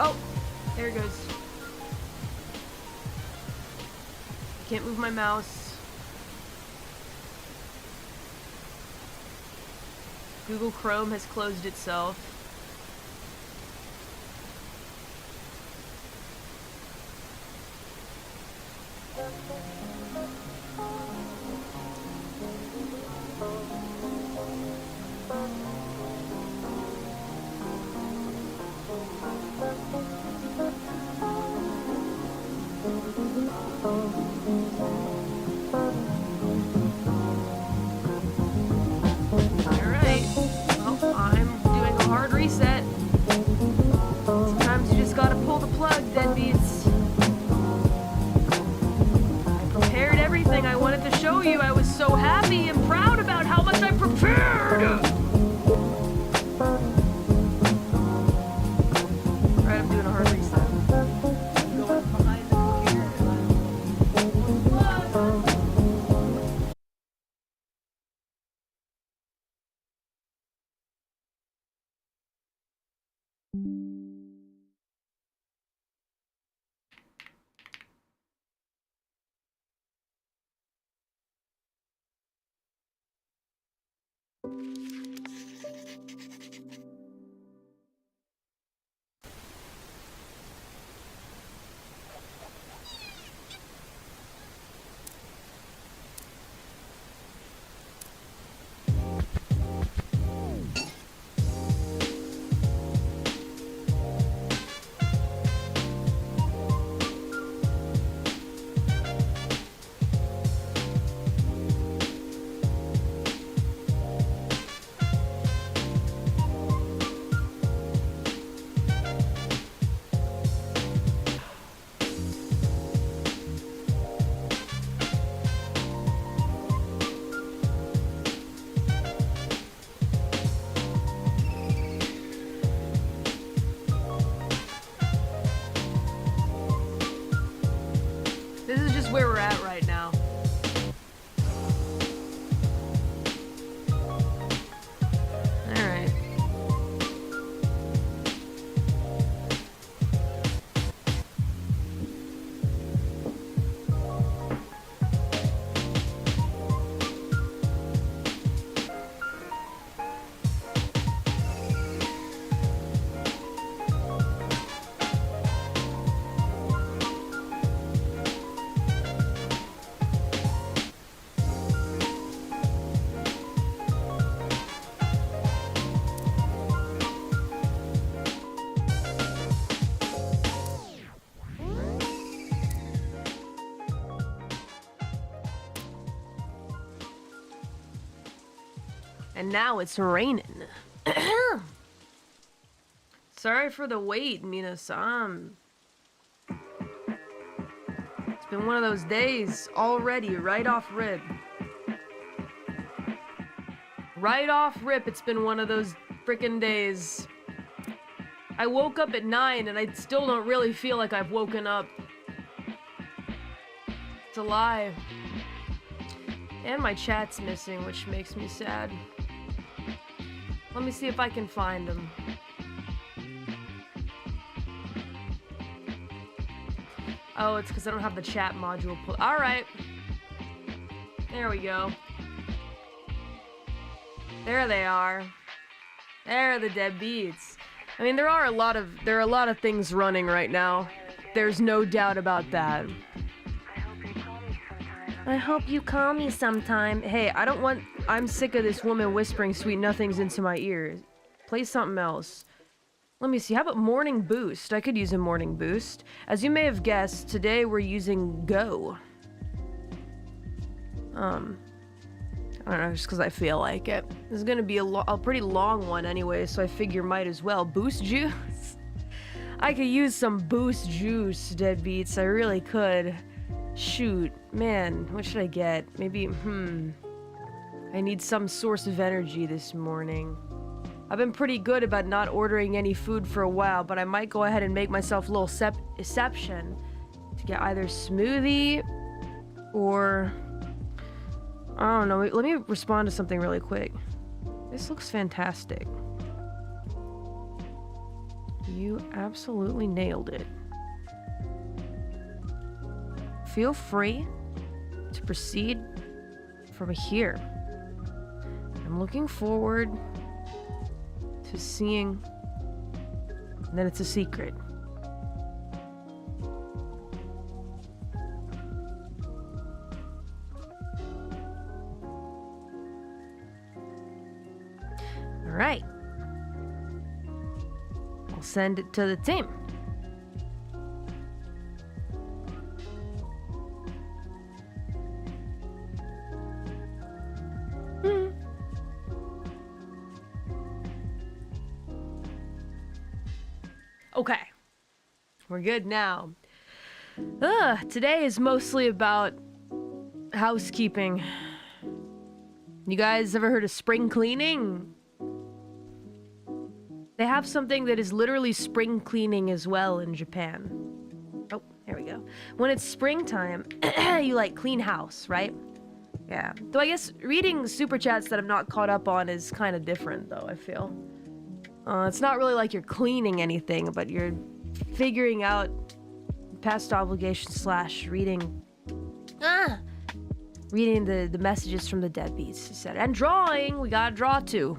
Oh, there it goes. Can't move my mouse. Google Chrome has closed itself. Where we're at right now. All right. And now it's raining. Sorry for the wait, Minasan. It's been one of those days already, right off rip. Right off rip, it's been one of those frickin' days. I woke up at 9 and I still don't really feel like I've woken up. It's a lie. And my chat's missing, which makes me sad. Let me see if I can find them. Oh, it's because I don't have the chat module pulled. Alright. There we go. There they are. There are the deadbeats. I mean, there are a lot of things running right now. There's no doubt about that. I hope you call me sometime. Hey, I'm sick of this woman whispering sweet nothings into my ears. Play something else. Let me see, how about Morning Boost? I could use a Morning Boost. As you may have guessed, today we're using Go. I don't know, just because I feel like it. This is gonna be a pretty long one anyway, so I figure might as well. Boost juice? I could use some boost juice, deadbeats. I really could. Shoot, man, what should I get? Maybe, I need some source of energy this morning. I've been pretty good about not ordering any food for a while, but I might go ahead and make myself a little exception to get either smoothie or... I don't know, let me respond to something really quick. This looks fantastic. You absolutely nailed it. Feel free to proceed from here. I'm looking forward to seeing that it's a secret. All right. I'll send it to the team. Okay, we're good now. Today is mostly about housekeeping. You guys ever heard of spring cleaning? They have something that is literally spring cleaning as well in Japan. Oh, there we go. When it's springtime, you like clean house, right? Yeah. Though I guess reading super chats that I'm not caught up on is kind of different, though, I feel. It's not really like you're cleaning anything, but you're figuring out past obligations slash reading... reading the messages from the deadbeats, he said. And drawing! We gotta draw too.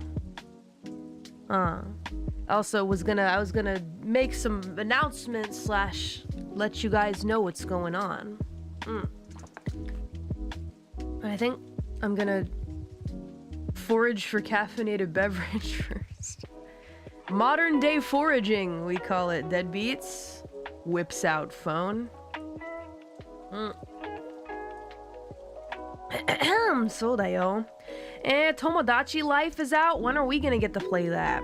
Also, I was gonna make some announcements slash let you guys know what's going on. I think I'm gonna forage for caffeinated beverage first. Modern day foraging, we call it, deadbeats. Whips out phone. So da yo. Tomodachi Life is out. When are we gonna get to play that?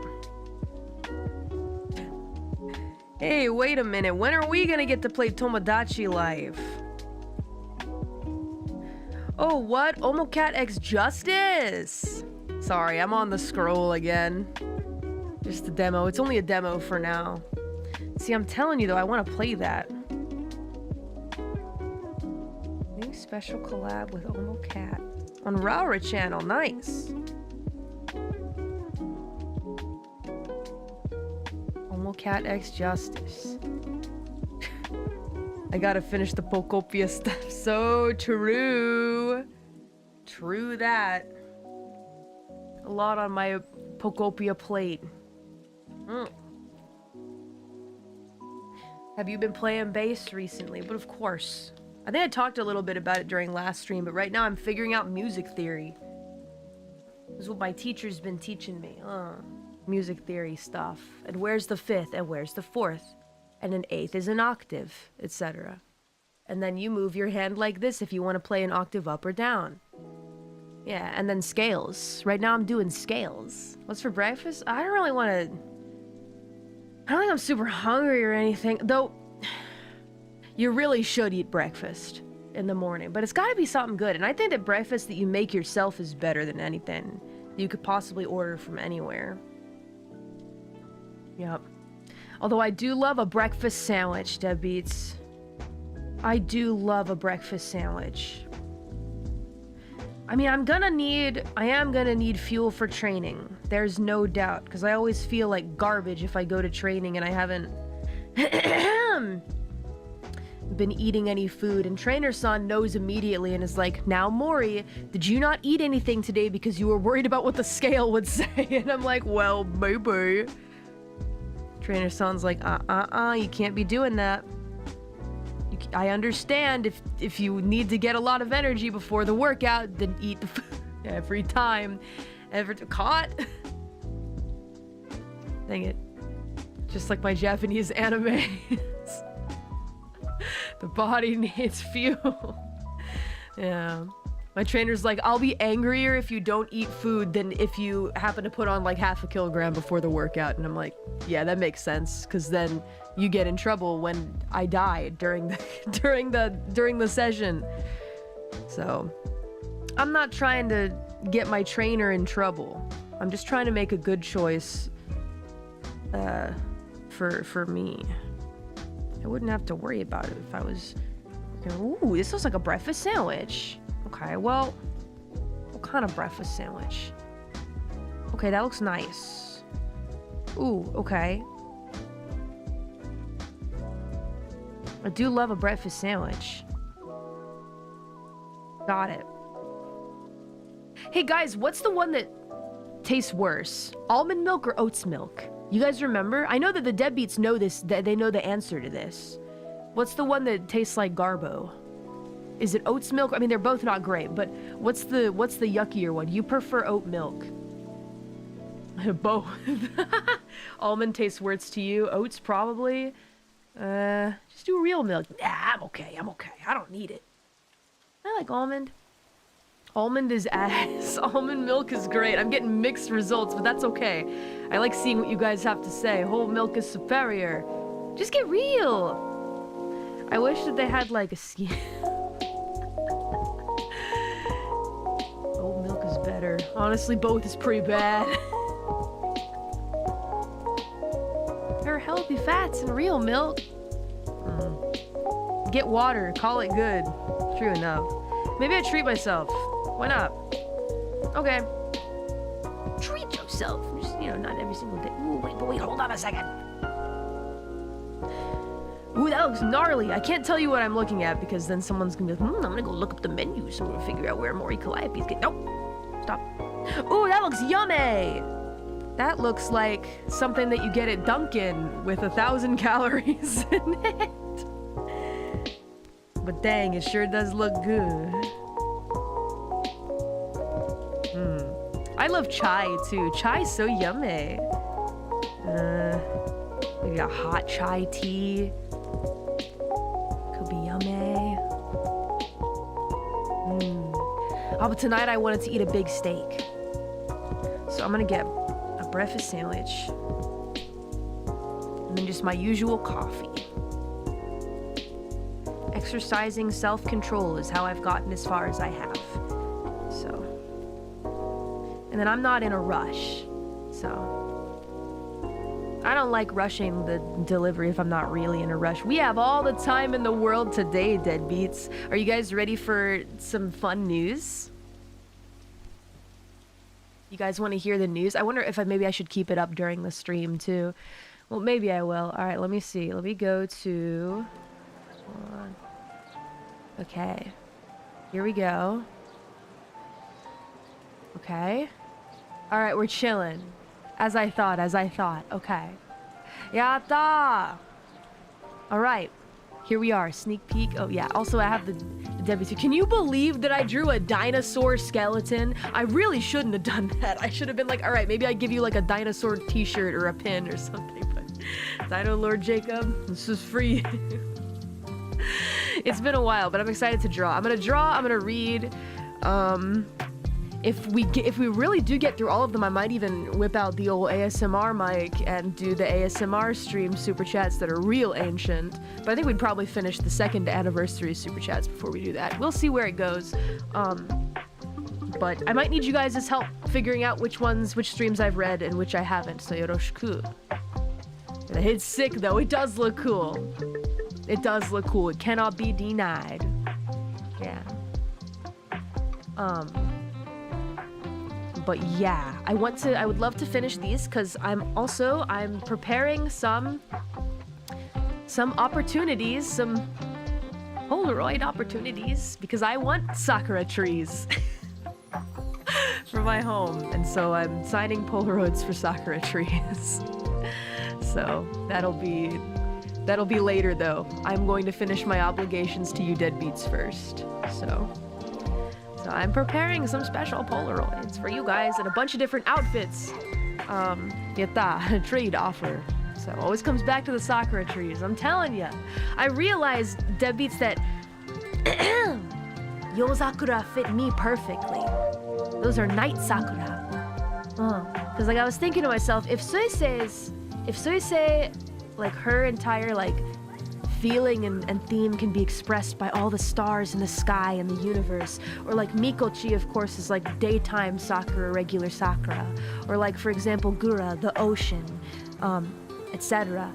Hey, wait a minute. When are we gonna get to play Tomodachi Life? Oh, what? Omocat X Justice? Sorry, I'm on the scroll again. Just a demo. It's only a demo for now. See, I'm telling you though, I want to play that. New special collab with Omocat on Raura channel. Nice. Omocat X Justice. I gotta finish the Pokopia stuff. So true. True that. A lot on my Pokopia plate. Have you been playing bass recently? But of course. I think I talked a little bit about it during last stream, but right now I'm figuring out music theory. This is what my teacher's been teaching me. Music theory stuff. And where's the fifth? And where's the fourth? And an eighth is an octave, etc. And then you move your hand like this if you want to play an octave up or down. Yeah, and then scales. Right now I'm doing scales. What's for breakfast? I don't really want to... I don't think I'm super hungry or anything. Though, you really should eat breakfast in the morning. But it's got to be something good. And I think that breakfast that you make yourself is better than anything you could possibly order from anywhere. Yep. Although I do love a breakfast sandwich, deadbeats. I do love a breakfast sandwich. I mean, I am gonna need fuel for training. There's no doubt, because I always feel like garbage if I go to training and I haven't been eating any food. And Trainer-san knows immediately and is like, now Mori, did you not eat anything today because you were worried about what the scale would say? And I'm like, well, maybe. Trainer-san's like, you can't be doing that. I understand if you need to get a lot of energy before the workout, then eat the food every time. Caught? Dang it. Just like my Japanese anime. The body needs fuel. Yeah. My trainer's like, I'll be angrier if you don't eat food than if you happen to put on like half a kilogram before the workout. And I'm like, yeah, that makes sense. Cause then you get in trouble when I die during the session. So I'm not trying to get my trainer in trouble. I'm just trying to make a good choice for me. I wouldn't have to worry about it if I was... Ooh, this looks like a breakfast sandwich. Okay, well... What kind of breakfast sandwich? Okay, that looks nice. Ooh, okay. I do love a breakfast sandwich. Got it. Hey guys, what's the one that tastes worse? Almond milk or oats milk? You guys remember? I know that the deadbeats know this, that they know the answer to this. What's the one that tastes like Garbo? Is it oats milk? I mean, they're both not great, but what's the yuckier one? You prefer oat milk? Both. Almond tastes worse to you. Oats probably. Just do real milk. Nah, I'm okay. I don't need it. I like almond. Almond is ass. Almond milk is great. I'm getting mixed results, but that's okay. I like seeing what you guys have to say. Whole milk is superior. Just get real. I wish that they had like a skin. Oat milk is better. Honestly, both is pretty bad. There are healthy fats in real milk. Get water. Call it good. True enough. Maybe I treat myself. Why not? Okay. Treat yourself. Just, you know, not every single day. Ooh, wait, hold on a second. Ooh, that looks gnarly. I can't tell you what I'm looking at because then someone's gonna be like, I'm gonna go look up the menu so we'll figure out where Mori Calliope is getting. Nope. Stop. Ooh, that looks yummy. That looks like something that you get at Dunkin' with 1,000 calories in it. But dang, it sure does look good. I love chai too. Chai's so yummy. Maybe a hot chai tea. Could be yummy. Oh, but tonight I wanted to eat a big steak. So I'm gonna get a breakfast sandwich. And then just my usual coffee. Exercising self-control is how I've gotten as far as I have. So. And then I'm not in a rush. So. I don't like rushing the delivery if I'm not really in a rush. We have all the time in the world today, deadbeats. Are you guys ready for some fun news? You guys want to hear the news? I wonder if maybe I should keep it up during the stream too. Well, maybe I will. All right, let me see. Let me go to... Hold on. Okay. Here we go. Okay. All right, we're chilling. As I thought. Okay. Yatta! All right. Here we are. Sneak peek. Oh, yeah. Also, I have the Debbie. Can you believe that I drew a dinosaur skeleton? I really shouldn't have done that. I should have been like, all right, maybe I give you like a dinosaur t-shirt or a pin or something. But Dino Lord Jacob, this is free. It's been a while, but I'm excited to draw. I'm gonna read. If we really do get through all of them, I might even whip out the old ASMR mic and do the ASMR stream super chats that are real ancient. But I think we'd probably finish the 2nd anniversary super chats before we do that. We'll see where it goes. But I might need you guys' help figuring out which streams I've read and which I haven't. So yoroshiku. It's sick though. It does look cool. It does look cool. It cannot be denied. Yeah. But yeah, I would love to finish these because I'm preparing some opportunities, some Polaroid opportunities because I want sakura trees for my home. And so I'm signing Polaroids for sakura trees. So that'll be later though. I'm going to finish my obligations to you deadbeats first. So I'm preparing some special Polaroids for you guys and a bunch of different outfits. Yatta, trade offer. So always comes back to the sakura trees. I'm telling ya. I realized, deadbeats, that Yozakura fit me perfectly. Those are night sakura. Because like I was thinking to myself, if Suisei, like her entire like feeling and theme can be expressed by all the stars in the sky and the universe, or like Mikochi, of course, is like daytime sakura, regular sakura, or like for example Gura, the ocean, etc.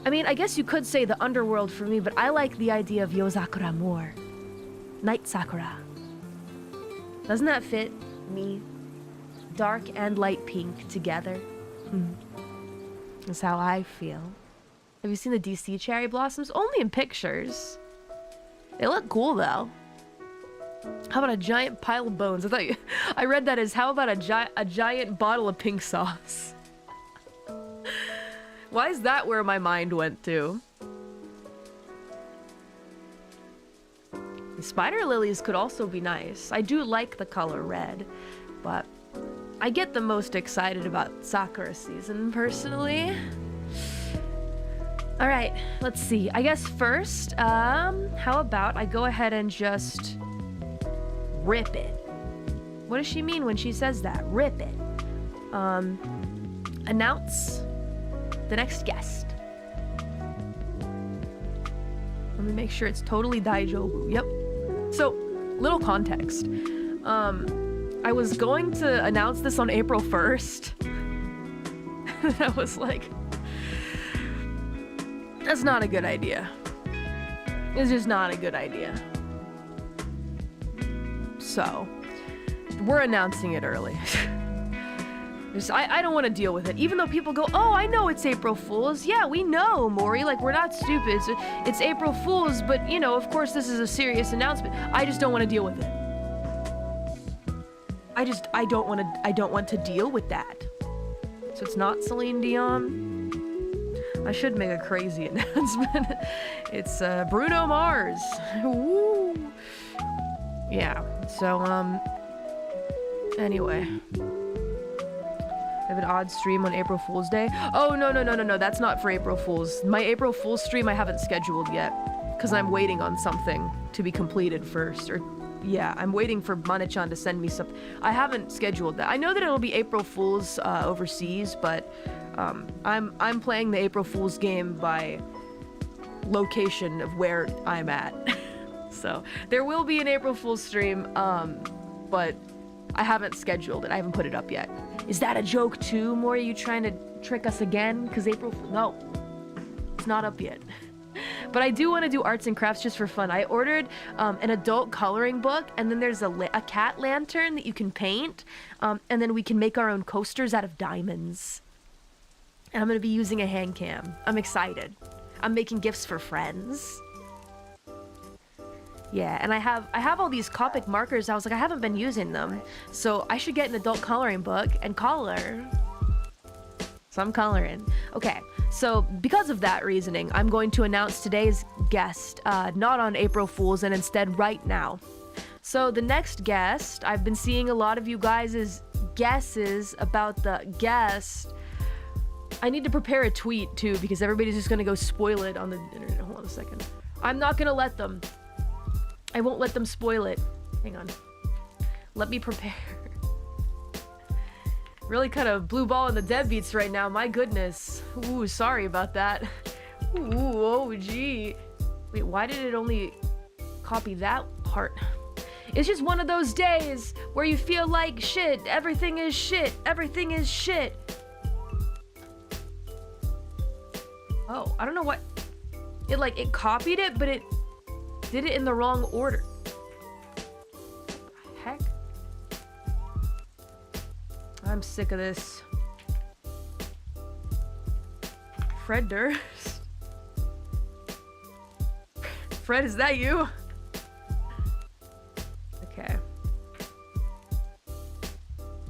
I mean, I guess you could say the underworld for me, but I like the idea of Yozakura more. Night sakura. Doesn't that fit me? Dark and light pink together. That's how I feel. Have you seen the DC cherry blossoms? Only in pictures. They look cool though. How about a giant pile of bones? I read that as how about a giant bottle of pink sauce? Why is that where my mind went to? The spider lilies could also be nice. I do like the color red, but I get the most excited about Sakura season personally. All right, let's see. I guess first, how about I go ahead and just rip it. What does she mean when she says that? Rip it. Announce the next guest. Let me make sure it's totally Daijobu. Yep. So, little context. I was going to announce this on April 1st. And I was like, that's not a good idea. It's just not a good idea. So, we're announcing it early. I don't want to deal with it. Even though people go, oh, I know it's April Fool's. Yeah, we know, Mori. Like, we're not stupid. It's April Fool's, but, you know, of course this is a serious announcement. I just don't want to deal with it. I don't want to deal with that. So it's not Celine Dion. I should make a crazy announcement. It's Bruno Mars. Woo. Yeah. So anyway. I have an odd stream on April Fool's Day. Oh, no. That's not for April Fool's. My April Fool's stream I haven't scheduled yet. Because I'm waiting on something to be completed first. Or, yeah, I'm waiting for Mana-chan to send me something. I haven't scheduled that. I know that it'll be April Fool's overseas, but I'm playing the April Fool's game by location of where I'm at. So, there will be an April Fool's stream, but I haven't scheduled it. I haven't put it up yet. Is that a joke too, Mori? Are you trying to trick us again? Because April Fool... No. It's not up yet. But I do want to do arts and crafts just for fun. I ordered an adult coloring book, and then there's a cat lantern that you can paint, and then we can make our own coasters out of diamonds. And I'm going to be using a hand cam. I'm excited. I'm making gifts for friends. Yeah, and I have all these Copic markers. I was like, I haven't been using them. So I should get an adult coloring book and color. So I'm coloring. Okay, so because of that reasoning, I'm going to announce today's guest, not on April Fool's and instead right now. So the next guest, I've been seeing a lot of you guys' guesses about the guest. I need to prepare a tweet too, because everybody's just gonna go spoil it on the internet. Hold on a second. I'm not gonna let them. I won't let them spoil it. Hang on. Let me prepare. Really kind of blue ball in the deadbeats right now. My goodness. Ooh, sorry about that. Ooh, oh, gee. Wait, why did it only copy that part? It's just one of those days where you feel like shit. Everything is shit. Everything is shit. Oh, I don't know what... It copied it, but it did it in the wrong order. Heck? I'm sick of this. Fred Durst? Fred, is that you? Okay.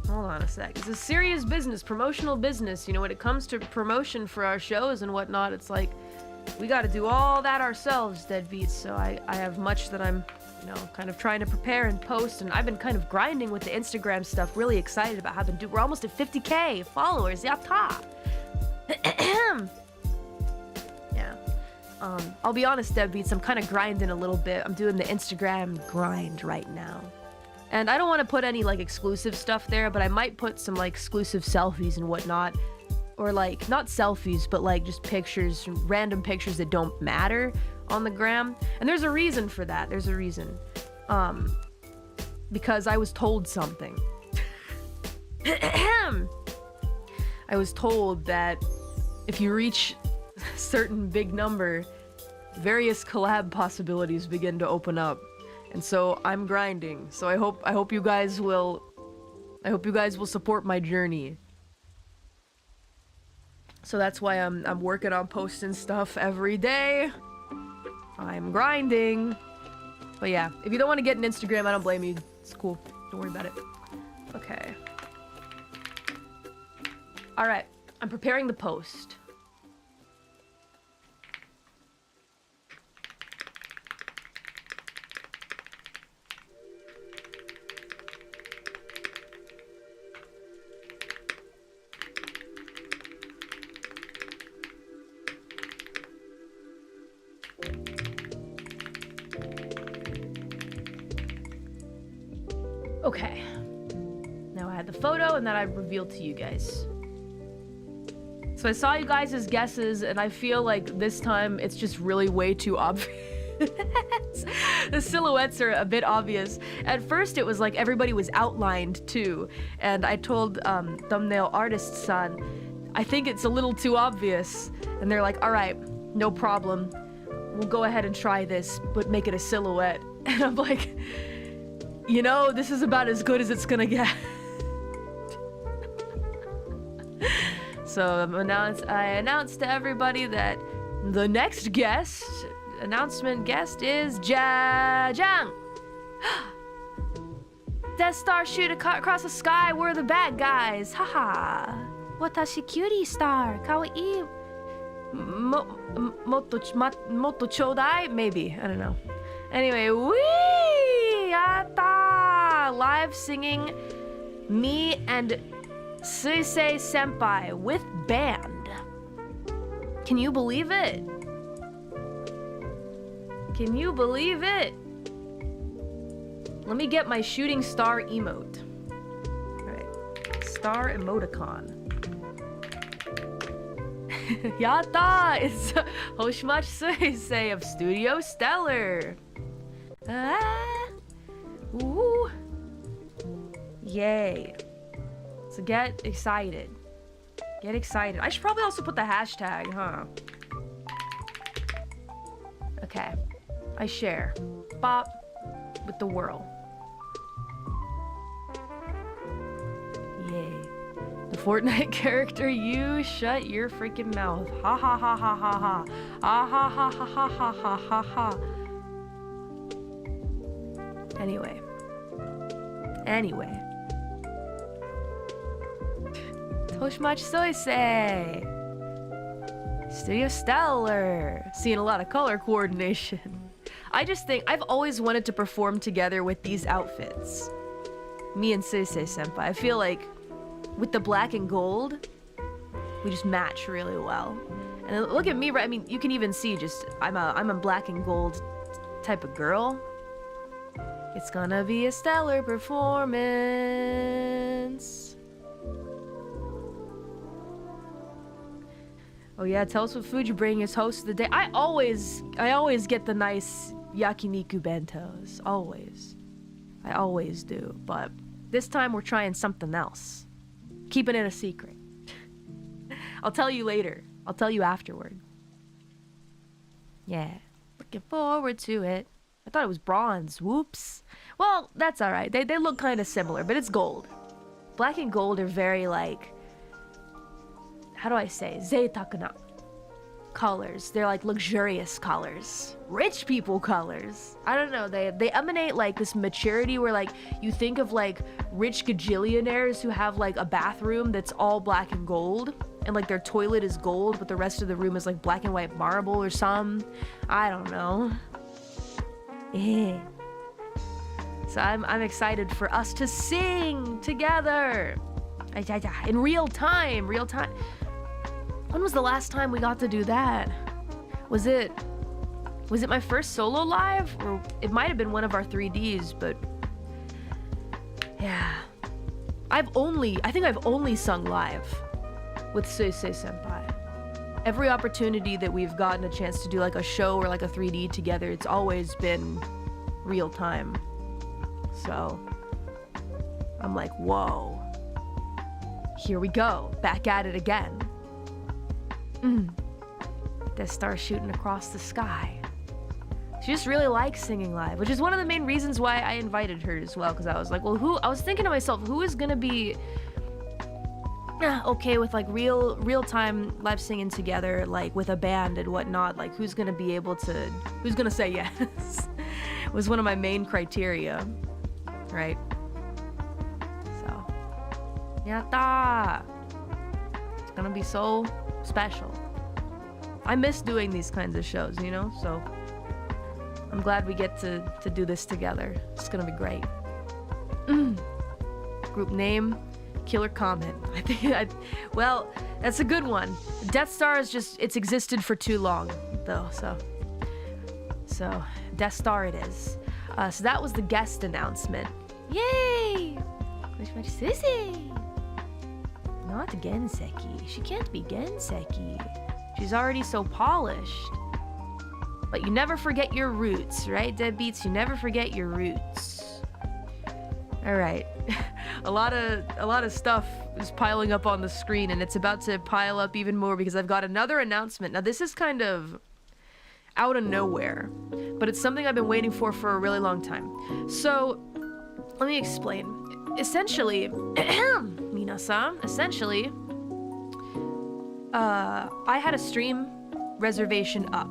Hold on a sec. It's a serious business, promotional business. You know, when it comes to promotion for our shows and whatnot, it's like, we gotta do all that ourselves, deadbeats. So I have much that I'm, you know, kind of trying to prepare and post, and I've been kind of grinding with the Instagram stuff, really excited about how I've been doing. We're almost at 50K followers, yatta! Yeah. I'll be honest, deadbeats, I'm kind of grinding a little bit. I'm doing the Instagram grind right now. And I don't want to put any, like, exclusive stuff there, but I might put some, like, exclusive selfies and whatnot. Or, like, not selfies, but, like, just pictures, random pictures that don't matter on the gram. And there's a reason for that. There's a reason. Because I was told something. I was told that if you reach a certain big number, various collab possibilities begin to open up. And so I'm grinding. So I hope you guys will support my journey. So that's why I'm working on posting stuff every day. I'm grinding. But yeah, if you don't want to get an Instagram, I don't blame you. It's cool. Don't worry about it. Okay. Alright. I'm preparing the post. Okay. Now I had the photo and then I revealed to you guys. So I saw you guys' guesses and I feel like this time it's just really way too obvious. The silhouettes are a bit obvious. At first it was like everybody was outlined too. And I told thumbnail artist son, I think it's a little too obvious. And they're like, alright, no problem. We'll go ahead and try this, but make it a silhouette. And I'm like, you know, this is about as good as it's gonna get. So I announced to everybody that the next announcement guest is Jajang. Death Star shoot across the sky, we're the bad guys. Haha. Watashi cutie star, kawaii. Motto chodai? Maybe, I don't know. Anyway, wee! Yatta! Live singing me and Suisei Senpai with band. Can you believe it? Can you believe it? Let me get my shooting star emote. Alright. Star emoticon. Yatta! It's Hoshimachi Suisei of Studio Stellar. Ooh. Yay. So get excited. Get excited. I should probably also put the hashtag, huh? Okay. I share. Bop with the world. Yay. The Fortnite character, you shut your freaking mouth. Ha ha ha ha ha ha. Ah ha ha ha ha ha ha ha ha. Anyway. Hoshimachi Suisei. Studio Stellar. Seeing a lot of color coordination. I just think I've always wanted to perform together with these outfits. Me and Suisei Senpai. I feel like with the black and gold, we just match really well. And look at me, right? I mean, you can even see just I'm a black and gold type of girl. It's gonna be a stellar performance. Oh yeah, tell us what food you bring as host of the day. I always get the nice yakiniku bentos. Always. I always do. But this time we're trying something else. Keeping it a secret. I'll tell you later. I'll tell you afterward. Yeah. Looking forward to it. I thought it was bronze. Whoops. Well, that's alright. They look kind of similar, but it's gold. Black and gold are very like... How do I say? Zeitakuna colors. They're like luxurious colors. Rich people colors. I don't know. They emanate like this maturity where like you think of like rich gajillionaires who have like a bathroom that's all black and gold. And like their toilet is gold, but the rest of the room is like black and white marble or some. I don't know. So I'm excited for us to sing together. In real time. When was the last time we got to do that? Was it my first solo live? Or it might have been one of our 3Ds, but yeah. I think I've only sung live with Suisei Senpai. Every opportunity that we've gotten a chance to do like a show or like a 3D together, it's always been real time. So I'm like, whoa. Here we go, back at it again. Death Star shooting across the sky. She just really likes singing live, which is one of the main reasons why I invited her as well, because I was like, well, I was thinking to myself, who is gonna be okay with like real-time live singing together, like with a band and whatnot. Like who's gonna be able to, who's gonna say yes? Was one of my main criteria, right? So, yatta! It's gonna be so special. I miss doing these kinds of shows, you know? So, I'm glad we get to do this together. It's gonna be great. Group name, Killer Comet. I think well, that's a good one. Death Star is just, it's existed for too long, though, so Death Star it is. So that was the guest announcement. Yay! Not Genseki. She can't be Genseki. She's already so polished. But you never forget your roots, right, deadbeats? You never forget your roots. All right. a lot of stuff is piling up on the screen, and it's about to pile up even more because I've got another announcement. Now, this is kind of out of nowhere, but it's something I've been waiting for a really long time. So, let me explain. Essentially, minasan, essentially, I had a stream reservation up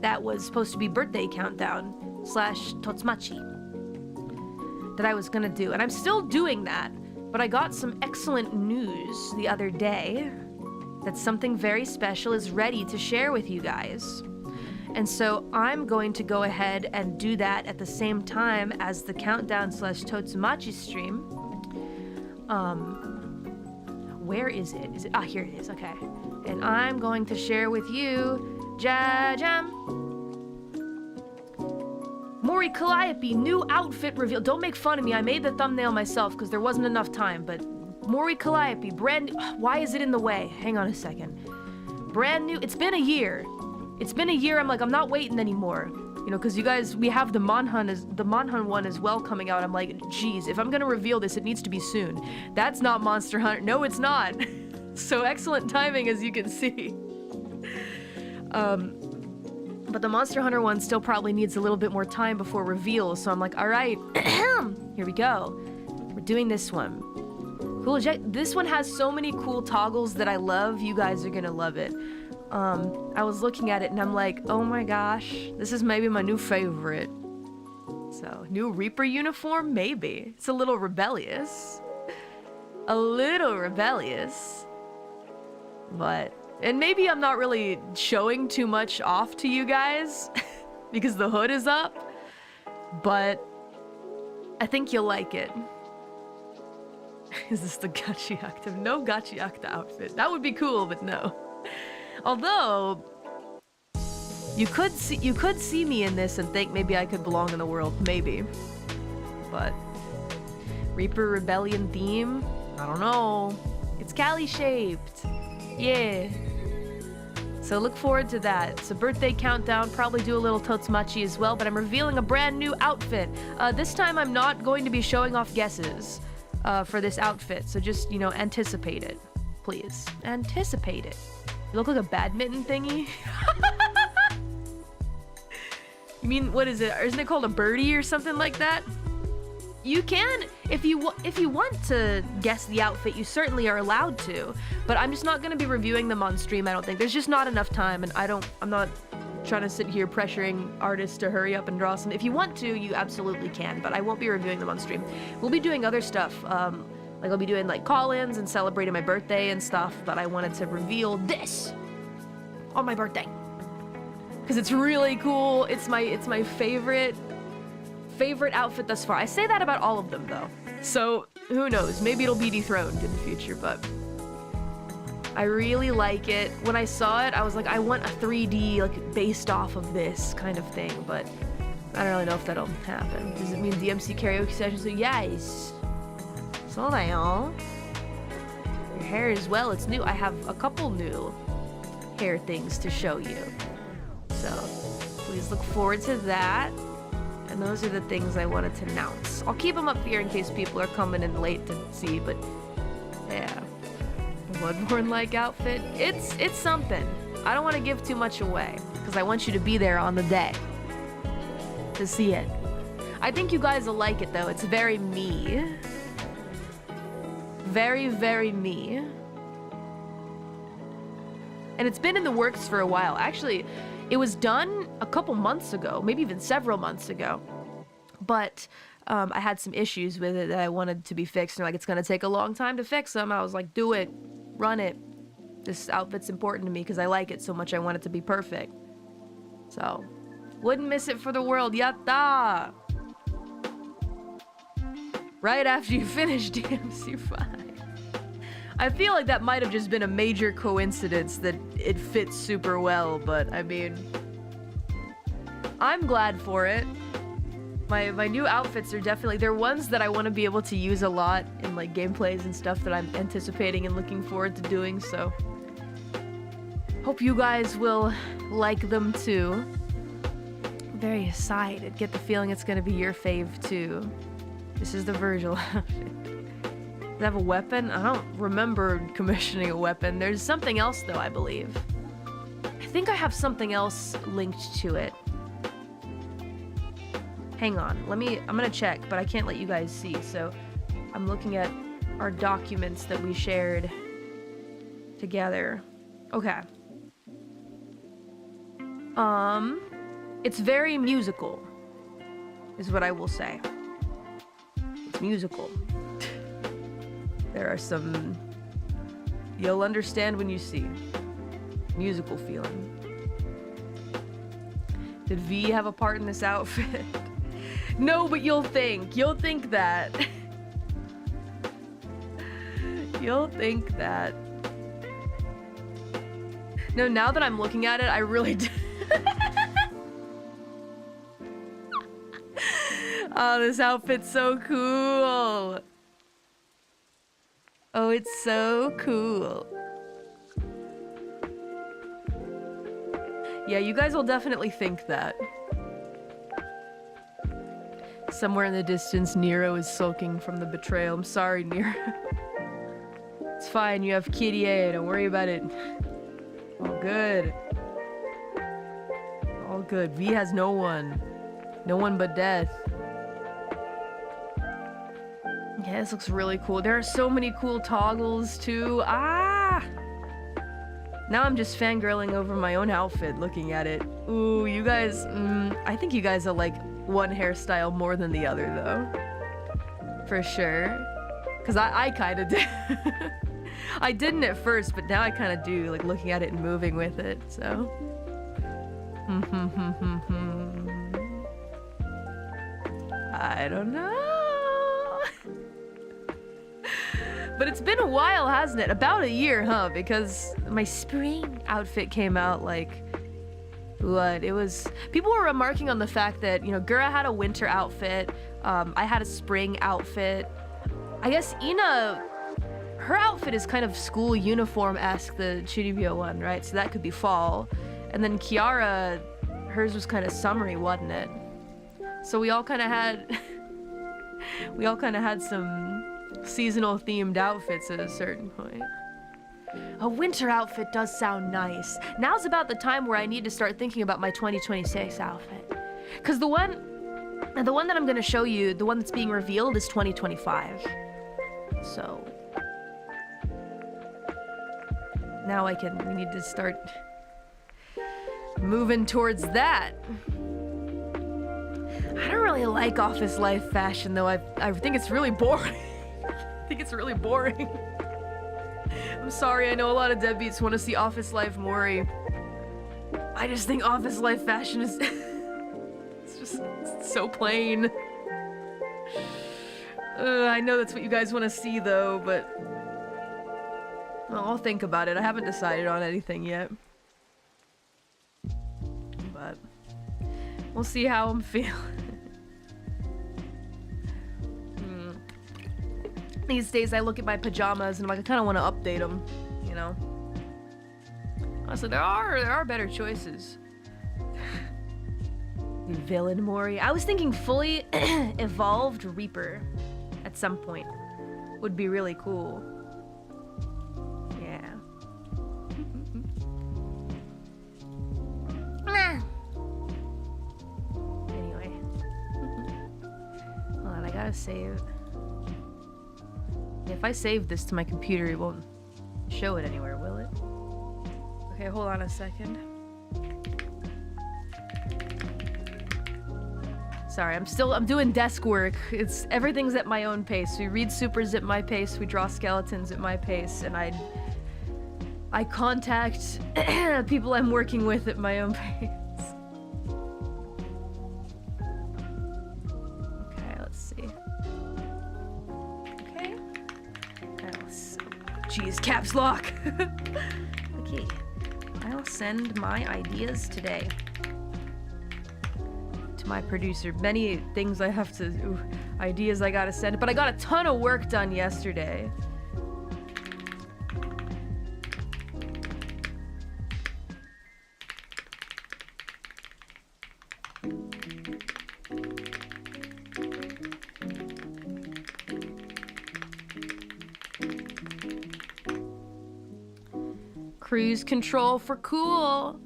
that was supposed to be birthday countdown / Totsumachi that I was gonna do, and I'm still doing that, but I got some excellent news the other day that something very special is ready to share with you guys. And so I'm going to go ahead and do that at the same time as the countdown / Totsumachi stream. Where is it? Is it? Ah, here it is. Okay. And I'm going to share with you, Jajam. Mori Calliope, new outfit reveal. Don't make fun of me. I made the thumbnail myself because there wasn't enough time, but Mori Calliope, brand new. Why is it in the way? Hang on a second. Brand new. It's been a year. It's been a year. I'm like, I'm not waiting anymore. You know, because you guys, we have the Manhunt one as well coming out. I'm like, geez, if I'm gonna reveal this, it needs to be soon. That's not Monster Hunter. No, it's not. So excellent timing, as you can see. But the Monster Hunter one still probably needs a little bit more time before reveal. So I'm like, all right, here we go. We're doing this one. Cool. This one has so many cool toggles that I love. You guys are gonna love it. I was looking at it and I'm like, oh my gosh, this is maybe my new favorite. So, new Reaper uniform? Maybe. It's a little rebellious. A little rebellious. But, and maybe I'm not really showing too much off to you guys because the hood is up, but I think you'll like it. Is this the Gachiakta? No Gachiakta outfit. That would be cool, but no. Although, you could see me in this and think maybe I could belong in the world, maybe. But Reaper Rebellion theme? I don't know. It's Cali shaped. Yeah. So look forward to that. It's a birthday countdown, probably do a little Totsumachi as well, but I'm revealing a brand new outfit. This time I'm not going to be showing off guesses for this outfit, so just, you know, anticipate it. Please. Anticipate it. You look like a badminton thingy. You mean, what is it? Isn't it called a birdie or something like that? You can, if you want to guess the outfit, you certainly are allowed to. But I'm just not going to be reviewing them on stream, I don't think. There's just not enough time, and I'm not trying to sit here pressuring artists to hurry up and draw some. If you want to, you absolutely can, but I won't be reviewing them on stream. We'll be doing other stuff. Like I'll be doing like call-ins and celebrating my birthday and stuff, but I wanted to reveal this on my birthday because it's really cool. It's my favorite outfit thus far. I say that about all of them though, so who knows? Maybe it'll be dethroned in the future, but I really like it. When I saw it, I was like, I want a 3D like based off of this kind of thing, but I don't really know if that'll happen. Does it mean DMC karaoke session? So yes. So now, your hair as well, it's new. I have a couple new hair things to show you. So, please look forward to that. And those are the things I wanted to announce. I'll keep them up here in case people are coming in late to see, but yeah. Bloodborne-like outfit, it's something. I don't want to give too much away, because I want you to be there on the day to see it. I think you guys will like it though, it's very me. Very, very me. And it's been in the works for a while. Actually, it was done a couple months ago, maybe even several months ago. But I had some issues with it that I wanted to be fixed. And like, it's gonna take a long time to fix them. I was like, do it, run it. This outfit's important to me because I like it so much. I want it to be perfect. So, wouldn't miss it for the world. Yatta! Right after you finish DMC5. I feel like that might have just been a major coincidence that it fits super well, but I mean, I'm glad for it. My new outfits are definitely, they're ones that I want to be able to use a lot in like gameplays and stuff that I'm anticipating and looking forward to doing, so hope you guys will like them too. I'm very excited. Get the feeling it's gonna be your fave too. This is the Virgil outfit. Does it have a weapon? I don't remember commissioning a weapon. There's something else though, I believe. I think I have something else linked to it. Hang on, I'm gonna check, but I can't let you guys see, so I'm looking at our documents that we shared together. Okay. It's very musical, is what I will say. It's musical. There are some... You'll understand when you see. Musical feeling. Did V have a part in this outfit? No, but you'll think that. You'll think that. No, now that I'm looking at it, I really do. Oh, this outfit's so cool. Oh, it's so cool. Yeah, you guys will definitely think that. Somewhere in the distance, Nero is sulking from the betrayal. I'm sorry, Nero. It's fine, you have Kitty A, don't worry about it. All good. All good. V has no one. No one but death. Yeah, this looks really cool. There are so many cool toggles, too. Ah! Now I'm just fangirling over my own outfit looking at it. Ooh, you guys... I think you guys are like one hairstyle more than the other, though. For sure. Because I kind of did. I didn't at first, but now I kind of do, like looking at it and moving with it, so... I don't know. But it's been a while, hasn't it? About a year, huh? Because my spring outfit came out like... What? It was... People were remarking on the fact that, you know, Gura had a winter outfit. I had a spring outfit. I guess Ina... Her outfit is kind of school uniform-esque, the Chiribyo one, right? So that could be fall. And then Kiara, hers was kind of summery, wasn't it? So we all kind of had... we all kind of had some seasonal themed outfits at a certain point. A winter outfit does sound nice. Now's about the time where I need to start thinking about my 2026 outfit. Because the one that I'm going to show you, the one that's being revealed is 2025. So... Now we need to start moving towards that. I don't really like office life fashion though. I think it's really boring. I think it's really boring. I'm sorry, I know a lot of deadbeats want to see office life Mori. I just think office life fashion is it's so plain. I know that's what you guys want to see though, but well, I'll think about it. I haven't decided on anything yet. But we'll see how I'm feeling. These days I look at my pajamas and I'm like, I kind of want to update them, you know? Honestly, there are better choices. Villain Mori. I was thinking fully evolved Reaper at some point. Would be really cool. Yeah. Anyway. Hold on, I gotta save. If I save this to my computer, it won't show it anywhere, will it? Okay, Okay, hold on a second. Sorry, I'm doing desk work. Everything's at my own pace. We read supers at my pace, we draw skeletons at my pace, and I contact people I'm working with at my own pace. Okay, let's see. Okay. Jeez, caps lock. Okay. I'll send my ideas today to my producer. Many things I have to, ideas I gotta send, but I got a ton of work done yesterday. Cruise control for cool.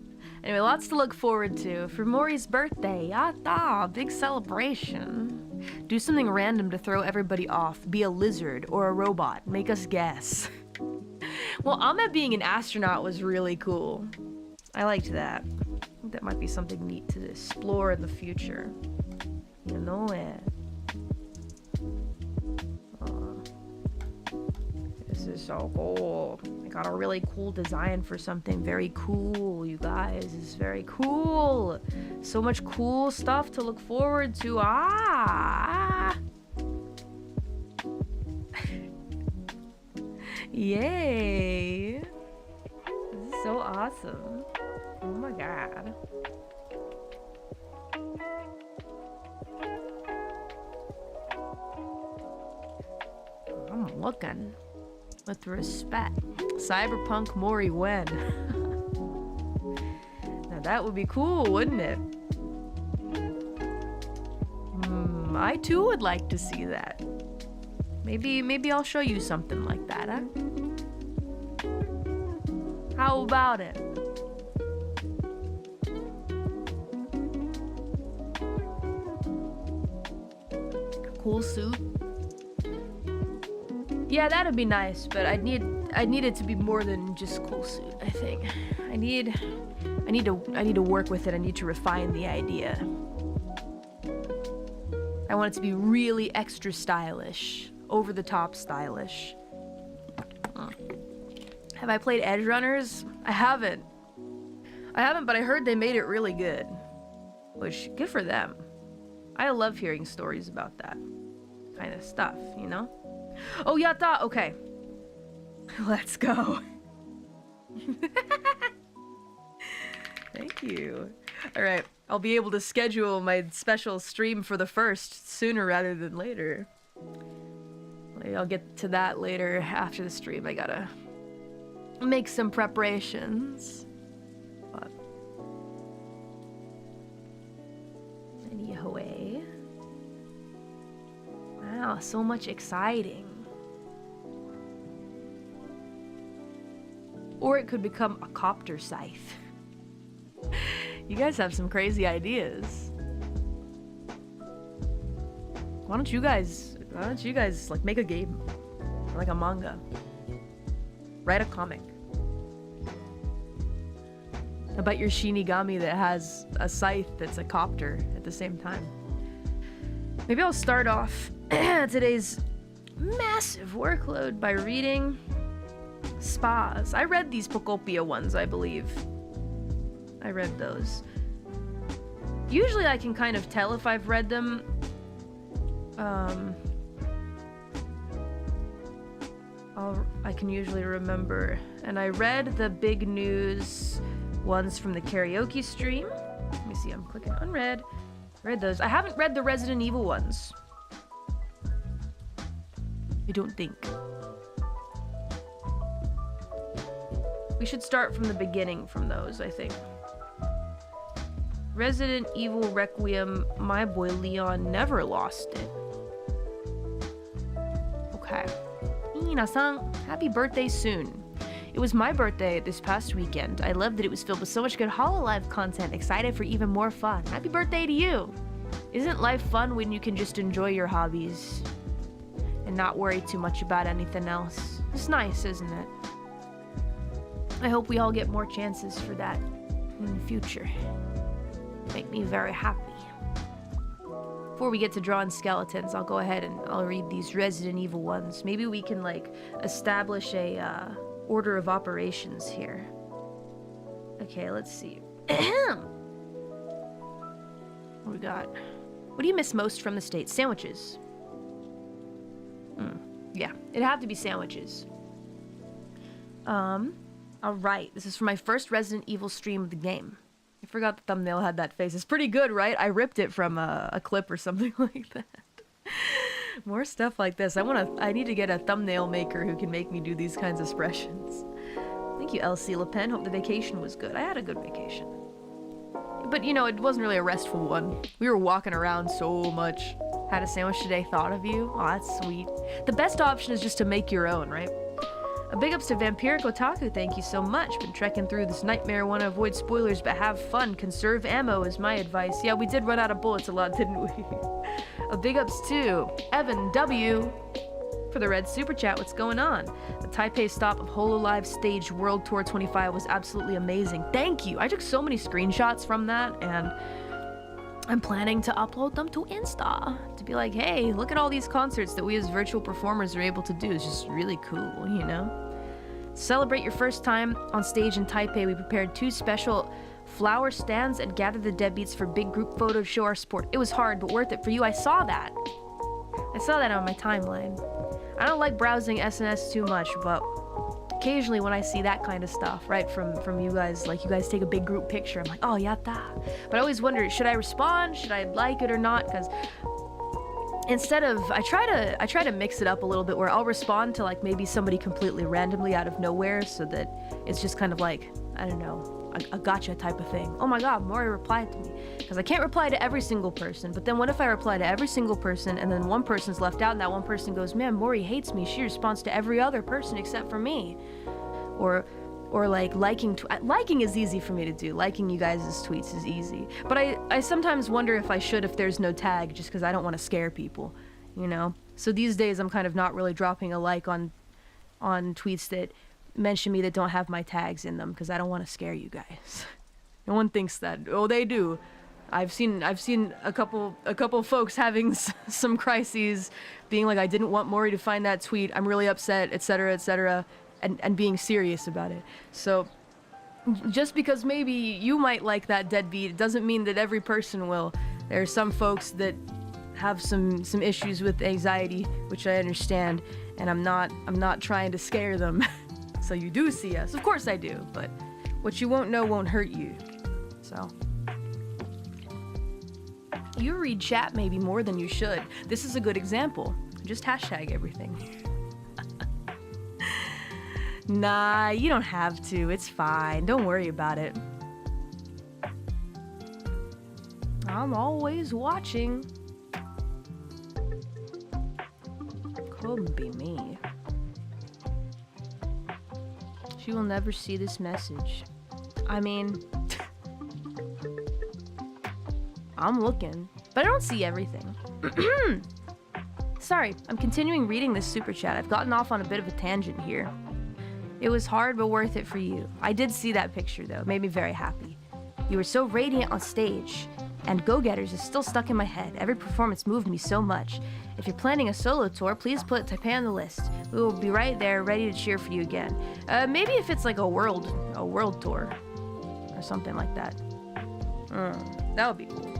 Anyway, lots to look forward to. For Mori's birthday, yatta, big celebration. Do something random to throw everybody off. Be a lizard or a robot. Make us guess. Well, Ahmed being an astronaut was really cool. I liked that. I think that might be something neat to explore in the future. You know it. This is so cool. I got a really cool design for something very cool, you guys. It's very cool. So much cool stuff to look forward to. Yay. This is so awesome. Oh my god. I'm looking with respect. Cyberpunk Mori when? Now that would be cool, wouldn't it? I too would like to see that. Maybe I'll show you something like that, huh? How about it? Cool suit. Yeah, that'd be nice, but I need it to be more than just cool suit, I think. I need to work with it. I need to refine the idea. I want it to be really extra stylish, over the top stylish. Have I played Edge Runners? I haven't, but I heard they made it really good. Which, good for them. I love hearing stories about that kind of stuff, you know? Oh, yatta! Okay. Let's go. Thank you. Alright, I'll be able to schedule my special stream for the first sooner rather than later. I'll get to that later after the stream. I gotta make some preparations. But anyway. Wow, so much exciting. Or it could become a copter scythe. You guys have some crazy ideas. Why don't you guys like make a game? Or like a manga. Write a comic. About your Shinigami that has a scythe that's a copter at the same time. Maybe I'll start off today's massive workload by reading Spas. I read these Pocopia ones, I believe. I read those. Usually I can kind of tell if I've read them. I can usually remember. And I read the big news ones from the karaoke stream. Let me see, I'm clicking unread. Read those. I haven't read the Resident Evil ones. I don't think. We should start from the beginning from those, I think. Resident Evil Requiem, my boy Leon never lost it. Okay. Ina-san, happy birthday soon. It was my birthday this past weekend. I loved that it was filled with so much good hololive content. Excited for even more fun. Happy birthday to you. Isn't life fun when you can just enjoy your hobbies and not worry too much about anything else? It's nice, isn't it? I hope we all get more chances for that in the future. Make me very happy. Before we get to drawing skeletons, I'll go ahead and I'll read these Resident Evil ones. Maybe we can, like, establish a order of operations here. Okay, let's see. What we got? What do you miss most from the States? Sandwiches. Yeah, it'd have to be sandwiches. Alright, this is for my first Resident Evil stream of the game. I forgot the thumbnail had that face. It's pretty good, right? I ripped it from a clip or something like that. More stuff like this. I need to get a thumbnail maker who can make me do these kinds of expressions. Thank you, LC Le Pen. Hope the vacation was good. I had a good vacation. But, you know, it wasn't really a restful one. We were walking around so much. Had a sandwich today, thought of you. Oh, that's sweet. The best option is just to make your own, right? A big ups to Vampiric Otaku, thank you so much. Been trekking through this nightmare, want to avoid spoilers, but have fun. Conserve ammo is my advice. Yeah, we did run out of bullets a lot, didn't we? A big ups to Evan W. for the red super chat. What's going on? The Taipei stop of hololive stage World Tour 25 was absolutely amazing. Thank you. I took so many screenshots from that, and I'm planning to upload them to Insta to be like, hey, look at all these concerts that we as virtual performers are able to do. It's just really cool, you know? Celebrate your first time on stage in Taipei. We prepared 2 special flower stands and gathered the deadbeats for big group photo to show our support. It was hard, but worth it for you. I saw that. I saw that on my timeline. I don't like browsing SNS too much, but occasionally when I see that kind of stuff, right, from you guys, like you guys take a big group picture, I'm like, oh, yatta. But I always wonder, should I respond? Should I like it or not? Because instead of, I try to mix it up a little bit where I'll respond to like maybe somebody completely randomly out of nowhere so that it's just kind of like, I don't know, a gotcha type of thing. Oh my god, Mori replied to me. Because I can't reply to every single person, but then what if I reply to every single person and then one person's left out and that one person goes, man, Mori hates me. She responds to every other person except for me. Or like liking is easy for me to do. Liking you guys' tweets is easy. But I sometimes wonder if I should if there's no tag just because I don't want to scare people, you know? So these days I'm kind of not really dropping a like on tweets that mention me that don't have my tags in them because I don't want to scare you guys. No one thinks that. Oh, they do. I've seen a couple folks having some crises, being like, I didn't want Mori to find that tweet. I'm really upset, etc., and being serious about it. So just because maybe you might like that deadbeat, it doesn't mean that every person will. There are some folks that have some issues with anxiety, which I understand, and I'm not trying to scare them. So you do see us. Of course I do, but what you won't know won't hurt you. So you read chat maybe more than you should. This is a good example. Just hashtag everything. Nah, you don't have to. It's fine. Don't worry about it. I'm always watching. Couldn't be me. She will never see this message. I mean, I'm looking, but I don't see everything. Sorry, I'm continuing reading this super chat. I've gotten off on a bit of a tangent here. It was hard, but worth it for you. I did see that picture, though. It made me very happy. You were so radiant on stage, and Go-Getters is still stuck in my head. Every performance moved me so much. If you're planning a solo tour, please put Taipei on the list. We will be right there, ready to cheer for you again. Maybe if it's like a world tour, or something like that. That would be cool.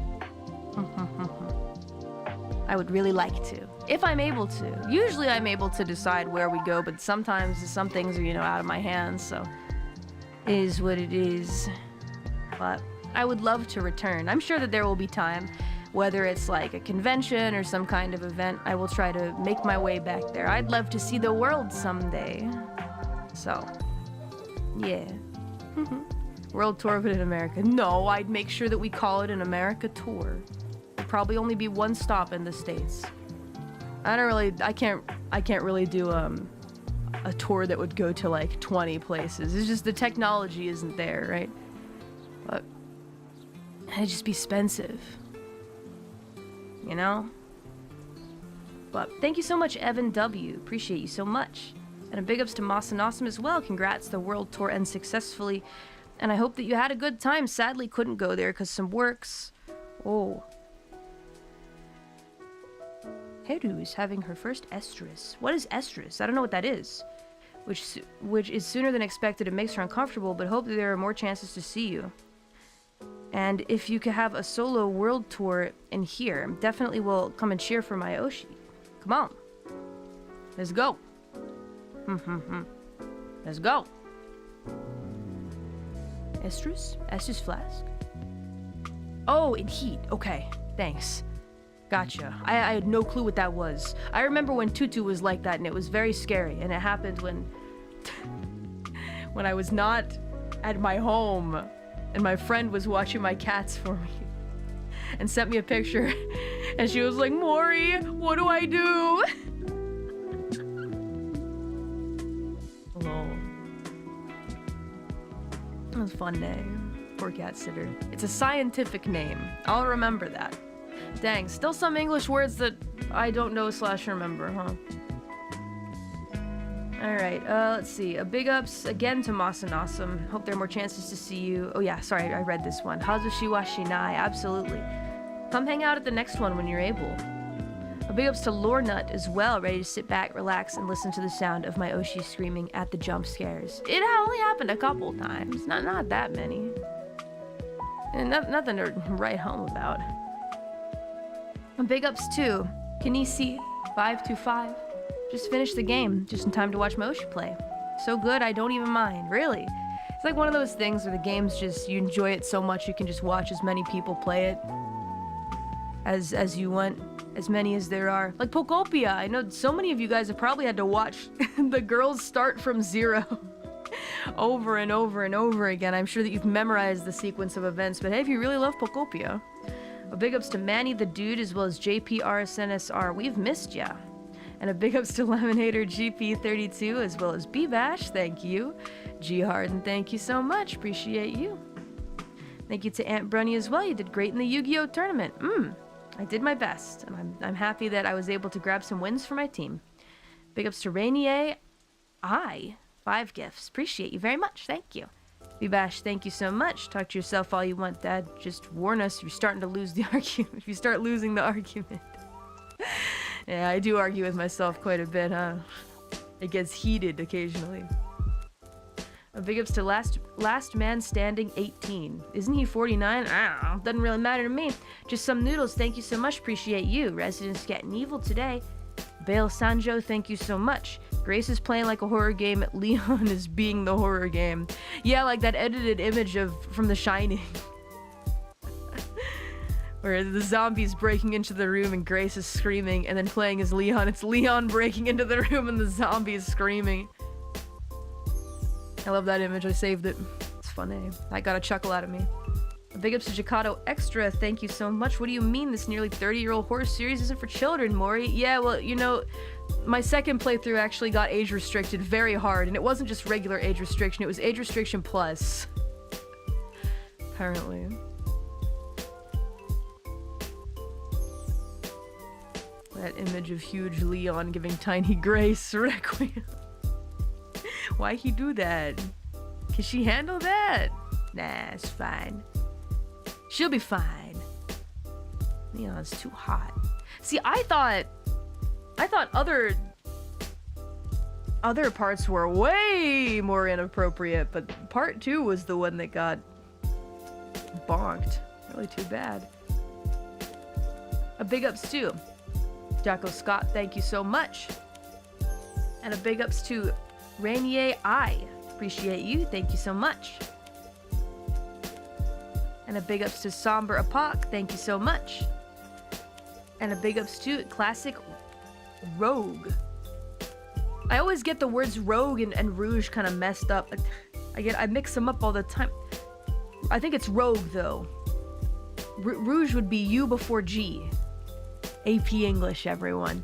I would really like to, if I'm able to. Usually I'm able to decide where we go, but sometimes some things are, you know, out of my hands, so it is what it is. But I would love to return. I'm sure that there will be time, whether it's like a convention or some kind of event. I will try to make my way back there. I'd love to see the world someday. So, yeah. World tour of it in America. No, I'd make sure that we call it an America tour. There'll probably only be one stop in the States. I can't really do a tour that would go to like 20 places. It's just the technology isn't there, right? But it'd just be expensive. You know? But thank you so much, Evan W. Appreciate you so much. And a big ups to Masanasam as well. Congrats, the world tour ends successfully. And I hope that you had a good time. Sadly, couldn't go there because some works. Oh. Heru is having her first estrus. What is estrus? I don't know what that is. Which is sooner than expected. It makes her uncomfortable, but hope that there are more chances to see you. And if you could have a solo world tour in here, definitely will come and cheer for my Oshi. Come on. Let's go. Let's go. Estrus? Estrus flask? Oh, in heat. Okay. Thanks. Gotcha. I had no clue what that was. I remember when Tutu was like that, and it was very scary. And it happened when... when I was not at my home, and my friend was watching my cats for me. And sent me a picture. And she was like, Mori, what do I do? Lol. It was a fun day. Poor cat sitter. It's a scientific name. I'll remember that. Dang, still some English words that I don't know / remember, huh? Alright, let's see. A big ups again to Masanasam. Hope there are more chances to see you. Oh yeah, sorry, I read this one. Hazushi wa shinai, absolutely. Come hang out at the next one when you're able. A big ups to Lorenut as well, ready to sit back, relax, and listen to the sound of my Oshi screaming at the jump scares. It only happened a couple times, not that many. And nothing to write home about. And big ups to Kinisi 525. Just finished the game, just in time to watch Moshi play. So good, I don't even mind, really. It's like one of those things where the game's just, you enjoy it so much you can just watch as many people play it as you want, as many as there are. Like Pokopia, I know so many of you guys have probably had to watch the girls start from zero over and over and over again. I'm sure that you've memorized the sequence of events, but hey, if you really love Pokopia, a big ups to Manny the Dude as well as JPRSNSR. We've missed ya. And a big ups to Lemonator GP32 as well as B-Bash. Thank you. G Harden, thank you so much. Appreciate you. Thank you to Aunt Brunny as well. You did great in the Yu-Gi-Oh! Tournament. I did my best. And I'm happy that I was able to grab some wins for my team. Big ups to Rainier. 5 gifts. Appreciate you very much. Thank you. B-Bash, thank you so much. Talk to yourself all you want, Dad. Just warn us if you're starting to lose the argument. If you start losing the argument. Yeah, I do argue with myself quite a bit, huh? It gets heated occasionally. A big ups to last man standing 18. Isn't he 49? I don't know. Doesn't really matter to me. Just some noodles. Thank you so much. Appreciate you. Residents getting evil today. Bale Sanjo, thank you so much. Grace is playing like a horror game. Leon is being the horror game. Yeah, like that edited image from The Shining. Where the zombie's breaking into the room and Grace is screaming, and then playing as Leon. It's Leon breaking into the room and the zombie is screaming. I love that image. I saved it. It's funny. That got a chuckle out of me. A big ups to Jacato Extra. Thank you so much. What do you mean this nearly 30-year-old horror series isn't for children, Mori? Yeah, well, you know, my second playthrough actually got age restricted very hard, and it wasn't just regular age restriction. It was age restriction plus. Apparently. That image of huge Leon giving tiny Grace Requiem. Why he do that? Can she handle that? Nah, it's fine. She'll be fine. Leon's too hot. See, I thought other parts were way more inappropriate, but part 2 was the one that got bonked. Really too bad. A big ups too. Jocko Scott, thank you so much. And a big ups to Rainier I. Appreciate you. Thank you so much. And a big ups to Somber Apoc. Thank you so much. And a big ups to Classic Rogue. I always get the words Rogue and Rouge kind of messed up. I mix them up all the time. I think it's Rogue though. Rouge would be U before G. AP English, everyone.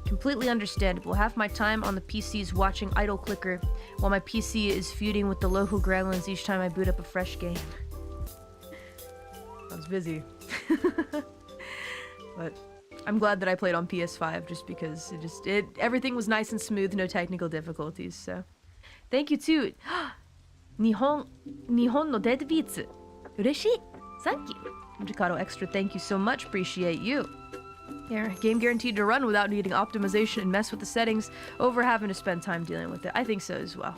Completely understandable. Half my time on the PC is watching Idle Clicker, while my PC is feuding with the local gremlins each time I boot up a fresh game. I was busy. But I'm glad that I played on PS5 just because everything was nice and smooth, no technical difficulties. So, thank you too. Nihon no deadbeats. Ureshi. Thank you. Jacato Extra, thank you so much. Appreciate you. Here, game guaranteed to run without needing optimization and mess with the settings over having to spend time dealing with it. I think so as well.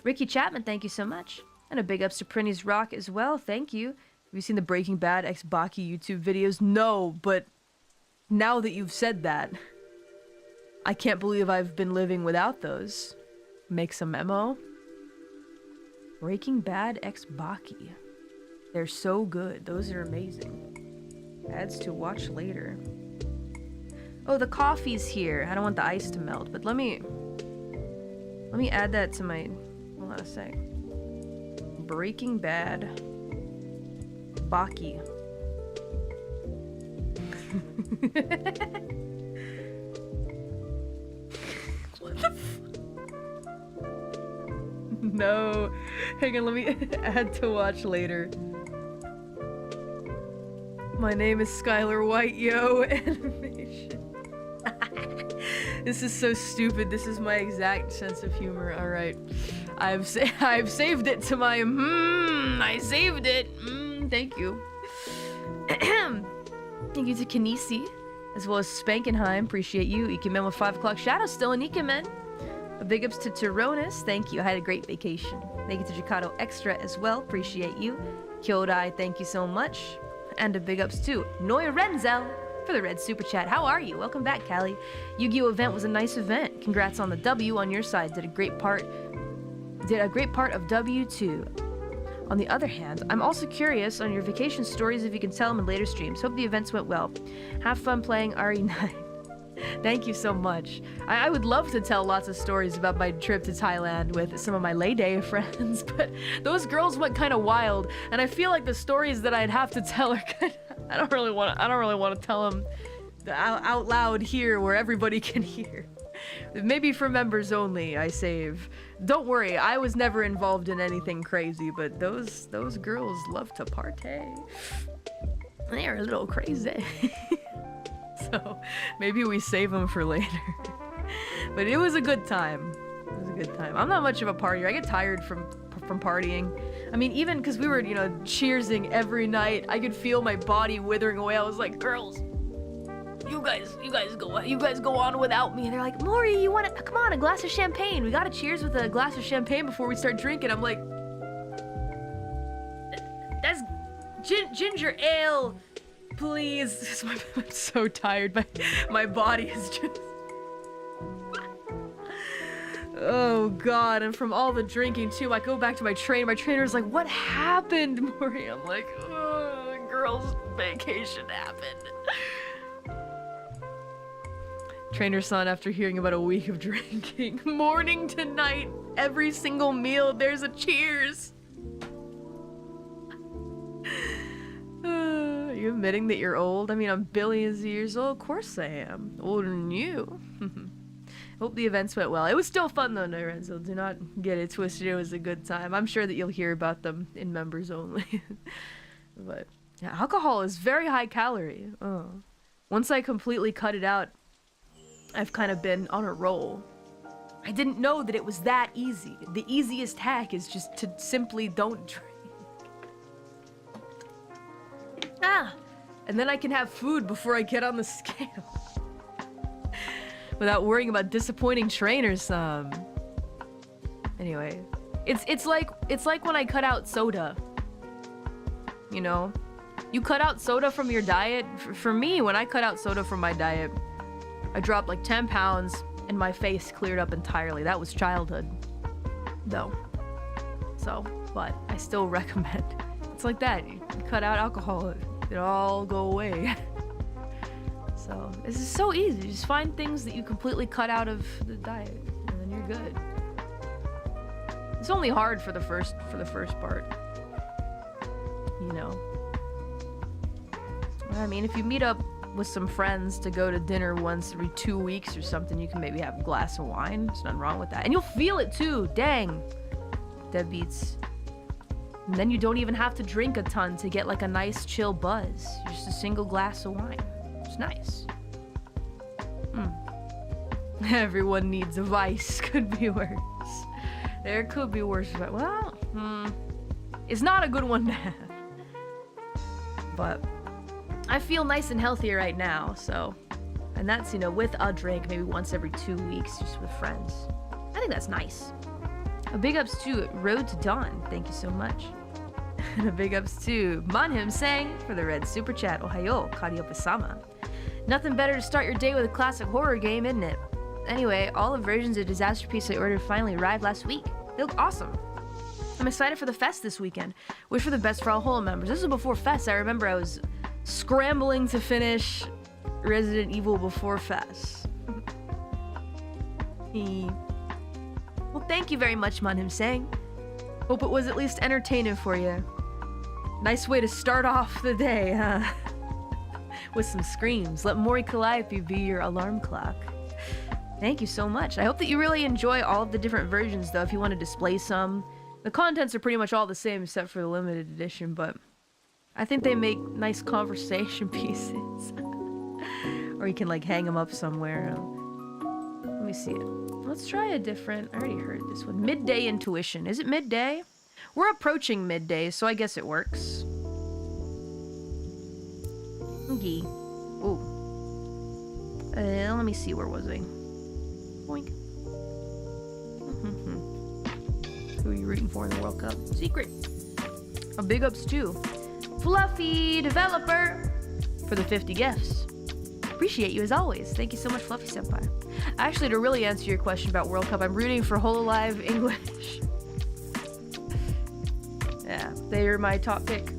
Ricky Chapman, thank you so much. And a big ups to Prinny's Rock as well. Thank you. Have you seen the Breaking Bad x Baki YouTube videos? No, but now that you've said that, I can't believe I've been living without those. Makes a memo. Breaking Bad x Baki. They're so good. Those are amazing. Ads to watch later. Oh, the coffee's here. I don't want the ice to melt, but let me add that to my... Hold on a sec. Breaking Bad Baki. What the f... No. Hang on, let me add to watch later. My name is Skylar White, yo. Animation. This is so stupid. This is my exact sense of humor. Alright. I've saved it to my... I saved it. Thank you. Thank you to Kinesi, as well as Spankenheim. Appreciate you. Ikemen with 5 o'clock shadow still in Ikemen. A big ups to Tyronis. Thank you. I had a great vacation. Thank you to Jacato Extra as well. Appreciate you. Kyodai, thank you so much. And a big ups to Noya Renzel for the red super chat. How are you? Welcome back, Callie. Yu-Gi-Oh event was a nice event. Congrats on the W on your side. Did a great part of W too. On the other hand, I'm also curious on your vacation stories if you can tell them in later streams. Hope the events went well. Have fun playing RE9. Thank you so much. I would love to tell lots of stories about my trip to Thailand with some of my Lay Day friends, but those girls went kind of wild, and I feel like the stories that I'd have to tell are kind of... I don't really want to tell them out loud here where everybody can hear. Maybe for members only, I save. Don't worry, I was never involved in anything crazy, but those girls love to partay. They're a little crazy. So maybe we save them for later. But it was a good time. It was a good time. I'm not much of a partier. I get tired from partying. I mean, even because we were, you know, cheersing every night, I could feel my body withering away. I was like, girls, you guys go on without me. And they're like, Mori, you want to come on, a glass of champagne? We gotta cheers with a glass of champagne before we start drinking. I'm like, that's ginger ale. Please. I'm so tired. My body is just... Oh god, and from all the drinking too, I go back to my trainer. My trainer's like, what happened, Mori? I'm like, oh, girls' vacation happened. Trainer's son, after hearing about a week of drinking, morning to night, every single meal, there's a cheers. Are you admitting that you're old? I mean, I'm billions of years old. Of course I am. Older than you. Hope the events went well. It was still fun though, Lorenzo. Do not get it twisted. It was a good time. I'm sure that you'll hear about them in members only. But yeah, alcohol is very high calorie. Oh. Once I completely cut it out, I've kind of been on a roll. I didn't know that it was that easy. The easiest hack is just to simply don't drink. And then I can have food before I get on the scale. Without worrying about disappointing trainers some. Anyway, it's like when I cut out soda. You know? You cut out soda from your diet. For me, when I cut out soda from my diet, I dropped like 10 pounds and my face cleared up entirely. That was childhood. Though. So, but I still recommend. It's like that. You cut out alcohol. It'll all go away. So, this is so easy. Just find things that you completely cut out of the diet, and then you're good. It's only hard for the first part. You know. I mean, if you meet up with some friends to go to dinner once every 2 weeks or something, you can maybe have a glass of wine. There's nothing wrong with that. And you'll feel it too. Dang. Deadbeats. And then you don't even have to drink a ton to get like a nice chill buzz. Just a single glass of wine. It's nice. Everyone needs a vice. Could be worse. There could be worse. But, well, it's not a good one to have. But I feel nice and healthy right now, so. And that's, you know, with a drink maybe once every 2 weeks just with friends. I think that's nice. A big ups to Road to Dawn. Thank you so much. And a big ups to Manhim Sang for the red super chat. Ohayo, Calliope-sama. Nothing better to start your day with a classic horror game, isn't it? Anyway, all the versions of Disasterpiece I ordered finally arrived last week. They look awesome. I'm excited for the fest this weekend. Wish for the best for all Holo members. This was before fest. I remember I was scrambling to finish Resident Evil before fest. Well, thank you very much, Manhim Sang. Hope it was at least entertaining for you. Nice way to start off the day, huh? With some screams. Let Mori Calliope be your alarm clock. Thank you so much. I hope that you really enjoy all of the different versions, though, if you want to display some. The contents are pretty much all the same except for the limited edition, but I think they make nice conversation pieces. Or you can, like, hang them up somewhere. Let me see it. Let's try a different... I already heard this one. Midday Intuition. Is it midday? We're approaching midday, so I guess it works. Oogie. Ooh. Let me see. Where was I? Boink. Who are you rooting for in the World Cup? Secret. A big ups too. Fluffy Developer for the 50 gifts. Appreciate you as always. Thank you so much, Fluffy Senpai. Actually, to really answer your question about World Cup, I'm rooting for hololive English. Yeah, they're my top pick.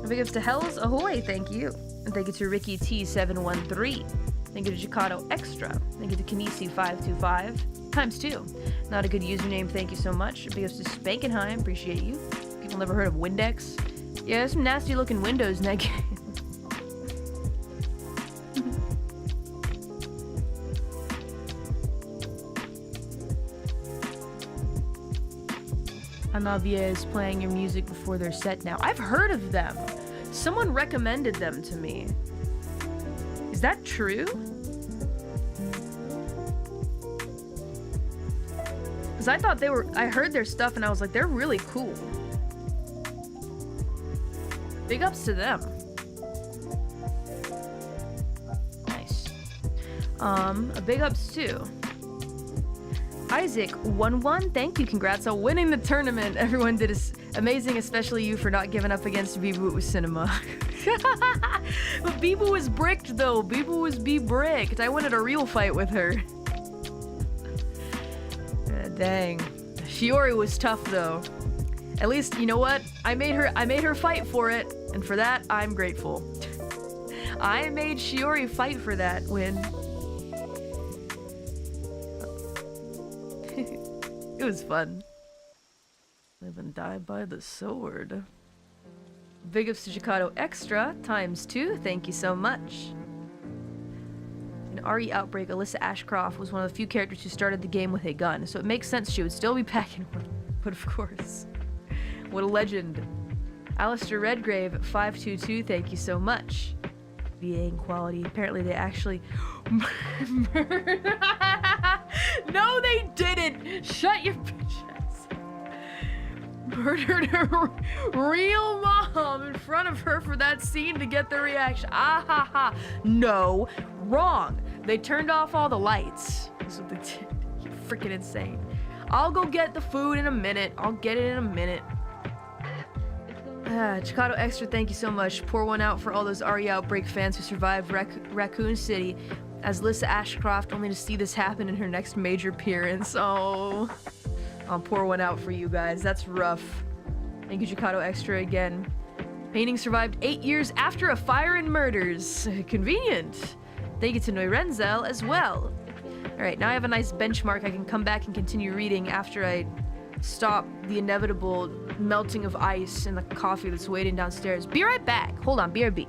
Big ups to Hells Ahoy, thank you. And thank you to Ricky T713. Thank you to Jikato Extra. Thank you to Kinesi525. Times 2. Not a good username, thank you so much. Big ups to Spankenheim, appreciate you. People never heard of Windex? Yeah, there's some nasty looking windows in that game. Anabia is playing your music before their set now. I've heard of them. Someone recommended them to me. Is that true? Because I thought they were... I heard their stuff and I was like, they're really cool. Big ups to them. Nice. A big ups too. Isaac11, thank you. Congrats on winning the tournament. Everyone did amazing, especially you for not giving up against Bibu Cinema. But Bibu was bricked though. Bibu was bricked. I wanted a real fight with her. Dang. Shiori was tough though. At least, you know what? I made her fight for it, and for that, I'm grateful. I made Shiori fight for that win. It was fun. Live and die by the sword. Big ups to Jikato Extra, times 2. Thank you so much. In RE Outbreak, Alyssa Ashcroft was one of the few characters who started the game with a gun, so it makes sense she would still be packing one. But of course. What a legend. Alistair Redgrave, 522, thank you so much. VA quality. Apparently they actually... No, they didn't! Shut your bitch ass. Murdered her real mom in front of her for that scene to get the reaction. Ah ha ha. No. Wrong. They turned off all the lights. That's what they did. You're freaking insane. I'll go get the food in a minute. I'll get it in a minute. Chicado Extra, thank you so much. Pour one out for all those RE Outbreak fans who survived Raccoon City as Alyssa Ashcroft, only to see this happen in her next major appearance. Oh, I'll pour one out for you guys. That's rough. Thank you, Chicado Extra, again. Painting survived 8 years after a fire and murders. Convenient. Thank you to Noirenzel as well. Alright, now I have a nice benchmark. I can come back and continue reading after I stop the inevitable melting of ice in the coffee that's waiting downstairs. Be right back. Hold on, BRB.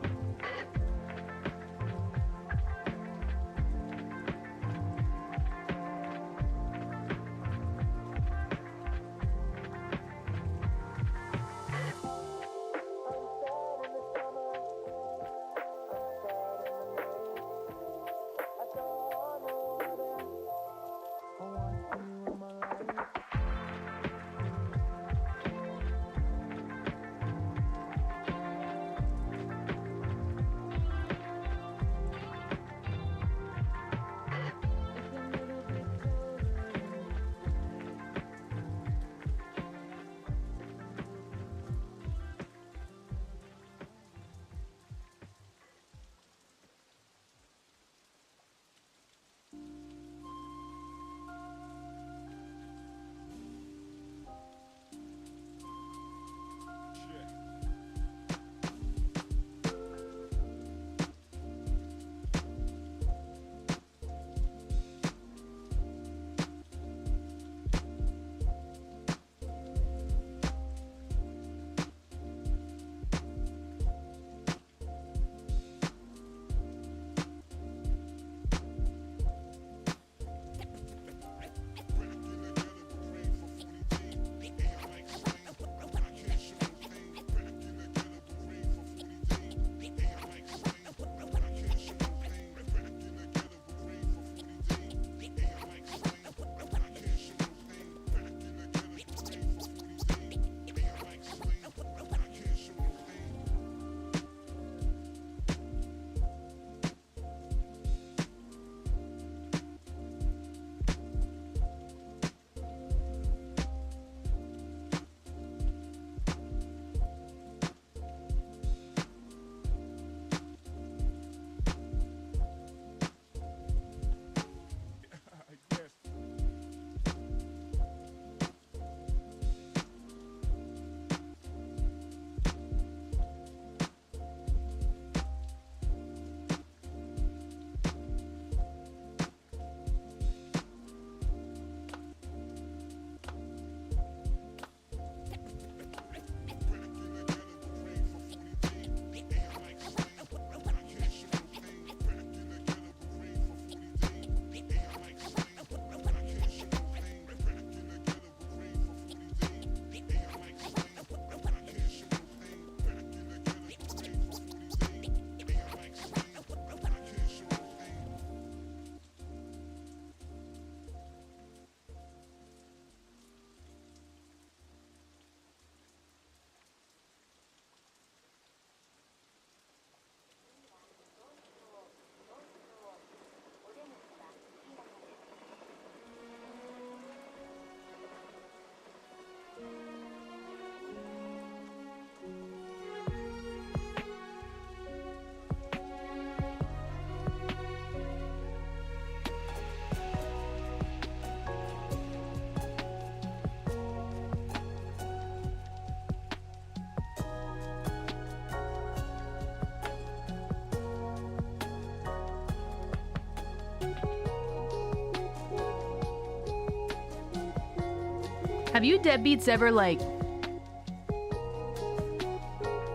Have you deadbeats ever, like,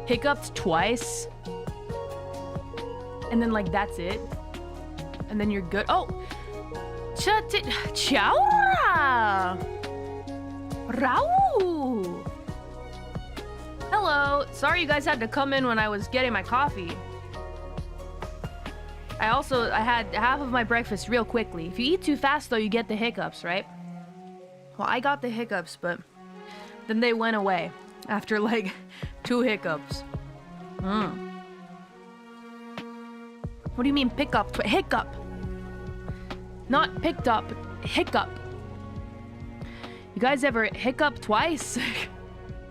hiccuped twice? And then, like, that's it? And then you're good? Oh! Ciao! Rau! Hello! Sorry you guys had to come in when I was getting my coffee. I had half of my breakfast real quickly. If you eat too fast, though, you get the hiccups, right? Well, I got the hiccups, but then they went away after, like, 2 hiccups. What do you mean pick up? Hiccup! Not picked up, hiccup. You guys ever hiccup twice?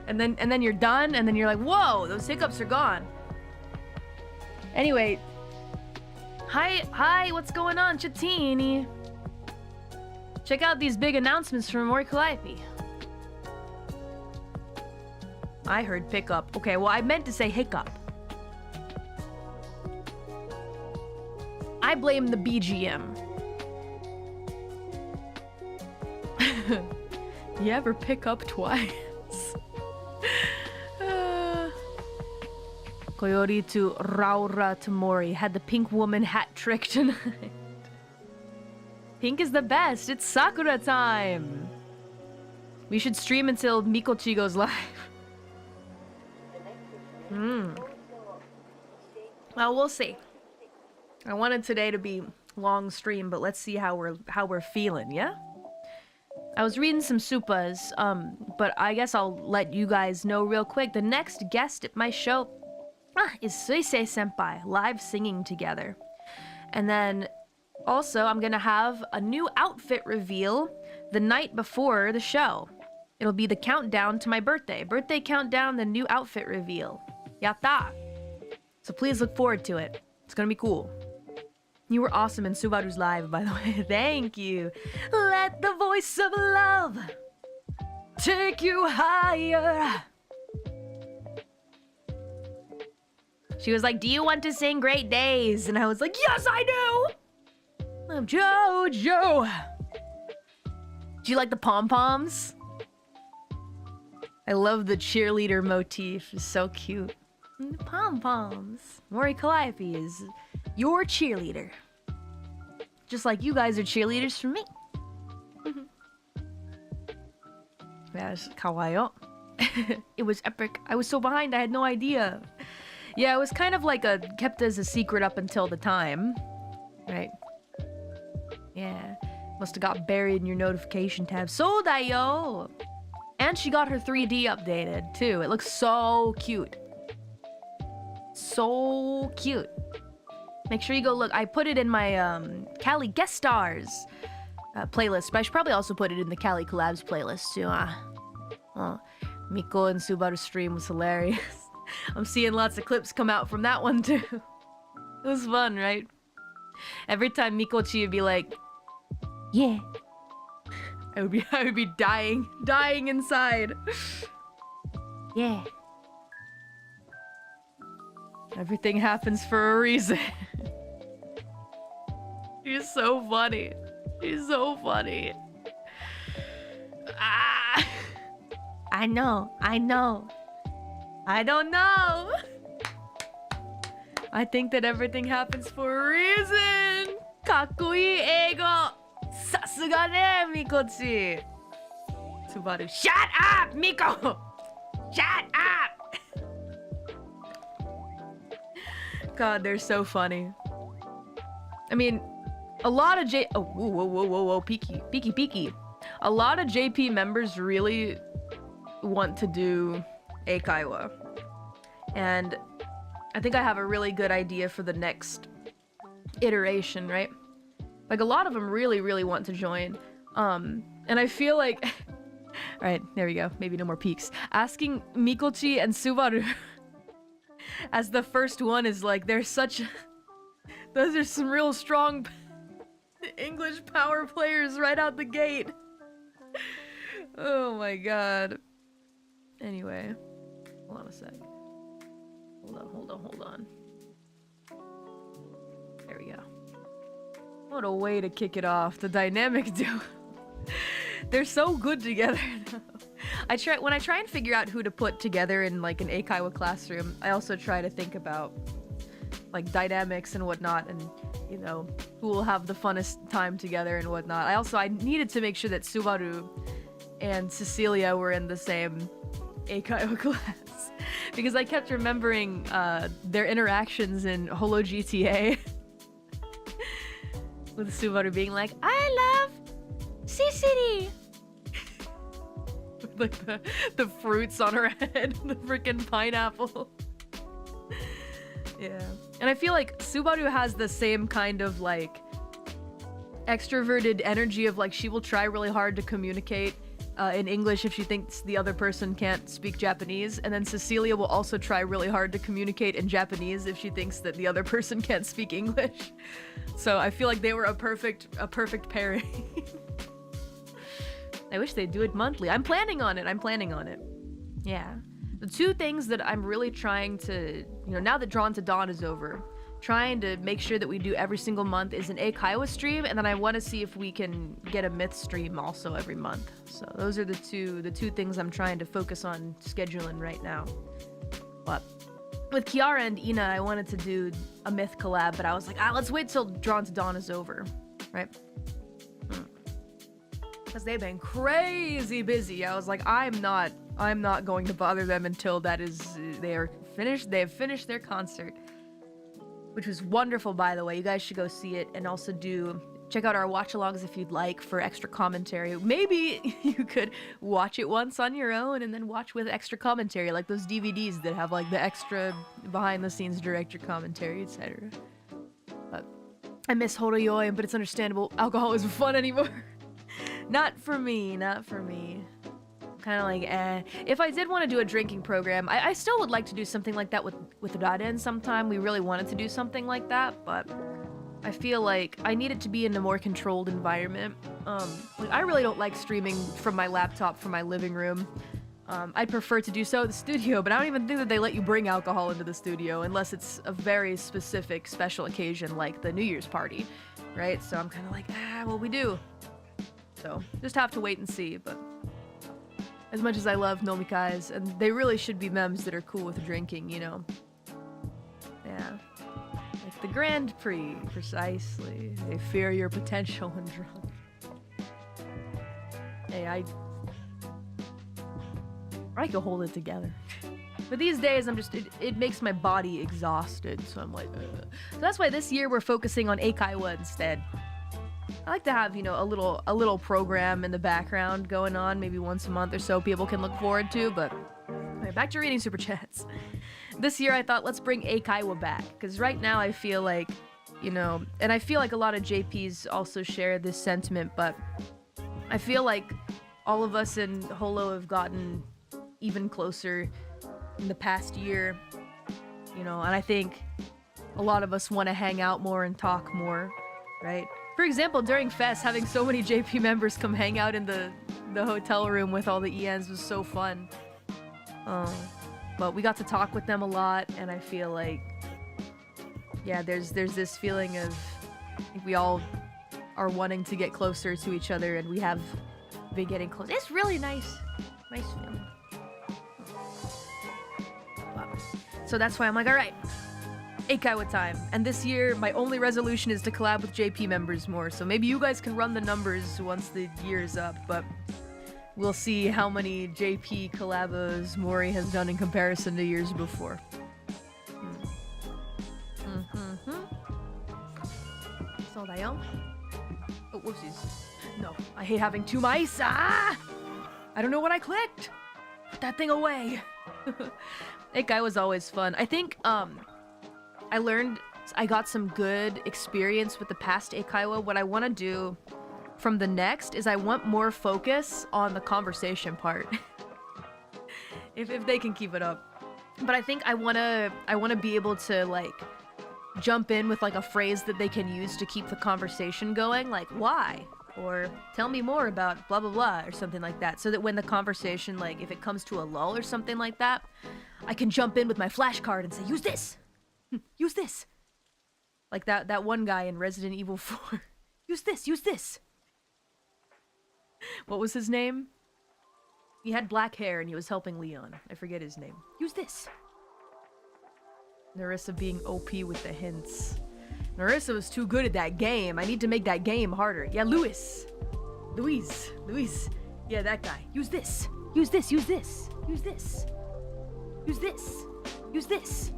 and then you're done, and then you're like, whoa, those hiccups are gone. Anyway, hi, what's going on, Chatini? Check out these big announcements from Mori Calliope. I heard pickup. Okay, well, I meant to say hiccup. I blame the BGM. You ever pick up twice? Coyote to Raura to Mori had the pink woman hat trick tonight. Pink is the best. It's Sakura time. We should stream until Mikochi goes live. Well, we'll see. I wanted today to be long stream, but let's see how we're feeling, yeah? I was reading some supas, but I guess I'll let you guys know real quick. The next guest at my show is Suisei Senpai, live singing together. And then also, I'm gonna have a new outfit reveal the night before the show. It'll be the countdown to my birthday. Birthday countdown, the new outfit reveal. Yatta! So please look forward to it. It's gonna be cool. You were awesome in Subaru's live, by the way. Thank you. Let the voice of love take you higher. She was like, do you want to sing Great Days? And I was like, yes, I do! I'm Jojo. Do you like the pom-poms? I love the cheerleader motif. It's so cute. The pom-poms. Mori Calliope is your cheerleader. Just like you guys are cheerleaders for me. Yes, kawaii. It was epic. I was so behind, I had no idea. Yeah, it was kind of like kept as a secret up until the time. Right? Yeah. Must have got buried in your notification tab. So da yo! And she got her 3D updated, too. It looks so cute. So cute. Make sure you go look. I put it in my Cali guest stars playlist, but I should probably also put it in the Cali collabs playlist too. Miko and Subaru stream was hilarious. I'm seeing lots of clips come out from that one too. It was fun, right? Every time Mikochi would be like, yeah. I would be dying inside. Yeah. Everything happens for a reason. She's so funny. She's so funny. Ah! I know. I don't know. I think that everything happens for a reason. Kakkoi eigo. Sasuga ne, Mikochi. Subaru. Shut up, Miko! Shut up! God, they're so funny. I mean, a lot of whoa, peeky. A lot of JP members really want to do eikaiwa. And I think I have a really good idea for the next iteration, right? Like, a lot of them really want to join. And I feel like... Alright, there we go. Maybe no more peaks. Asking Mikochi and Subaru as the first one is like, they're such... Those are some real strong English power players right out the gate. Oh my god. Anyway. Hold on a sec. Hold on. There we go. What a way to kick it off. The dynamic duo. They're so good together now. when I try and figure out who to put together in like an Eikaiwa classroom, I also try to think about like dynamics and whatnot, and you know, who will have the funnest time together and whatnot. I needed to make sure that Subaru and Cecilia were in the same Eikaiwa class because I kept remembering their interactions in Holo GTA with Subaru being like, I love Cicely! With like the fruits on her head, the freaking pineapple. Yeah. And I feel like Subaru has the same kind of like extroverted energy of like she will try really hard to communicate in English if she thinks the other person can't speak Japanese, and then Cecilia will also try really hard to communicate in Japanese if she thinks that the other person can't speak English. So I feel like they were a perfect pairing. I wish they'd do it monthly. I'm planning on it. Yeah. The two things that I'm really trying to, you know, now that Drawn to Dawn is over, trying to make sure that we do every single month is an Eikaiwa stream, and then I want to see if we can get a myth stream also every month. So those are the two things I'm trying to focus on scheduling right now. But with Kiara and Ina, I wanted to do a myth collab, but I was like, let's wait till Drawn to Dawn is over, right? Because they've been crazy busy. I was like, I'm not going to bother them until they have finished their concert. Which was wonderful, by the way. You guys should go see it, and also check out our watch-alongs if you'd like for extra commentary. Maybe you could watch it once on your own and then watch with extra commentary, like those DVDs that have like the extra behind-the-scenes director commentary, etc. But I miss Horoyoi, but it's understandable. Alcohol isn't fun anymore. Not for me. Kind of like, If I did want to do a drinking program, I still would like to do something like that with Raden sometime. We really wanted to do something like that, but I feel like I need it to be in a more controlled environment. Like, I really don't like streaming from my laptop from my living room. I'd prefer to do so at the studio, but I don't even think that they let you bring alcohol into the studio unless it's a very specific special occasion like the New Year's party, right? So I'm kind of like, well, we do. So just have to wait and see, but as much as I love Nomikais, and they really should be memes that are cool with drinking, you know? Yeah. Like the Grand Prix, precisely. They fear your potential when drunk. Hey, I could hold it together. But these days, it makes my body exhausted, so I'm like, ugh. So that's why this year we're focusing on Eikaiwa instead. I like to have, you know, a little program in the background going on, maybe once a month or so people can look forward to, but okay, back to reading super chats. This year I thought, let's bring Eikaiwa back, because right now I feel like, you know, and I feel like a lot of JPs also share this sentiment, but I feel like all of us in Holo have gotten even closer in the past year, you know, and I think a lot of us want to hang out more and talk more, right? For example, during Fest, having so many JP members come hang out in the hotel room with all the ENs was so fun. But we got to talk with them a lot, and I feel like, yeah, there's this feeling of, I think we all are wanting to get closer to each other, and we have been getting close. It's really nice feeling. Wow. So that's why I'm like, all right. Eikaiwa time. And this year, my only resolution is to collab with JP members more, so maybe you guys can run the numbers once the year's up, but we'll see how many JP collabos Mori has done in comparison to years before. Oh, whoopsies. No, I hate having two mice. I don't know what I clicked. Put that thing away. Eikaiwa was always fun. I think, I got some good experience with the past Eikaiwa. What I want to do from the next is I want more focus on the conversation part. if they can keep it up. But I think I want to be able to like jump in with like a phrase that they can use to keep the conversation going, like why? Or tell me more about blah blah blah or something like that, so that when the conversation, like if it comes to a lull or something like that, I can jump in with my flashcard and say, use this! Use this! Like that one guy in Resident Evil 4. Use this! Use this! What was his name? He had black hair and he was helping Leon. I forget his name. Use this. Narissa being OP with the hints. Narissa was too good at that game. I need to make that game harder. Yeah, Luis. Yeah, that guy. Use this. Use this. Use this. Use this. Use this. Use this.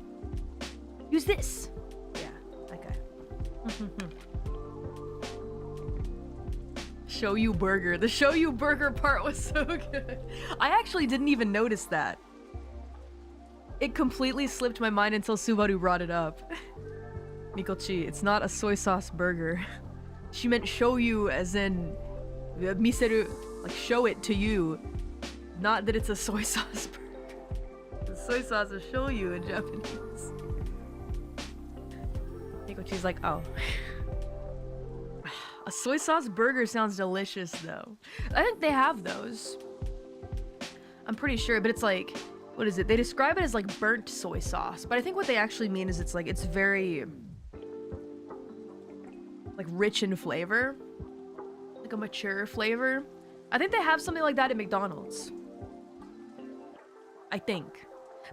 Use this. Yeah, that guy. Show you burger. The show you burger part was so good. I actually didn't even notice that. It completely slipped my mind until Subaru brought it up. Mikochi, it's not a soy sauce burger. She meant show you as in miseru, like show it to you. Not that it's a soy sauce burger. The soy sauce is show you in Japanese. Mikochi's like, oh. A soy sauce burger sounds delicious though. I think they have those. I'm pretty sure, but it's like, what is it? They describe it as like burnt soy sauce, but I think what they actually mean is it's like, it's very like rich in flavor, like a mature flavor. I think they have something like that at McDonald's. I think.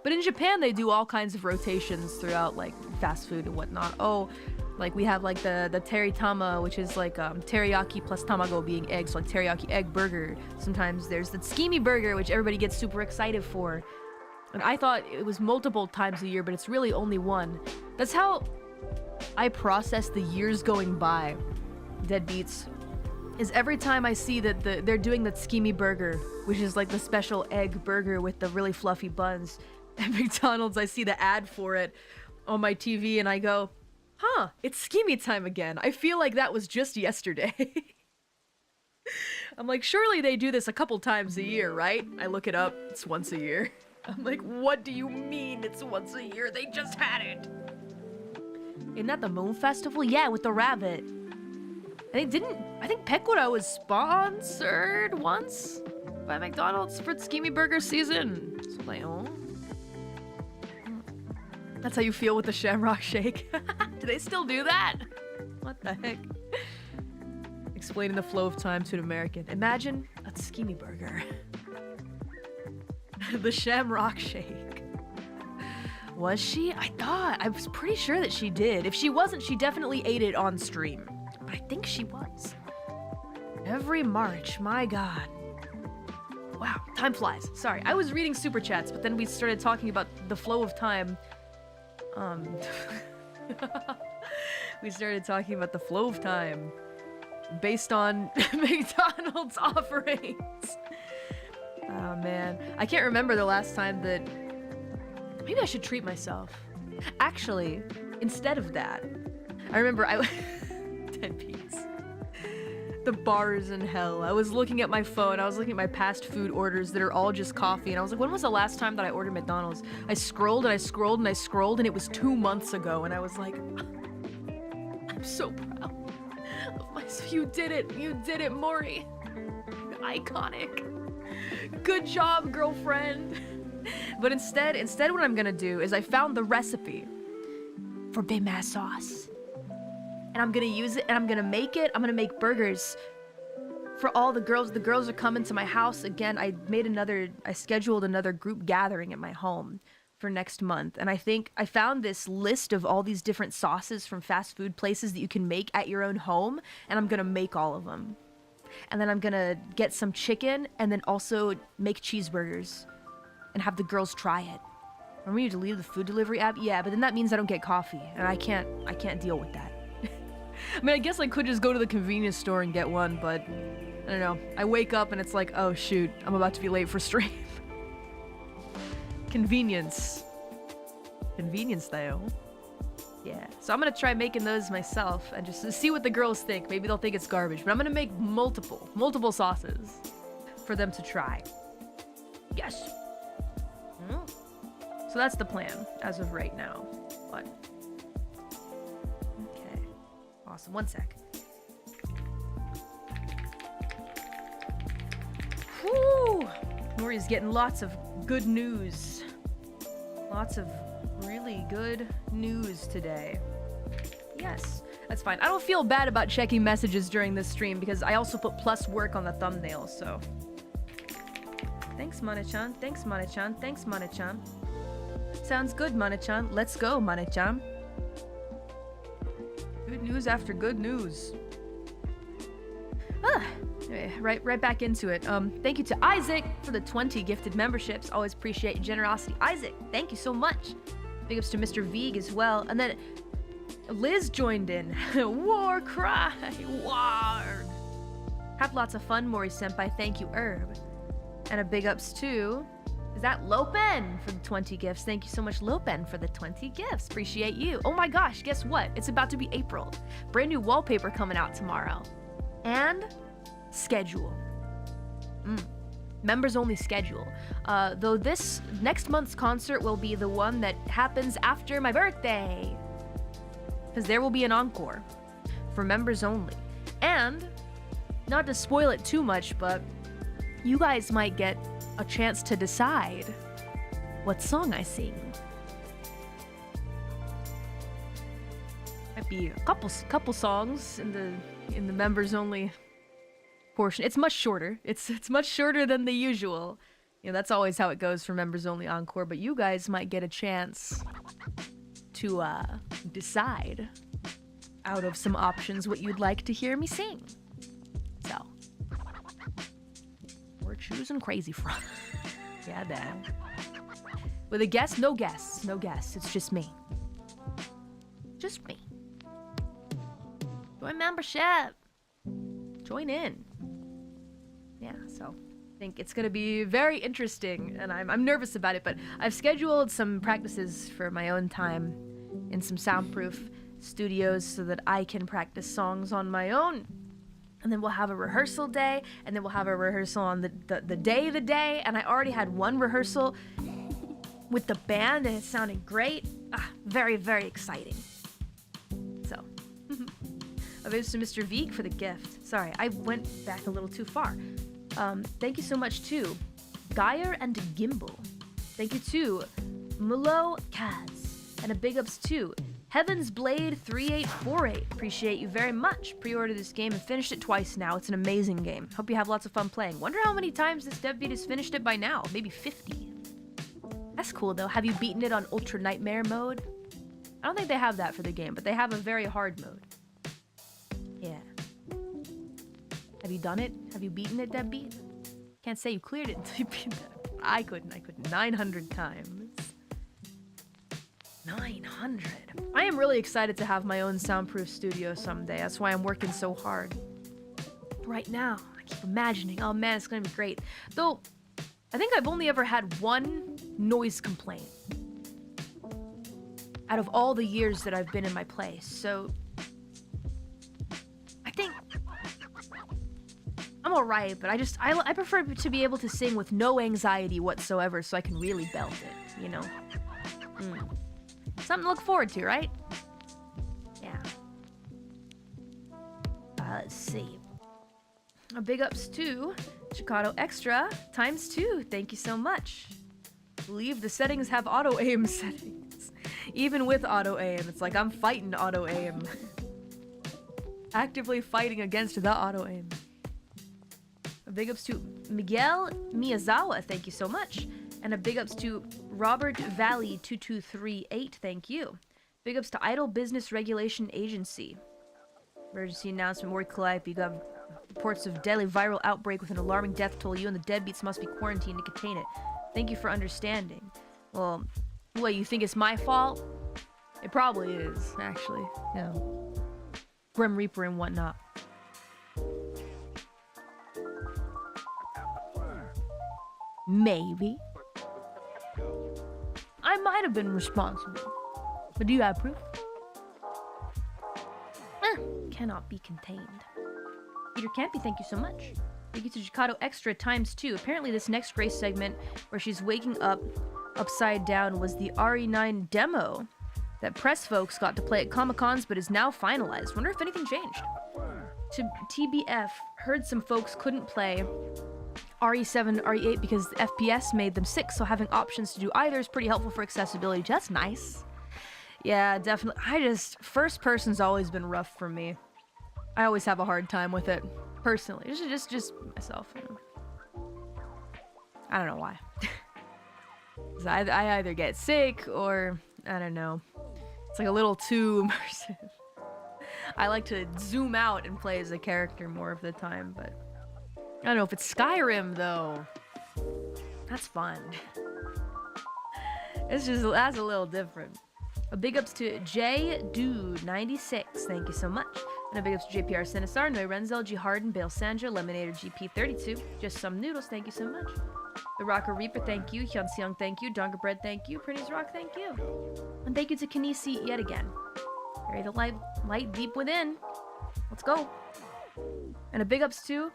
But in Japan, they do all kinds of rotations throughout like fast food and whatnot. Oh, like we have like the teritama, which is like teriyaki plus tamago being eggs, so like teriyaki egg burger. Sometimes there's the tsukimi burger, which everybody gets super excited for. And I thought it was multiple times a year, but it's really only one. That's how I process the years going by. Deadbeats. Is every time I see that they're doing the tsukimi burger, which is like the special egg burger with the really fluffy buns, at McDonald's, I see the ad for it on my TV and I go, huh, it's tsukimi time again. I feel like that was just yesterday. I'm like, surely they do this a couple times a year, right? I look it up, it's once a year. I'm like, what do you mean it's once a year? They just had it. Isn't that the Moon Festival? Yeah, with the rabbit. I think Pekora was sponsored once by McDonald's for tsukimi burger season. So like, oh. That's how you feel with the Shamrock Shake. Do they still do that? What the heck? Explaining the flow of time to an American. Imagine a tsukimi burger. The Shamrock Shake. Was she? I was pretty sure that she did. If she wasn't, she definitely ate it on stream. But I think she was. Every March, my god. Wow, time flies. Sorry, I was reading super chats, but then we started talking about the flow of time. We started talking about the flow of time based on McDonald's offerings. Oh man, I can't remember the last time that... Maybe I should treat myself. Actually, instead of that, I remember I... Deadbeats. The bars in hell. I was looking at my phone, I was looking at my past food orders that are all just coffee, and I was like, when was the last time that I ordered McDonald's? I scrolled and I scrolled and I scrolled, and it was 2 months ago, and I was like, I'm so proud of myself. You did it, Mori. Iconic. Good job, girlfriend. But instead what I'm gonna do is I found the recipe for Baymass sauce. And I'm gonna use it and I'm gonna make it. I'm gonna make burgers for all the girls. The girls are coming to my house again. I scheduled another group gathering at my home for next month. And I think I found this list of all these different sauces from fast food places that you can make at your own home. And I'm gonna make all of them. And then I'm gonna get some chicken and then also make cheeseburgers and have the girls try it. Remember you delete the food delivery app? Yeah, but then that means I don't get coffee and I can't deal with that. I mean, I guess I could just go to the convenience store and get one, but I don't know. I wake up and it's like, oh shoot, I'm about to be late for stream. Convenience. Convenience though. Yeah, so I'm gonna try making those myself and just see what the girls think. Maybe they'll think it's garbage, but I'm gonna make multiple sauces for them to try. Yes. So that's the plan as of right now. But okay, awesome. One sec. Whoo! Mori's getting lots of good news. Lots of really good news today. Yes, that's fine. I don't feel bad about checking messages during this stream because I also put plus work on the thumbnail, so Thanks, Mana-chan. Thanks, Mana-chan. Thanks, Mana-chan. Sounds good, Mana-chan. Let's go, Mana-chan. Good news after good news. Anyway, right back into it. Thank you to Isaac for the 20 gifted memberships. Always appreciate your generosity. Isaac, thank you so much. Big ups to Mr. Veeg as well. And then Liz joined in. War cry. War. Have lots of fun, Mori Senpai. Thank you, Herb. And a big ups to... Is that Lopen for the 20 gifts? Thank you so much, Lopen, for the 20 gifts. Appreciate you. Oh my gosh, guess what? It's about to be April. Brand new wallpaper coming out tomorrow. And schedule. Members only schedule. Though this next month's concert will be the one that happens after my birthday. Because there will be an encore for members only. And, not to spoil it too much, but you guys might get a chance to decide what song I sing. Might be a couple songs in the members only portion. It's much shorter. It's much shorter than the usual. You know, that's always how it goes for members only encore, but you guys might get a chance to decide out of some options what you'd like to hear me sing. So, we're choosing Crazy Frog. Yeah, Dad. With a guest? No guests. No guests. It's just me. Just me. Join membership. Join in. Yeah, so I think it's gonna be very interesting, and I'm nervous about it, but I've scheduled some practices for my own time in some soundproof studios so that I can practice songs on my own. And then we'll have a rehearsal day, and then we'll have a rehearsal on the day, and I already had one rehearsal with the band, and it sounded great. Very, very exciting. So, thanks to Mr. Veek for the gift. Sorry, I went back a little too far. Thank you so much to Geyer and Gimbal. Thank you to Mulo Kaz, and a big ups to Heaven's Blade 3848. Appreciate you very much. Pre-ordered this game and finished it twice now. It's an amazing game. Hope you have lots of fun playing. Wonder how many times this dev beat has finished it by now. Maybe 50. That's cool though. Have you beaten it on Ultra Nightmare mode? I don't think they have that for the game, but they have a very hard mode. Yeah. Have you done it? Have you beaten it, dev beat? Can't say you cleared it until you beat it. I couldn't. 900 times. 900. I am really excited to have my own soundproof studio someday. That's why I'm working so hard. Right now, I keep imagining, oh man, it's gonna be great. Though, I think I've only ever had one noise complaint out of all the years that I've been in my place. So, I think I'm alright, but I prefer to be able to sing with no anxiety whatsoever so I can really belt it, you know? Something to look forward to, right? Yeah. Let's see. A big ups to Chicago Extra ×2. Thank you so much. I believe the settings have auto aim settings. Even with auto aim, it's like I'm fighting auto aim. Actively fighting against the auto aim. A big ups to Miguel Miyazawa. Thank you so much. And a big ups to Robert Valley 2238. Thank you. Big ups to Idle Business Regulation Agency. Emergency announcement. Mori Calliope. You got reports of deadly viral outbreak with an alarming death toll. You and the deadbeats must be quarantined to contain it. Thank you for understanding. Well, what, you think it's my fault? It probably is, actually. You know, Grim Reaper and whatnot. Maybe. I might have been responsible. But do you have proof? Cannot be contained. Peter Campy, thank you so much. Thank you to Chicago Extra ×2. Apparently this next Grace segment where she's waking up upside down was the RE9 demo that press folks got to play at Comic-Cons but is now finalized. Wonder if anything changed. To TBF, heard some folks couldn't play RE7, RE8 because the FPS made them sick, so having options to do either is pretty helpful for accessibility. That's nice. Yeah, definitely. First person's always been rough for me. I always have a hard time with it, personally. Just myself, you know. I don't know why. I either get sick or, I don't know. It's like a little too immersive. I like to zoom out and play as a character more of the time, but I don't know if it's Skyrim though. That's fun. That's a little different. A big ups to J Dude 96, thank you so much. And a big ups to JPR Sinisar, Noe Renzel, G Harden, Bale Sandra, Lemonator GP 32, Just Some Noodles, thank you so much. The Rocker Reaper, thank you. Hyun Seong, thank you. Donker Bread, thank you. Pretty's Rock, thank you. And thank you to Kinesi yet again. Carry the light deep within. Let's go. And a big ups to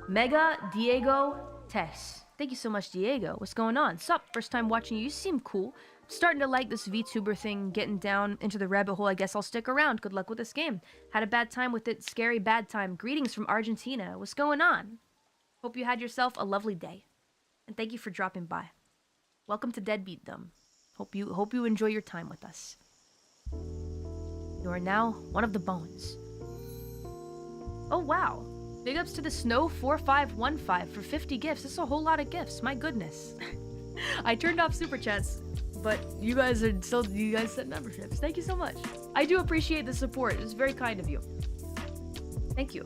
Mega Diego Tess. Thank you so much, Diego. What's going on? Sup? First time watching you. You seem cool. Starting to like this VTuber thing, getting down into the rabbit hole. I guess I'll stick around. Good luck with this game. Had a bad time with it. Scary bad time. Greetings from Argentina. What's going on? Hope you had yourself a lovely day. And thank you for dropping by. Welcome to Deadbeatdom. Hope you enjoy your time with us. You are now one of the bones. Oh wow. Big ups to the Snow4515 for 50 gifts. This is a whole lot of gifts. My goodness. I turned off super chats, but you guys sent memberships. Thank you so much. I do appreciate the support. It's very kind of you. Thank you.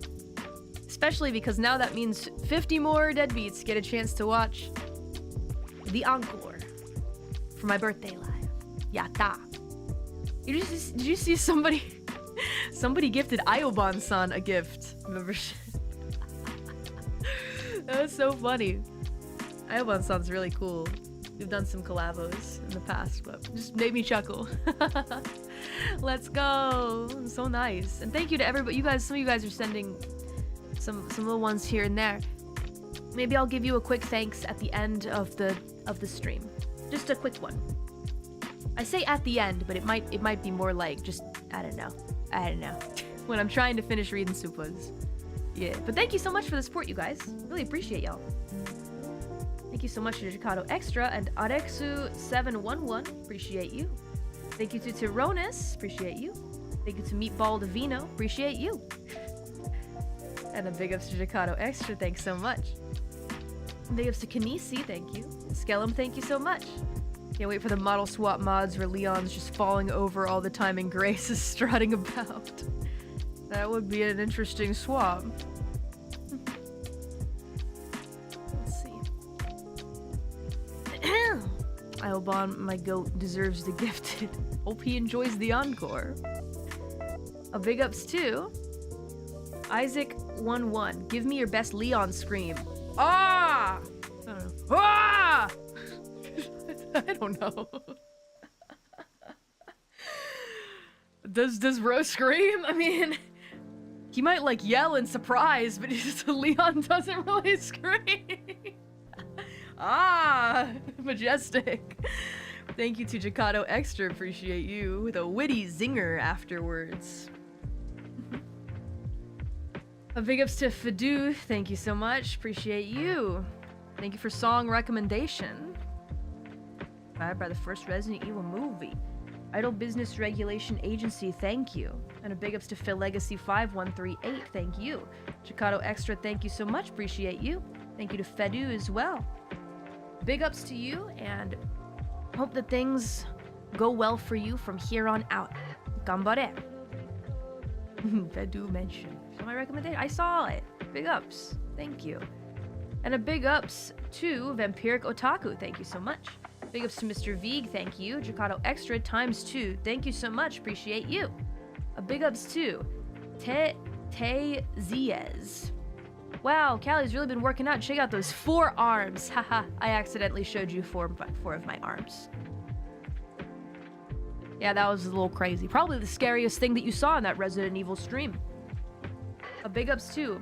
Especially because now that means 50 more deadbeats get a chance to watch the encore for my birthday live. Yatta. Did you see somebody gifted Ioban-san a gift membership? That was so funny. Ioban-san's really cool. We've done some collabos in the past, but just made me chuckle. Let's go. So nice. And thank you to everybody. Some of you guys are sending some little ones here and there. Maybe I'll give you a quick thanks at the end of the stream. Just a quick one. I say at the end, but it might be more like just I don't know. When I'm trying to finish reading Supas. Yeah. But thank you so much for the support, you guys. Really appreciate y'all. Thank you so much to Jacato Extra and Arexu711. Appreciate you. Thank you to Tyronis. Appreciate you. Thank you to Meatball Divino. Appreciate you. And a big ups to Jacato Extra, thanks so much. Big ups to Kinesi, thank you. Skellum, thank you so much. Can't wait for the model swap mods where Leon's just falling over all the time and Grace is strutting about. That would be an interesting swap. Let's see. Ioban, my goat, deserves the gifted. Hope he enjoys the encore. A big ups to Isaac11, give me your best Leon scream. Ah! I don't know. Ah! I don't know. Does Rose scream? I mean, he might like yell in surprise, but Leon doesn't really scream. Ah! Majestic. Thank you to Jacato Extra, appreciate you, with a witty zinger afterwards. A big ups to Fadu, thank you so much, appreciate you. Thank you for song recommendation. Inspired by the first Resident Evil movie. Idle Business Regulation Agency, thank you. And a big ups to Phil Legacy 5138, thank you. Jacato Extra, thank you so much, appreciate you. Thank you to Fedu as well. Big ups to you, and hope that things go well for you from here on out. Gambare. Fedu mentioned. My recommendation. I saw it. Big ups. Thank you. And a big ups to Vampiric Otaku. Thank you so much. Big ups to Mr. Veeg. Thank you. Jacato Extra ×2. Thank you so much. Appreciate you. A big ups to Te Ziez. Wow, Callie's really been working out. Check out those 4 arms. Haha, I accidentally showed you 4 of my arms. Yeah, that was a little crazy. Probably the scariest thing that you saw in that Resident Evil stream. A big ups to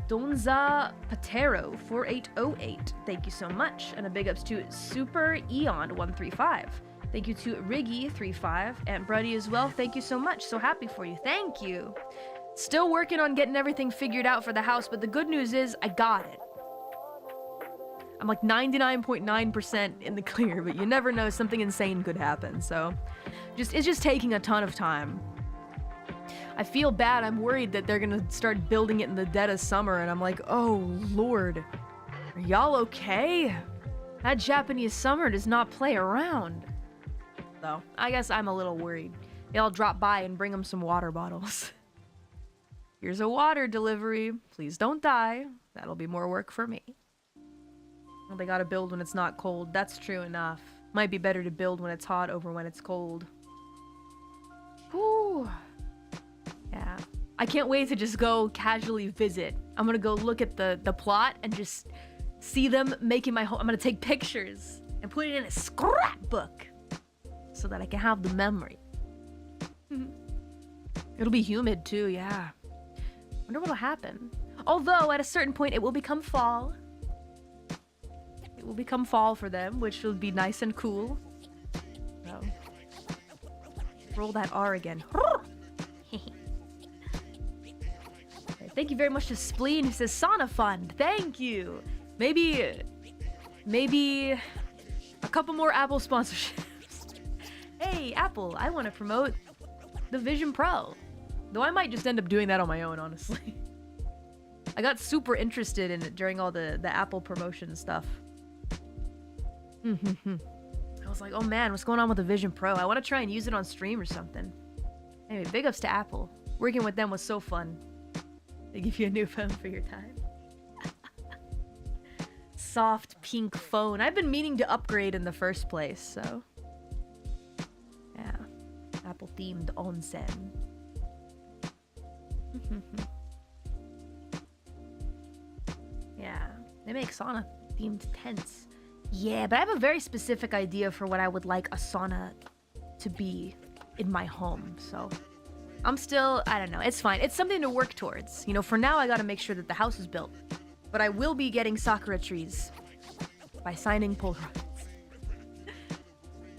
Donza Patero 4808. Thank you so much. And a big ups to Super Eon 135. Thank you to Riggy35 and Bruddy as well. Thank you so much. So happy for you. Thank you. Still working on getting everything figured out for the house, but the good news is I got it. I'm like 99.9% in the clear, but you never know, something insane could happen. So it's just taking a ton of time. I feel bad. I'm worried that they're gonna start building it in the dead of summer, and I'm like, oh Lord, Are y'all okay? That Japanese summer does not play around. Though, I guess I'm a little worried. Y'all drop by and bring them some water bottles. Here's a water delivery. Please don't die. That'll be more work for me. Well, they gotta build when it's not cold. That's true enough. Might be better to build when it's hot over when it's cold. Whew. Yeah. I can't wait to just go casually visit. I'm gonna go look at the plot and just see them making my home. I'm gonna take pictures and put it in a scrapbook so that I can have the memory. It'll be humid too, yeah. Wonder what'll happen. Although at a certain point it will become fall. It will become fall for them, which will be nice and cool. So, roll that R again. Thank you very much to Spleen, who says Sauna Fund. Thank you. Maybe a couple more Apple sponsorships. Hey, Apple, I want to promote the Vision Pro. Though I might just end up doing that on my own, honestly. I got super interested in it during all the Apple promotion stuff. I was like, oh man, what's going on with the Vision Pro? I want to try and use it on stream or something. Anyway, big ups to Apple. Working with them was so fun. They give you a new phone for your time. Soft pink phone. I've been meaning to upgrade in the first place, so... yeah. Apple themed onsen. Yeah. They make sauna themed tents. Yeah, but I have a very specific idea for what I would like a sauna to be in my home, so... I'm still, I don't know, it's fine. It's something to work towards. You know, for now I gotta make sure that the house is built. But I will be getting sakura trees by signing Polaroids.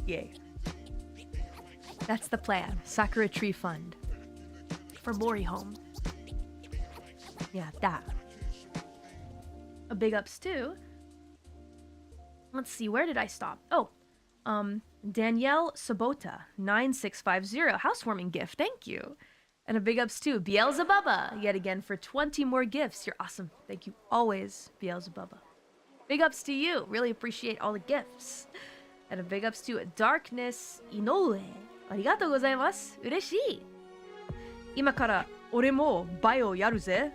Yay. That's the plan. Sakura Tree Fund. For Mori home. Yeah, that. A big ups too. Let's see, where did I stop? Oh, Danielle Sabota, 9650, housewarming gift, thank you. And a big ups to Beelzebubba, yet again for 20 more gifts. You're awesome. Thank you always, Beelzebubba. Big ups to you. Really appreciate all the gifts. And a big ups to Darkness Inoue. Arigatou gozaimasu. Ureshii. 今から俺もバイオやるぜ。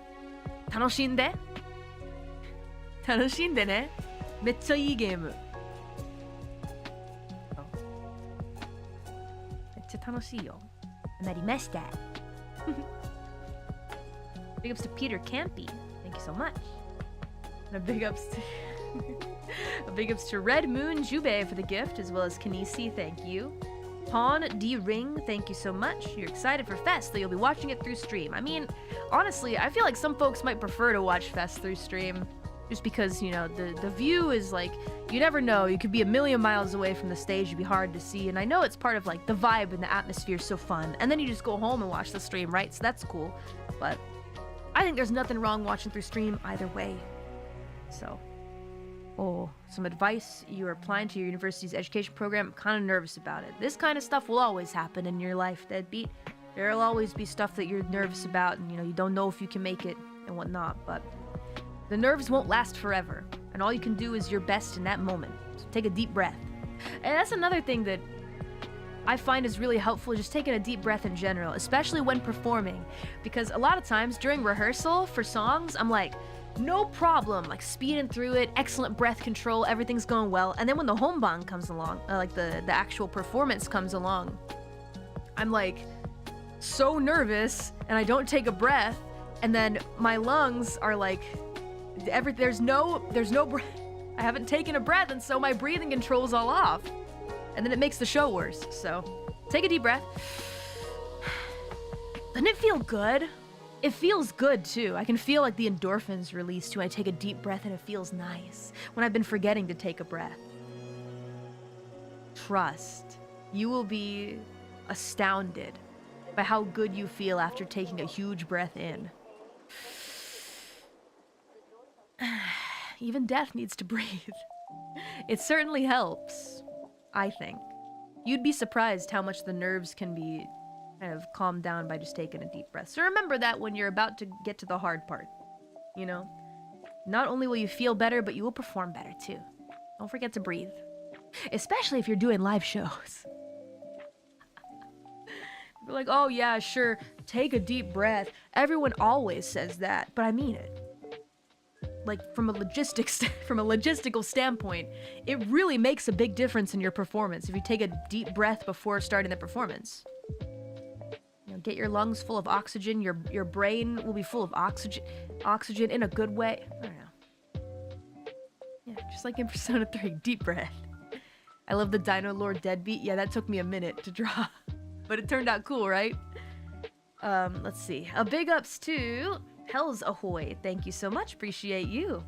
楽しんで。楽しんでね。めっちゃいいゲーム。楽しいよ。なりました。Big ups to Peter Campy. Thank you so much. And a big ups to Red Moon Jube for the gift, as well as Kanisi. Thank you. Pawn D Ring. Thank you so much. You're excited for Fest, though you'll be watching it through stream. I mean, honestly, I feel like some folks might prefer to watch Fest through stream. Just because, you know, the view is like, you never know, you could be a million miles away from the stage, it'd be hard to see, and I know it's part of like the vibe and the atmosphere is so fun, and then you just go home and watch the stream, right? So that's cool, but I think there's nothing wrong watching through stream either way. So, oh, some advice: you are applying to your university's education program. I'm kind of nervous about it. This kind of stuff will always happen in your life, Deadbeat. There'll always be stuff that you're nervous about, and you know, you don't know if you can make it and whatnot, but the nerves won't last forever, and all you can do is your best in that moment. So take a deep breath. And that's another thing that I find is really helpful, just taking a deep breath in general, especially when performing. Because a lot of times during rehearsal for songs, I'm like, no problem, like speeding through it, excellent breath control, everything's going well. And then when the honban comes along, like the actual performance comes along, I'm like so nervous and I don't take a breath, and then my lungs are like, there's no breath. I haven't taken a breath, and so my breathing control's all off. And then it makes the show worse. So, take a deep breath. Doesn't it feel good? It feels good too. I can feel like the endorphins released when I take a deep breath, and it feels nice when I've been forgetting to take a breath. Trust. You will be astounded by how good you feel after taking a huge breath in. Even death needs to breathe. It certainly helps, I think. You'd be surprised how much the nerves can be kind of calmed down by just taking a deep breath. So remember that when you're about to get to the hard part, you know? Not only will you feel better, but you will perform better too. Don't forget to breathe. Especially if you're doing live shows. You're like, oh yeah, sure, take a deep breath. Everyone always says that, but I mean it. Like, from a logistical standpoint, it really makes a big difference in your performance if you take a deep breath before starting the performance. You know, get your lungs full of oxygen, your brain will be full of oxygen in a good way. I don't know. Yeah, just like in Persona 3, deep breath. I love the Dino Lord deadbeat. Yeah, that took me a minute to draw. But it turned out cool, right? Let's see. Big ups to Hells Ahoy. Thank you so much. Appreciate you.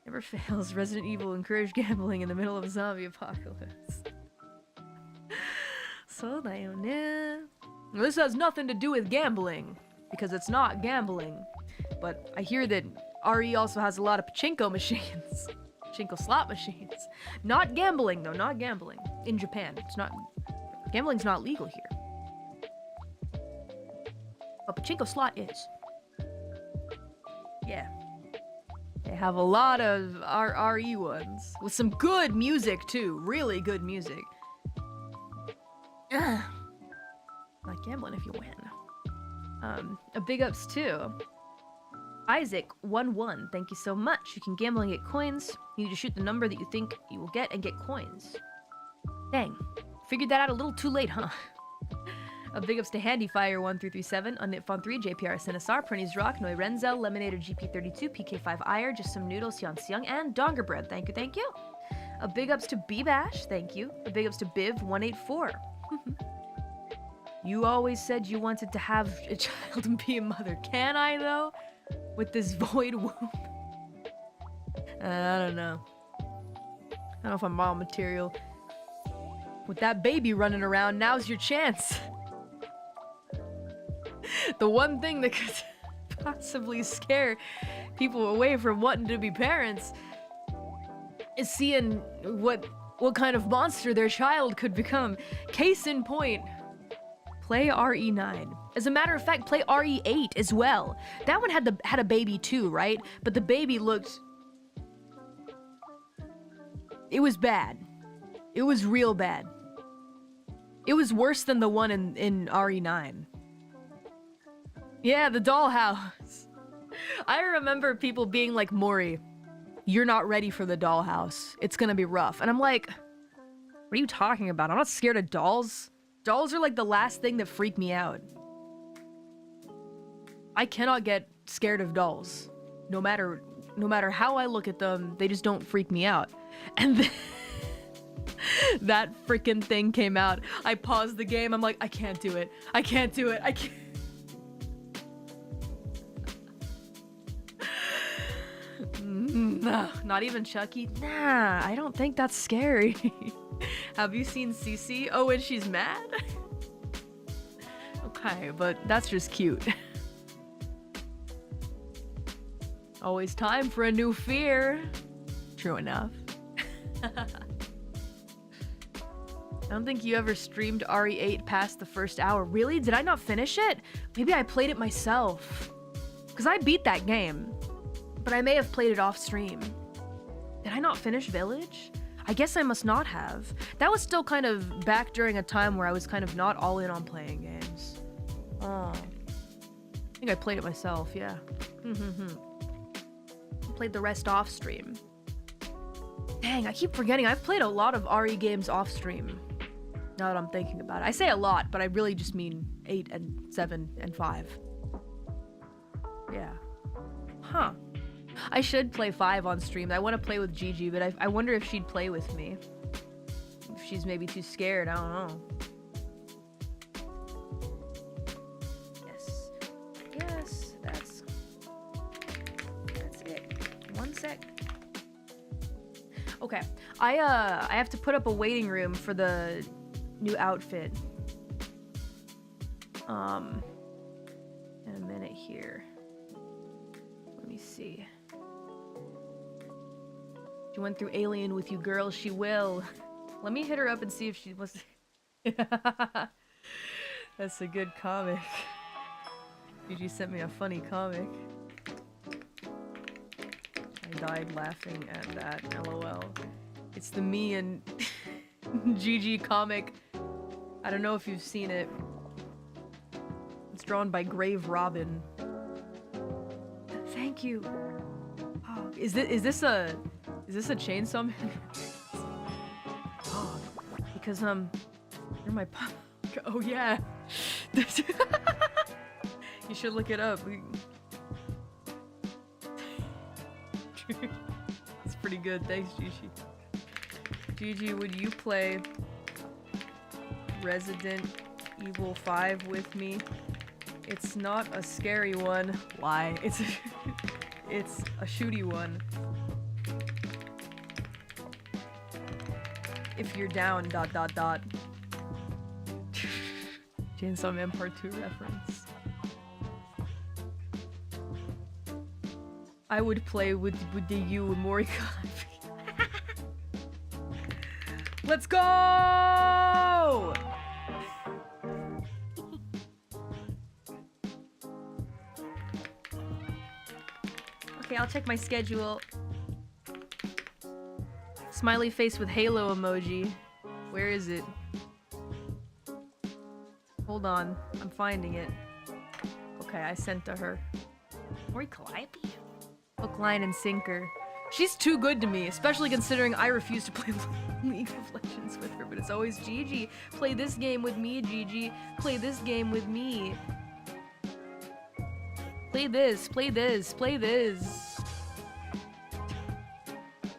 Never fails. Resident Evil encouraged gambling in the middle of a zombie apocalypse. So, this has nothing to do with gambling, because it's not gambling. But I hear that RE also has a lot of pachinko machines. Pachinko slot machines. Not gambling, though. Not gambling. In Japan. It's not... Gambling's not legal here. But pachinko slot is. Yeah. They have a lot of RE ones. With some good music, too. Really good music. Not gambling if you win. A big ups too. Isaac11, thank you so much. You can gamble and get coins. You need to shoot the number that you think you will get and get coins. Dang. Figured that out a little too late, huh? A big ups to HandyFire1337, Unnitfon3, JPR Sinisar, Prenny's Rock, Noi Renzel, Lemonator GP32, PK5 Ire, Just Some Noodles, Hyun Seung, and Donger Bread. Thank you, thank you. A big ups to B-Bash, thank you. A big ups to Biv184. You always said you wanted to have a child and be a mother. Can I, though? With this void womb? I don't know. I don't know if I'm mom material. With that baby running around, now's your chance. The one thing that could possibly scare people away from wanting to be parents is seeing what kind of monster their child could become. Case in point, play RE9. As a matter of fact, play RE8 as well. That one had a baby too, right? But the baby looked... It was bad. It was real bad. It was worse than the one in RE9. Yeah, the dollhouse. I remember people being like, Mori, you're not ready for the dollhouse. It's gonna be rough. And I'm like, what are you talking about? I'm not scared of dolls. Dolls are like the last thing that freak me out. I cannot get scared of dolls. No matter how I look at them, they just don't freak me out. And then that freaking thing came out. I paused the game. I'm like, I can't do it. I can't do it. I can't. No, not even Chucky. Nah, I don't think that's scary. Have you seen Cece? Oh, and she's mad? Okay, but that's just cute. Always time for a new fear. True enough. I don't think you ever streamed RE8 past the first hour. Really? Did I not finish it? Maybe I played it myself. Because I beat that game. But I may have played it off stream. Did I not finish Village? I guess I must not have. That was still kind of back during a time where I was kind of not all in on playing games. Oh. I think I played it myself, yeah. Played the rest off stream. Dang, I keep forgetting. I've played a lot of RE games off stream. Now that I'm thinking about it. I say a lot, but I really just mean 8 and 7 and 5. Yeah. Huh. I should play 5 on stream. I want to play with Gigi, but I wonder if she'd play with me. If she's maybe too scared, I don't know. Yes, that's it. One sec. Okay, I have to put up a waiting room for the new outfit. In a minute here. Let me see. She went through Alien with you, girl. She will. Let me hit her up and see if she was... That's a good comic. Gigi sent me a funny comic. I died laughing at that. LOL. It's the me and GG comic. I don't know if you've seen it. It's drawn by Grave Robin. Thank you. Oh, is this a chainsaw man? Oh, because you're my pop. Oh yeah. You should look it up. It's pretty good. Thanks, Gigi. Gigi, would you play Resident Evil 5 with me? It's not a scary one. Why? It's a shooty one. If you're down, ... Chainsaw Man Part 2 reference. I would play with the you and Mori collab. Let's go! Okay, I'll check my schedule. Smiley face with Halo emoji. Where is it? Hold on, I'm finding it. Okay, I sent to her. Mori Calliope? Hook, line, and sinker. She's too good to me, especially considering I refuse to play League of Legends with her, but it's always Gigi. Play this game with me, Gigi. Play this game with me. Play this, play this, play this.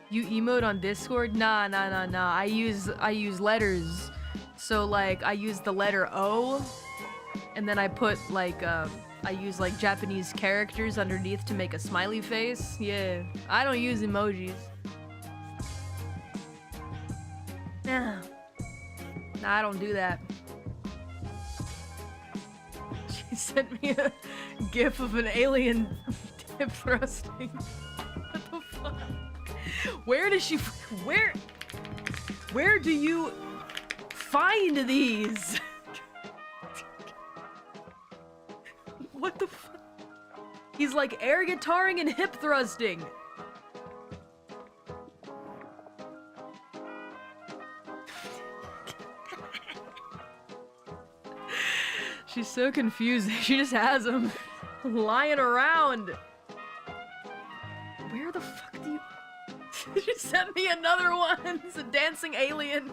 You emote on Discord? Nah. I use letters. So like I use the letter O, and then I put like I use like Japanese characters underneath to make a smiley face. Yeah, I don't use emojis. Nah, I don't do that. She sent me a gif of an alien hip thrusting. What the fuck? Where does she? Where do you find these? What the fuck? He's like air guitaring and hip thrusting. She's so confused. She just has him lying around. Where the fuck do you... She sent me another one. It's a dancing alien.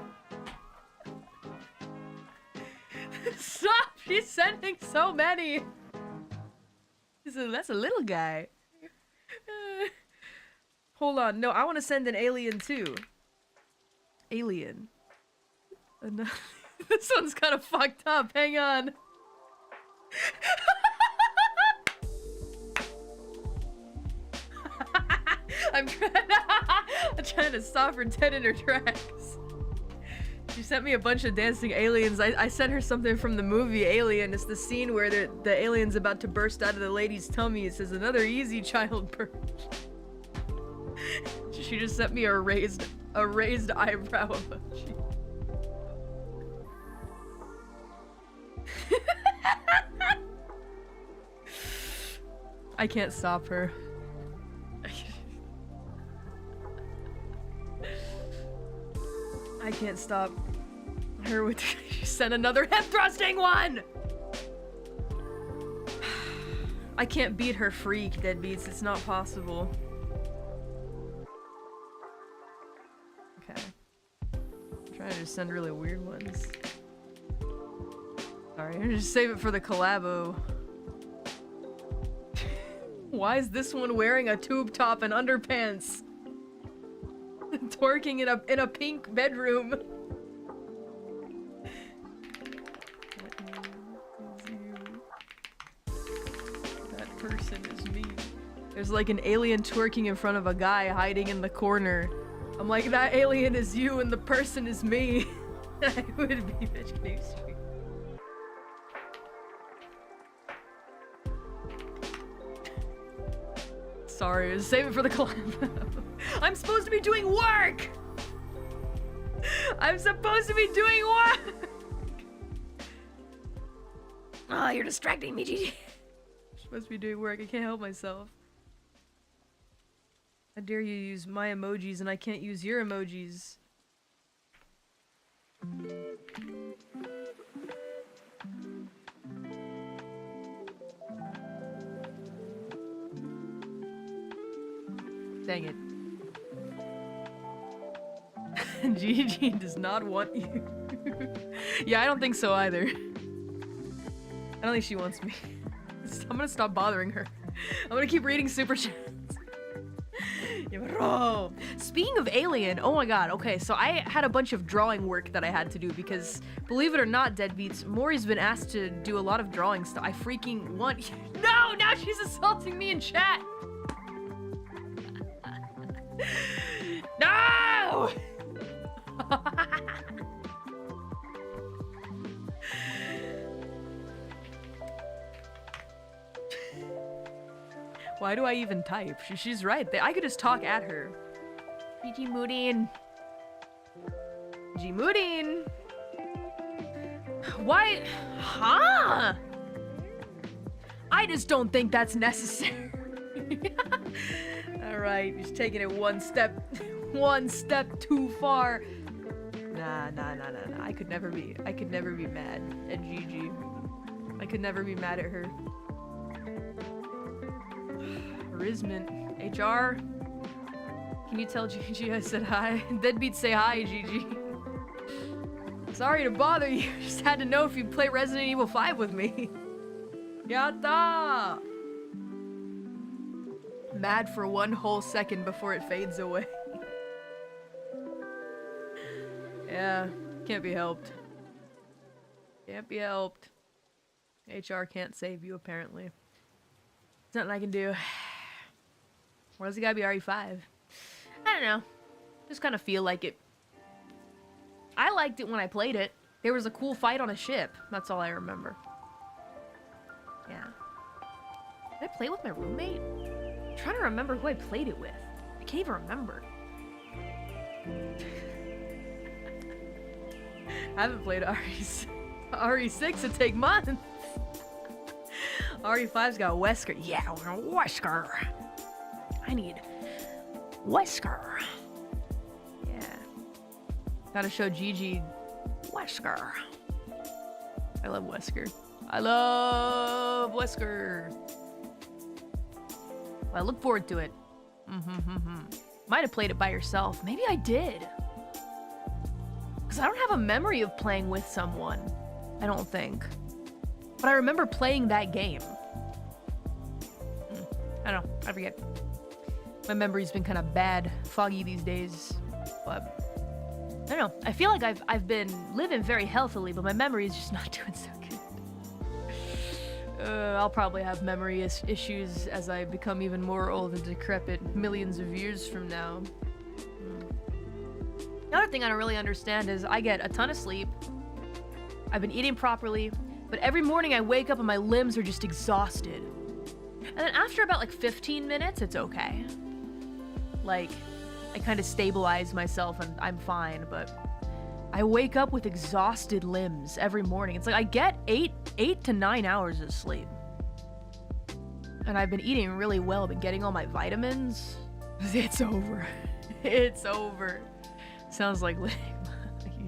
Stop! She's sending so many. That's a little guy. Hold on. No, I want to send an alien too. Alien. This one's kind of fucked up. Hang on. I'm trying to stop her dead in her tracks. She sent me a bunch of dancing aliens. I sent her something from the movie Alien. It's the scene where the alien's about to burst out of the lady's tummy. It says, another easy childbirth. She just sent me a raised eyebrow emoji. I can't stop her. I can't stop her with... She sent another hip thrusting one! I can't beat her freak, deadbeats. It's not possible. Okay. I'm trying to just send really weird ones. Sorry, I'm gonna just save it for the collabo. Why is this one wearing a tube top and underpants? Twerking in a pink bedroom. That person is me. There's like an alien twerking in front of a guy hiding in the corner. I'm like, that alien is you and the person is me. I would be bitch cave street. Sorry, save it for the collab. I'm supposed to be doing work! I'm supposed to be doing work! Oh, you're distracting me, Gigi. I'm supposed to be doing work. I can't help myself. How dare you use my emojis and I can't use your emojis? Dang it. Gigi does not want you. Yeah, I don't think so either. I don't think she wants me. I'm gonna stop bothering her. I'm gonna keep reading super chats. Yeah, bro. Speaking of Alien, oh my god, okay, so I had a bunch of drawing work that I had to do because, believe it or not, Deadbeats, Mori's been asked to do a lot of drawing stuff. I freaking want— No! Now she's assaulting me in chat! No! Why do I even type? She's right. I could just talk at her. GG Moodin. GG Moodin. Why? Huh? I just don't think that's necessary. Alright, just taking it one step too far. Nah. I could never be mad at Gigi. I could never be mad at her. Charisman. HR? Can you tell Gigi I said hi? Deadbeat say hi, Gigi. Sorry to bother you, just had to know if you'd play Resident Evil 5 with me. Yatta! Mad for one whole second before it fades away. Yeah, can't be helped. Can't be helped. HR can't save you, apparently. There's nothing I can do. Why does it gotta be RE5? I don't know. Just kind of feel like it. I liked it when I played it. There was a cool fight on a ship. That's all I remember. Yeah. Did I play it with my roommate? I'm trying to remember who I played it with. I can't even remember. I haven't played RE6 it take months. RE5's got Wesker. Yeah, Wesker. I need Wesker. Yeah. Gotta show Gigi Wesker. I love Wesker. I love Wesker. Well, I look forward to it. Might have played it by yourself. Maybe I did. Because I don't have a memory of playing with someone. I don't think. But I remember playing that game. I don't know. I forget. My memory's been kind of bad, foggy these days. But I don't know. I feel like I've been living very healthily, but my memory is just not doing so good. I'll probably have memory issues as I become even more old and decrepit millions of years from now. The other thing I don't really understand is I get a ton of sleep. I've been eating properly, but every morning I wake up and my limbs are just exhausted. And then after about like 15 minutes, it's okay. Like, I kind of stabilize myself and I'm fine, but I wake up with exhausted limbs every morning. It's like I get 8 to 9 hours of sleep. And I've been eating really well, been getting all my vitamins. It's over. It's over. Sounds like you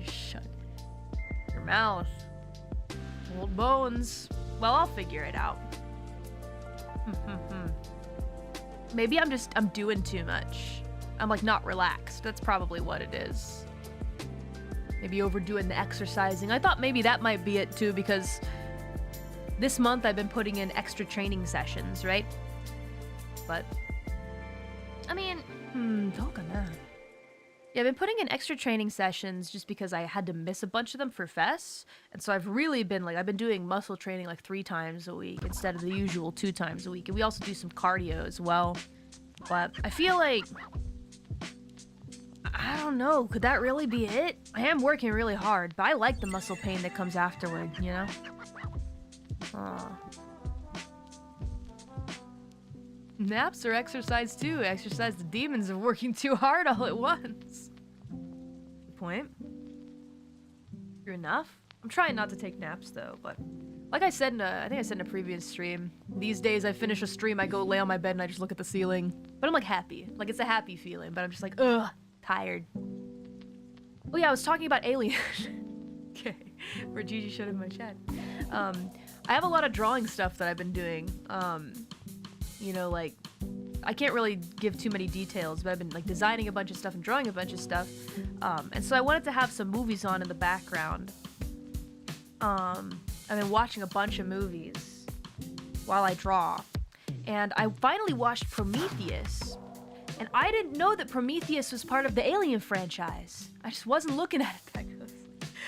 shut your mouth. Old bones. Well, I'll figure it out. Maybe I'm doing too much. I'm like not relaxed. That's probably what it is. Maybe overdoing the exercising. I thought maybe that might be it too, because this month I've been putting in extra training sessions, right? But I mean, yeah, I've been putting in extra training sessions just because I had to miss a bunch of them for Fest. And so I've really been like, I've been doing muscle training like 3 times a week instead of the usual 2 times a week. And we also do some cardio as well. But I feel like, I don't know, could that really be it? I am working really hard, but I like the muscle pain that comes afterward, you know? Naps are exercise too. Exercise the demons of working too hard all at once. Good point. True enough. I'm trying not to take naps though, but Like I said I think I said in a previous stream, these days I finish a stream, I go lay on my bed and I just look at the ceiling. But I'm like happy. Like it's a happy feeling, but I'm just like, ugh, tired. Oh yeah, I was talking about Alien. Okay, where Gigi showed in my chat. I have a lot of drawing stuff that I've been doing. You know, like, I can't really give too many details, but I've been like designing a bunch of stuff and drawing a bunch of stuff. And so I wanted to have some movies on in the background. I've been watching a bunch of movies while I draw. And I finally watched Prometheus. And I didn't know that Prometheus was part of the Alien franchise. I just wasn't looking at it that close.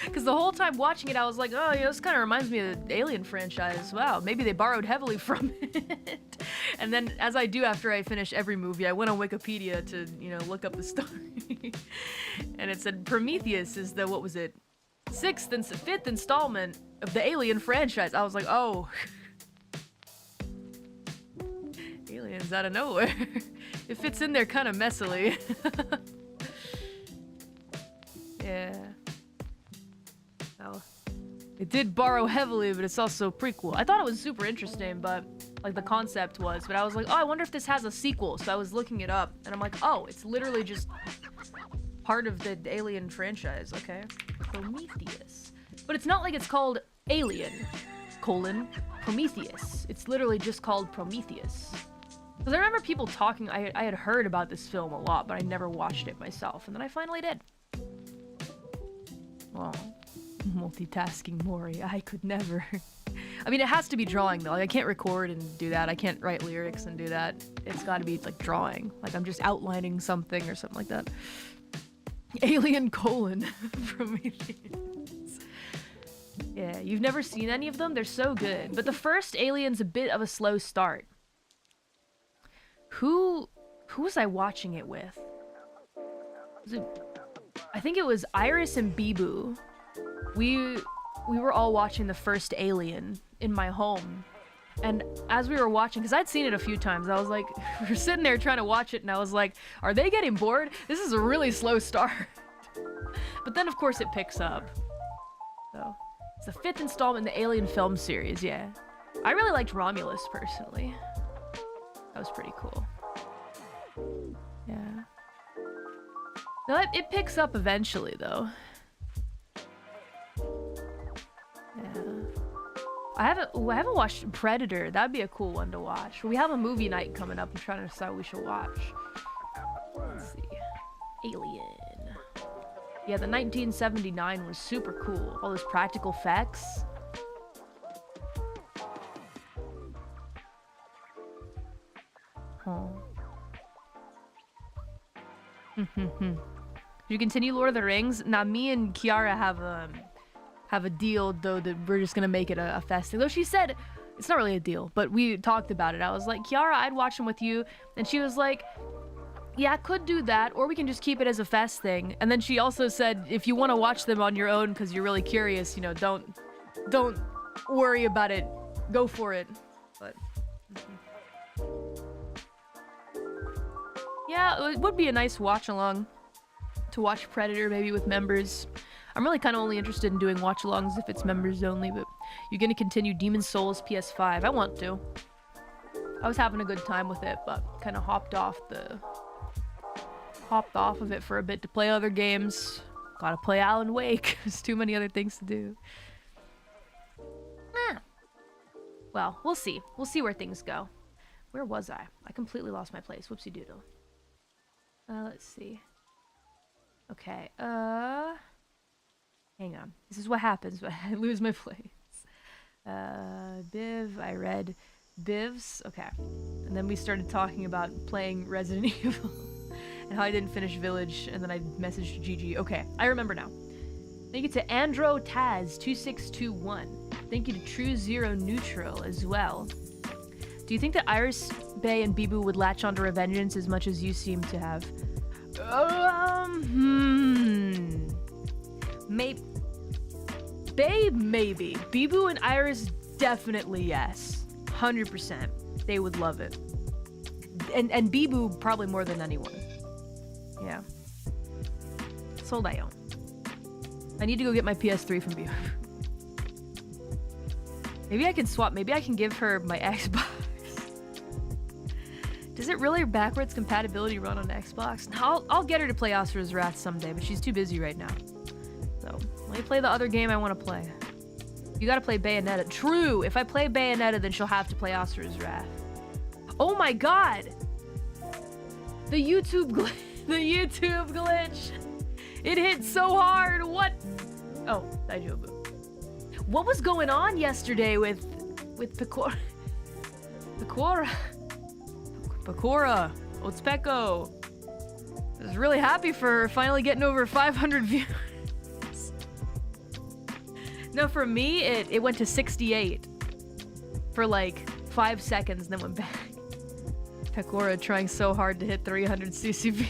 Because the whole time watching it, I was like, oh, you know, this kind of reminds me of the Alien franchise. Wow, maybe they borrowed heavily from it. And then, as I do after I finish every movie, I went on Wikipedia to, you know, look up the story. And it said Prometheus is the, what was it, 5th installment of the Alien franchise. I was like, oh. Aliens out of nowhere. It fits in there kind of messily. Yeah. Well, it did borrow heavily, but it's also a prequel. I thought it was super interesting, but like the concept was, but I was like, oh, I wonder if this has a sequel. So I was looking it up, and I'm like, oh, it's literally just part of the Alien franchise. Okay. Prometheus. But it's not like it's called Alien, Prometheus. It's literally just called Prometheus. Because I remember people talking, I had heard about this film a lot, but I never watched it myself, and then I finally did. Well, multitasking Mori, I could never. I mean, it has to be drawing, though. Like, I can't record and do that. I can't write lyrics and do that. It's gotta be, like, drawing. Like, I'm just outlining something or something like that. Alien : Prometheus. Yeah, you've never seen any of them? They're so good. But the first Alien's a bit of a slow start. Who was I watching it with? I think it was Iris and Bibu. We were all watching the first Alien in my home. And as we were watching, because I'd seen it a few times, I was like, we were sitting there trying to watch it, and I was like, are they getting bored? This is a really slow start. But then, of course, it picks up. So, it's the 5th installment in the Alien film series, yeah. I really liked Romulus, personally. That was pretty cool. Yeah. No, it picks up eventually, though. Yeah. I haven't watched Predator. That'd be a cool one to watch. We have a movie night coming up. I'm trying to decide what we should watch. Let's see. Alien. Yeah, the 1979 was super cool. All those practical effects. Oh. You continue Lord of the Rings? Now, me and Kiara have a deal, though, that we're just gonna make it a fest thing. Though she said it's not really a deal, but we talked about it. I was like, Kiara, I'd watch them with you, and she was like, yeah, I could do that, or we can just keep it as a fest thing. And then she also said, if you want to watch them on your own because you're really curious, you know, don't worry about it, go for it. But yeah, it would be a nice watch along to watch Predator, maybe with members. I'm really kind of only interested in doing watch-alongs if it's members only, but you're gonna continue Demon's Souls PS5. I want to. I was having a good time with it, but kind of hopped off of it for a bit to play other games. Gotta play Alan Wake. There's too many other things to do. Well, we'll see. We'll see where things go. Where was I? I completely lost my place. Whoopsie doodle. Let's see. Okay, hang on. This is what happens when I lose my place. Biv, I read Bivs. Okay. And then we started talking about playing Resident Evil and how I didn't finish Village, and then I messaged Gigi. Okay, I remember now. Thank you to Andro Taz 2621. Thank you to True Zero Neutral as well. Do you think that Iris, Bay, and Bibu would latch onto Revengeance as much as you seem to have? Maybe. Babe, maybe. Bibu and Iris, definitely yes. 100%. They would love it. And Bibu probably more than anyone. Yeah. Sold I own. I need to go get my PS3 from Bibu. Maybe I can swap. Maybe I can give her my Xbox. Does it really backwards compatibility run on Xbox? I'll get her to play Asura's Wrath someday, but she's too busy right now. So, let me play the other game I want to play. You gotta play Bayonetta. True! If I play Bayonetta, then she'll have to play Asura's Wrath. Oh my god! The YouTube glitch. The YouTube glitch! It hit so hard! What? Oh, Daijobu. What was going on yesterday with Pecora? Pecora. Otspeko. I was really happy for finally getting over 500 views. No, for me, it went to 68 for like 5 seconds and then went back. Pecora trying so hard to hit 300 CCV.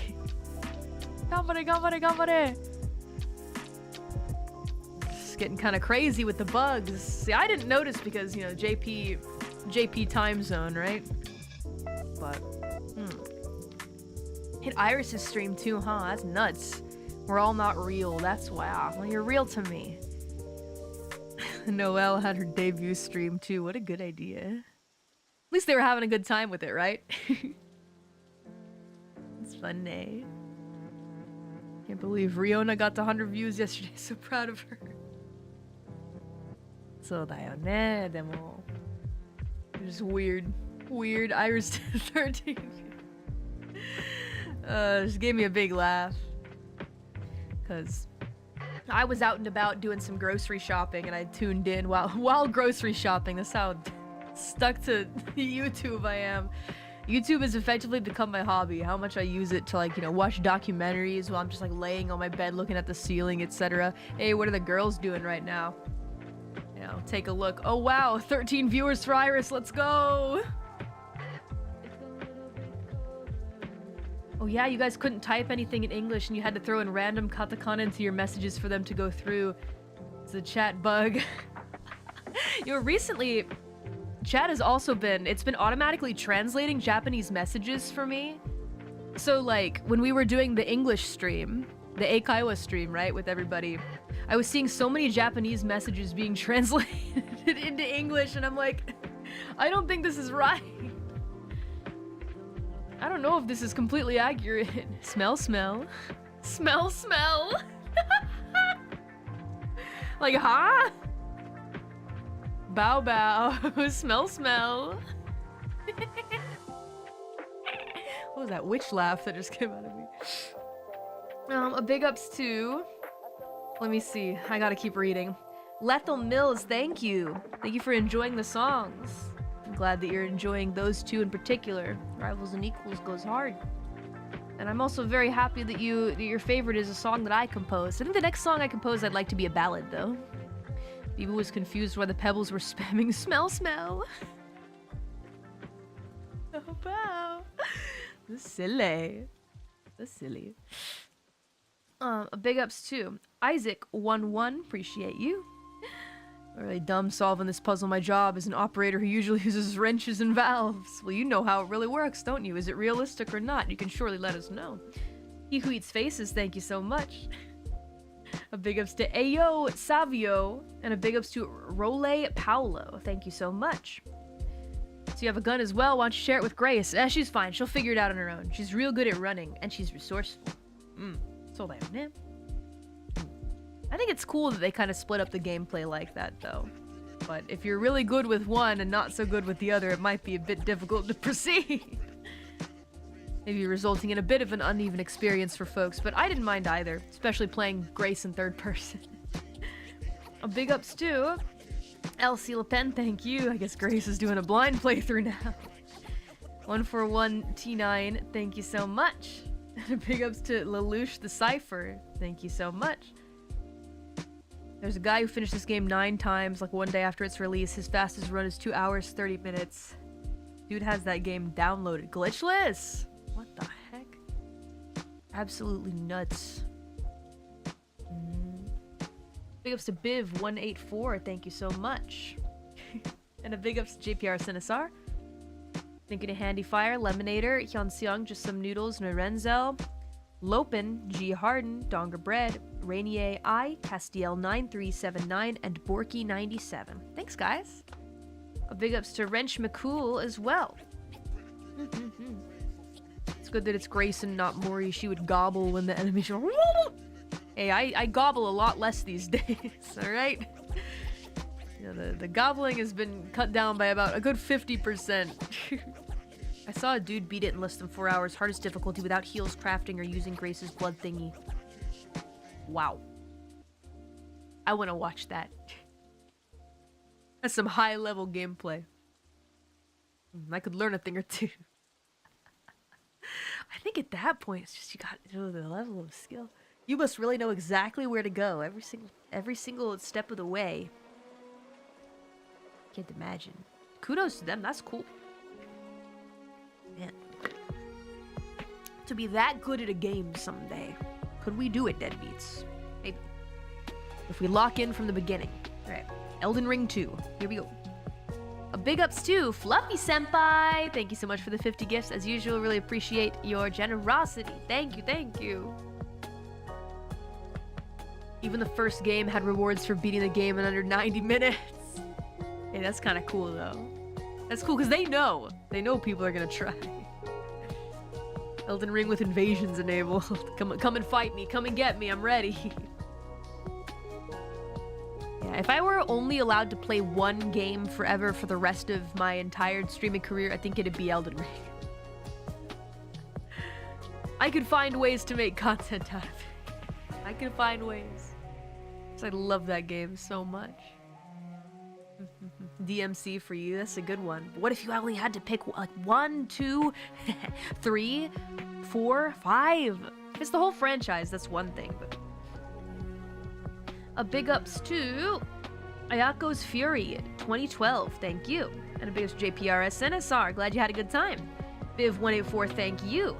Ganbare, ganbare, ganbare. It's getting kind of crazy with the bugs. See, I didn't notice because, you know, JP time zone, right? But, Hit Iris's stream too, huh? That's nuts. We're all not real. That's wow. Well, you're real to me. Noelle had her debut stream too. What a good idea. At least they were having a good time with it, right? It's funny. Can't believe Riona got to 100 views yesterday. So proud of her. So da yo ne, demo. Just weird. Weird. Iris 13. Just gave me a big laugh. Because I was out and about doing some grocery shopping and I tuned in while grocery shopping. That's how stuck to YouTube I am. YouTube has effectively become my hobby. How much I use it to, like, you know, watch documentaries while I'm just like laying on my bed looking at the ceiling, etc. Hey, what are the girls doing right now? You know, take a look. Oh wow, 13 viewers for Iris. Let's go. Oh yeah, you guys couldn't type anything in English and you had to throw in random katakana into your messages for them to go through. It's a chat bug. You know, recently, chat has also it's been automatically translating Japanese messages for me. So like, when we were doing the English stream, the Eikaiwa stream, right, with everybody, I was seeing so many Japanese messages being translated into English and I'm like, I don't think this is right. I don't know if this is completely accurate. Smell, smell. Smell, smell. Like, huh? Bow, bow. Smell, smell. What was that witch laugh that just came out of me? A big ups to... Let me see. I gotta keep reading. Lethal Mills, thank you. Thank you for enjoying the songs. I'm glad that you're enjoying those two in particular. Rivals and Equals goes hard. And I'm also very happy that your favorite is a song that I composed. I think the next song I composed I'd like to be a ballad, though. People was confused why the pebbles were spamming smell, smell. Oh, wow. That's silly. That's silly. A big ups to Isaac11, appreciate you. Really dumb solving this puzzle. My job is an operator who usually uses wrenches and valves. Well, you know how it really works, don't you? Is it realistic or not? You can surely let us know. He Who Eats Faces, thank you so much. A big ups to Ayo Savio, and a big ups to Role Paolo. Thank you so much. So you have a gun as well. Why don't you share it with Grace? She's fine. She'll figure it out on her own. She's real good at running, and she's resourceful. So that, man. I think it's cool that they kind of split up the gameplay like that, though. But if you're really good with one and not so good with the other, it might be a bit difficult to proceed. Maybe resulting in a bit of an uneven experience for folks, but I didn't mind either, especially playing Grace in third person. A big ups to Elsie Le Pen, thank you. I guess Grace is doing a blind playthrough now. 141T9, thank you so much. And a big ups to Lelouch the Cypher, thank you so much. There's a guy who finished this game 9 times, like one day after its release. His fastest run is 2 hours, 30 minutes. Dude has that game downloaded. Glitchless! What the heck? Absolutely nuts. Big ups to Biv184, thank you so much. And a big ups to JPR Sinisar. Thank you to Handy Fire, Lemonator, Hyunseong, Just Some Noodles, Norenzel, Lopin, G Harden, Donger Bread, Rainier I, Castiel9379, and Borky97. Thanks, guys. A big ups to Wrench McCool as well. It's good that it's Grayson, not Mori. She would gobble when the enemy show. Hey, I gobble a lot less these days, alright? You know, the gobbling has been cut down by about a good 50%. I saw a dude beat it in less than 4 hours. Hardest difficulty without heals, crafting, or using Grace's blood thingy. Wow. I want to watch that. That's some high-level gameplay. I could learn a thing or two. I think at that point, it's just you got to know the level of skill. You must really know exactly where to go every single step of the way. Can't imagine. Kudos to them. That's cool. Man. To be that good at a game someday. Could we do it, deadbeats? Maybe. If we lock in from the beginning. Alright. Elden Ring 2. Here we go. A big ups to Fluffy Senpai. Thank you so much for the 50 gifts. As usual, really appreciate your generosity. Thank you, thank you. Even the first game had rewards for beating the game in under 90 minutes. Hey, that's kind of cool, though. That's cool, because they know. They know people are going to try. Elden Ring with invasions enabled. Come and fight me. Come and get me. I'm ready. Yeah, if I were only allowed to play one game forever for the rest of my entire streaming career, I think it'd be Elden Ring. I could find ways to make content out of it. I could find ways. Because I love that game so much. DMC for you, that's a good one. But what if you only had to pick like 1, 2, 3, 4, 5? If it's the whole franchise, that's one thing, but... A big ups to Ayako's Fury 2012, thank you. And a big ups to JPRS NSR, glad you had a good time. Viv184, thank you.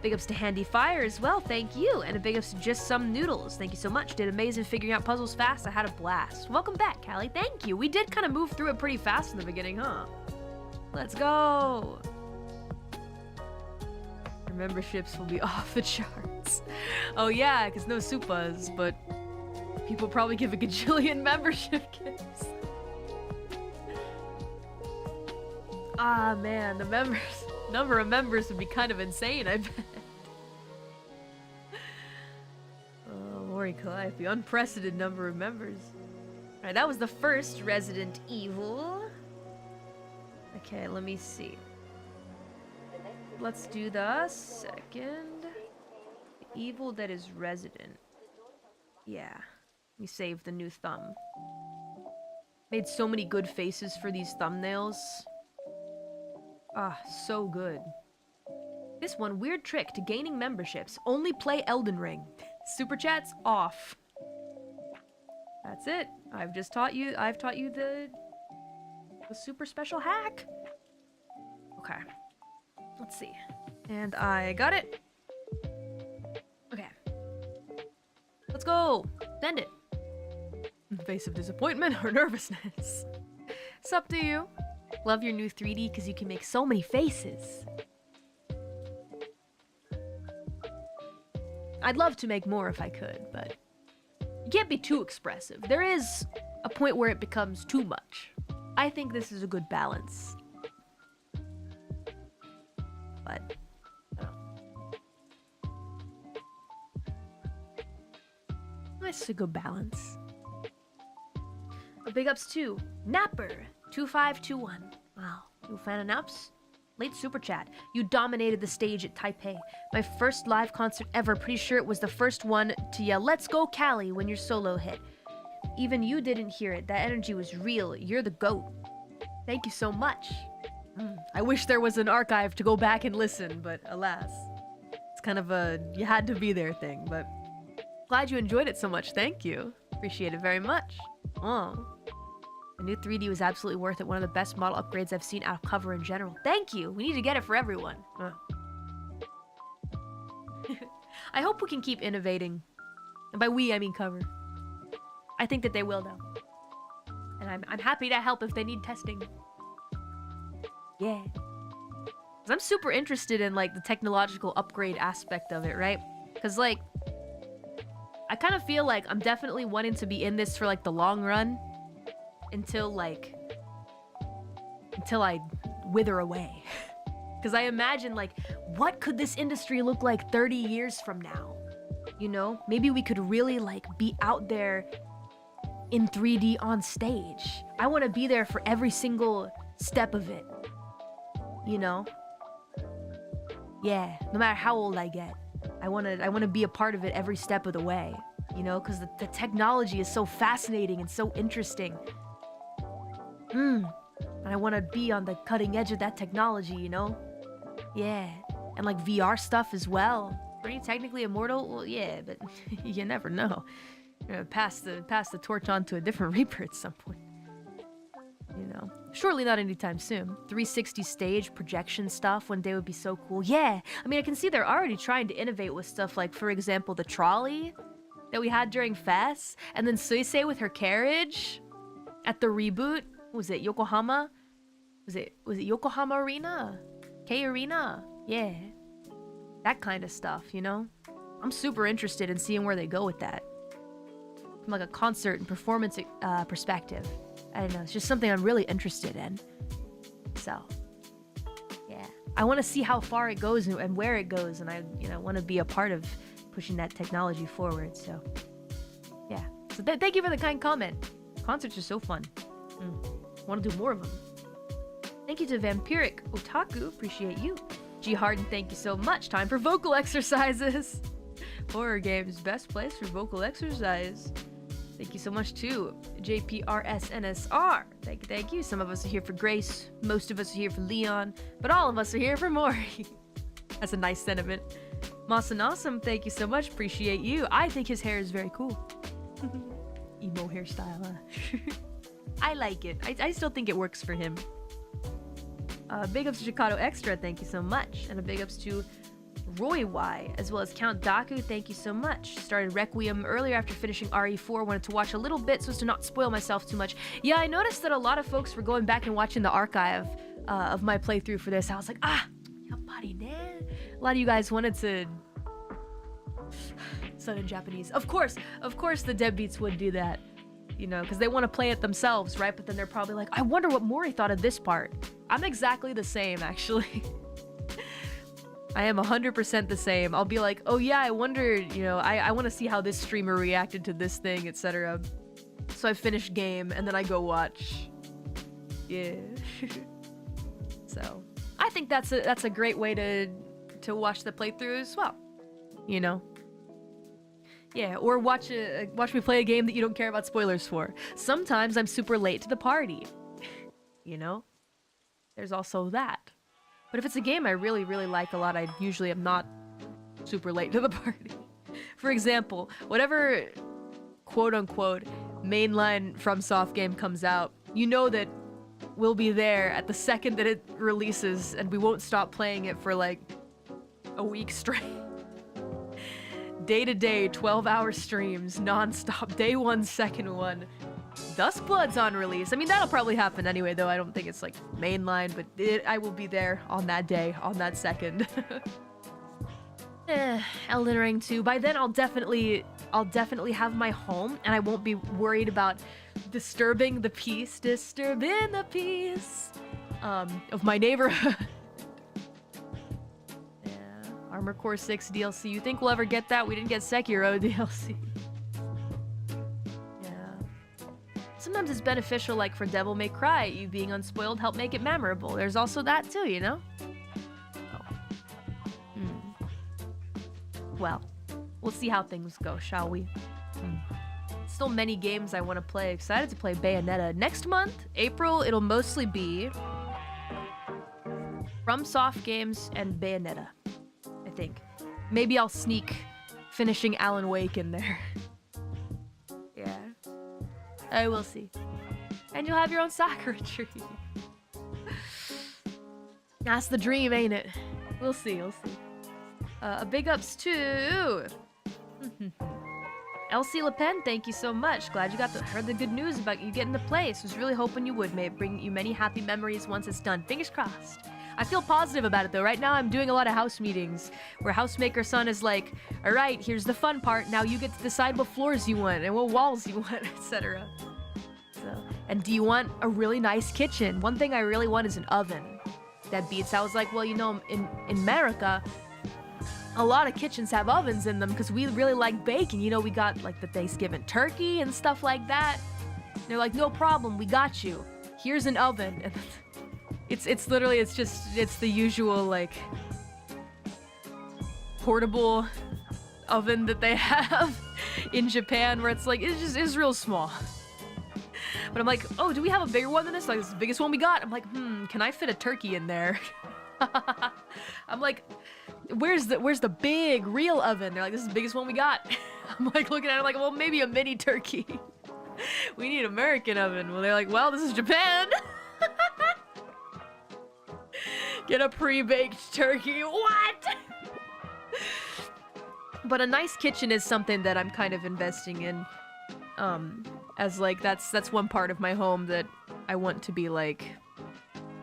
Big ups to Handy Fire as well, thank you. And a big ups to Just Some Noodles, thank you so much. Did amazing figuring out puzzles fast, I had a blast. Welcome back, Callie, thank you. We did kind of move through it pretty fast in the beginning, huh? Let's go. Your memberships will be off the charts. Oh yeah, because no Supas, but people probably give a gajillion membership gifts. Ah man, the number of members would be kind of insane, I bet. Oh, Mori Calliope, unprecedented number of members. Alright, that was the first Resident Evil. Okay, let me see. Let's do the second evil that is resident. Yeah. Let me save the new thumb. Made so many good faces for these thumbnails. Ah, so good. This one, weird trick to gaining memberships. Only play Elden Ring. Super chats off. That's it. I've taught you the super special hack. Okay. Let's see. And I got it. Okay. Let's go. Send it. Face of disappointment or nervousness. It's up to you. Love your new 3D because you can make so many faces. I'd love to make more if I could, but you can't be too expressive. There is a point where it becomes too much. I think this is a good balance. But, I don't know. It's a good balance. A big ups to Napper2521. Wow, you a fan of Naps? Late super chat. You dominated the stage at Taipei. My first live concert ever. Pretty sure it was the first one to yell, "Let's go, Callie," when your solo hit. Even you didn't hear it. That energy was real. You're the GOAT. Thank you so much. I wish there was an archive to go back and listen, but alas. It's kind of a you had to be there thing, but glad you enjoyed it so much. Thank you. Appreciate it very much. Oh. The new 3D was absolutely worth it. One of the best model upgrades I've seen out of cover in general. Thank you. We need to get it for everyone. I hope we can keep innovating. And by we, I mean cover. I think that they will, though. And I'm happy to help if they need testing. Yeah. 'Cause I'm super interested in, like, the technological upgrade aspect of it, right? Because, like, I kind of feel like I'm definitely wanting to be in this for, like, the long run. Until, like, until I wither away. Because I imagine, like, what could this industry look like 30 years from now? You know, maybe we could really, like, be out there in 3D on stage. I want to be there for every single step of it. You know? Yeah, no matter how old I get, I want to be a part of it every step of the way. You know, because the technology is so fascinating and so interesting. And I want to be on the cutting edge of that technology, you know? Yeah, and like VR stuff as well. Are you technically immortal? Well, yeah, but you never know. You're gonna pass the torch on to a different Reaper at some point. You know, surely not anytime soon. 360 stage projection stuff one day would be so cool. Yeah, I mean, I can see they're already trying to innovate with stuff like, for example, the trolley that we had during FES, and then Suisei with her carriage at the reboot. What was it Yokohama? Was it Yokohama Arena? K Arena? Yeah. That kind of stuff, you know? I'm super interested in seeing where they go with that. From like a concert and performance perspective. I don't know, it's just something I'm really interested in. So, yeah. I want to see how far it goes and where it goes, and I, you know, want to be a part of pushing that technology forward, so. Yeah. So thank you for the kind comment. Concerts are so fun. Want to do more of them. Thank you to Vampiric Otaku, appreciate you. G Harden, thank you so much. Time for vocal exercises. Horror games, best place for vocal exercise. Thank you so much too. JPRSNSR, thank you. Some of us are here for Grace, most of us are here for Leon, but all of us are here for Mori. That's a nice sentiment. Mawson Awesome, thank you so much, appreciate you. I think his hair is very cool. Emo hairstyle, huh? I like it. I still think it works for him. Big ups to Chikado Extra, thank you so much. And a big ups to Roy Y, as well as Count Daku, thank you so much. Started Requiem earlier after finishing RE4, wanted to watch a little bit so as to not spoil myself too much. Yeah, I noticed that a lot of folks were going back and watching the archive of my playthrough for this. I was like, buddy, man. A lot of you guys wanted to... Said in Japanese. Of course the deadbeats would do that. You know, because they want to play it themselves, right? But then they're probably like, I wonder what Mori thought of this part. I'm exactly the same, actually. I am 100% the same. I'll be like, oh yeah, I wonder, you know, I want to see how this streamer reacted to this thing, etc. So I finish game, and then I go watch. Yeah. So, I think that's a great way to watch the playthrough as well. You know? Yeah, or watch me play a game that you don't care about spoilers for. Sometimes I'm super late to the party. You know? There's also that. But if it's a game I really, really like a lot, I usually am not super late to the party. For example, whatever quote-unquote mainline FromSoft game comes out, you know that we'll be there at the second that it releases, and we won't stop playing it for like a week straight. Day-to-day, 12-hour streams, non-stop. Day one, second one. Duskblood's on release. I mean, that'll probably happen anyway, though. I don't think it's like mainline, but I will be there on that day, on that second. Elden Ring 2. By then, I'll definitely have my home, and I won't be worried about disturbing the peace of my neighborhood. Armor Core 6 DLC. You think we'll ever get that? We didn't get Sekiro DLC. Yeah. Sometimes it's beneficial, like for Devil May Cry, you being unspoiled help make it memorable. There's also that too, you know? Well, we'll see how things go, shall we? Still many games I want to play. Excited to play Bayonetta. Next month, April, it'll mostly be FromSoft games and Bayonetta. I think. Maybe I'll sneak finishing Alan Wake in there. Yeah. I will see. And you'll have your own Sakura tree. That's the dream, ain't it? We'll see, we'll see. Big ups to... Elsie Le Pen, thank you so much. Glad you heard the good news about you getting the place. Was really hoping you would. May it bring you many happy memories once it's done. Fingers crossed. I feel positive about it though. Right now I'm doing a lot of house meetings where Housemaker-san is like, all right, here's the fun part. Now you get to decide what floors you want and what walls you want, etc. So And do you want a really nice kitchen? One thing I really want is an oven. That beats. I was like, well, you know, in America, a lot of kitchens have ovens in them because we really like baking. You know, we got like the Thanksgiving turkey and stuff like that. And they're like, no problem, we got you. Here's an oven. And it's literally, it's the usual like portable oven that they have in Japan where it's like, it's real small. But I'm like, oh, do we have a bigger one than this? Like, this is the biggest one we got. I'm like, can I fit a turkey in there? I'm like, where's the big real oven? They're like, this is the biggest one we got. I'm like looking at it like, well, maybe a mini turkey. We need American oven. Well, they're like, well, this is Japan. Get a pre-baked turkey. What? But a nice kitchen is something that I'm kind of investing in. As like, that's one part of my home that I want to be like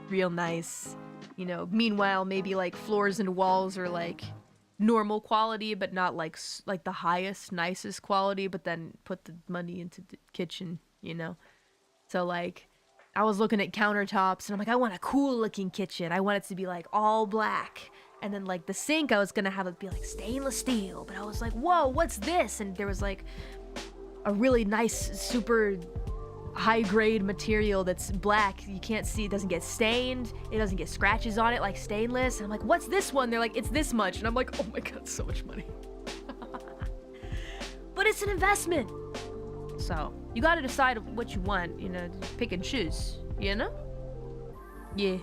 real nice. You know, meanwhile, maybe like floors and walls are like normal quality, but not like the highest, nicest quality, but then put the money into the kitchen, you know? So like, I was looking at countertops and I'm like, I want a cool looking kitchen. I want it to be like all black. And then like the sink, I was gonna have it be like stainless steel, but I was like, whoa, what's this? And there was like a really nice, super high grade material that's black. You can't see, it doesn't get stained. It doesn't get scratches on it like stainless. And I'm like, what's this one? They're like, it's this much. And I'm like, oh my God, so much money. But it's an investment. So you gotta decide what you want, you know, pick and choose, you know? Yeah.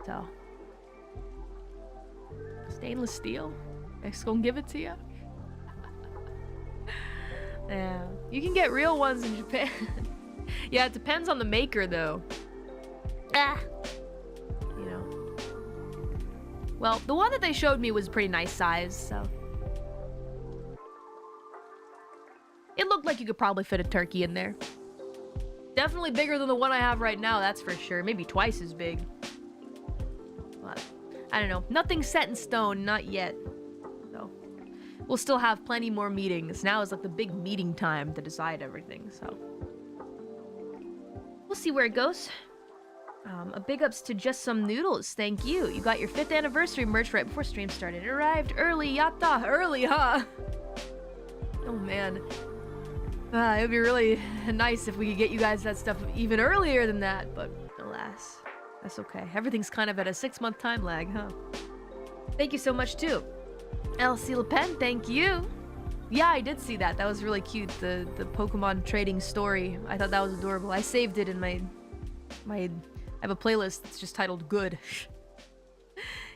So. Stainless steel. X gonna give it to you. Yeah, you can get real ones in Japan. Yeah, it depends on the maker, though. You know. Well, the one that they showed me was pretty nice size, so. It looked like you could probably fit a turkey in there. Definitely bigger than the one I have right now, that's for sure. Maybe twice as big. But, I don't know. Nothing set in stone, not yet. We'll still have plenty more meetings. Now is like the big meeting time to decide everything, so. We'll see where it goes. A big ups to Just Some Noodles, thank you. You got your 5th anniversary merch right before stream started. It arrived early, yatta, early, huh? Oh man. It would be really nice if we could get you guys that stuff even earlier than that, but alas, that's okay. Everything's kind of at a 6-month time lag, huh? Thank you so much too. LC Le Pen, thank you. Yeah, I did see that. That was really cute. The Pokemon trading story. I thought that was adorable. I saved it in my I have a playlist that's just titled Good.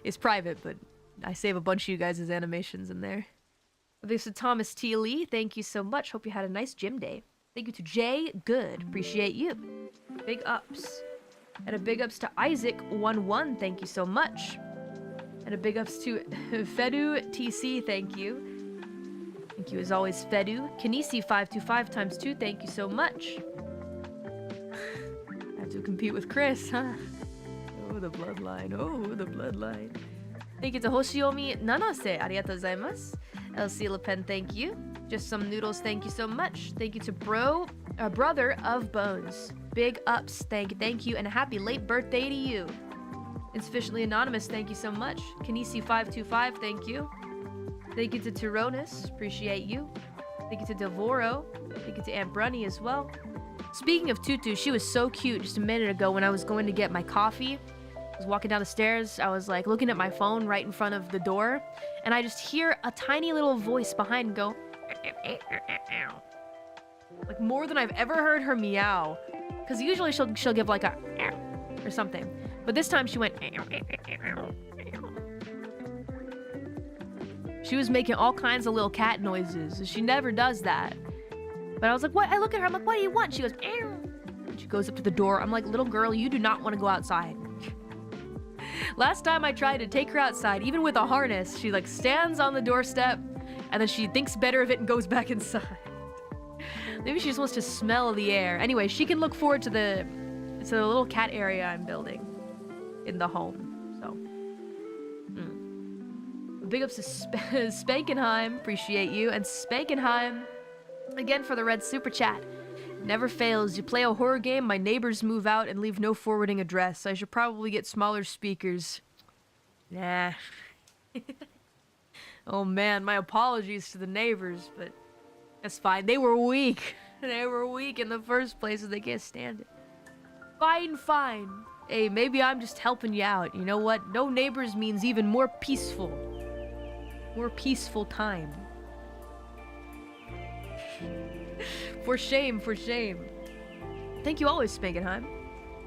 It's private, but I save a bunch of you guys' animations in there. This is Thomas T. Lee. Thank you so much. Hope you had a nice gym day. Thank you to Jay Good. Appreciate you. Big ups. And a big ups to Isaac11. Thank you so much. And a big ups to Fedu TC, thank you. Thank you as always, Fedu. Kinesi525 times 2, thank you so much. I have to compete with Chris, huh? Oh, the bloodline. Oh, the bloodline. Thank you to Hoshiomi Nanase. Arigatou gozaimasu. LC Le Pen, thank you. Just Some Noodles, thank you so much. Thank you to Brother of Bones. Big ups, thank you, and a happy late birthday to you. Insufficiently Anonymous, thank you so much. Kinesi525, thank you. Thank you to Tyronus, appreciate you. Thank you to Devoro. Thank you to Aunt Brunny as well. Speaking of Tutu, she was so cute just a minute ago when I was going to get my coffee. I was walking down the stairs, I was like looking at my phone right in front of the door, and I just hear a tiny little voice behind go, like more than I've ever heard her meow. Because usually she'll give like a or something. But this time she went. She was making all kinds of little cat noises. She never does that. But I was like, what? I look at her, I'm like, what do you want? She goes, and she goes up to the door. I'm like, little girl, you do not want to go outside. Last time I tried to take her outside, even with a harness, she like stands on the doorstep and then she thinks better of it and goes back inside. Maybe she just wants to smell the air. Anyway, she can look forward to the little cat area I'm building in the home, so. Big ups to Spankenheim, appreciate you, and Spankenheim, Again for the red super chat. Never fails. You play a horror game, my neighbors move out and leave no forwarding address. I should probably get smaller speakers. Nah. Oh man, my apologies to the neighbors, but that's fine. They were weak. They were weak in the first place, and they can't stand it. Fine, fine. Hey, maybe I'm just helping you out. You know what? No neighbors means even more peaceful. More peaceful time. For shame, for shame. Thank you always, Spangenheim.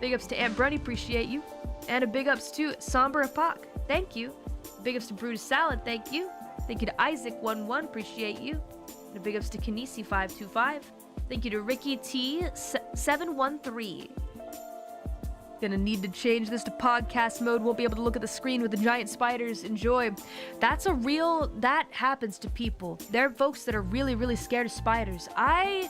Big ups to Aunt Brunny, appreciate you. And a big ups to Somber Apak, thank you. Big ups to Brutus Salad, thank you. Thank you to Isaac11, appreciate you. And a big ups to Kinesi525. Thank you to Ricky T713. Gonna need to change this to podcast mode. Won't be able to look at the screen with the giant spiders. Enjoy. That's a real... That happens to people. There are folks that are really, really scared of spiders. I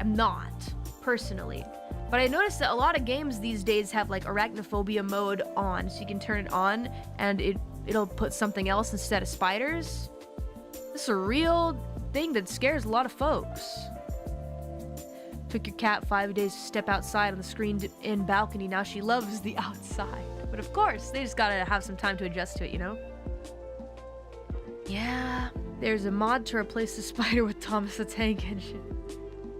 am not, personally. But I noticed that a lot of games these days have like arachnophobia mode on. So you can turn it on and it'll put something else instead of spiders. This is a real thing that scares a lot of folks. Took your cat 5 days to step outside on the screened-in balcony. Now she loves the outside. But of course, they just gotta have some time to adjust to it, you know? Yeah, there's a mod to replace the spider with Thomas the Tank Engine.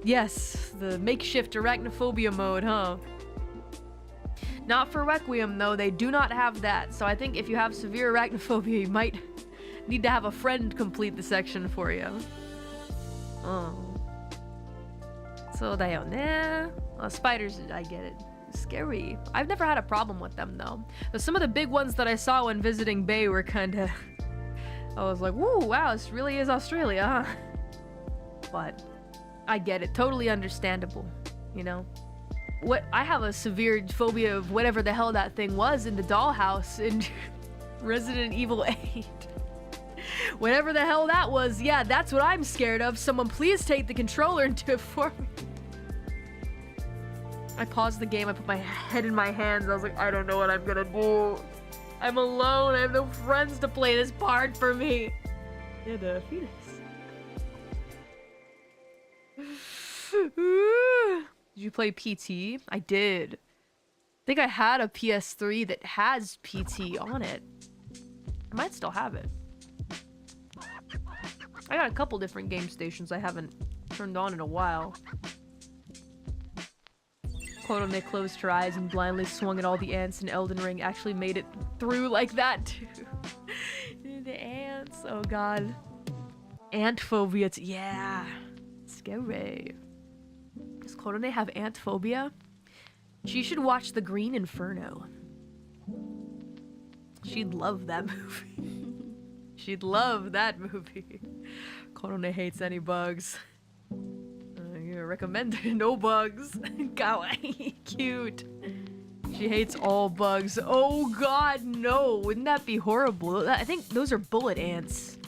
Yes, the makeshift arachnophobia mode, huh? Not for Requiem, though. They do not have that. So I think if you have severe arachnophobia, you might need to have a friend complete the section for you. Oh. So spiders, I get it. Scary. I've never had a problem with them though. But some of the big ones that I saw when visiting Bay were kinda... I was like, woo, wow, this really is Australia, huh? But I get it. Totally understandable, you know? I have a severe phobia of whatever the hell that thing was in the dollhouse in Resident Evil 8. Whatever the hell that was, yeah, that's what I'm scared of. Someone please take the controller and do it for me. I paused the game, I put my head in my hands, I was like, I don't know what I'm gonna do. I'm alone, I have no friends to play this part for me. Yeah, the fetus. Did you play PT? I did. I think I had a PS3 that has PT on it. I might still have it. I got a couple different game stations I haven't turned on in a while. Clone closed her eyes and blindly swung at all the ants in Elden Ring. Actually made it through like that too. The ants, oh god. Ant phobia, yeah. Scary. Does Clone have ant phobia? She should watch The Green Inferno. She'd love that movie. She'd love that movie. Korone hates any bugs. You recommend no bugs. Kawaii, cute. She hates all bugs. Oh god, no. Wouldn't that be horrible? I think those are bullet ants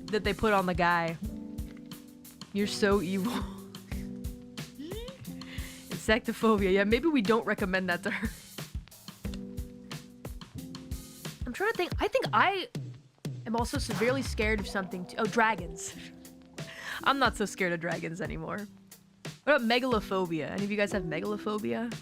that they put on the guy. You're so evil. Insectophobia. Yeah, maybe we don't recommend that to her. I'm trying to think. I think I am also severely scared of something too. Oh, dragons. I'm not so scared of dragons anymore. What about megalophobia? Any of you guys have megalophobia?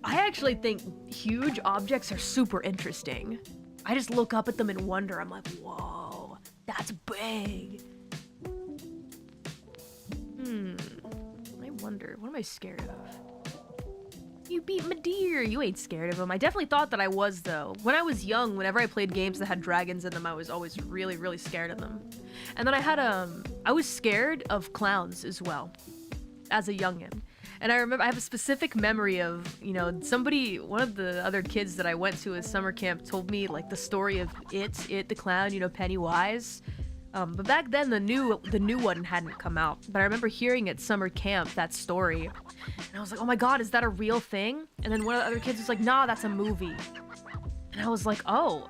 I actually think huge objects are super interesting. I just look up at them and wonder. I'm like, whoa, that's big. I wonder, what am I scared of? You beat my deer. You ain't scared of them. I definitely thought that I was, though. When I was young, whenever I played games that had dragons in them, I was always really, really scared of them. And then I had, I was scared of clowns as well, as a youngin'. And I remember, I have a specific memory of, you know, one of the other kids that I went to at summer camp told me, like, the story of It the clown, you know, Pennywise. But back then, the new one hadn't come out. But I remember hearing at summer camp that story. And I was like, oh my god, is that a real thing? And then one of the other kids was like, nah, that's a movie. And I was like, oh,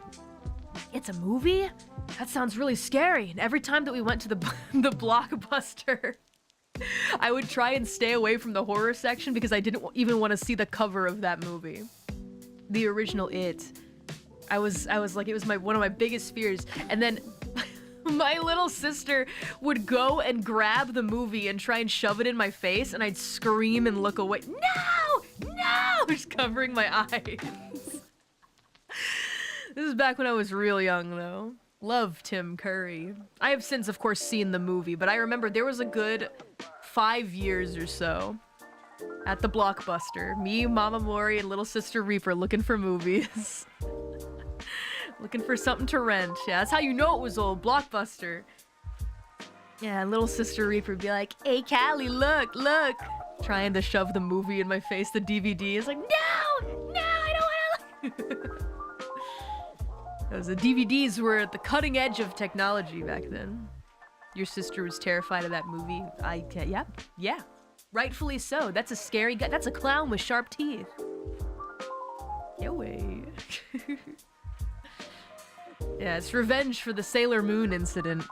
it's a movie? That sounds really scary. And every time that we went to the Blockbuster, I would try and stay away from the horror section because I didn't even want to see the cover of that movie. The original It. I was like, it was one of my biggest fears. And then My little sister would go and grab the movie and try and shove it in my face, and I'd scream and look away. No! No! Just covering my eyes. This is back when I was real young, though. Love Tim Curry. I have since, of course, seen the movie, but I remember there was a good 5 years or so at the Blockbuster. Me, Mama Mori, and little sister Reaper looking for movies. Looking for something to rent. Yeah, that's how you know it was old. Blockbuster. Yeah, and little sister Reaper would be like, "Hey, Callie, look, look." Trying to shove the movie in my face, the DVD. Is like, no, no, I don't want to. Because the DVDs were at the cutting edge of technology back then. Your sister was terrified of that movie. Yeah. Rightfully so. That's a scary guy. That's a clown with sharp teeth. Get away. Yeah, it's revenge for the Sailor Moon incident.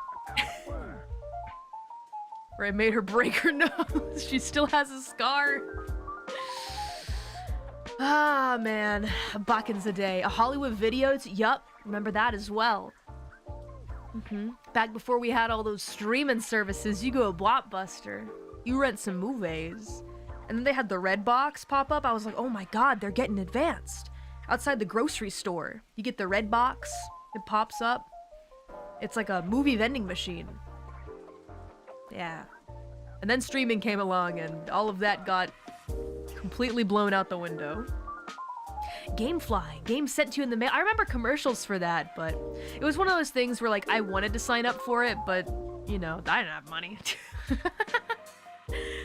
Where I made her break her nose. She still has a scar. Ah, man. Back a day. A Hollywood Videos? Yup. Remember that as well. Back before we had all those streaming services, you go to Blockbuster. You rent some movies. And then they had the Red Box pop up. I was like, oh my god, they're getting advanced. Outside the grocery store, you get the Red Box. It pops up. It's like a movie vending machine. Yeah. And then streaming came along and all of that got completely blown out the window. Gamefly, games sent to you in the mail. I remember commercials for that, but it was one of those things where like I wanted to sign up for it, but you know, I didn't have money.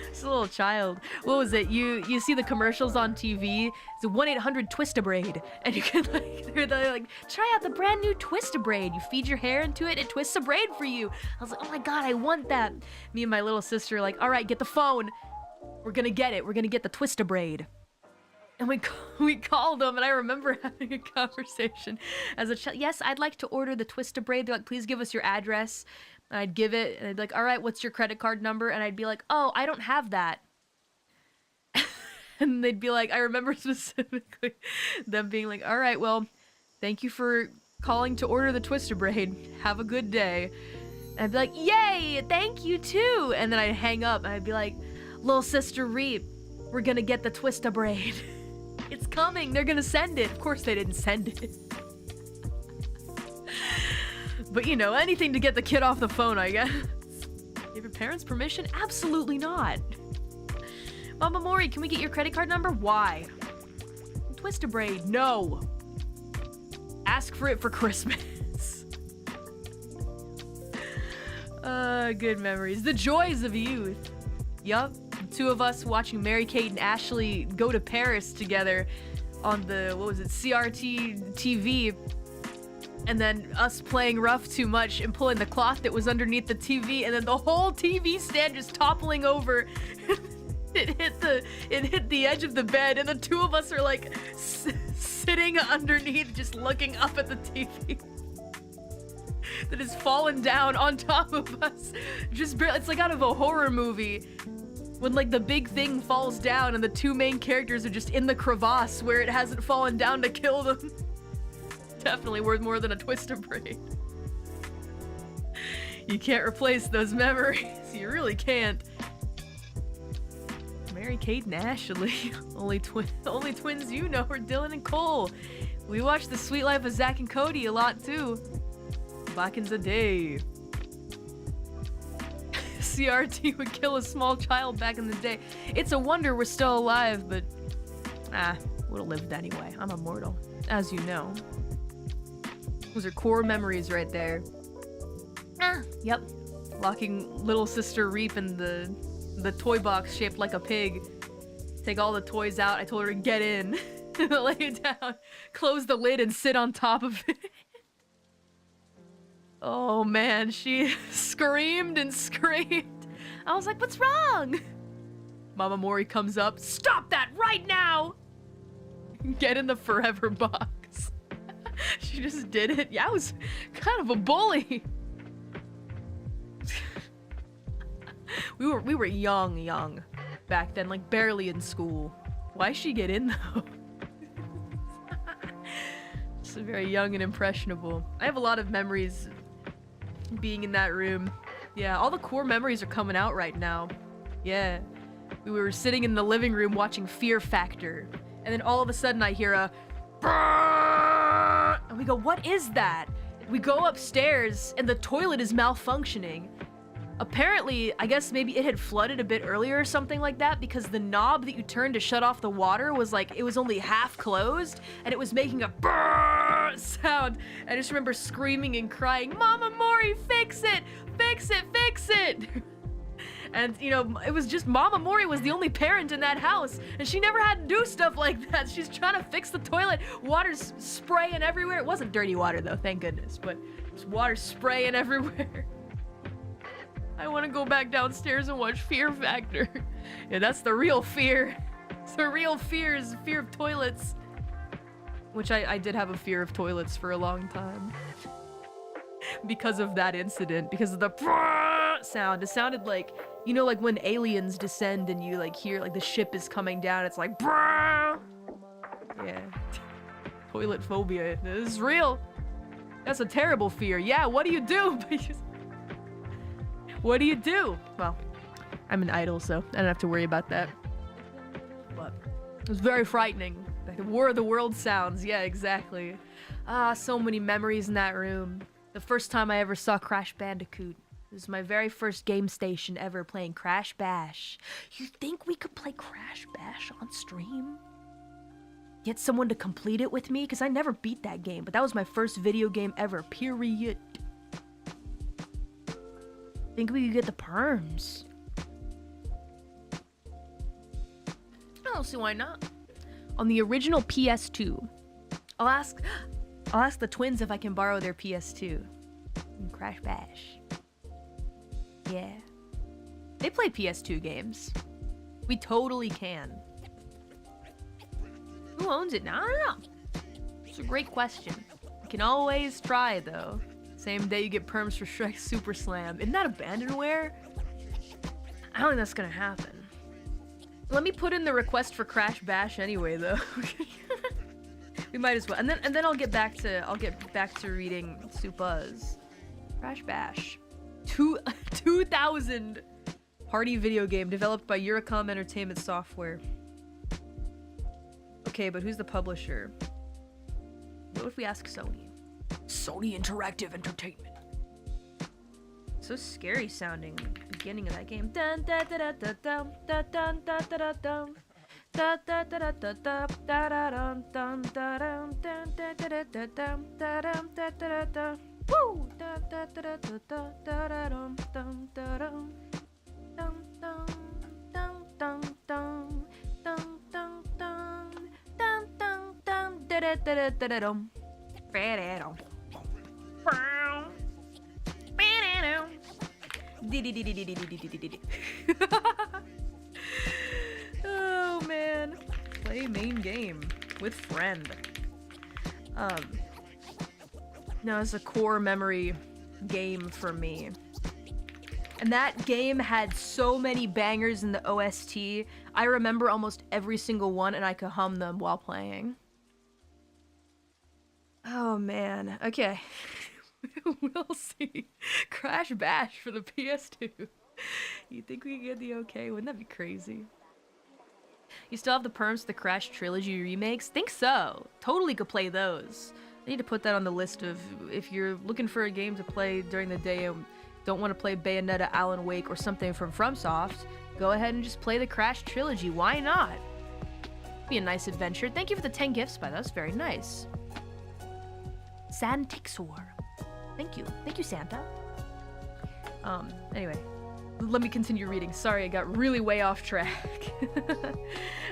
It's a little child. What was it? You see the commercials on TV? It's a 1-800-twist-a-braid, and you can they're like, try out the brand new Twist-a-braid. You feed your hair into it, it twists a braid for you. I was like, oh my god, I want that. Me and my little sister are like, all right, get the phone. We're gonna get it. We're gonna get the Twist-a-braid. And we called them, and I remember having a conversation as a child. Yes, I'd like to order the Twist-a-braid. They're like, please give us your address. And I'd give it, and I'd be like, all right, what's your credit card number? And I'd be like, oh, I don't have that. And they'd be like, I remember specifically them being like, all right, well, thank you for calling to order the Twist-a-braid. Have a good day. And I'd be like, yay, thank you too. And then I'd hang up, and I'd be like, little sister Reap, we're gonna get the Twist-a-braid. It's coming, they're gonna send it. Of course they didn't send it. But you know, anything to get the kid off the phone, I guess. Give your parents permission? Absolutely not. Mama Mori, can we get your credit card number? Why? Twist-a-braid, no. Ask for it for Christmas. Good memories. The joys of youth. Yup. Two of us watching Mary-Kate and Ashley go to Paris together on the, what was it, CRT TV. And then us playing rough too much and pulling the cloth that was underneath the TV, and then the whole TV stand just toppling over. It hit the edge of the bed, and the two of us are like sitting underneath, just looking up at the TV that has fallen down on top of us. Just barely, it's like out of a horror movie. When like the big thing falls down and the two main characters are just in the crevasse where it hasn't fallen down to kill them. Definitely worth more than a Twist-a-braid. You can't replace those memories. You really can't. Mary-Kate and Ashley. Only twins you know are Dylan and Cole. We watched The Sweet Life of Zack and Cody a lot too. Back in the day. CRT would kill a small child back in the day. It's a wonder we're still alive, but would have lived anyway. I'm immortal, as you know. Those are core memories right there. Yep. Locking little sister Reap in the toy box shaped like a pig. Take all the toys out. I told her to get in. Lay it down. Close the lid and sit on top of it. Oh man, she screamed and screamed. I was like, what's wrong? Mama Mori comes up. Stop that right now! Get in the forever box. She just did it. Yeah, I was kind of a bully. We were young back then, like barely in school. Why'd she get in though? Just very young and impressionable. I have a lot of memories being in that room. Yeah, all the core memories are coming out right now. Yeah. We were sitting in the living room watching Fear Factor, and then all of a sudden I hear a brrrr, and we go, what is that? We go upstairs and the toilet is malfunctioning. Apparently, I guess maybe it had flooded a bit earlier or something like that, because the knob that you turned to shut off the water was like, it was only half closed, and it was making a brrrr sound. I just remember screaming and crying, Mama Mori, fix it! Fix it! Fix it! And, you know, it was just Mama Mori was the only parent in that house, and she never had to do stuff like that. She's trying to fix the toilet, water's spraying everywhere. It wasn't dirty water though, thank goodness, but just water spraying everywhere. I want to go back downstairs and watch Fear Factor. Yeah, that's the real fear. The real fear is the fear of toilets. Which I did have a fear of toilets for a long time. Because of that incident, because of the sound. It sounded like, you know, like when aliens descend and you like hear like the ship is coming down, it's like yeah. Toilet phobia. This is real. That's a terrible fear. Yeah, what do you do? What do you do? Well, I'm an idol, so I don't have to worry about that. But it was very frightening. Like the War of the World sounds. Yeah, exactly. Ah, so many memories in that room. The first time I ever saw Crash Bandicoot. This is my very first game station ever playing Crash Bash. You think we could play Crash Bash on stream? Get someone to complete it with me? Because I never beat that game, but that was my first video game ever, period. Think we could get the perms. I don't see why not. On the original PS2, I'll ask the twins if I can borrow their PS2. And Crash Bash. Yeah. They play PS2 games. We totally can. Who owns it now? I don't know. It's a great question. You can always try though. Same day you get perms for Shrek Super Slam. Isn't that abandonware? I don't think that's gonna happen. Let me put in the request for Crash Bash anyway, though. We might as well, and then I'll get back to reading Supa's Crash Bash. 2000 party video game developed by Eurocom Entertainment Software. Okay, but who's the publisher? What if we ask Sony? Sony Interactive Entertainment. So scary sounding beginning of that game. Dun dun dun dun dun dun dun dun dun dun. Da da da da da da da da dun dun da dun dun da da da da dun da dun da da da da. Woo! Da da da da da da da da dun dun da dun dun dun dun dun dun dun dun dun dun dun da da da da da dum. Oh man, play main game with friend. Now it's a core memory game for me, and that game had so many bangers in the OST. I remember almost every single one, and I could hum them while playing. Oh man, okay. We'll see. Crash Bash for the PS2. You think we could get the okay? Wouldn't that be crazy? You still have the perms for the Crash Trilogy remakes? Think so. Totally could play those. I need to put that on the list of if you're looking for a game to play during the day and don't want to play Bayonetta, Alan Wake, or something from FromSoft, go ahead and just play the Crash Trilogy. Why not? Be a nice adventure. Thank you for the 10 gifts, by that was very nice. Santixor. Thank you. Thank you, Santa. Anyway. Let me continue reading. Sorry, I got really way off track.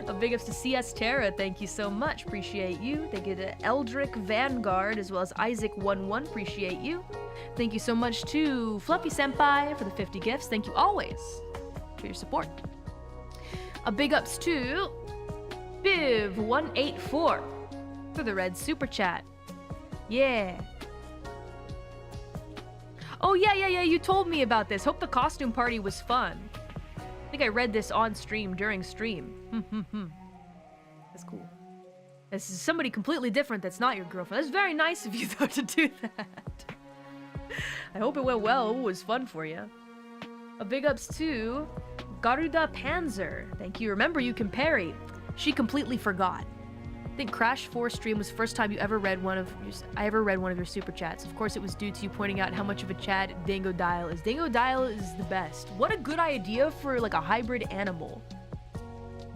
A big ups to CS Terra. Thank you so much. Appreciate you. Thank you to Eldrick Vanguard, as well as Isaac11. Appreciate you. Thank you so much to Fluffy Senpai for the 50 gifts. Thank you always for your support. A big ups to Biv184 for the red super chat. Yeah. Oh, yeah, you told me about this. Hope the costume party was fun. I think I read this on stream, during stream. That's cool. This is somebody completely different that's not your girlfriend. That's very nice of you, though, to do that. I hope it went well. It was fun for you. A big ups to Garuda Panzer. Thank you. Remember, you can parry. She completely forgot. I think Crash 4 stream was the first time I ever read one of your super chats. Of course, it was due to you pointing out how much of a Chad Dingodile is. Dingodile is the best. What a good idea for like a hybrid animal.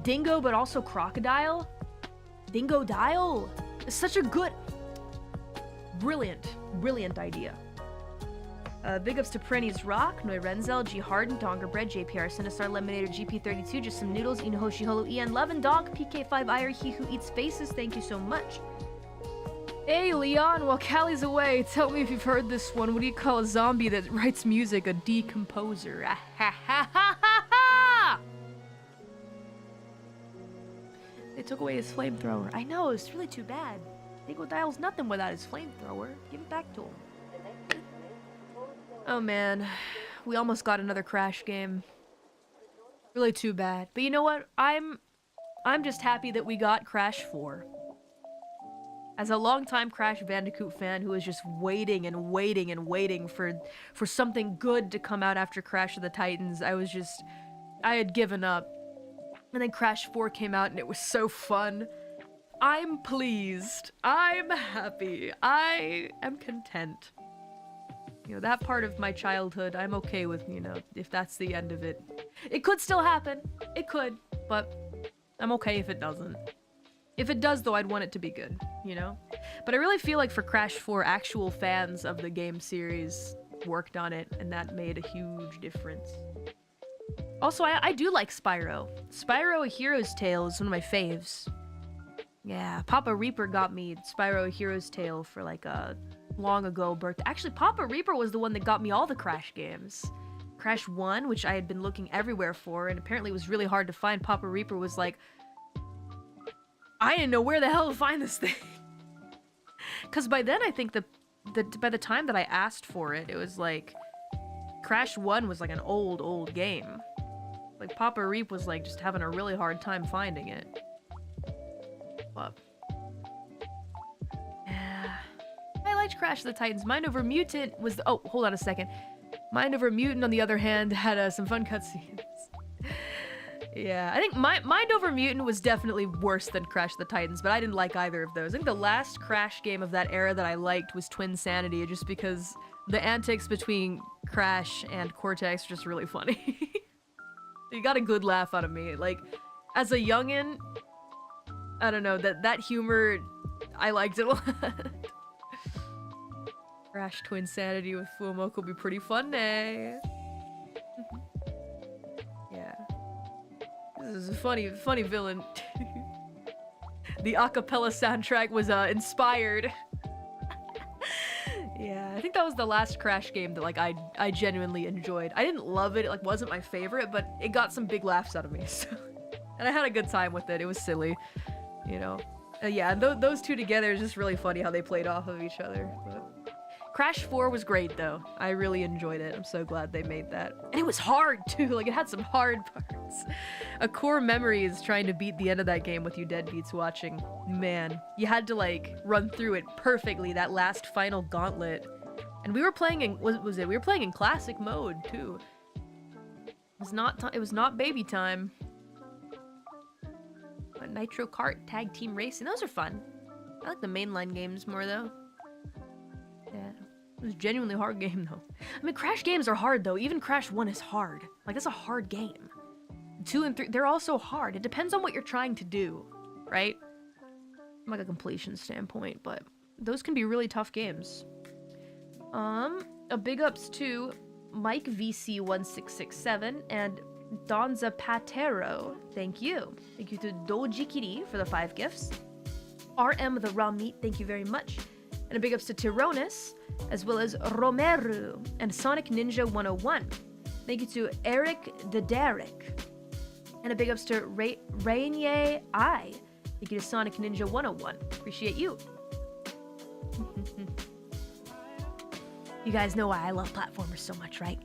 Dingo, but also crocodile. Dingodile. It's such a good, brilliant idea. Big ups to Perennies Rock, Noi Renzel, G Harden, Dongerbread, JPR, Sinistar, Lemonator, GP32, Just Some Noodles, Inohoshi Holo, Ian, Love and Donk, PK5 Ire, He Who Eats Faces, thank you so much. Hey Leon, while Callie's away, tell me if you've heard this one. What do you call a zombie that writes music? A decomposer. Ah, ha ha ha ha ha! They took away his flamethrower. I know, it's really too bad. Dingodale's nothing without his flamethrower. Give it back to him. Oh man, we almost got another Crash game. Really too bad. But you know what? I'm just happy that we got Crash 4. As a longtime Crash Bandicoot fan who was just waiting and waiting and waiting for something good to come out after Crash of the Titans, I had given up. And then Crash 4 came out and it was so fun. I'm pleased. I'm happy. I am content. You know, that part of my childhood, I'm okay with, you know, if that's the end of it. It could still happen. It could, but I'm okay if it doesn't. If it does, though, I'd want it to be good, you know? But I really feel like for Crash 4, actual fans of the game series worked on it, and that made a huge difference. Also, I do like Spyro. Spyro A Hero's Tale is one of my faves. Yeah, Papa Reaper got me Spyro A Hero's Tale for like a long ago birthday. Actually, Papa Reaper was the one that got me all the Crash games. Crash 1, which I had been looking everywhere for, and apparently was really hard to find. Papa Reaper was like, I didn't know where the hell to find this thing. Because by then, I think by the time that I asked for it, it was like, Crash 1 was like an old game. Like, Papa Reap was like just having a really hard time finding it. But yeah, I liked Crash of the Titans. Mind Over Mutant was the, oh, hold on a second. Mind Over Mutant, on the other hand, had some fun cutscenes. Yeah, I think Mind Over Mutant was definitely worse than Crash of the Titans, but I didn't like either of those. I think the last Crash game of that era that I liked was Twin Sanity, just because the antics between Crash and Cortex are just really funny. You got a good laugh out of me. Like, as a youngin', I don't know, that humor, I liked it a lot. Crash Twin Sanity with Fumo could be pretty fun, eh? Yeah. This is a funny villain. The acapella soundtrack was inspired. Yeah, I think that was the last Crash game that like I genuinely enjoyed. I didn't love it, it like wasn't my favorite, but it got some big laughs out of me. So. And I had a good time with it. It was silly, you know. Yeah, and those two together is just really funny how they played off of each other. But Crash 4 was great though. I really enjoyed it. I'm so glad they made that. And it was hard too, like it had some hard parts. A core memory is trying to beat the end of that game with you deadbeats watching. Man, you had to like run through it perfectly, that last final gauntlet. And we were playing in, we were playing in classic mode too. It was not baby time. But Nitro Kart, Tag Team Racing, those are fun. I like the mainline games more though. Yeah, it was a genuinely hard game though. I mean, Crash games are hard though. Even Crash 1 is hard. Like, that's a hard game. 2 and 3, they're also hard. It depends on what you're trying to do, right? From like a completion standpoint, but those can be really tough games. A big ups to Mike VC1667 and Donza Patero. Thank you. Thank you to Dojikiri for the 5 gifts. RM the Raw Meat, thank you very much. And a big ups to Tyronis, as well as Romeru and Sonic Ninja 101. Thank you to Eric the Derek. And a big ups to Rainier I. Thank you to Sonic Ninja 101. Appreciate you. You guys know why I love platformers so much, right?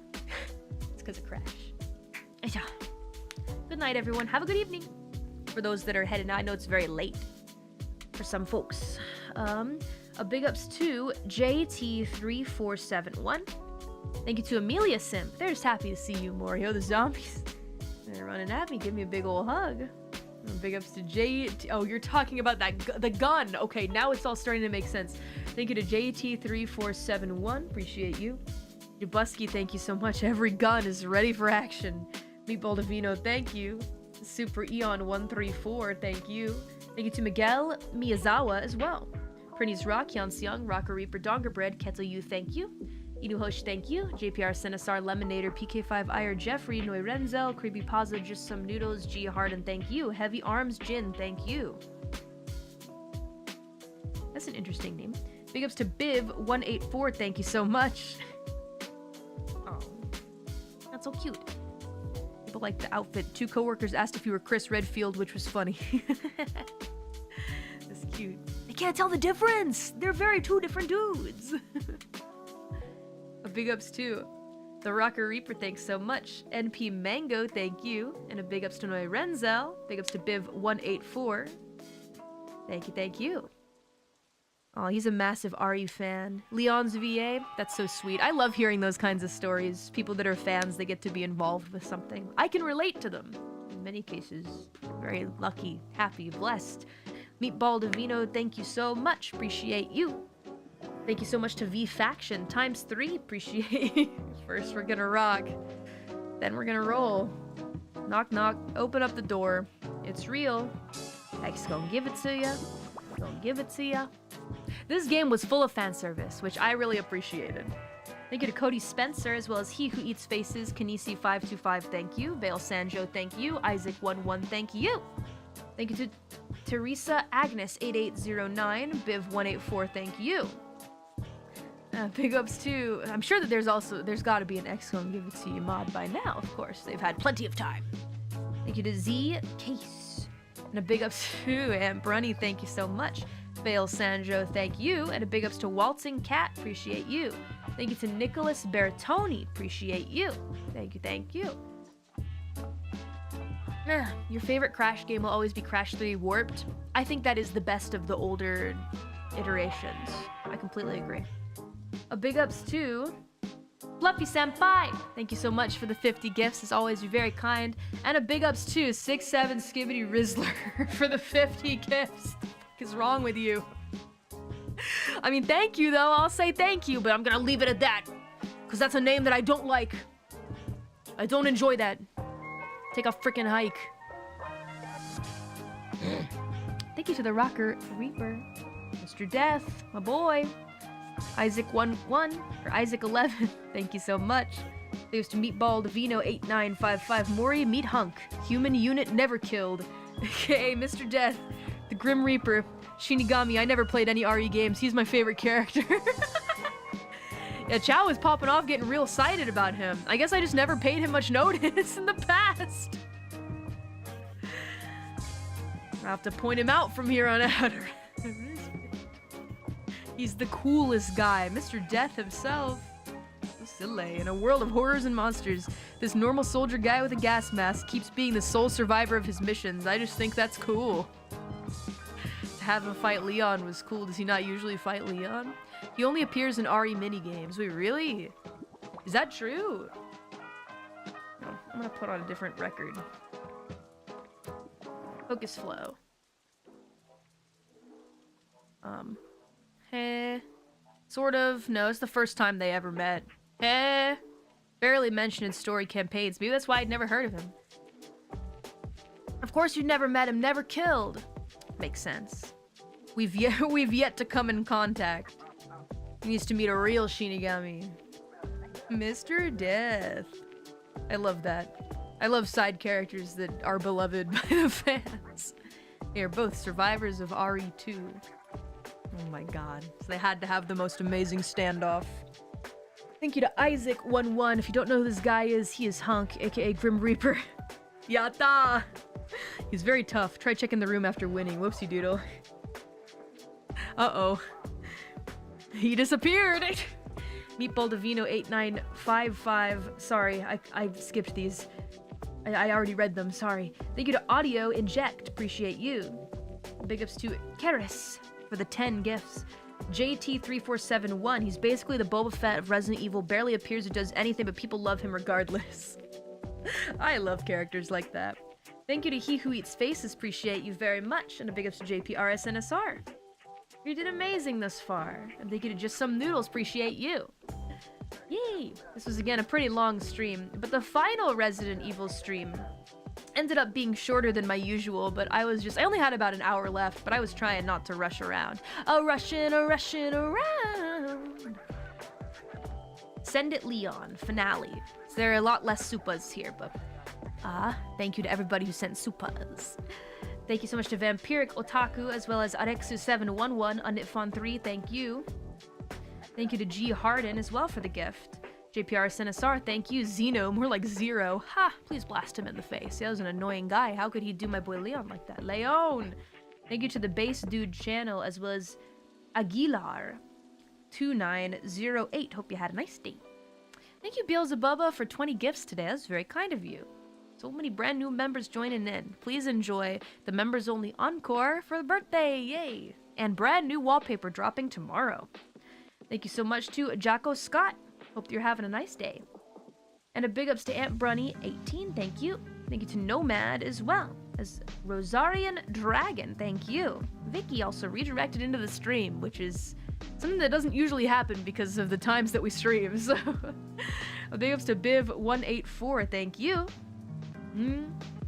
It's because of Crash. Good night, everyone. Have a good evening. For those that are heading out, I know it's very late for some folks. A big ups to JT3471. Thank you to Amelia Simp. They're just happy to see you, Mori. Oh, the zombies. They're running at me. Give me a big old hug. Big ups to JT. Oh, you're talking about the gun. Okay, now it's all starting to make sense. Thank you to JT3471. Appreciate you. Dubusky, thank you so much. Every gun is ready for action. Meatball Divino, thank you. Super Eon 134, thank you. Thank you to Miguel Miyazawa as well. Prinny's Rock, Hyunseong, Rocker Reaper, Dongerbread, Kettle You, thank you. Inuhosh, thank you. JPR Senesar, Lemonator, PK5 Ire, Jeffrey, Noi Renzel, Creepy Pazza, Just Some Noodles, G Harden, thank you. Heavy Arms, Jin, thank you. That's an interesting name. Big ups to Biv184, thank you so much. Oh, that's so cute. People like the outfit. 2 coworkers asked if you were Chris Redfield, which was funny. That's cute. They can't tell the difference! They're very 2 different dudes! A big ups to the Rocker Reaper, thanks so much. NP Mango, thank you. And a big ups to Noi Renzel. Big ups to Biv184. Thank you, thank you. Oh, he's a massive RE fan. Leon's VA, that's so sweet. I love hearing those kinds of stories. People that are fans, they get to be involved with something. I can relate to them. In many cases, very lucky, happy, blessed. Meatball Divino, thank you so much. Appreciate you. Thank you so much to V Faction ×3. Appreciate you. First, we're gonna rock. Then we're gonna roll. Knock, knock. Open up the door. It's real. Hex gonna give it to ya. Gonna give it to ya. This game was full of fan service, which I really appreciated. Thank you to Cody Spencer, as well as He Who Eats Faces, Kanisi525, thank you. Vale Sanjo, thank you. Isaac11, thank you. Thank you to Teresa Agnes 8809, Biv184, thank you. Big ups to, I'm sure that there's gotta be an X gonna give it to you mod by now, of course. They've had plenty of time. Thank you to Z Case. And a big ups to Aunt Brunny, thank you so much. Vale Sanjo, thank you. And a big ups to Waltzing Cat, appreciate you. Thank you to Nicholas Bertoni, appreciate you. Thank you, thank you. Your favorite Crash game will always be Crash 3 Warped. I think that is the best of the older iterations. I completely agree. A big ups to Fluffy Senpai. Thank you so much for the 50 gifts. As always, you're very kind. And a big ups to 67 Skibbity Rizzler for the 50 gifts. What is wrong with you? I mean, thank you though. I'll say thank you, but I'm gonna leave it at that. Because that's a name that I don't like. I don't enjoy that. Take a freaking hike. Thank you to the Rocker Reaper. Mr. Death, my boy. Isaac11, or Isaac11, thank you so much. Thanks to Meatball Divino 8955, Mori Meat Hunk, Human Unit Never Killed, aka Mr. Death, the Grim Reaper, Shinigami. I never played any RE games, he's my favorite character. Yeah, Chow was popping off, getting real excited about him. I guess I just never paid him much notice in the past. I'll have to point him out from here on out. He's the coolest guy, Mr. Death himself. So silly. In a world of horrors and monsters, this normal soldier guy with a gas mask keeps being the sole survivor of his missions. I just think that's cool. To have him fight Leon was cool. Does he not usually fight Leon? He only appears in RE minigames. Wait, really? Is that true? No, I'm gonna put on a different record. Focus flow. Sort of. No, it's the first time they ever met. Barely mentioned in story campaigns. Maybe that's why I'd never heard of him. Of course you'd never met him, never killed. Makes sense. We've yet to come in contact. He needs to meet a real Shinigami. Mr. Death. I love that. I love side characters that are beloved by the fans. They are both survivors of RE2. Oh my god. So they had to have the most amazing standoff. Thank you to Isaac11. If you don't know who this guy is, he is Hunk, aka Grim Reaper. Yatta! He's very tough. Try checking the room after winning. Whoopsie doodle. Uh-oh. He disappeared! Meatball Divino 8955. Sorry, I skipped these. I already read them, sorry. Thank you to Audio Inject. Appreciate you. Big ups to Keris for the 10 gifts. JT3471. He's basically the Boba Fett of Resident Evil. Barely appears or does anything, but people love him regardless. I love characters like that. Thank you to He Who Eats Faces. Appreciate you very much. And a big ups to JPRSNSR. You did amazing thus far. And thank you to Just Some Noodles. Appreciate you. Yay! This was again a pretty long stream, but the final Resident Evil stream ended up being shorter than my usual, but I only had about an hour left, but I was trying not to rush around. Rushing around. Send It Leon, finale. So there are a lot less supas here, but thank you to everybody who sent supas. Thank you so much to Vampiric Otaku, as well as Arexu711, Unitfon3, thank you. Thank you to G Harden as well for the gift. JPR SNSR, thank you. Zeno, more like Zero. Ha! Please blast him in the face. That was an annoying guy. How could he do my boy Leon like that? Leon! Thank you to the Base Dude channel, as well as Aguilar2908. Hope you had a nice day. Thank you, Beelzebubba, for 20 gifts today. That's very kind of you. So many brand new members joining in. Please enjoy the members only encore for the birthday. Yay! And brand new wallpaper dropping tomorrow. Thank you so much to Jacko Scott. Hope you're having a nice day. And a big ups to Aunt Brunny 18. Thank you. Thank you to Nomad as well as Rosarian Dragon. Thank you. Vicky also redirected into the stream, which is something that doesn't usually happen because of the times that we stream. So a big ups to Biv184. Thank you.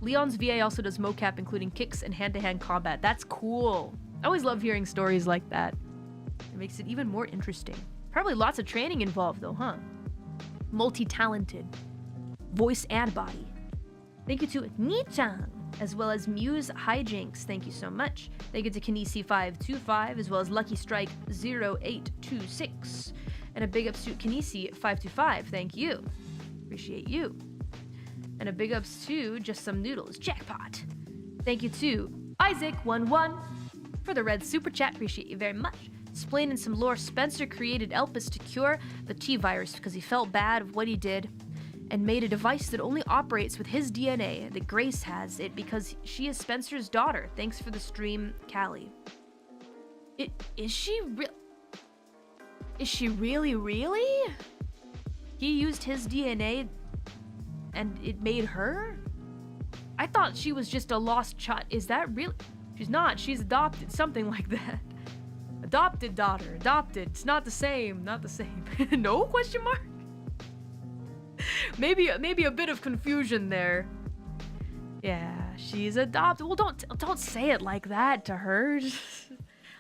Leon's VA also does mocap, including kicks and hand-to-hand combat. That's cool. I always love hearing stories like that. It makes it even more interesting. Probably lots of training involved though, huh? Multi-talented. Voice and body. Thank you to Nichan, as well as Muse Hijinks. Thank you so much. Thank you to Kinesi525, as well as Lucky Strike 0826. And a big ups to Kinesi525. Thank you. Appreciate you. And a big ups to Just Some Noodles. Jackpot. Thank you to Isaac11 for the red super chat. Appreciate you very much. Explaining some lore, Spencer created Elpis to cure the T-virus because he felt bad of what he did and made a device that only operates with his DNA. That Grace has it because she is Spencer's daughter. Thanks for the stream, Callie. Is she really? He used his DNA and it made her? I thought she was just a lost child. Is that real? She's not. She's adopted. Something like that. Adopted daughter. Adopted. It's not the same. Not the same. No? Question mark? Maybe a bit of confusion there. Yeah, she's adopted. Well, don't say it like that to her.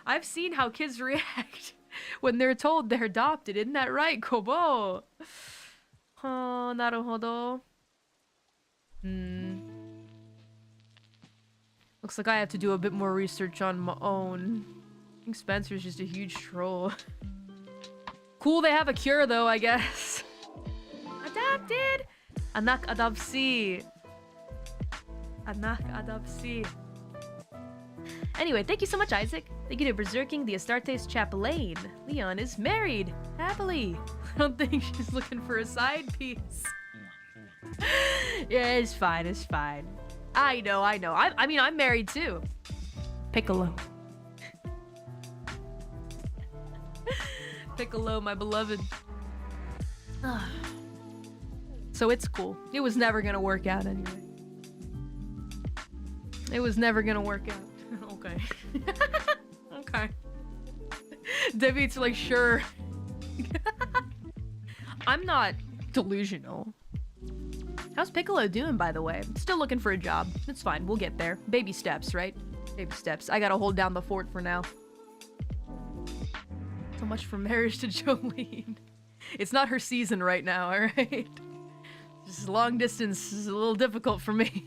I've seen how kids react when they're told they're adopted. Isn't that right, Kobo? Oh, naruhodo. Looks like I have to do a bit more research on my own. I think Spencer's just a huge troll. Cool, they have a cure though, I guess. Adopted! Anak adopsi. Anak adopsi. Anyway, thank you so much, Isaac. Thank you to Berserking the Astartes Chapelaine. Leon is married. Happily. I don't think she's looking for a side piece. Yeah, it's fine, it's fine. I know. I mean, I'm married too. Piccolo. Piccolo, my beloved. So it's cool. It was never gonna work out anyway. It was never gonna work out. Okay. Okay. Debbie's like, sure. I'm not delusional. How's Piccolo doing, by the way? Still looking for a job. It's fine. We'll get there. Baby steps, right? Baby steps. I gotta hold down the fort for now. So much for marriage to Jolene. It's not her season right now, alright? Just long distance is a little difficult for me.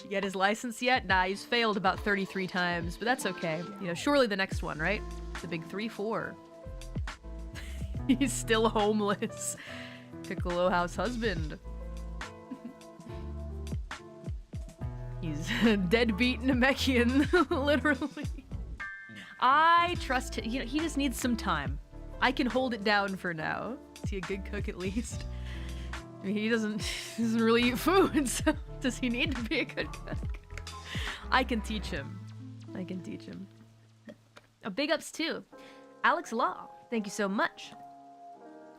You get his license yet? Nah, he's failed about 33 times, but that's okay. You know, surely the next one, right? The big 3-4. He's still homeless. Piccolo house husband. He's deadbeat Namekian, literally. I trust him. You know, he just needs some time. I can hold it down for now. Is he a good cook at least? I mean, he doesn't really eat food, so does he need to be a good cook? I can teach him. I can teach him. A big ups to Alex Law. Thank you so much.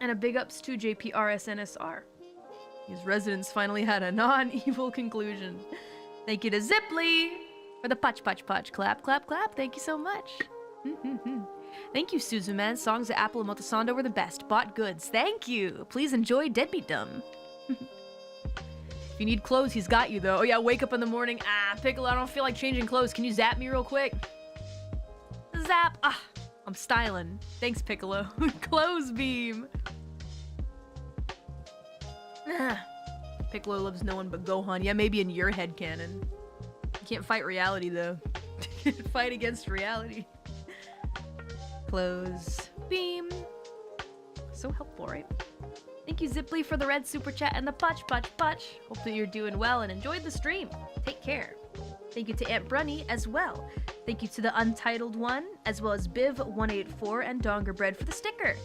And a big ups to JPRSNSR. These residents finally had a non-evil conclusion. Thank you to Ziply for the putch putch putch. Clap, clap, clap. Thank you so much. Thank you, Suzuman. Songs at Apple and Motosondo were the best. Bought goods. Thank you. Please enjoy Deadbeatdom. If you need clothes, he's got you, though. Oh, yeah, wake up in the morning. Ah, Piccolo, I don't feel like changing clothes. Can you zap me real quick? Zap. Ah, I'm styling. Thanks, Piccolo. Clothes beam. Piccolo loves no one but Gohan. Yeah, maybe in your headcanon. You can't fight reality, though. Fight against reality. Clothes beam. So helpful, right? Thank you, Ziply, for the red super chat and the putch, putch, putch. Hope that you're doing well and enjoyed the stream. Take care. Thank you to Aunt Brunny as well. Thank you to the Untitled One, as well as Biv184 and Dongerbread for the sticker.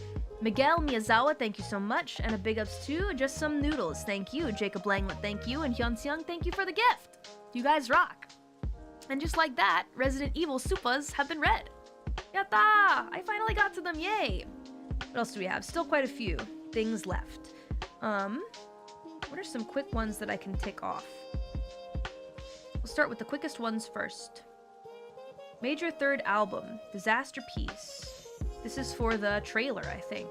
Miguel Miyazawa, thank you so much. And a big ups to Just Some Noodles, thank you. Jacob Langlet, thank you. And Hyunseung, thank you for the gift. You guys rock. And just like that, Resident Evil Supas have been read. Yatta! I finally got to them, yay! What else do we have? Still quite a few things left. What are some quick ones that I can tick off? We'll start with the quickest ones first. Major third album, Disasterpiece. This is for the trailer, I think.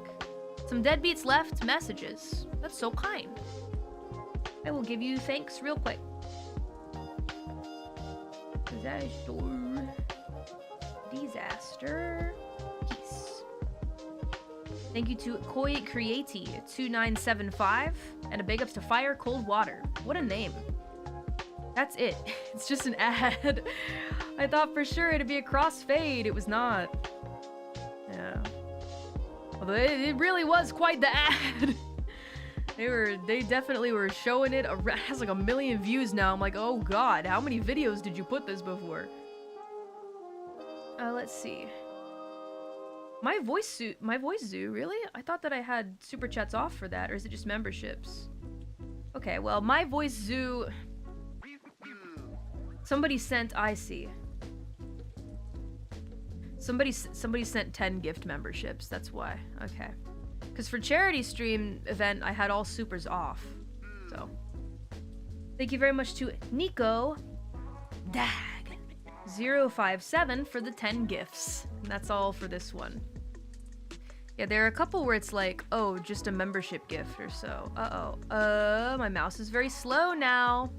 Some deadbeats left messages. That's so kind. I will give you thanks real quick. Disaster. Peace. Thank you to Koi Creati 2975 and a big ups to Fire Cold Water. What a name. That's it. It's just an ad. I thought for sure it'd be a crossfade. It was not. Yeah. Although it really was quite the ad. They definitely were showing it. It has like 1 million views now. I'm like, oh god, how many videos did you put this before? Let's see. My voice zoo, really? I thought that I had super chats off for that, or is it just memberships? Okay, well, my voice zoo. Somebody sent. I see. Somebody sent 10 gift memberships. That's why. Okay. Because for charity stream event, I had all supers off. So, thank you very much to Nico Dag 057 for the 10 gifts. And that's all for this one. Yeah, there are a couple where it's like, oh, just a membership gift or so. My mouse is very slow now.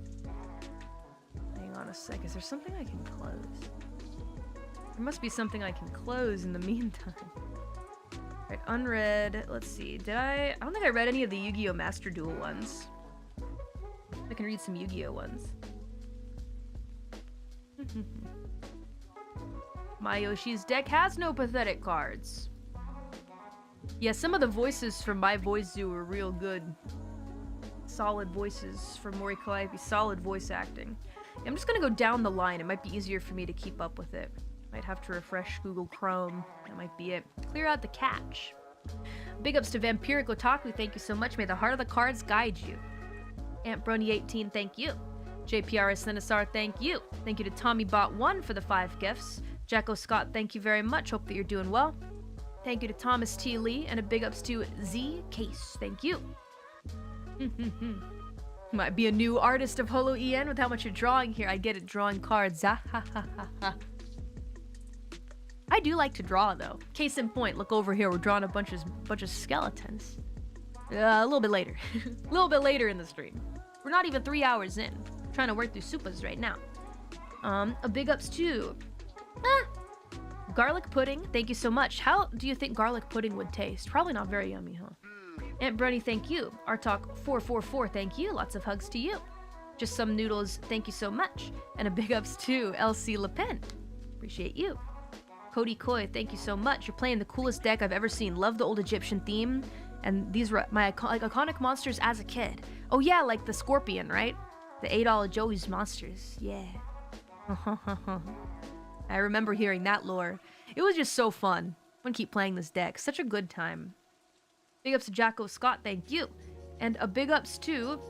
Hang on a sec. Is there something I can close? There must be something I can close in the meantime. Alright, unread. Let's see. I don't think I read any of the Yu-Gi-Oh! Master Duel ones. I can read some Yu-Gi-Oh! ones. My Yoshi's deck has no pathetic cards. Yeah, some of the voices from my voice zoo were real good. Solid voices from Mori Calliope. Solid voice acting. Yeah, I'm just gonna go down the line. It might be easier for me to keep up with it. Might have to refresh Google Chrome. That might be it. Clear out the cache. Big ups to Vampiric Otaku. Thank you so much. May the heart of the cards guide you. Aunt Brony18, thank you. JPRS NSR, thank you. Thank you to TommyBot1 for the 5 gifts. Jacko Scott, thank you very much. Hope that you're doing well. Thank you to Thomas T. Lee, and a big ups to Z Case. Thank you. Might be a new artist of Holo EN with how much you're drawing here. I get it, drawing cards. I do like to draw, though. Case in point, look over here. We're drawing a bunch of skeletons. A little bit later. A little bit later in the stream. We're not even 3 hours in. I'm trying to work through supas right now. A big ups to... garlic pudding, thank you so much. How do you think garlic pudding would taste? Probably not very yummy, huh? Aunt Brunny, thank you. Artalk444, thank you. Lots of hugs to you. Just Some Noodles, thank you so much. And a big ups to LC Le Pen. Appreciate you. Cody Coy, thank you so much. You're playing the coolest deck I've ever seen. Love the old Egyptian theme. And these were my iconic monsters as a kid. Oh yeah, like the Scorpion, right? The $8 Joey's monsters. Yeah. I remember hearing that lore. It was just so fun. I'm gonna keep playing this deck. Such a good time. Big ups to Jacko Scott, thank you. And a big ups to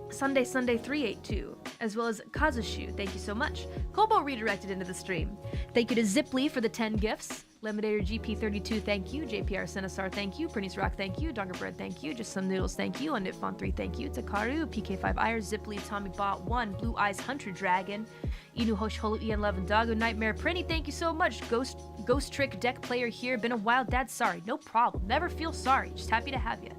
Sunday 382, as well as Kazushu, thank you so much. Kobo redirected into the stream. Thank you to Ziply for the 10 gifts. Lemonator GP32, thank you. JPR Senesar, thank you. Pernice Rock, thank you. Donger Bread, thank you. Just Some Noodles, thank you. Unitfon 3, thank you. Takaru, PK5 Ire, Ziply, Tommy Bot 1, Blue Eyes Hunter Dragon, Inu Hosh Holo Ian Levendago, Nightmare Prinny, thank you so much. Ghost Trick Deck Player here. Been a while, Dad. Sorry, no problem. Never feel sorry. Just happy to have you.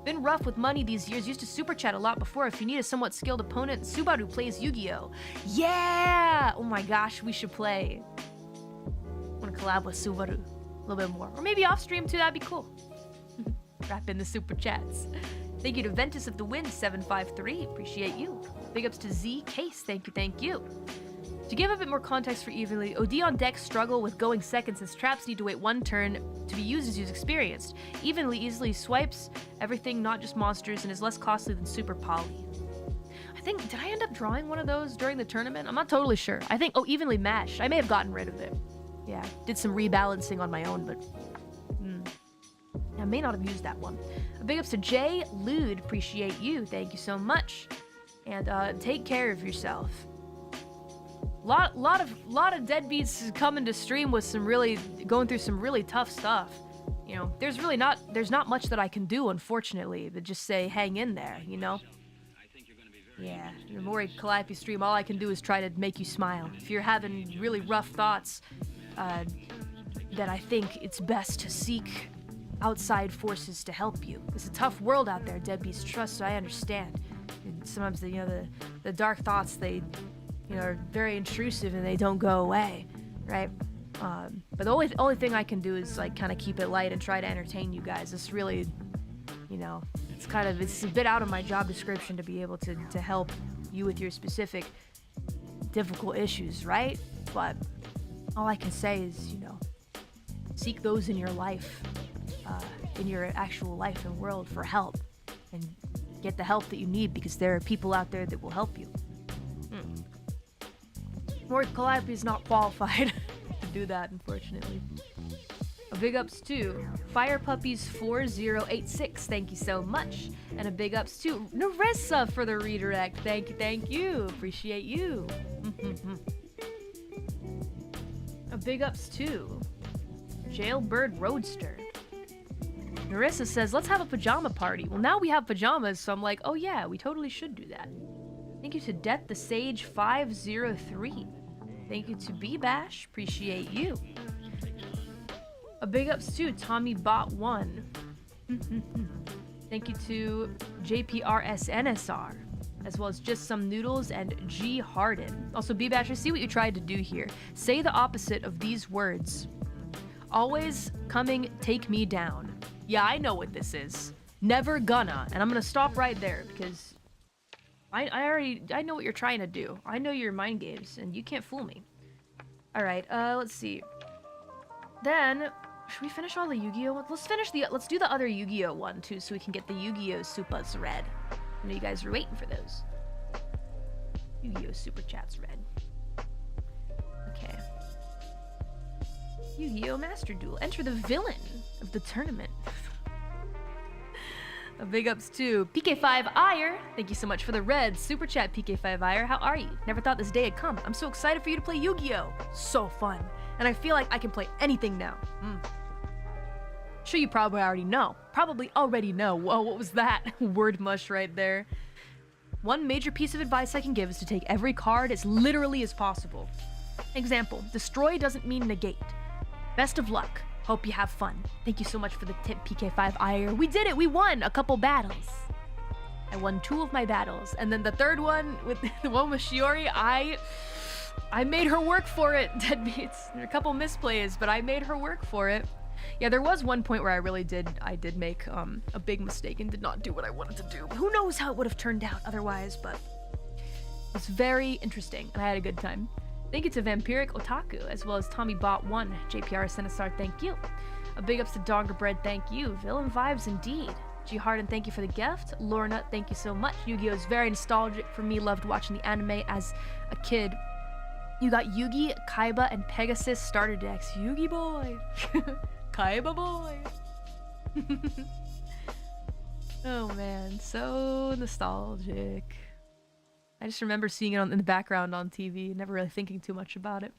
Been rough with money these years. Used to super chat a lot before. If you need a somewhat skilled opponent, Subaru plays Yu-Gi-Oh! Yeah! Oh my gosh, we should play. I want to collab with Subaru a little bit more. Or maybe off stream too, that'd be cool. Wrap in the super chats. Thank you to Ventus of the Wind 753. Appreciate you. Big ups to Z Case. Thank you. To give a bit more context for Evenly, OD on deck struggle with going second since traps need to wait one turn to be used as he's experienced. Evenly easily swipes everything, not just monsters, and is less costly than Super Poly. I think, did I end up drawing one of those during the tournament? I'm not totally sure. I think, oh, Evenly Mashed. I may have gotten rid of it. Yeah, did some rebalancing on my own, but I may not have used that one. Big ups to Jay Lude. Appreciate you. Thank you so much. And take care of yourself. Lot of deadbeats coming to stream with going through some really tough stuff. You know, there's not much that I can do, unfortunately, but just say hang in there, you know? Yeah, in the Mori Calliope stream, all I can do is try to make you smile. If you're having really rough thoughts, then I think it's best to seek outside forces to help you. It's a tough world out there, deadbeats. Trust, so I understand. And sometimes the dark thoughts, they are very intrusive and they don't go away, right? But the only thing I can do is like kind of keep it light and try to entertain you guys. It's really, it's a bit out of my job description to be able to help you with your specific difficult issues, right? But all I can say is, seek those in your life, in your actual life and world for help, and get the help that you need, because there are people out there that will help you. Mori Calliope is not qualified to do that, unfortunately. A big ups to Fire Puppies 4086, thank you so much. And a big ups to Narissa for the redirect, thank you, appreciate you. A big ups to Jailbird Roadster. Narissa says, let's have a pajama party. Well, now we have pajamas, so I'm like, oh yeah, we totally should do that. Thank you to Death the Sage 503. Thank you to B-Bash, appreciate you. A big ups to Tommy Bot 1. Thank you to JPRSNSR, as well as Just Some Noodles and G Harden. Also, B-Bash, I see what you tried to do here. Say the opposite of these words. Always coming, take me down. Yeah, I know what this is. Never gonna. And I'm gonna stop right there, because I know what you're trying to do. I know your mind games, and you can't fool me. Alright, let's see. Then, should we finish all the Yu-Gi-Oh ones? Let's do the other Yu-Gi-Oh one, too, so we can get the Yu-Gi-Oh Supas read. I know you guys are waiting for those. Yu-Gi-Oh Super Chats read. Okay. Yu-Gi-Oh Master Duel. Enter the villain of the tournament. A big ups to PK5 Ire. Thank you so much for the red super chat, PK5 Ire. How are you? Never thought this day had come. I'm so excited for you to play Yu-Gi-Oh! So fun. And I feel like I can play anything now. Sure, you probably already know. Whoa, what was that? Word mush right there. One major piece of advice I can give is to take every card as literally as possible. Example, destroy doesn't mean negate. Best of luck. Hope you have fun. Thank you so much for the tip, PK5 Ire. We did it! We won a couple battles. I won 2 of my battles. And then the third one, with the one with Shiori, I made her work for it, deadbeats. There are a couple misplays, but I made her work for it. Yeah, there was one point where I did make a big mistake and did not do what I wanted to do. Who knows how it would have turned out otherwise, but it's very interesting, and I had a good time. Thank you to Vampiric Otaku, as well as Tommy Bot 1, JPR Senesar, thank you. A big ups to Donger Bread, thank you. Villain vibes indeed. G Harden, thank you for the gift. Lorna, thank you so much. Yu-Gi-Oh! Is very nostalgic for me. Loved watching the anime as a kid. You got Yugi, Kaiba, and Pegasus starter decks. Yugi boy. Kaiba boy. Oh man, so nostalgic. I just remember seeing it in the background on TV, never really thinking too much about it.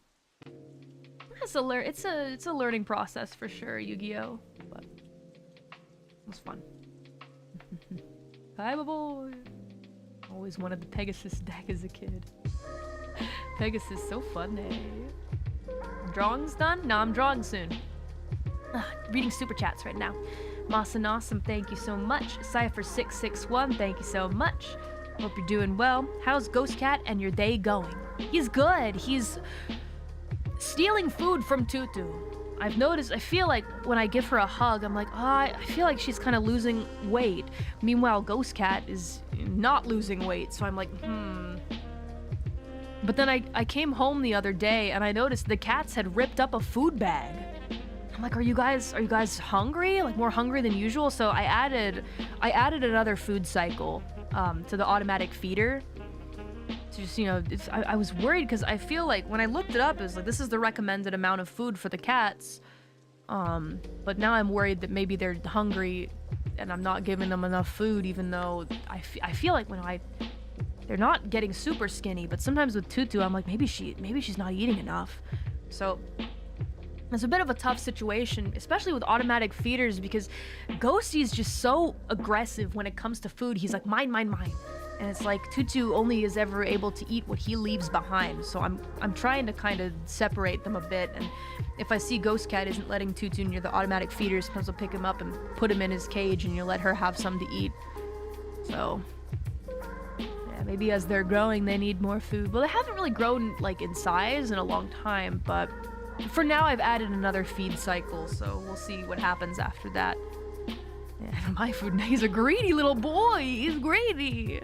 It's a learning process for sure, Yu-Gi-Oh! But it was fun. Hi, my boy. Always wanted the Pegasus deck as a kid. Pegasus, so fun, eh? Drawing's done? No, I'm drawing soon. Reading super chats right now. Mawson Awesome, thank you so much. Cypher661, thank you so much. Hope you're doing well. How's Ghost Cat and your day going? He's good. He's stealing food from Tutu. I've noticed, I feel like when I give her a hug, I'm like, oh, I feel like she's kind of losing weight. Meanwhile, Ghost Cat is not losing weight, so I'm like, But then I came home the other day and I noticed the cats had ripped up a food bag. I'm like, are you guys hungry? Like more hungry than usual? So I added another food cycle to the automatic feeder. To just, you know, I was worried because I feel like when I looked it up, it was like, this is the recommended amount of food for the cats. But now I'm worried that maybe they're hungry and I'm not giving them enough food, even though I feel like they're not getting super skinny, but sometimes with Tutu, I'm like, maybe she's not eating enough. So it's a bit of a tough situation, especially with automatic feeders, because Ghosty's just so aggressive when it comes to food. He's like, mine, mine, mine. And it's like Tutu only is ever able to eat what he leaves behind. So I'm trying to kind of separate them a bit. And if I see Ghost Cat isn't letting Tutu near the automatic feeders, sometimes I'll pick him up and put him in his cage and you let her have some to eat. So yeah, maybe as they're growing, they need more food. Well, they haven't really grown like in size in a long time, but for now I've added another feed cycle. So we'll see what happens after that. Yeah, my food, he's a greedy little boy. He's greedy.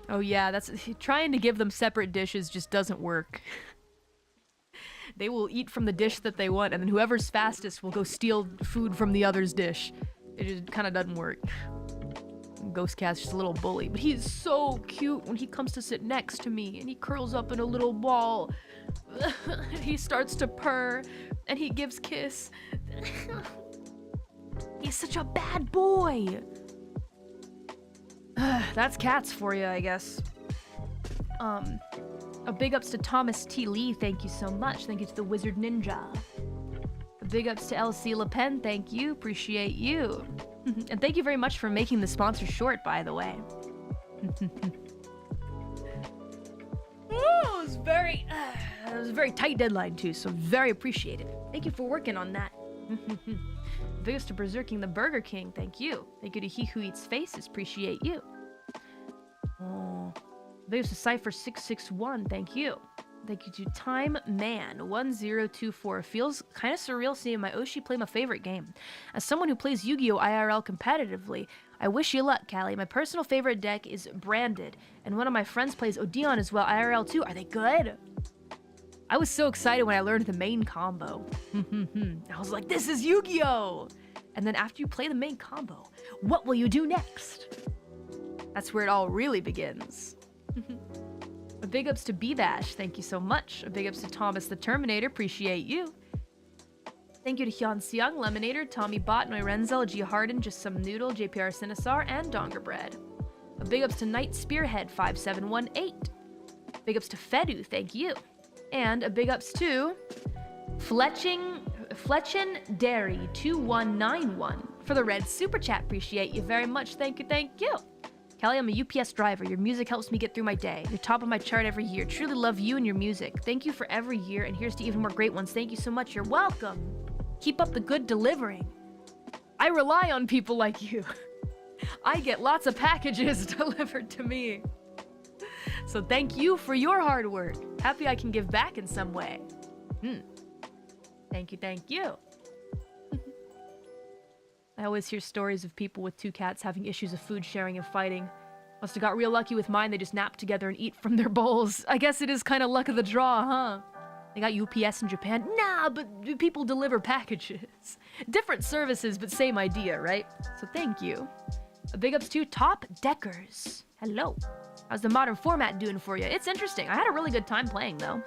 Oh yeah, that's trying to give them separate dishes just doesn't work. They will eat from the dish that they want, and then whoever's fastest will go steal food from the other's dish. It just kind of doesn't work. Ghost Cat's just a little bully, but he's so cute when he comes to sit next to me, and he curls up in a little ball. He starts to purr, and he gives kiss. He's such a bad boy. That's cats for you, I guess. A big ups to Thomas T. Lee, thank you so much. Thank you to the Wizard Ninja. A big ups to LC Le Pen, thank you, appreciate you. And thank you very much for making the sponsor short, by the way. Oh, it was a very tight deadline too, so very appreciated. Thank you for working on that. Big ups to Berserking the Burger King, thank you. Thank you to He Who Eats Faces, appreciate you. Big ups to Cypher661, thank you. Thank you to Time Man 1024. Feels kind of surreal seeing my Oshi play my favorite game. As someone who plays Yu-Gi-Oh! IRL competitively, I wish you luck, Callie. My personal favorite deck is Branded, and one of my friends plays Odeon as well, IRL too. Are they good? I was so excited when I learned the main combo. I was like, this is Yu-Gi-Oh! And then after you play the main combo, what will you do next? That's where it all really begins. A big ups to B-Bash, thank you so much. A big ups to Thomas the Terminator, appreciate you. Thank you to Hyun Seung, Lemonator, Tommy Bot, Noi Renzel, G Harden, Just Some Noodle, JPR Cinesar, and Donger Bread. A big ups to Night Spearhead 5718. Big ups to Fedu, thank you. And a big ups to Fletchin Dairy 2191 for the red super chat. Appreciate you very much. Thank you, thank you. Callie, I'm a UPS driver. Your music helps me get through my day. You're top of my chart every year. Truly love you and your music. Thank you for every year, and here's to even more great ones. Thank you so much. You're welcome. Keep up the good delivering. I rely on people like you. I get lots of packages delivered to me. So thank you for your hard work. Happy I can give back in some way. Thank you, thank you. I always hear stories of people with two cats having issues of food sharing and fighting. Must have got real lucky with mine, they just nap together and eat from their bowls. I guess it is kind of luck of the draw, huh? They got UPS in Japan? Nah, but people deliver packages. Different services, but same idea, right? So thank you. A big ups to Top Deckers. Hello. How's the modern format doing for you? It's interesting. I had a really good time playing, though.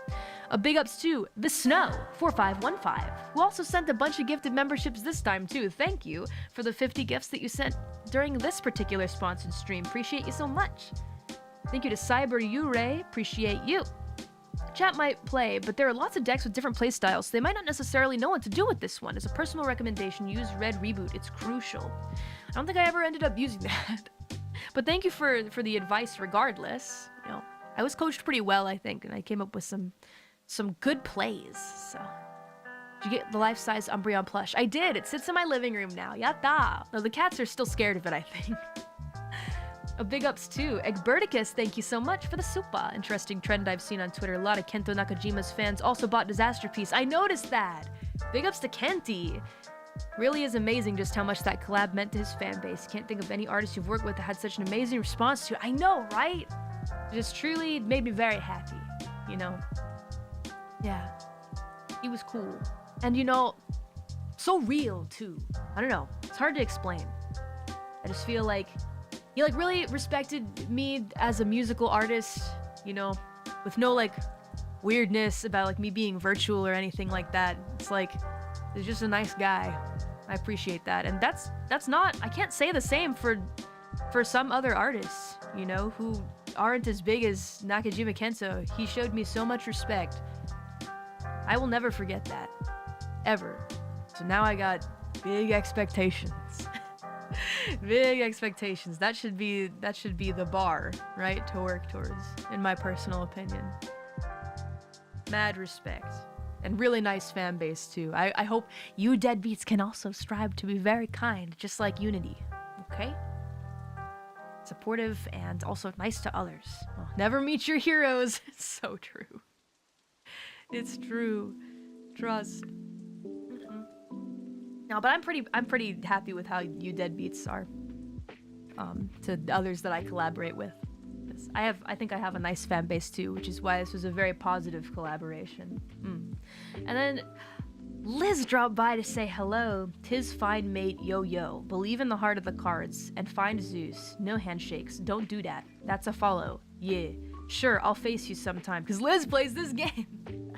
A big ups to The Snow 4515, who also sent a bunch of gifted memberships this time, too. Thank you for the 50 gifts that you sent during this particular sponsored stream. Appreciate you so much. Thank you to Cyber Ure. Appreciate you. Chat might play, but there are lots of decks with different playstyles, so they might not necessarily know what to do with this one. As a personal recommendation, use Red Reboot. It's crucial. I don't think I ever ended up using that. But thank you for the advice regardless. You know, I was coached pretty well, I think, and I came up with some good plays. So, did you get the life-size Umbreon plush? I did. It sits in my living room now. Yatta. No, the cats are still scared of it, I think. A big ups to Egberticus, thank you so much for the super. Interesting trend I've seen on Twitter. A lot of Kento Nakajima's fans also bought Disasterpiece. I noticed that. Big ups to Kenti. Really is amazing just how much that collab meant to his fan base. Can't think of any artist you've worked with that had such an amazing response to it. I know, right? It just truly made me very happy, you know? Yeah. He was cool. And you know, so real too. I don't know. It's hard to explain. I just feel like he like really respected me as a musical artist, you know, with no like weirdness about like me being virtual or anything like that. It's like, he's just a nice guy. I appreciate that. And that's not, I can't say the same for some other artists, you know, who aren't as big as Nakajima Kento. He showed me so much respect. I will never forget that. Ever. So now I got big expectations. Big expectations. That should be the bar, right, to work towards, in my personal opinion. Mad respect. And really nice fan base too. I hope you deadbeats can also strive to be very kind, just like Unity. Okay? Supportive and also nice to others. Well, never meet your heroes. It's so true. It's true. Trust. No, but I'm pretty happy with how you deadbeats are. To the others that I collaborate with. I think I have a nice fan base too, which is why this was a very positive collaboration. And then Liz dropped by to say hello. Tis fine mate yo. Believe in the heart of the cards and find Zeus. No handshakes. Don't do that. That's a follow. Yeah. Sure, I'll face you sometime. Because Liz plays this game.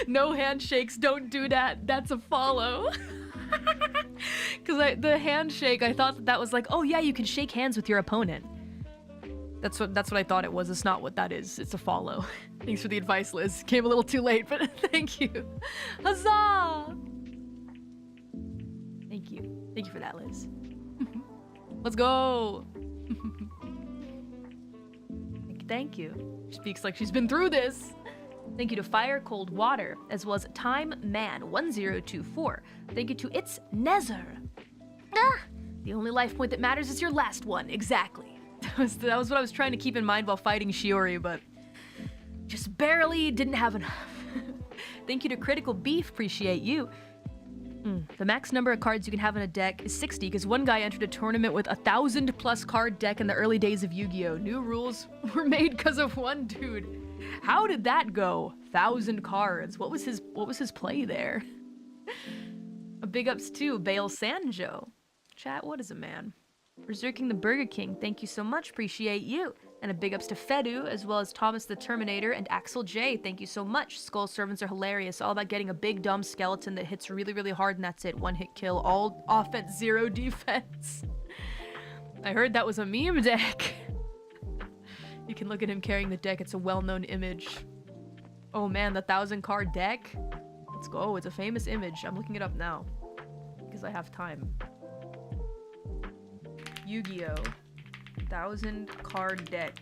No handshakes. Don't do that. That's a follow. Because the handshake, I thought that was like, oh yeah, you can shake hands with your opponent. That's what I thought it was. It's not what that is. It's a follow. Thanks for the advice, Liz. Came a little too late, but thank you. Huzzah! Thank you. Thank you for that, Liz. Let's go. Thank you. She speaks like she's been through this. Thank you to Fire Cold Water, as well as Time Man 1024. Thank you to It's Nezer. Ah! The only life point that matters is your last one. Exactly. That was what I was trying to keep in mind while fighting Shiori, but just barely didn't have enough. Thank you to Critical Beef, appreciate you. The max number of cards you can have in a deck is 60, because one guy entered a tournament with 1,000+ card deck in the early days of Yu-Gi-Oh! New rules were made because of one dude. How did that go? 1,000 cards. What was his play there? A big ups to Bale Sanjo. Chat, what is a man? Berserking the Burger King, thank you so much, appreciate you. And a big ups to Fedu, as well as Thomas the Terminator and Axel J, thank you so much. Skull Servants are hilarious, all about getting a big dumb skeleton that hits really, really hard and that's it. One hit kill, all offense, 0 defense. I heard that was a meme deck. You can look at him carrying the deck, it's a well-known image. Oh man, the 1,000 card deck? Let's go, it's a famous image. I'm looking it up now, because I have time. Yu-Gi-Oh! 1,000 card deck.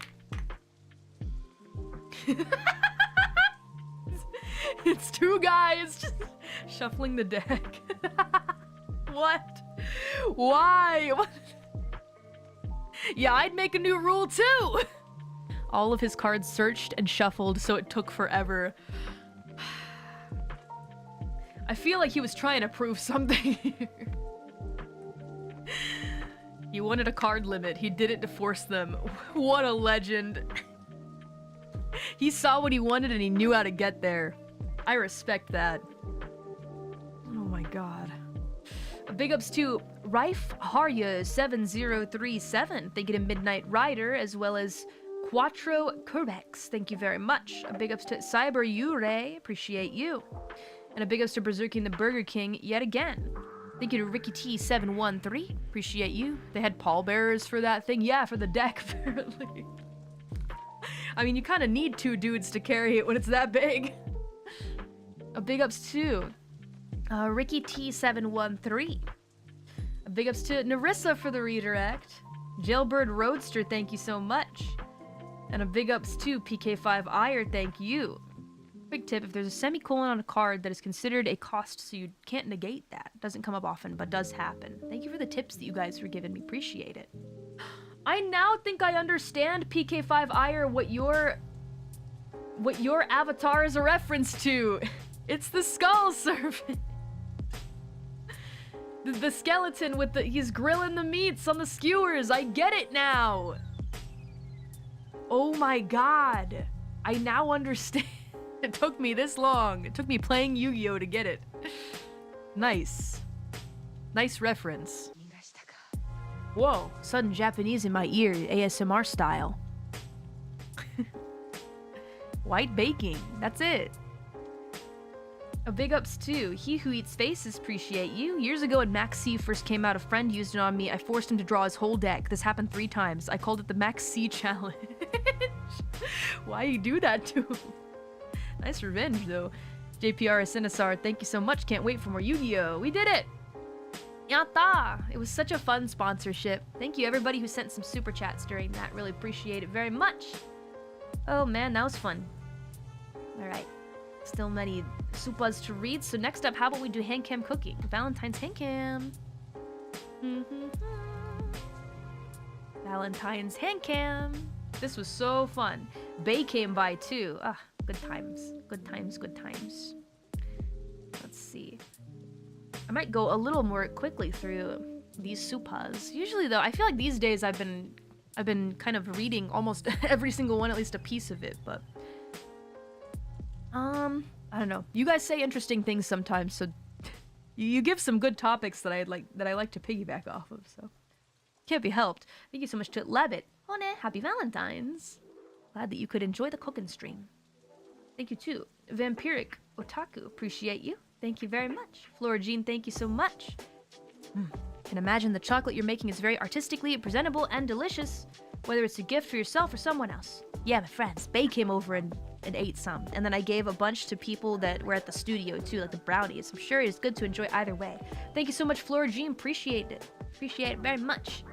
It's two guys just shuffling the deck. What? Why? What? Yeah, I'd make a new rule too! All of his cards searched and shuffled, so it took forever. I feel like he was trying to prove something. He wanted a card limit. He did it to force them. What a legend. He saw what he wanted and he knew how to get there. I respect that. Oh my god. Big ups to Rife Harya 7037. Thank you to Midnight Rider, as well as Quattro Curbex, thank you very much. A big ups to Cyber Ure, appreciate you. And a big ups to Berserking the Burger King yet again. Thank you to Ricky T713, appreciate you. They had pallbearers for that thing. Yeah, for the deck, apparently. I mean, you kind of need two dudes to carry it when it's that big. A big ups to Ricky T713. A big ups to Narissa for the redirect. Jailbird Roadster, thank you so much. And a big ups to PK5ire, thank you. Big tip, if there's a semicolon on a card that is considered a cost, so you can't negate that. It doesn't come up often, but does happen. Thank you for the tips that you guys were giving me. Appreciate it. I now think I understand, PK5ire, what your avatar is a reference to. It's the skull servant. The skeleton with he's grilling the meats on the skewers. I get it now. Oh my god. I now understand. It took me this long. It took me playing Yu-Gi-Oh to get it. Nice. Nice reference. Whoa. Sudden Japanese in my ear, ASMR style. White baking. That's it. A big ups to He Who Eats Faces, appreciate you. Years ago when Max C first came out, a friend used it on me. I forced him to draw his whole deck. This happened 3 times. I called it the Max C challenge. Why you do that to him? Nice revenge, though. JPR Sinisar, thank you so much. Can't wait for more Yu-Gi-Oh! We did it! Yatta! It was such a fun sponsorship. Thank you everybody who sent some super chats during that. Really appreciate it very much. Oh man, that was fun. Alright. Still many supas to read. So next up, how about we do hand cam cooking? Valentine's hand cam. Valentine's hand cam. This was so fun. Bay came by too. Ah, good times. Good times, good times. Let's see. I might go a little more quickly through these supas. Usually though, I feel like these days I've been kind of reading almost every single one, at least a piece of it, but I don't know. You guys say interesting things sometimes, so you give some good topics that I like to piggyback off of, so can't be helped. Thank you so much to Levitt. Hone, happy Valentine's. Glad that you could enjoy the cooking stream. Thank you too. Vampiric Otaku, appreciate you. Thank you very much. Flora Jean, thank you so much. Can imagine the chocolate you're making is very artistically presentable and delicious, whether it's a gift for yourself or someone else. Yeah, my friends. Bay came over and ate some, and then I gave a bunch to people that were at the studio too, like the brownies. I'm sure it's good to enjoy either way. Thank you so much, Flora Jean. Appreciate it. Appreciate it very much.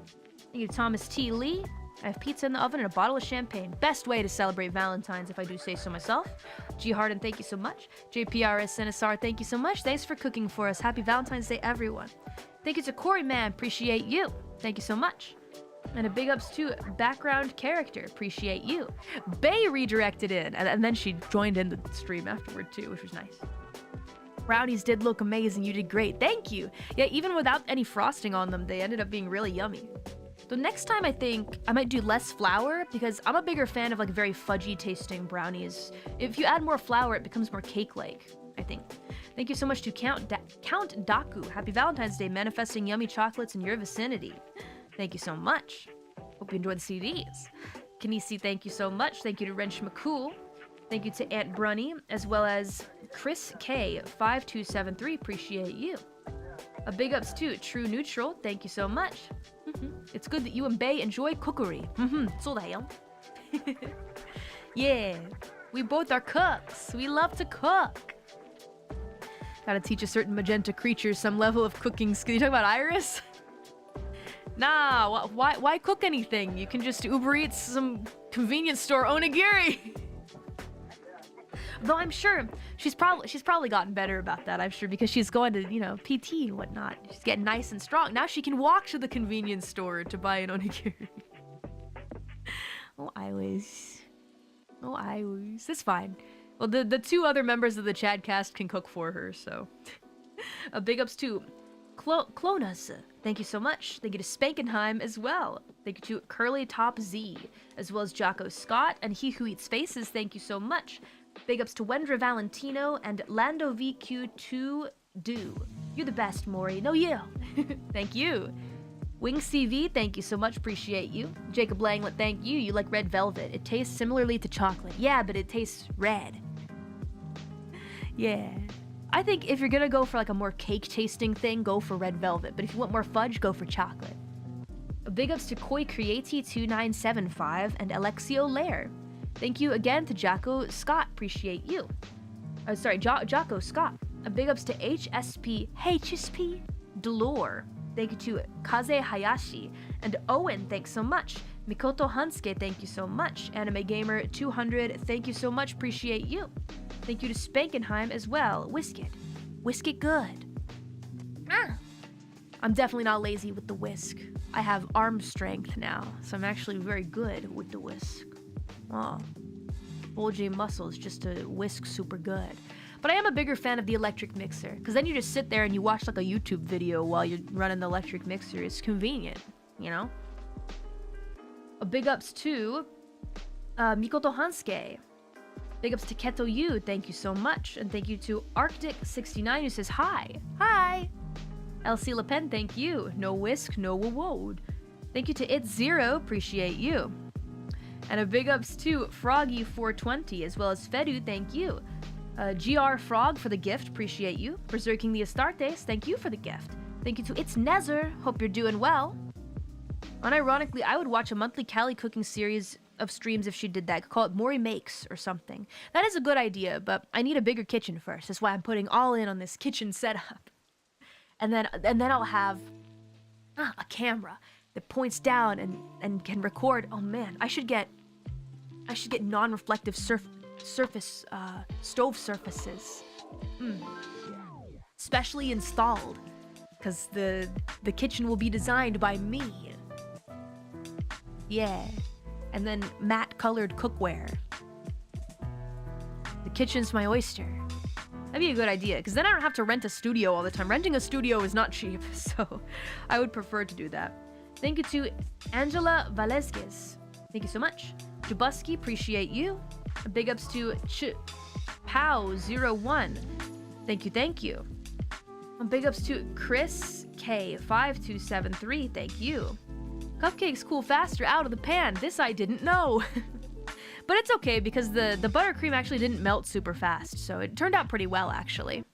Thank you, Thomas T. Lee. I have pizza in the oven and a bottle of champagne. Best way to celebrate Valentine's, if I do say so myself. G. Harden, thank you so much. JPRS Sinisar, thank you so much. Thanks for cooking for us. Happy Valentine's Day, everyone. Thank you to Corey Man. Appreciate you. Thank you so much. And a big ups to Background Character. Appreciate you. Bay redirected in, and then she joined in the stream afterward too, which was nice. Brownies did look amazing. You did great. Thank you. Yeah, even without any frosting on them, they ended up being really yummy. So next time I think I might do less flour, because I'm a bigger fan of like very fudgy tasting brownies. If you add more flour, it becomes more cake-like, I think. Thank you so much to Count Daku. Happy Valentine's Day, manifesting yummy chocolates in your vicinity. Thank you so much. Hope you enjoy the CDs. Kanisi, thank you so much. Thank you to Wrench McCool. Thank you to Aunt Brunny, as well as Chris K5273. Appreciate you. A big ups to True Neutral. Thank you so much. It's good that you and Bay enjoy cookery. So the hell. Yeah, we both are cooks. We love to cook. Gotta teach a certain magenta creature some level of cooking skill. You talking about Iris? Nah, why cook anything? You can just Uber Eats some convenience store onigiri. Though I'm sure she's probably gotten better about that, I'm sure, because she's going to, you know, PT and whatnot. She's getting nice and strong. Now she can walk to the convenience store to buy an onigiri. Oh, Iris. Oh, Iris. It's fine. Well, the 2 other members of the Chadcast can cook for her, so. A big ups to Clonas. Thank you so much. Thank you to Spankenheim as well. Thank you to Curly Top Z, as well as Jocko Scott and He Who Eats Faces. Thank you so much. Big ups to Wendra Valentino and Lando VQ2 Do. You're the best, Mori. No, you. Thank you. Wing CV, thank you so much, appreciate you. Jacob Langlet, thank you. You like red velvet. It tastes similarly to chocolate. Yeah, but it tastes red. Yeah. I think if you're gonna go for like a more cake tasting thing, go for red velvet. But if you want more fudge, go for chocolate. Big ups to Koi Creati 2975 and Alexio Lair. Thank you again to Jocko Scott, appreciate you. Jocko Scott. Big ups to HSP Delore. Thank you to Kaze Hayashi. And Owen, thanks so much. Mikoto Hansuke, thank you so much. Anime Gamer 200, thank you so much, appreciate you. Thank you to Spankenheim as well. Whisk it good. I'm definitely not lazy with the whisk. I have arm strength now, so I'm actually very good with the whisk. Oh, bulging muscles just to whisk super good. But I am a bigger fan of the electric mixer, because then you just sit there and you watch like a YouTube video while you're running the electric mixer. It's convenient, you know? A big ups to Mikoto Hansuke. Big ups to Keto Yu, thank you so much. And thank you to Arctic69 who says hi. Hi! LC Le Pen, thank you. No whisk, no woad. Thank you to It's Zero, appreciate you. And a big ups to Froggy420 as well as Fedu, thank you. GR Frog for the gift, appreciate you. Berserking the Astartes, thank you for the gift. Thank you to It's Nezer, hope you're doing well. Unironically, I would watch a monthly Callie cooking series of streams if she did that. I could call it Mori Makes or something. That is a good idea, but I need a bigger kitchen first. That's why I'm putting all in on this kitchen setup. And then I'll have a camera that points down and can record. Oh man, I should get non-reflective surface stove surfaces. Specially installed, because the kitchen will be designed by me. Yeah. And then matte colored cookware. The kitchen's my oyster. That'd be a good idea, because then I don't have to rent a studio all the time. Renting a studio is not cheap, so I would prefer to do that. Thank you to Angela Valesquez. Thank you so much. Jabuski, appreciate you. Big ups to Pow01. Thank you. Big ups to Chris K5273. Thank you. Cupcakes cool faster out of the pan. This I didn't know. But it's okay because the buttercream actually didn't melt super fast, so it turned out pretty well actually.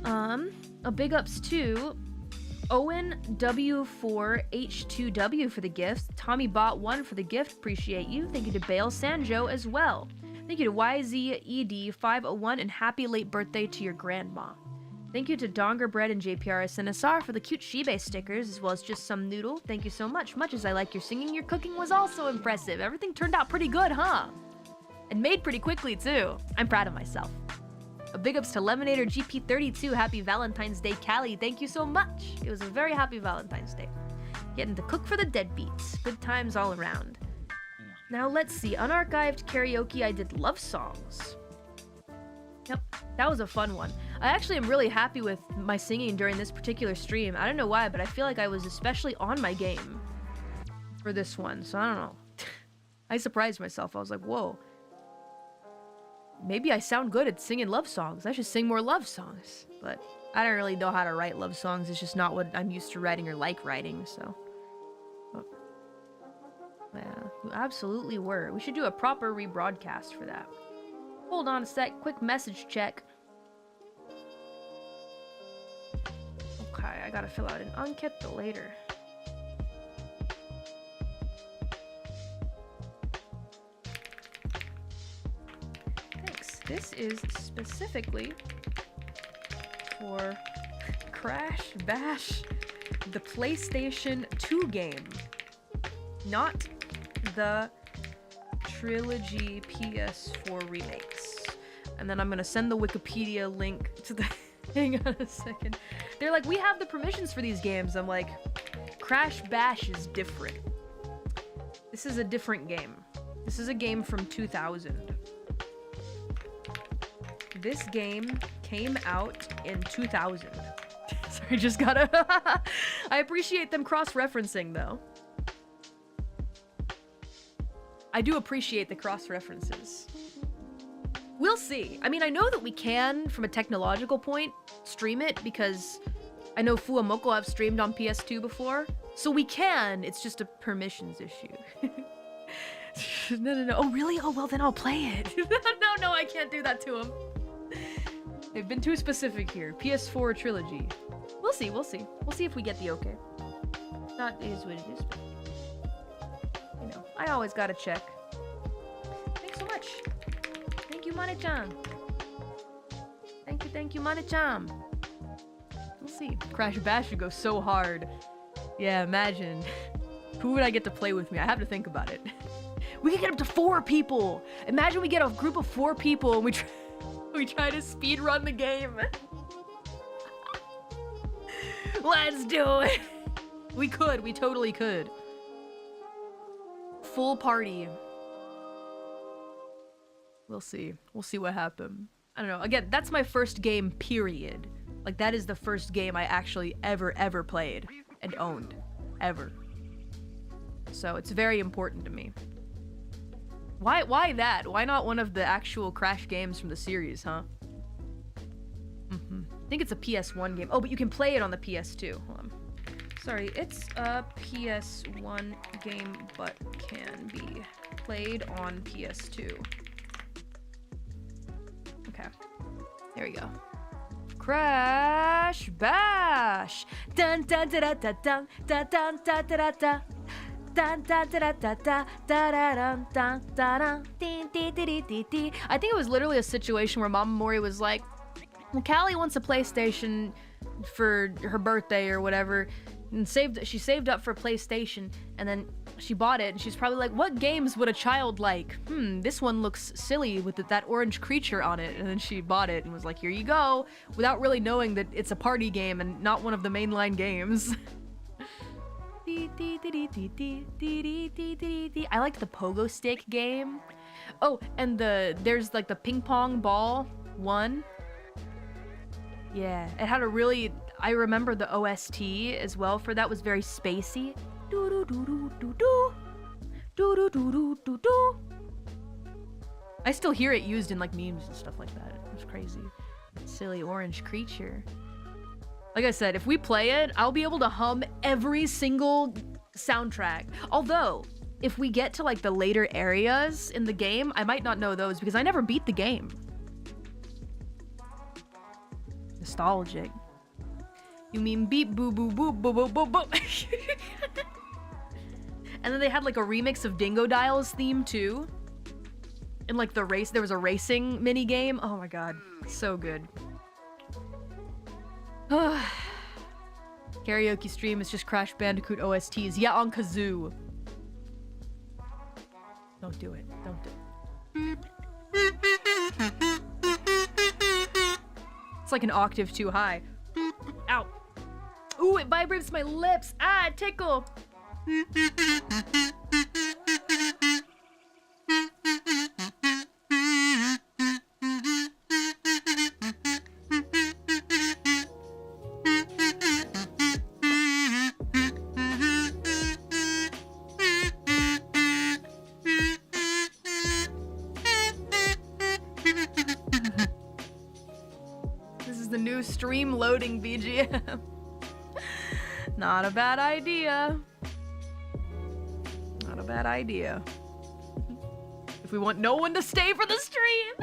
A big ups to Owen W4H2W for the gift. Tommy Bot 1 for the gift, appreciate you. Thank you to Bale Sanjo as well. Thank you to YZED501 and happy late birthday to your grandma. Thank you to Donger Bread and JPRS NSR for the cute Shibe stickers, as well as just some noodle. Thank you so much. Much as I like your singing, your cooking was also impressive. Everything turned out pretty good, huh? And made pretty quickly, too. I'm proud of myself. A big ups to Lemonator GP32. Happy Valentine's Day, Callie. Thank you so much. It was a very happy Valentine's Day. Getting to cook for the deadbeats. Good times all around. Now let's see. Unarchived karaoke, I did love songs. Yep, that was a fun one. I actually am really happy with my singing during this particular stream. I don't know why, but I feel like I was especially on my game for this one, so I don't know. I surprised myself. I was like, whoa. Maybe I sound good at singing love songs. I should sing more love songs. But I don't really know how to write love songs. It's just not what I'm used to writing or like writing, so. Oh. Yeah, you absolutely were. We should do a proper rebroadcast for that. Hold on a sec, quick message check. Okay, I gotta fill out an enquete later. Thanks. This is specifically for Crash Bash, the PlayStation 2 game, not the Trilogy PS4 remakes. And then I'm gonna send the Wikipedia link to the... Hang on a second. They're like, we have the permissions for these games. I'm like, Crash Bash is different. This is a different game. This is a game from 2000. This game came out in 2000. Sorry, just gotta... I appreciate them cross-referencing, though. I do appreciate the cross-references. We'll see. I mean, I know that we can, from a technological point, stream it, because I know Fuamoko have streamed on PS2 before, so we can. It's just a permissions issue. No. Oh, really? Oh, well, then I'll play it. No, I can't do that to him. They've been too specific here. PS4 trilogy. We'll see. We'll see if we get the okay. That is what it is. You know, I always gotta check. Thanks so much. Thank you, Mane-chan. Thank you, Mane-chan. We'll see. Crash Bash would go so hard. Yeah, imagine. Who would I get to play with me? I have to think about it. We could get up to 4 people. Imagine we get a group of 4 people and we try to speed run the game. Let's do it. We totally could. Full party. We'll see what happens. I don't know. Again, that's my first game, period. Like, that is the first game I actually ever played and owned. Ever. So it's very important to me. Why that? Why not one of the actual Crash games from the series, huh? I think it's a PS1 game. Oh, but you can play it on the PS2. Hold on. Sorry, it's a PS1 game, but can be played on PS2. Okay. There we go. Crash Bash! Dun dun da da da dun dun dun da da da da. Dun dun da da da da da da dun dun da da dee dee dee dee dee. I think it was literally a situation where Mama Mori was like, well, Callie wants a PlayStation for her birthday or whatever, and she saved up for a PlayStation, and then she bought it, and she's probably like, what games would a child like? This one looks silly with that orange creature on it. And then she bought it and was like, here you go, without really knowing that it's a party game and not one of the mainline games. I liked the pogo stick game. Oh, and there's like the ping pong ball one. Yeah, it had a really, I remember the OST as well for that was very spacey. I still hear it used in like memes and stuff like that. It was crazy. Silly orange creature. Like I said, if we play it, I'll be able to hum every single soundtrack. Although, if we get to like the later areas in the game, I might not know those because I never beat the game. Nostalgic. You mean beep boo boo boo boo boo boo boo. And then they had like a remix of Dingo Dial's theme too. In like the race, there was a racing mini game. Oh my god, so good. Karaoke stream is just Crash Bandicoot OSTs. Yeah, on kazoo. Don't do it. Don't do it. It's like an octave too high. Ow. Ooh, it vibrates my lips. Ah, it tickle. This is the new stream loading BGM. Not a bad idea. Not a bad idea. If we want no one to stay for the stream.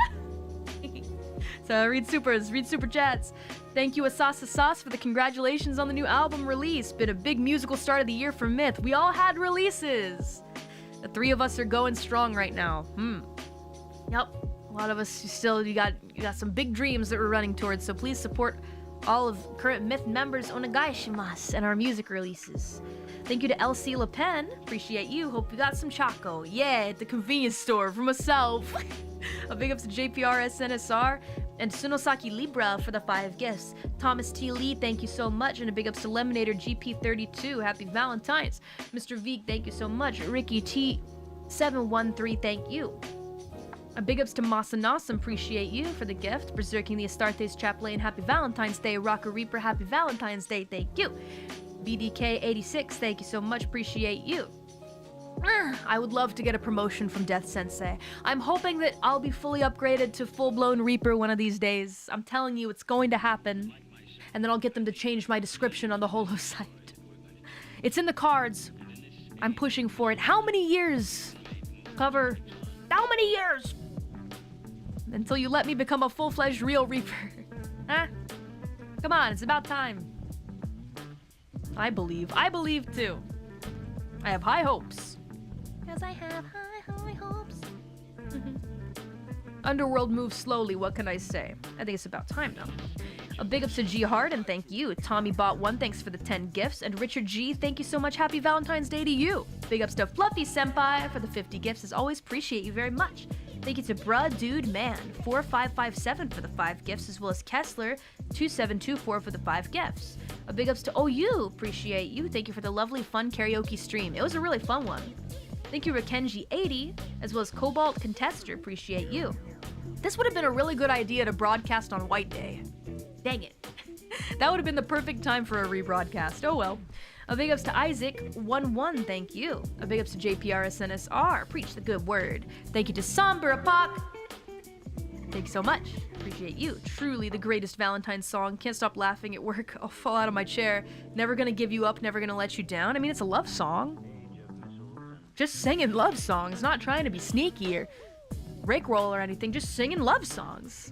So read super chats. Thank you Asasa Sauce for the congratulations on the new album release. Been a big musical start of the year for Myth. We all had releases. The 3 of us are going strong right now. Yep. A lot of us you got some big dreams that we're running towards, so please support all of current Myth members onegaishimasu and our music releases. Thank you to LC Le Pen. Appreciate you. Hope you got some Choco. Yeah, at the convenience store for myself. A big ups to JPR SNSR and Sunosaki Libra for the 5 gifts. Thomas T. Lee, thank you so much. And a big ups to Lemonator GP32. Happy Valentine's. Mr. Veek, thank you so much. Ricky T. 713, thank you. A big ups to Masanasam, appreciate you for the gift. Berserking the Astartes Chaplain, happy Valentine's Day. Rocker Reaper, happy Valentine's Day, thank you. BDK86, thank you so much, appreciate you. I would love to get a promotion from Death Sensei. I'm hoping that I'll be fully upgraded to full-blown Reaper one of these days. I'm telling you, it's going to happen. and then I'll get them to change my description on the holo site. It's in the cards. I'm pushing for it. How many years? Cover. How many years? Until you let me become a full-fledged real Reaper. Huh? Come on, it's about time. I believe. I believe too. I have high hopes. Because I have high hopes. Underworld moves slowly, what can I say? I think it's about time now. A big ups to G Hard, and thank you. Tommy Bought 1, thanks for the 10 gifts. And Richard G, thank you so much. Happy Valentine's Day to you. Big ups to Fluffy Senpai for the 50 gifts. As always, appreciate you very much. Thank you to Bruh Dude Man 4557 for the 5 gifts, as well as Kessler 2724 for the 5 gifts. A big ups to OU, appreciate you. Thank you for the lovely fun karaoke stream. It was a really fun one. Thank you Rakenji 80, as well as Cobalt Contester, appreciate you. This would have been a really good idea to broadcast on White Day. Dang it. That would have been the perfect time for a rebroadcast. Oh well. A big ups to Isaac11, thank you. A big ups to JPRSNSR, preach the good word. Thank you to Somber Apoc. Thank you so much. Appreciate you. Truly the greatest Valentine's song. Can't stop laughing at work. I'll fall out of my chair. Never gonna give you up, never gonna let you down. I mean, it's a love song. Just singing love songs, not trying to be sneaky or rickroll or anything, just singing love songs.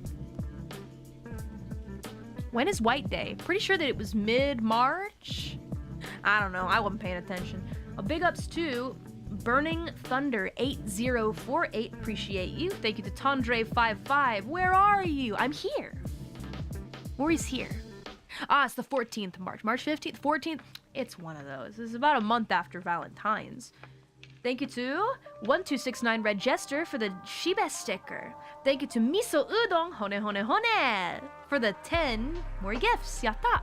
When is White Day? Pretty sure that it was mid-March? I don't know, I wasn't paying attention. A big ups to Burning Thunder 8048, appreciate you. Thank you to Tondre55, where are you? I'm here. Mori's here. Ah, it's the 14th of March. March 15th, 14th? It's one of those. It's about a month after Valentine's. Thank you to 1269 Red Jester for the Shiba sticker. Thank you to Miso Udon Hone Hone Hone for the 10 more gifts. Yatta!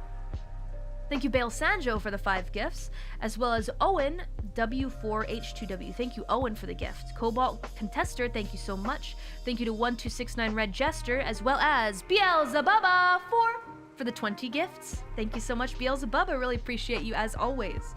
Thank you Bale Sanjo for the 5 gifts, as well as Owen W4H2W. Thank you Owen for the gift. Cobalt Contester, thank you so much. Thank you to 1269 Red Jester, as well as Beelzebubba for the 20 gifts. Thank you so much Beelzebubba, really appreciate you as always.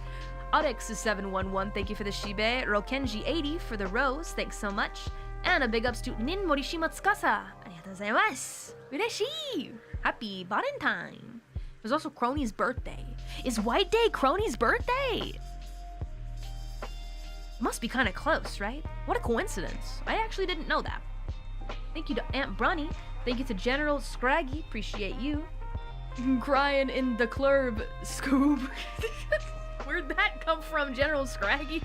Odex is 711, thank you for the Shibe. Rokenji 80 for the rose, thanks so much. And a big ups to Nin Morishima Tsukasa. Arigatou gozaimasu. Ureshii. Happy Valentine. It was also Crony's birthday. Is White Day Crony's birthday? Must be kind of close, right? What a coincidence. I actually didn't know that. Thank you to Aunt Brunny. Thank you to General Scraggy. Appreciate you. Crying in the club, Scoob. Where'd that come from, General Scraggy?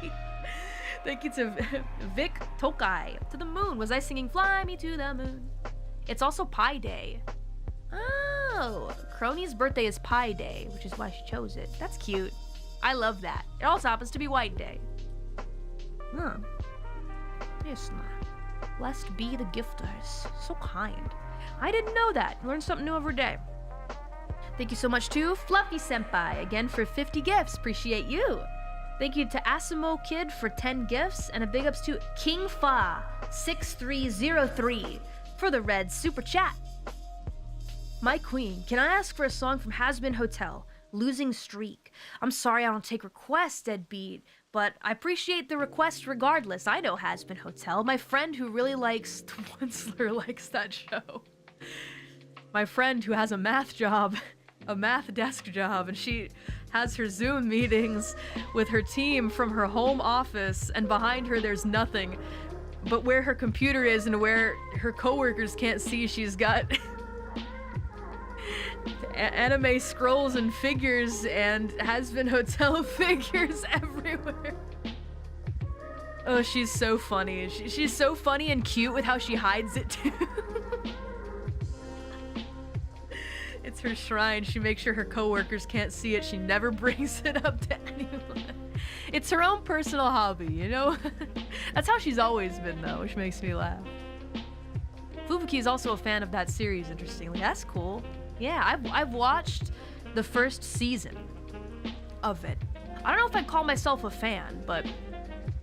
Thank you to Vic Tokai. To the moon. Was I singing Fly Me to the Moon? It's also Pi Day. Oh, Crony's birthday is Pi Day, which is why she chose it. That's cute. I love that. It also happens to be White Day. Huh. Yes, blessed be the gifters. So kind. I didn't know that. Learn something new every day. Thank you so much to Fluffy Senpai, again for 50 gifts. Appreciate you. Thank you to Asimo Kid for 10 gifts, and a big ups to King Fa 6303 for the red super chat. My queen, can I ask for a song from Hazbin Hotel, Losing Streak? I'm sorry I don't take requests, Deadbeat, but I appreciate the request regardless. I know Hazbin Hotel. My friend who really likes the Winsler likes that show. My friend who has a math job, a math desk job, and she has her Zoom meetings with her team from her home office, and behind her there's nothing. But where her computer is and where her coworkers can't see, she's got anime scrolls and figures and Hazbin Hotel figures everywhere. Oh, she's so funny. She's so funny and cute with how she hides it too. It's her shrine. She makes sure her coworkers can't see it. She never brings it up to anyone. It's her own personal hobby, you know? That's how she's always been though, which makes me laugh. Fubuki is also a fan of that series, interestingly. That's cool. Yeah, I've watched the first season of it. I don't know if I'd call myself a fan, but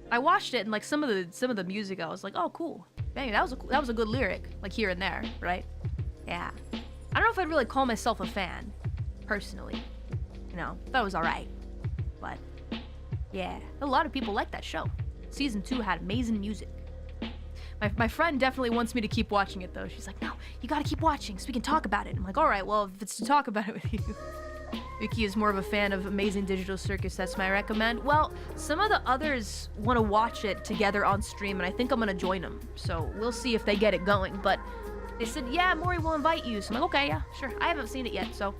I watched it and like some of the music I was like, oh cool. Dang, that was a good lyric, like here and there, right? Yeah. I don't know if I'd really call myself a fan, personally. You know, thought it was alright. But yeah, a lot of people like that show. Season 2 had amazing music. My friend definitely wants me to keep watching it though. She's like, no, you gotta keep watching so we can talk about it. I'm like, all right, well, if it's to talk about it with you. Vicky is more of a fan of Amazing Digital Circus. That's my recommend. Well, some of the others want to watch it together on stream, and I think I'm gonna join them. So we'll see if they get it going. But they said, yeah, Mori will invite you. So I'm like, okay, yeah, sure. I haven't seen it yet, so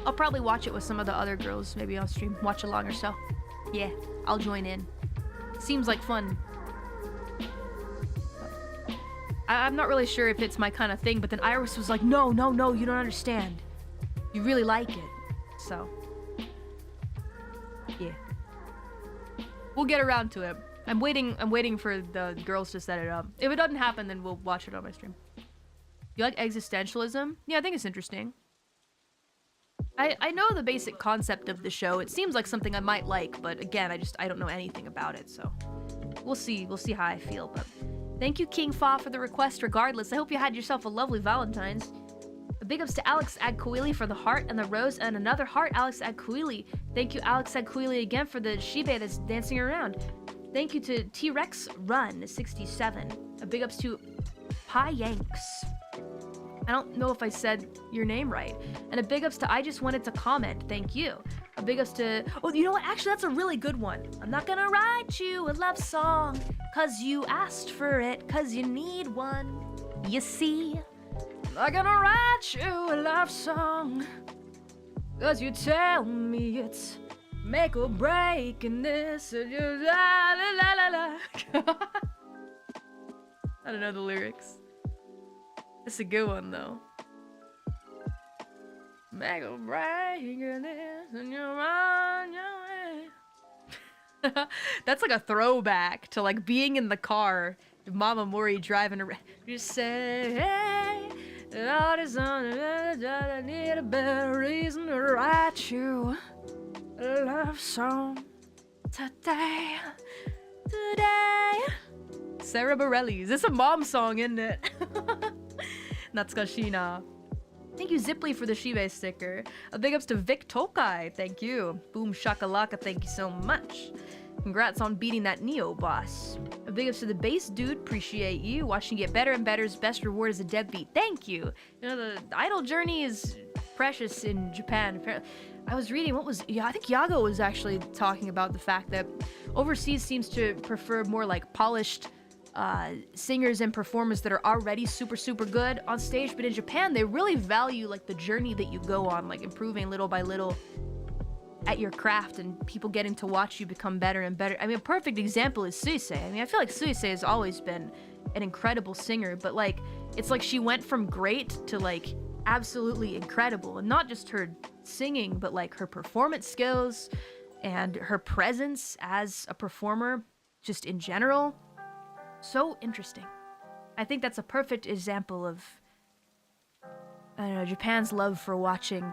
I'll probably watch it with some of the other girls, maybe on stream, watch along or so. Yeah, I'll join in. Seems like fun. I'm not really sure if it's my kind of thing, but then Iris was like, no, no, no, you don't understand. You really like it. So, yeah. We'll get around to it. I'm waiting for the girls to set it up. If it doesn't happen, then we'll watch it on my stream. You like existentialism? Yeah, I think it's interesting. I know the basic concept of the show. It seems like something I might like, but again, I don't know anything about it, so we'll see how I feel. But thank you, King Fa, for the request regardless. I hope you had yourself a lovely Valentine's. Big ups to Alex Agquili for the heart and the rose and another heart, Alex Agquili. Thank you, Alex Agquili, again for the Shibe that's dancing around. Thank you to T-Rex Run 67. A big ups to Pi Yanks. I don't know if I said your name right. And a big ups to I Just Wanted to Comment. Thank you. A big ups to... Oh, you know what? Actually, that's a really good one. I'm not gonna write you a love song, cause you asked for it, cause you need one. You see? I'm not gonna write you a love song, cause you tell me it's make or break in this. And you la la la la la. I don't know the lyrics. It's a good one though. Make or break in this, and you're on your way. That's like a throwback to like being in the car, Mama Mori driving around. You say, hey, Lord is on it, I need a better reason to write you a love song today. Sarah Bareilles. It's a mom song, isn't it? Natsukashina. Thank you, Zipley, for the Shibe sticker. A big ups to Vic Tokai. Thank you. Boom Shakalaka. Thank you so much. Congrats on beating that Neo boss. A big ups to the base dude. Appreciate you. Watching you get better and better is best reward as a deadbeat. Thank you. You know, the idol journey is precious in Japan. I was reading I think Yago was actually talking about the fact that overseas seems to prefer more like polished singers and performers that are already super good on stage, but in Japan they really value like the journey that you go on, like improving little by little at your craft and people getting to watch you become better and better. I mean, a perfect example is Suisei. I mean, I feel like Suisei has always been an incredible singer, but like it's like she went from great to like absolutely incredible, and not just her singing, but like her performance skills and her presence as a performer just in general. So interesting. I think that's a perfect example of, I don't know, Japan's love for watching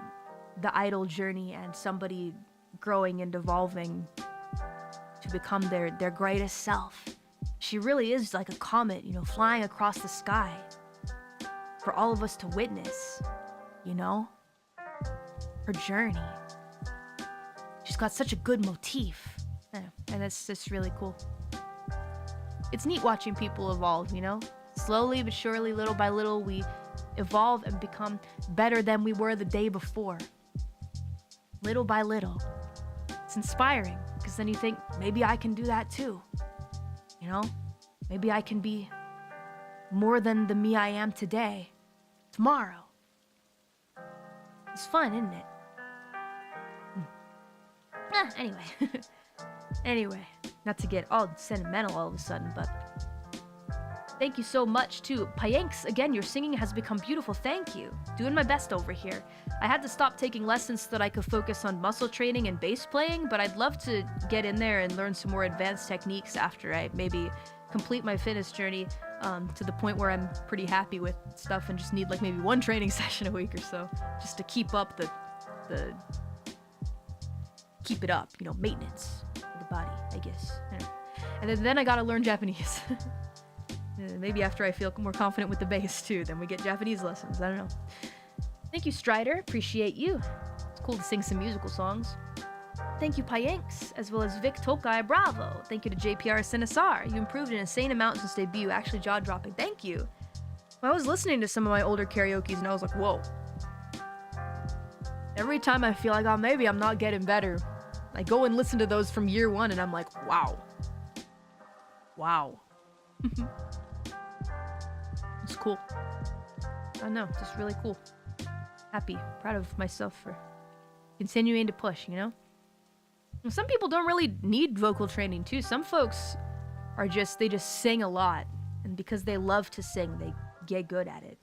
the idol journey and somebody growing and evolving to become their greatest self. She really is like a comet, you know, flying across the sky for all of us to witness, you know? Her journey. She's got such a good motif. And that's really cool. It's neat watching people evolve, you know? Slowly but surely, little by little, we evolve and become better than we were the day before. Little by little. It's inspiring, because then you think, maybe I can do that too. You know? Maybe I can be more than the me I am today, tomorrow. It's fun, isn't it? Anyway. Anyway, not to get all sentimental all of a sudden, but thank you so much to Payanks. Again, your singing has become beautiful. Thank you. Doing my best over here. I had to stop taking lessons so that I could focus on muscle training and bass playing, but I'd love to get in there and learn some more advanced techniques after I maybe complete my fitness journey to the point where I'm pretty happy with stuff and just need like maybe one training session a week or so just to keep up keep it up, you know, maintenance of the body, I guess. I don't know. And then I gotta learn Japanese. Maybe after I feel more confident with the bass too, then we get Japanese lessons. I don't know. Thank you, Strider. Appreciate you. It's cool to sing some musical songs. Thank you, Pyanks, as well as Vic Tokai, bravo. Thank you to JPR Sinisar. You improved an insane amount since debut, actually jaw-dropping. Thank you. Well, I was listening to some of my older karaokes and I was like, whoa. Every time I feel like, oh, maybe I'm not getting better, I go and listen to those from year one and I'm like, wow. Wow. It's cool. I don't know, just really cool. Happy, proud of myself for continuing to push, you know? And some people don't really need vocal training too. Some folks are they just sing a lot. And because they love to sing, they get good at it.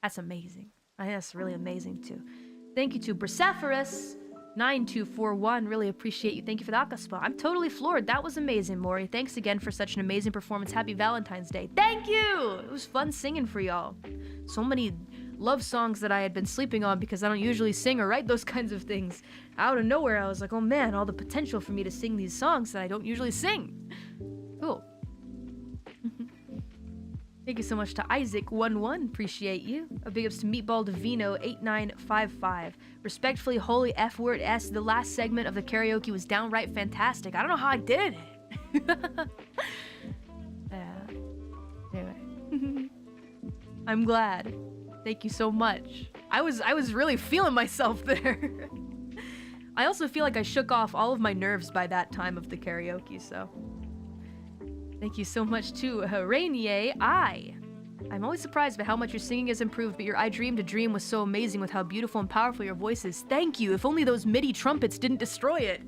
That's amazing. I think that's really amazing too. Thank you to Persephorus 9241. Really appreciate you. Thank you for the Akaspa. I'm totally floored. That was amazing, Mori. Thanks again for such an amazing performance. Happy Valentine's Day. Thank you! It was fun singing for y'all. So many love songs that I had been sleeping on because I don't usually sing or write those kinds of things. Out of nowhere, I was like, oh man, all the potential for me to sing these songs that I don't usually sing. Cool. Thank you so much to Isaac11. Appreciate you. A big ups to Meatball Divino 8955. Respectfully, holy F word S. The last segment of the karaoke was downright fantastic. I don't know how I did it. Yeah. Anyway. I'm glad. Thank you so much. I was really feeling myself there. I also feel like I shook off all of my nerves by that time of the karaoke, so. Thank you so much to Rainier. I'm always surprised by how much your singing has improved, but your I Dreamed a Dream was so amazing with how beautiful and powerful your voice is. Thank you. If only those MIDI trumpets didn't destroy it.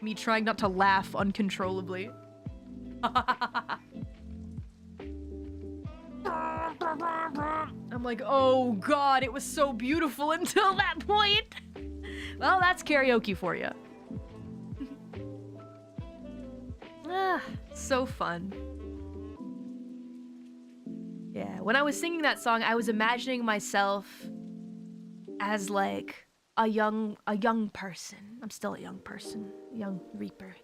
Me trying not to laugh uncontrollably. I'm like, oh god, it was so beautiful until that point. Well, that's karaoke for you. Ah, so fun. Yeah, when I was singing that song, I was imagining myself as like a young person. I'm still a young person, young reaper,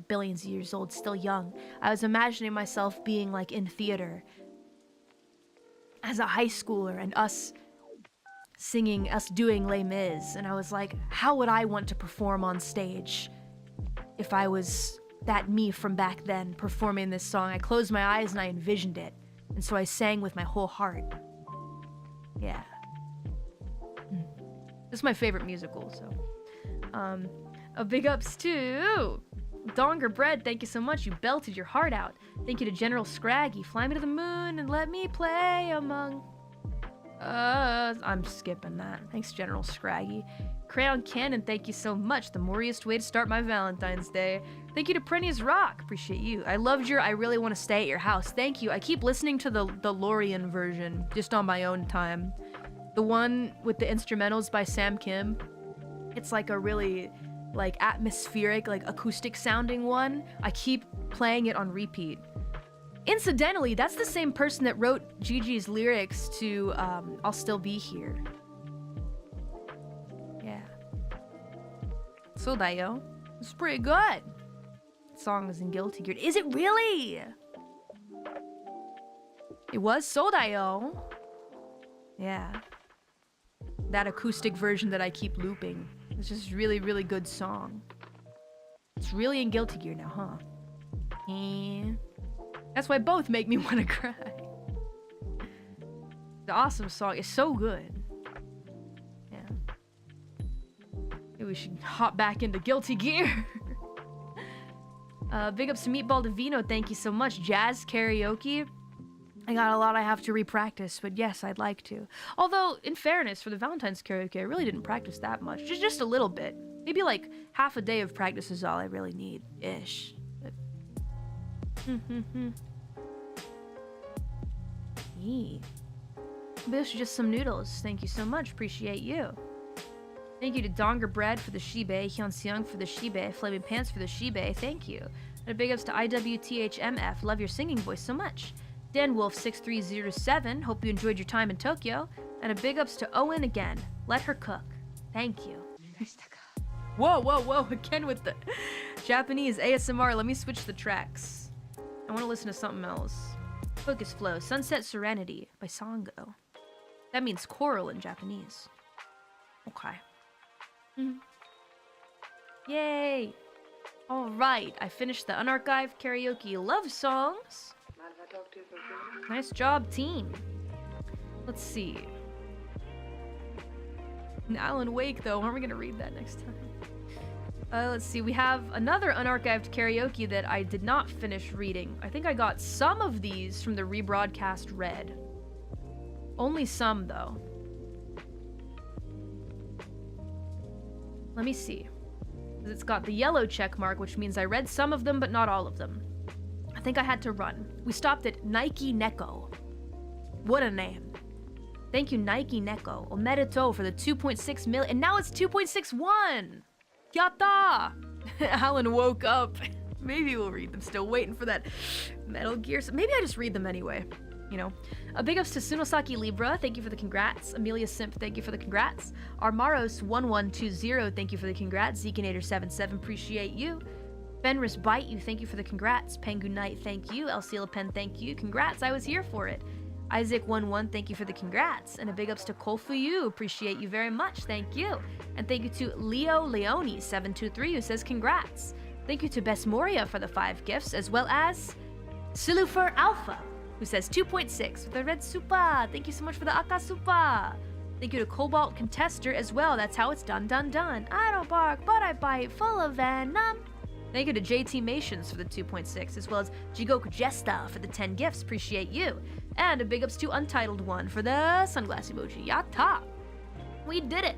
billions of years old, still young. I was imagining myself being like in theater as a high schooler and us doing Les Mis, and I was like, how would I want to perform on stage if I was that me from back then performing this song? I closed my eyes and I envisioned it, and so I sang with my whole heart. Yeah. This is my favorite musical, so. A big ups to Donger Bread, thank you so much. You belted your heart out. Thank you to General Scraggy. Fly me to the moon and let me play among I'm skipping that. Thanks, General Scraggy. Crayon Cannon, thank you so much. The moriest way to start my Valentine's Day. Thank you to Prenny's Rock. Appreciate you. I loved your I really want to stay at your house. Thank you. I keep listening to the Lorien version just on my own time. The one with the instrumentals by Sam Kim. It's like a really like atmospheric, like acoustic sounding one. I keep playing it on repeat. Incidentally, that's the same person that wrote Gigi's lyrics to I'll Still Be Here. Yeah. Sodayo. It's pretty good. The song is in Guilty Gear. Is it really? It was Sodayo. Yeah. That acoustic version that I keep looping. It's just really, really good song. It's really in Guilty Gear now, huh? And that's why both make me want to cry. The awesome song is so good. Yeah. Maybe we should hop back into Guilty Gear. Big ups to Meatball Divino, thank you so much. Jazz karaoke. I got a lot I have to re-practice, but yes, I'd like to. Although, in fairness, for the Valentine's karaoke, I really didn't practice that much. Just a little bit. Maybe like half a day of practice is all I really need. Ish. But... This is just some noodles. Thank you so much. Appreciate you. Thank you to Donger Bread for the Shibe, Hyunseung for the Shibe, Flaming Pants for the Shibe. Thank you. And a big ups to IWTHMF. Love your singing voice so much. Dan Wolf 6307. Hope you enjoyed your time in Tokyo. And a big ups to Owen again. Let her cook. Thank you. Whoa, whoa, whoa. Again with the Japanese ASMR. Let me switch the tracks. I want to listen to something else. Focus Flow. Sunset Serenity by Sango. That means coral in Japanese. Okay. Yay! Alright, I finished the unarchived karaoke love songs. Nice job, team. Let's see. Alan Wake, though. Aren't we gonna read that next time? Let's see. We have another unarchived karaoke that I did not finish reading. I think I got some of these from the rebroadcast read. Only some, though. Let me see. It's got the yellow check mark, which means I read some of them, but not all of them. I think I had to run. We stopped at Nike Neko. What a name. Thank you, Nike Neko. Omerito for the 2.6 million. And now it's 2.61. Yatta! Alan woke up. Maybe we'll read them. Still waiting for that Metal Gear. Maybe I just read them anyway. You know. A big ups to Sunosaki Libra. Thank you for the congrats. Amelia Simp, thank you for the congrats. Armaros1120, thank you for the congrats. Zekinator77, appreciate you. Fenris Bite You, thank you for the congrats. Pengu Knight, thank you. Elcila Pen, thank you. Congrats, I was here for it. Isaac11, thank you for the congrats. And a big ups to Kolfu You, appreciate you very much, thank you. And thank you to Leo Leone723, who says congrats. Thank you to Bess Moria for the 5 gifts, as well as Silufer Alpha, who says 2.6 with the red super. Thank you so much for the Aka super. Thank you to Cobalt Contester as well. That's how it's done. I don't bark, but I bite, full of venom. Thank you to JT Mations for the 2.6, as well as Jigoku Jesta for the 10 gifts. Appreciate you. And a big ups to Untitled One for the sunglass emoji. Yatta! We did it.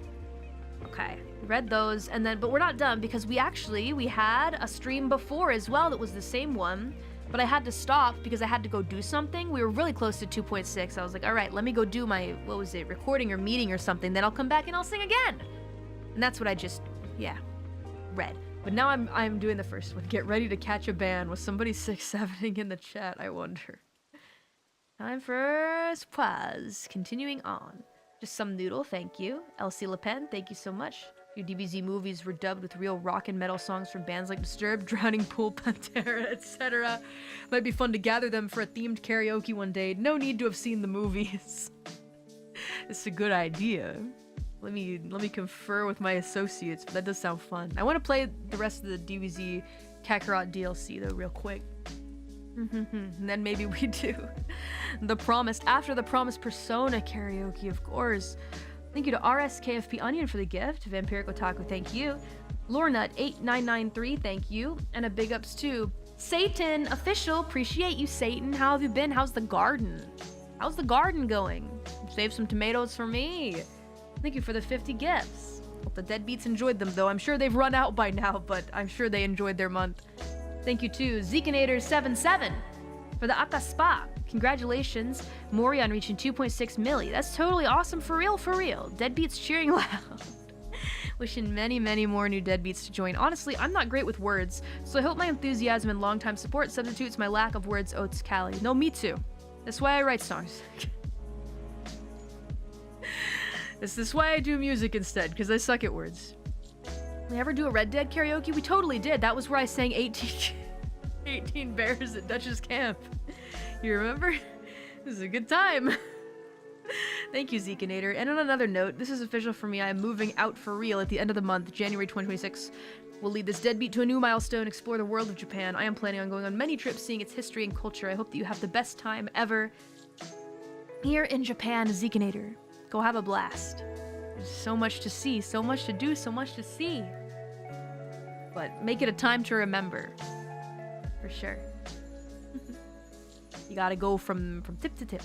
Okay, we read those, and then, but we're not done because we had a stream before as well that was the same one. But I had to stop because I had to go do something. We were really close to 2.6. I was like, all right, let me go do my, what was it, recording or meeting or something. Then I'll come back and I'll sing again. And that's what I just, yeah, read. But now I'm doing the first one. Get ready to catch a ban. Was somebody 6-7ing in the chat? I wonder. Time for pause. Continuing on. Just some noodle, thank you. Elsie Le Pen, thank you so much. Your DBZ movies were dubbed with real rock and metal songs from bands like Disturbed, Drowning Pool, Pantera, etc. Might be fun to gather them for a themed karaoke one day. No need to have seen the movies. It's a good idea. Let me confer with my associates, but that does sound fun. I want to play the rest of the DBZ Kakarot DLC though real quick. And then maybe we do the Promised, after the Promised Persona karaoke, of course. Thank you to RSKFP Onion for the gift. Vampiric Otaku, thank you. Lornut8993, thank you. And a big ups to Satan Official. Appreciate you, Satan. How have you been? How's the garden? How's the garden going? Save some tomatoes for me. Thank you for the 50 gifts. Hope the deadbeats enjoyed them, though. I'm sure they've run out by now, but I'm sure they enjoyed their month. Thank you to Zekinator77 for the Aka Spa. Congratulations, Mori, on reaching 2.6 milli. That's totally awesome, for real, for real. Deadbeats cheering loud. Wishing many, many more new deadbeats to join. Honestly, I'm not great with words, so I hope my enthusiasm and longtime support substitutes my lack of words. Oats Callie. No, me too. That's why I write songs. This is why I do music instead, because I suck at words. We ever do a Red Dead karaoke? We totally did. That was where I sang 18 Bears at Dutch's Camp. You remember? This is a good time. Thank you, Zekinator. And on another note, this is official for me. I am moving out for real at the end of the month, January 2026. We'll lead this deadbeat to a new milestone, explore the world of Japan. I am planning on going on many trips, seeing its history and culture. I hope that you have the best time ever here in Japan, Zekinator. Go have a blast. There's so much to see, so much to do, so much to see. But make it a time to remember. For sure. You gotta go from tip to tip.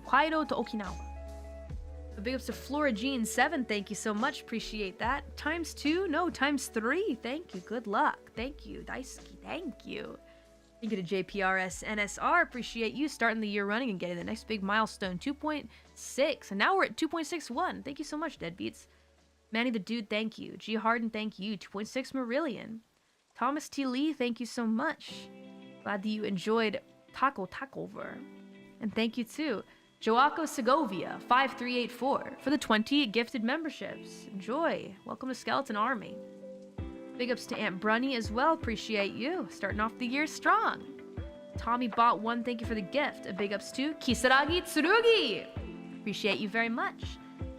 Hokkaido to Okinawa. A big ups to Floragene7, thank you so much, appreciate that. Times 2? No, times 3. Thank you, good luck. Thank you, Daisuke, thank you. Thank you to JPRS NSR, appreciate you starting the year running and getting the next big milestone, 2.6. And now we're at 2.61. Thank you so much, Deadbeats. Manny the Dude, thank you. G Harden, thank you. 2.6 Marillion. Thomas T. Lee, thank you so much. Glad that you enjoyed Taco Takeover. And thank you too. Joaco Segovia, 5384, for the 20 gifted memberships. Enjoy. Welcome to Skeleton Army. Big ups to Aunt Brunny as well. Appreciate you. Starting off the year strong. Tommy Bot 1, thank you for the gift. A big ups to Kisaragi Tsurugi. Appreciate you very much.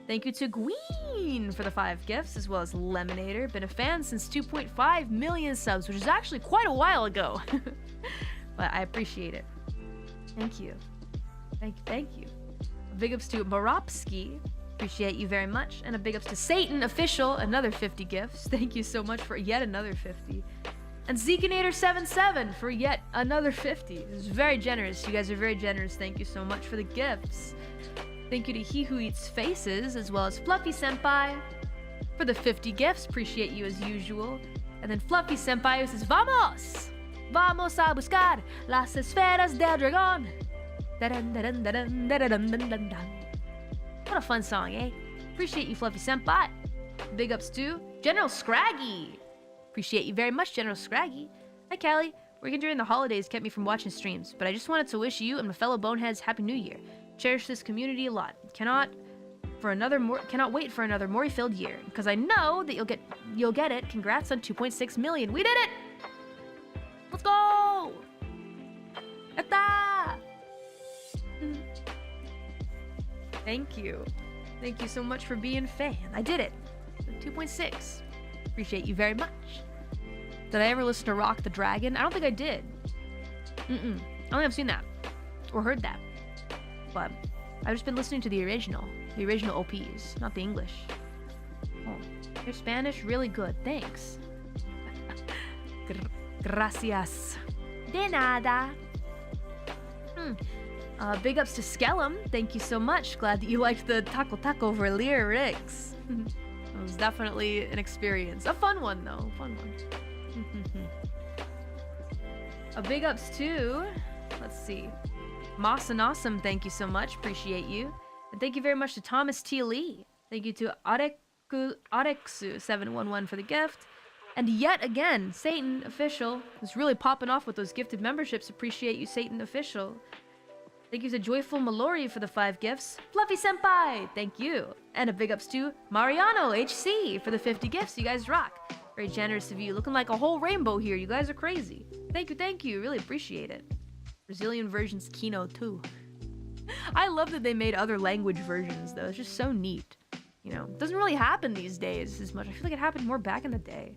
Thank you to Gween for the 5 gifts, as well as Lemonator. Been a fan since 2.5 million subs, which is actually quite a while ago. But I appreciate it. Thank you. Thank you. Big ups to Moropski. Appreciate you very much. And a big ups to Satan Official, another 50 gifts. Thank you so much for yet another 50. And Zekinator77 for yet another 50. This is very generous. You guys are very generous. Thank you so much for the gifts. Thank you to He Who Eats Faces, as well as Fluffy Senpai for the 50 gifts. Appreciate you as usual. And then Fluffy Senpai who says, Vamos! Vamos a buscar las esferas del dragón. What a fun song, eh? Appreciate you, Fluffy Senpai. Big ups to General Scraggy. Appreciate you very much, General Scraggy. Hi, Callie. Working during the holidays kept me from watching streams, but I just wanted to wish you and my fellow boneheads Happy New Year. Cherish this community a lot. Cannot wait for another Mori-filled year, because I know that you'll get it. Congrats on 2.6 million. We did it! Let's go! Yatta! Thank you. Thank you so much for being a fan. I did it. 2.6. Appreciate you very much. Did I ever listen to Rock the Dragon? I don't think I did. I don't think I've seen that. Or heard that. But I've just been listening to the original OPs, not the English. Oh, your Spanish really good. Thanks. Gracias. De nada. Big ups to Skellum. Thank you so much. Glad that you liked the Taco Taco for lyrics. It was definitely an experience. A fun one, though. Fun one. A big ups to, let's see, Moss and Awesome. Thank you so much. Appreciate you. And thank you very much to Thomas T. Lee. Thank you to Areksu711 for the gift. And yet again, Satan Official is really popping off with those gifted memberships. Appreciate you, Satan Official. Thank you to Joyful Malori for the 5 gifts. Fluffy Senpai, thank you. And a big ups to Mariano HC for the 50 gifts. You guys rock. Very generous of you. Looking like a whole rainbow here. You guys are crazy. Thank you. Really appreciate it. Brazilian version's Kino too. I love that they made other language versions though. It's just so neat. You know, it doesn't really happen these days as much. I feel like it happened more back in the day.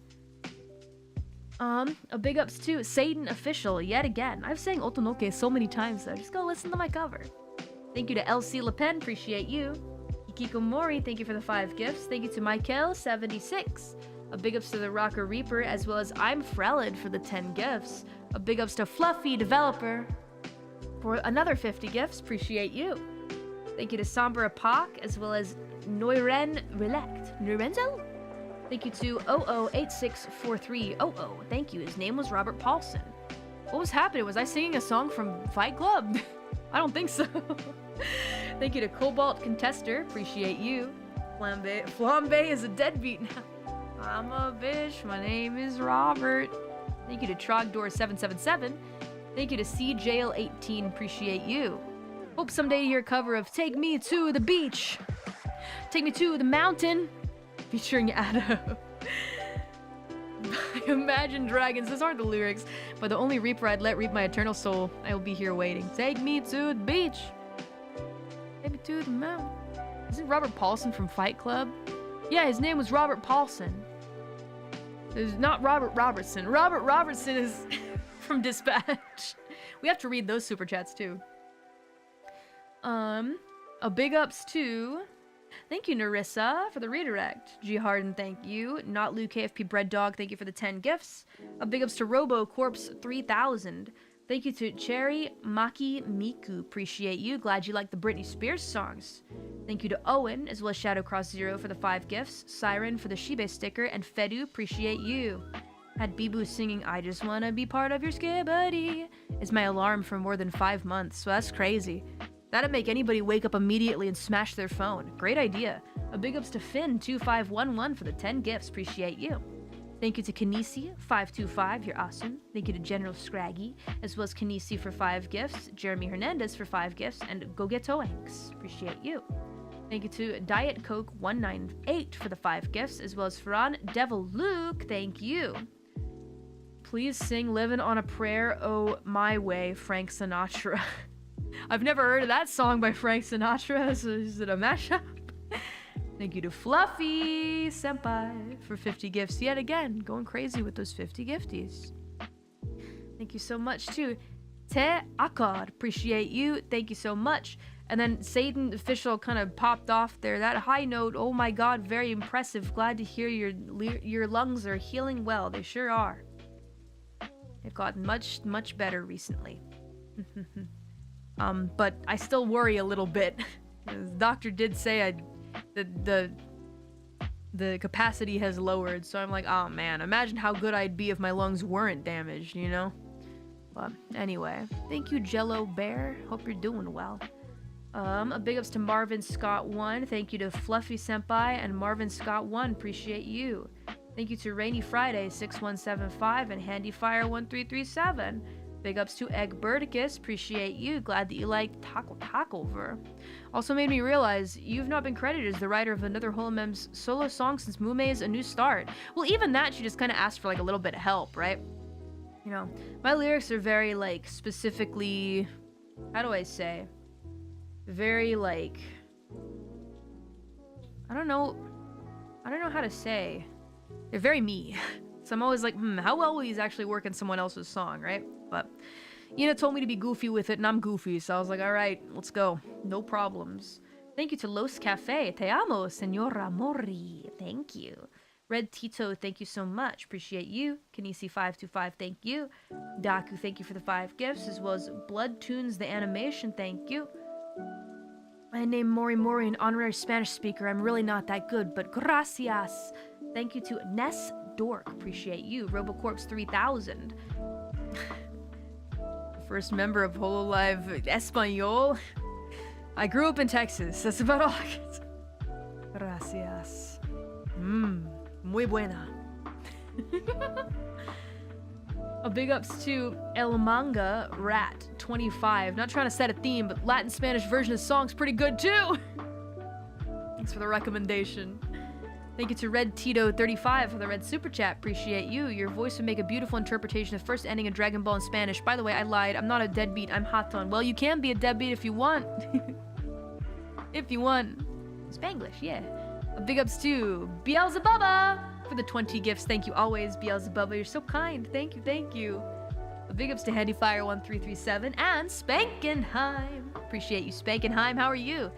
A big ups to Satan Official yet again. I've sang Otonoke so many times though. Just go listen to my cover. Thank you to LC Le Pen, appreciate you. Ikiko Mori, thank you for the 5 gifts. Thank you to Michael76. A big ups to the Rocker Reaper, as well as I'm Frelid for the 10 gifts. A big ups to Fluffy Developer for another 50 gifts. Appreciate you. Thank you to Sombra Pak, as well as Noiren Relect. Norenzo? Thank you to 00864300. Thank you. His name was Robert Paulson. What was happening? Was I singing a song from Fight Club? I don't think so. Thank you to Cobalt Contester. Appreciate you. Flambe is a deadbeat now. I'm a bitch. My name is Robert. Thank you to Trogdor777. Thank you to CJail18. Appreciate you. Hope someday to hear a cover of Take Me to the Beach. Take Me to the Mountain. Featuring Addo. Imagine Dragons. Those aren't the lyrics. But the only Reaper I'd let reap my eternal soul. I will be here waiting. Take me to the beach. Take me to the mountain. Isn't Robert Paulson from Fight Club? Yeah, his name was Robert Paulson. It's not Robert Robertson. Robert Robertson is from Dispatch. We have to read those super chats too. A big ups to... Thank you, Narissa, for the redirect. G Harden, thank you. Not Lou KFP Bread Dog, thank you for the 10 gifts. A big ups to Robo Corpse 3000. Thank you to Cherry Maki Miku. Appreciate you. Glad you like the Britney Spears songs. Thank you to Owen, as well as Shadowcross Zero for the 5 gifts. Siren for the Shibe sticker. And Fedu, appreciate you. Had Bibu singing I Just Wanna Be Part of Your Skibidi is my alarm for more than 5 months, so that's crazy. That'd make anybody wake up immediately and smash their phone. Great idea. A big ups to Finn2511 for the 10 gifts. Appreciate you. Thank you to Kanisi525. You're awesome. Thank you to General Scraggy, as well as Kanisi for 5 gifts. Jeremy Hernandez for 5 gifts. And Gogeto appreciate you. Thank you to Diet Coke 198 for the 5 gifts, as well as Ferran Devil Luke. Thank you. Please sing Livin' on a Prayer, Oh My Way, Frank Sinatra. I've never heard of that song by Frank Sinatra, so is it a mashup? Thank you to Fluffy Senpai for 50 gifts yet again. Going crazy with those 50 gifties. Thank you so much too. Te Akkad, appreciate you. Thank you so much. And then Satan official kind of popped off there. That high note, oh my god, very impressive. Glad to hear your lungs are healing well. They sure are. They've gotten much better recently. But I still worry a little bit. The doctor did say the capacity has lowered, so I'm like, oh man, imagine how good I'd be if my lungs weren't damaged, you know? But anyway, thank you, Jello Bear. Hope you're doing well. A big ups to Marvin Scott 1. Thank you to Fluffy Senpai and Marvin Scott 1. Appreciate you. Thank you to Rainy Friday 6175 and Handy Fire 1337. Big ups to Egg Birdicus. Appreciate you. Glad that you liked Tacover. Also made me realize you've not been credited as the writer of another Holomem's solo song since Mume's A New Start. Well, even that, she just kind of asked for like a little bit of help, right? You know, my lyrics are very like specifically, how do I say? Very like, I don't know how to say. They're very me. So I'm always like, how well will these actually work in someone else's song, right? But Ina told me to be goofy with it, and I'm goofy, so I was like, all right, let's go. No problems. Thank you to Los Cafe. Te amo, Senora Mori. Thank you. Red Tito, thank you so much. Appreciate you. Kanisi525, thank you. Daku, thank you for the 5 gifts, as well as Blood Tunes, the animation, thank you. I named Mori, an honorary Spanish speaker. I'm really not that good, but gracias. Thank you to Ness Dork. Appreciate you. Robocorpse 3000. First member of Hololive Espanol. I grew up in Texas. That's about all I can say. Gracias. Muy buena. A big ups to El Manga Rat 25. Not trying to set a theme, but Latin Spanish version of the song's pretty good too. Thanks for the recommendation. Thank you to Red Tito 35 for the red super chat. Appreciate you. Your voice would make a beautiful interpretation of the first ending of Dragon Ball in Spanish. By the way, I lied. I'm not a deadbeat. I'm Haton. Well, you can be a deadbeat if you want. If you want. Spanglish, yeah. A big ups to Beelzebubba for the 20 gifts. Thank you always, Beelzebubba. You're so kind. Thank you, thank you. A big ups to Handyfire 1337 and Spankenheim. Appreciate you, Spankenheim. How are you?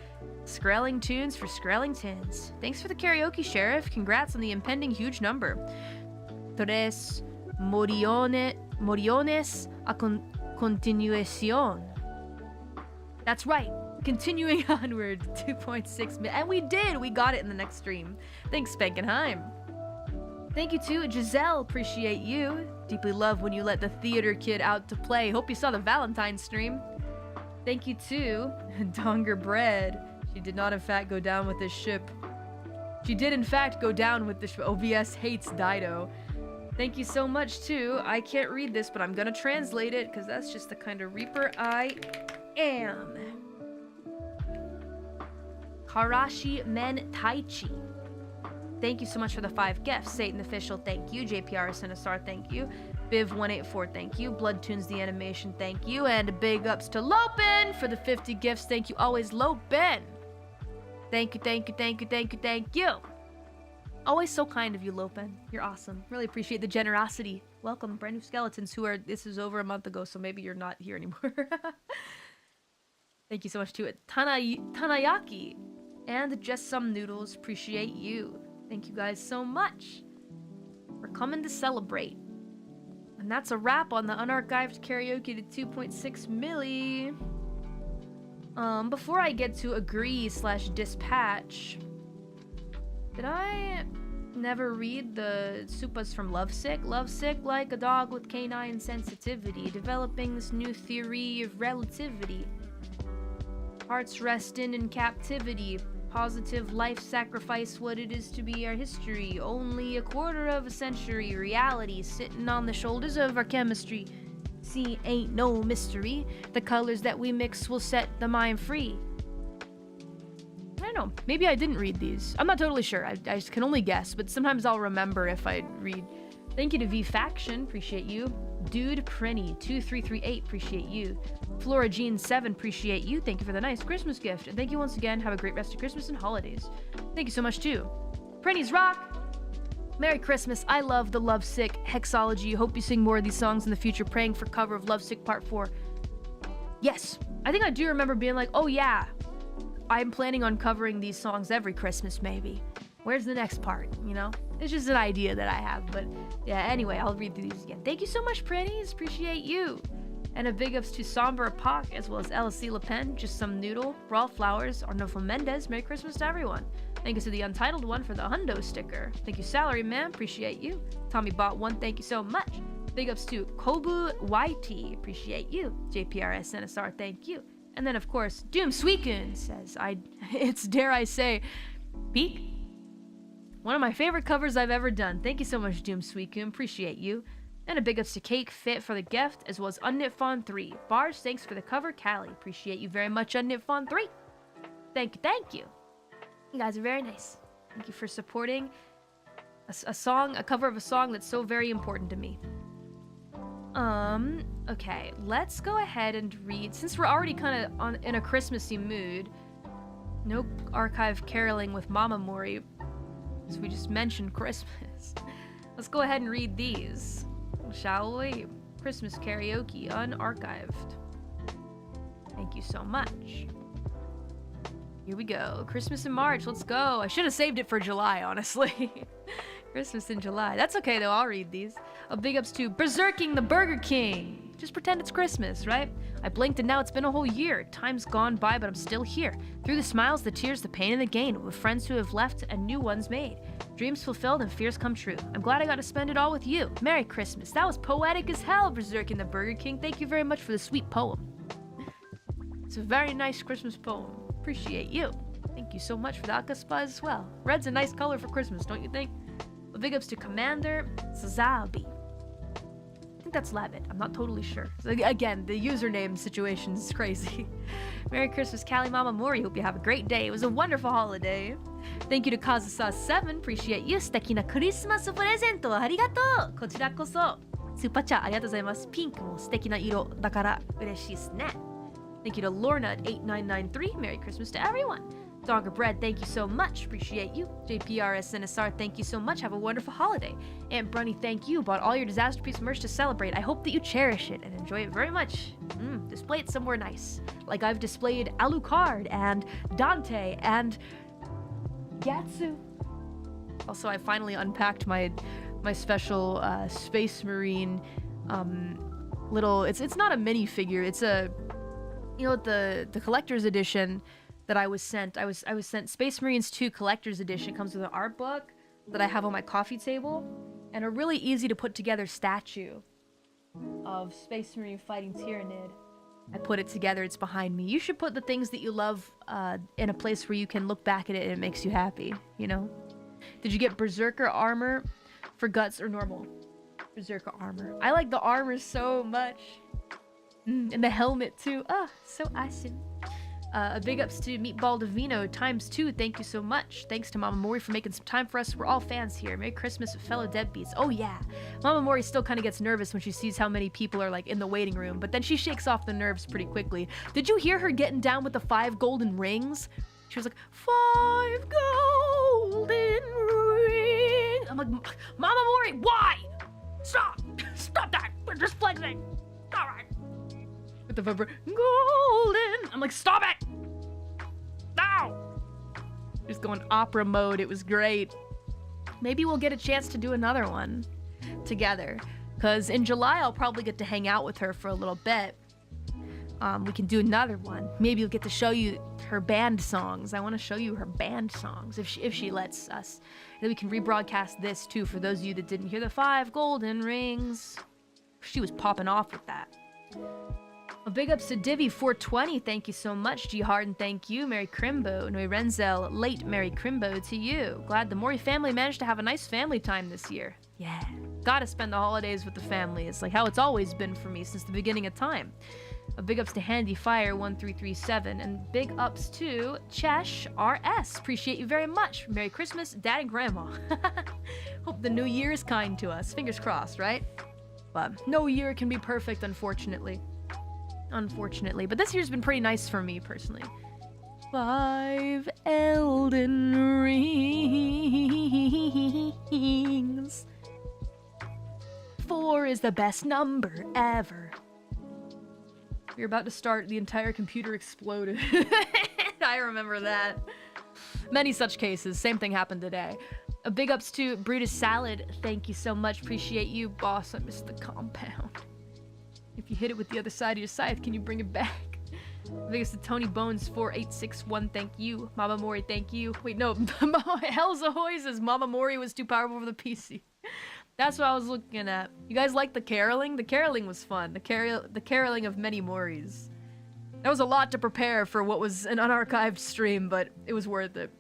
Skrelling Tunes for Skrelling Tunes. Thanks for the karaoke, Sheriff. Congrats on the impending huge number. Tres moriones a continuación. That's right. Continuing onward, 2.6 million. And we did! We got it in the next stream. Thanks, Spankenheim. Thank you to Giselle. Appreciate you. Deeply love when you let the theater kid out to play. Hope you saw the Valentine stream. Thank you to Donger Bread. She did not, in fact, go down with this ship. She did, in fact, go down with the ship. OBS hates Dido. Thank you so much, too. I can't read this, but I'm gonna translate it, because that's just the kind of Reaper I am. Karashi Men Taichi. Thank you so much for the 5 gifts. Satan Official, thank you. JPR Sinistar, thank you. Biv184, thank you. Blood Tunes the animation, thank you. And big ups to Lopin for the 50 gifts. Thank you always, Lopin. Thank you, thank you, thank you, thank you, thank you. Always so kind of you, Lopin. You're awesome. Really appreciate the generosity. Welcome, brand new skeletons who are, this is over a month ago, so maybe you're not here anymore. Thank you so much to it. Tanayaki. And Just Some Noodles, appreciate you. Thank you guys so much for coming to celebrate. And that's a wrap on the unarchived karaoke to 2.6 milli. Before I get to agree/dispatch, did I never read the Supas from Lovesick? Lovesick like a dog with canine sensitivity, developing this new theory of relativity. Hearts rest in captivity. Positive life sacrifice what it is to be our history. Only a quarter of a century. Reality sitting on the shoulders of our chemistry. See, ain't no mystery. The colors that we mix will set the mind free. I don't know. Maybe I didn't read these. I'm not totally sure. I just can only guess, but sometimes I'll remember if I read Thank you to V Faction, appreciate you. Dude Prenny 2338, appreciate you. Floragene 7, appreciate you. Thank you for the nice Christmas gift. And thank you once again. Have a great rest of Christmas and holidays. Thank you so much too. Prenny's rock! Merry Christmas. I love the Lovesick Hexology. Hope you sing more of these songs in the future. Praying for cover of Lovesick Part 4. Yes. I think I do remember being like, oh yeah, I'm planning on covering these songs every Christmas maybe. Where's the next part, you know? It's just an idea that I have, but yeah, anyway, I'll read through these again. Thank you so much, Pretties. Appreciate you. And a big ups to Somber Apoc, as well as LSC Le Pen, Just Some Noodle, Raw Flowers, Arnulfo Mendez. Merry Christmas to everyone. Thank you to the Untitled One for the Hundo sticker. Thank you, Salary Man. Appreciate you. Tommy Bot 1, thank you so much. Big ups to Kobu YT. Appreciate you. JPRS NSR, thank you. And then, of course, Doom Sweekun says, it's, dare I say, peak. One of my favorite covers I've ever done. Thank you so much, Doom Sweekun. Appreciate you. And a big ups to Cake Fit for the gift, as well as Unknit Fawn 3. Bars, thanks for the cover. Callie, appreciate you very much, Unknit Fawn 3. Thank you, thank you. You guys are very nice. Thank you for supporting a cover of a song that's so very important to me. Okay, let's go ahead and read, since we're already kind of in a Christmassy mood. No archive caroling with Mama Mori, so we just mentioned Christmas. Let's go ahead and read these, shall we? Christmas karaoke, unarchived. Thank you so much. Here we go. Christmas in March, let's go. I should have saved it for July, honestly. Christmas in July. That's okay though, I'll read these. A big ups to Berserking the Burger King. Just pretend it's Christmas, right? I blinked and now it's been a whole year. Time's gone by, but I'm still here. Through the smiles, the tears, the pain, and the gain, with friends who have left and new ones made. Dreams fulfilled and fears come true. I'm glad I got to spend it all with you. Merry Christmas. That was poetic as hell, Berserking the Burger King. Thank you very much for the sweet poem. It's a very nice Christmas poem. Appreciate you. Thank you so much for the Akaspa as well. Red's a nice color for Christmas, don't you think? Well, big ups to Commander Sazabi. I think that's Labbit. I'm not totally sure. So, again, the username situation is crazy. Merry Christmas, Callie Mama Mori. Hope you have a great day. It was a wonderful holiday. Thank you to Kazusa7. Appreciate you. 素敵なクリスマスプレゼントありがとう。こちらこそ。スーパーチャーありがとうございます。ピンクも素敵な色だから嬉しいですね。Thank you to Lorna8993. Merry Christmas to everyone. Dogger Bread, thank you so much. Appreciate you. JPRSNSR, thank you so much. Have a wonderful holiday. Aunt Brunny, thank you. Bought all your Disasterpiece merch to celebrate. I hope that you cherish it and enjoy it very much. Display it somewhere nice. Like I've displayed Alucard and Dante and Gatsu. Also, I finally unpacked my special Space Marine little... It's not a minifigure. It's a... You know, the collector's edition that I was sent. I was sent Space Marines 2 collector's edition. It comes with an art book that I have on my coffee table and a really easy to put together statue of Space Marine fighting Tyrannid. I put it together. It's behind me. You should put the things that you love in a place where you can look back at it and it makes you happy, you know? Did you get Berserker armor for guts or normal? Berserker armor. I like the armor so much. And the helmet too. Ah, so awesome. A big ups to Meatball Divino ×2. Thank you so much. Thanks to Mama Mori for making some time for us. We're all fans here. Merry Christmas, fellow deadbeats. Oh yeah. Mama Mori still kind of gets nervous when she sees how many people are like in the waiting room, but then she shakes off the nerves pretty quickly. Did you hear her getting down with the 5 golden rings? She was like, 5 golden rings. I'm like, Mama Mori, why? Stop! Stop that! We're just flexing. All right. With the vibra golden. I'm like, stop it! No! Just going opera mode. It was great. Maybe we'll get a chance to do another one together. Because in July, I'll probably get to hang out with her for a little bit. We can do another one. Maybe we'll get to show you her band songs. I want to show you her band songs if she lets us. And then we can rebroadcast this too for those of you that didn't hear the 5 golden rings. She was popping off with that. A big ups to Divi420, thank you so much. G Harden, thank you. Merry Crimbo. Noe Renzel, late Merry Crimbo to you. Glad the Mori family managed to have a nice family time this year. Yeah. Gotta spend the holidays with the family. It's like how it's always been for me since the beginning of time. A big ups to Handy Fire 1337, and big ups to Chesh RS. Appreciate you very much. Merry Christmas, Dad and Grandma. Hope the new year is kind to us. Fingers crossed, right? But no year can be perfect, unfortunately. Unfortunately, but this year's been pretty nice for me personally. 5 Elden Rings. 4 is the best number ever. You're about to start, the entire computer exploded. I remember that. Many such cases, same thing happened today. A big ups to Brutus Salad, thank you so much, appreciate you. Boss, I missed the compound. If you hit it with the other side of your scythe, can you bring it back? Big ups to Tony Bones 4861, thank you. Mama Mori, thank you. Wait, no, Hell's Ahoy says Mama Mori was too powerful for the PC. That's what I was looking at. You guys like the caroling? The caroling was fun. The caroling of many Moris. That was a lot to prepare for what was an unarchived stream, but it was worth it.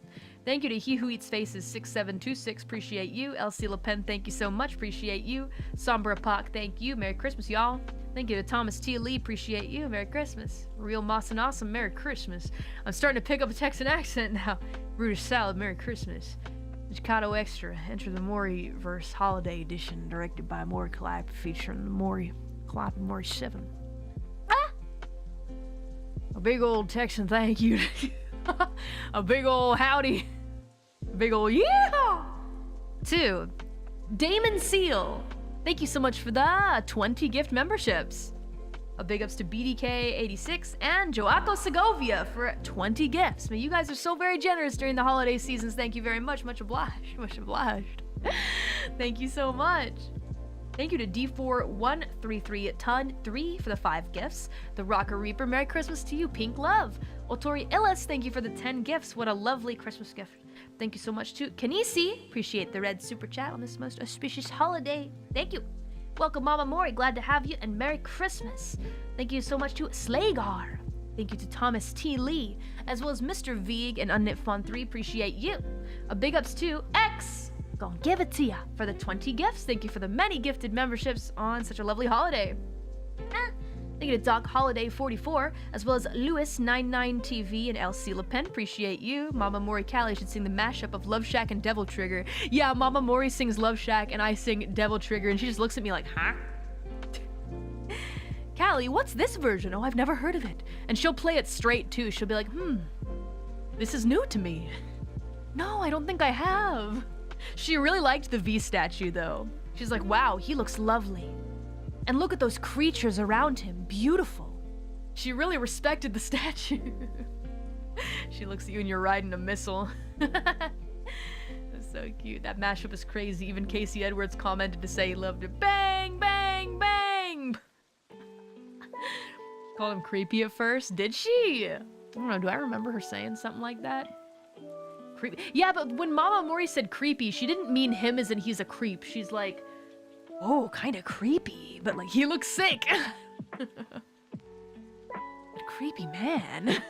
Thank you to He Who Eats Faces 6726, appreciate you. LC Le Pen, thank you so much, appreciate you. Sombra Pak, thank you. Merry Christmas, y'all. Thank you to Thomas T. Lee, appreciate you. Merry Christmas. Real Moss and Awesome, Merry Christmas. I'm starting to pick up a Texan accent now. Brutish Salad, Merry Christmas. Chicago Extra, enter the Mori verse holiday edition, directed by Mori Collab, featuring the Mori Collab and Mori 7. Ah! A big old Texan thank you. A big old howdy. A big old yeah! 2. Damon Seal. Thank you so much for the 20 gift memberships. A big ups to BDK86 and Joaco Segovia for 20 gifts. Man, you guys are so very generous during the holiday seasons. Thank you very much. Much obliged. Much obliged. Thank you so much. Thank you to D4133 Ton 3 for the 5 gifts. The Rocker Reaper, Merry Christmas to you. Pink Love. Otori Illis, thank you for the 10 gifts. What a lovely Christmas gift. Thank you so much to Kanisi. Appreciate the red super chat on this most auspicious holiday. Thank you. Welcome, Mama Mori. Glad to have you, and Merry Christmas. Thank you so much to Slagar. Thank you to Thomas T. Lee, as well as Mr. Veeg and Unknit Fun 3. Appreciate you. A big ups to X. Gonna give it to ya for the 20 gifts. Thank you for the many gifted memberships on such a lovely holiday. Thank you to Doc Holiday 44, as well as Lewis99TV and LC Le Pen. Appreciate you. Mama Mori Callie should sing the mashup of Love Shack and Devil Trigger. Yeah, Mama Mori sings Love Shack and I sing Devil Trigger, and she just looks at me like, huh? Callie, what's this version? Oh, I've never heard of it. And she'll play it straight too. She'll be like, this is new to me. No, I don't think I have. She really liked the V statue though. She's like, wow, he looks lovely. And look at those creatures around him. Beautiful. She really respected the statue. She looks at you and you're riding a missile. That's so cute. That mashup is crazy. Even Casey Edwards commented to say he loved it. Bang, bang, bang! Called him creepy at first. Did she? I don't know. Do I remember her saying something like that? Creepy. Yeah, but when Mama Mori said creepy, she didn't mean him as in he's a creep. She's like, oh, kind of creepy, but like he looks sick. Creepy man.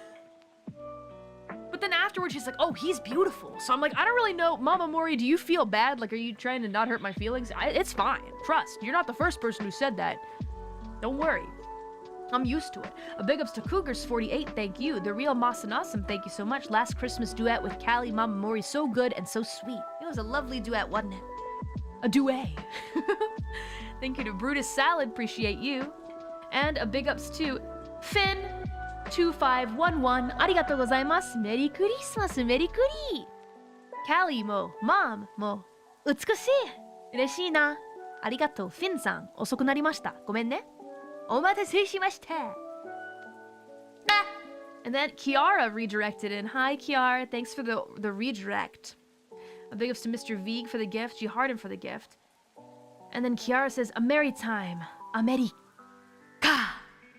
But then afterwards she's like, oh, he's beautiful. So I'm like, I don't really know. Mama Mori, do you feel bad? Like, are you trying to not hurt my feelings? It's fine. Trust. You're not the first person who said that. Don't worry. I'm used to it. A big ups to Cougars48, thank you. The Real Moss and Awesome, thank you so much. Last Christmas duet with Callie, Mama Mori, so good and so sweet. It was a lovely duet, wasn't it? A duet. Thank you to Brutus Salad, appreciate you. And a big ups to Finn2511, arigatou gozaimasu, Merry Christmas, Merry Kuri. Callie mo, Mom mo, utsukushii, ureshii na. Arigatou, Finn-san, osoku narimashita. Gomen ne. Omatase shimashita. And then Kiara redirected in. Hi, Kiara. Thanks for the redirect. A big ups to Mr. Veeg for the gift, G. Harden for the gift. And then Kiara says, a merry time. America.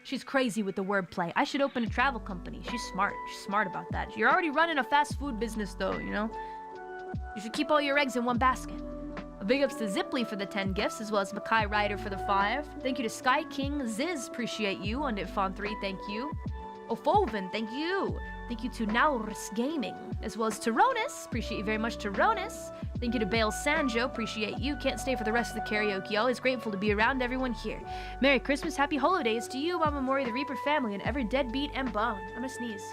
She's crazy with the wordplay. I should open a travel company. She's smart. She's smart about that. You're already running a fast food business though, you know? You should keep all your eggs in one basket. A big ups to Zipley for the 10 gifts, as well as Makai Ryder for the 5. Thank you to Sky King Ziz, appreciate you. On Fon 3, thank you. Ofoven, thank you. Thank you to Naurus Gaming, as well as Tyronis. Appreciate you very much, Tyronis. Thank you to Bale Sanjo. Appreciate you. Can't stay for the rest of the karaoke. Always grateful to be around everyone here. Merry Christmas, Happy Holidays to you, Mama Mori, the Reaper family, and every deadbeat and bone. I'm gonna sneeze.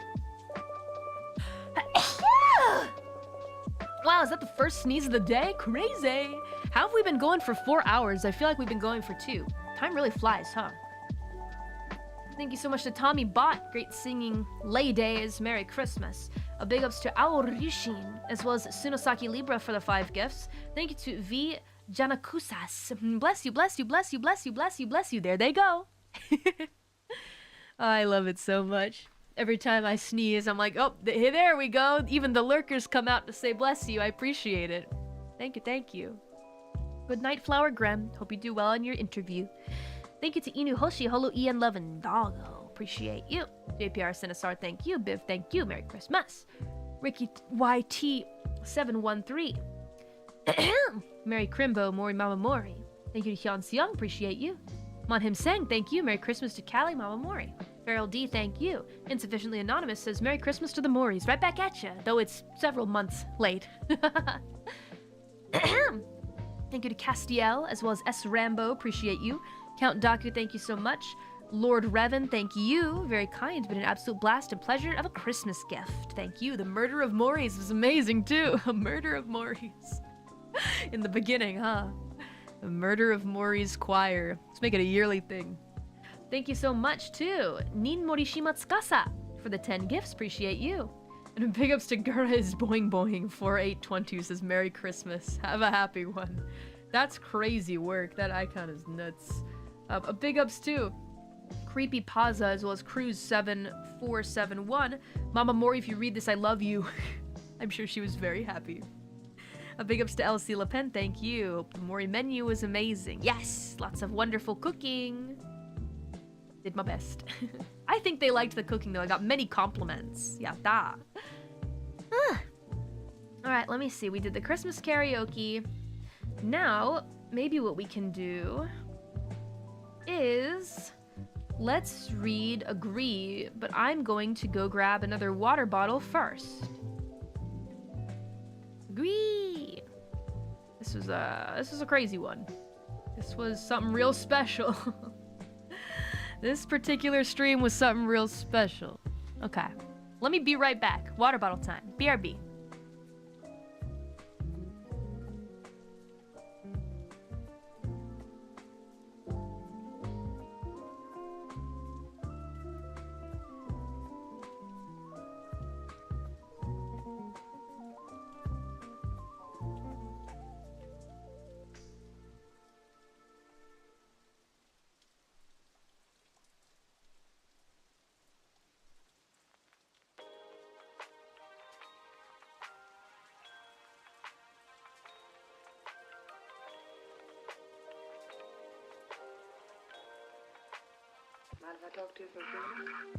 Wow, is that the first sneeze of the day? Crazy. How have we been going for 4 hours? I feel like we've been going for 2. Time really flies, huh? Thank you so much to Tommy Bot. Great singing. Lay Days. Merry Christmas. A big ups to Aorishin, as well as Sunosaki Libra for the 5 gifts. Thank you to V Janakusas. Bless you, bless you, bless you, bless you, bless you, bless you. There they go. I love it so much. Every time I sneeze, I'm like, oh, there we go. Even the lurkers come out to say bless you. I appreciate it. Thank you, thank you. Good night, Flower Grem. Hope you do well on your interview. Thank you to Inu Hoshi, Holo Ian Love, and Doggo. Appreciate you. JPR Sinisar, thank you. Biv, thank you. Merry Christmas. Ricky YT713. Merry Crimbo, Mori Mama Mori. Thank you to Hyun Seong, appreciate you. Monhim Sang, thank you. Merry Christmas to Callie Mama Mori. Feral D, thank you. Insufficiently Anonymous says, Merry Christmas to the Moris. Right back at ya, though it's several months late. Thank you to Castiel, as well as S. Rambo, appreciate you. Count Daku, thank you so much. Lord Revan, thank you. Very kind, been an absolute blast and pleasure of a Christmas gift. Thank you. The Murder of Moris was amazing, too. A Murder of Moris. In the beginning, huh? The Murder of Moris Choir. Let's make it a yearly thing. Thank you so much, too. Nin Morishima Tsukasa for the 10 gifts. Appreciate you. And a big ups to Gura is Boing Boing 4822 says, Merry Christmas. Have a happy one. That's crazy work. That icon is nuts. A big ups, too. Creepy Paza, as well as Cruise 7471. Mama Mori, if you read this, I love you. I'm sure she was very happy. A big ups to Elsie Le Pen, thank you. The Mori menu was amazing. Yes, lots of wonderful cooking. Did my best. I think they liked the cooking, though. I got many compliments. Yatta. Alright, let me see. We did the Christmas karaoke. Now, maybe what we can do is... let's read Agree, but I'm going to go grab another water bottle first. Agree! This was a crazy one. This was something real special. This particular stream was something real special. Okay. Let me be right back. Water bottle time. BRB. Mind if I talk to you for a few minutes?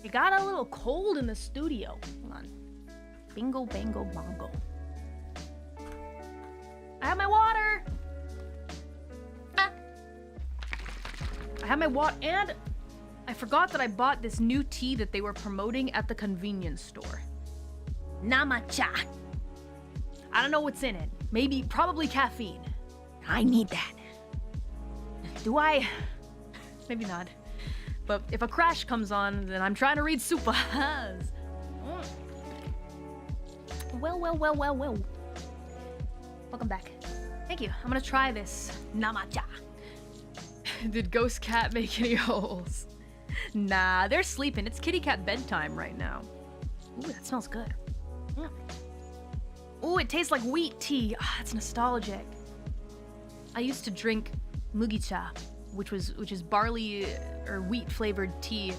It got a little cold in the studio. Hold on. Bingo, bango, bongo. I have my water! Ah. I have my water, and I forgot that I bought this new tea that they were promoting at the convenience store. Namacha. I don't know what's in it. Maybe, probably caffeine. I need that. Do I? Maybe not. But if a crash comes on, then I'm trying to read super. Well. Welcome back. Thank you. I'm gonna try this namacha. Did Ghost Cat make any holes? Nah, they're sleeping. It's kitty cat bedtime right now. Ooh, that smells good. Ooh, it tastes like wheat tea. Ah, that's nostalgic. I used to drink mugicha, which is barley or wheat flavored tea,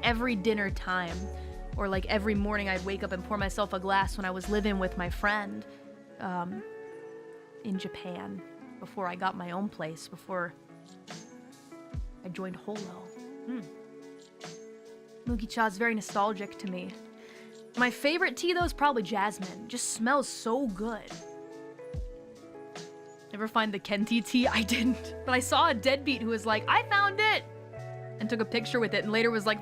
every dinner time. Or like every morning I'd wake up and pour myself a glass when I was living with my friend in Japan before I got my own place, before I joined Holo. Mugicha is very nostalgic to me. My favorite tea though is probably jasmine. Just smells so good. Ever find the Kenti tea? I didn't. But I saw a deadbeat who was like, I found it! And took a picture with it and later was like,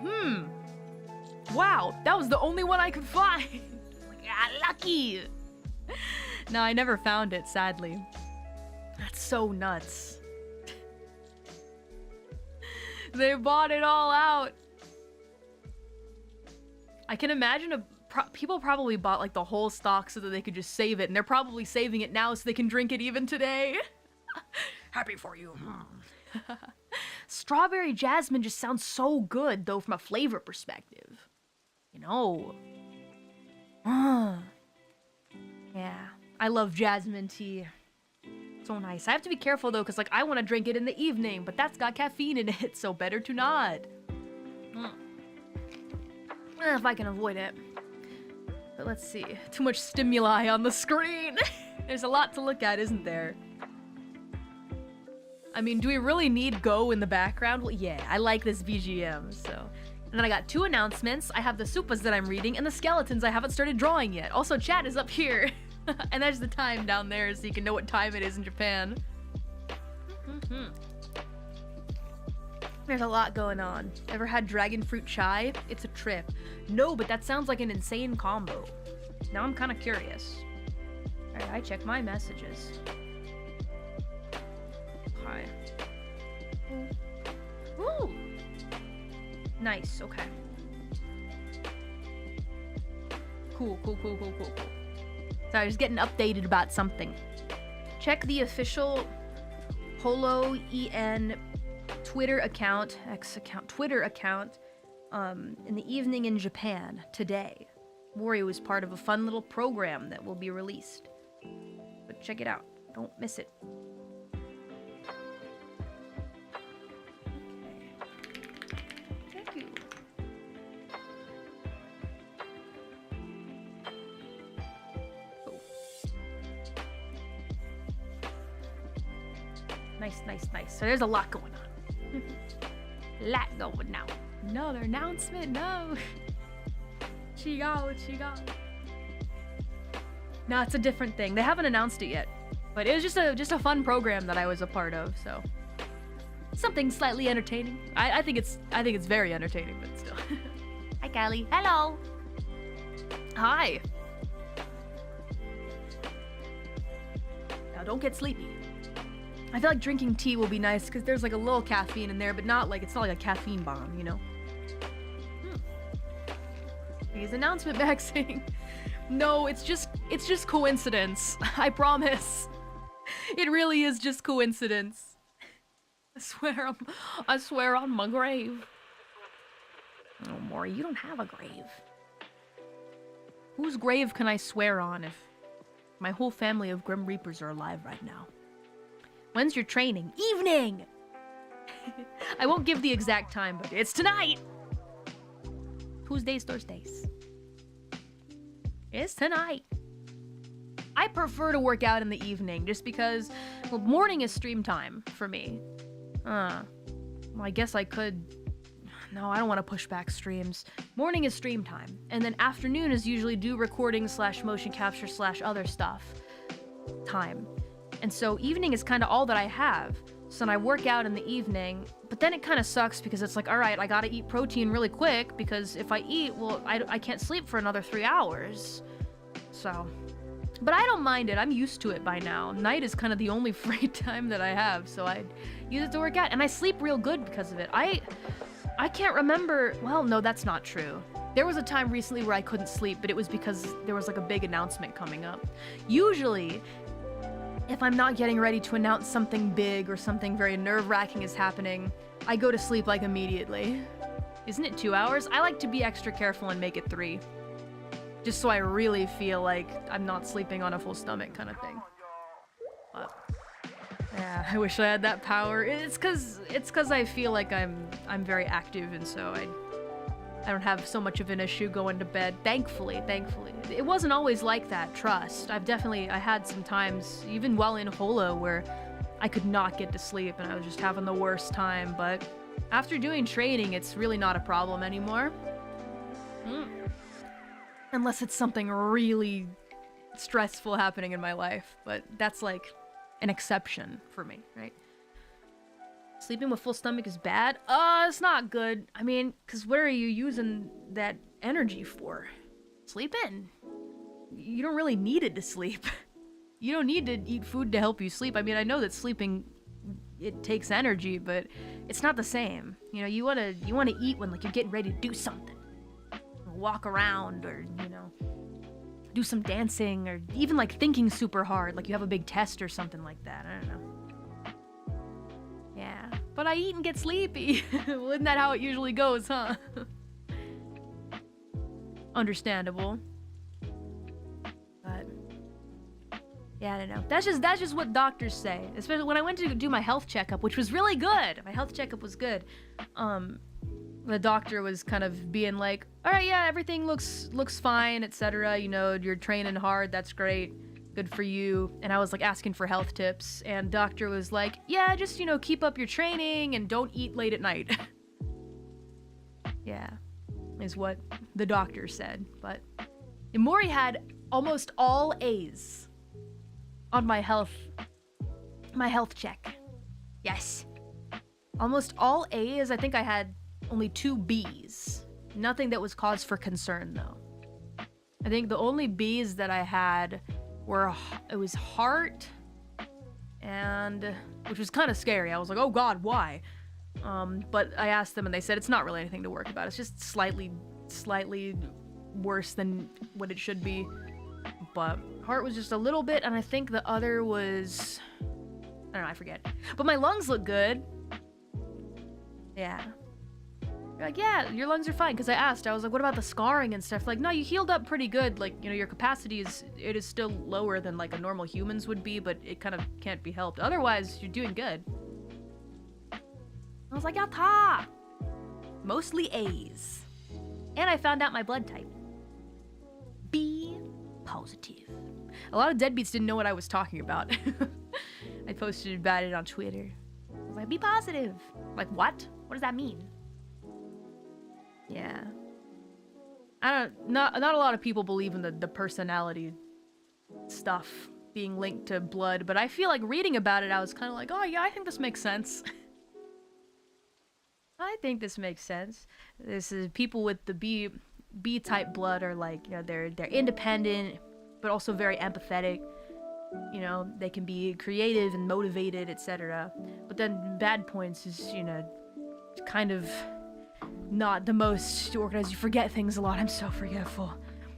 wow, that was the only one I could find. Like, lucky. No, I never found it, sadly. That's so nuts. They bought it all out. I can imagine people probably bought like the whole stock so that they could just save it, and they're probably saving it now so they can drink it even today. Happy for you. Strawberry jasmine just sounds so good though from a flavor perspective. You know. Yeah, I love jasmine tea. So nice. I have to be careful though, because like I want to drink it in the evening, but that's got caffeine in it, so better to not. If I can avoid it. But let's see. Too much stimuli on the screen. There's a lot to look at, isn't there? I mean, do we really need Go in the background? Well, yeah, I like this BGM, so. And then I got 2 announcements. I have the suppas that I'm reading and the skeletons I haven't started drawing yet. Also, chat is up here. And there's the time down there so you can know what time it is in Japan. There's a lot going on. Ever had dragon fruit chai? It's a trip. No, but that sounds like an insane combo. Now I'm kind of curious. Alright, I check my messages. Hi. Ooh! Nice, okay. Cool. Sorry, just getting updated about something. Check the official HoloEN Twitter account, Twitter account, in the evening in Japan today. Mori was part of a fun little program that will be released. But check it out. Don't miss it. Okay. Thank you. Cool. Nice. So there's a lot going on. Lot going on. Another announcement, no. Chigo. No, it's a different thing. They haven't announced it yet. But it was just a fun program that I was a part of, so. Something slightly entertaining. I think it's very entertaining, but still. Hi, Callie. Hello. Hi. Now don't get sleepy. I feel like drinking tea will be nice because there's like a little caffeine in there, but it's not like a caffeine bomb, you know? His announcement back saying, no, it's just coincidence. I promise. It really is just coincidence. I swear on my grave. Oh, Mori, you don't have a grave. Whose grave can I swear on if my whole family of Grim Reapers are alive right now? When's your training? Evening! I won't give the exact time, but it's tonight! Tuesdays, Thursdays. It's tonight. I prefer to work out in the evening, just because, well, morning is stream time for me. Well, I guess I could no, I don't want to push back streams. Morning is stream time, and then afternoon is usually do recording / motion capture / other stuff time. And so evening is kind of all that I have. So then I work out in the evening, but then it kind of sucks because it's like, all right, I gotta eat protein really quick because if I eat, well, I can't sleep for another 3 hours. So, but I don't mind it. I'm used to it by now. Night is kind of the only free time that I have, so I use it to work out, and I sleep real good because of it. I can't remember. Well, no, that's not true. There was a time recently where I couldn't sleep, but it was because there was like a big announcement coming up. Usually, if I'm not getting ready to announce something big or something very nerve-wracking is happening, I go to sleep like immediately. Isn't it 2 hours? I like to be extra careful and make it 3. Just so I really feel like I'm not sleeping on a full stomach kind of thing. But yeah, I wish I had that power. It's cause I feel like I'm very active, and so I don't have so much of an issue going to bed. Thankfully. It wasn't always like that, trust. I had some times, even while in holo, where I could not get to sleep and I was just having the worst time, but after doing training, it's really not a problem anymore. Unless it's something really stressful happening in my life, but that's like an exception for me, right? Sleeping with full stomach is bad? It's not good. I mean, because what are you using that energy for? Sleeping. You don't really need it to sleep. You don't need to eat food to help you sleep. I mean, I know that sleeping, it takes energy, but it's not the same. You know, you wanna eat when like you're getting ready to do something. Walk around, or, you know, do some dancing, or even like thinking super hard, like you have a big test or something like that. I don't know. Yeah, but I eat and get sleepy. Well, isn't that how it usually goes, huh? Understandable. But yeah, I don't know. That's just what doctors say. Especially when I went to do my health checkup, which was really good. My health checkup was good. The doctor was kind of being like, all right, yeah, everything looks fine, etc. You know, you're training hard. That's great. Good for you. And I was like asking for health tips, and doctor was like, yeah, just, you know, keep up your training and don't eat late at night. Yeah, is what the doctor said. But Mori had almost all A's on my health check. Yes. Almost all A's. I think I had only 2 B's. Nothing that was cause for concern, though. I think the only B's that I had were, it was heart, and, which was kind of scary. I was like, oh god, why? But I asked them and they said it's not really anything to worry about. It's just slightly worse than what it should be. But heart was just a little bit, and I think the other was, I don't know, I forget. But my lungs look good. Yeah. They're like, yeah, your lungs are fine. Because I asked, I was like, what about the scarring and stuff? Like, no, you healed up pretty good. Like, you know, your capacity is still lower than like a normal humans would be, but it kind of can't be helped. Otherwise, you're doing good. I was like, yatta! Mostly A's. And I found out my blood type. B positive. A lot of deadbeats didn't know what I was talking about. I posted about it on Twitter. I was like, B positive. Like, what? What does that mean? Yeah. Not a lot of people believe in the personality stuff being linked to blood, but I feel like reading about it, I was kind of like, oh yeah, I think this makes sense. I think this makes sense. This is people with the B type blood are like, you know, they're independent, but also very empathetic. You know, they can be creative and motivated, etc. But then bad points is, you know, kind of not the most organized. You forget things a lot. I'm so forgetful.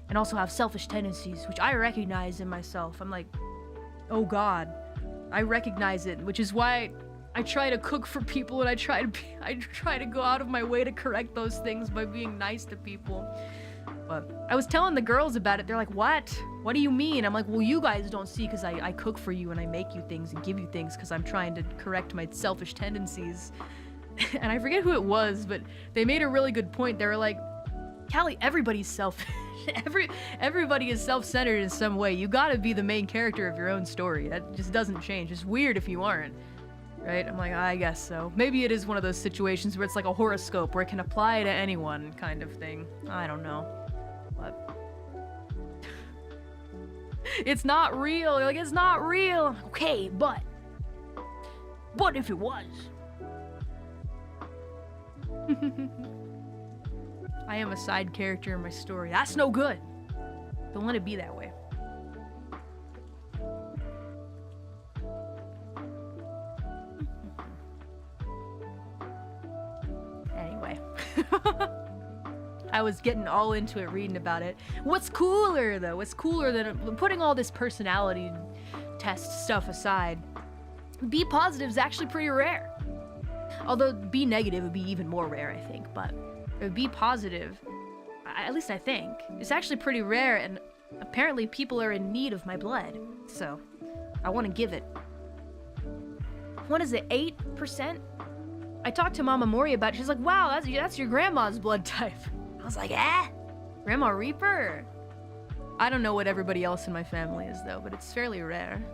And also have selfish tendencies, which I recognize in myself. I'm like, oh god, I recognize it, which is why I try to cook for people, and I try to go out of my way to correct those things by being nice to people. But I was telling the girls about it. They're like, what? What do you mean? I'm like, well, you guys don't see, because I cook for you and I make you things and give you things because I'm trying to correct my selfish tendencies. And I forget who it was, but they made a really good point. They were like, Callie, everybody's selfish. Everybody is self-centered in some way. You gotta be the main character of your own story. That just doesn't change. It's weird if you aren't. Right? I'm like, I guess so. Maybe it is one of those situations where it's like a horoscope where it can apply to anyone kind of thing. I don't know. But it's not real. You're like, it's not real. I'm like, okay, but if it was. I am a side character in my story. That's no good. Don't let it be that way. Anyway. I was getting all into it reading about it. What's cooler though? What's cooler than putting all this personality test stuff aside? B positive is actually pretty rare. Although B negative would be even more rare, I think. But B positive, at least I think, is actually pretty rare, and apparently people are in need of my blood. So I want to give it. What is it, 8%? I talked to Mama Mori about it. She's like, wow, that's your grandma's blood type. I was like, Grandma Reaper? I don't know what everybody else in my family is though, but it's fairly rare.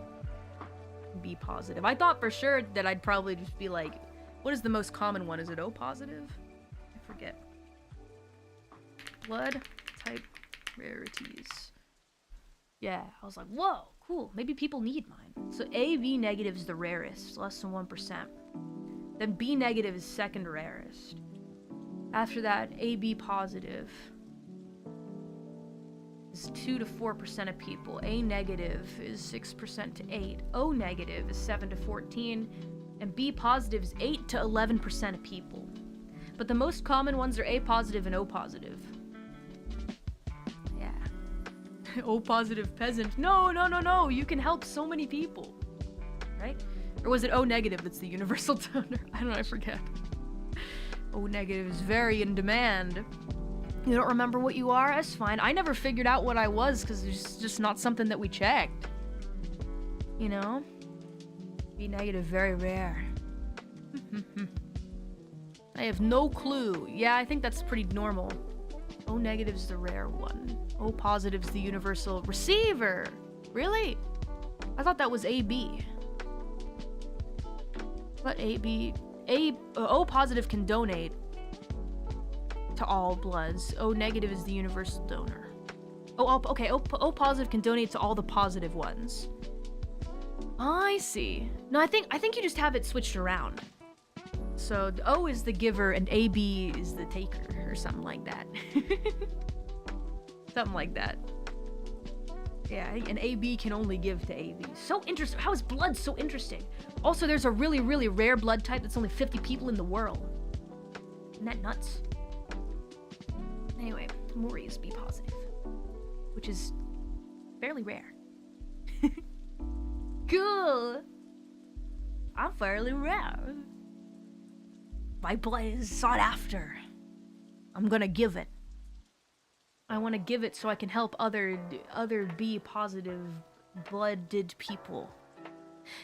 B positive. I thought for sure that I'd probably just be like, what is the most common one? Is it O positive? I forget. Blood type rarities. Yeah, I was like, whoa, cool. Maybe people need mine. So AB negative is the rarest, less than 1%. Then B negative is second rarest. After that, AB positive is 2 to 4% of people. A negative is 6% to 8. O negative is 7 to 14. And B positive is 8 to 11% of people. But the most common ones are A positive and O positive. Yeah. O positive peasant. No, no, no, no. You can help so many people. Right? Or was it O negative that's the universal donor? I don't know, I forget. O negative is very in demand. You don't remember what you are? That's fine. I never figured out what I was because it's just not something that we checked. You know? B negative, very rare. I have no clue. Yeah, I think that's pretty normal. O negative's the rare one. O positive's the universal receiver. Really? I thought that was AB. But O positive can donate to all bloods. O negative is the universal donor. Okay. O positive can donate to all the positive ones. I see. No, I think you just have it switched around. So O is the giver and AB is the taker, or something like that. Something like that. Yeah, and AB can only give to AB. So interesting. How is blood so interesting? Also, there's a really, really rare blood type that's only 50 people in the world. Isn't that nuts? Anyway, Mori is B positive, which is fairly rare. Cool. I'm fairly rare. My blood is sought after. I'm gonna give it. I want to give it so I can help other B positive blooded people.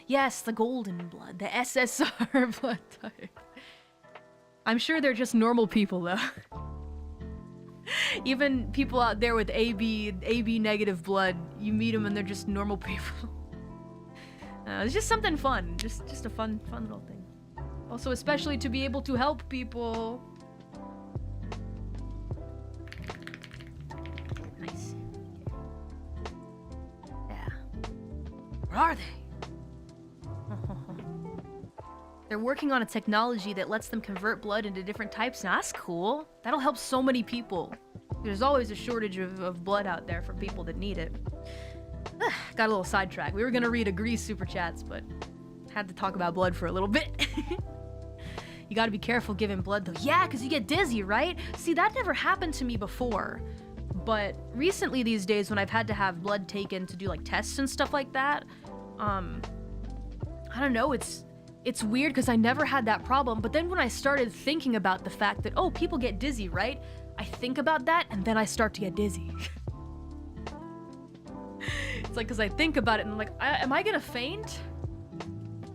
Yes, the golden blood, the SSR blood type. I'm sure they're just normal people though. Even people out there with AB negative blood, you meet them and they're just normal people. It's just something fun, just a fun little thing. Also, especially to be able to help people. Nice. Yeah. Where are they? They're working on a technology that lets them convert blood into different types. Now, that's cool. That'll help so many people. There's always a shortage of blood out there for people that need it. Got a little sidetracked. We were gonna read Agree super chats, but had to talk about blood for a little bit. You gotta be careful giving blood though. Yeah, because you get dizzy, right? See, that never happened to me before. But recently these days when I've had to have blood taken to do like tests and stuff like that, I don't know, it's weird because I never had that problem. But then when I started thinking about the fact that, oh, people get dizzy, right? I think about that and then I start to get dizzy. It's like, because I think about it and I'm like, am I gonna faint?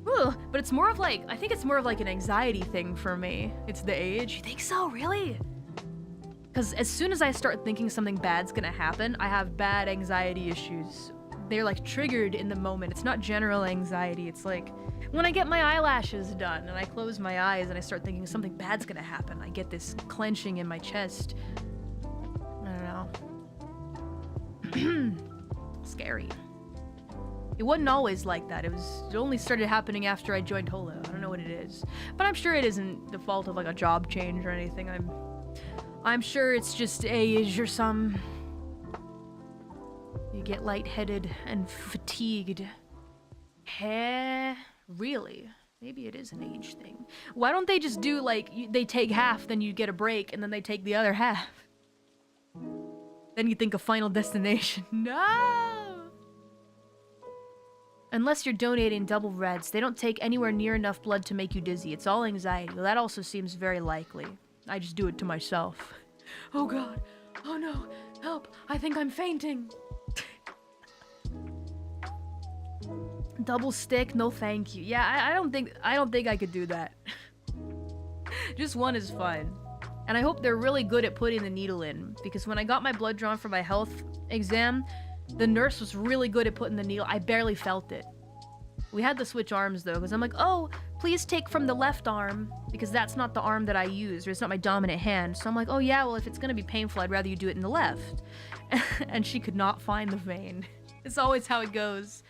Ooh, but it's more of like, I think it's more of like an anxiety thing for me. It's the age. You think so? Really? Because as soon as I start thinking something bad's gonna happen, I have bad anxiety issues they're like triggered in the moment. It's not general anxiety. It's like when I get my eyelashes done and I close my eyes and I start thinking something bad's gonna happen. I get this clenching in my chest. I don't know. Scary. It wasn't always like that. It only started happening after I joined Holo. I don't know what it is. But I'm sure it isn't the fault of like a job change or anything. I'm sure it's just age or some. You get lightheaded and fatigued. Really? Maybe it is an age thing. Why don't they just do like, they take half, then you get a break, and then they take the other half? Then you think of Final Destination. No! Unless you're donating double reds, they don't take anywhere near enough blood to make you dizzy. It's all anxiety. Well, that also seems very likely. I just do it to myself. Oh god. Oh no. Help. I think I'm fainting. Double stick? No thank you. Yeah, I don't think I could do that. Just one is fine. And I hope they're really good at putting the needle in, because when I got my blood drawn for my health exam, the nurse was really good at putting the needle. I barely felt it. We had to switch arms though, because I'm like, oh, please take from the left arm, because that's not the arm that I use, or it's not my dominant hand. So I'm like, oh yeah, well if it's gonna be painful, I'd rather you do it in the left. And she could not find the vein. It's always how it goes.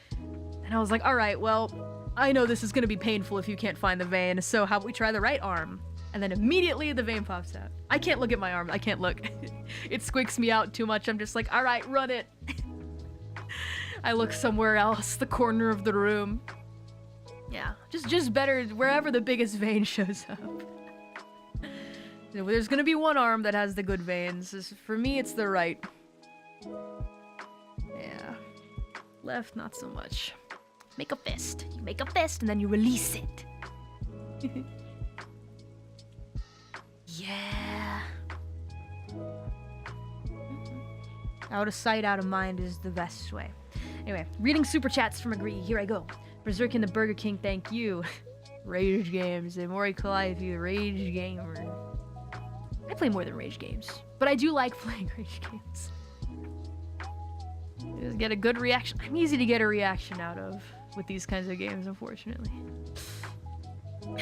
And I was like, alright, well, I know this is gonna be painful if you can't find the vein, so how about we try the right arm? And then immediately the vein pops out. I can't look at my arm. I can't look. It squeaks me out too much. I'm just like, alright, run it. I look somewhere else, the corner of the room. Yeah, just better wherever the biggest vein shows up. There's gonna be one arm that has the good veins. For me, it's the right. Yeah. Left, not so much. Make a fist. You make a fist and then you release it. Yeah. Out of sight, out of mind is the best way. Anyway, reading super chats from Agree. Here I go. Berserk in the Burger King, thank you. Rage games. And Mori Calliope, the Rage gamer. I play more than Rage games, but I do like playing Rage games. You just get a good reaction. I'm easy to get a reaction out of with these kinds of games, unfortunately.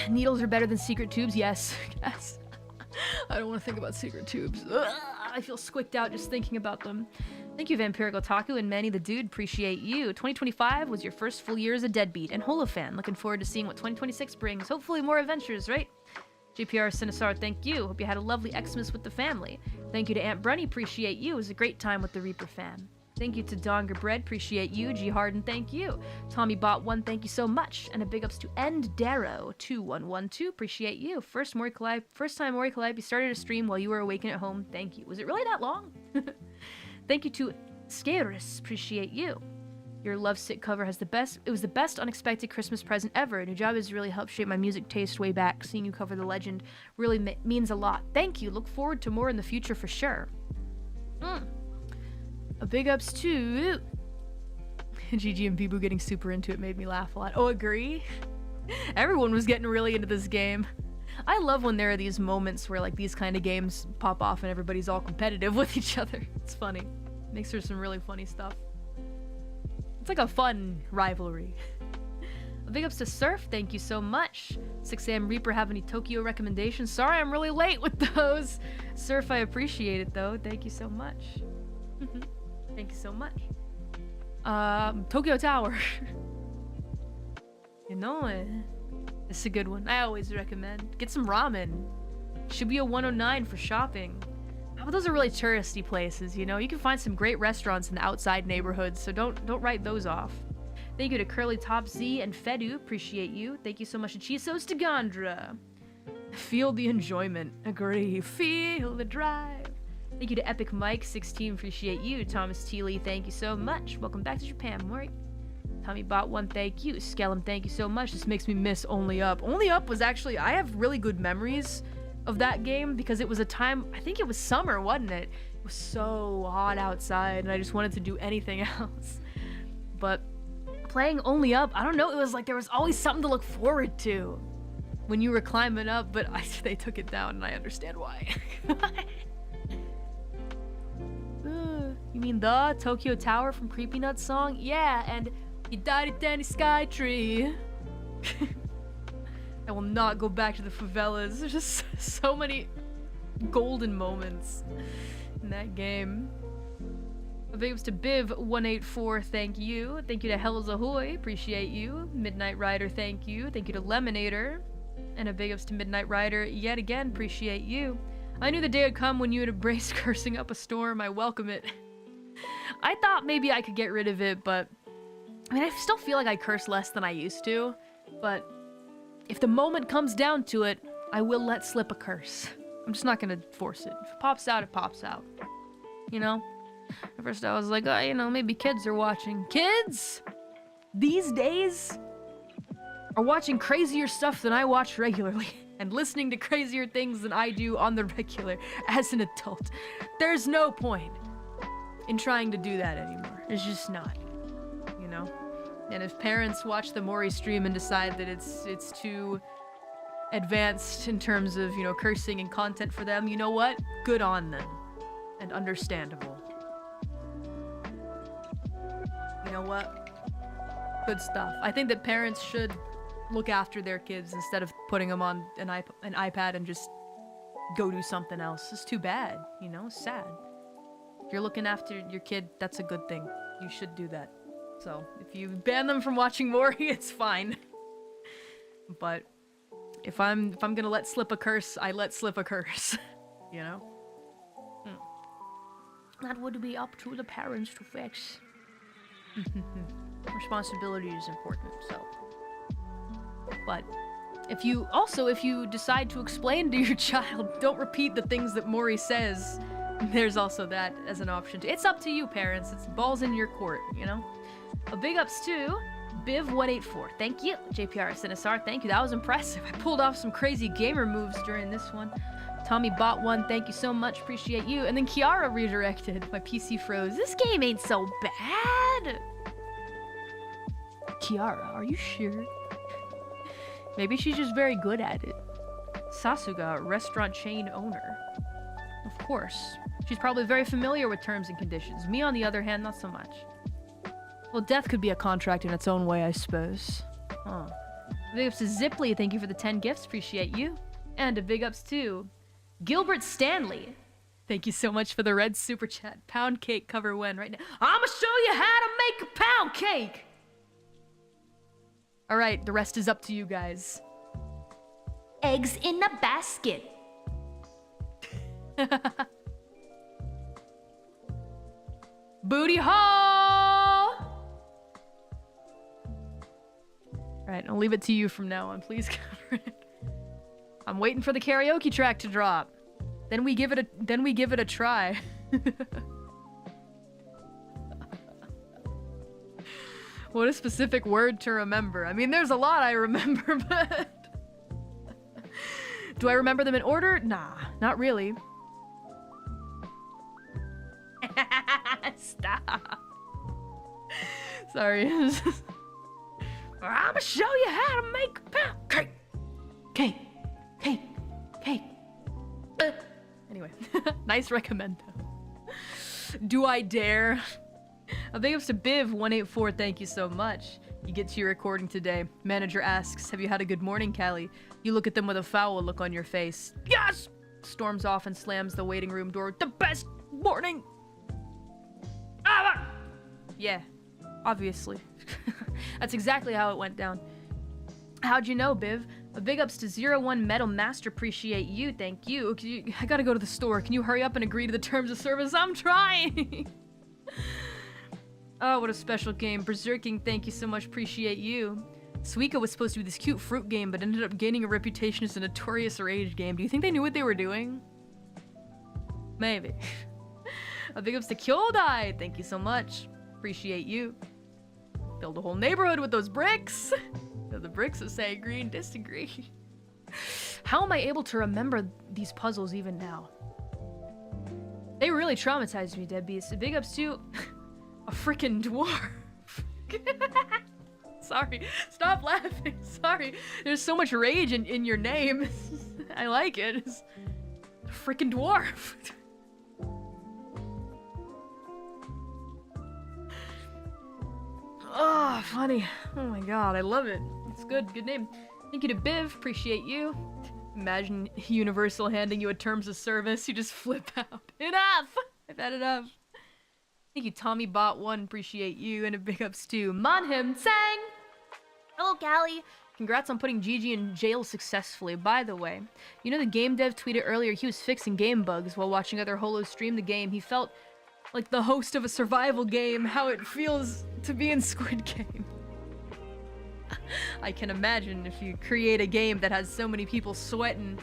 Needles are better than secret tubes? Yes. Yes. I don't want to think about secret tubes. Ugh, I feel squicked out just thinking about them. Thank you, Vampiric Otaku and Manny the Dude. Appreciate you. 2025 was your first full year as a deadbeat and Holofan. Looking forward to seeing what 2026 brings. Hopefully more adventures, right? JPR Sinisar, thank you. Hope you had a lovely Xmas with the family. Thank you to Aunt Brunny. Appreciate you. It was a great time with the Reaper fam. Thank you to Donger Bread. Appreciate you. G Harden, thank you. Tommy Bot 1, thank you so much. And a big ups to End Darrow 2112. Appreciate you. First time Mori Calliope started a stream while you were awakened at home. Thank you. Was it really that long? Thank you to Scaris. Appreciate you. Your Lovesick cover has the best. It was the best unexpected Christmas present ever. Nujaba has really helped shape my music taste way back. Seeing you cover the legend really means a lot. Thank you. Look forward to more in the future for sure. A big ups to GG and Bibu getting super into it made me laugh a lot. Oh, agree? Everyone was getting really into this game. I love when there are these moments where like these kind of games pop off and everybody's all competitive with each other. It's funny. Makes for some really funny stuff. It's like a fun rivalry. A big ups to Surf, thank you so much. 6am Reaper, have any Tokyo recommendations? Sorry, I'm really late with those. Surf, I appreciate it though. Thank you so much. Thank you so much. Tokyo Tower. You know it. It's a good one. I always recommend. Get some ramen. Shibuya 109 for shopping. Oh, those are really touristy places, you know? You can find some great restaurants in the outside neighborhoods, so don't write those off. Thank you to Curly Top Z and Fedu. Appreciate you. Thank you so much to Chisos to Gondra. Feel the enjoyment. Agree. Feel the drive. Thank you to Epic Mike 16. Appreciate you. Thomas T. Lee, thank you so much. Welcome back to Japan, Mori. Tommy Bot 1, thank you. Skellum, thank you so much. This makes me miss Only Up. Only Up was actually, I have really good memories of that game because it was a time, I think it was summer, wasn't it? It was so hot outside and I just wanted to do anything else. But playing Only Up, I don't know, it was like there was always something to look forward to when you were climbing up, but they took it down and I understand why. You mean the Tokyo Tower from Creepy Nuts song? Yeah, and he died at Danny Sky Tree. I will not go back to the favelas. There's just so many golden moments in that game. A big ups to Biv184, thank you. Thank you to Hells Ahoy, appreciate you. Midnight Rider, thank you. Thank you to Lemonator. And a big ups to Midnight Rider yet again, appreciate you. I knew the day would come when you would embrace cursing up a storm. I welcome it. I thought maybe I could get rid of it, but I mean, I still feel like I curse less than I used to, but if the moment comes down to it, I will let slip a curse. I'm just not gonna force it. If it pops out, it pops out. You know? At first I was like, oh, you know, maybe kids are watching. Kids! These days are watching crazier stuff than I watch regularly. And listening to crazier things than I do on the regular as an adult. There's no point in trying to do that anymore. It's just not. You know? And if parents watch the Mori stream and decide that it's too advanced in terms of, you know, cursing and content for them, you know what? Good on them. And understandable. You know what? Good stuff. I think that parents should look after their kids instead of putting them on an iPad and just go do something else. It's too bad, you know? It's sad. If you're looking after your kid, that's a good thing. You should do that. So, if you ban them from watching Mori, it's fine. But if I'm gonna let slip a curse, I let slip a curse. You know? That would be up to the parents to fix. Responsibility is important, so. But if you decide to explain to your child, don't repeat the things that Mori says, there's also that as an option too. It's up to you, parents. It's balls in your court, you know? A big ups to Biv184. Thank you. JPR Sinisar, thank you. That was impressive. I pulled off some crazy gamer moves during this one. Tommy bought one. Thank you so much. Appreciate you. And then Kiara redirected. My PC froze. This game ain't so bad. Kiara, are you sure? Maybe she's just very good at it. Sasuga, restaurant chain owner. Of course. She's probably very familiar with terms and conditions. Me, on the other hand, not so much. Well, death could be a contract in its own way, I suppose. Huh. Big ups to Zipley. Thank you for the 10 gifts. Appreciate you. And a big ups to Gilbert Stanley. Thank you so much for the red super chat. Pound cake cover when right now. I'ma show you how to make a pound cake. All right, the rest is up to you guys. Eggs in a basket. Booty hole. All right, I'll leave it to you from now on. Please cover it. I'm waiting for the karaoke track to drop. Then we give it a try. What a specific word to remember. I mean, there's a lot I remember, but do I remember them in order? Nah, not really. Stop. Sorry. I'ma show you how to make a pound cake. Cake. Cake. Cake. Anyway, nice recommendo. Do I dare? A big ups to Biv184, thank you so much. You get to your recording today. Manager asks, have you had a good morning, Callie? You look at them with a foul look on your face. Yes! Storms off and slams the waiting room door. The best morning! Ah! Yeah, obviously. That's exactly how it went down. How'd you know, Biv? A big ups to 01 Metal Master, appreciate you, thank you. I gotta go to the store. Can you hurry up and agree to the terms of service? I'm trying! Oh, what a special game. Berserking, thank you so much, appreciate you. Suika was supposed to be this cute fruit game, but ended up gaining a reputation as a notorious rage game. Do you think they knew what they were doing? Maybe. A big ups to Kyodai, thank you so much. Appreciate you. Build a whole neighborhood with those bricks. The bricks will say agree and disagree. How am I able to remember these puzzles even now? They really traumatized me, deadbeats. Big ups to a freaking dwarf. Sorry, stop laughing. Sorry, there's so much rage in your name. I like it. It's a freaking dwarf. Ah, funny. Oh my god, I love it. It's good. Good name. Thank you to Biv. Appreciate you. Imagine Universal handing you a terms of service. You just flip out. Enough! I've had enough. Thank you, Tommy Bot 1. Appreciate you. And a big ups to Manhim Sang. Hello, Callie. Congrats on putting Gigi in jail successfully. By the way, you know the game dev tweeted earlier he was fixing game bugs while watching other holos stream the game. He felt like the host of a survival game, how it feels to be in Squid Game. I can imagine if you create a game that has so many people sweating,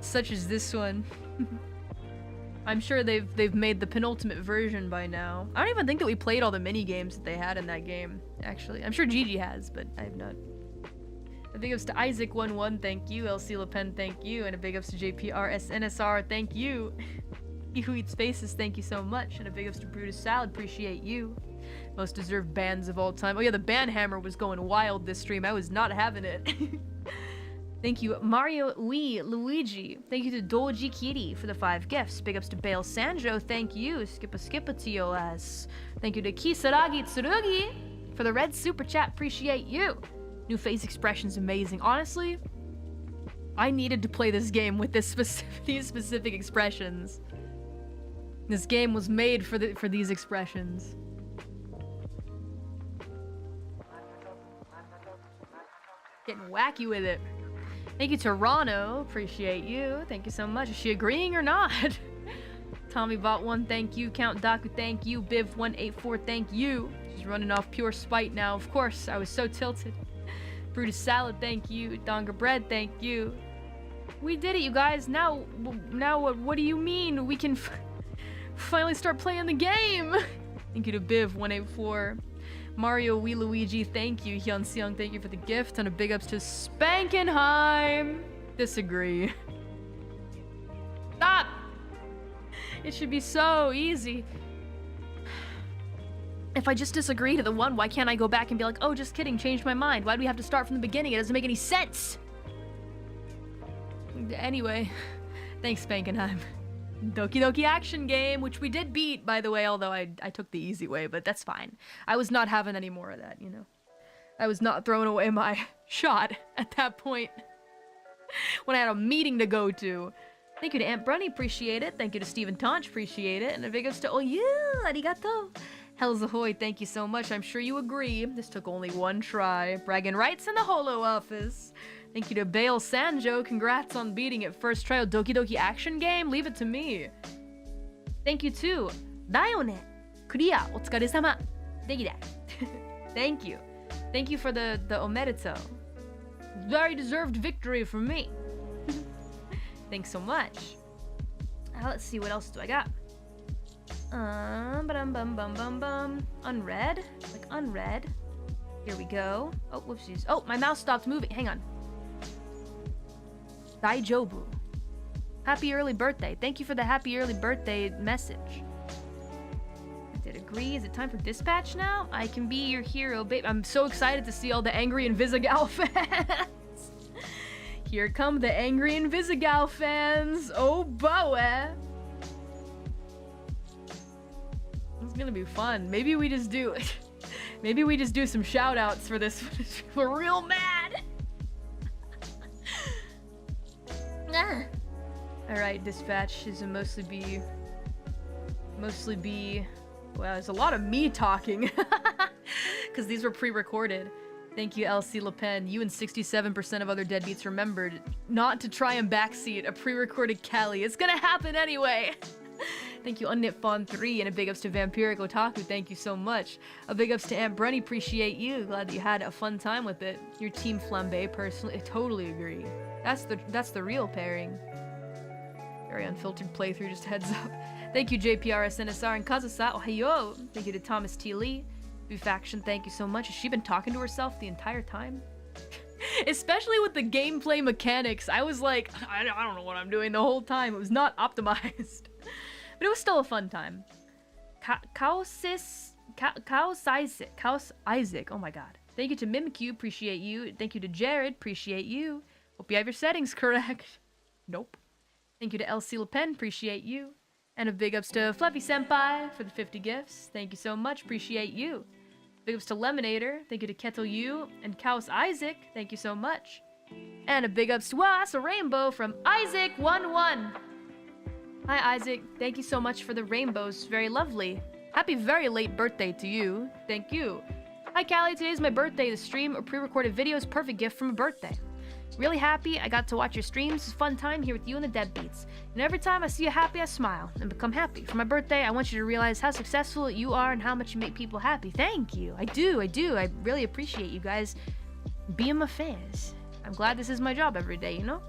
such as this one. I'm sure they've made the penultimate version by now. I don't even think that we played all the mini games that they had in that game, actually. I'm sure Gigi has, but I have not. A big ups to Isaac11, thank you. LC Le Pen, thank you. And a big ups to JPRSNSR, thank you. You Who Eats Faces, thank you so much. And a big ups to Brutus Salad, appreciate you. Most deserved bans of all time. Oh yeah, the ban hammer was going wild this stream. I was not having it. Thank you, Mario Wii Luigi. Thank you to Doji Kitty for the 5 gifts. Big ups to Bale Sanjo, thank you. Skippa TOS. Thank you to Kisaragi Tsurugi for the red super chat, appreciate you. New face expression's amazing. Honestly, I needed to play this game with these specific expressions. This game was made for these expressions. Getting wacky with it. Thank you to Rano, appreciate you. Thank you so much. Is she agreeing or not? Tommy Bot 1, thank you. Count Daku, thank you. Biv184, thank you. She's running off pure spite now. Of course, I was so tilted. Brutus Salad, thank you. Donga Bread, thank you. We did it, you guys. Now what do you mean? We can finally start playing the game. Thank you to Biv184. Mario Wii Luigi, thank you. Hyun Seong, thank you for the gift. And a big ups to Spankenheim. Disagree. Stop! It should be so easy. If I just disagree to the one, why can't I go back and be like, oh, just kidding, changed my mind. Why do we have to start from the beginning? It doesn't make any sense. Anyway, thanks, Spankenheim. Doki Doki Action Game, which we did beat, by the way, although I took the easy way, but that's fine. I was not having any more of that, you know. I was not throwing away my shot at that point when I had a meeting to go to. Thank you to Aunt Brunny, appreciate it. Thank you to Stephen Taunch, appreciate it. And a big ups to, oh yeah, arigato. Hells ahoy, thank you so much. I'm sure you agree. This took only one try. Bragging rights in the holo office. Thank you to Bale Sanjo. Congrats on beating it first try. Doki Doki Action Game. Leave it to me. Thank you to Dayone. Clear. Otsukaresama. Thank you. Thank you. Thank you for the omerito. Very deserved victory for me. Thanks so much. Let's see, what else do I got? Unread. Like unread. Here we go. Oh, whoopsies. Oh, my mouse stopped moving. Hang on. Daijobu. Happy early birthday. Thank you for the happy early birthday message. I did agree. Is it time for dispatch now? I can be your hero, babe. I'm so excited to see all the angry Invisigal fans. Here come the angry Invisigal fans. Oh, boy. It's gonna be fun. Maybe we just do some shout outs for this. We're real mad. Alright, dispatch is a mostly be, well, there's a lot of me talking. Because these were pre-recorded. Thank you, LC Le Pen. You and 67% of other deadbeats remembered not to try and backseat a pre-recorded Callie. It's gonna happen anyway. Thank you, Unknit Fawn 3, and a big ups to Vampiric Otaku. Thank you so much. A big ups to Aunt Brunny. Appreciate you. Glad that you had a fun time with it. Your team Flambe, personally, I totally agree. That's the real pairing. Very unfiltered playthrough, just heads up. Thank you, JPRS, NSR, and Kazusa. Ohayo. Thank you to Thomas T. Lee. Faction, thank you so much. Has she been talking to herself the entire time? Especially with the gameplay mechanics. I was like, I don't know what I'm doing the whole time. It was not optimized. But it was still a fun time. Chaos Isaac. Oh my god. Thank you to Mimikyu. Appreciate you. Thank you to Jared. Appreciate you. Hope you have your settings correct. Nope. Thank you to LC Le Pen. Appreciate you. And a big ups to Fluffy Senpai for the 50 gifts. Thank you so much. Appreciate you. Big ups to Lemonator. Thank you to Kettle U and Kaus Isaac. Thank you so much. And a big ups to, wow, that's a rainbow from Isaac11. Hi, Isaac. Thank you so much for the rainbows. Very lovely. Happy very late birthday to you. Thank you. Hi, Callie. Today's my birthday. The stream or pre-recorded video is perfect gift for my birthday. Really happy I got to watch your streams. It's a fun time here with you and the Deadbeats. And every time I see you happy, I smile and become happy. For my birthday, I want you to realize how successful you are and how much you make people happy. Thank you. I do. I really appreciate you guys being my fans. I'm glad this is my job every day, you know?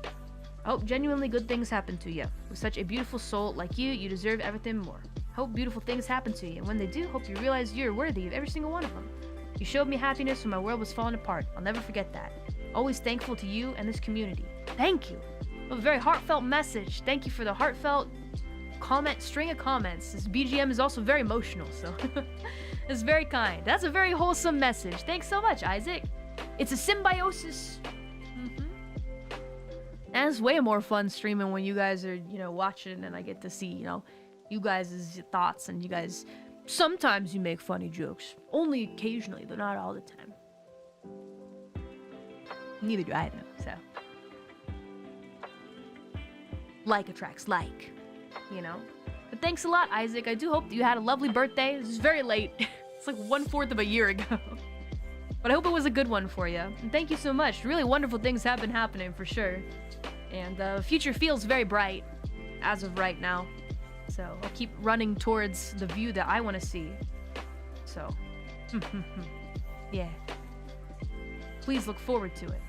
I hope genuinely good things happen to you. With such a beautiful soul like you deserve everything more. Hope beautiful things happen to you, and when they do, hope you realize you're worthy of every single one of them. You showed me happiness when my world was falling apart. I'll never forget that. Always thankful to you and this community. Thank you. A very heartfelt message. Thank you for the heartfelt string of comments. This BGM is also very emotional, so it's very kind. That's a very wholesome message. Thanks so much, Isaac. It's a symbiosis. And it's way more fun streaming when you guys are, you know, watching and I get to see, you know, you guys' thoughts, and you guys, sometimes you make funny jokes. Only occasionally, but not all the time. Neither do I, though, so. Like attracts like, you know? But thanks a lot, Isaac. I do hope that you had a lovely birthday. This is very late. It's like 1/4 of a year ago. But I hope it was a good one for you. And thank you so much. Really wonderful things have been happening, for sure. And the future feels very bright, as of right now. So I'll keep running towards the view that I want to see. So, yeah. Please look forward to it.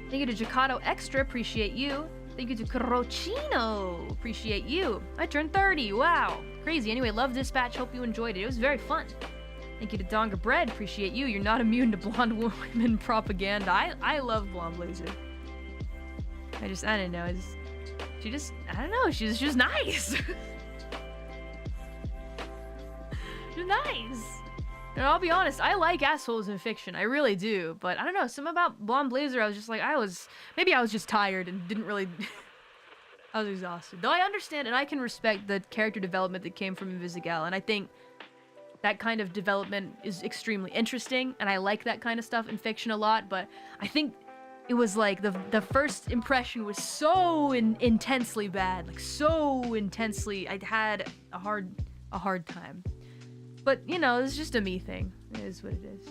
Thank you to Jacato Extra, appreciate you. Thank you to Crocino, appreciate you. I turned 30, wow. Crazy. Anyway, love Dispatch, hope you enjoyed it. It was very fun. Thank you to Donga Bread, appreciate you. You're not immune to blonde women propaganda. I love Blonde Blazer. I don't know, I don't know, she's just nice. She's nice. And I'll be honest, I like assholes in fiction, I really do. But I don't know, something about Blonde Blazer, I was just like, maybe I was just tired and didn't really, I was exhausted. Though I understand and I can respect the character development that came from Invisigal, and I think that kind of development is extremely interesting, and I like that kind of stuff in fiction a lot, but I think it was like the first impression was so intensely bad, like so intensely. I had a hard time. But you know, it's just a me thing. It is what it is.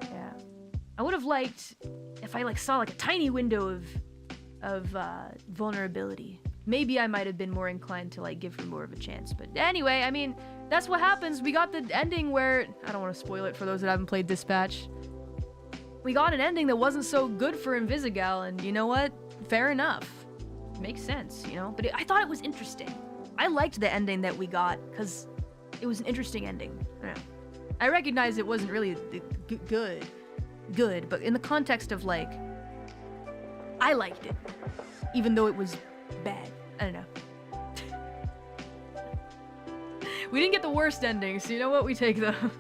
Yeah. I would have liked if I like saw like a tiny window of vulnerability. Maybe I might have been more inclined to like give her more of a chance. But anyway, I mean, that's what happens. We got the ending where I don't want to spoil it for those that haven't played Dispatch. We got an ending that wasn't so good for Invisigal, and you know what? Fair enough. Makes sense, you know? But I thought it was interesting. I liked the ending that we got, because it was an interesting ending. I don't know. I recognize it wasn't really good, but in the context of, like, I liked it, even though it was bad. I don't know. We didn't get the worst ending, so you know what? We take them.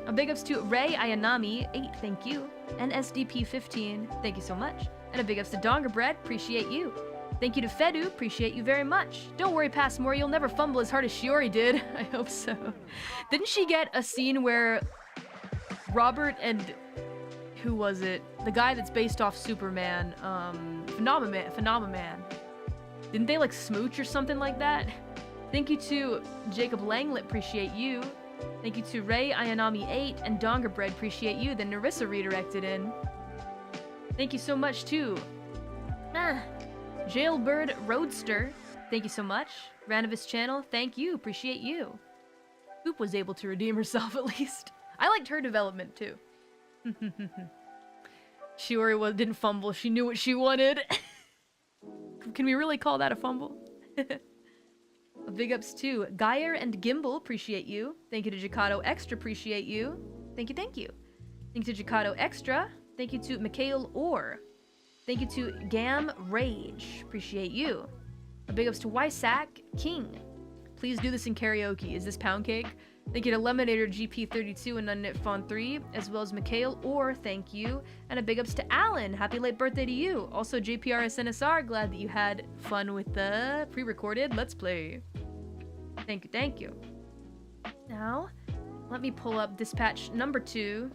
A big ups to Ray Ayanami, 8, thank you. And SDP 15, thank you so much. And a big ups to Donga Bread, appreciate you. Thank you to Fedu, appreciate you very much. Don't worry, Past Mori, you'll never fumble as hard as Shiori did. I hope so. Didn't she get a scene where Robert and... who was it? The guy that's based off Superman, Phenomenon. Didn't they like smooch or something like that? Thank you to Jacob Langlet, appreciate you. Thank you to Ray Ayanami 8 and Donga Bread, appreciate you. Then Narissa redirected in. Thank you so much too. Jailbird Roadster, thank you so much. Ranovis Channel, thank you, appreciate you. Hoop was able to redeem herself at least. I liked her development too. Shiori didn't fumble, she knew what she wanted. Can we really call that a fumble? Big ups to Geyer and Gimbal, appreciate you. Thank you to Jacato Extra, appreciate you. Thank you, thank you. Thank you to Jacato Extra. Thank you to Mikhail Orr. Thank you to Gam Rage, appreciate you. A big ups to Wysack King. Please do this in karaoke. Is this pound cake? Thank you to Lemonator GP32 and Unknit Fawn 3, as well as Mikhail Orr, thank you. And a big ups to Alan. Happy late birthday to you. Also JPRSNSR, glad that you had fun with the pre-recorded Let's Play. Thank you, thank you. Now, let me pull up dispatch number 2.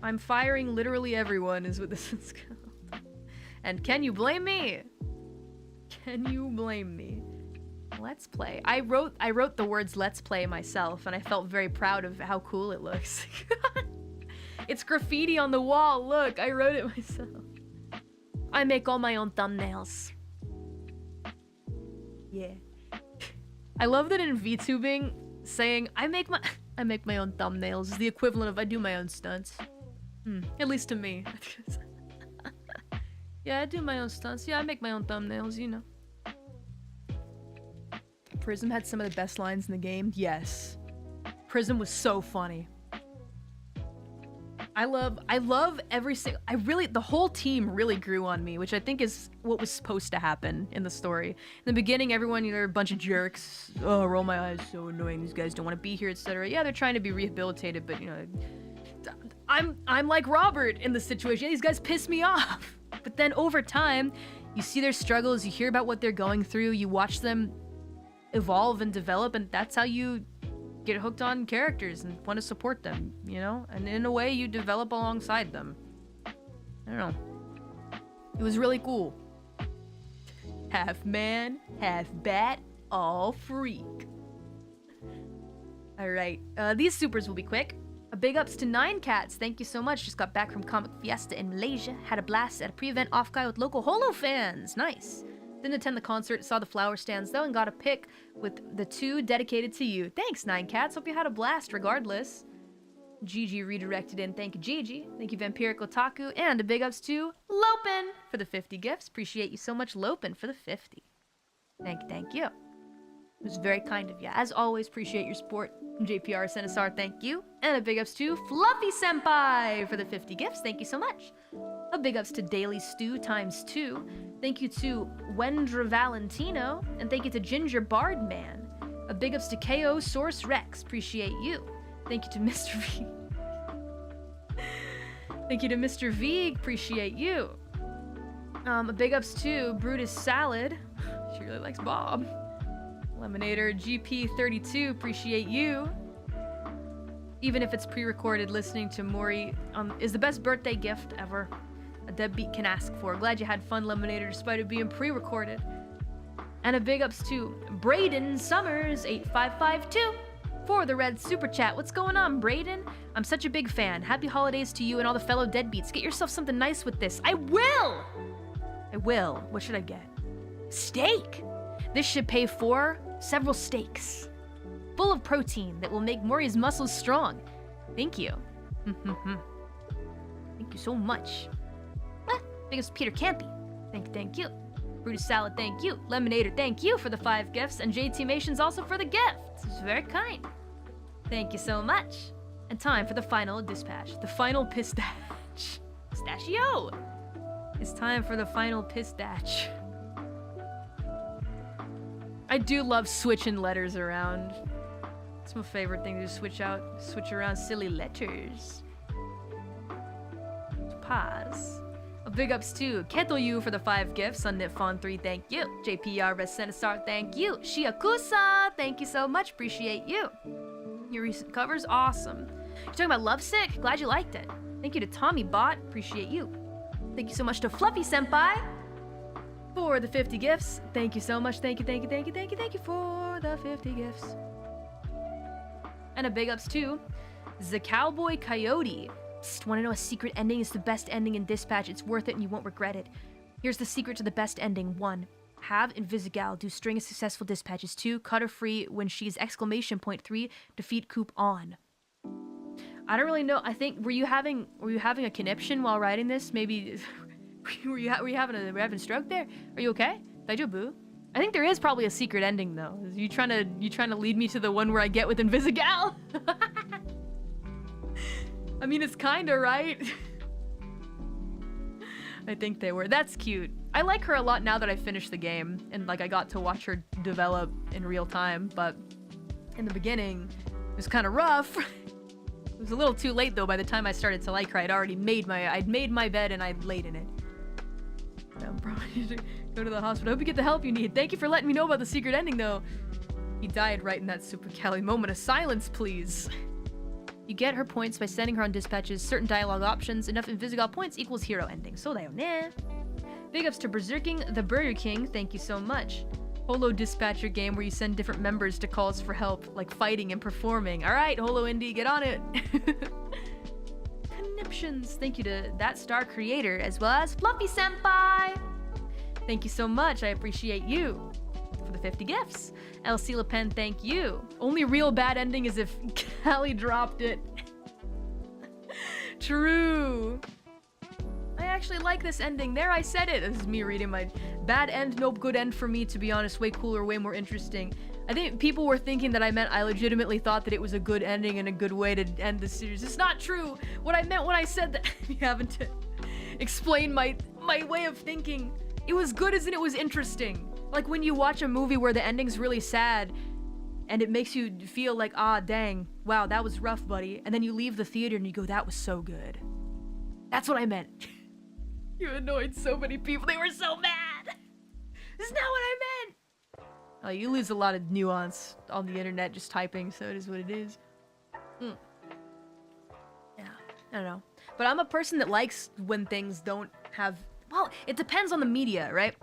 I'm firing literally everyone is what this is called. And can you blame me? Can you blame me? Let's play. I wrote the words let's play myself, and I felt very proud of how cool it looks. It's graffiti on the wall. Look, I wrote it myself. I make all my own thumbnails. Yeah. I love that in VTubing, saying I make my own thumbnails is the equivalent of I do my own stunts. At least to me. Yeah, I do my own stunts. Yeah, I make my own thumbnails, you know. Prism had some of the best lines in the game. Yes. Prism was so funny. I love every single... the whole team really grew on me, which I think is what was supposed to happen in the story. In the beginning, everyone, they're a bunch of jerks. Oh, roll my eyes, so annoying. These guys don't want to be here, etc. Yeah, they're trying to be rehabilitated, but, you know... I'm like Robert in this situation. These guys piss me off. But then over time, you see their struggles, you hear about what they're going through, you watch them evolve and develop, and that's how you get hooked on characters and want to support them, you know? And in a way, you develop alongside them. I don't know. It was really cool. Half man, half bat, all freak. Alright, these supers will be quick. A big ups to 9 Cats, thank you so much. Just got back from Comic Fiesta in Malaysia. Had a blast at a pre-event off-guy with local Holo fans. Nice. Didn't attend the concert, saw the flower stands though, and got a pic with the 2 dedicated to you. Thanks, 9 Cats. Hope you had a blast regardless. Gigi redirected in. Thank you, Gigi. Thank you, Vampiric Otaku. And a big ups to Lopin for the 50 gifts. Appreciate you so much, Lopin, for the 50. Thank you. It was very kind of you. As always, appreciate your support. JPR Senisar, thank you. And a big ups to Fluffy Senpai for the 50 gifts. Thank you so much. A big ups to Daily Stew ×2. Thank you to Wendra Valentino. And thank you to Ginger Bardman. A big ups to KO Source Rex. Appreciate you. Thank you to Mr. V. Thank you to Mr. V. Appreciate you. A big ups to Brutus Salad. She really likes Bob. Lemonator GP32, appreciate you. Even if it's pre-recorded, listening to Mori is the best birthday gift ever a deadbeat can ask for. Glad you had fun, Lemonator, despite it being pre-recorded. And a big ups to Braden Summers 8552 for the red super chat. What's going on, Braden? I'm such a big fan. Happy holidays to you and all the fellow deadbeats. Get yourself something nice with this. I will. What should I get? Steak. This should pay for several steaks, full of protein that will make Mori's muscles strong. Thank you. Thank you so much. Thank you, Peter Campy. Thank you. Brutus Salad, thank you. Lemonator, thank you for the 5 gifts. And JT Mations also for the gift. It's very kind. Thank you so much. And time for the final dispatch. The final pistachio. It's time for the final pistach. I do love switching letters around. It's my favorite thing to switch around silly letters. Pause. A big ups to Ketoyu for the 5 gifts. Sunnitfon3, thank you. JPR Resenisar, thank you. Shiakusa, thank you so much. Appreciate you. Your recent cover's awesome. You're talking about Lovesick? Glad you liked it. Thank you to Tommy Bot. Appreciate you. Thank you so much to Fluffy Senpai for the 50 gifts. Thank you so much. Thank you for the 50 gifts. And a big ups to the Cowboy Coyote. Psst, want to know a secret ending is the best ending in Dispatch. It's worth it and you won't regret it. Here's the secret to the best ending. 1. Have Invisigal do string of successful dispatches. 2. Cut her free when she's ! 3. Defeat Coop on. I don't really know. I think were you having a conniption while writing this? Maybe were you having a stroke there? Are you okay? Boo? I think there is probably a secret ending though. You trying to lead me to the one where I get with Invisigal? I mean, it's kinda right. I think they were. That's cute. I like her a lot now that I finished the game and like I got to watch her develop in real time, but in the beginning it was kind of rough. It was a little too late though. By the time I started to like her, I'd made my bed and I'd laid in it. I'm probably need to go to the hospital. Hope you get the help you need. Thank you for letting me know about the secret ending though. He died right in that Super Cali moment of silence, please. You get her points by sending her on dispatches, certain dialogue options, enough Invisigal points equals hero ending. So they nah. Big ups to Berserking the Burger King, thank you so much. Holo dispatcher game where you send different members to calls for help, like fighting and performing. Alright, Holo Indie, get on it. Conniptions, thank you to That Star Creator, as well as Fluffy Senpai. Thank you so much, I appreciate you. For the 50 gifts. LC Le Pen, thank you. Only real bad ending is if Callie dropped it. True. I actually like this ending. There, I said it. This is me reading my bad end, nope, good end for me, to be honest. Way cooler, way more interesting. I think people were thinking that I meant I legitimately thought that it was a good ending and a good way to end the series. It's not true. What I meant when I said that, you having to explain my way of thinking. It was good as in it was interesting. Like when you watch a movie where the ending's really sad and it makes you feel like, ah, dang, wow, that was rough, buddy. And then you leave the theater and you go, that was so good. That's what I meant. You annoyed so many people. They were so mad. This is not what I meant. Oh, you lose a lot of nuance on the internet just typing, so it is what it is. Yeah, I don't know. But I'm a person that likes when things don't have... Well, it depends on the media, right?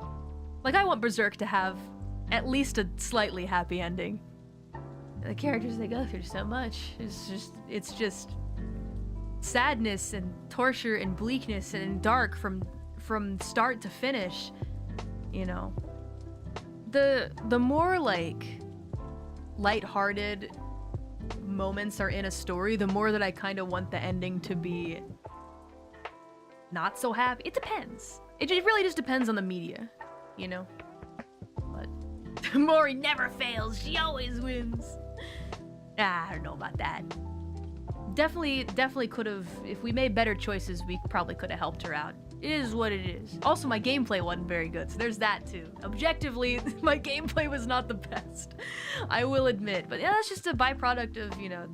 Like, I want Berserk to have at least a slightly happy ending. The characters, they go through so much. It's just sadness and torture and bleakness and dark from start to finish, you know. The more, like, lighthearted moments are in a story, the more that I kind of want the ending to be not so happy. It depends. It really just depends on the media, you know? But Mori never fails. She always wins. I don't know about that. Definitely could have, if we made better choices, we probably could have helped her out. It is what it is. Also, my gameplay wasn't very good, so there's that too. Objectively, my gameplay was not the best. I will admit. But yeah, that's just a byproduct of, you know,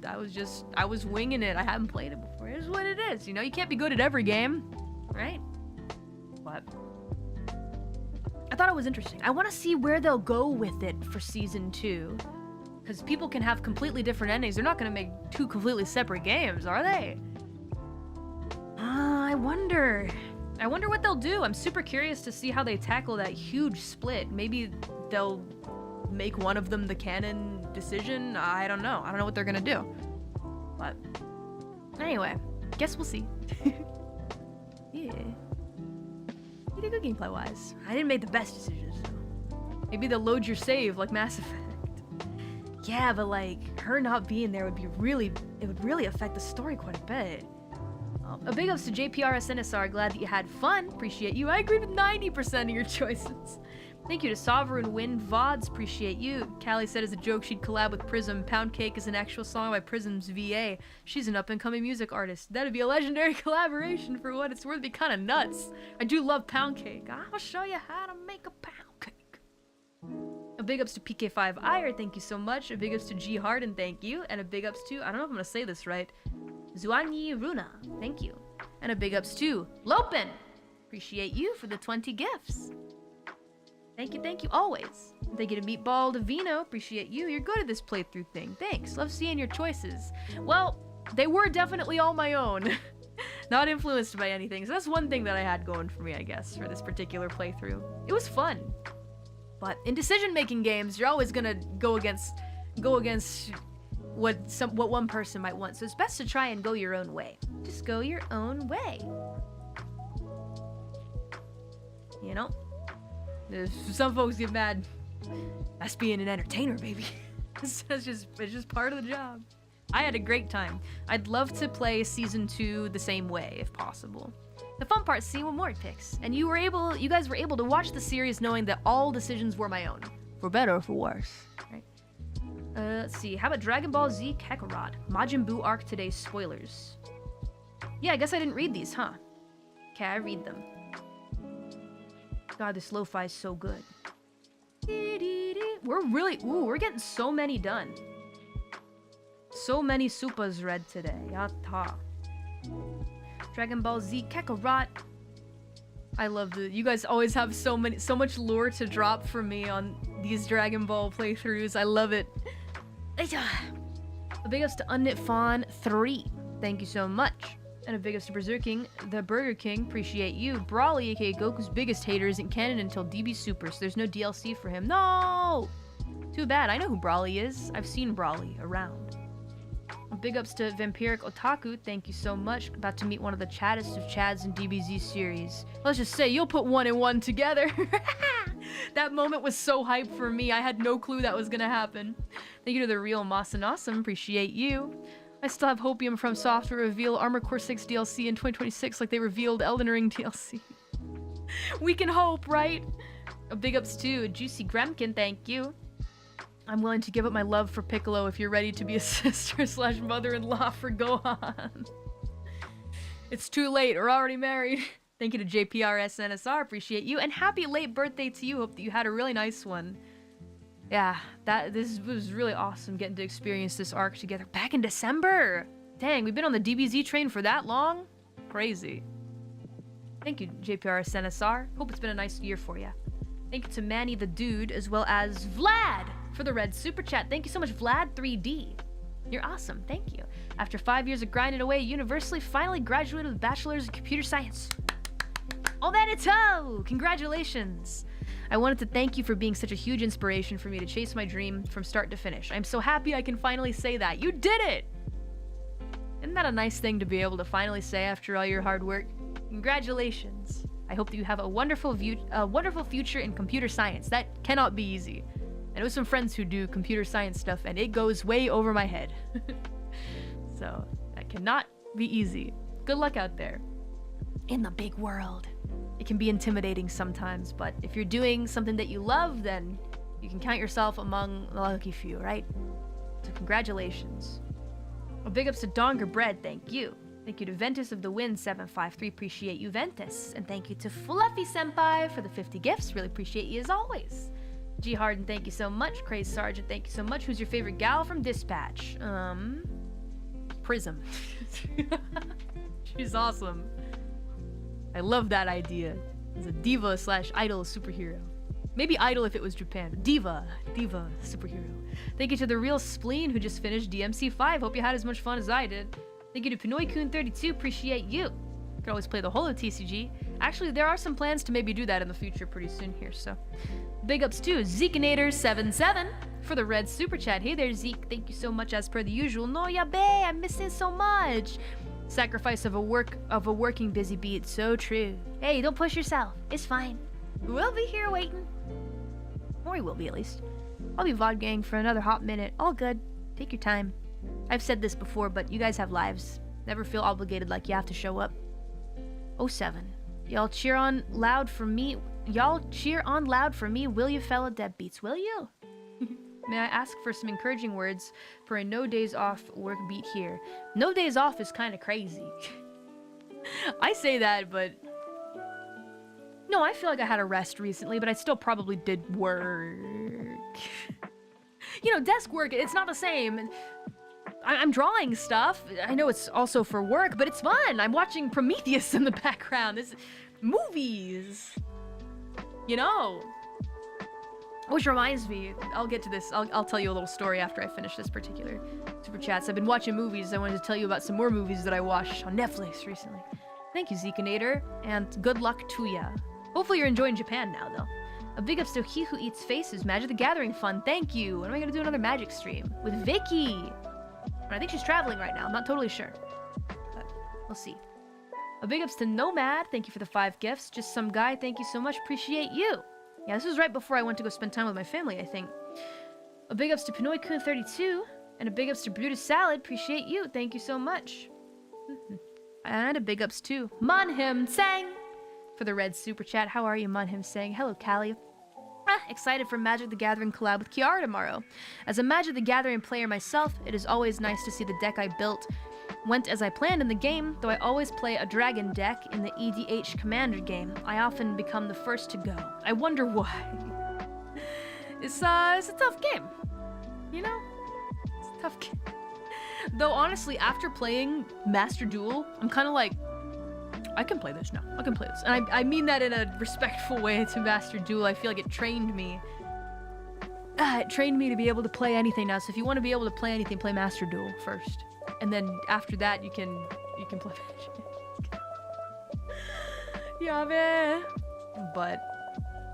I was winging it. I haven't played it before. It is what it is, you know? You can't be good at every game, right? What? I thought it was interesting. I want to see where they'll go with it for season 2. Because people can have completely different endings. They're not going to make 2 completely separate games, are they? I wonder what they'll do. I'm super curious to see how they tackle that huge split. Maybe they'll make one of them the canon decision. I don't know. I don't know what they're going to do. But anyway, guess we'll see. Yeah. You did good gameplay-wise. I didn't make the best decisions, so maybe they'll load your save like Mass Effect. Yeah, but like, her not being there would really affect the story quite a bit. A big ups to JPRSNSR, glad that you had fun, appreciate you. I agree with 90% of your choices. Thank you to Sovereign Wind VODs, appreciate you. Callie said as a joke she'd collab with Prism. Pound Cake is an actual song by Prism's VA. She's an up-and-coming music artist. That'd be a legendary collaboration for what it's worth. It'd be kind of nuts. I do love Pound Cake. I'll show you how to make a pound cake. A big ups to PK5 Ire, thank you so much. A big ups to G Harden, thank you. And a big ups to, I don't know if I'm gonna say this right, Zuanyi Runa, thank you. And a big ups to Lopen. Appreciate you for the 20 gifts. Thank you, always. Thank you to Meatball Davino, appreciate you. You're good at this playthrough thing. Thanks, love seeing your choices. Well, they were definitely all my own. Not influenced by anything. So that's one thing that I had going for me, I guess, for this particular playthrough. It was fun. But in decision-making games, you're always gonna go against what one person might want. So it's best to try and go your own way. Just go your own way. You know? Some folks get mad. That's being an entertainer, baby. it's just part of the job. I had a great time. I'd love to play season 2 the same way, if possible. The fun part is seeing what Mori picks. And you guys were able to watch the series knowing that all decisions were my own. For better or for worse. Right? Let's see. How about Dragon Ball Z Kakarot? Majin Buu arc today spoilers. Yeah, I guess I didn't read these, huh? Okay, I read them. God, this lo-fi is so good. We're getting so many done. So many supers read today. Yatta. Dragon Ball Z Kakarot. I love the. You guys always have so much lore to drop for me on these Dragon Ball playthroughs. I love it. A big ups to Unknit Fawn 3. Thank you so much. And a big ups to Berserking, the Burger King. Appreciate you. Brawly, aka Goku's biggest hater, isn't canon until DB Super, so there's no DLC for him. No! Too bad. I know who Brawly is. I've seen Brawly around. Big ups to Vampiric Otaku, thank you so much. About to meet one of the chattest of chads in DBZ series. Let's just say you'll put 1 and 1 together. That moment was so hype for me. I had no clue that was gonna happen. Thank you to the real Masanawesome, appreciate you. I still have Hopium from Soft to reveal Armor Core 6 DLC in 2026 like they revealed Elden Ring DLC. We can hope, right? A big ups to Juicy Gremkin, thank you. I'm willing to give up my love for Piccolo if you're ready to be a sister/mother-in-law for Gohan. It's too late, we're already married. Thank you to JPRSNSR, appreciate you. And happy late birthday to you, hope that you had a really nice one. Yeah, this was really awesome getting to experience this arc together back in December. Dang, we've been on the DBZ train for that long? Crazy. Thank you, JPRSNSR. Hope it's been a nice year for you. Thank you to Manny the Dude, as well as Vlad for the red super chat. Thank you so much, Vlad 3D. You're awesome, thank you. After 5 years of grinding away, universally finally graduated with a bachelor's in computer science. Oh, that it's ho! Congratulations! I wanted to thank you for being such a huge inspiration for me to chase my dream from start to finish. I'm so happy I can finally say that. You did it! Isn't that a nice thing to be able to finally say after all your hard work? Congratulations. I hope that you have a wonderful future in computer science. That cannot be easy. I know some friends who do computer science stuff, and it goes way over my head. So, that cannot be easy. Good luck out there. In the big world. It can be intimidating sometimes, but if you're doing something that you love, then you can count yourself among the lucky few, right? So congratulations. Well, big ups to Donger Bread, thank you. Thank you to Ventus of the Wind 753, appreciate you, Ventus. And thank you to Fluffy Senpai for the 50 gifts, really appreciate you as always. G Harden, thank you so much. Craze Sergeant, thank you so much. Who's your favorite gal from Dispatch? Prism. She's awesome. I love that idea. As a diva/idol superhero. Maybe idol if it was Japan. Diva superhero. Thank you to the real Spleen who just finished DMC5. Hope you had as much fun as I did. Thank you to Pinoy-kun32. Appreciate you. Could always play the Holo TCG. Actually, there are some plans to maybe do that in the future pretty soon here, so. Big ups to Zekinator77 for the red super chat. Hey there, Zeke. Thank you so much as per the usual. No, ya bae, I'm missing so much. Sacrifice of a working busy bee. It's so true. Hey, don't push yourself. It's fine. We'll be here waiting. Mori will be, at least. I'll be VODgang for another hot minute. All good. Take your time. I've said this before, but you guys have lives. Never feel obligated like you have to show up. 07. Y'all cheer on loud for me. Y'all cheer on loud for me, will you, fella deadbeats? Will you? May I ask for some encouraging words for a no days off work beat here? No days off is kind of crazy. I say that, but... No, I feel like I had a rest recently, but I still probably did work. You know, desk work, it's not the same. I'm drawing stuff. I know it's also for work, but it's fun. I'm watching Prometheus in the background. This movies. You know. Which reminds me, I'll get to this. I'll tell you a little story after I finish this particular super chats. I've been watching movies. I wanted to tell you about some more movies that I watched on Netflix recently. Thank you, Zekinator, and good luck to ya. Hopefully you're enjoying Japan now, though. A big ups to He Who Eats Faces, Magic the Gathering fun. Thank you. When am I gonna do another Magic stream? With Vicky. I think she's traveling right now. I'm not totally sure. But we'll see. A big ups to Nomad. Thank you for the 5 gifts. Just some guy. Thank you so much. Appreciate you. Yeah, this was right before I went to go spend time with my family, I think. A big ups to Pinoy-kun32. And a big ups to Brutus Salad. Appreciate you. Thank you so much. And a big ups to Manhim Sang for the red super chat. How are you, Manhim Sang? Hello, Calliope. Excited for Magic the Gathering collab with Kiara tomorrow. As a Magic the Gathering player myself, it is always nice to see the deck I built went as I planned in the game, though I always play a dragon deck in the EDH Commander game. I often become the first to go. I wonder why. It's a tough game. You know? It's a tough game. Though honestly, after playing Master Duel, I'm kind of like, I can play this now. I can play this. And I mean that in a respectful way to Master Duel. I feel like it trained me. It trained me to be able to play anything now. So if you want to be able to play anything, play Master Duel first. And then after that, you can play Magic. Yeah, man. But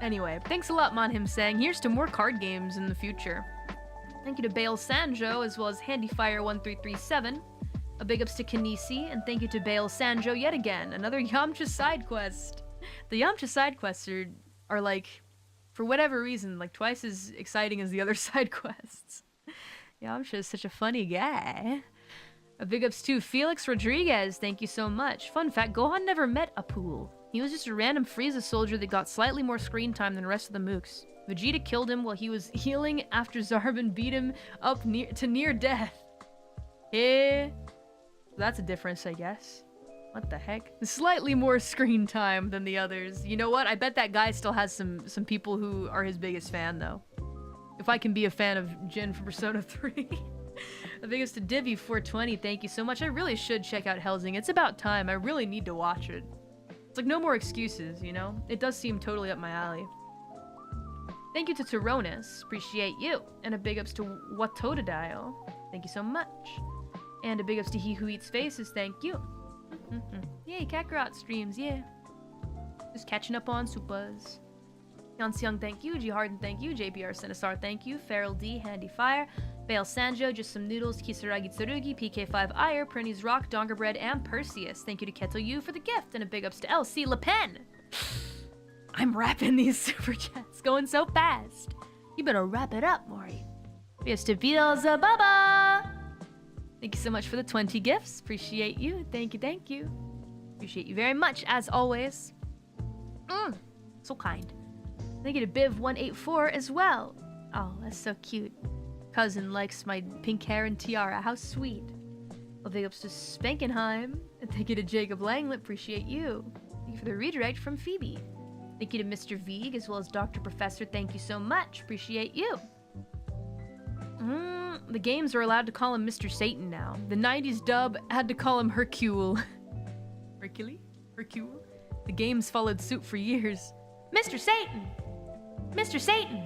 anyway, thanks a lot, Monhim saying. Here's to more card games in the future. Thank you to Bale Sanjo, as well as HandyFire1337. A big ups to Kinesi, and thank you to Bale Sanjo yet again. Another Yamcha side quest. The Yamcha side quests are like, for whatever reason, like twice as exciting as the other side quests. Yamcha is such a funny guy. A big ups to Felix Rodriguez, thank you so much. Fun fact, Gohan never met Apul. He was just a random Frieza soldier that got slightly more screen time than the rest of the mooks. Vegeta killed him while he was healing after Zarbon beat him up to near death. Eh. That's a difference, I guess. What the heck? Slightly more screen time than the others. You know what? I bet that guy still has some people who are his biggest fan, though. If I can be a fan of Jin from Persona 3. The biggest to Divi420, thank you so much. I really should check out Helsing. It's about time. I really need to watch it. It's like no more excuses, you know? It does seem totally up my alley. Thank you to Tyronis. Appreciate you. And a big ups to Watotodile. Thank you so much. And a big ups to He Who Eats Faces, thank you. Yay, Kakarot streams, yeah. Just catching up on Supas. Yanseong, thank you. G Harden, thank you. JBR Sinisar, thank you. Feral D, Handy Fire. Bale Sanjo, Just Some Noodles, Kisaragi Tsurugi, PK5 Ire, Prinny's Rock, Donger Bread, and Perseus. Thank you to Keto Yu for the gift, and a big ups to LC Le Pen. I'm wrapping these super chats, going so fast. You better wrap it up, Mori. Here's to Beelzebubba. Thank you so much for the 20 gifts. Appreciate you. Thank you, thank you. Appreciate you very much, as always. So kind. Thank you to Biv184 as well. Oh, that's so cute. Cousin likes my pink hair and tiara. How sweet. Well, big ups to Spankenheim. And thank you to Jacob Langlet. Appreciate you. Thank you for the redirect from Phoebe. Thank you to Mr. Veeg as well as Dr. Professor. Thank you so much. Appreciate you. The games are allowed to call him Mr. Satan now. The 90s dub had to call him Hercule. Hercule? Hercule? The games followed suit for years. Mr. Satan! Mr. Satan!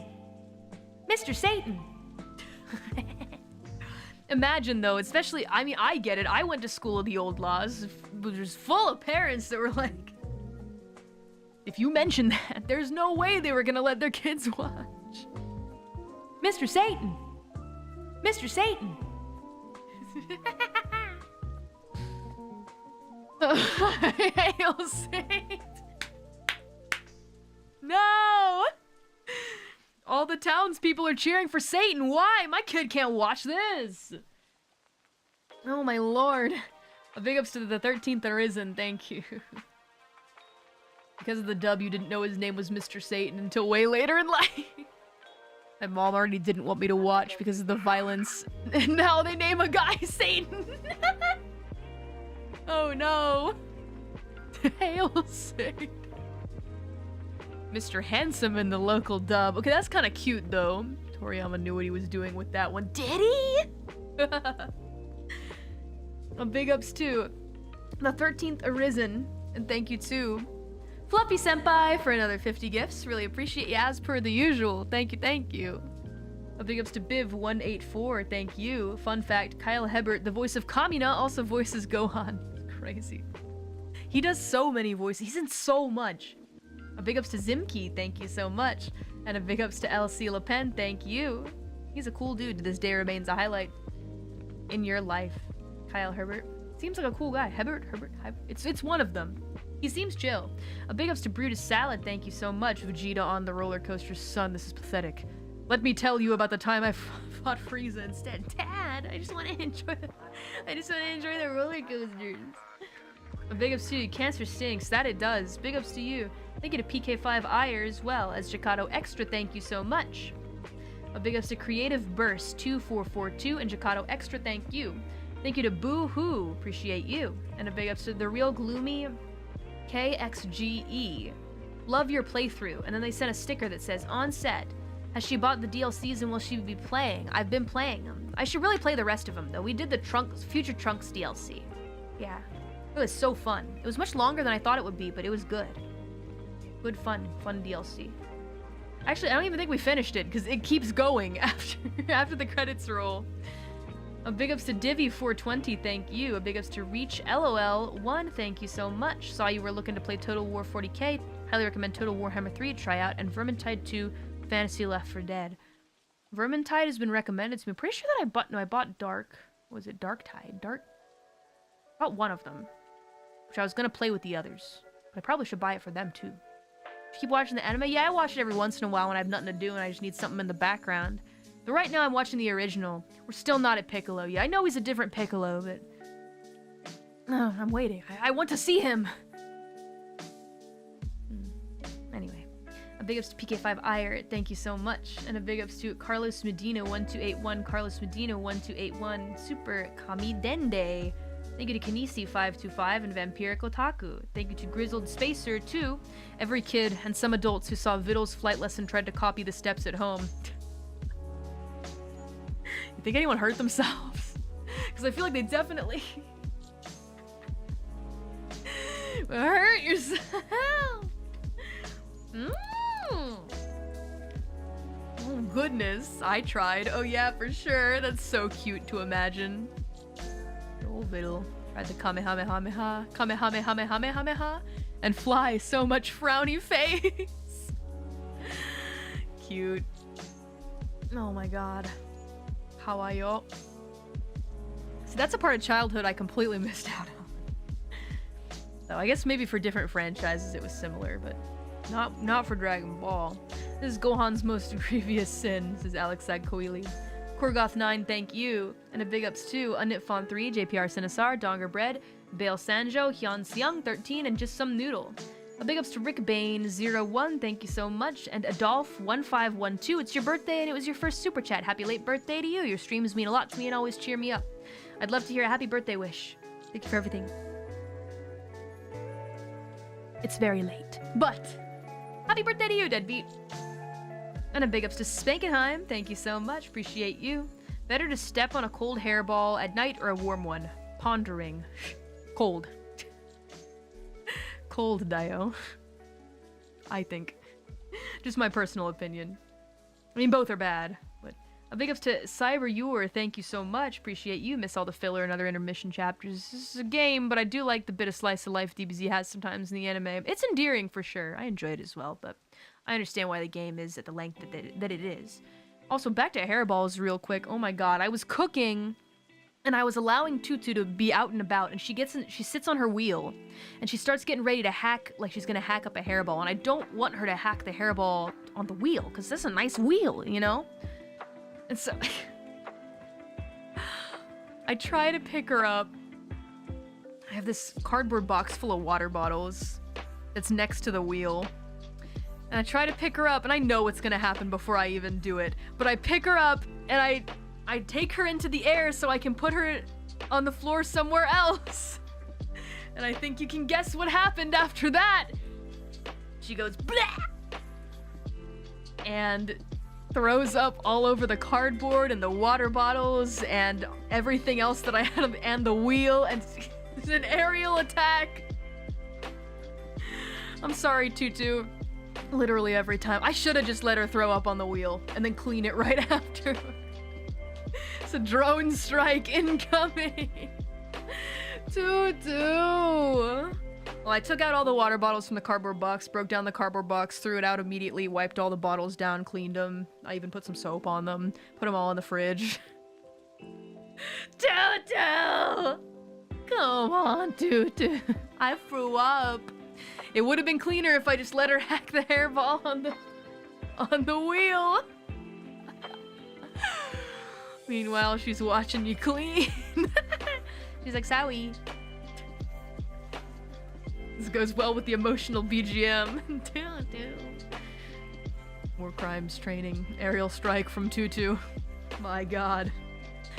Mr. Satan! Imagine though, especially, I mean, I get it. I went to school of the old laws. There's full of parents that were like, if you mention that, there's no way they were gonna let their kids watch. Mr. Satan! Mr. Satan! Hail Saint! No! All the townspeople are cheering for Satan. Why? My kid can't watch this. Oh my lord. A big ups to the 13th Arisen, thank you. Because of the dub, you didn't know his name was Mr. Satan until way later in life. My mom already didn't want me to watch because of the violence. And now they name a guy Satan. Oh no. Hail Satan. Mr. Handsome in the local dub. Okay, that's kind of cute though. Toriyama knew what he was doing with that one. Did he? A big ups to the 13th Arisen. And thank you to Fluffy Senpai for another 50 gifts. Really appreciate you as per the usual. Thank you, thank you. A big ups to Biv184. Thank you. Fun fact, Kyle Hebert, the voice of Kamina, also voices Gohan. Crazy. He does so many voices. He's in so much. A big ups to Zimki. Thank you so much. And a big ups to LC Le Pen. Thank you. He's a cool dude. To this day remains a highlight in your life. Kyle Herbert. Seems like a cool guy. Hebert? It's one of them. He seems chill. A big ups to Brutus Salad, thank you so much. Vegeta on the roller coaster, son, this is pathetic. Let me tell you about the time I fought Frieza instead. Dad, I just want to enjoy the roller coasters. A big ups to you. Cancer stinks. That it does. Big ups to you. Thank you to PK5 Ire as well as Jacato Extra, thank you so much. A big ups to Creative Burst 2442 and Jacato Extra, thank you. Thank you to Boo Hoo, appreciate you. And a big ups to The Real Gloomy KXGE. Love your playthrough. And then they sent a sticker that says, on set. Has she bought the DLCs and will she be playing? I've been playing them. I should really play the rest of them though. We did the Future Trunks DLC. Yeah. It was so fun. It was much longer than I thought it would be, but it was good. Good fun DLC. Actually, I don't even think we finished it because it keeps going after the credits roll. A big ups to Divvy420, thank you. A big ups to Reach LOL1, thank you so much. Saw you were looking to play Total War 40k. Highly recommend Total Warhammer 3 to try out, and Vermintide 2, Fantasy Left 4 Dead. Vermintide has been recommended to me. I'm pretty sure that I bought Dark. Was it Dark Tide? I bought one of them, which I was gonna play with the others. But I probably should buy it for them too. Keep watching the anime? Yeah, I watch it every once in a while when I have nothing to do and I just need something in the background. But right now I'm watching the original. We're still not at Piccolo yet. I know he's a different Piccolo, but... No, I'm waiting. I want to see him! Anyway. A big ups to PK5 Ire, thank you so much. And a big ups to Carlos Medina 1281, Carlos Medina 1281, Super Kamidende. Thank you to Kinesi525 and Vampiric Otaku. Thank you to Grizzled Spacer 2. Every kid and some adults who saw Viddle's flight lesson tried to copy the steps at home. You think anyone hurt themselves? Because I feel like they definitely hurt yourself. Oh goodness, I tried. Oh yeah, for sure. That's so cute to imagine. Oh, Viddle tried the Kamehameha, Kamehameha, and fly. So much frowny face. Cute. Oh my god. How are you? See, that's a part of childhood I completely missed out on. So I guess maybe for different franchises it was similar, but not for Dragon Ball. This is Gohan's most grievous sin, says Alex Agkoili. Korgoth9, thank you. And a big ups to Unitfon3, JPR Sinisar, Donger Bread, Bale Sanjo, Hyun Seung 13, and Just Some Noodle. A big ups to Rick Bane 01, thank you so much. And Adolf 1512, it's your birthday and it was your first super chat. Happy late birthday to you. Your streams mean a lot to me and always cheer me up. I'd love to hear a happy birthday wish. Thank you for everything. It's very late, but happy birthday to you, Deadbeat. And a big ups to Spankenheim, thank you so much, appreciate you. Better to step on a cold hairball at night or a warm one? Pondering. Cold. Cold, Dio. I think. Just my personal opinion. I mean, both are bad, but a big ups to Cyber Ewer, thank you so much, appreciate you. Miss all the filler and other intermission chapters. This is a game, but I do like the bit of slice of life DBZ has sometimes in the anime. It's endearing for sure. I enjoy it as well, but I understand why the game is at the length that it is. Also, back to hairballs real quick. Oh my god, I was cooking and I was allowing Tutu to be out and about, and she sits on her wheel and she starts getting ready to hack, like she's gonna hack up a hairball, and I don't want her to hack the hairball on the wheel because that's a nice wheel, you know? And so I try to pick her up. I have this cardboard box full of water bottles that's next to the wheel. And I try to pick her up, and I know what's gonna happen before I even do it. But I pick her up, and I take her into the air so I can put her on the floor somewhere else. And I think you can guess what happened after that. She goes, blah! And throws up all over the cardboard and the water bottles and everything else that I had, and the wheel, and it's an aerial attack. I'm sorry, Tutu. Literally every time. I should have just let her throw up on the wheel and then clean it right after. It's a drone strike incoming. Tutu. Well, I took out all the water bottles from the cardboard box, broke down the cardboard box, threw it out immediately, wiped all the bottles down, cleaned them. I even put some soap on them, put them all in the fridge. Tutu! Come on, Tutu. I threw up. It would have been cleaner if I just let her hack the hairball on the wheel. Meanwhile, she's watching you clean. She's like, Sowie. This goes well with the emotional BGM. War crimes training. Aerial strike from Tutu. My god.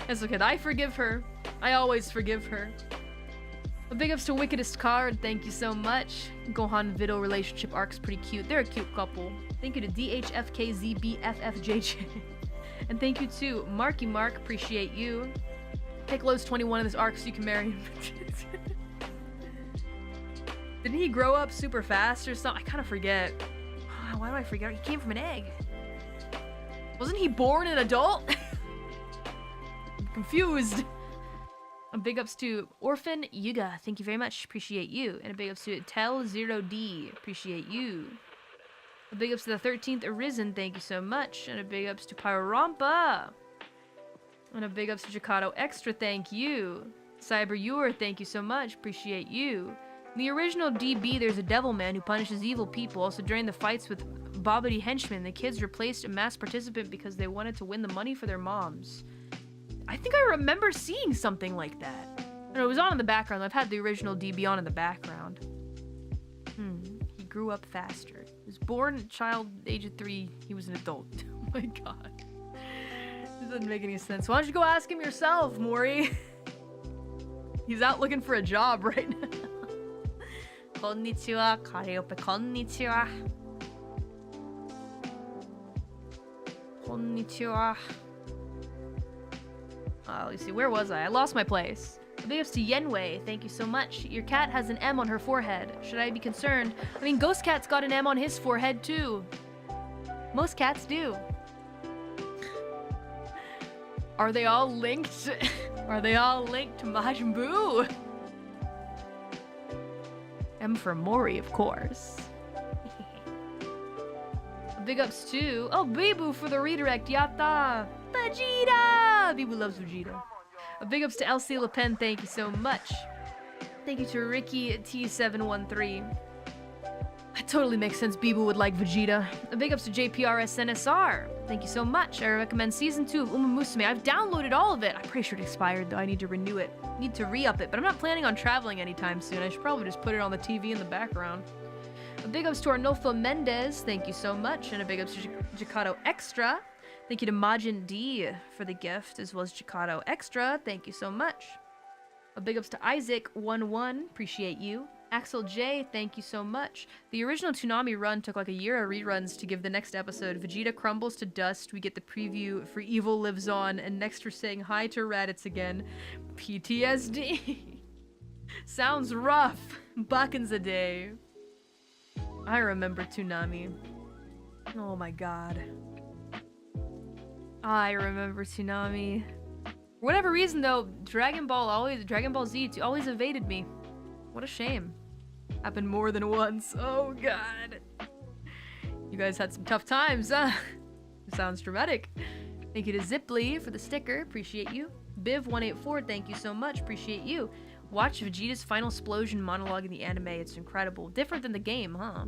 It's okay. I forgive her. I always forgive her. A big ups to Wickedest Card, thank you so much. Gohan Viddle relationship arc's pretty cute. They're a cute couple. Thank you to DHFKZBFFJJ. And thank you to Marky Mark, appreciate you. Piccolo's 21 in this arc so you can marry him. Didn't he grow up super fast or something? I kind of forget. Why do I forget? He came from an egg. Wasn't he born an adult? I'm confused. A big ups to Orphan Yuga. Thank you very much. Appreciate you. And a big ups to Tel0D. Appreciate you. A big ups to the 13th Arisen. Thank you so much. And a big ups to Pyrampa. And a big ups to Jacato Extra. Thank you. Cyber Ewer. Thank you so much. Appreciate you. In the original DB, there's a devil man who punishes evil people. Also, during the fights with Bobbity henchmen, the kids replaced a mass participant because they wanted to win the money for their moms. I think I remember seeing something like that. And it was on in the background. I've had the original DB on in the background. He grew up faster. He was born a child, age of 3. He was an adult. Oh my god. This doesn't make any sense. Why don't you go ask him yourself, Mori? He's out looking for a job right now. Konnichiwa, Calliope, konnichiwa. Konnichiwa. Let me see, where was I? I lost my place. Big ups to Yenwei, thank you so much. Your cat has an M on her forehead. Should I be concerned? I mean, Ghost Cat's got an M on his forehead too. Most cats do. Are they all linked? Are they all linked to Majin Buu? M for Mori, of course. Big ups to... Oh, Bibu for the redirect. Yatta! Vegeta! Bibu loves Vegeta. A big ups to LC Le Pen. Thank you so much. Thank you to Ricky T713. That totally makes sense. Bibu would like Vegeta. A big ups to JPRSNSR. Thank you so much. I recommend Season 2 of Uma Musume. I've downloaded all of it. I'm pretty sure it expired, though. I need to renew it. Need to re-up it, but I'm not planning on traveling anytime soon. I should probably just put it on the TV in the background. A big ups to Arnulfo Mendez. Thank you so much. And a big ups to Jacato Extra. Thank you to Majin D for the gift, as well as Jacato Extra. Thank you so much. A big ups to Isaac11. Appreciate you. Axel J, thank you so much. The original Toonami run took like a year of reruns to give the next episode. Vegeta crumbles to dust. We get the preview for Evil Lives On. And next we're saying hi to Raditz again. PTSD. Sounds rough. Back in the day. I remember Toonami. Oh my god. I remember Toonami. For whatever reason though, Dragon Ball Z always evaded me. What a shame. Happened more than once. Oh god. You guys had some tough times, huh? Sounds dramatic. Thank you to Ziply for the sticker. Appreciate you. Biv184, thank you so much. Appreciate you. Watch Vegeta's final explosion monologue in the anime. It's incredible. Different than the game, huh?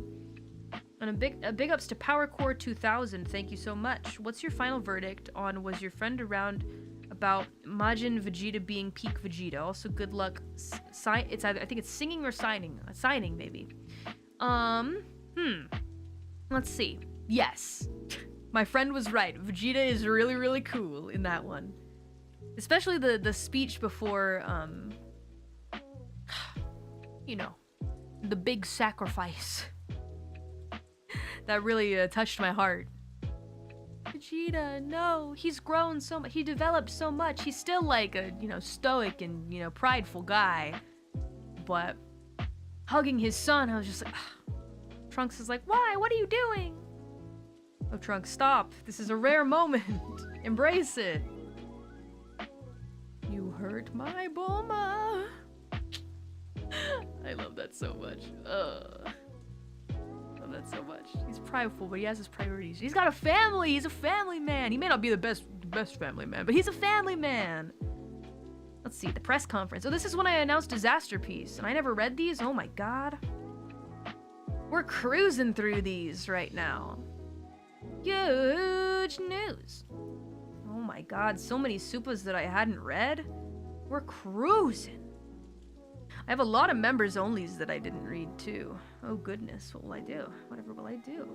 And a big ups to PowerCore 2000. Thank you so much. What's your final verdict on was your friend around about Majin Vegeta being peak Vegeta? Also, good luck. It's either, I think it's singing or signing. Signing, maybe. Let's see. Yes. My friend was right. Vegeta is really, really cool in that one. Especially the speech before, you know, the big sacrifice. That really touched my heart. Vegeta, no, he's grown so much. He developed so much. He's still like a, you know, stoic and, you know, prideful guy. But hugging his son, I was just like, ugh. Trunks is like, why? What are you doing? Oh, Trunks, stop. This is a rare moment. Embrace it. You hurt my Bulma. I love that so much. Love that so much. He's prideful, but he has his priorities. He's got a family. He's a family man. He may not be the best family man, but he's a family man. Let's see, the press conference. Oh, this is when I announced Disasterpiece, and I never read these. Oh my god. We're cruising through these right now. Huge news. Oh my god, so many supers that I hadn't read. We're cruising. I have a lot of members onlys that I didn't read too. Oh goodness, what will I do? Whatever will I do?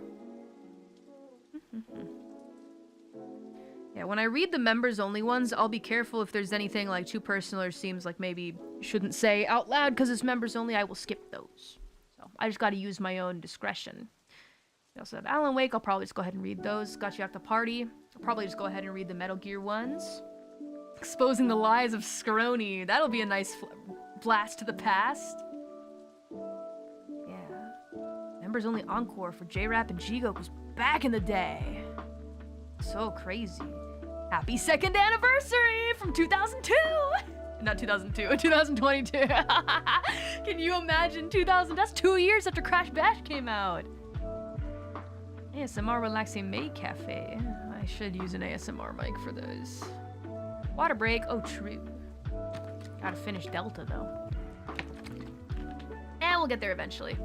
Yeah, when I read the members only ones, I'll be careful if there's anything like too personal or seems like maybe shouldn't say out loud because it's members only, I will skip those. So I just gotta use my own discretion. We also have Alan Wake, I'll probably just go ahead and read those. Got You Out the Party, I'll probably just go ahead and read the Metal Gear ones. Exposing the lies of Scaroni, that'll be a nice blast to the past. Members only encore for J-Rap and G-Goku's back in the day. So crazy. Happy 2nd anniversary from 2002! Not 2002, 2022. Can you imagine 2000? That's 2 years after Crash Bash came out. ASMR Relaxing Maid Cafe. I should use an ASMR mic for those. Water break. Oh, true. Gotta finish Delta, though. And we'll get there eventually.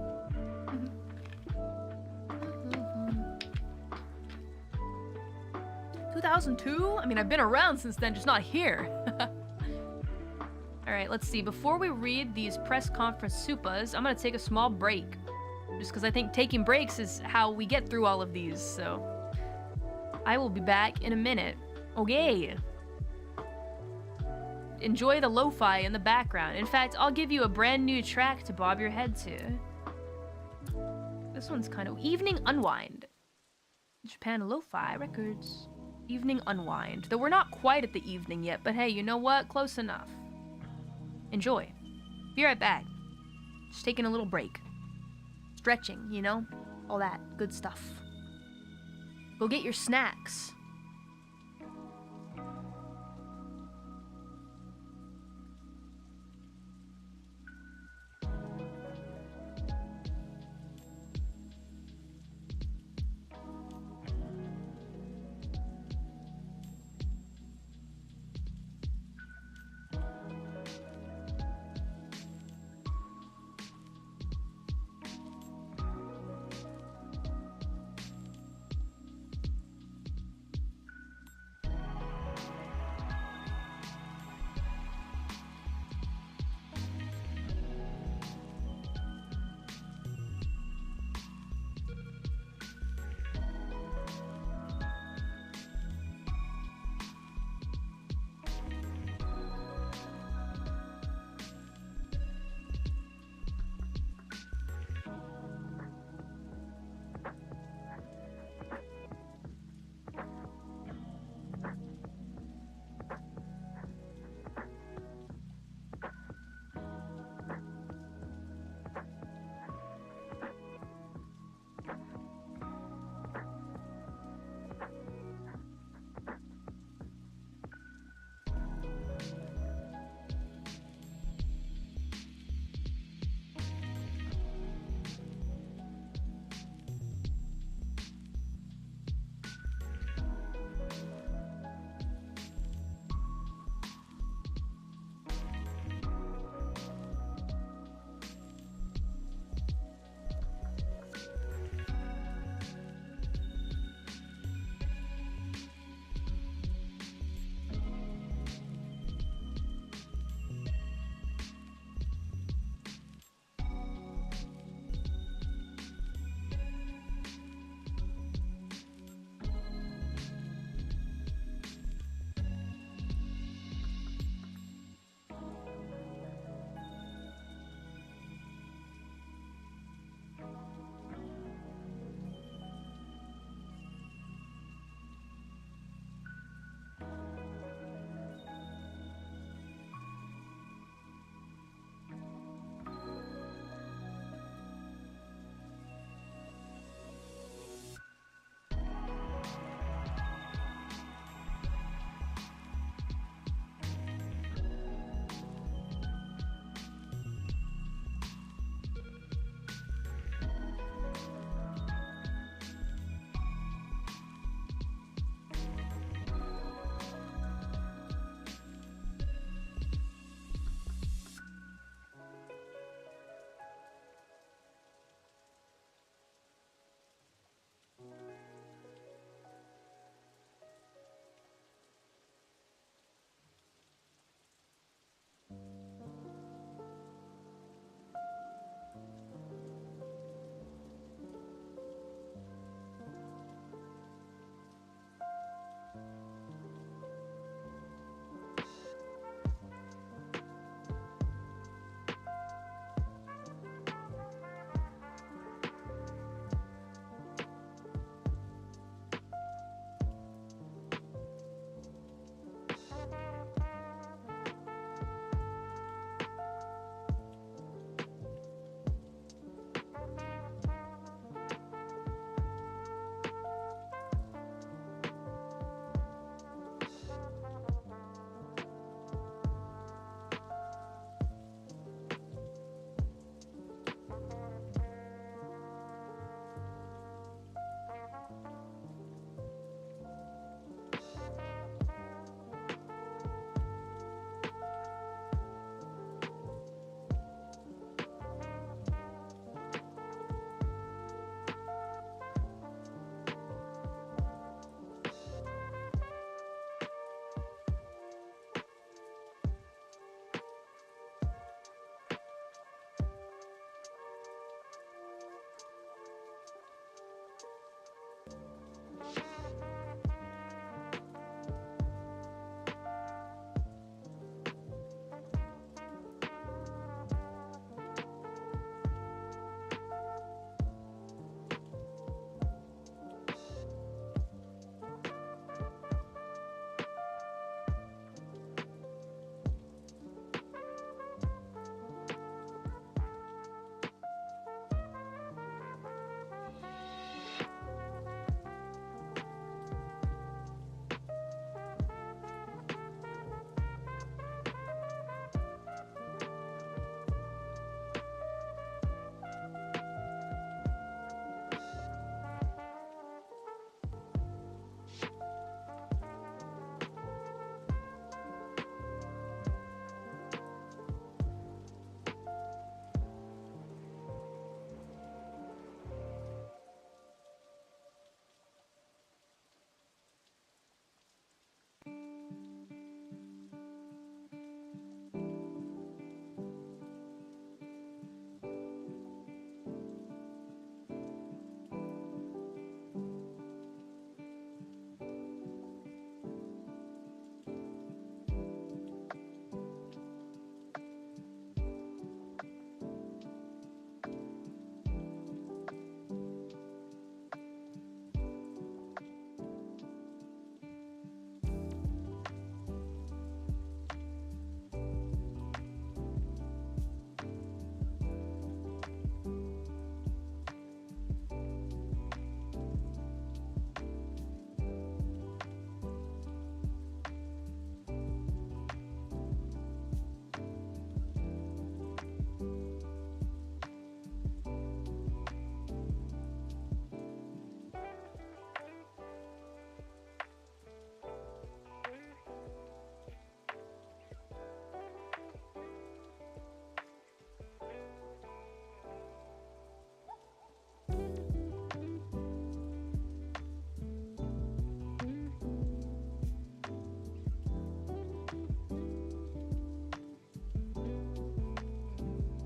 2002? I mean, I've been around since then, just not here. Alright, let's see. Before we read these press conference supas, I'm gonna take a small break. Just because I think taking breaks is how we get through all of these, so... I will be back in a minute. Okay. Enjoy the lo-fi in the background. In fact, I'll give you a brand new track to bob your head to. This one's kind of... Evening Unwind. Japan Lo-Fi Records. Evening Unwind. Though we're not quite at the evening yet, but hey, you know what? Close enough. Enjoy. Be right back. Just taking a little break. Stretching, you know? All that good stuff. Go get your snacks.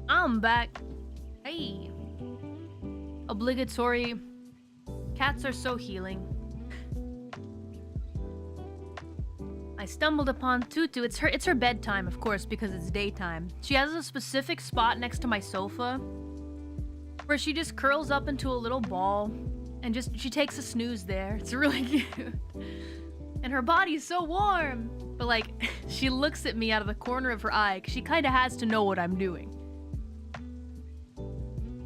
I'm back. Hey. Obligatory. Cats are so healing. I stumbled upon Tutu. It's her bedtime, of course, because it's daytime. She has a specific spot next to my sofa where she just curls up into a little ball and she takes a snooze there. It's really cute. And her body's so warm. But like, she looks at me out of the corner of her eye, 'cause she kind of has to know what I'm doing.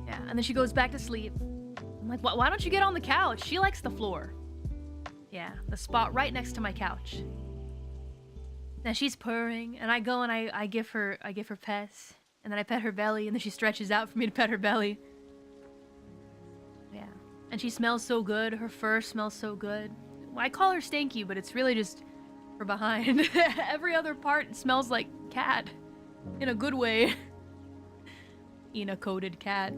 Yeah, and then she goes back to sleep. I'm like, why don't you get on the couch? She likes the floor. Yeah, the spot right next to my couch. Now she's purring, and I go and I give her pets, and then I pet her belly, and then she stretches out for me to pet her belly. Yeah, and she smells so good. Her fur smells so good. Well, I call her Stanky, but it's really just her behind. Every other part smells like cat, in a good way. Ena-coated cat.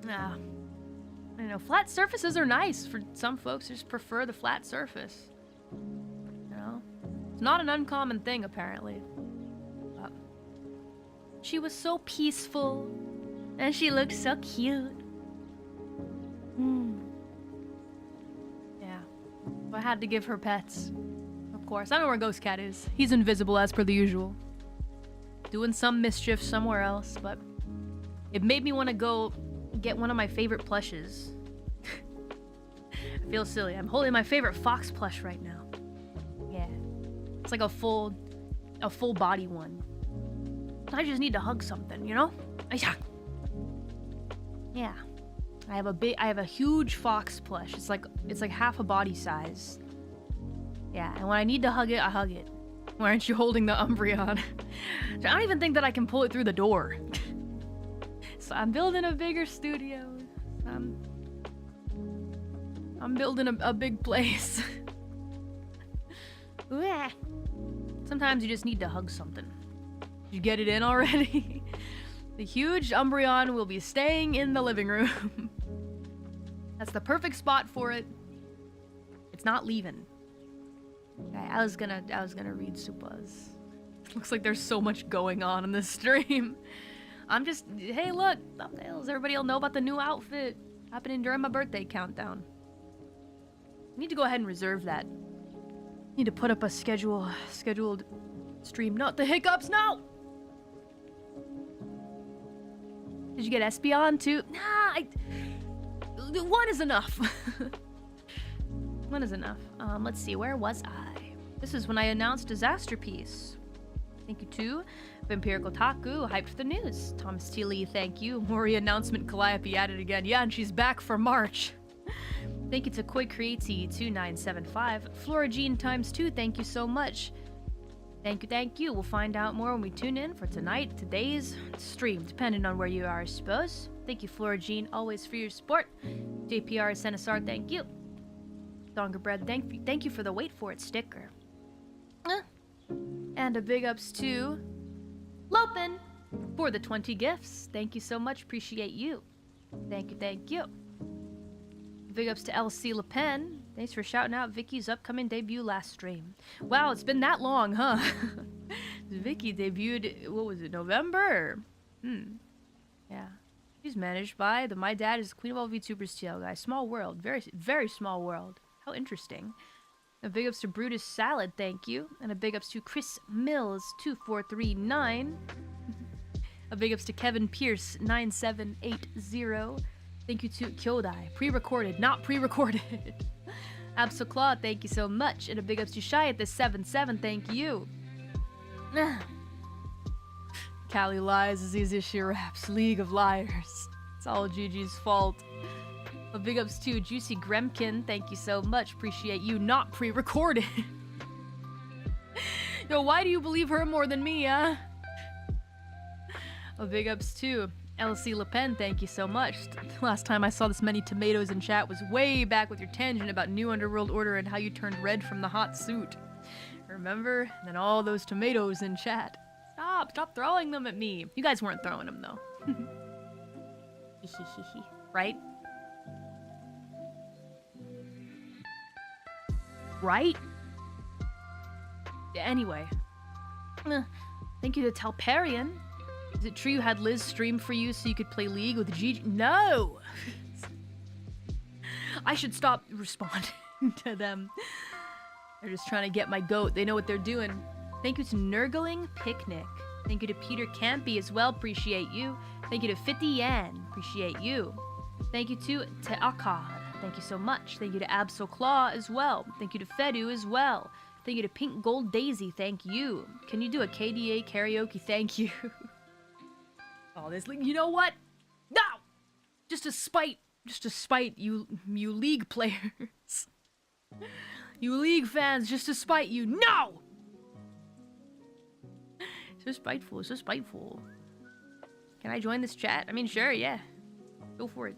Ah, I don't know. Flat surfaces are nice for some folks. Who just prefer the flat surface. You know. It's not an uncommon thing, apparently. But she was so peaceful, and she looked so cute. Yeah, so I had to give her pets. Of course, I don't know where Ghost Cat is. He's invisible as per the usual. Doing some mischief somewhere else, but it made me want to go get one of my favorite plushes. I feel silly. I'm holding my favorite fox plush right now. Yeah. It's like a full body one. I just need to hug something, you know? Yeah. I have a huge fox plush. It's like half a body size. Yeah, and when I need to hug it, I hug it. Why aren't you holding the Umbreon? I don't even think that I can pull it through the door. So I'm building a bigger studio. I'm building a big place. Sometimes you just need to hug something. Did you get it in already? The huge Umbreon will be staying in the living room. That's the perfect spot for it. It's not leaving. Okay, I was gonna read Supa's. Looks like there's so much going on in this stream. I'm just, hey look, thumbnails. Everybody will know about the new outfit happening during my birthday countdown. I need to go ahead and reserve that. Need to put up a scheduled stream. Not the hiccups, no! Did you get Espeon too? Nah, one is enough. One is enough. Let's see, where was I? This is when I announced Disasterpiece. Thank you to Vampirical Taku, hyped for the news. Thomas T. Lee, thank you. Mori announcement, Calliope added again. Yeah, and she's back for March. Thank you to Koi Creati 2975. Foraging ×2, thank you so much. Thank you. We'll find out more when we tune in for today's stream, depending on where you are, I suppose. Thank you, Foraging, always for your support. JPR Senesar, thank you. Donger Bread, thank you for the wait for it sticker. And a big ups to Lopin for the 20 gifts. Thank you so much. Appreciate you. Thank you. Big ups to LC Le Pen. Thanks for shouting out Vicky's upcoming debut last stream. Wow, it's been that long, huh? Vicky debuted, what was it, November? Yeah. She's managed by the My Dad is Queen of all VTubers TL guy. Small world. Very, very small world. How interesting. A big ups to Brutus Salad, thank you. And a big ups to Chris Mills 2439. A big ups to Kevin Pierce 9780. Thank you to Kyodai. Pre-recorded, not pre-recorded. Absolclaw, thank you so much. And a big ups to Shy at the 77, thank you. Callie lies as easy as she raps. League of Liars. It's all Gigi's fault. A big ups to Juicy Gremkin. Thank you so much. Appreciate you. Not pre-recorded. Yo, why do you believe her more than me, huh? A big ups to LC Le Pen. Thank you so much. Last time I saw this many tomatoes in chat was way back with your tangent about New Underworld Order and how you turned red from the hot suit. Remember? And then all those tomatoes in chat. Stop throwing them at me. You guys weren't throwing them though. Right? Right? Anyway. Thank you to Talparian. Is it true you had Liz stream for you so you could play League with Gigi? No! I should stop responding to them. They're just trying to get my goat. They know what they're doing. Thank you to Nurgling Picnic. Thank you to Peter Campy as well. Appreciate you. Thank you to 50 Yan. Appreciate you. Thank you to Teakad. Thank you so much. Thank you to Absol Claw as well. Thank you to Fedu as well. Thank you to Pink Gold Daisy. Thank you. Can you do a KDA karaoke? Thank you. Oh, this league. You know what? No! Just to spite you League players. You League fans, just to spite you. No! So spiteful, so spiteful. Can I join this chat? I mean, sure, yeah. Go for it.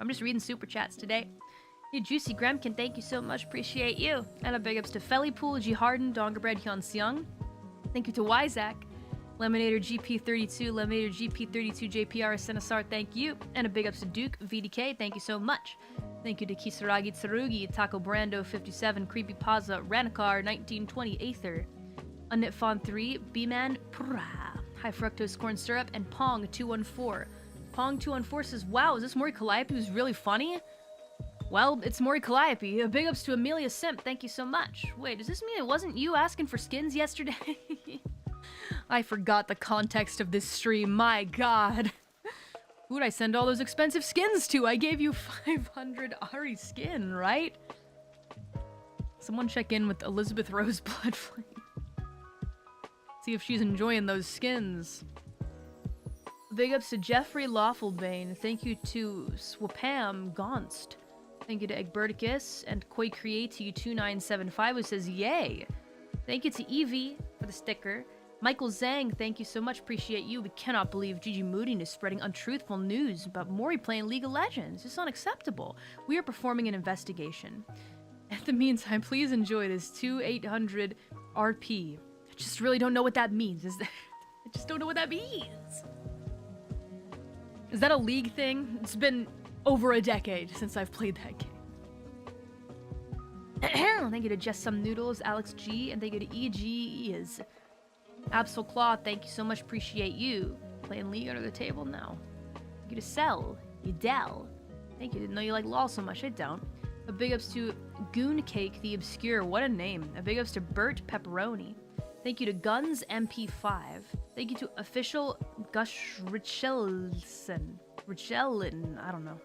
I'm just reading super chats today. Hey, Juicy Gremkin, thank you so much. Appreciate you. And a big ups to Fellypool, G Harden, Dongerbread, Hyun Seung. Thank you to Wyzak, Lemonator GP32, Lemonator GP32, JPR, Senesar, thank you. And a big ups to Duke, VDK, thank you so much. Thank you to Kisaragi Tsurugi, Taco Brando 57, Creepy Paza, Ranikar 1920, Aether, Unnitfon 3, B-Man, Prah, High Fructose Corn Syrup, and Pong 214. Pong 214 says, wow, is this Mori Calliope who's really funny? Well, it's Mori Calliope. Big ups to Amelia Simp, thank you so much. Wait, does this mean it wasn't you asking for skins yesterday? I forgot the context of this stream, my god. Who'd I send all those expensive skins to? I gave you 500 Ari skin, right? Someone check in with Elizabeth Roseblood Flame. See if she's enjoying those skins. Big ups to Jeffrey Lawfulbane. Thank you to Swapam Gonst. Thank you to Egberticus and Koi Create to you 2975 who says yay. Thank you to Evie for the sticker. Michael Zhang, thank you so much. Appreciate you. We cannot believe Gigi Moodin is spreading untruthful news about Mori playing League of Legends. It's unacceptable. We are performing an investigation. In the meantime, please enjoy this 2800 RP. I just really don't know what that means. I just don't know what that means. Is that a League thing? It's been over a decade since I've played that game. Thank you to Just Some Noodles, Alex G, and thank you to EG is Absol Claw, thank you so much. Appreciate you. Playing League under the table now. Thank you to Cell, Udell. Thank you. Didn't know you like LOL so much. I don't. A big ups to Goon Cake the Obscure. What a name. A big ups to Bert Pepperoni. Thank you to Guns MP5. Thank you to Official Gush Richelson. I don't know.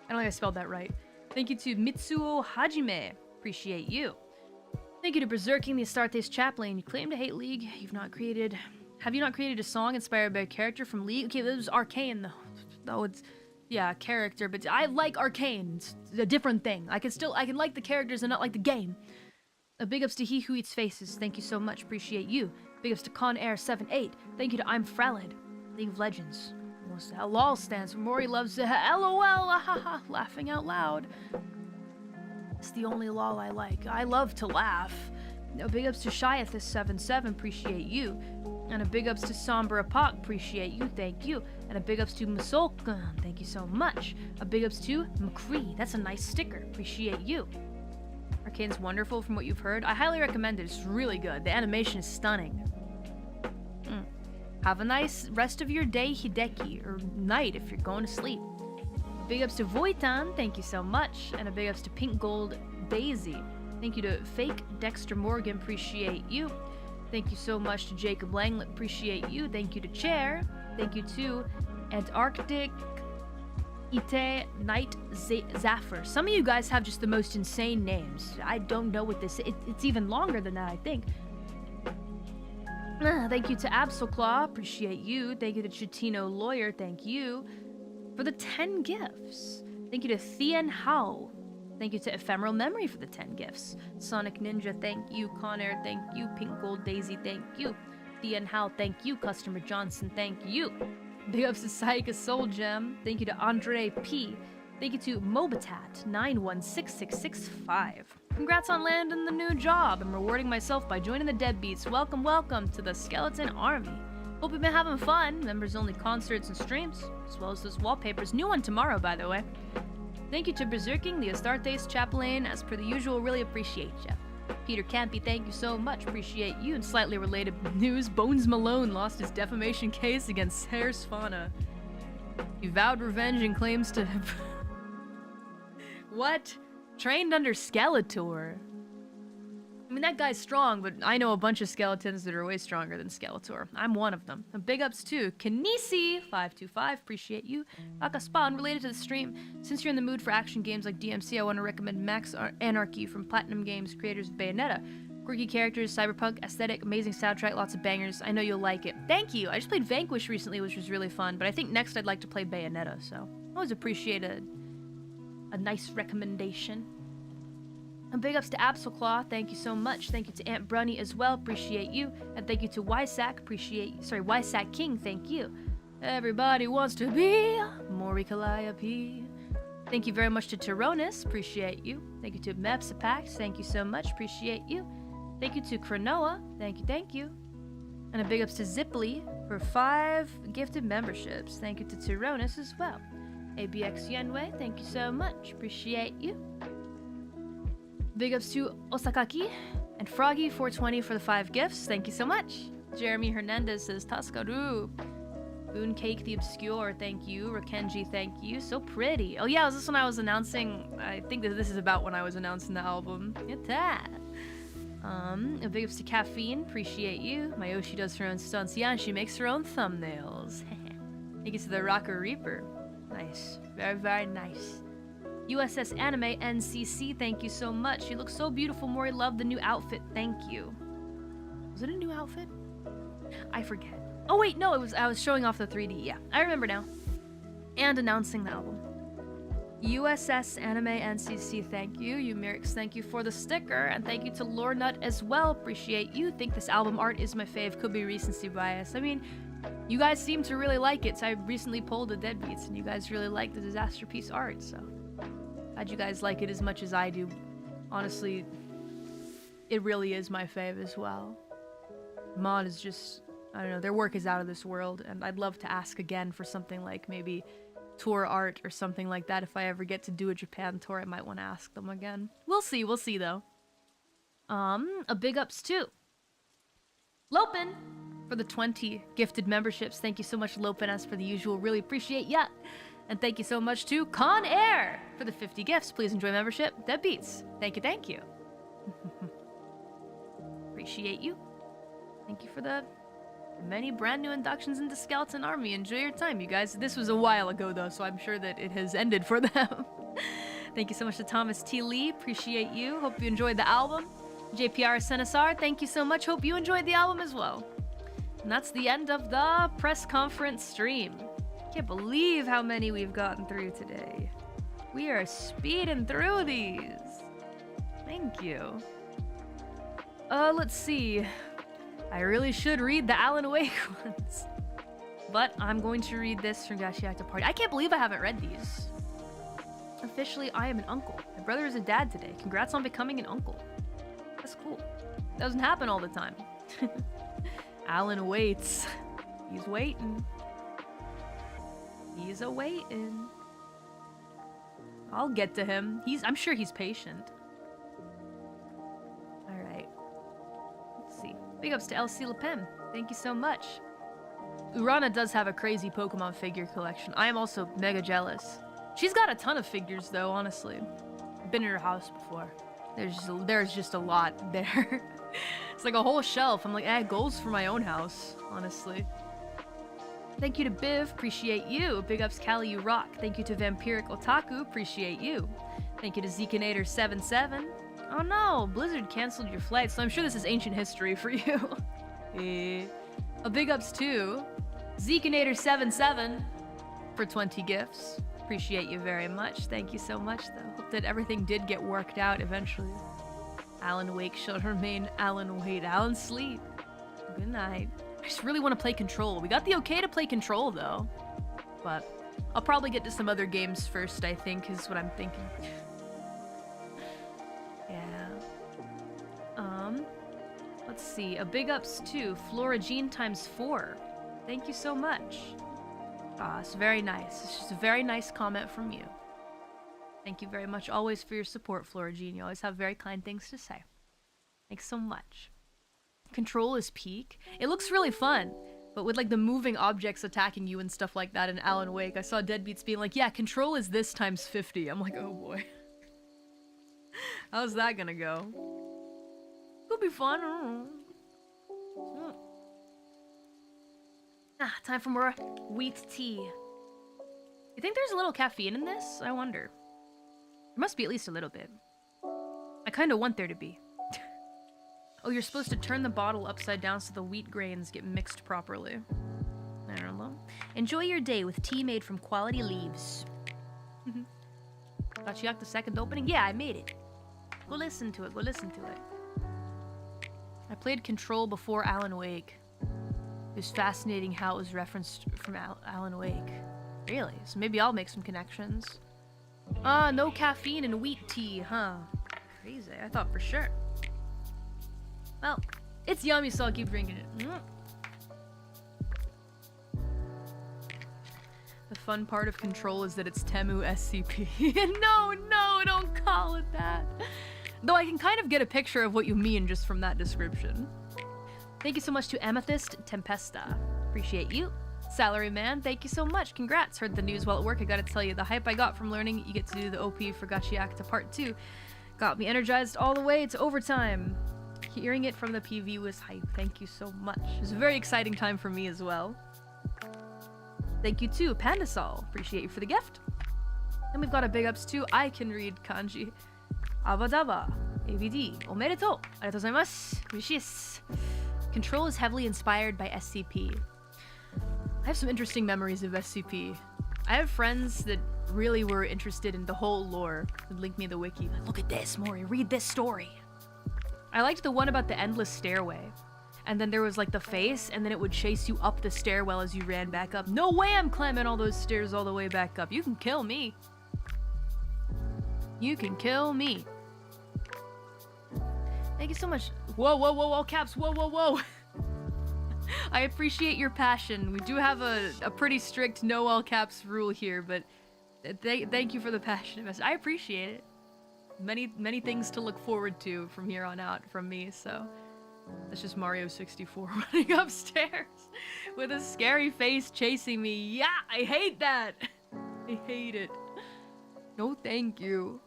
I don't think I spelled that right. Thank you to Mitsuo Hajime. Appreciate you. Thank you to Berserking the Astartes Chaplain. You claim to hate League. Have you not created a song inspired by a character from League? Okay, this was Arcane though. Though it's, yeah, character, but I like Arcane. It's a different thing. I can like the characters and not like the game. A big ups to He Who Eats Faces. Thank you so much. Appreciate you. Big ups to Con Air 78. Thank you to I'm Fralid. League of Legends. What's that? LOL stands for Mori loves LOL. Laughing out loud. It's the only LOL I like. I love to laugh. A big ups to Shiathus77, appreciate you. And a big ups to Sombra Apak, appreciate you, thank you. And a big ups to Masolka, thank you so much. A big ups to McCree, that's a nice sticker, appreciate you. Arcane's wonderful from what you've heard. I highly recommend it, it's really good. The animation is stunning. Have a nice rest of your day, Hideki, or night if you're going to sleep. Big ups to Voitan, thank you so much. And a big ups to Pink Gold Daisy. Thank you to Fake Dexter Morgan, appreciate you. Thank you so much to Jacob Langlet, appreciate you. Thank you to Chair. Thank you to Antarctic Ite Night Zaffer. Some of you guys have just the most insane names. I don't know what this is. It's even longer than that, I think. Thank you to Absolclaw, appreciate you. Thank you to Chitino Lawyer, thank you. For the 10 gifts. Thank you to Thien Hao. Thank you to Ephemeral Memory for the 10 gifts. Sonic Ninja, thank you. Conair, thank you. Pink Gold Daisy, thank you. Thien Hao, thank you. Customer Johnson, thank you. Big ups to Saika Soul Gem. Thank you to Andre P. Thank you to Mobitat 916665. Congrats on landing the new job. I'm rewarding myself by joining the Deadbeats. Welcome, welcome to the Skeleton Army. Hope you've been having fun. Members only concerts and streams, as well as those wallpapers. New one tomorrow, by the way. Thank you to Berserking, the Astartes Chaplain. As per the usual, really appreciate you. Peter Campy, thank you so much. Appreciate you. And slightly related news, Bones Malone lost his defamation case against Hare's Fauna. He vowed revenge and claims to have... What? Trained under Skeletor. I mean, that guy's strong, but I know a bunch of skeletons that are way stronger than Skeletor. I'm one of them. And big ups to Kanisi525, appreciate you. Akaspa, related to the stream, since you're in the mood for action games like DMC, I want to recommend Max Anarchy from Platinum Games, creators of Bayonetta. Quirky characters, cyberpunk, aesthetic, amazing soundtrack, lots of bangers. I know you'll like it. Thank you! I just played Vanquish recently, which was really fun, but I think next I'd like to play Bayonetta, so I always appreciate a nice recommendation. And big ups to Absolclaw, thank you so much. Thank you to Aunt Brunny as well, appreciate you. And thank you to Ysac King, thank you. Everybody wants to be Mori Calliope. Thank you very much to Tyronis, appreciate you. Thank you to Mepsipax, thank you so much, appreciate you. Thank you to Cronoa, thank you. And a big ups to Ziply for 5 gifted memberships. Thank you to Tyronis as well. ABX Yenway, thank you so much, appreciate you. Big ups to Osakaki and Froggy420 for the 5 gifts. Thank you so much. Jeremy Hernandez says Taskaru. Boon Cake the Obscure, thank you. Rakenji, thank you. So pretty. Oh yeah, was this when I was announcing? I think that this is about when I was announcing the album. Get that. A big ups to Caffeine, appreciate you. Mayoshi does her own stunts. Yeah, and she makes her own thumbnails. Thank you to the Rocker Reaper. Nice. Very, very nice. USS Anime NCC, thank you so much. You look so beautiful, Mori. Love the new outfit. Thank you. Was it a new outfit? I forget. Oh wait, no, I was showing off the 3D. Yeah, I remember now. And announcing the album. USS Anime NCC, thank you. Umirix, thank you for the sticker. And thank you to Lore Nut as well. Appreciate you. Think this album art is my fave. Could be recency bias. I mean, you guys seem to really like it. So I recently polled the Deadbeats and you guys really like the Disasterpiece art, so glad you guys like it as much as I do. Honestly, it really is my fave as well. Mod is just, I don't know, their work is out of this world, and I'd love to ask again for something like maybe tour art or something like that. If I ever get to do a Japan tour, I might want to ask them again. We'll see though. A big ups to Lopin for the 20 gifted memberships. Thank you so much, Lopin, as per the usual. Really appreciate ya. And thank you so much to Con Air for the 50 gifts. Please enjoy membership. Deadbeats. Thank you. Appreciate you. Thank you for the many brand new inductions into Skeleton Army. Enjoy your time, you guys. This was a while ago, though, so I'm sure that it has ended for them. Thank you so much to Thomas T. Lee. Appreciate you. Hope you enjoyed the album. JPR Senesar, thank you so much. Hope you enjoyed the album as well. And that's the end of the press conference stream. Can't believe how many we've gotten through today. We are speeding through these. Thank you. Let's see. I really should read the Alan Wake ones. But I'm going to read this from Gashiakta Party. I can't believe I haven't read these. Officially, I am an uncle. My brother is a dad today. Congrats on becoming an uncle. That's cool. Doesn't happen all the time. Alan waits. He's waiting. He's a-waiting. I'll get to him. I'm sure he's patient. Alright. Let's see. Big ups to LC Lepem. Thank you so much. Urana does have a crazy Pokemon figure collection. I am also mega jealous. She's got a ton of figures, though, honestly. I've been in her house before. There's just a lot there. It's like a whole shelf. I'm like, goals for my own house, honestly. Thank you to Biv, appreciate you. Big ups Callie, you rock. Thank you to Vampiric Otaku, appreciate you. Thank you to Zekinator77. Oh no, Blizzard canceled your flight, so I'm sure this is ancient history for you. A big ups to Zekinator77 for 20 gifts. Appreciate you very much. Thank you so much, though. Hope that everything did get worked out eventually. Alan Wake shall remain Alan Wait. Alan sleep. Good night. I just really want to play Control. We got the okay to play Control, though. But I'll probably get to some other games first, I think, is what I'm thinking. Yeah. Let's see. A big ups to Floragene ×4. Thank you so much. It's very nice. It's just a very nice comment from you. Thank you very much always for your support, Floragene. You always have very kind things to say. Thanks so much. Control is peak. It looks really fun, but with like the moving objects attacking you and stuff like that in Alan Wake, I saw Deadbeats being like, yeah, control is this times 50. I'm like, oh boy. How's that gonna go? Could be fun. I don't know. Ah, time for more wheat tea. You think there's a little caffeine in this? I wonder. There must be at least a little bit. I kind of want there to be. Oh, you're supposed to turn the bottle upside down so the wheat grains get mixed properly. I don't know. Enjoy your day with tea made from quality leaves. Gachiak, the second opening? Yeah, I made it. Go listen to it, go listen to it. I played Control before Alan Wake. It was fascinating how it was referenced from Alan Wake. Really? So maybe I'll make some connections. Ah, no caffeine in wheat tea, huh? Crazy, I thought for sure. Well, it's yummy, so I'll keep drinking it. The fun part of Control is that it's Temu SCP. No, don't call it that. Though I can kind of get a picture of what you mean just from that description. Thank you so much to Amethyst Tempesta. Appreciate you. Salaryman, thank you so much. Congrats. Heard the news while at work. I gotta tell you, the hype I got from learning you get to do the OP for Gachiakta Part 2 got me energized all the way to overtime. Hearing it from the PV was hype. Thank you so much. It was a very exciting time for me as well. Thank you too, Pandasol. Appreciate you for the gift. And we've got a big ups too. I can read kanji. Avadava. ABD. Omedetou. Arigatou gozaimasu. Urishii desu. Control is heavily inspired by SCP. I have some interesting memories of SCP. I have friends that really were interested in the whole lore. They'd link me the wiki. Look at this, Mori. Read this story. I liked the one about the endless stairway. And then there was like the face, and then it would chase you up the stairwell as you ran back up. No way I'm climbing all those stairs all the way back up. You can kill me. You can kill me. Thank you so much. Whoa, whoa, whoa, all caps. Whoa, whoa, whoa. I appreciate your passion. We do have a pretty strict no all caps rule here, but thank you for the passion. I appreciate it. Many things to look forward to from here on out from me, so that's just Mario 64 running upstairs with a scary face chasing me. Yeah, I hate that. I hate it. No, thank you.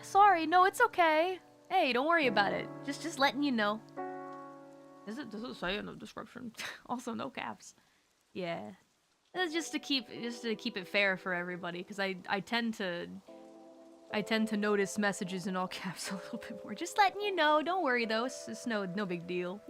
Sorry, no, it's okay. Hey, don't worry about it. Just letting you know. Does it say in the description? Also, no caps. Yeah, it's just to keep it fair for everybody, because I tend to notice messages in all caps a little bit more. Just letting you know. Don't worry though. It's no big deal.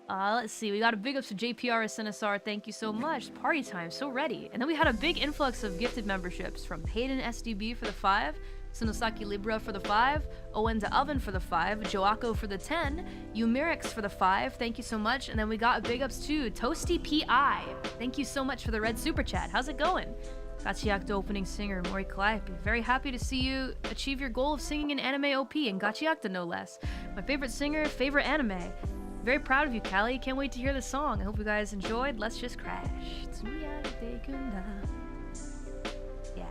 Let's see. We got a big ups to JPR SNSR. Thank you so much. Party time. So ready. And then we had a big influx of gifted memberships from Hayden SDB for the 5, Sinosaki Libra for the 5, Owenda Oven for the 5, Joako for the 10, Umirix for the 5. Thank you so much. And then we got a big ups to Toasty PI. Thank you so much for the red super chat. How's it going? Gachiakta opening singer Mori Calliope. Very happy to see you achieve your goal of singing an anime OP in Gachiakta no less. My favorite singer, favorite anime. Very proud of you, Callie. Can't wait to hear the song. I hope you guys enjoyed. Let's just crash. Yeah.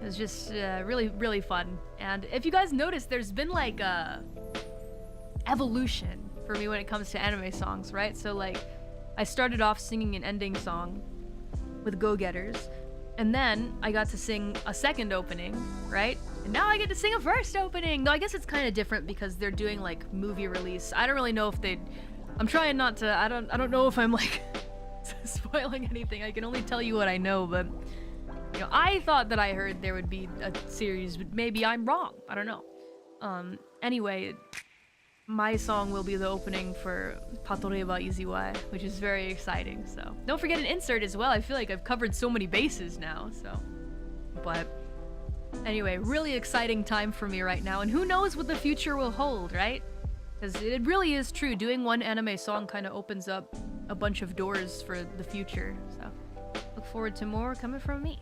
It was just really, really fun. And if you guys noticed, there's been like a evolution for me when it comes to anime songs, right? So like, I started off singing an ending song with Go Getters. And then I got to sing a second opening, right? And now I get to sing a first opening. Though I guess it's kind of different because they're doing like movie release. I don't really know if I'm trying not to, I don't know if I'm like spoiling anything. I can only tell you what I know, but you know, I thought that I heard there would be a series, but maybe I'm wrong. I don't know. Anyway, my song will be the opening for Patoreba Iziwai, which is very exciting, so. Don't forget an insert as well. I feel like I've covered so many bases now, so. But anyway, really exciting time for me right now, and who knows what the future will hold, right? Because it really is true. Doing one anime song kind of opens up a bunch of doors for the future, so. Look forward to more coming from me.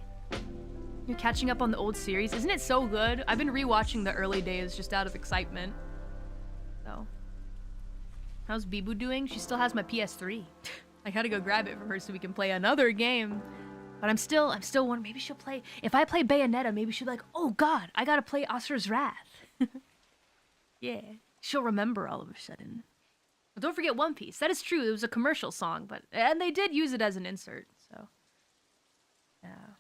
You're catching up on the old series. Isn't it so good? I've been rewatching the early days just out of excitement. So, how's Bibu doing? She still has my PS3. I gotta go grab it from her so we can play another game. But I'm still wondering, maybe she'll play, if I play Bayonetta, maybe she'll be like, oh god, I gotta play Asura's Wrath. Yeah. she'll remember all of a sudden. But don't forget One Piece. That is true. It was a commercial song, and they did use it as an insert. So yeah,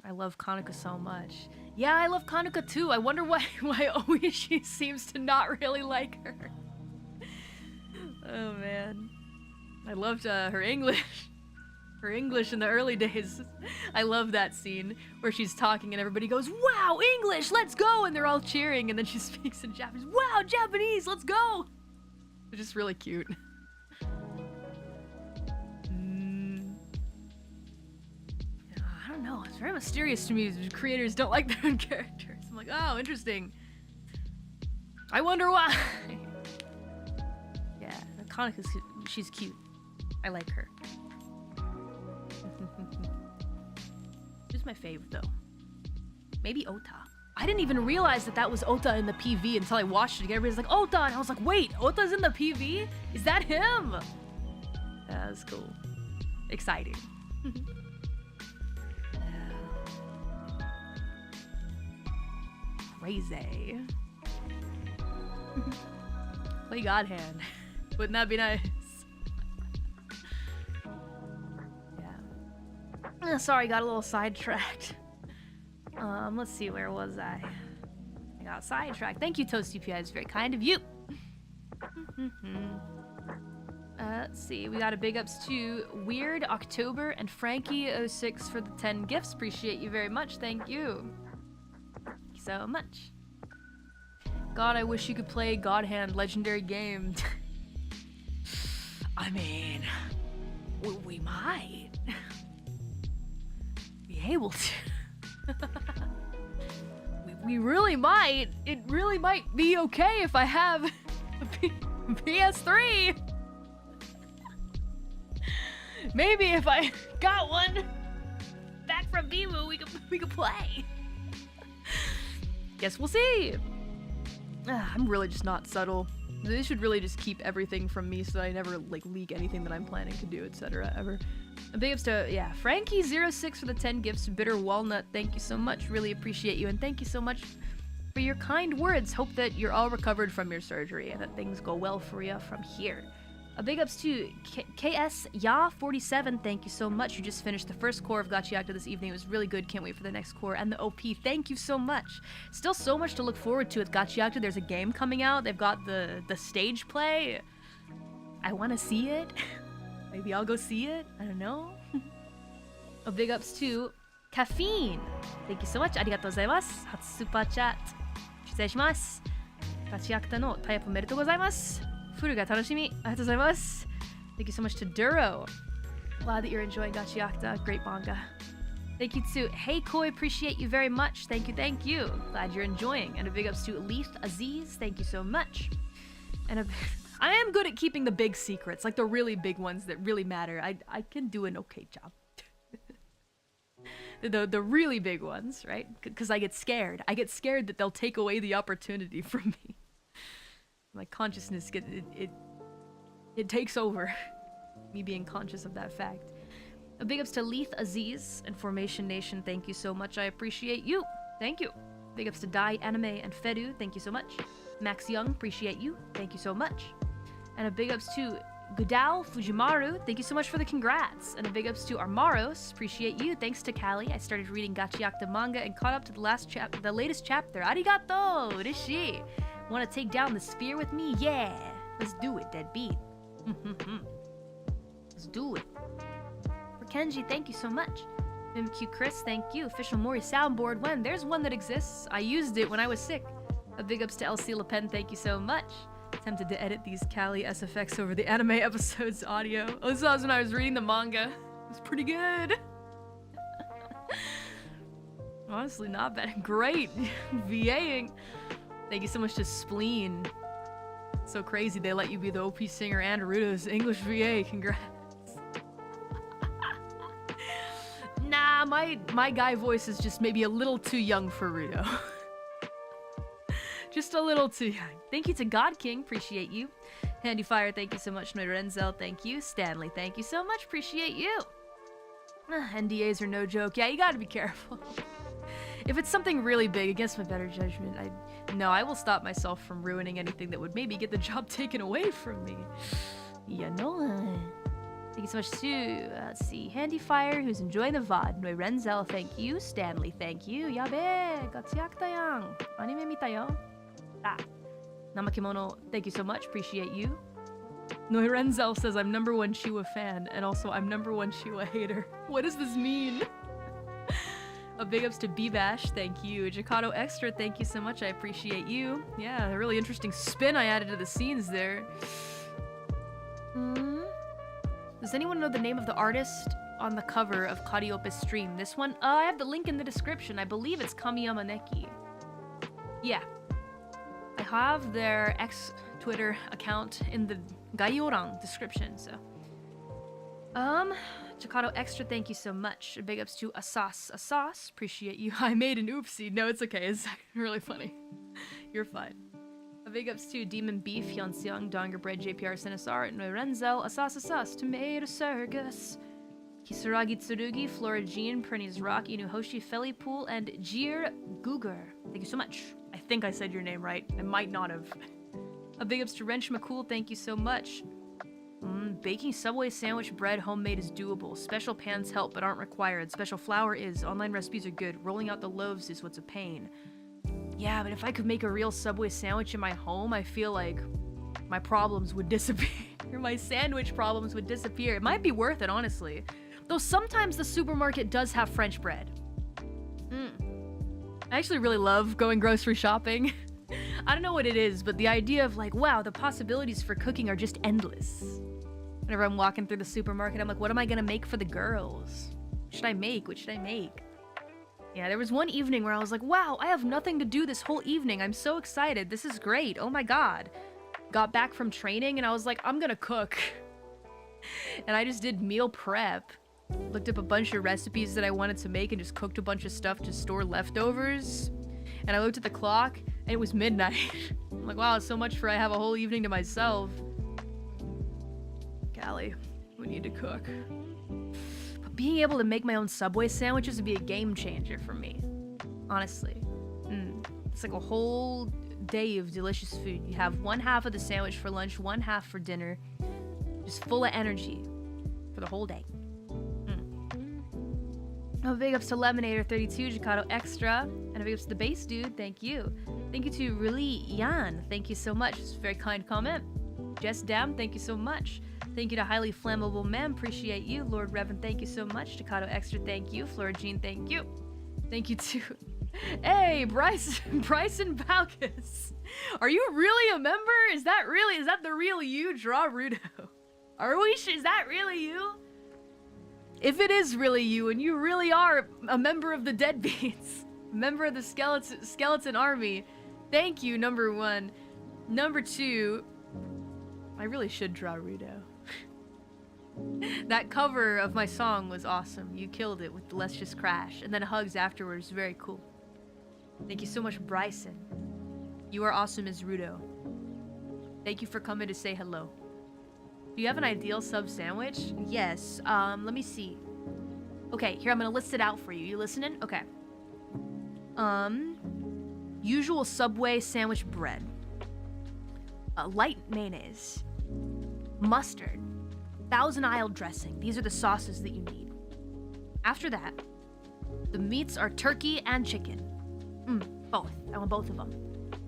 I love Kanuka so much. Yeah, I love Kanuka too. I wonder why Oishi seems to not really like her. Oh man, I loved her English. Her English in the early days. I love that scene where she's talking and everybody goes, "Wow, English, let's go!" And they're all cheering, and then she speaks in Japanese. "Wow, Japanese, let's go!" It's just really cute. I don't know. It's very mysterious to me. Creators don't like their own characters. I'm like, oh, interesting. I wonder why. Yeah, Kaneka's she's cute. I like her. Who's my fave though? Maybe Ota. I didn't even realize that was Ota in the PV until I watched it again. Everybody's like, Ota! And I was like, wait, Ota's in the PV? Is that him? That was cool. Exciting. Crazy. Play God Hand. Wouldn't that be nice? Yeah. Sorry, got a little sidetracked. Let's see, where was I? I got sidetracked. Thank you, Toast UPI. It's very kind of you. Let's see. We got a big ups to Weird October and Frankie06 for the 10 gifts. Appreciate you very much. Thank you. Thank you so much. God, I wish you could play God Hand legendary game. I mean, we might be able to. we really might. It really might be okay if I have a PS3. Maybe if I got one back from Bimu, we could play. Guess we'll see. I'm really just not subtle. They should really just keep everything from me so that I never like leak anything that I'm planning to do, etc. ever. A big ups to, yeah, Frankie06 for the 10 gifts. Bitter Walnut, thank you so much. Really appreciate you. And thank you so much for your kind words. Hope that you're all recovered from your surgery and that things go well for you from here. A big ups to KS Ya47, thank you so much. You just finished the first core of Gachiacta this evening. It was really good. Can't wait for the next core. And the OP, thank you so much. Still so much to look forward to with Gachiacta. There's a game coming out. They've got the stage play. I want to see it. Maybe I'll go see it. I don't know. A big ups to Caffeine. Thank you so much. ありがとうございます。初スーパーチャット。失礼します。ガチアクタのタイアップおめでとうございます。フルが楽しみ。ありがとうございます。Thank you so much to Duro. Glad that you're enjoying Gachiacta. Great manga. Thank you to Hey Koi. Appreciate you very much. Thank you, thank you. Glad you're enjoying. And a big ups to Leith Aziz. Thank you so much. And I am good at keeping the big secrets, like the really big ones that really matter. I can do an okay job. The really big ones, right? Because I get scared. I get scared that they'll take away the opportunity from me. My consciousness it takes over. Me being conscious of that fact. A big ups to Leith Aziz and Formation Nation. Thank you so much. I appreciate you. Thank you. Big ups to Dai Anime and Fedu. Thank you so much. Max Young. Appreciate you. Thank you so much. And a big ups to Gudao Fujimaru. Thank you so much for the congrats. And a big ups to Armaros. Appreciate you. Thanks to Callie. I started reading Gachiacta manga and caught up to the latest chapter. Arigato! Urishi! Want to take down the sphere with me? Yeah! Let's do it, deadbeat. Let's do it. For Kenji, thank you so much. MQ Chris, thank you. Official Mori soundboard. When? There's one that exists. I used it when I was sick. A big ups to LC Le Pen, thank you so much. Tempted to edit these Cali SFX over the anime episodes audio. Oh, this was when I was reading the manga. It was pretty good. Honestly, not bad. Great. VAing. Thank you so much to Spleen. So crazy they let you be the OP singer and Naruto's English VA. Congrats. Nah, my guy voice is just maybe a little too young for Ruto. Just a little too young. Thank you to God King, appreciate you. Handy Fire, thank you so much. Noy Renzel, thank you. Stanley, thank you so much, appreciate you. NDAs are no joke. Yeah, you gotta be careful. If it's something really big, against my better judgment, I will stop myself from ruining anything that would maybe get the job taken away from me. Yeah, no. Thank you so much too. Let's see. Handy Fire, who's enjoying the VOD. Noi Renzel, thank you. Stanley, thank you. Yabe, gatsuyakta yang. Anime mitayo. Ah. Namakimono, thank you so much. Appreciate you. Noi Renzel says I'm #1 Shiwa fan, and also I'm #1 Shiwa hater. What does this mean? A big ups to B-Bash, thank you. Jacato Extra, thank you so much. I appreciate you. Yeah, a really interesting spin I added to the scenes there. Does anyone know the name of the artist on the cover of Calliope's stream? This one? I have the link in the description. I believe it's Kamiyama Neki. Yeah. I have their Twitter account in the Gayorang description, so. Jacato Extra, thank you so much. Big ups to Asas, appreciate you. I made an oopsie. No, it's okay, it's really funny. You're fine. Big ups to Demon Beef, Hyunseong, Donger Bread, JPR Sinisar, Noirenzel, Asas, Tomato Circus, Kisaragi Tsurugi, Flora Jean, Prinny's Rock, Inuhoshi, Felipool, and Jir Guger. Thank you so much. I think I said your name right. I might not have. A big ups to Wrench McCool, thank you so much. Baking Subway sandwich bread homemade is doable. Special pans help but aren't required. Special flour is. Online recipes are good. Rolling out the loaves is what's a pain. Yeah, but if I could make a real Subway sandwich in my home, I feel like my problems would disappear. My sandwich problems would disappear. It might be worth it, honestly. Though sometimes the supermarket does have French bread. I actually really love going grocery shopping. I don't know what it is, but the idea of like, wow, the possibilities for cooking are just endless. Whenever I'm walking through the supermarket, I'm like, what am I gonna make for the girls? What should I make? What should I make? Yeah, there was one evening where I was like, wow, I have nothing to do this whole evening. I'm so excited. This is great. Oh my god. Got back from training and I was like, I'm gonna cook. And I just did meal prep. Looked up a bunch of recipes that I wanted to make and just cooked a bunch of stuff to store leftovers. And I looked at the clock and it was midnight. I'm like, wow, so much for I have a whole evening to myself. Callie, we need to cook. Being able to make my own Subway sandwiches would be a game changer for me. Honestly. It's like a whole day of delicious food. You have one half of the sandwich for lunch, one half for dinner. Just full of energy for the whole day. A big ups to Lemonator32, Jacato Extra, and a big ups to the Bass Dude, thank you. Thank you to Really Yan, thank you so much. It's a very kind comment. Jess Dam, thank you so much. Thank you to Highly Flammable Man, appreciate you. Lord Revan, thank you so much. Staccato Extra, thank you. Flora Jean, thank you. Thank you to... Hey, Bryson Balkus. Are you really a member? Is that the real you, Draw Rudo? Is that really you? If it is really you, and you really are a member of the Deadbeats, a member of the Skeleton Army, thank you, #1. #2, I really should draw Rudo. That cover of my song was awesome. You killed it with the Let's Just Crash. And then hugs afterwards. Very cool. Thank you so much, Bryson. You are awesome as Rudo. Thank you for coming to say hello. Do you have an ideal sub sandwich? Yes. Let me see. Okay, here, I'm gonna list it out for you. You listening? Okay. Usual Subway sandwich bread. Light mayonnaise. Mustard. Thousand Isle dressing. These are the sauces that you need. After that, the meats are turkey and chicken. Both. I want both of them.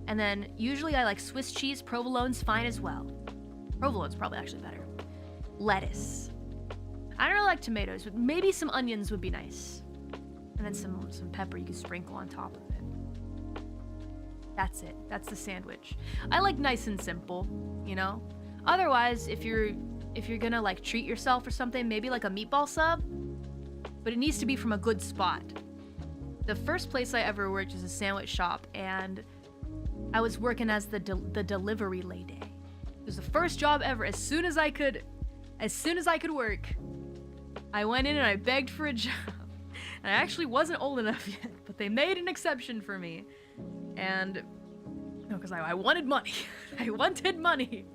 And then usually I like Swiss cheese. Provolone's fine as well. Provolone's probably actually better. Lettuce. I don't really like tomatoes, but maybe some onions would be nice. And then some pepper you can sprinkle on top of it. That's it. That's the sandwich. I like nice and simple, you know? Otherwise, if you're gonna like treat yourself or something, maybe like a meatball sub, but it needs to be from a good spot. The first place I ever worked was a sandwich shop, and I was working as the delivery lady. It was the first job ever. As soon as I could work, I went in and I begged for a job. And I actually wasn't old enough yet, but they made an exception for me. And no, because I wanted money. I wanted money.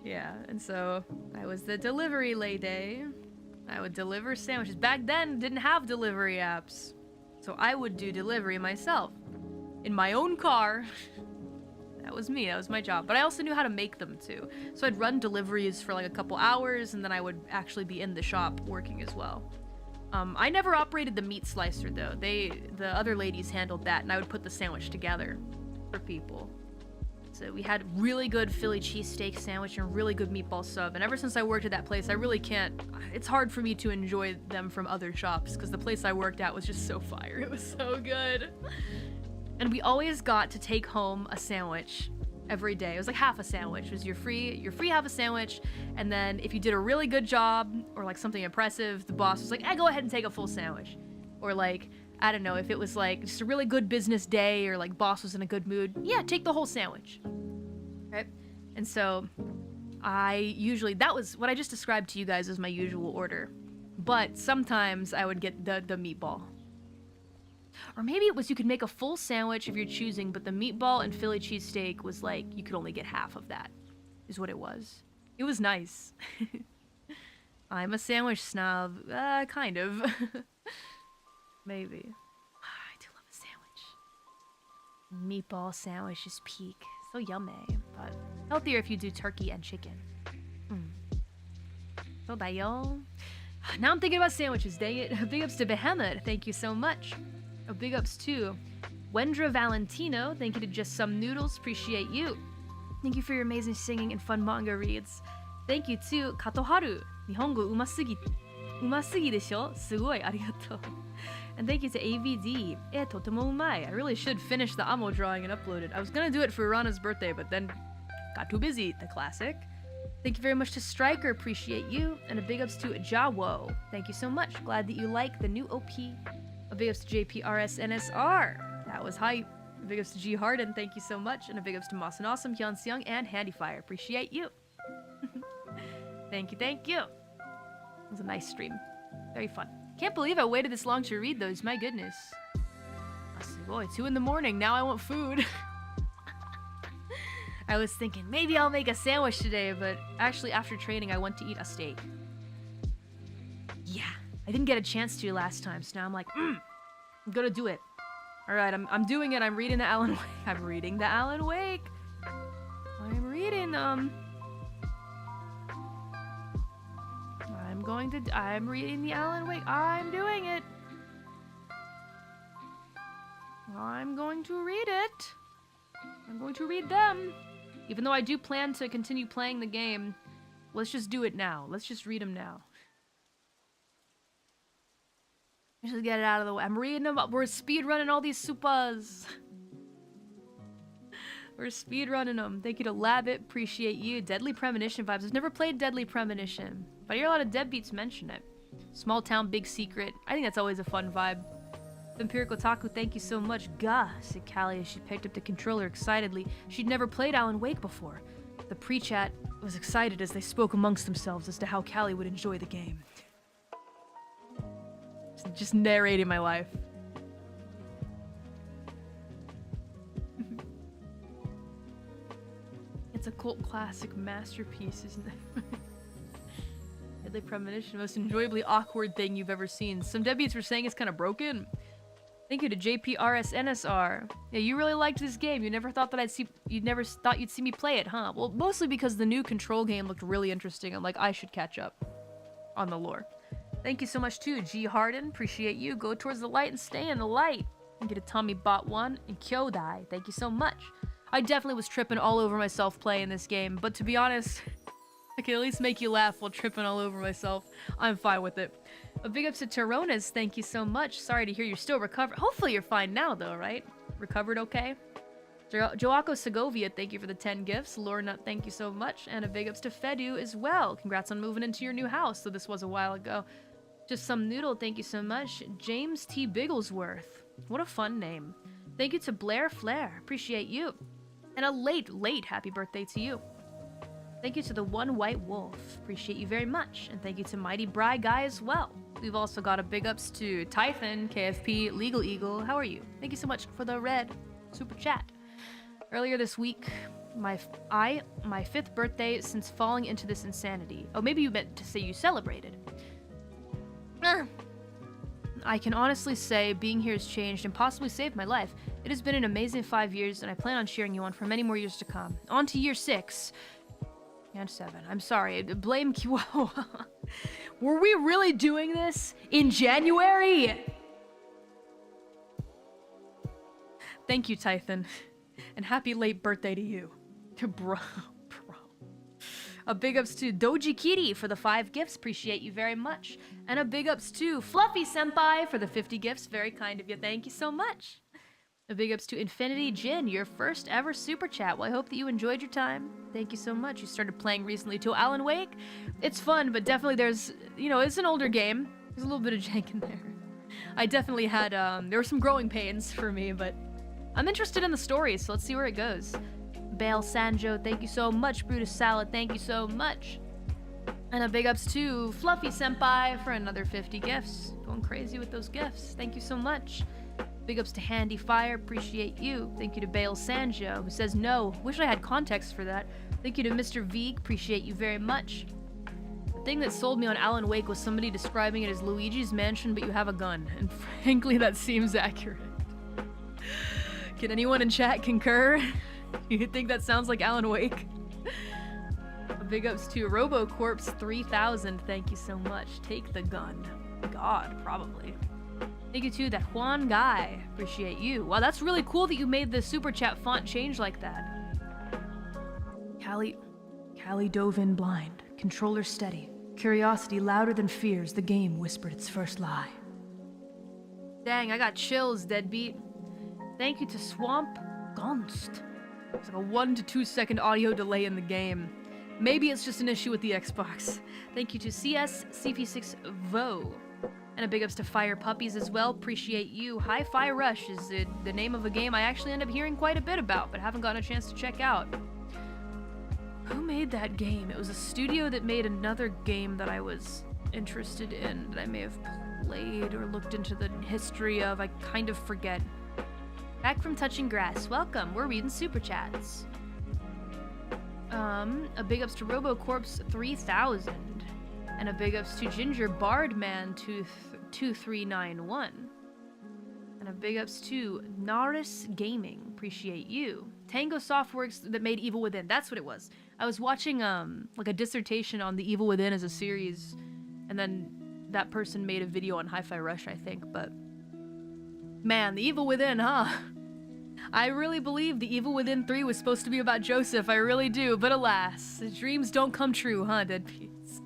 Yeah, and so I was the delivery lady. I would deliver sandwiches. Back then, didn't have delivery apps. So I would do delivery myself. In my own car. That was me, that was my job. But I also knew how to make them too. So I'd run deliveries for like a couple hours, and then I would actually be in the shop working as well. I never operated the meat slicer though. The other ladies handled that, and I would put the sandwich together for people. So we had really good Philly cheesesteak sandwich and really good meatball sub. And ever since I worked at that place, I really can't... It's hard for me to enjoy them from other shops because the place I worked at was just so fire. It was so good. And we always got to take home a sandwich every day. It was like half a sandwich. It was your free half a sandwich. And then if you did a really good job or like something impressive, the boss was like, go ahead and take a full sandwich. Or like, I don't know, if it was like just a really good business day or like boss was in a good mood, yeah, take the whole sandwich. Right? And so that was what I just described to you guys as my usual order. But sometimes I would get the meatball. Or maybe it was you could make a full sandwich if you're choosing, but the meatball and Philly cheesesteak was like, you could only get half of that, is what it was. It was nice. I'm a sandwich snob. Kind of. Maybe. I do love a sandwich. Meatball sandwich is peak. So yummy, but healthier if you do turkey and chicken. So that y'all. Now I'm thinking about sandwiches, dang it. Big ups to Behemoth, thank you so much. Big ups to Wendra Valentino, thank you to Just Some Noodles, appreciate you. Thank you for your amazing singing and fun manga reads. Thank you to Katoharu, Nihongo umasugi desho? Sugoi arigatou. And thank you to AVD. Totemo umai. I really should finish the Amo drawing and upload it. I was gonna do it for Rana's birthday, but then got too busy. The classic. Thank you very much to Striker. Appreciate you. And a big ups to Jawo. Thank you so much. Glad that you like the new OP. A big ups to JPRS NSR. That was hype. A big ups to G Harden. Thank you so much. And a big ups to Moss and Awesome, Hyun Seung, and Handyfire. Appreciate you. Thank you, thank you. It was a nice stream. Very fun. Can't believe I waited this long to read those. My goodness. Boy, 2 in the morning. Now I want food. I was thinking maybe I'll make a sandwich today, but actually after training I went to eat a steak. Yeah, I didn't get a chance to last time, so now I'm like, I'm gonna do it. All right, I'm doing it. I'm reading the Alan Wake. I'm reading the Alan Wake. I'm reading I'm reading the Alan Wake. I'm doing it. I'm going to read it. I'm going to read them. Even though I do plan to continue playing the game, let's just do it now. Let's just read them now. Let's just get it out of the way. I'm reading them up. We're speedrunning all these supers. We're speedrunning them. Thank you to Labbit. Appreciate you. Deadly Premonition vibes. I've never played Deadly Premonition, but I hear a lot of deadbeats mention it. Small town, big secret. I think that's always a fun vibe. Empirical Taku, thank you so much. Gah, said Callie as she picked up the controller excitedly. She'd never played Alan Wake before. The pre-chat was excited as they spoke amongst themselves as to how Callie would enjoy the game. Just narrating my life. It's a cult classic masterpiece, isn't it? Deadly Premonition, most enjoyably awkward thing you've ever seen. Some deadbeats were saying it's kind of broken. Thank you to JPRS NSR. Yeah, you really liked this game. You never thought that you'd see me play it, huh? Well, mostly because the new Control game looked really interesting. I'm like, I should catch up on the lore. Thank you so much too, G Harden. Appreciate you. Go towards the light and stay in the light. Thank you to Tommy Bot 1 and Kyodai. Thank you so much. I definitely was tripping all over myself playing this game, but to be honest, I can at least make you laugh while tripping all over myself. I'm fine with it. A big ups to Taronas, thank you so much. Sorry to hear you're still recovering. Hopefully you're fine now though, right? Recovered okay? Joako Segovia, thank you for the 10 gifts. Lorna, thank you so much. And a big ups to Fedu as well. Congrats on moving into your new house, so this was a while ago. Just Some Noodle, thank you so much. James T. Bigglesworth. What a fun name. Thank you to Blair Flair. Appreciate you. And a late happy birthday to you. Thank you to the One White Wolf. Appreciate you very much. And thank you to Mighty Bry Guy as well. We've also got a big ups to Typhon, KFP, Legal Eagle. How are you? Thank you so much for the red super chat. Earlier this week, my 5th birthday since falling into this insanity. Oh, maybe you meant to say you celebrated. I can honestly say being here has changed and possibly saved my life. It has been an amazing 5 years, and I plan on cheering you on for many more years to come. On to year 6. And 7. I'm sorry. Blame Q. Were we really doing this in January? Thank you, Tython. And happy late birthday to you. Bro. A big ups to Doji Kitty for the 5 gifts. Appreciate you very much. And a big ups to Fluffy Senpai for the 50 gifts. Very kind of you. Thank you so much. A big ups to Infinity Jin, your first ever super chat. Well, I hope that you enjoyed your time. Thank you so much. You started playing recently too. Alan Wake. It's fun, but definitely there's, you know, it's an older game. There's a little bit of jank in there. I definitely had, there were some growing pains for me, but I'm interested in the story, so let's see where it goes. Bale Sanjo, thank you so much. Brutus Salad, thank you so much. And a big ups to Fluffy Senpai for another 50 gifts. Going crazy with those gifts. Thank you so much. Big ups to Handy Fire, appreciate you. Thank you to Bale Sanjo, who says no. Wish I had context for that. Thank you to Mr. Veeg, appreciate you very much. The thing that sold me on Alan Wake was somebody describing it as Luigi's Mansion, but you have a gun. And frankly, that seems accurate. Can anyone in chat concur? You think that sounds like Alan Wake? A big ups to RoboCorpse 3000. Thank you so much. Take the gun. God, probably. Thank you to that Juan guy. Appreciate you. Wow, that's really cool that you made the super chat font change like that. Callie dove in blind. Controller steady. Curiosity louder than fears. The game whispered its first lie. Dang, I got chills, deadbeat. Thank you to Swamp Gonst. It's like a 1 to 2 second audio delay in the game. Maybe it's just an issue with the Xbox. Thank you to CS CP6 Vo. And a big ups to Fire Puppies as well. Appreciate you. Hi-Fi Rush is the name of a game I actually end up hearing quite a bit about, but haven't gotten a chance to check out. Who made that game? It was a studio that made another game that I was interested in, that I may have played or looked into the history of. I kind of forget. Back from Touching Grass. Welcome. We're reading super chats. A big ups to RoboCorpse 3000. And a big ups to Ginger Bardman 2391. And a big ups to Naris Gaming. Appreciate you. Tango Softworks that made Evil Within. That's what it was. I was watching like a dissertation on the Evil Within as a series, and then that person made a video on Hi-Fi Rush, I think, but man, the Evil Within, huh? I really believe the Evil Within 3 was supposed to be about Joseph, I really do, but alas, the dreams don't come true, huh, Deadbeats?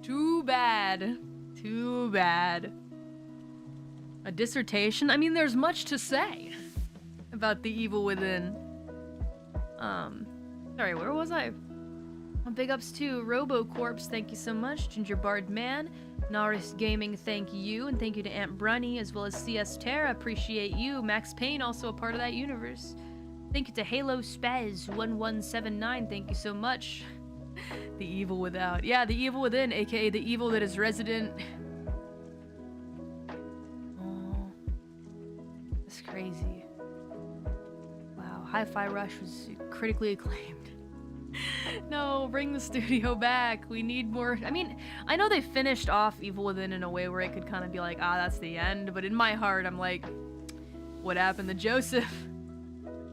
Too bad. Too bad. A dissertation? I mean, there's much to say about the Evil Within. Sorry, where was I? Big ups to RoboCorpse, thank you so much. Gingerbard Man, Naris Gaming, thank you. And thank you to Aunt Brunny, as well as CS Terra, appreciate you. Max Payne, also a part of that universe. Thank you to Halo Spaz 1179, thank you so much. The Evil Without. Yeah, the Evil Within, aka the evil that is resident. Oh, that's crazy. Wow, Hi-Fi Rush was critically acclaimed. No, bring the studio back. We need more. I mean, I know they finished off Evil Within in a way where it could kind of be like, ah, that's the end. But in my heart, I'm like, what happened to Joseph?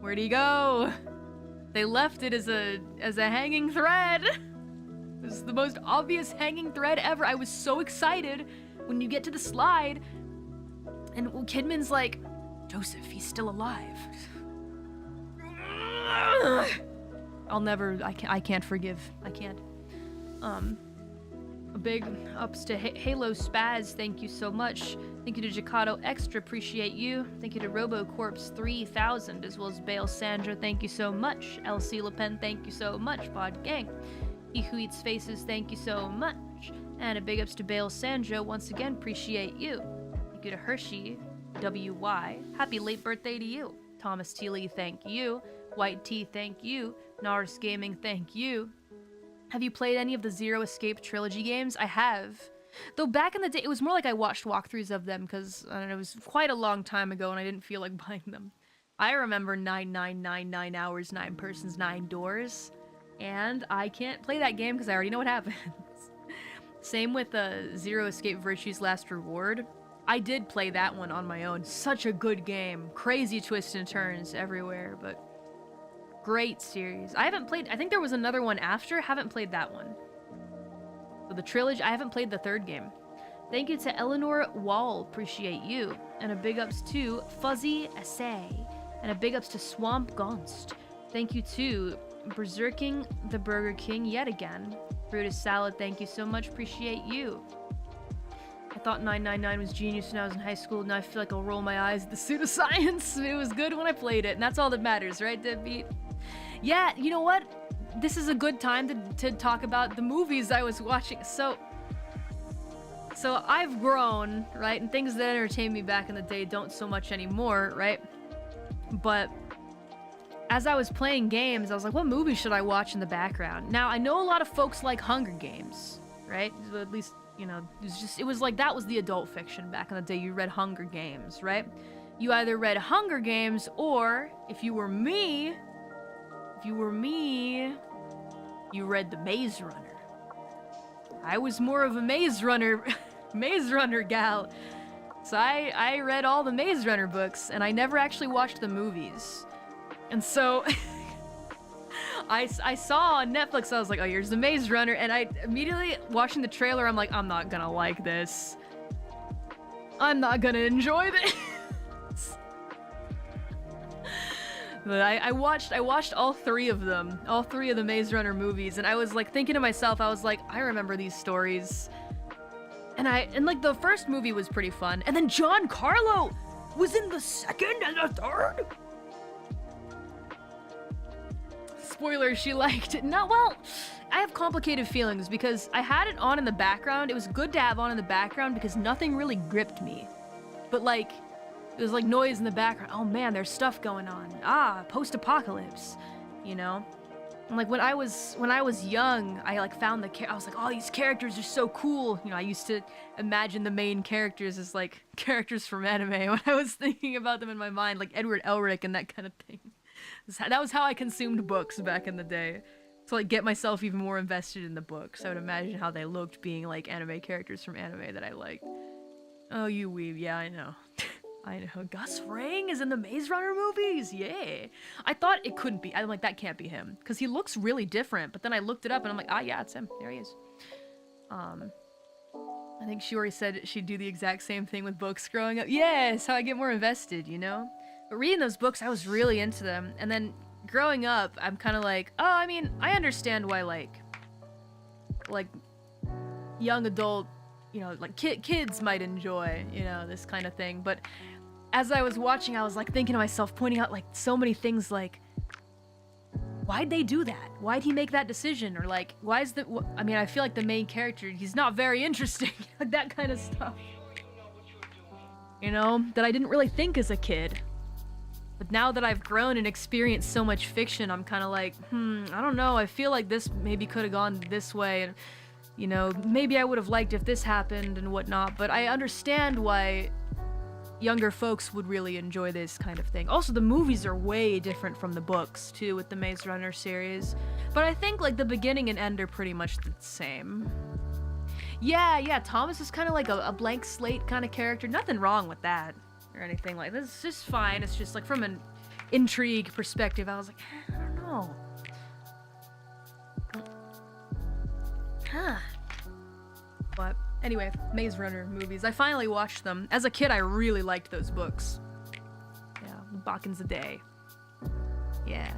Where'd he go? They left it as a hanging thread. It was the most obvious hanging thread ever. I was so excited when you get to the slide, and Kidman's like, Joseph, he's still alive. I can't forgive. I can't. A big ups to Halo Spaz, thank you so much. Thank you to Jacato Extra, appreciate you. Thank you to RoboCorpse 3000, as well as Bale Sandra, thank you so much. LC Le Pen, thank you so much. Bod Gang. He Who Eats Faces, thank you so much. And a big ups to Bale Sandra, once again, appreciate you. Thank you to Hershey, WY, happy late birthday to you. Thomas T. Lee, thank you. White T, thank you. Nars Gaming, thank you. Have you played any of the Zero Escape trilogy games? I have. Though back in the day, it was more like I watched walkthroughs of them because, I don't know, it was quite a long time ago and I didn't feel like buying them. I remember 9999 hours, 9 persons, 9 doors. And I can't play that game because I already know what happens. Same with Zero Escape Virtue's Last Reward. I did play that one on my own. Such a good game. Crazy twists and turns everywhere, but great series. I haven't played, I think there was another one after, haven't played that one. So the trilogy, I haven't played the third game. Thank you to Eleanor Wall, appreciate you. And a big ups to Fuzzy Essay. And a big ups to Swamp Gonst. Thank you to Berserking the Burger King yet again. Brutus Salad, thank you so much, appreciate you. I thought 999 was genius when I was in high school, now I feel like I'll roll my eyes at the pseudoscience. It was good when I played it, and that's all that matters, right, Deadbeat? Yeah, you know what? This is a good time to talk about the movies I was watching. So I've grown, right? And things that entertained me back in the day don't so much anymore, right? But as I was playing games, I was like, what movie should I watch in the background? Now, I know a lot of folks like Hunger Games, right? At least, you know, it was like, that was the adult fiction back in the day. You read Hunger Games, right? You either read Hunger Games, or if you were me, you read The Maze Runner. I was more of a Maze Runner gal. So I read all the Maze Runner books, and I never actually watched the movies. And so I saw on Netflix, I was like, oh, here's The Maze Runner, and I immediately, watching the trailer, I'm like, I'm not gonna like this. I'm not gonna enjoy this. But I watched all three of them, all three of the Maze Runner movies, and I was like thinking to myself, I was like, I remember these stories. And like the first movie was pretty fun, and then John Carlo was in the second and the third. Spoiler, she liked it. No, well, I have complicated feelings because I had it on in the background. It was good to have on in the background because nothing really gripped me. But like, it was like noise in the background. Oh man, there's stuff going on. Ah, post-apocalypse, you know? And like when I was young, I like found I was like, oh, these characters are so cool. You know, I used to imagine the main characters as like characters from anime when I was thinking about them in my mind, like Edward Elric and that kind of thing. That was how I consumed books back in the day. To like get myself even more invested in the books. I would imagine how they looked being like anime characters from anime that I liked. Oh, you weeb. Yeah, I know. I know. Gus Fring is in the Maze Runner movies? Yeah. I thought it couldn't be. I'm like, that can't be him. Because he looks really different. But then I looked it up and I'm like, ah, yeah, it's him. There he is. I think she already said she'd do the exact same thing with books growing up. Yeah, it's how I get more invested, you know? But reading those books, I was really into them. And then growing up, I'm kind of like, oh, I mean, I understand why, like young adult, you know, like kids might enjoy, you know, this kind of thing. But as I was watching, I was like thinking to myself, pointing out like so many things like, why'd they do that? Why'd he make that decision? Or like, why is I mean, I feel like the main character, he's not very interesting. Like that kind of stuff. You know, that I didn't really think as a kid. But now that I've grown and experienced so much fiction, I'm kind of like, I don't know, I feel like this maybe could have gone this way, and, you know, maybe I would have liked if this happened and whatnot, but I understand why younger folks would really enjoy this kind of thing. Also, the movies are way different from the books, too, with the Maze Runner series. But I think, like, the beginning and end are pretty much the same. Yeah, Thomas is kind of like a blank slate kind of character. Nothing wrong with that. Or anything like this. It's just fine. It's just like from an intrigue perspective, I was like, I don't know. But anyway, Maze Runner movies. I finally watched them. As a kid, I really liked those books. Yeah, Bakkens a Day. Yeah,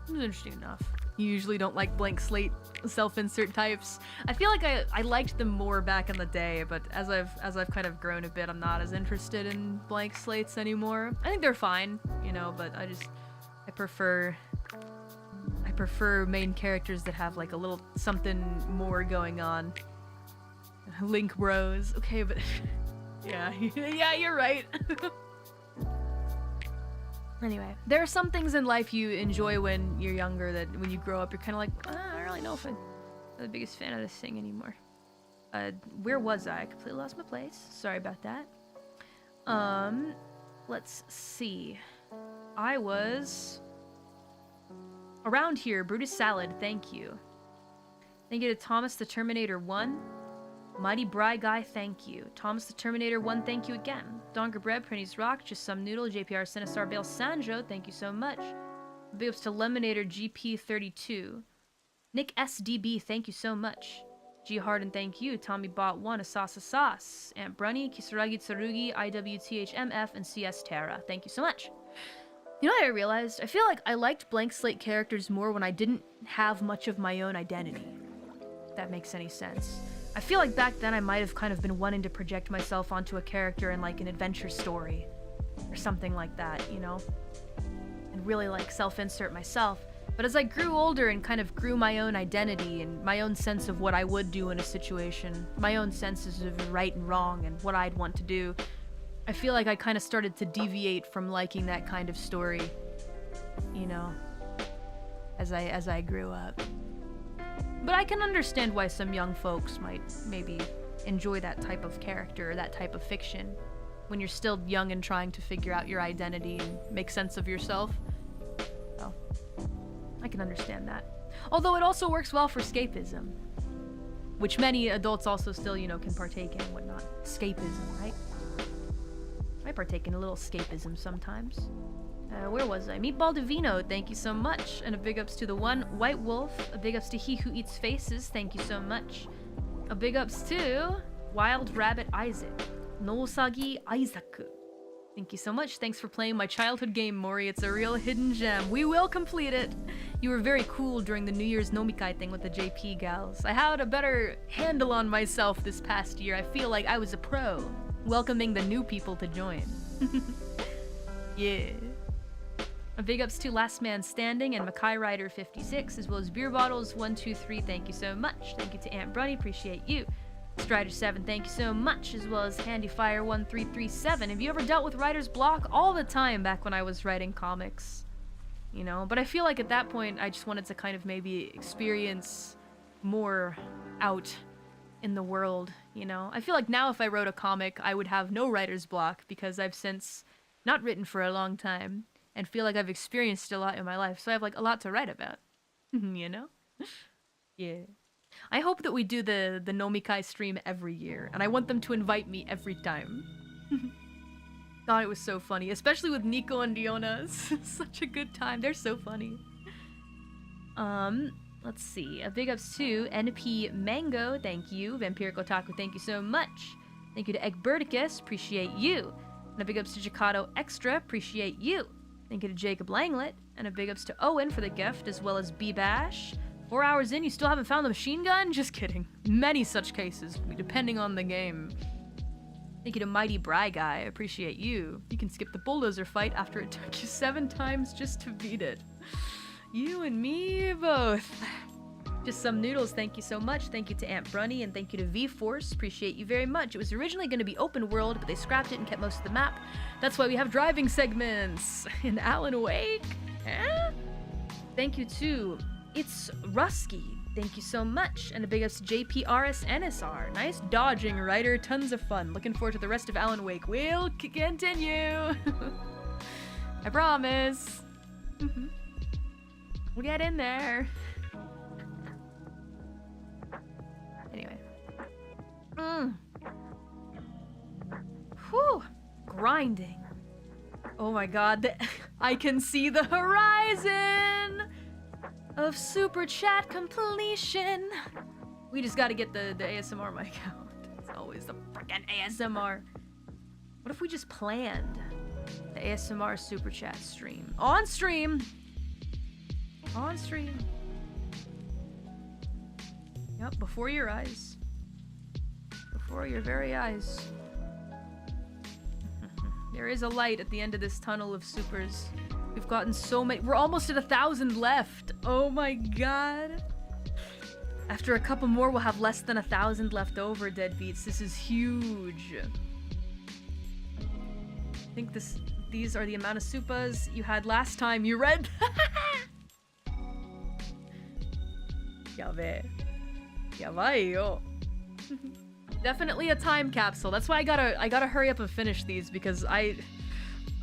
it was interesting enough. You usually don't like blank slate self-insert types. I feel like I liked them more back in the day, but as I've kind of grown a bit, I'm not as interested in blank slates anymore. I think they're fine, you know, but I prefer main characters that have like a little something more going on. Link bros. Okay, but yeah, you're right. Anyway, there are some things in life you enjoy when you're younger that when you grow up, you're kind of like, I don't really know if I'm the biggest fan of this thing anymore. Where was I? I completely lost my place. Sorry about that. Let's see. I was around here. Brutus Salad, thank you. Thank you to Thomas the Terminator 1. Mighty Bry Guy, thank you. Thomas the Terminator 1, thank you again. Donger Bread, Prinny's Rock, Just Some Noodle, JPR Sinistar Bale Sanjo, thank you so much. Big ups to Lemonator GP32. Nick SDB, thank you so much. G Harden, thank you. Tommy Bot 1, Asasa Sauce. Aunt Brunny, Kisaragi Tsurugi, IWTHMF, and CS Terra, thank you so much. You know what I realized? I feel like I liked blank slate characters more when I didn't have much of my own identity. If that makes any sense. I feel like back then I might have kind of been wanting to project myself onto a character in like an adventure story. Or something like that, you know? And really like self-insert myself. But as I grew older and kind of grew my own identity and my own sense of what I would do in a situation, my own senses of right and wrong and what I'd want to do, I feel like I kind of started to deviate from liking that kind of story, you know, as I grew up. But I can understand why some young folks might maybe enjoy that type of character, that type of fiction, when you're still young and trying to figure out your identity and make sense of yourself. So, I can understand that. Although it also works well for escapism, which many adults also still, you know, can partake in and whatnot. Escapism, right? I partake in a little escapism sometimes. Where was I? Meatball Divino, thank you so much. And a big ups to the one White Wolf. A big ups to He Who Eats Faces, thank you so much. A big ups to Wild Rabbit Isaac. Nousagi Isaac. Thank you so much. Thanks for playing my childhood game, Mori. It's a real hidden gem. We will complete it. You were very cool during the New Year's Nomikai thing with the JP gals. I had a better handle on myself this past year. I feel like I was a pro, welcoming the new people to join. Yeah. A big ups to Last Man Standing and Mackay Rider 56, as well as Beer Bottles 123. Thank you so much. Thank you to Aunt Brunny. Appreciate you. Strider 7, thank you so much, as well as Handyfire 1337. Have you ever dealt with writer's block? All the time back when I was writing comics, you know? But I feel like at that point I just wanted to kind of maybe experience more out in the world, you know? I feel like now if I wrote a comic I would have no writer's block because I've since not written for a long time and feel like I've experienced a lot in my life, so I have like a lot to write about. You know? Yeah. I hope that we do the Nomikai stream every year, and I want them to invite me every time. God, it was so funny, especially with Nico and Diona. Such a good time. They're so funny. Let's see. A big ups to NP Mango, thank you. Vampiric Otaku, thank you so much. Thank you to Eggberticus, appreciate you. And a big ups to Jakato Extra, appreciate you. Thank you to Jacob Langlet, and a big ups to Owen for the gift, as well as B-Bash. 4 hours in, you still haven't found the machine gun? Just kidding. Many such cases, depending on the game. Thank you to Mighty Bry Guy, I appreciate you. You can skip the bulldozer fight after it took you 7 times just to beat it. You and me both. Just Some Noodles, thank you so much. Thank you to Aunt Brunny, and thank you to V-Force. Appreciate you very much. It was originally going to be open world, but they scrapped it and kept most of the map. That's why we have driving segments. And Alan Wake? Eh? Thank you to It's Rusky. Thank you so much. And a big ups to JPRS NSR. Nice dodging, writer. Tons of fun. Looking forward to the rest of Alan Wake. We'll continue. I promise. We'll get in there. Anyway. Whew. Grinding. Oh my god. I can see the horizon of super chat completion. We just gotta get the ASMR mic out. It's always the frickin' ASMR. What if we just planned the ASMR super chat stream? On stream! On stream. Yep, before your eyes. Before your very eyes. There is a light at the end of this tunnel of supers. We've gotten so many. We're almost at 1,000 left. Oh my god. After a couple more, we'll have less than 1,000 left over, Deadbeats. This is huge. I think these are the amount of supas you had last time you read. Yabe. Yabai yo. Definitely a time capsule. That's why I gotta hurry up and finish these, because I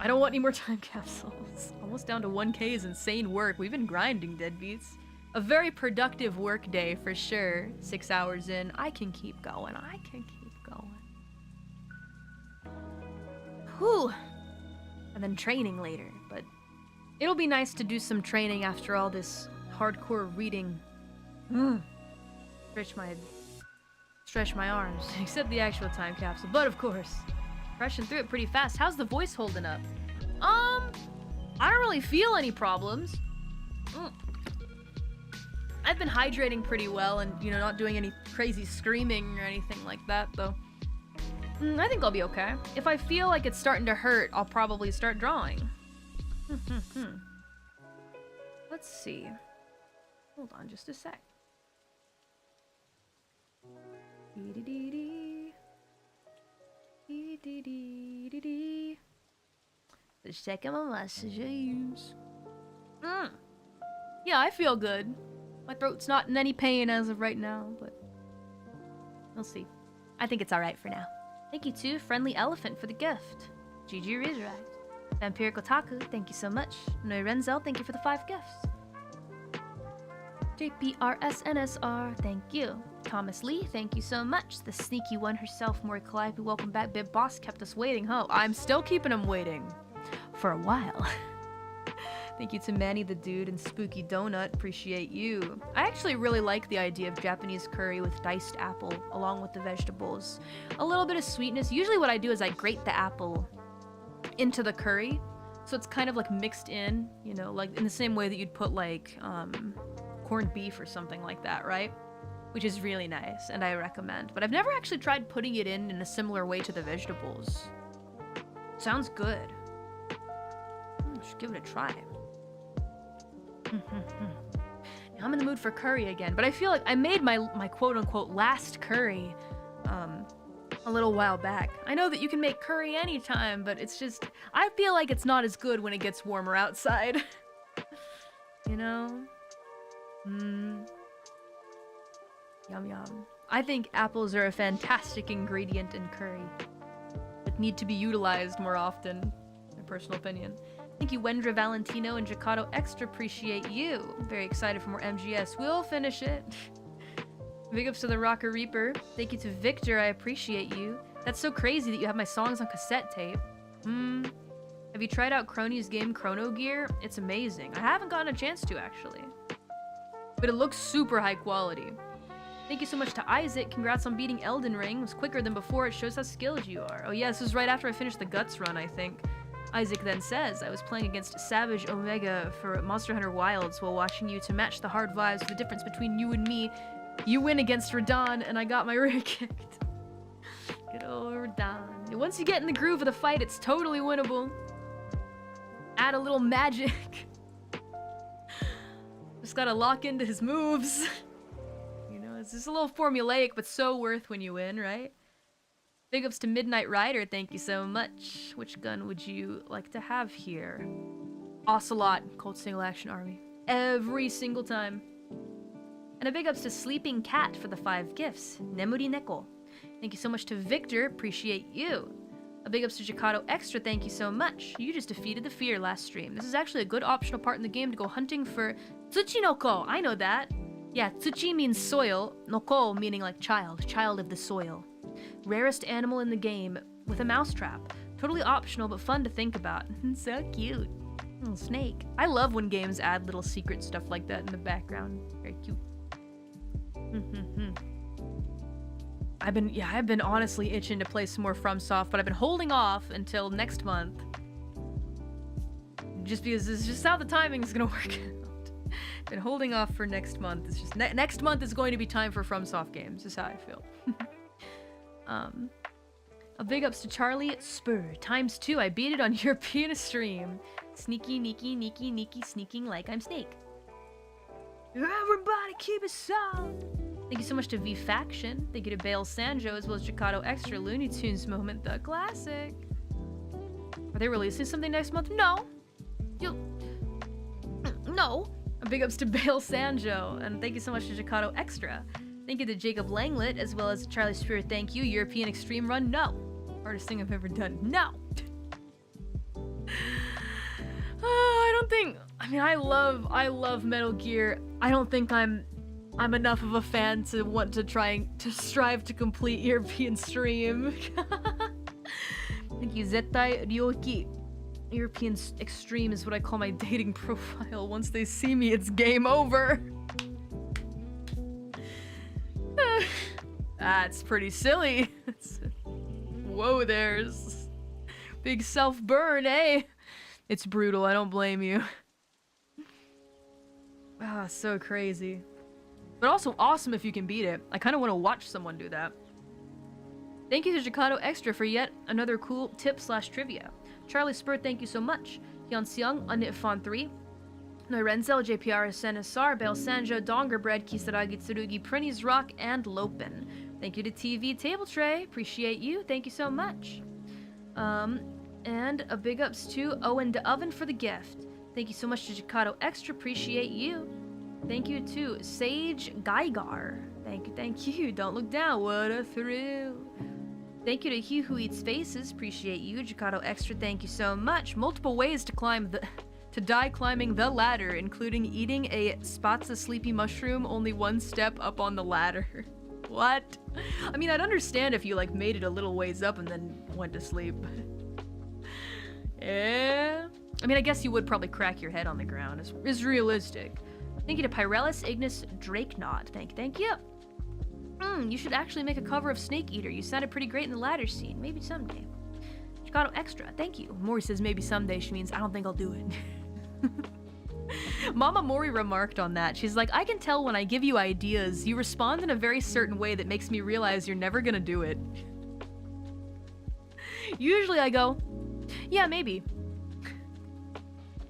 don't want any more time capsules. Almost down to 1K is insane work. We've been grinding, Deadbeats. a very productive work day for sure. 6 hours in, I can keep going. I can keep going. Whew. And then training later, but it'll be nice to do some training after all this hardcore reading. Stretch my arms, except the actual time capsule. But of course, rushing through it pretty fast. How's the voice holding up? I don't really feel any problems. I've been hydrating pretty well and, you know, not doing any crazy screaming or anything like that, though. I think I'll be okay. If I feel like it's starting to hurt, I'll probably start drawing. Let's see. Hold on just a sec. Just checking my messages. Yeah, I feel good. My throat's not in any pain as of right now, but we'll see. I think it's alright for now. Thank you to Friendly Elephant for the gift. GG Resurrect. Vampiric Otaku, thank you so much. Noi Renzel, thank you for the 5 gifts. JPRSNSR, thank you. Thomas Lee, thank you so much. The sneaky one herself, Mori Calliope, welcome back. Bib Boss kept us waiting, huh? I'm still keeping him waiting. For a while. Thank you to Manny the Dude and Spooky Donut, appreciate you. I actually really like the idea of Japanese curry with diced apple, along with the vegetables. A little bit of sweetness. Usually what I do is I grate the apple into the curry, so it's kind of like mixed in, you know, like in the same way that you'd put like, corned beef or something like that, right? Which is really nice, and I recommend. But I've never actually tried putting it in a similar way to the vegetables. Sounds good. Should give it a try. Now I'm in the mood for curry again, but I feel like I made my quote-unquote last curry a little while back. I know that you can make curry anytime, but it's just, I feel like it's not as good when it gets warmer outside. You know? Yum yum. I think apples are a fantastic ingredient in curry that need to be utilized more often, my personal opinion. Thank you, Wendra Valentino and Jacato Extra, appreciate you. Very excited for more MGS. We'll finish it. Big ups to the Rocker Reaper. Thank you to Victor, I appreciate you. That's so crazy that you have my songs on cassette tape. Have you tried out Crony's game Chrono Gear? It's amazing. I haven't gotten a chance to, actually. But it looks super high quality. Thank you so much to Isaac. Congrats on beating Elden Ring. It was quicker than before. It shows how skilled you are. Oh yeah, this was right after I finished the Guts run, I think. Isaac then says, I was playing against Savage Omega for Monster Hunter Wilds while watching you to match the hard vibes. The difference between you and me, you win against Radon and I got my rear kicked. Good old Radon. Once you get in the groove of the fight, it's totally winnable. Add a little magic. Just gotta lock into his moves. You know, it's just a little formulaic, but so worth when you win, right? Big ups to Midnight Rider, thank you so much. Which gun would you like to have here? Ocelot, Colt Single Action Army. Every single time. And a big ups to Sleeping Cat for the 5 gifts. Nemuri Neko. Thank you so much to Victor, appreciate you. A big ups to Jacato Extra, thank you so much. You just defeated the fear last stream. This is actually a good optional part in the game to go hunting for Tsuchi no Ko. I know that. Yeah, Tsuchi means soil, Noko meaning like child of the soil. Rarest animal in the game with a mousetrap. Totally optional, but fun to think about. So cute. Little snake. I love when games add little secret stuff like that in the background. Very cute. I've been honestly itching to play some more FromSoft, but I've been holding off until next month. Just because this is just how the timing is gonna work out. Been holding off for next month. It's just next month is going to be time for FromSoft games. Is how I feel. A big ups to Charlie Spur ×2. I beat it on European stream. Sneaky, neaky, sneaking like I'm Snake. Everybody keep it sound. Thank you so much to V Faction. Thank you to Bale Sanjo as well as Jacato Extra Looney Tunes Moment, the classic. Are they releasing something next month? No. No. A big ups to Bale Sanjo, and thank you so much to Jacato Extra. Thank you to Jacob Langlet, as well as Charlie Spirit, thank you. European Extreme Run, no. Hardest thing I've ever done, no. I don't think... I mean, I love Metal Gear. I don't think I'm enough of a fan to want to to strive to complete European stream. Thank you, Zettai Ryoki. European extreme is what I call my dating profile. Once they see me, it's game over. That's pretty silly. Whoa, there's big self-burn, eh? It's brutal, I don't blame you. Ah, so crazy. But also awesome if you can beat it. I kind of want to watch someone do that. Thank you to Jacato Extra for yet another cool tip/trivia. Charlie Spur, thank you so much. Hyun Seung, Unitfon 3. Norenzel, JPR, Senesar, Bel Sanjo, Dongerbread, Kisaragi Tsurugi, Prinny's Rock, and Lopen. Thank you to TV Table Tray. Appreciate you. Thank you so much. And a big ups to Owen the Oven for the gift. Thank you so much to Jacato Extra. Appreciate you. Thank you to Sage Geigar. Thank you. Don't look down. What a thrill. Thank you to He Who Eats Faces. Appreciate you. Jacato Extra, thank you so much. Multiple ways to climb to die climbing the ladder, including eating a Spatza sleepy mushroom only one step up on the ladder. What? I mean, I'd understand if you like made it a little ways up and then went to sleep. Yeah. I mean, I guess you would probably crack your head on the ground. It's realistic. Thank you to Pyrelis Ignis Drakenod. Thank you. You should actually make a cover of Snake Eater. You sounded pretty great in the ladder scene. Maybe someday. Chicago Extra. Thank you. Mori says maybe someday. She means I don't think I'll do it. Mama Mori remarked on that. She's like, I can tell when I give you ideas, you respond in a very certain way that makes me realize you're never gonna do it. Usually I go, yeah, maybe.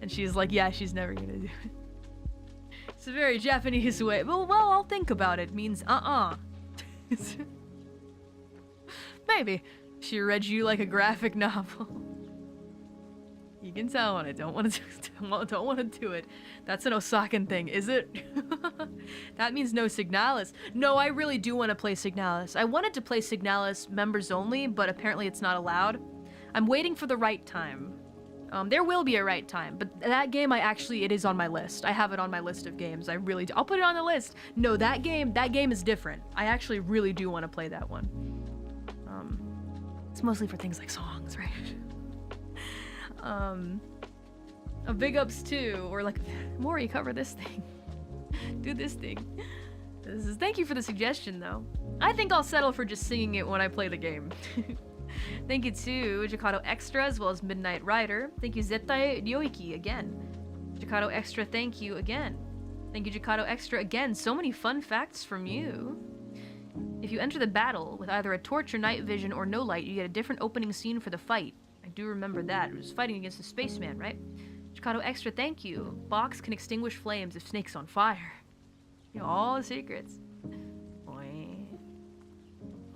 And she's like, yeah, she's never gonna do it. It's a very Japanese way. Well, I'll think about it means maybe. She read you like a graphic novel. You can tell when I don't want to do it. That's an Osakan thing, is it? That means no Signalis. No, I really do want to play Signalis. I wanted to play Signalis members only, but apparently it's not allowed. I'm waiting for the right time. There will be a right time, but that game it is on my list. I have it on my list of games. I really do. I'll put it on the list. No, that game is different. I actually really do want to play that one. It's mostly for things like songs, right? A big ups too, or like, Mori, cover this thing. Do this thing. Thank you for the suggestion though. I think I'll settle for just singing it when I play the game. Thank you to Jacato Extra as well as Midnight Rider. Thank you Zettai Ryoiki again. Jacato Extra, thank you again. Thank you Jacato Extra again. So many fun facts from you. If you enter the battle with either a torch or night vision or no light, you get a different opening scene for the fight. I do remember that. It was fighting against the spaceman, right? Jacato Extra, thank you. Box can extinguish flames if Snake's on fire. You know, all the secrets.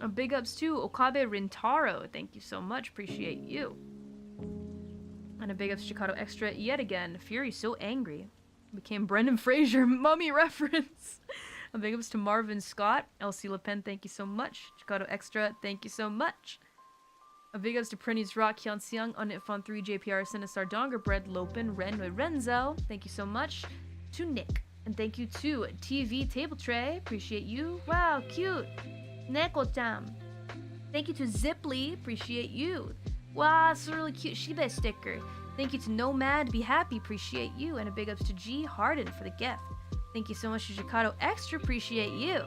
A big ups to Okabe Rintaro. Thank you so much. Appreciate you. And a big ups to Jacato Extra yet again. Fury's so angry. Became Brendan Fraser mummy reference. A big ups to Marvin Scott. Elsie Le Pen, thank you so much. Jacato Extra, thank you so much. A big ups to Prinny's Rock, Hyun Seung, Unitfon 3, JPR, Sinistar, Dongerbread, Lopen, Renway, Renzel. Thank you so much. To Nick. And thank you to TV Table Tray. Appreciate you. Wow, cute. Neko-chan. Thank you to Ziply. Appreciate you. Wow, it's a really cute Shiba sticker. Thank you to Nomad. Be happy. Appreciate you. And a big ups to G Harden for the gift. Thank you so much to Jacato Extra. Appreciate you.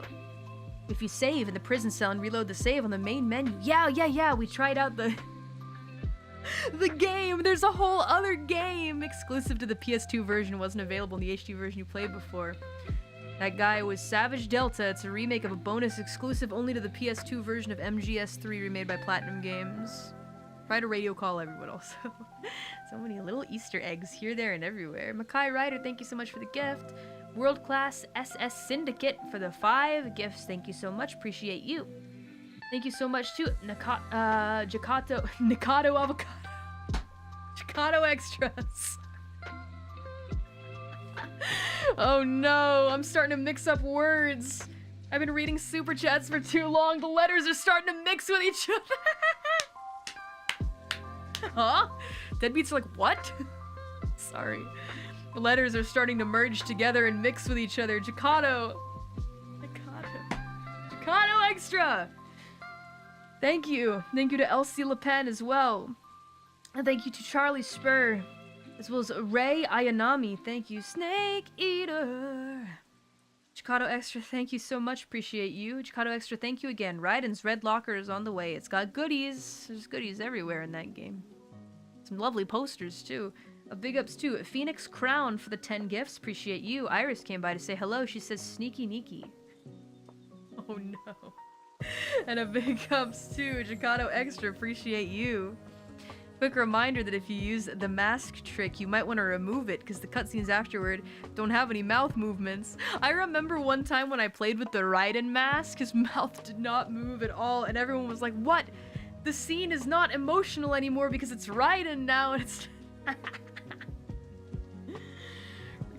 If you save in the prison cell and reload the save on the main menu. Yeah. We tried out the game. There's a whole other game exclusive to the PS2 version. Wasn't available in the HD version you played before. That guy was Savage Delta. It's a remake of a bonus exclusive only to the PS2 version of MGS3 remade by Platinum Games. Try to radio call everyone also. So many little Easter eggs here, there, and everywhere. Makai Ryder, thank you so much for the gift. World Class SS Syndicate for the 5 gifts. Thank you so much. Appreciate you. Thank you so much to Jacato Avocado. Jacato Extras. Oh no, I'm starting to mix up words. I've been reading super chats for too long. The letters are starting to mix with each other. Huh? Deadbeats are like, what? Sorry. letters are starting to merge together and mix with each other. Jakato. Jakato Extra! Thank you. Thank you to Elsie Le Pen as well. And thank you to Charlie Spur. As well as Ray Ayanami. Thank you. Snake Eater. Jakato Extra, thank you so much. Appreciate you. Jakato Extra, thank you again. Raiden's Red Locker is on the way. It's got goodies. There's goodies everywhere in that game. Some lovely posters, too. Big ups, too. Phoenix Crown for the 10 gifts. Appreciate you. Iris came by to say hello. She says, sneaky neaky. Oh, no. And a big ups, too. Jakato Extra, appreciate you. Quick reminder that if you use the mask trick, you might want to remove it because the cutscenes afterward don't have any mouth movements. I remember one time when I played with the Raiden mask, his mouth did not move at all, and everyone was like, what? The scene is not emotional anymore because it's Raiden now, and it's...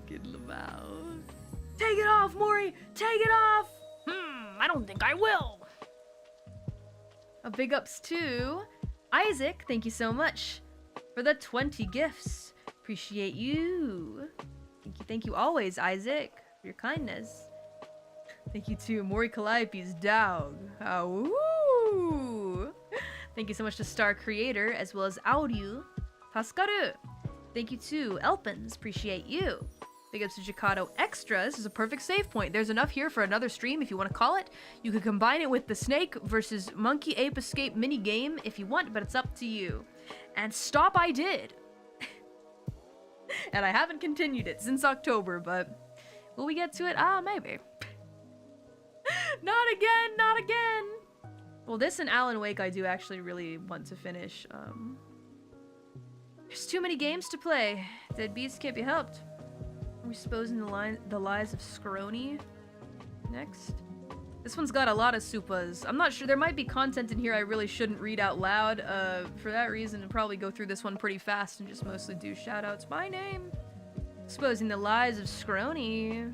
Freaking Lamau. Take it off, Mori! Take it off! I don't think I will. A big ups to... Isaac, thank you so much for the 20 gifts. Appreciate you. Thank you always, Isaac, for your kindness. Thank you to Mori Calliope's dog. Woo! Thank you so much to Star Creator, as well as Audio. Taskaru. Thank you to Elpins. Appreciate you. Big ups to Jakato Extra. This is a perfect save point. There's enough here for another stream if you want to call it. You could combine it with the Snake versus Monkey Ape Escape mini game if you want, but it's up to you. And stop I did. And I haven't continued it since October, but will we get to it? Maybe. Not again, not again. Well, this and Alan Wake I do actually really want to finish. There's too many games to play. Deadbeats can't be helped. We're exposing the lies of Scrony next. This one's got a lot of supas. I'm not sure. There might be content in here I really shouldn't read out loud. For that reason, I'll probably go through this one pretty fast and just mostly do shoutouts. My name. Exposing the lies of Scrony.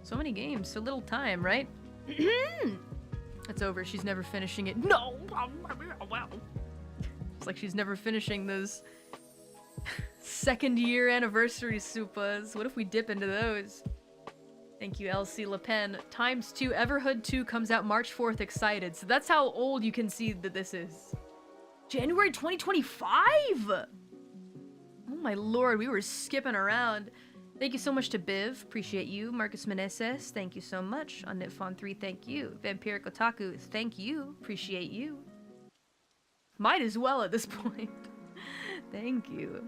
So many games, so little time, right? It's over. She's never finishing it. No! It's like she's never finishing those second year anniversary supas. What if we dip into those? Thank you, LC Le Pen. ×2 Everhood 2 comes out March 4th. Excited. So that's how old you can see that this is. January 2025? Oh my lord, we were skipping around. Thank you so much to Biv. Appreciate you. Marcus Meneses, thank you so much. On Nitfon3, thank you. Vampiric Otaku, thank you. Appreciate you. Might as well at this point. Thank you.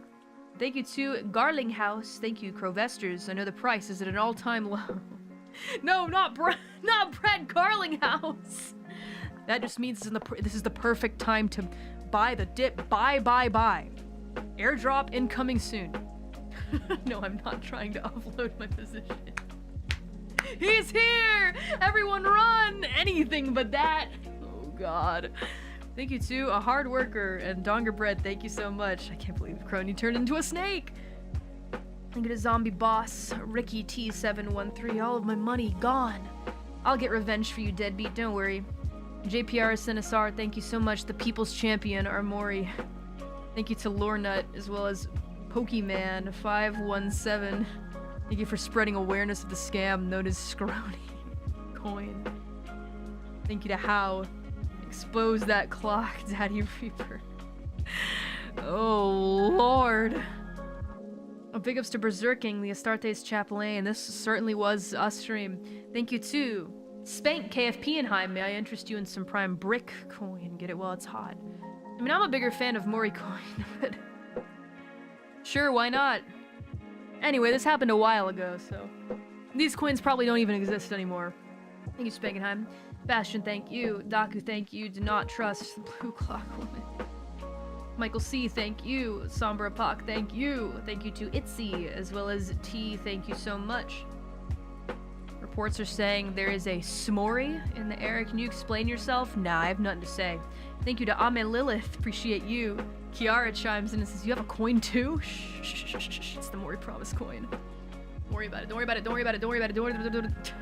Thank you to Garlinghouse. Thank you, Crovesters. I know the price is at an all-time low. No, not Brad Garlinghouse. That just means this is the perfect time to buy the dip. Buy. Airdrop incoming soon. No, I'm not trying to offload my position. He's here! Everyone run! Anything but that. Oh, God. Thank you to a hard worker and Donger Bread. Thank you so much. I can't believe Crony turned into a snake. Thank you to Zombie Boss, Ricky T713. All of my money gone. I'll get revenge for you, deadbeat. Don't worry. JPR Sinisar, thank you so much. The People's Champion, Mori. Thank you to Lorenut, as well as Pokemon 517. Thank you for spreading awareness of the scam known as Scrony Coin. Thank you to How. Expose that clock, Daddy Reaper. Oh, Lord. Big ups to Berserking, the Astartes Chapelain. This certainly was a stream. Thank you to Spank KFP May I interest you in some Prime Brick coin? Get it while it's hot. I mean, I'm a bigger fan of Mori coin, but sure, why not? Anyway, this happened a while ago, so these coins probably don't even exist anymore. Thank you, Spankenheim. Bastion, thank you. Daku, thank you. Do not trust the Blue Clock Woman. Michael C, thank you. Sombra Pak, thank you. Thank you to Itzy, as well as T, thank you so much. Reports are saying there is a Smori in the air. Can you explain yourself? Nah, I have nothing to say. Thank you to Ame Lilith, appreciate you. Kiara chimes in and says, you have a coin too? Shh, it's the Mori Promise coin. Don't worry about it, don't worry about it, don't worry about it, don't worry about it, don't worry about it.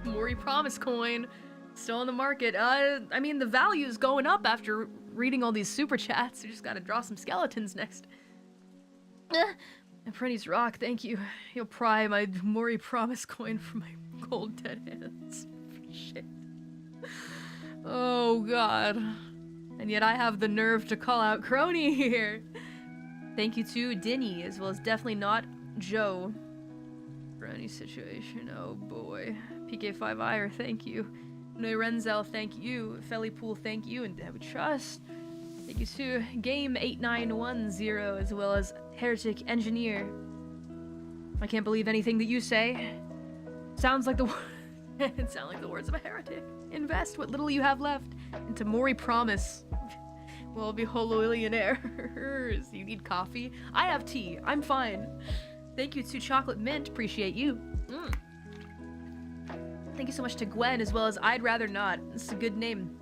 Mori Promise coin. Still on the market. I mean, the value is going up after reading all these super chats. We just gotta draw some skeletons next. Apprentice Rock, thank you. You'll pry my Mori promise coin from my cold dead hands. Shit. Oh god. And yet I have the nerve to call out Crony here. Thank you to Dinny, as well as definitely not Joe. For any situation, oh boy. PK5IR, thank you. Noy Renzel, thank you. Felipool, thank you. And Have Trust. Thank you to Game8910, as well as Heretic Engineer. I can't believe anything that you say. Sounds like the it sound like the words of a heretic. Invest what little you have left into Mori Promise. We'll be hololillionaires. You need coffee? I have tea. I'm fine. Thank you to Chocolate Mint. Appreciate you. Thank you so much to Gwen, as well as I'd Rather Not. This is a good name.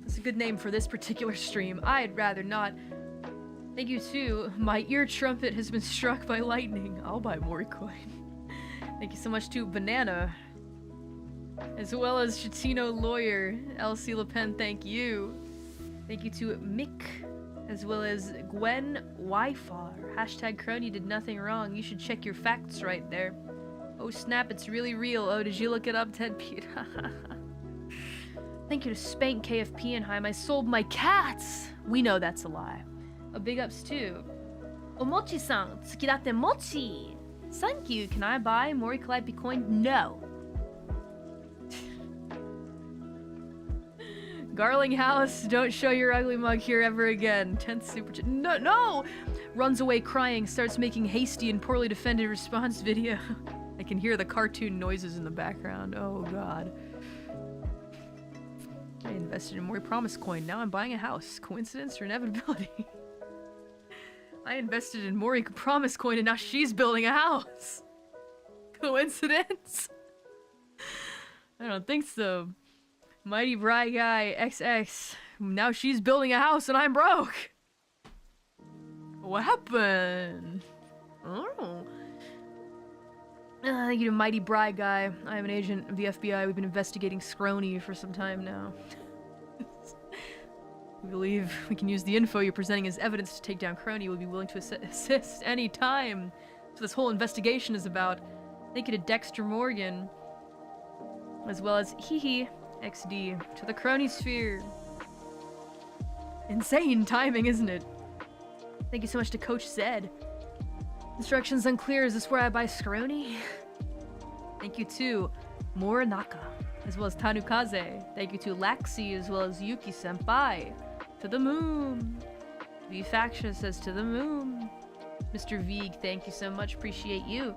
It's a good name for this particular stream. I'd rather not. Thank you too. My ear trumpet has been struck by lightning. I'll buy more coin. Thank you so much to Banana, as well as Chatino Lawyer. LC Le Pen, thank you. Thank you to Mick, as well as Gwen Wyfar. Hashtag Crony did nothing wrong. You should check your facts right there. Oh snap, it's really real. Oh, did you look it up, Ted Pete? Thank you to Spank KFP and Heim. I sold my cats! We know that's a lie. Big ups too. Omochi-san, tsukidate mochi! Thank you. Can I buy Mori Calliope coin? No. Garlinghouse, don't show your ugly mug here ever again. 10th super chat. No, no! Runs away crying, starts making hasty and poorly defended response video. I can hear the cartoon noises in the background. Oh god. I invested in Mori Promise coin. Now I'm buying a house. Coincidence or inevitability? I invested in Mori Promise coin and now she's building a house. Coincidence? I don't think so. Mighty Bry Guy XX. Now she's building a house and I'm broke. What happened? Oh. Thank you to Mighty Bry Guy. I am an agent of the FBI. We've been investigating Scrony for some time now. We believe we can use the info you're presenting as evidence to take down Crony. We'll be willing to assist any time. So this whole investigation is about. Thank you to Dexter Morgan, as well as Hehe XD to the Crony Sphere. Insane timing, isn't it? Thank you so much to Coach Zed. Instructions unclear. Is this where I buy Scrony? Thank you to Morinaka, as well as Tanukaze. Thank you to Laxi, as well as Yuki Senpai. To the moon. V Faction says to the moon. Mr. Veeg, thank you so much. Appreciate you.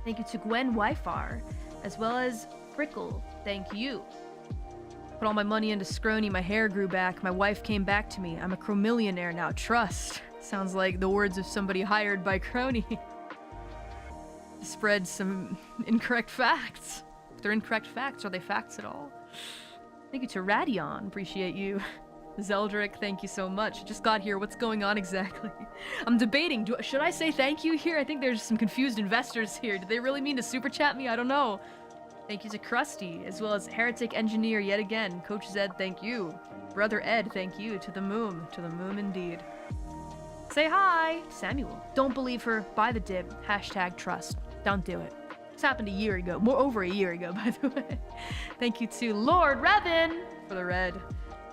Thank you to Gwen Wyfar, as well as Frickle. Thank you. Put all my money into Scrony. My hair grew back. My wife came back to me. I'm a cromillionaire now. Trust. Sounds like the words of somebody hired by Crony. To spread some incorrect facts. If they're incorrect facts, are they facts at all? Thank you to Radion. Appreciate you. Zeldrick, thank you so much. Just got here. What's going on exactly? I'm debating. Should I say thank you here? I think there's some confused investors here. Did they really mean to super chat me? I don't know. Thank you to Krusty, as well as Heretic Engineer yet again. Coach Zed, thank you. Brother Ed, thank you. To the moon. To the moon indeed. Say hi! Samuel. Don't believe her. Buy the dib. Hashtag trust. Don't do it. This happened a year ago. Over a year ago, by the way. Thank you to Lord Revan for the red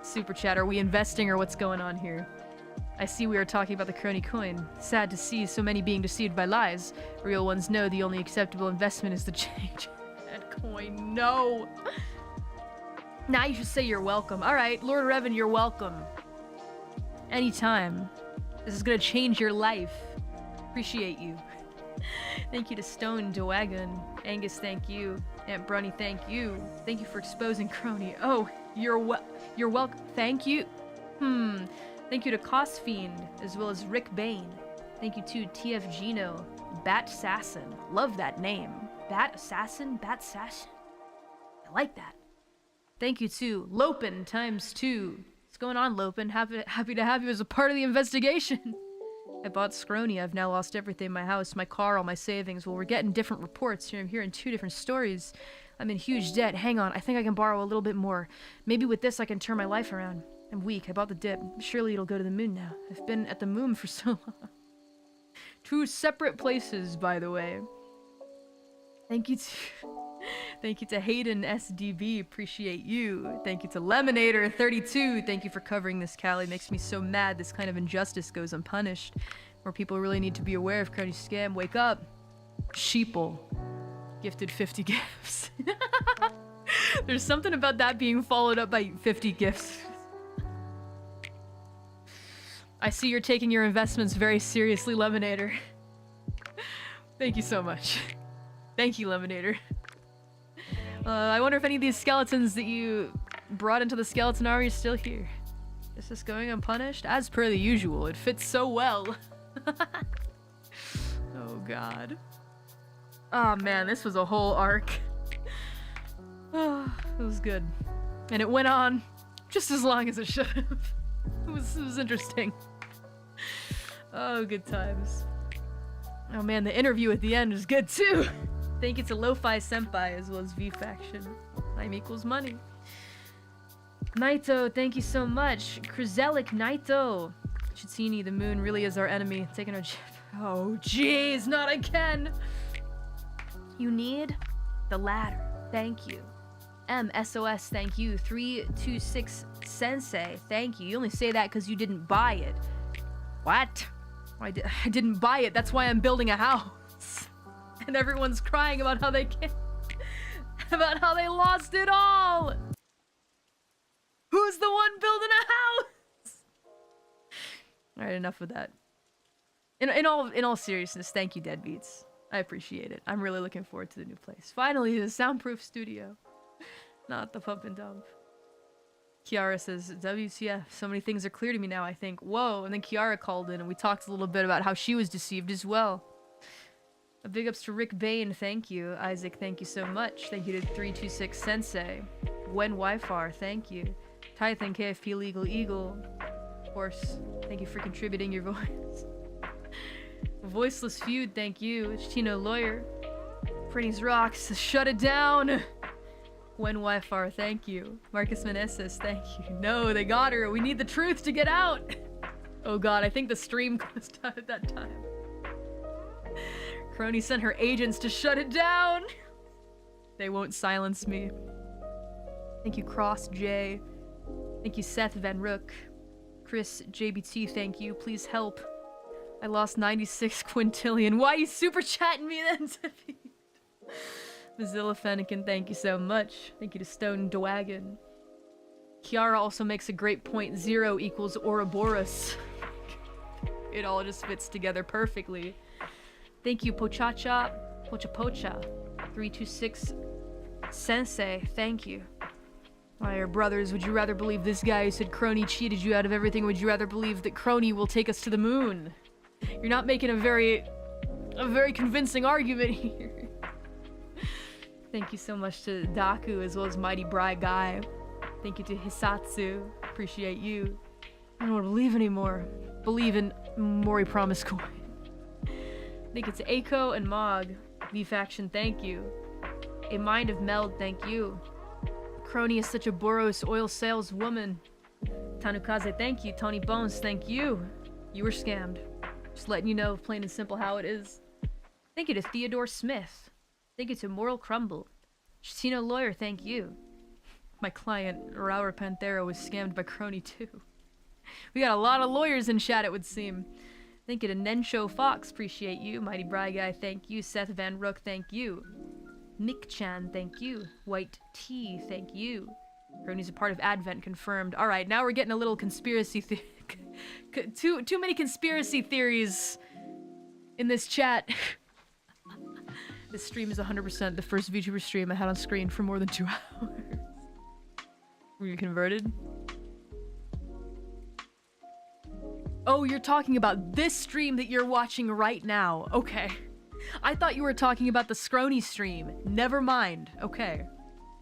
super chat. Are we investing or what's going on here? I see we are talking about the Crony coin. Sad to see so many being deceived by lies. Real ones know the only acceptable investment is the change. That coin, no! Now you should say you're welcome. Alright, Lord Revan, you're welcome. Anytime. This is gonna change your life. Appreciate you. Thank you to Stone Dwagon. Angus, thank you. Aunt Brunny, thank you. Thank you for exposing Crony. Oh, you're welcome. Thank you. Thank you to Cost Fiend, as well as Rick Bain. Thank you to TF Gino. Bat Assassin. Love that name. Bat Assassin? Bat Assassin? I like that. Thank you to Lopin ×2. What's going on, Lopin? Happy to have you as a part of the investigation. I bought Scrony. I've now lost everything. My house, my car, all my savings. Well, we're getting different reports here. I'm hearing 2 different stories. I'm in huge debt. Hang on. I think I can borrow a little bit more. Maybe with this I can turn my life around. I'm weak. I bought the dip. Surely it'll go to the moon now. I've been at the moon for so long. Two separate places, by the way. Thank you to... Thank you to Hayden SDB, appreciate you. Thank you to Lemonator32, thank you for covering this, Callie. Makes me so mad this kind of injustice goes unpunished. More people really need to be aware of crony scam. Wake up. Sheeple. Gifted 50 gifts. There's something about that being followed up by 50 gifts. I see you're taking your investments very seriously, Lemonator. Thank you so much. Thank you, Lemonator. I wonder if any of these skeletons that you brought into the skeleton army are still here. Is this going unpunished? As per the usual, it fits so well. Oh god. Oh man, this was a whole arc. Oh, it was good. And it went on just as long as it should have. It was interesting. Oh, good times. Oh man, the interview at the end was good too. Thank you to Lo-Fi Senpai as well as V-Faction. Time equals money. Naito, thank you so much. Krizelic Naito. Chitsini, the moon really is our enemy. Taking our chip. Oh, jeez, not again. You need the ladder. Thank you. MSOS, thank you. 326 Sensei, thank you. You only say that because you didn't buy it. What? I didn't buy it. That's why I'm building a house. And everyone's crying about how they can't. About how they lost it all. Who's the one building a house? All right, enough of that. In all seriousness, thank you, Deadbeats. I appreciate it. I'm really looking forward to the new place. Finally, the soundproof studio. Not the pump and dump. Kiara says, WTF, so many things are clear to me now, I think. Whoa, and then Kiara called in and we talked a little bit about how she was deceived as well. A big ups to Rick Bain, thank you. Isaac, thank you so much. Thank you to 326 Sensei. Gwen Wyfar, thank you. Tython KFP Legal Eagle. Of course, thank you for contributing your voice. Voiceless Feud, thank you. Chino Lawyer. Freddy's Rocks, shut it down. Gwen Wyfar, thank you. Marcus Meneses, thank you. No, they got her. We need the truth to get out. Oh god, I think the stream closed out at that time. Crony sent her agents to shut it down. They won't silence me. Thank you, Cross J. Thank you, Seth Van Rook. Chris JBT, thank you. Please help. I lost 96 quintillion. Why are you super chatting me then, Tiffy? Mozilla Fennekin, thank you so much. Thank you to Stone Dwagon. Kiara also makes a great point. 0 equals Ouroboros. It all just fits together perfectly. Thank you, Pochacha. Pocha Pocha. 326 Sensei, thank you. My brothers, would you rather believe this guy who said Crony cheated you out of everything? Would you rather believe that Crony will take us to the moon? You're not making a very convincing argument here. Thank you so much to Daku as well as Mighty Bry Guy. Thank you to Hisatsu. Appreciate you. I don't want to believe anymore. Believe in Mori Promise Coin. Thank you to Aiko and Mog. V-Faction, thank you. A Mind of Meld, thank you. Crony is such a Boros oil saleswoman. Tanukaze, thank you. Tony Bones, thank you. You were scammed. Just letting you know, plain and simple, how it is. Thank you to Theodore Smith. Thank you to Moral Crumble. Chitino Lawyer, thank you. My client, Raur Panthera, was scammed by Crony too. We got a lot of lawyers in chat, it would seem. Thank you to Nensho Fox, appreciate you. Mighty Bry Guy, thank you. Seth Van Rook, thank you. Nick Chan, thank you. White T, thank you. Crony's a part of Advent, confirmed. Alright, now we're getting a little conspiracy too many conspiracy theories in this chat. This stream is 100% the first VTuber stream I had on screen for more than 2 hours. Were you converted? Oh, you're talking about this stream that you're watching right now. Okay. I thought you were talking about the Scrony stream. Never mind. Okay.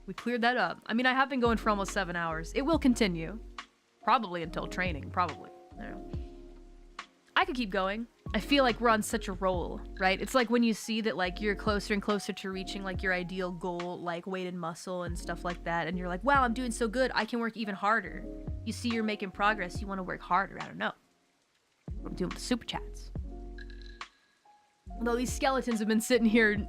We cleared that up. I mean, I have been going for almost 7 hours. It will continue. Probably until training. Probably. I don't know. I could keep going. I feel like we're on such a roll, right? It's like when you see that like you're closer and closer to reaching like your ideal goal, like weight and muscle and stuff like that, and you're like, wow, I'm doing so good, I can work even harder. You see you're making progress, you want to work harder. I don't know. What I'm doing with the super chats. Though these skeletons have been sitting here,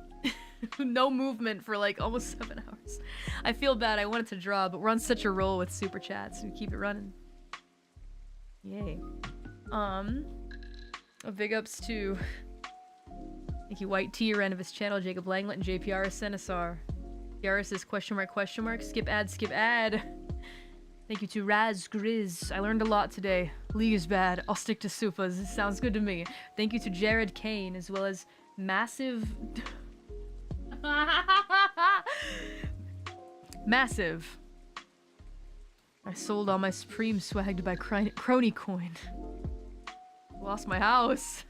no movement for like almost 7 hours. I feel bad. I wanted to draw, but we're on such a roll with super chats. We keep it running. Yay. Big ups to thank you, White T, Randomous Channel, Jacob Langlet, and JPR Senesar. Yaris says question mark, skip ad. Thank you to Raz Grizz. I learned a lot today. League is bad. I'll stick to Supas. It sounds good to me. Thank you to Jared Kane, as well as Massive... Massive. I sold all my Supreme swag to buy Crony Coin. Lost my house.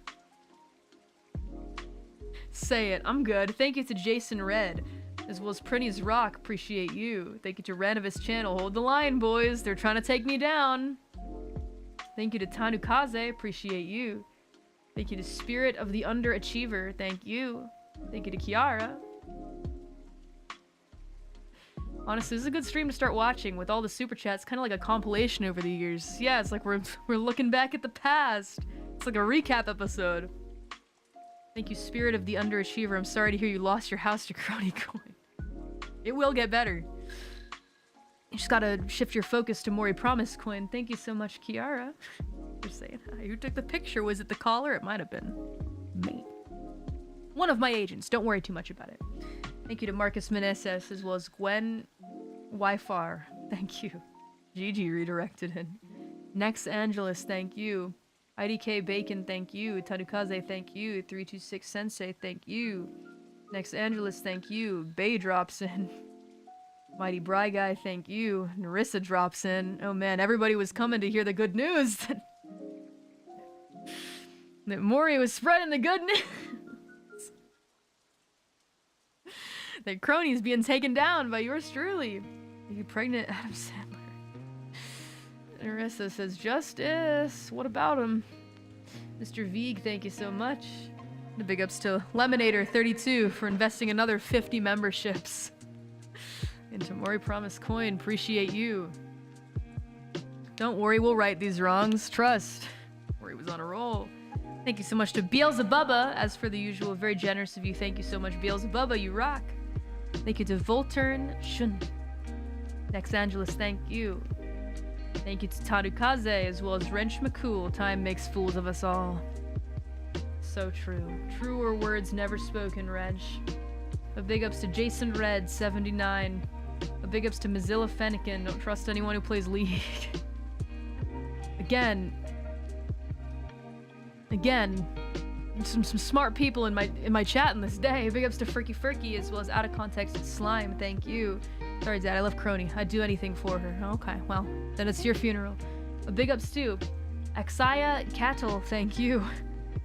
Say it. I'm good. Thank you to Jason Red, as well as Prinny's Rock. Appreciate you. Thank you to Randomous Channel. Hold the line, boys. They're trying to take me down. Thank you to Tanukaze. Appreciate you. Thank you to Spirit of the Underachiever. Thank you. Thank you to Kiara. Honestly, this is a good stream to start watching with all the super chats. Kind of like a compilation over the years. Yeah, it's like we're looking back at the past. It's like a recap episode. Thank you, Spirit of the Underachiever. I'm sorry to hear you lost your house to Crony Coin. It will get better. You just gotta shift your focus to Mori Promise Coin. Thank you so much, Kiara. For saying hi. Who took the picture? Was it the caller? It might have been me. One of my agents. Don't worry too much about it. Thank you to Marcus Meneses, as well as Gwen Wyfar. Thank you. Gigi redirected in. Next Angelus, thank you. IDK Bacon, thank you. Tanukaze, thank you. 326 Sensei, thank you. Next Angelus, thank you. Bay drops in. Mighty Bry Guy, thank you. Narissa drops in. Oh man, everybody was coming to hear the good news. That Mori was spreading the good news. That Crony's being taken down by yours truly. Are you pregnant, Adam Sandler? Narissa says, Justice. What about him? Mr. Veeg, thank you so much. The big ups to Lemonator32 for investing another 50 memberships into Mori Promise Coin. Appreciate you. Don't worry, we'll right these wrongs. Trust. Mori was on a roll. Thank you so much to Beelzebubba. As for the usual, very generous of you. Thank you so much, Beelzebubba. You rock. Thank you to Volturn Shun. Next Angelus, thank you. Thank you to Tanukaze, as well as Wrench McCool. Time makes fools of us all. So true. Truer words never spoken, Wrench. A big ups to Jason Red, 79. A big ups to Mozilla Fennekin. Don't trust anyone who plays League. Again, some smart people in my chat in this day. Big ups to Furky, as well as Out of Context Slime. Thank you. Sorry, Dad. I love Crony. I'd do anything for her. Okay, well, then it's your funeral. A big ups to Axaya Cattle. Thank you.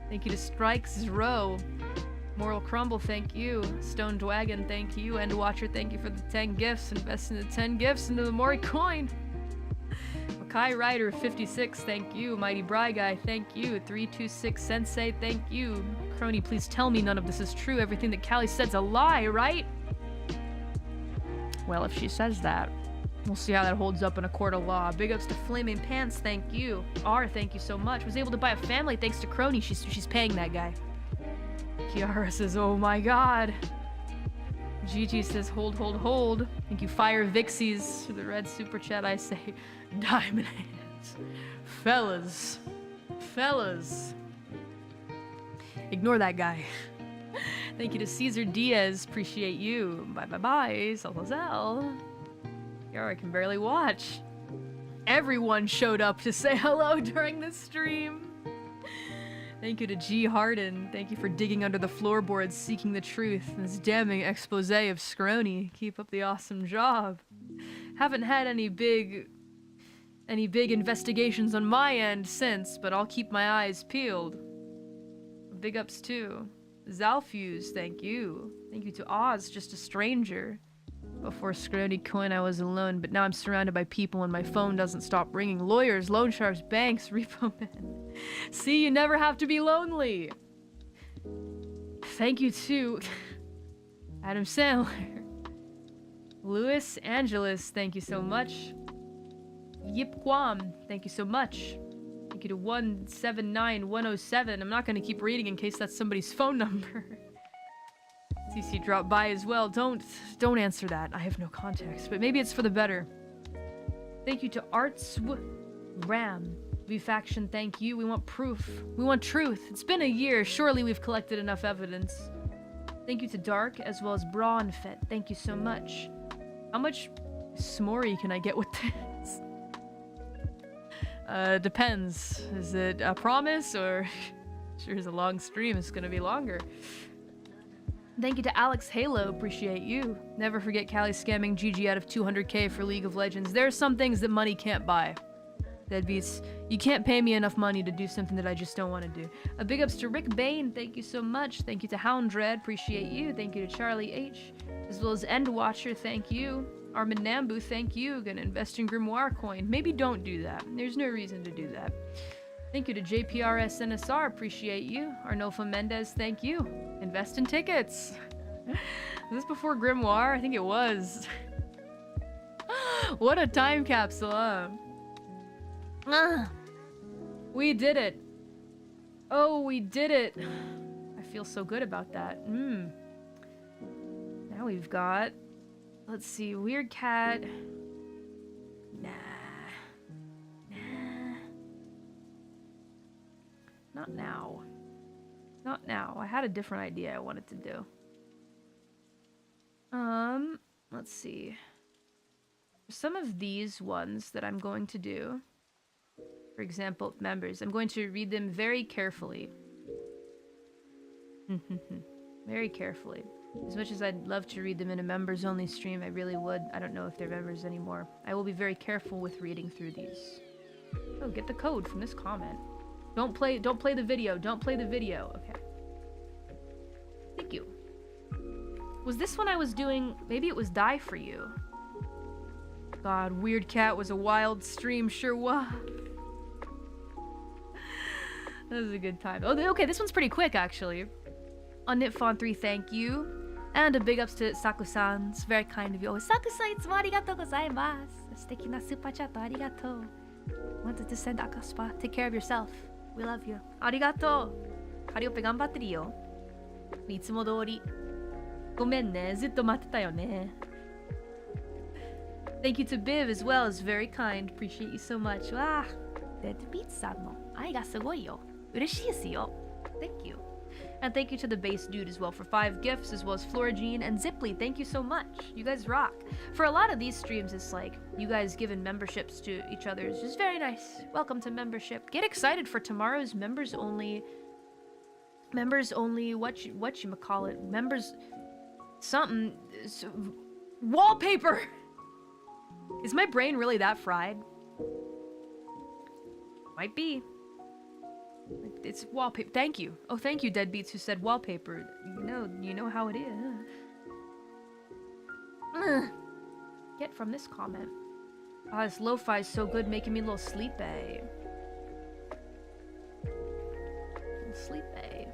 Thank you to Strikes Row. Moral Crumble. Thank you. Stone Dwagon. Thank you. End Watcher. Thank you for the 10 gifts. Invest in the 10 gifts into the Mori coin. Makai Rider 56, thank you. Mighty Bry Guy, thank you. 326 Sensei, thank you. Crony, please tell me none of this is true. Everything that Callie said's a lie, right? Well, if she says that, we'll see how that holds up in a court of law. Big ups to Flaming Pants, thank you. R, thank you so much. Was able to buy a family thanks to Crony. She's paying that guy. Kiara says, oh my god. Gigi says, hold. Thank you, Fire Vixies. For the red super chat, I say, diamond hands. Fellas. Ignore that guy. Thank you to Caesar Diaz. Appreciate you. Bye. Salazar. Yara can barely watch. Everyone showed up to say hello during this stream. Thank you to G. Harden. Thank you for digging under the floorboards, seeking the truth in this damning expose of Scrony. Keep up the awesome job. Haven't had any big investigations on my end since, but I'll keep my eyes peeled. Big ups too. Zalfuse, thank you. Thank you to Oz, just a stranger. Before Scrony Coin, I was alone, but now I'm surrounded by people and my phone doesn't stop ringing. Lawyers, loan sharks, banks, repo men. See, you never have to be lonely. Thank you to Adam Sandler. Louis Angeles, thank you so much. Yip Kwam, thank you so much. Thank you to 179107. I'm not going to keep reading in case that's somebody's phone number. CC dropped by as well. Don't answer that. I have no context, but maybe it's for the better. Thank you to Arts Ram. V-Faction, thank you. We want proof. We want truth. It's been a year. Surely we've collected enough evidence. Thank you to Dark, as well as Brawnfit. Thank you so much. How much Mori can I get with this? Depends. Is it a promise, or... Sure is a long stream. It's gonna be longer. Thank you to Alex Halo. Appreciate you. Never forget Callie scamming GG out of 200k for League of Legends. There are some things that money can't buy. Deadbeats, you can't pay me enough money to do something that I just don't want to do. A big ups to Rick Bain, thank you so much. Thank you to Hound Dread, appreciate you. Thank you to Charlie H, as well as End Watcher, thank you. Armin Nambu, thank you. Gonna invest in Grimoire coin. Maybe don't do that. There's no reason to do that. Thank you to JPRS NSR, appreciate you. Arnolfo Mendez, thank you. Invest in tickets. Was this before Grimoire? I think it was. What a time capsule, huh? We did it. Oh, we did it. I feel so good about that. Now we've got... Let's see. Weird Cat. Nah. Not now. Not now. I had a different idea I wanted to do. Let's see. Some of these ones that I'm going to do... For example, members. I'm going to read them very carefully. Very carefully. As much as I'd love to read them in a members-only stream, I really would. I don't know if they're members anymore. I will be very careful with reading through these. Oh, get the code from this comment. Don't play the video. Don't play the video. Okay. Thank you. Was this one I was doing? Maybe it was Die For You. God, Weird Cat was a wild stream. Sure was. That was a good time. Oh, okay, this one's pretty quick, actually. On Knitfon3, thank you. And a big ups to Saku-san. It's very kind of you. Oh, Saku-san, itsumo arigatou gozaimasu. Suteki super chat, arigatou. Wanted to send Akaspa. Take care of yourself. We love you. Arigatou. Calliope ganbatte yo. Itsumo dori. Gomen ne, zutto matteta yo ne. Thank you to Biv as well. It's very kind. Appreciate you so much. Ah, Deadbeats-san no ai ga sugoi yo. Ureshii desu yo. Thank you. And thank you to the base dude as well for 5 gifts, as well as Floragine and Ziply. Thank you so much. You guys rock. For a lot of these streams, it's like you guys giving memberships to each other. It's just very nice. Welcome to membership. Get excited for tomorrow's members only, whatchamacallit, members something, wallpaper. Is my brain really that fried? Might be. It's wallpaper. Thank you. Oh, thank you, Deadbeats, who said wallpaper. You know how it is. Get from this comment. Ah, this lo-fi is so good, making me a little sleepy. Sleepy.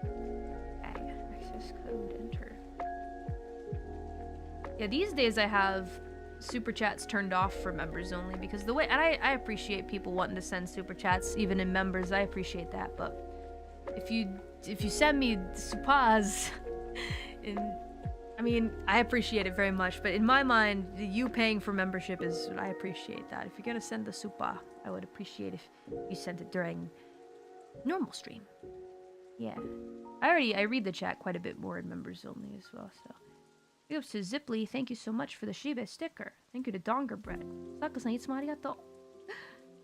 Okay, access code, enter. Yeah, these days I have super chats turned off for members only because the way, and I appreciate people wanting to send super chats even in members. I appreciate that, but if you send me supas, I mean, I appreciate it very much, but in my mind, you paying for membership is, I appreciate that. If you're gonna send the supa, I would appreciate if you sent it during normal stream. Yeah, I read the chat quite a bit more in members only as well, so. Big ups to Ziply, thank you so much for the Shibe sticker. Thank you to Donger Bread. Saku-san, itsumo arigatou.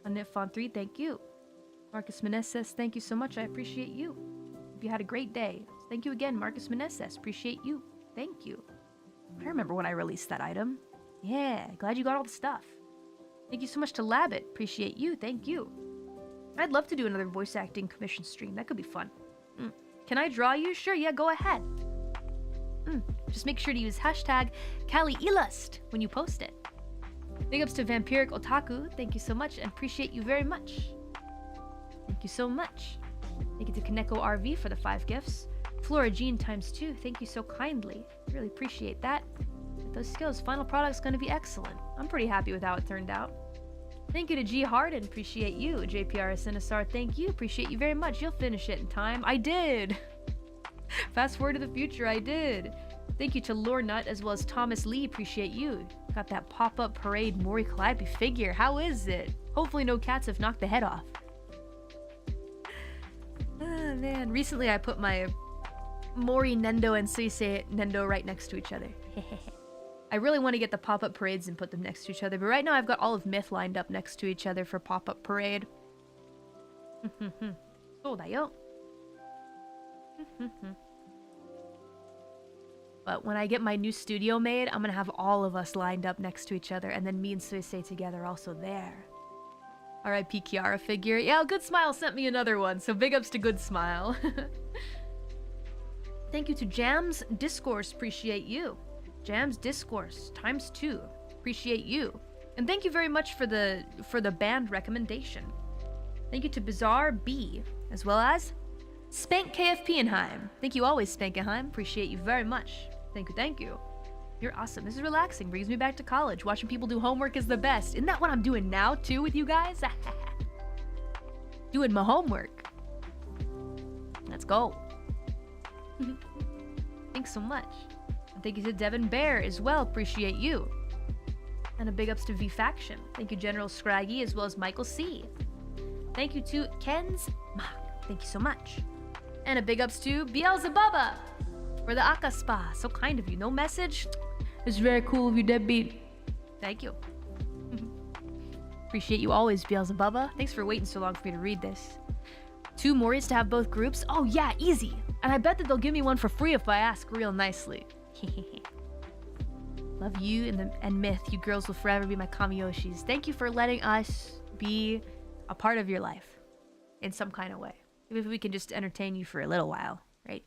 On Knitfon3, thank you. Marcus Meneses, thank you so much, I appreciate you. If you had a great day. Thank you again, Marcus Meneses, appreciate you. Thank you. I remember when I released that item. Yeah, glad you got all the stuff. Thank you so much to Labbit, appreciate you, thank you. I'd love to do another voice acting commission stream, that could be fun. Can I draw you? Sure, yeah, go ahead. Just make sure to use hashtag CallieElust when you post it. Big ups to Vampiric Otaku, thank you so much and appreciate you very much. Thank you so much. Thank you to Kaneko RV for the 5 gifts. Floragine ×2, thank you so kindly. Really appreciate that. With those skills, final product's gonna be excellent. I'm pretty happy with how it turned out. Thank you to G Harden, appreciate you. JPR Sinisar, thank you, appreciate you very much. You'll finish it in time. I did. Fast forward to the future, I did. Thank you to Lore Nut as well as Thomas Lee, appreciate you. Got that pop-up parade Mori Calliope figure. How is it? Hopefully no cats have knocked the head off. Ah, man. Recently I put my Mori Nendo and Suisei Nendo right next to each other. I really want to get the pop-up parades and put them next to each other, but right now I've got all of Myth lined up next to each other for pop-up parade. So da yo. But when I get my new studio made, I'm gonna have all of us lined up next to each other, and then me and Suisei together also there. R.I.P. Kiara figure. Yeah, Good Smile sent me another one, so big ups to Good Smile. Thank you to Jams Discourse, appreciate you. Jams Discourse ×2, appreciate you. And thank you very much for the band recommendation. Thank you to Bizarre B, as well as Spank KFPenheim. Thank you always, Spankenheim. Appreciate you very much. Thank you, thank you. You're awesome. This is relaxing. Brings me back to college. Watching people do homework is the best. Isn't that what I'm doing now, too, with you guys? Doing my homework. Let's go. Thanks so much. And thank you to Devin Bear as well. Appreciate you. And a big ups to V Faction. Thank you, General Scraggy, as well as Michael C. Thank you to Ken's Mock. Thank you so much. And a big ups to Beelzebubba for the Aka Spa. So kind of you. No message? It's very cool of you, deadbeat. Thank you. Appreciate you always, Beelzebubba. Thanks for waiting so long for me to read this. 2 Moris to have both groups? Oh yeah, easy. And I bet that they'll give me one for free if I ask real nicely. Love you and Myth. You girls will forever be my Kamiyoshis. Thank you for letting us be a part of your life in some kind of way. Even if we can just entertain you for a little while, right?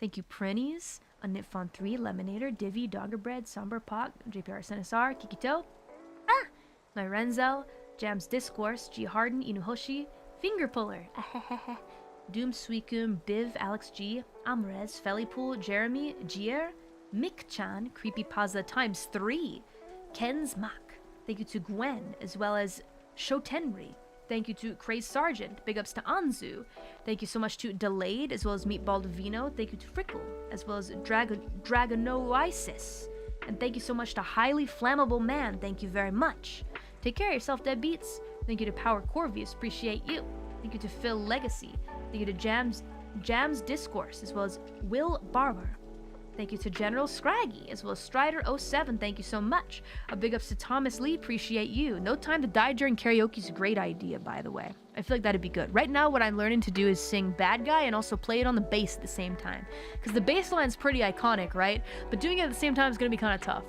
Thank you, Prennies, Unknitfon 3, Lemonator, Divi, Doggerbread, Somber Pot, JPR Senesar, Kikito, my Renzel, Jams Discourse, G Harden, Inuhoshi, Finger Puller, Doom Suicum, Biv, Alex G, Amrez, Felipool, Jeremy, Gier, Mick-chan, Creepypasta ×3, Ken's Mock. Thank you to Gwen, as well as Shotenri. Thank you to Craze Sergeant. Big ups to Anzu. Thank you so much to Delayed, as well as Meatball Divino. Thank you to Frickle, as well as Dragonoisis. And thank you so much to Highly Flammable Man. Thank you very much. Take care of yourself, deadbeats. Thank you to Power Corvius. Appreciate you. Thank you to Phil Legacy. Thank you to Jams Discourse, as well as Will Barber. Thank you to General Scraggy, as well as Strider07. Thank you so much. A big ups to Thomas Lee. Appreciate you. No Time to Die During Karaoke is a great idea, by the way. I feel like that'd be good. Right now, what I'm learning to do is sing Bad Guy and also play it on the bass at the same time. Because the bass line's pretty iconic, right? But doing it at the same time is going to be kind of tough.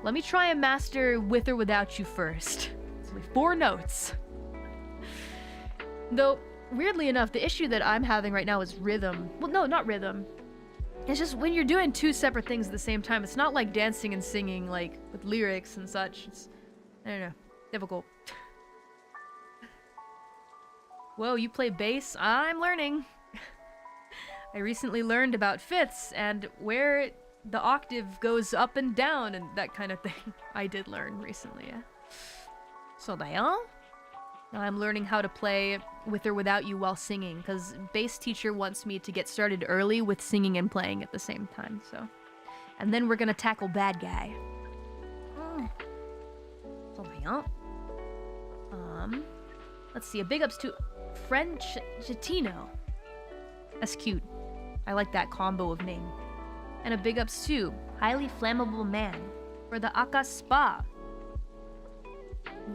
Let me try and master With or Without You first. It's only 4 notes. Though, weirdly enough, the issue that I'm having right now is rhythm. Well, no, not rhythm. It's just when you're doing 2 separate things at the same time, it's not like dancing and singing, like, with lyrics and such. It's, I don't know, difficult. Whoa, you play bass? I'm learning. I recently learned about fifths and where the octave goes up and down and that kind of thing. I did learn recently, yeah. So now I'm learning how to play With or Without You while singing, because bass teacher wants me to get started early with singing and playing at the same time, so. And then we're gonna tackle Bad Guy. So now, let's see, a big ups to French Chatino. That's cute. I like that combo of name. And a big ups to Highly Flammable Man for the Aka Spa.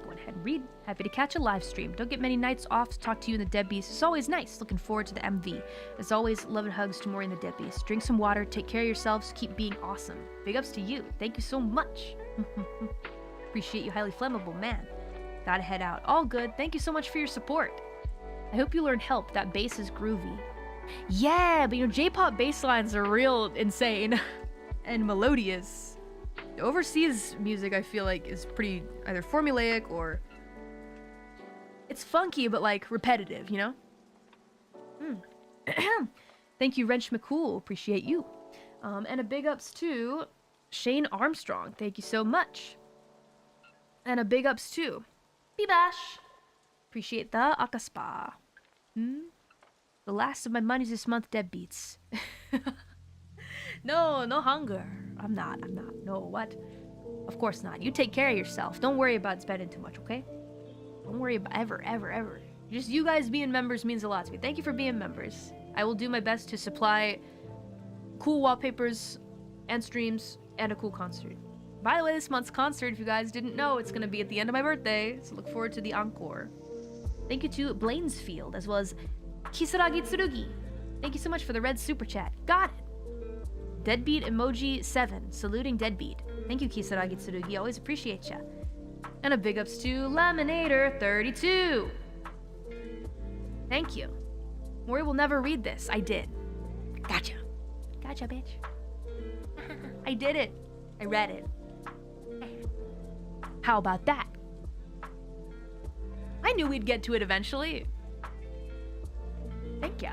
Go ahead and read. Happy to catch a live stream. Don't get many nights off to talk to you in the Deadbeast. It's always nice. Looking forward to the MV. As always, love and hugs to Mori and the Deadbeast. Drink some water. Take care of yourselves. Keep being awesome. Big ups to you. Thank you so much. Appreciate you, Highly Flammable Man. Gotta head out. All good. Thank you so much for your support. I hope you learned Help. That bass is groovy. Yeah, but you know, J-pop bass lines are real insane and melodious. Overseas music, I feel like, is pretty either formulaic or it's funky but like repetitive, you know? Thank you, Wrench McCool. Appreciate you. And a big ups to Shane Armstrong. Thank you so much. And a big ups to Bibash. Appreciate the Akaspa. The last of my monies this month, deadbeats. No, no hunger. I'm not. No, what? Of course not. You take care of yourself. Don't worry about spending too much, okay? Don't worry about ever. Just you guys being members means a lot to me. Thank you for being members. I will do my best to supply cool wallpapers and streams and a cool concert. By the way, this month's concert, if you guys didn't know, it's going to be at the end of my birthday, so look forward to the encore. Thank you to Blainsfield, as well as Kisaragi Tsurugi. Thank you so much for the red super chat. Got it. Deadbeat emoji 7, saluting Deadbeat. Thank you, Kisaragi Tsurugi. Always appreciate ya. And a big ups to Lemonator 32. Thank you. Mori will never read this. I did. Gotcha. Gotcha, bitch. I did it. I read it. How about that? I knew we'd get to it eventually. Thank ya.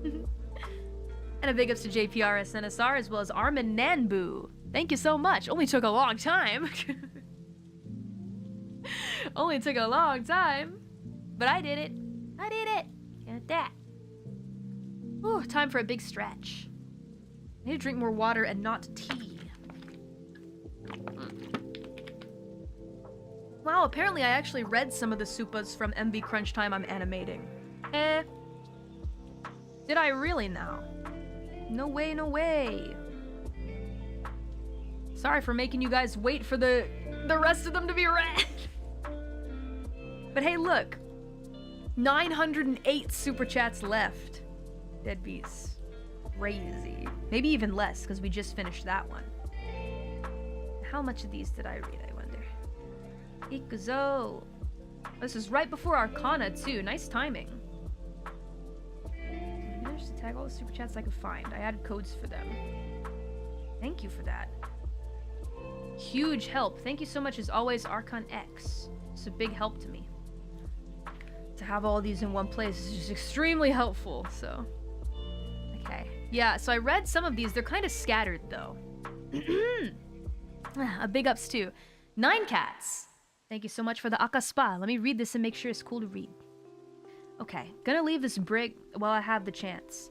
And a big ups to JPRS NSR as well as Armin Nanbu. Thank you so much. Only took a long time. Only took a long time. But I did it. I did it. Get that. Ooh, time for a big stretch. I need to drink more water and not tea. Wow, apparently I actually read some of the supas from MV Crunch Time I'm animating. Did I really now? No way, no way. Sorry for making you guys wait for the rest of them to be read. But hey, look. 908 super chats left. Deadbeats. Crazy. Maybe even less, because we just finished that one. How much of these did I read, I wonder? Ikuzo. This is right before Arcana, too. Nice timing. I managed to tag all the super chats I could find. I added codes for them. Thank you for that. Huge help. Thank you so much, as always, Archon X. It's a big help to me. To have all these in one place is just extremely helpful, so... Okay. Yeah, so I read some of these. They're kind of scattered, though. A big ups to 9 Cats. Thank you so much for the Akaspa. Let me read this and make sure it's cool to read. Okay, gonna leave this brig while I have the chance.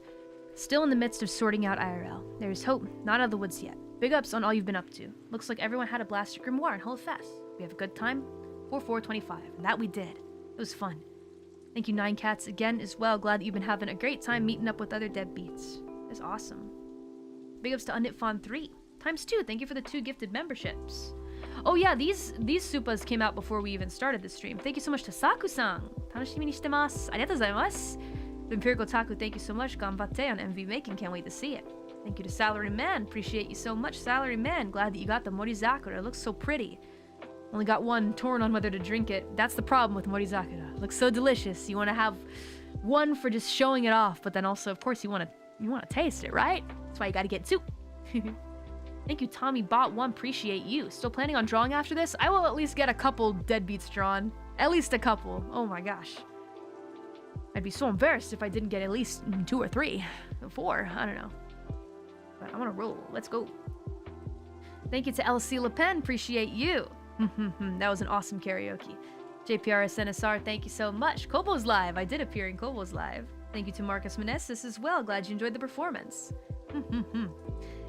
Still in the midst of sorting out IRL. There's hope, not out of the woods yet. Big ups on all you've been up to. Looks like everyone had a blast at Grimoire and Hall of Fest. We have a good time. 4-4-25, and that we did. It was fun. Thank you, 9 Cats, again as well. Glad that you've been having a great time meeting up with other deadbeats. That's awesome. Big ups to Unitfon 3. ×2, thank you for the 2 gifted memberships. Oh yeah, these supas came out before we even started the stream. Thank you so much to Saku-san. Tanoshimi ni shitemasu. Arigatou gozaimasu. The Empirical Taku, thank you so much. Ganbatte on MV Making, can't wait to see it. Thank you to Salary Man. Appreciate you so much, Salary Man. Glad that you got the Morizakura. It looks so pretty. Only got one torn on whether to drink it. That's the problem with Morizakura. It looks so delicious. You want to have one for just showing it off, but then also, of course, you want to taste it, right? That's why you got to get 2. Thank you, Tommy Bot 1. Appreciate you. Still planning on drawing after this? I will at least get a couple deadbeats drawn. At least a couple. Oh my gosh. I'd be so embarrassed if I didn't get at least 2 or 3. 4. I don't know. But I want to roll. Let's go. Thank you to LC Le Pen. Appreciate you. That was an awesome karaoke. JPRS NSR, thank you so much. Kobo's Live. I did appear in Kobo's Live. Thank you to Marcus Meneses as well. Glad you enjoyed the performance.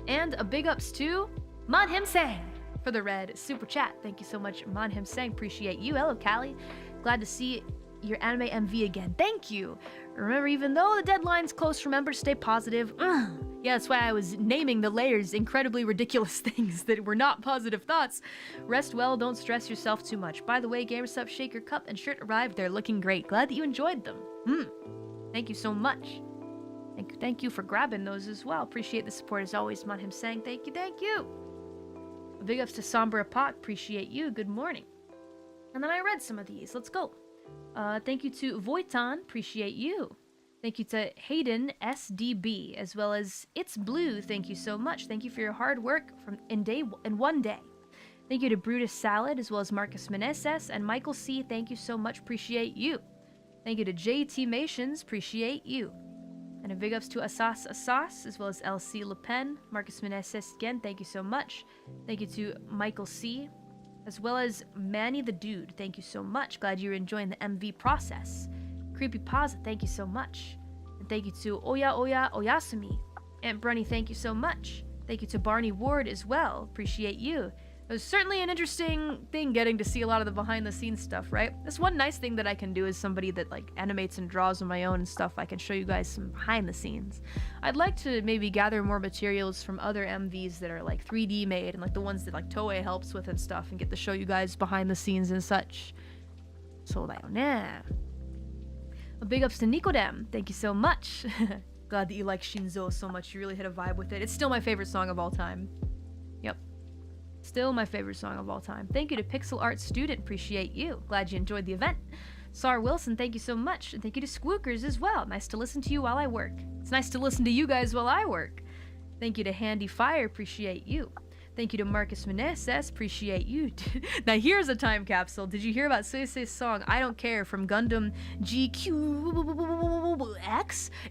And a big ups to Manhim Sang for the red super chat. Thank you so much, Manhim Sang. Appreciate you. Hello, Callie. Glad to see your anime MV again. Thank you. Remember, even though the deadline's close, remember to stay positive. Yeah, that's why I was naming the layers incredibly ridiculous things that were not positive thoughts. Rest well, don't stress yourself too much. By the way, GamerSup Shaker Cup and shirt arrived. They're looking great. Glad that you enjoyed them. Thank you so much. Thank you for grabbing those as well. Appreciate the support as always, Manhim Sang. Thank you. Big ups to Sombra Pot. Appreciate you. Good morning. And then I read some of these. Let's go. Thank you to Voitan. Appreciate you. Thank you to Hayden SDB, as well as It's Blue. Thank you so much. Thank you for your hard work in one day. Thank you to Brutus Salad, as well as Marcus Meneses and Michael C. Thank you so much. Appreciate you. Thank you to JT Mations. Appreciate you. And a big ups to Asas, as well as LC Le Pen, Marcus Meneses again. Thank you so much. Thank you to Michael C. As well as Manny the Dude, thank you so much. Glad you're enjoying the MV process. Creepypasta, thank you so much. And thank you to Oya Oya Oyasumi. Aunt Brunny, thank you so much. Thank you to Barney Ward as well. Appreciate you. It was certainly an interesting thing getting to see a lot of the behind the scenes stuff, right? That's one nice thing that I can do as somebody that like animates and draws on my own and stuff. I can show you guys some behind the scenes. I'd like to maybe gather more materials from other MVs that are like 3D made and like the ones that like Toei helps with and stuff and get to show you guys behind the scenes and such. So da yo ne. Big ups to Nikodem. Thank you so much. Glad that you like Shinzo so much. You really hit a vibe with it. It's still my favorite song of all time. Yep. Still my favorite song of all time. Thank you to Pixel Art Student. Appreciate you. Glad you enjoyed the event. Sar Wilson, thank you so much. And thank you to Squookers as well. Nice to listen to you while I work. It's nice to listen to you guys while I work. Thank you to Handy Fire. Appreciate you. Thank you to Marcus Meneses. Appreciate you. Now here's a time capsule. Did you hear about Suisei's song I Don't Care from Gundam GQX?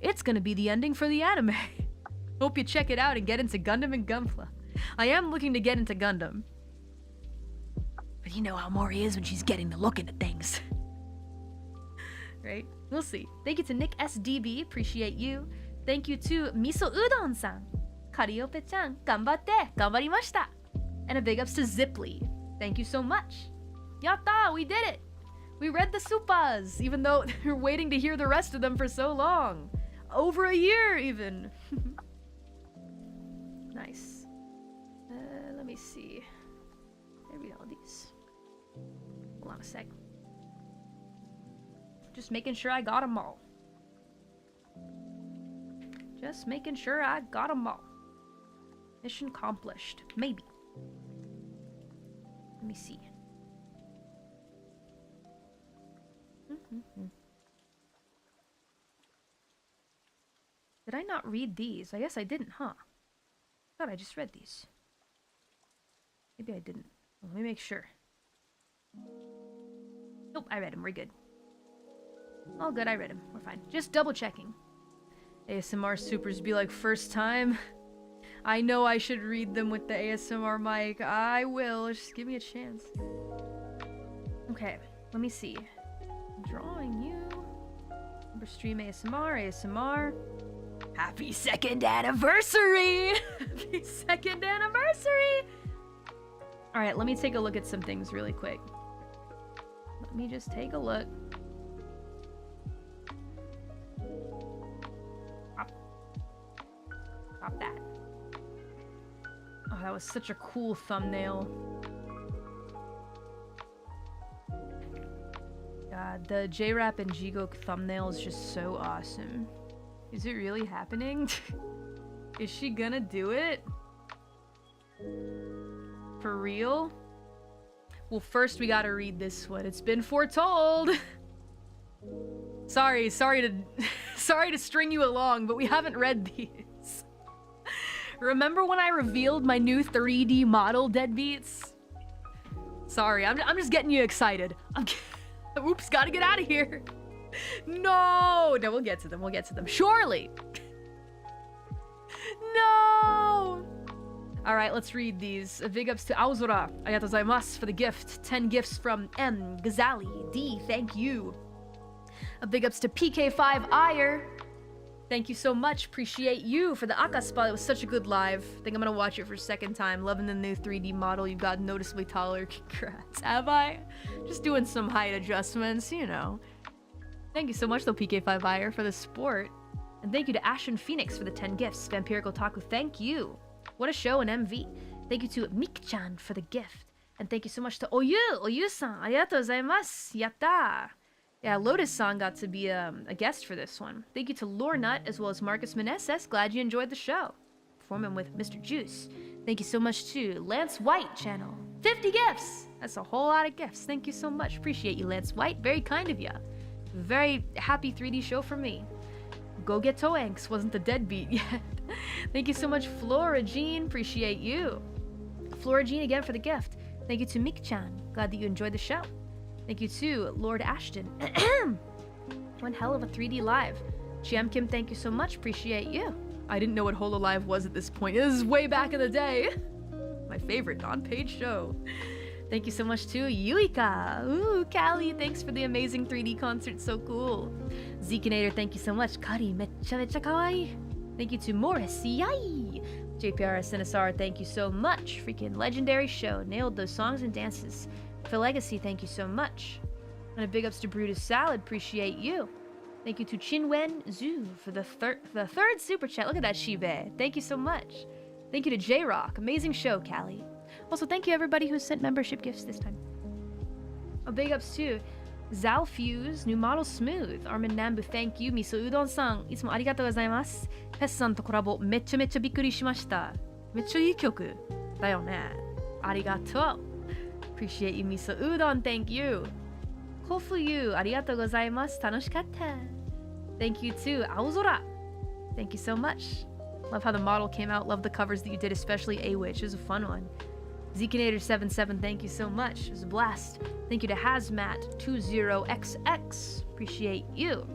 It's gonna be the ending for the anime. Hope you check it out and get into Gundam and Gunpla. I am looking to get into Gundam. But you know how Mori is when she's getting to look into things. Right? We'll see. Thank you to Nick SDB. Appreciate you. Thank you to Miso Udon-san. Calliope-chan, ganbatte, ganbarimashita. And a big ups to Ziply. Thank you so much. Yatta, we did it. We read the Supas, even though we're waiting to hear the rest of them for so long. Over a year, even. Nice. Let me see. Did I read all these? Hold on a sec. Just making sure I got them all. Just making sure I got them all. Mission accomplished. Maybe. Let me see. Did I not read these? I guess I didn't, huh? I thought I just read these. Maybe I didn't. Let me make sure. Nope, I read them. We're good. All good, I read them. We're fine. Just double checking. ASMR supers be like, first time? I know I should read them with the ASMR mic. I will. Just give me a chance. Okay, let me see. Drawing you. Number stream ASMR. Happy 2nd anniversary! Happy 2nd anniversary! Alright, let me take a look at some things really quick. Let me just take a look. Stop that. Oh, that was such a cool thumbnail. God, the J-Rap and Jigok thumbnail is just so awesome. Is it really happening? Is she gonna do it? For real? Well, first we gotta read this one. It's been foretold! Sorry to string you along, but we haven't read these. Remember when I revealed my new 3D model, Deadbeats? Sorry, I'm just getting you excited. Oops, gotta get out of here. No, we'll get to them. Surely. No. All right, let's read these. Big ups to Aozora. Arigatou gozaimasu for the gift. 10 gifts from M. Gazali. D, thank you. Big ups to PK5 Ire. Thank you so much. Appreciate you for the Akaspa. It was such a good live. I think I'm gonna watch it for a second time. Loving the new 3D model. You've gotten noticeably taller. Congrats. Have I? Just doing some height adjustments, you know. Thank you so much, though, PK5 Ire, for the support. And thank you to Ashen Phoenix for the 10 gifts. Vampiric Otaku, thank you. What a show, an MV. Thank you to Mik-chan for the gift. And thank you so much to Oyu-san. Arigatou gozaimasu. Yatta. Yeah, Lotus-san got to be a guest for this one. Thank you to Lornut, as well as Marcus Meneses. Glad you enjoyed the show. Performing with Mr. Juice. Thank you so much to Lance White channel. 50 gifts! That's a whole lot of gifts. Thank you so much. Appreciate you, Lance White. Very kind of ya. Very happy 3D show for me. Go get Toanks. Wasn't the deadbeat yet. Thank you so much, Flora Jean. Appreciate you. Flora Jean again for the gift. Thank you to Mik-chan. Glad that you enjoyed the show. Thank you to Lord Ashton. One hell of a 3D live. GM Kim, thank you so much. Appreciate you. I didn't know what hololive was at this point. This is way back in the day. My favorite non-paid show. Thank you so much to Yuika. Ooh, Callie, thanks for the amazing 3D concert. So cool. Zekinator, thank you so much. Kari, mecha mecha kawaii. Thank you to Morris. Yay! JPRS NSR, thank you so much. Freaking legendary show. Nailed those songs and dances. For Legacy, thank you so much. And a big ups to Brutus Salad. Appreciate you. Thank you to Chinwen Zhu for the third super chat. Look at that, Shibe. Thank you so much. Thank you to J-Rock. Amazing show, Callie. Also, thank you everybody who sent membership gifts this time. A big ups to Zal Fuse, New Model Smooth, Armin Nambu, thank you. Miso Udon-san, いつもありがとうございます。ペスさんとコラボ、めっちゃびっくりしました。めっちゃいい曲だよね。ありがとう。Appreciate you, Miso Udon, thank you. Kofuyu, ありがとうございます。楽しかった。Thank you too. 青空. Thank you so much. Love how the model came out. Love the covers that you did, especially A-Witch. It was a fun one. Zekinator77, thank you so much. It was a blast. Thank you to Hazmat20XX. Appreciate you.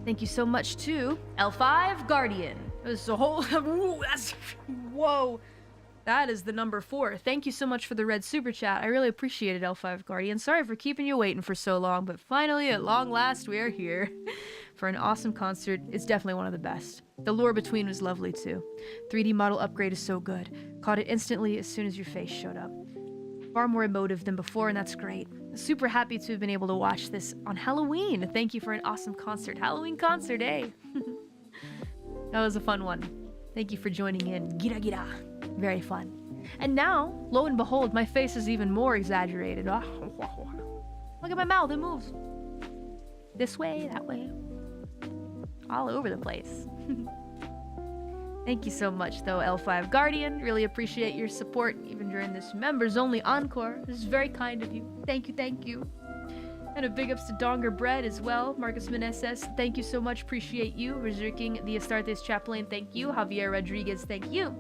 Thank you so much to L5 Guardian. It was a whole... Ooh, that's... Whoa. That is the number 4. Thank you so much for the red super chat. I really appreciate it, L5 Guardian. Sorry for keeping you waiting for so long, but finally, at long last, we are here for an awesome concert. It's definitely one of the best. The lore between was lovely too. 3D model upgrade is so good. Caught it instantly as soon as your face showed up. Far more emotive than before, and that's great. Super happy to have been able to watch this on Halloween. Thank you for an awesome concert. Halloween concert, eh? That was a fun one. Thank you for joining in. Gira gira. Very fun. And now, lo and behold, my face is even more exaggerated. Look at my mouth, it moves. This way, that way. All over the place. Thank you so much, though, L5 Guardian. Really appreciate your support, even during this members-only encore. This is very kind of you. Thank you, thank you. And a big ups to Donger Bread as well. Marcus Meneses, thank you so much. Appreciate you. Reserking the Astartes Chaplain, thank you. Javier Rodriguez, thank you.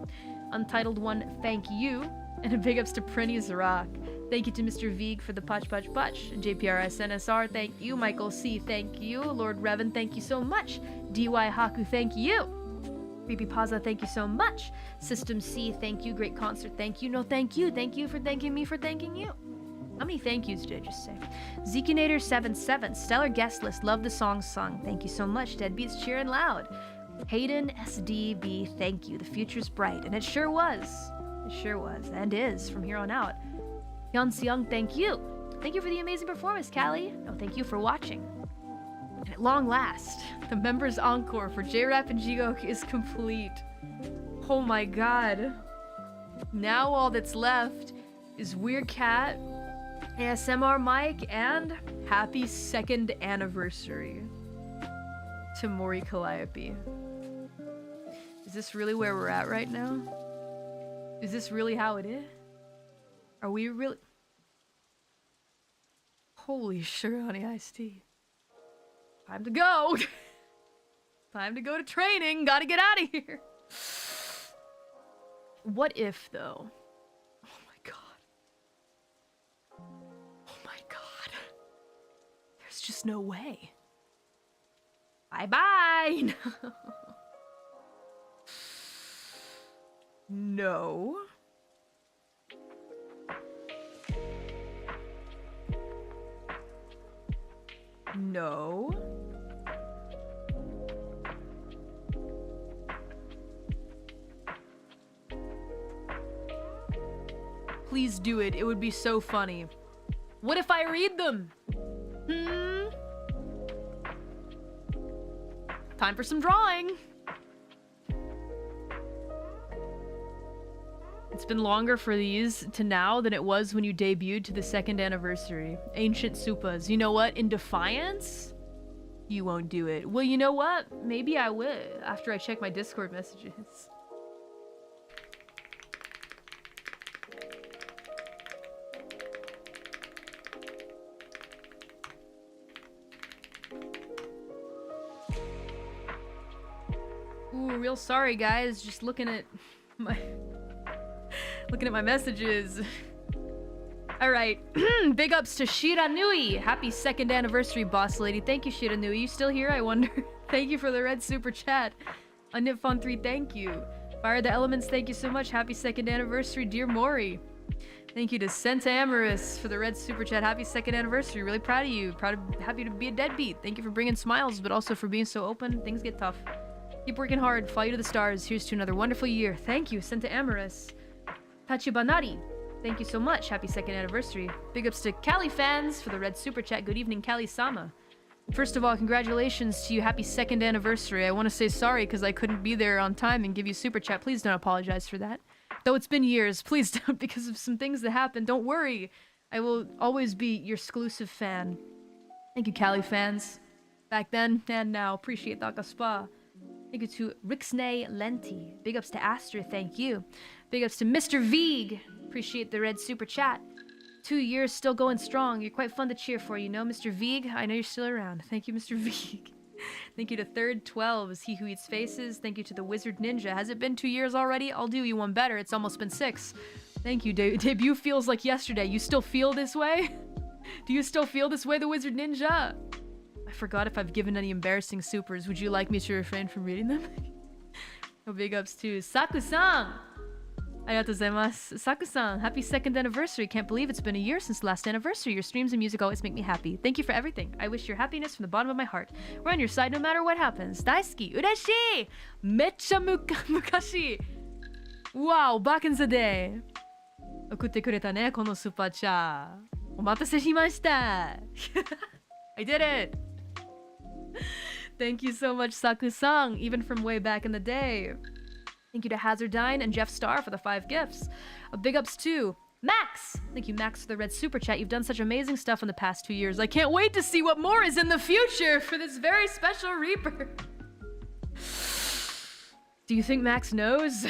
Untitled One, thank you. And a big ups to Prinny Zarak. Thank you to Mr. Veeg for the Pach Pach Pach. JPRS NSR, thank you. Michael C, thank you. Lord Revan, thank you so much. DY Haku, thank you. Creepypazza, thank you so much. System C, thank you. Great concert, thank you. No, thank you. Thank you for thanking me for thanking you. How many thank yous did I just say? Zekinator77, stellar guest list. Love the song sung. Thank you so much. Deadbeats cheering loud. Hayden SDB, thank you. The future's bright. And it sure was. It sure was. And is from here on out. Hyun Seung, thank you. Thank you for the amazing performance, Callie. No, thank you for watching. And at long last, the members' encore for J-Rap and Jigok is complete. Oh my god. Now all that's left is Weird Cat, ASMR Mike, and happy 2nd anniversary to Mori Calliope. Is this really where we're at right now? Is this really how it is? Are we really... Holy sugar honey iced tea. Time to go! Time to go to training! Gotta get out of here! What if, though? Oh my god. Oh my god. There's just no way. Bye-bye! No. No. Please do it. It would be so funny. What if I read them? Time for some drawing. It's been longer for these to now than it was when you debuted to the 2nd anniversary. Ancient Supas. You know what? In defiance? You won't do it. Well, you know what? Maybe I will after I check my Discord messages. Ooh, real sorry guys. Just looking at my messages. Alright. Big ups to Shiranui. Happy 2nd anniversary, boss lady. Thank you, Shiranui. You still here, I wonder? Thank you for the red super chat. Unipfon3, thank you. Fire the Elements, thank you so much. Happy 2nd anniversary, dear Mori. Thank you to Senta Amorous for the red super chat. Happy 2nd anniversary. Really proud of you. Happy to be a deadbeat. Thank you for bringing smiles, but also for being so open. Things get tough. Keep working hard. Fly you to the stars. Here's to another wonderful year. Thank you, Senta Amorous. Tachibanari. Thank you so much. Happy 2nd anniversary. Big ups to Cali fans for the red super chat. Good evening, Cali-sama. First of all, congratulations to you. Happy 2nd anniversary. I want to say sorry because I couldn't be there on time and give you super chat. Please don't apologize for that. Though it's been years, please don't, because of some things that happened. Don't worry. I will always be your exclusive fan. Thank you, Cali fans. Back then and now. Appreciate that, Gaspar. Thank you to Rixnay Lenti. Big ups to Aster, thank you. Big ups to Mr. Veeg. Appreciate the red super chat. 2 years still going strong. You're quite fun to cheer for, you know, Mr. Veeg. I know you're still around. Thank you, Mr. Veeg. Thank you to Third 12 is He Who Eats Faces. Thank you to the Wizard Ninja. Has it been 2 years already? I'll do you one better. It's almost been 6. Thank you. Debut feels like yesterday. You still feel this way? Do you still feel this way, the Wizard Ninja? I forgot if I've given any embarrassing supers. Would you like me to refrain from reading them? No big ups to Saku-san. Arigatou gozaimasu. Saku-san, happy 2nd anniversary. Can't believe it's been a year since last anniversary. Your streams and music always make me happy. Thank you for everything. I wish your happiness from the bottom of my heart. We're on your side no matter what happens. Daisuki. Ureshii! Mecha mukashi! Wow, back in the day. 送ってくれたね、このスーパーチャー。お待たせしました。I did it! Thank you so much, Saku-san, even from way back in the day. Thank you to Hazardine and Jeff Starr for the 5 gifts. A big ups to Max! Thank you, Max, for the red super chat. You've done such amazing stuff in the past 2 years. I can't wait to see what more is in the future for this very special Reaper. Do you think Max knows?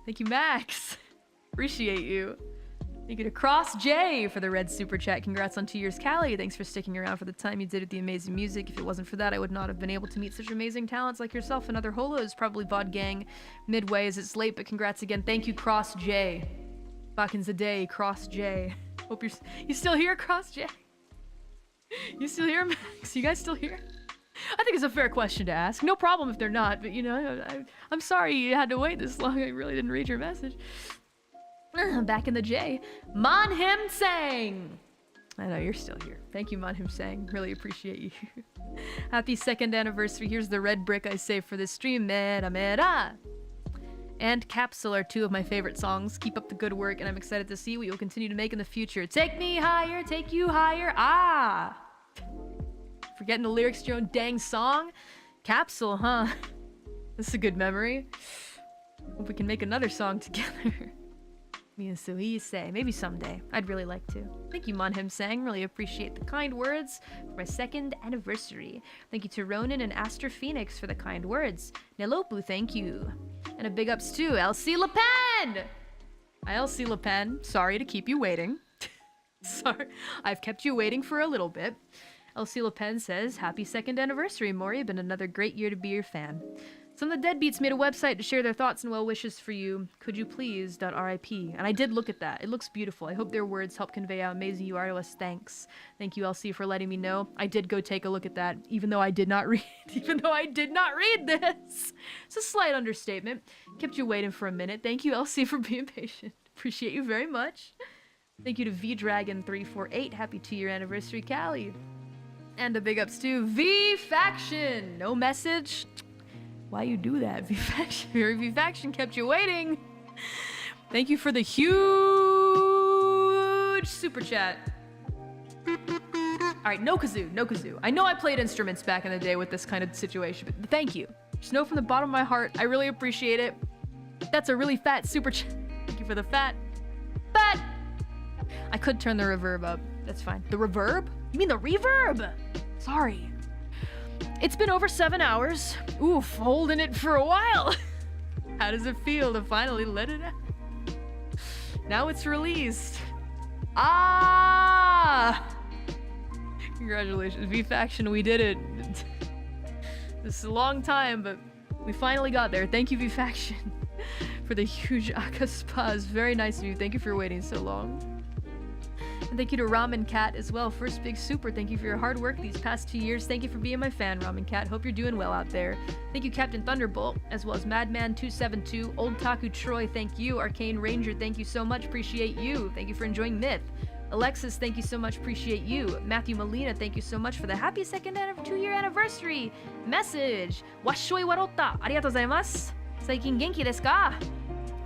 Thank you, Max. Appreciate you. Thank you to Cross J for the red super chat. Congrats on 2 years, Callie. Thanks for sticking around for the time you did with the amazing music. If it wasn't for that, I would not have been able to meet such amazing talents like yourself and other holos. Probably VOD gang midway as it's late, but congrats again. Thank you, Cross J. Back in the day, Cross J. Hope you still here, Cross J? You still here, Max? You guys still here? I think it's a fair question to ask. No problem if they're not, but you know, I'm sorry you had to wait this long. I really didn't read your message. Back in the J. Manhim Sang! I know, you're still here. Thank you, Manhim Sang. Really appreciate you. Happy 2nd anniversary. Here's the red brick I saved for this stream. Mera Mera! And Capsule are 2 of my favorite songs. Keep up the good work, and I'm excited to see what you'll continue to make in the future. Take me higher, take you higher. Ah! Forgetting the lyrics to your own dang song? Capsule, huh? This is a good memory. Hope we can make another song together. Me and Suise, maybe someday. I'd really like to. Thank you, Manhim Sang. Really appreciate the kind words for my 2nd anniversary. Thank you to Ronan and Aster Phoenix for the kind words. Nelopu, thank you. And a big ups to Elsie Le Pen! Hi, Elsie Le Pen. Sorry to keep you waiting. Sorry, I've kept you waiting for a little bit. Elsie Le Pen says, happy 2nd anniversary, Mori. Been another great year to be your fan. Some of the deadbeats made a website to share their thoughts and well wishes for you. Could you please .rip? And I did look at that. It looks beautiful. I hope their words help convey how amazing you are to us. Thanks. Thank you, LC, for letting me know. I did go take a look at that, even though I did not read this. It's a slight understatement. Kept you waiting for a minute. Thank you, LC, for being patient. Appreciate you very much. Thank you to VDragon348. Happy 2-year anniversary, Callie. And a big ups to V-Faction. No message. Why you do that, V-Faction? Your V-Faction kept you waiting. Thank you for the huge super chat. Alright, no kazoo, no kazoo. I know I played instruments back in the day with this kind of situation, but thank you. Just know from the bottom of my heart, I really appreciate it. That's a really fat super chat. Thank you for the fat. I could turn the reverb up. That's fine. The reverb? You mean the reverb? Sorry. It's been over 7 hours. Oof, holding it for a while. How does it feel to finally let it out? Now it's released. Ah! Congratulations, V-Faction, we did it. This is a long time, but we finally got there. Thank you, V-Faction, for the huge Akaspas. Very nice of you. Thank you for waiting so long. And thank you to Ramen Cat as well. First big super. Thank you for your hard work these past 2 years. Thank you for being my fan, Ramen Cat. Hope you're doing well out there. Thank you, Captain Thunderbolt, as well as Madman272, Old Taku Troy. Thank you, Arcane Ranger. Thank you so much. Appreciate you. Thank you for enjoying Myth. Alexis, thank you so much. Appreciate you. Matthew Molina, thank you so much for the happy second 2-year anniversary message. Washoi warotta. Arigatou gozaimasu. Saikin genki desu ka?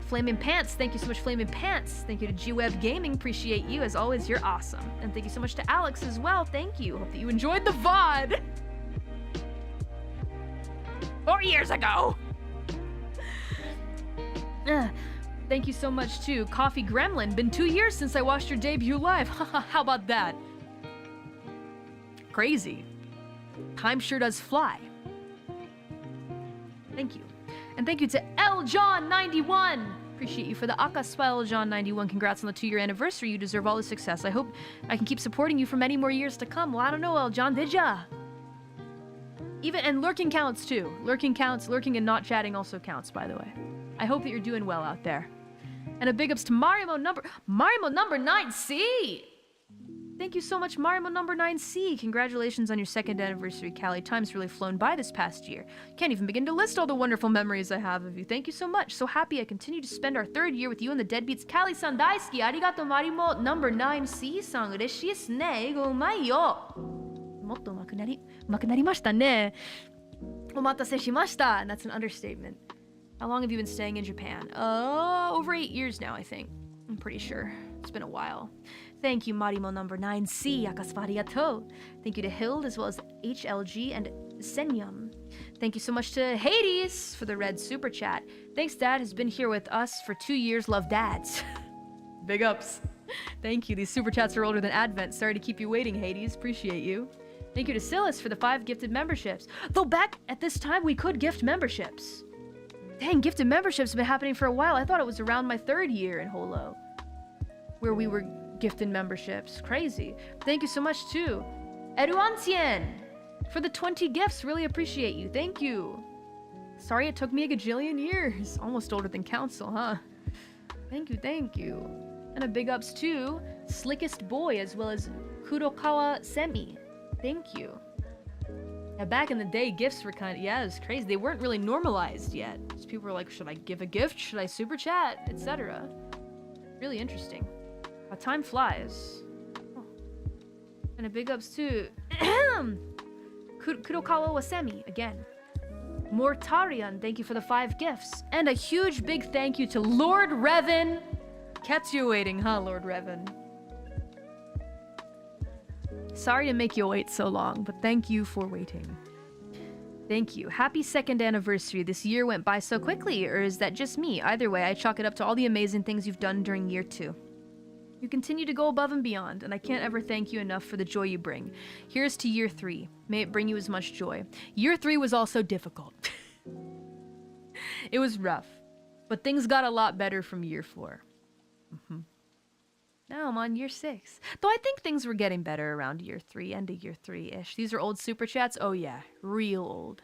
Flaming Pants, thank you so much, Flaming Pants. Thank you to G-Web Gaming, appreciate you. As always, you're awesome. And thank you so much to Alex as well, thank you. Hope that you enjoyed the VOD. 4 years ago. Thank you so much to Coffee Gremlin. Been 2 years since I watched your debut live. How about that? Crazy. Time sure does fly. Thank you. And thank you to L John 91. Appreciate you for the Akaspel John 91. Congrats on the 2-year anniversary. You deserve all the success. I hope I can keep supporting you for many more years to come. Well, I don't know, L John, did ya? And lurking counts too. Lurking counts. Lurking and not chatting also counts, by the way. I hope that you're doing well out there. And a big ups to Marimo number 9C. Thank you so much, Marimo number 9C. Congratulations on your 2nd anniversary, Callie. Time's really flown by this past year. Can't even begin to list all the wonderful memories I have of you. Thank you so much. So happy I continue to spend our 3rd year with you and the Deadbeats. Callie-san daisuki. Arigato, Marimo number 9C-san. Ureshii desu ne. Eigo umai yo. Motto umaku ne. Omatase shimashita. And that's an understatement. How long have you been staying in Japan? Over 8 years now, I think. I'm pretty sure. It's been a while. Thank you, Marimo number 9C. Akasvarigato. Thank you to Hild, as well as HLG and Senyum. Thank you so much to Hades for the red super chat. Thanks, Dad has been here with us for 2 years. Love, dads. Big ups. Thank you. These super chats are older than Advent. Sorry to keep you waiting, Hades. Appreciate you. Thank you to Silas for the 5 gifted memberships. Though back at this time, we could gift memberships. Dang, gifted memberships have been happening for a while. I thought it was around my 3rd year in Holo where we were gifted memberships. Crazy. Thank you so much too. Eruantien for the 20 gifts. Really appreciate you. Thank you. Sorry it took me a gajillion years. Almost older than council, huh? Thank you, thank you. And a big ups to Slickest Boy as well as Kurokawa Semi. Thank you. Now, back in the day, gifts were kind of, it was crazy. They weren't really normalized yet. So people were like, should I give a gift? Should I super chat? Etc. Really interesting. How time flies. Oh. And a big ups to Kurokawa Wasemi again. Mortarian, thank you for the 5 gifts. And a huge big thank you to Lord Revan. Kept you waiting, huh, Lord Revan? Sorry to make you wait so long, but thank you for waiting. Thank you. Happy 2nd anniversary. This year went by so quickly, or is that just me? Either way, I chalk it up to all the amazing things you've done during year 2. You continue to go above and beyond, and I can't ever thank you enough for the joy you bring. Here's to year 3. May it bring you as much joy. Year 3 was also difficult. It was rough, but things got a lot better from year 4. Now I'm on year 6. Though I think things were getting better around year 3, end of year 3-ish. These are old super chats? Oh yeah, real old.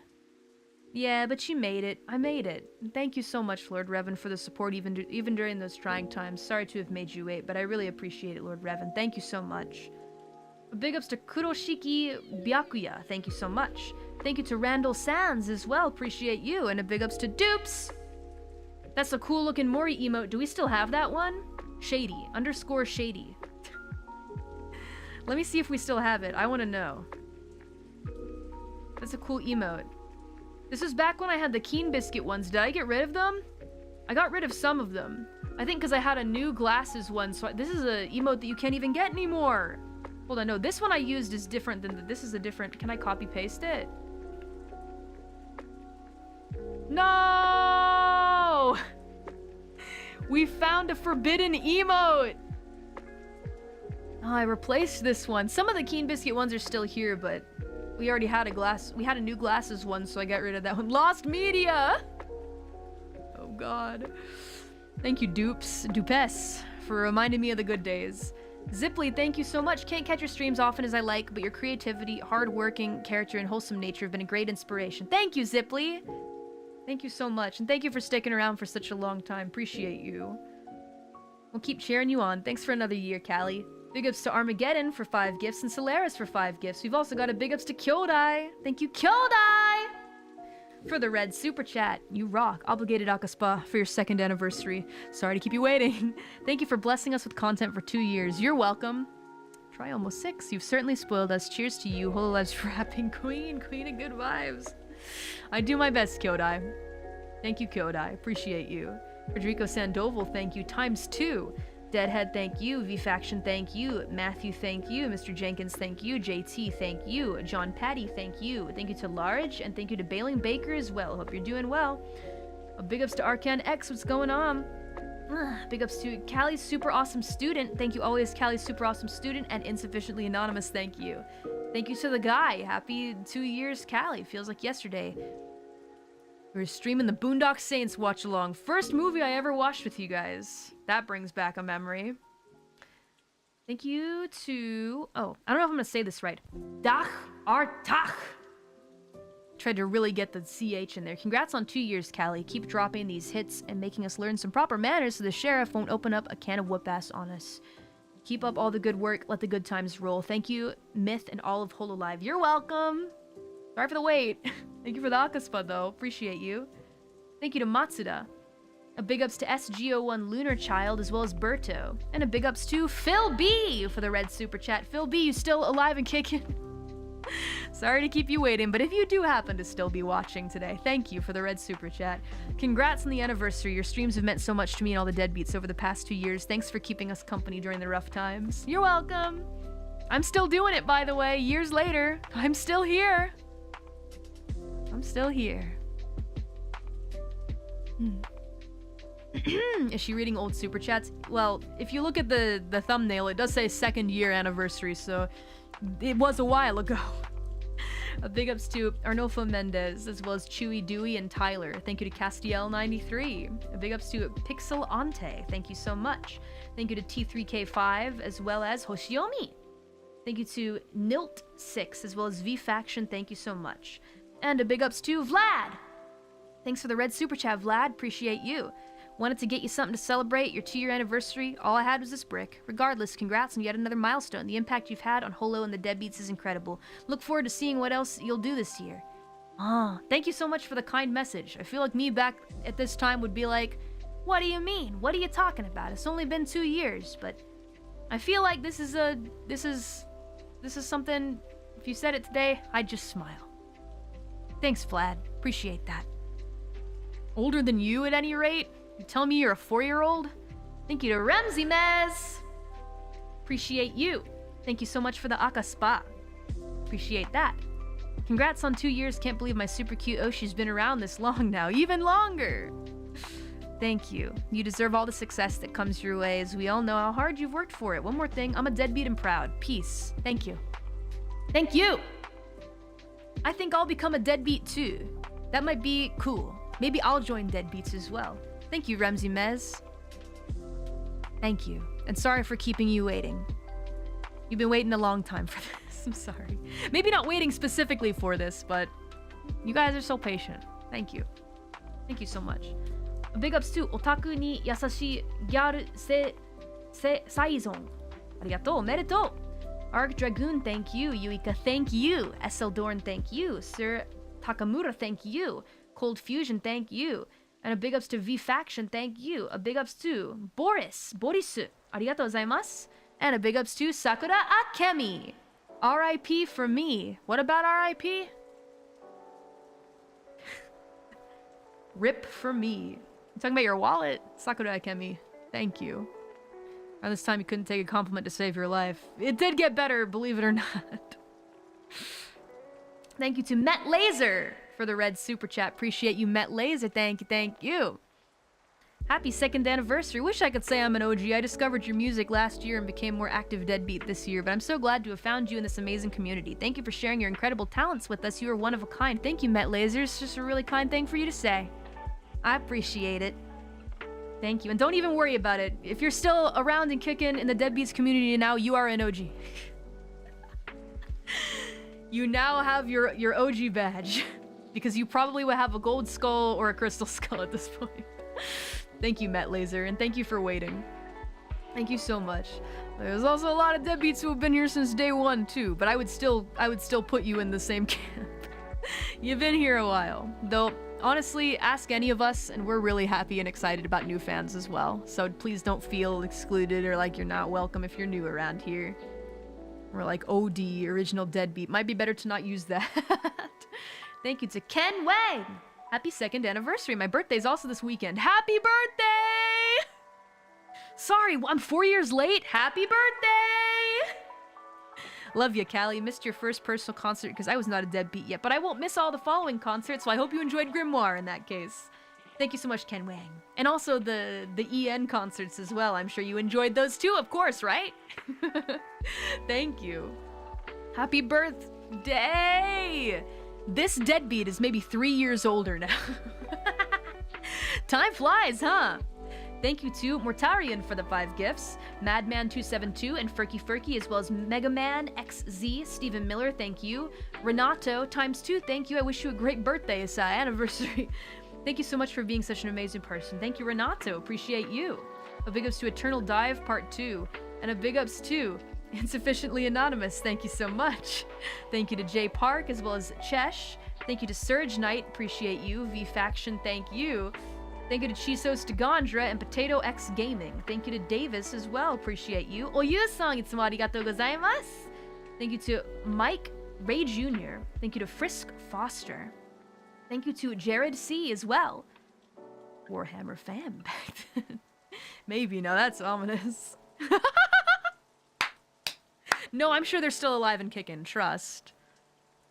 Yeah, but you made it. I made it. And thank you so much, Lord Revan, for the support even during those trying times. Sorry to have made you wait, but I really appreciate it, Lord Revan. Thank you so much. Big ups to Kuroshiki Byakuya. Thank you so much. Thank you to Randall Sands as well. Appreciate you. And a big ups to Dupes. That's a cool looking Mori emote. Do we still have that one? Shady. _shady. Let me see if we still have it. I want to know. That's a cool emote. This was back when I had the Keen Biscuit ones. Did I get rid of them? I got rid of some of them. I think because I had a new glasses one. So this is a emote that you can't even get anymore. Hold on. No, this one I used is different than this is a different. Can I copy paste it? No! We found a forbidden emote! Oh, I replaced this one. Some of the Keen Biscuit ones are still here, but we already had a new glasses one, so I got rid of that one. Lost media! Oh god. Thank you, Dupes, for reminding me of the good days. Ziply, thank you so much. Can't catch your streams often as I like, but your creativity, hardworking character, and wholesome nature have been a great inspiration. Thank you, Ziply! Thank you so much, and thank you for sticking around for such a long time. Appreciate you. We'll keep cheering you on. Thanks for another year, Callie. Big ups to Armageddon for 5 gifts and Solaris for 5 gifts. We've also got a big ups to Kyodai. Thank you, Kyodai! For the red super chat. You rock. Obligated Akaspa for your 2nd anniversary. Sorry to keep you waiting. Thank you for blessing us with content for 2 years. You're welcome. Try almost 6. You've certainly spoiled us. Cheers to you. Hololive's rapping queen. Queen of good vibes. I do my best, Kyodai. Thank you, Kyodai. Appreciate you. Federico Sandoval, thank you. ×2. Deadhead, thank you. V-Faction, thank you. Matthew, thank you. Mr. Jenkins, thank you. JT, thank you. John Patty, thank you. Thank you to Large, and thank you to Bailing Baker as well. Hope you're doing well. A big ups to Arcan X, what's going on? Big ups to Callie's super awesome student. Thank you always, Callie's super awesome student, and Insufficiently Anonymous, thank you. Thank you to the guy. Happy 2 years, Callie. Feels like yesterday. We were streaming the Boondock Saints watch along. First movie I ever watched with you guys. That brings back a memory. Thank you to... Oh, I don't know if I'm gonna say this right. Dach Artach. Tried to really get the CH in there. Congrats on 2 years, Callie. Keep dropping these hits and making us learn some proper manners so the sheriff won't open up a can of whoop-ass on us. Keep up all the good work. Let the good times roll. Thank you, Myth and all of Hololive. You're welcome. Sorry for the wait. Thank you for the Akaspa, though. Appreciate you. Thank you to Matsuda. A big ups to SGO1 Lunar Child, as well as Berto. And a big ups to Phil B for the red super chat. Phil B, you still alive and kicking? Sorry to keep you waiting, but if you do happen to still be watching today, thank you for the red super chat. Congrats on the anniversary. Your streams have meant so much to me and all the deadbeats over the past 2 years. Thanks for keeping us company during the rough times. You're welcome. I'm still doing it, by the way. Years later, I'm still here. I'm still here. Is she reading old super chats? Well, if you look at the thumbnail, it does say 2nd year anniversary, so it was a while ago. A big ups to Arnolfo Mendez, as well as Chewy, Dewey, and Tyler. Thank you to Castiel93. A big ups to Pixel Ante. Thank you so much. Thank you to T3K5, as well as Hoshiomi. Thank you to Nilt6, as well as V-Faction. Thank you so much. And a big ups to Vlad. Thanks for the red super chat, Vlad. Appreciate you. Wanted to get you something to celebrate your 2-year anniversary. All I had was this brick. Regardless, congrats on yet another milestone. The impact you've had on Holo and the Deadbeats is incredible. Look forward to seeing what else you'll do this year. Thank you so much for the kind message. I feel like me back at this time would be like, what do you mean? What are you talking about? It's only been 2 years, but I feel like this is something, if you said it today, I'd just smile. Thanks, Vlad. Appreciate that. Older than you at any rate? You tell me you're a 4-year-old? Thank you to Ramsey Mez. Appreciate you. Thank you so much for the Akaspa. Appreciate that. Congrats on 2 years. Can't believe my super cute Oshi's been around this long now. Even longer. Thank you. You deserve all the success that comes your way, as we all know how hard you've worked for it. One more thing. I'm a deadbeat and proud. Peace. Thank you. Thank you. I think I'll become a deadbeat too. That might be cool. Maybe I'll join deadbeats as well. Thank you, Ramsey Mez. Thank you. And sorry for keeping you waiting. You've been waiting a long time for this. I'm sorry. Maybe not waiting specifically for this, but you guys are so patient. Thank you. Thank you so much. Big ups to Otaku ni Yasashi Gyaru Saizon. Arigatou, omedetou. Arc Dragoon, thank you. Yuika, thank you. SL Dorn, thank you. Sir Takamura, thank you. Cold Fusion, thank you. And a big ups to V-Faction, thank you. A big ups to Borisu, arigatou gozaimasu. And a big ups to Sakura Akemi. R.I.P. for me. What about R.I.P.? RIP for me. You talking about your wallet? Sakura Akemi, thank you. Around this time you couldn't take a compliment to save your life. It did get better, believe it or not. Thank you to Met Laser for the red super chat. Appreciate you, Met Laser. Thank you, thank you. Happy 2nd anniversary. Wish I could say I'm an OG. I discovered your music last year and became more active deadbeat this year, but I'm so glad to have found you in this amazing community. Thank you for sharing your incredible talents with us. You are one of a kind. Thank you, Met Laser. It's just a really kind thing for you to say. I appreciate it. Thank you. And don't even worry about it. If you're still around and kicking in the deadbeats community now, you are an OG. You now have your OG badge. Because you probably would have a gold skull or a crystal skull at this point. Thank you, Met Laser, and thank you for waiting. Thank you so much. There's also a lot of deadbeats who have been here since day one too, but I would still put you in the same camp. You've been here a while. Though, honestly, ask any of us, and we're really happy and excited about new fans as well. So please don't feel excluded or like you're not welcome if you're new around here. Or like OD, original deadbeat. Might be better to not use that. Thank you to Ken Wang. Happy 2nd anniversary. My birthday's also this weekend. Happy birthday! Sorry, I'm 4 years late. Happy birthday! Love you, Callie. Missed your first personal concert because I was not a deadbeat yet, but I won't miss all the following concerts, so I hope you enjoyed Grimoire in that case. Thank you so much, Ken Wang. And also the EN concerts as well. I'm sure you enjoyed those too, of course, right? Thank you. Happy birthday! This deadbeat is maybe 3 years older now. Time flies, huh? Thank you to Mortarian for the 5 gifts, Madman272 and Furky, as well as Megaman XZ, Stephen Miller, thank you. Renato ×2, thank you. I wish you a great birthday, anniversary. Thank you so much for being such an amazing person. Thank you, Renato. Appreciate you. A big ups to Eternal Dive Part 2, and a big ups to Insufficiently Anonymous. Thank you so much. Thank you to Jay Park, as well as Chesh. Thank you to Surge Knight. Appreciate you. V Faction, thank you. Thank you to Chisos to Gondra and Potato X Gaming. Thank you to Davis as well. Appreciate you. Oyu-san, itsumo arigatou gozaimasu. Thank you to Mike Ray Jr. Thank you to Frisk Foster. Thank you to Jared C as well. Warhammer fan back then. Maybe, no, that's ominous. No, I'm sure they're still alive and kicking, trust.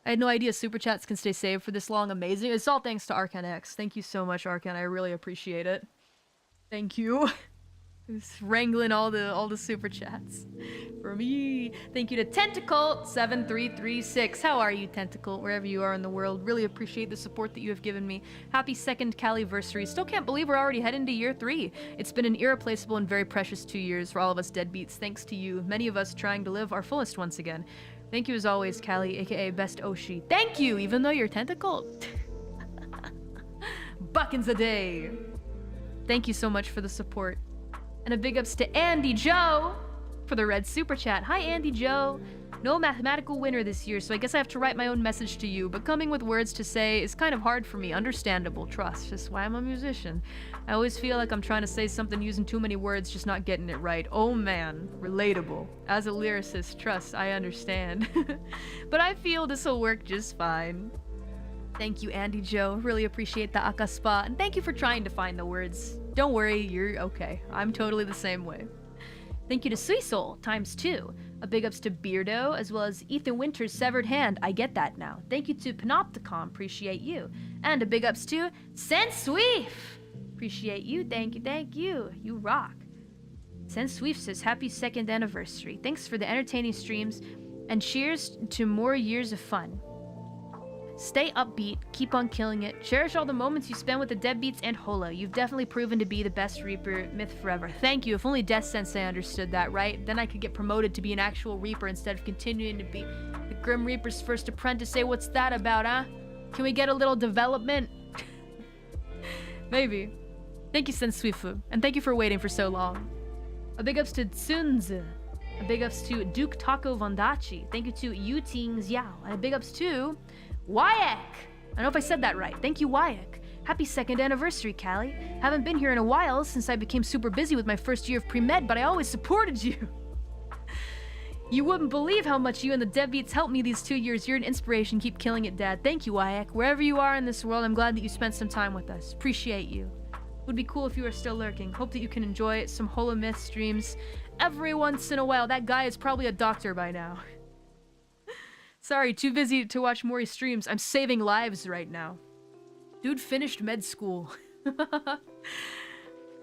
I had no idea super chats can stay saved for this long. Amazing. It's all thanks to Arcan X. Thank you so much, Arcan. I really appreciate it. Thank you. Just wrangling all the super chats for me. Thank you to Tentacle7336. How are you, Tentacle? Wherever you are in the world. Really appreciate the support that you have given me. Happy 2nd Caliversary. Still can't believe we're already heading to year 3. It's been an irreplaceable and very precious 2 years for all of us deadbeats. Thanks to you. Many of us trying to live our fullest once again. Thank you as always, Callie, aka Best Oshi. Thank you, even though you're Tentacle. Buckins a day. Thank you so much for the support. And a big ups to Andy Joe for the red super chat. Hi, Andy Joe. No mathematical winner this year, so I guess I have to write my own message to you, but coming with words to say is kind of hard for me. Understandable, trust. Just why I'm a musician. I always feel like I'm trying to say something using too many words, just not getting it right. Oh man, relatable. As a lyricist, trust, I understand. But I feel this will work just fine. Thank you, Andy Joe. Really appreciate the Akaspa, and thank you for trying to find the words. Don't worry, you're okay. I'm totally the same way. Thank you to Suisol ×2. A big ups to Beardo, as well as Ethan Winter's Severed Hand. I get that now. Thank you to Panopticon. Appreciate you. And a big ups to Sensweef. Appreciate you. Thank you. Thank you. You rock. Sensweef says, happy 2nd anniversary. Thanks for the entertaining streams, and cheers to more years of fun. Stay upbeat, keep on killing it, cherish all the moments you spend with the deadbeats and Holo. You've definitely proven to be the best Reaper myth forever. Thank you. If only Death Sensei understood that, right? Then I could get promoted to be an actual Reaper instead of continuing to be the Grim Reaper's first apprentice. Say, what's that about, huh? Can we get a little development? Maybe. Thank you, Sensuifu, and thank you for waiting for so long. A big ups to Tsunze. A big ups to Duke Taco Vondachi. Thank you to Yuting Xiao. And a big ups to Wyack! I don't know if I said that right. Thank you, Wyack. Happy 2nd anniversary, Callie. Haven't been here in a while since I became super busy with my first year of pre-med, but I always supported you. You wouldn't believe how much you and the deadbeats helped me these 2 years. You're an inspiration. Keep killing it, Dad. Thank you, Wyack. Wherever you are in this world, I'm glad that you spent some time with us. Appreciate you. Would be cool if you were still lurking. Hope that you can enjoy some Holomyth streams every once in a while. That guy is probably a doctor by now. Sorry, too busy to watch Mori streams. I'm saving lives right now. Dude finished med school.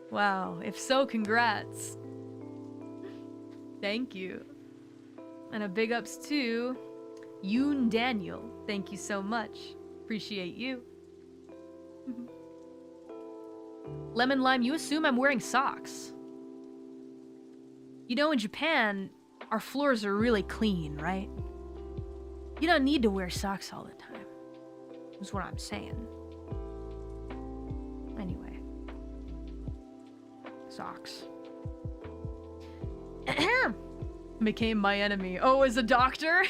Wow, if so, congrats. Thank you. And a big ups to Yoon Daniel. Thank you so much. Appreciate you. Lemon Lime, you assume I'm wearing socks. You know, in Japan, our floors are really clean, right? You don't need to wear socks all the time. Is what I'm saying. Anyway. Socks. became my enemy. Oh, as a doctor?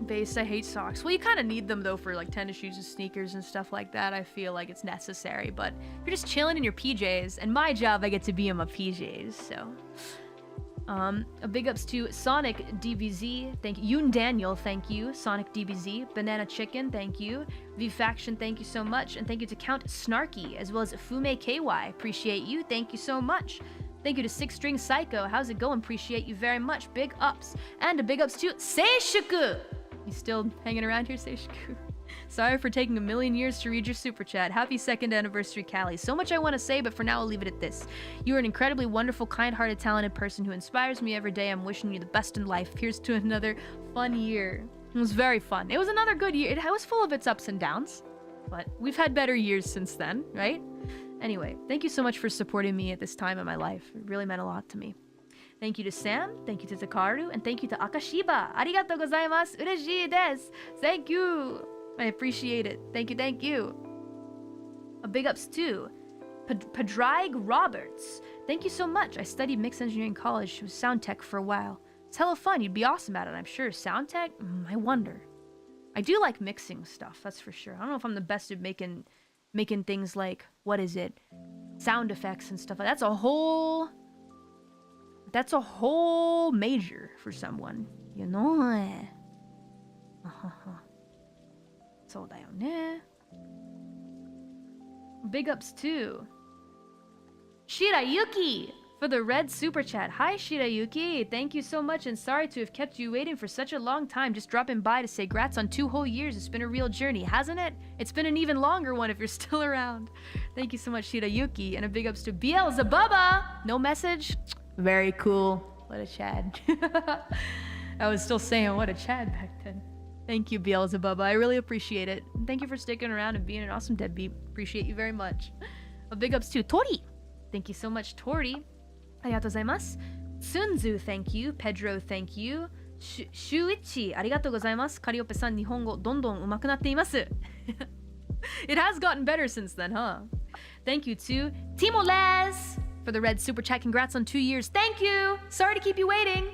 Base, I hate socks. Well, you kind of need them though for like tennis shoes and sneakers and stuff like that. I feel like it's necessary, but you're just chilling in your PJs, and my job, I get to be in my PJs, so. A big ups to Sonic DBZ, thank you. Yoon Daniel, thank you. Sonic DBZ, Banana Chicken, thank you. V Faction, thank you so much. And thank you to Count Snarky, as well as Fume KY. Appreciate you, thank you so much. Thank you to Six String Psycho, how's it going? Appreciate you very much. Big ups. And a big ups to Seishuku. You still hanging around here, Seishuku? Sorry for taking a million years to read your super chat. Happy 2nd anniversary, Callie. So much I want to say, but for now I'll leave it at this. You are an incredibly wonderful, kind-hearted, talented person who inspires me every day. I'm wishing you the best in life. Here's to another fun year. It was very fun. It was another good year. It was full of its ups and downs, but we've had better years since then, right? Anyway, thank you so much for supporting me at this time in my life. It really meant a lot to me. Thank you to Sam, thank you to Takaru, and thank you to Akashiba. Arigatou gozaimasu. Ureshii desu. Thank you. I appreciate it. Thank you, thank you. A big ups to Padraig Roberts. Thank you so much. I studied mixed engineering college. It was sound tech for a while. It's hella fun. You'd be awesome at it, I'm sure. Sound tech? I wonder. I do like mixing stuff, that's for sure. I don't know if I'm the best at making things like, what is it? Sound effects and stuff like that. That's a whole major for someone, you know? そうだよね. Big ups to Shirayuki for the red super chat. Hi Shirayuki, thank you so much and sorry to have kept you waiting for such a long time. Just dropping by to say grats on 2 whole years. It's been a real journey, hasn't it? It's been an even longer one if you're still around. Thank you so much Shirayuki, and a big ups to Beelzebubba. No message? Very cool. What a Chad. I was still saying what a Chad back then. Thank you, Beelzebubba. I really appreciate it. Thank you for sticking around and being an awesome deadbeat. Appreciate you very much. A big ups to Tori. Thank you so much, Tori. Arigatou gozaimasu. Sunzu, thank you. Pedro, thank you. Shuichi, arigatou gozaimasu. Calliope-san, Nihongo dondon umaku natte imasu. It has gotten better since then, huh? Thank you to Timolez for the red super chat. Congrats on 2 years. Thank you. Sorry to keep you waiting.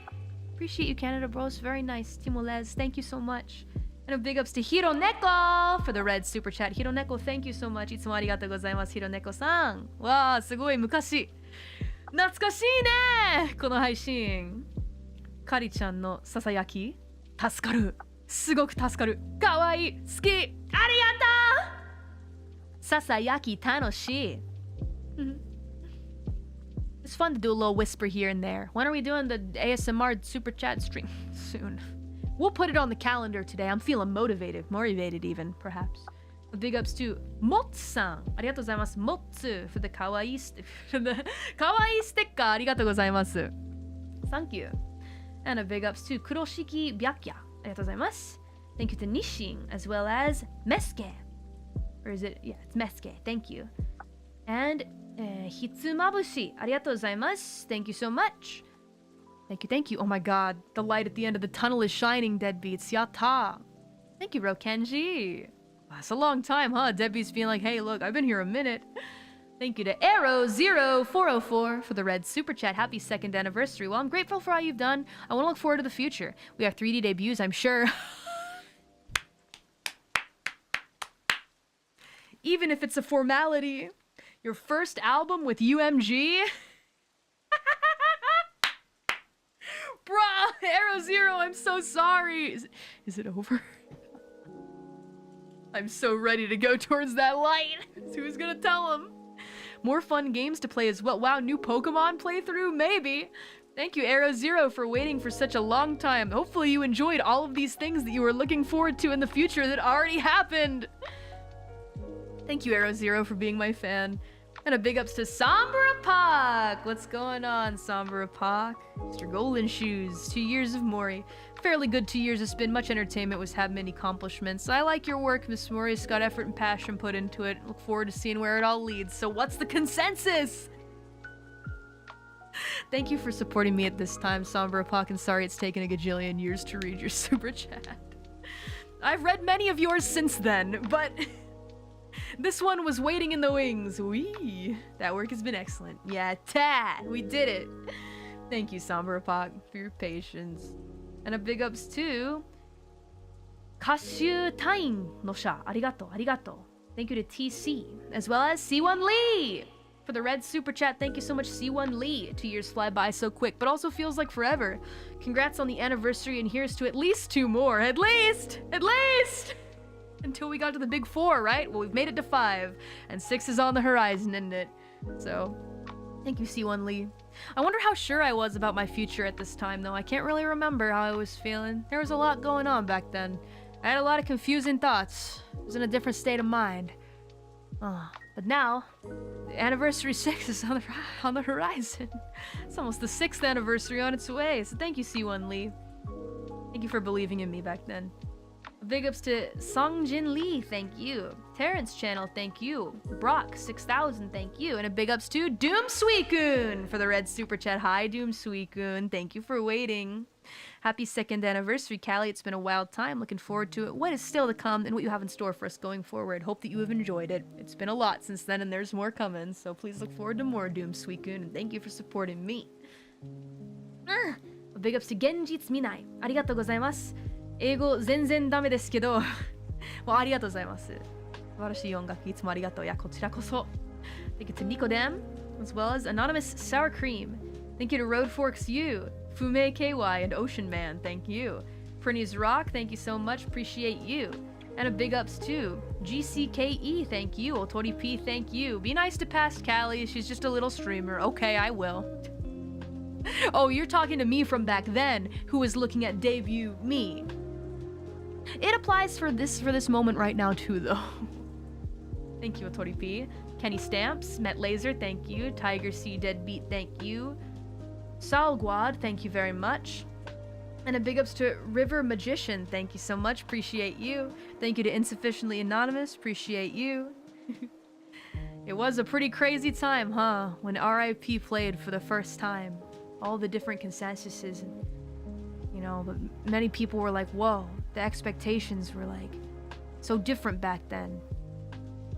Appreciate you, Canada Bros. Very nice. Timolez, thank you so much. And a big ups to Hironeko for the red super chat. Hironeko, thank you so much. Itsumo arigatou gozaimasu, Hironeko-san. Wow, sugoi mukashi. Natsukashi ne! この配信。カリちゃんのささやき、助かる。すごく助かる。かわいい。好き。ありがとう。ささやき楽しい。It's fun to do a little whisper here and there. When are we doing the ASMR super chat stream? Soon. We'll put it on the calendar today. I'm feeling motivated even, perhaps. A big ups to Motsu-san. Arigatou gozaimasu, Motsu, for the kawaii sticker. Arigatou gozaimasu. Thank you. And a big ups to Kuroshiki Byakya. Arigatou gozaimasu. Thank you to Nishin, as well as Meske. Or is it? Yeah, it's Meske. Thank you. And Hitsumabushi. Arigatou gozaimasu. Thank you so much. Thank you. Oh my god. The light at the end of the tunnel is shining, deadbeats. Yatta. Thank you, Rokenji. Wow, it's a long time, huh? Deadbeats being like, hey, look, I've been here a minute. Thank you to Arrow0404 for the red super chat. Happy 2nd anniversary. Well, I'm grateful for all you've done. I want to look forward to the future. We have 3D debuts, I'm sure. Even if it's a formality. Your first album with UMG? Bruh, Arrow Zero, I'm so sorry. Is it over? I'm so ready to go towards that light. Who's gonna tell him? More fun games to play as well. Wow, new Pokemon playthrough? Maybe. Thank you, Arrow Zero, for waiting for such a long time. Hopefully you enjoyed all of these things that you were looking forward to in the future that already happened. Thank you, Arrow Zero, for being my fan. And a big ups to Sombra Pak. What's going on, Sombra Pak? Mr. Golden Shoes, 2 years of Mori. Fairly good 2 years. It's been much entertainment, was had many accomplishments. I like your work, Miss Mori. It's got effort and passion put into it. Look forward to seeing where it all leads. So what's the consensus? Thank you for supporting me at this time, Sombra Pak, and sorry it's taken a gajillion years to read your super chat. I've read many of yours since then, but This one was waiting in the wings. Wee. That work has been excellent. Yeah, we did it. Thank you, Somberpok, for your patience. And a big ups to Kashu Tain no sha. Arigato, arigato. Thank you to TC, as well as C1 Lee for the red super chat. Thank you so much, C1 Lee. 2 years fly by so quick, but also feels like forever. Congrats on the anniversary, and here's to at least 2 more. At least! Until we got to the big 4, right? Well, we've made it to 5, and 6 is on the horizon, isn't it? So, thank you, C1 Lee. I wonder how sure I was about my future at this time, though. I can't really remember how I was feeling. There was a lot going on back then. I had a lot of confusing thoughts. I was in a different state of mind. But now, the anniversary 6 is on the horizon. It's almost the 6th anniversary on its way, so thank you, C1 Lee. Thank you for believing in me back then. Big ups to Songjin Lee, thank you. Terrence Channel, thank you. Brock 6000, thank you. And a big ups to Doom Suikun for the red super chat. Hi, Doom Suikun. Thank you for waiting. Happy 2nd anniversary, Callie. It's been a wild time. Looking forward to it. What is still to come and what you have in store for us going forward. Hope that you have enjoyed it. It's been a lot since then, and there's more coming. So please look forward to more, Doom Suikun. And thank you for supporting me. Big ups to Genji Tsuminai. Arigatou gozaimasu. 英語全然ダメですけどもうありがとうございます。素晴らしい音楽いつもありがとう。いやこちらこそ。Thank you to Nicodem, as well as Anonymous Sour Cream. Thank you to Road Forks U, Fume KY, and Ocean Man. Thank you. Prinny's Rock, thank you so much. Appreciate you. And a big ups to GCKE, thank you. Otori P, thank you. Be nice to past Callie. She's just a little streamer. Okay, I will. Oh, you're talking to me from back then, who was looking at debut me. It applies for this moment right now too, though. Thank you, Otori P. Kenny Stamps, Met Laser, thank you. Tiger C Deadbeat, thank you. Salguad, thank you very much. And a big ups to River Magician, thank you so much, appreciate you. Thank you to Insufficiently Anonymous, appreciate you. It was a pretty crazy time, huh? When RIP played for the first time. All the different consensuses, and, you know, but many people were like, whoa, the expectations were like so different back then.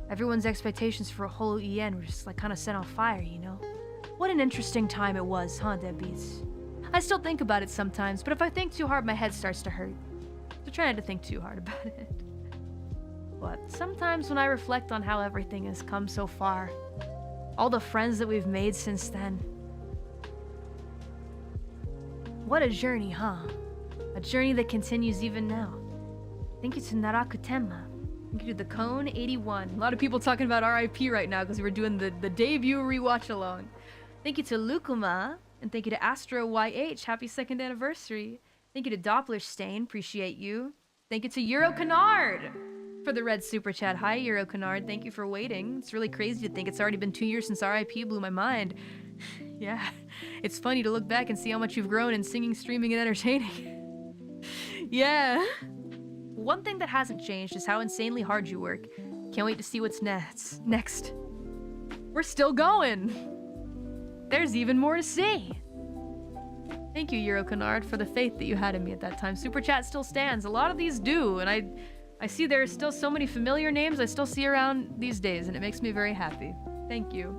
Everyone's expectations for hololive were just like kind of set on fire, you know? What an interesting time it was, huh, Deadbeats? I still think about it sometimes, but if I think too hard, my head starts to hurt. So try not to think too hard about it. But sometimes when I reflect on how everything has come so far, all the friends that we've made since then, what a journey, huh? A journey that continues even now. Thank you to Narakutenma. Thank you to the Cone 81. A lot of people talking about RIP right now because we're doing the debut rewatch along. Thank you to Lukuma, and thank you to Astro YH. Happy 2nd anniversary. Thank you to Doppler Stain. Appreciate you. Thank you to Euro Canard for the red super chat. Hi, Euro Canard. Thank you for waiting. It's really crazy to think it's already been 2 years since RIP blew my mind. Yeah, it's funny to look back and see how much you've grown in singing, streaming, and entertaining. Yeah. One thing that hasn't changed is how insanely hard you work. Can't wait to see what's next. We're still going. There's even more to see. Thank you, Euro Canard, for the faith that you had in me at that time. Super chat still stands. A lot of these do, and I see there are still so many familiar names I still see around these days, and it makes me very happy. Thank you.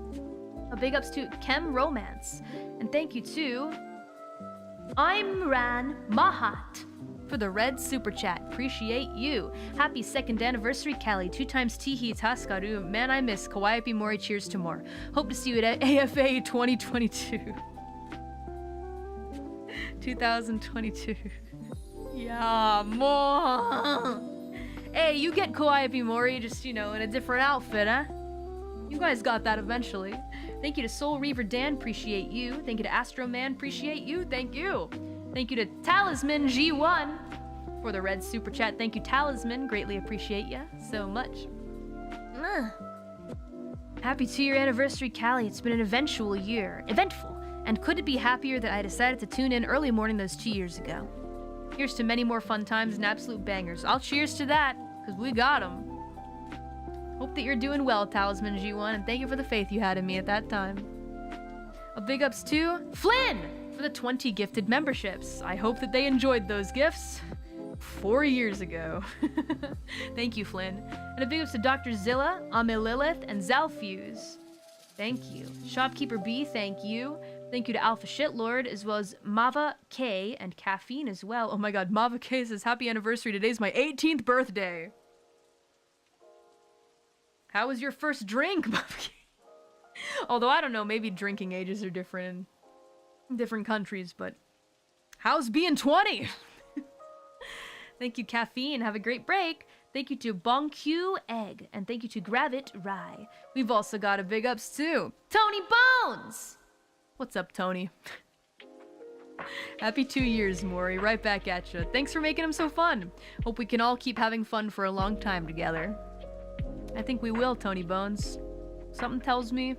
A big ups to Chem Romance. And thank you to Imran Mahat for the red super chat. Appreciate you. Happy 2nd anniversary, Callie. 2 times Tihi Taskaru. Man, I miss Calliope Mori. Cheers to more. Hope to see you at AFA 2022. 2022. Yeah, more. Hey, you get Calliope Mori, just, you know, in a different outfit, huh? You guys got that eventually. Thank you to Soul Reaver Dan, appreciate you. Thank you to Astro Man, appreciate you. Thank you. Thank you to Talisman G1 for the red super chat. Thank you, Talisman. Greatly appreciate you so much. Happy 2-year anniversary, Callie. It's been an eventful year. And could it be happier that I decided to tune in early morning those 2 years ago? Here's to many more fun times and absolute bangers. I'll cheers to that, because we got them. Hope that you're doing well, Talisman G1, and thank you for the faith you had in me at that time. A big ups to Flynn for the 20 gifted memberships. I hope that they enjoyed those gifts. 4 years ago. Thank you, Flynn. And a big ups to Dr. Zilla, Ame Lilith, and Zalfuse. Thank you. Shopkeeper B, thank you. Thank you to Alpha Shitlord, as well as Mava K and Caffeine as well. Oh my god, Mava K says, happy anniversary. Today's my 18th birthday. How was your first drink, Mava K? Although, I don't know, maybe drinking ages are different in different countries, but how's being 20? Thank you, Caffeine. Have a great break. Thank you to BongQ Egg. And thank you to Gravit Rye. We've also got a big ups too. Tony Bones! What's up, Tony? Happy 2 years, Mori. Right back at you. Thanks for making them so fun. Hope we can all keep having fun for a long time together. I think we will, Tony Bones. Something tells me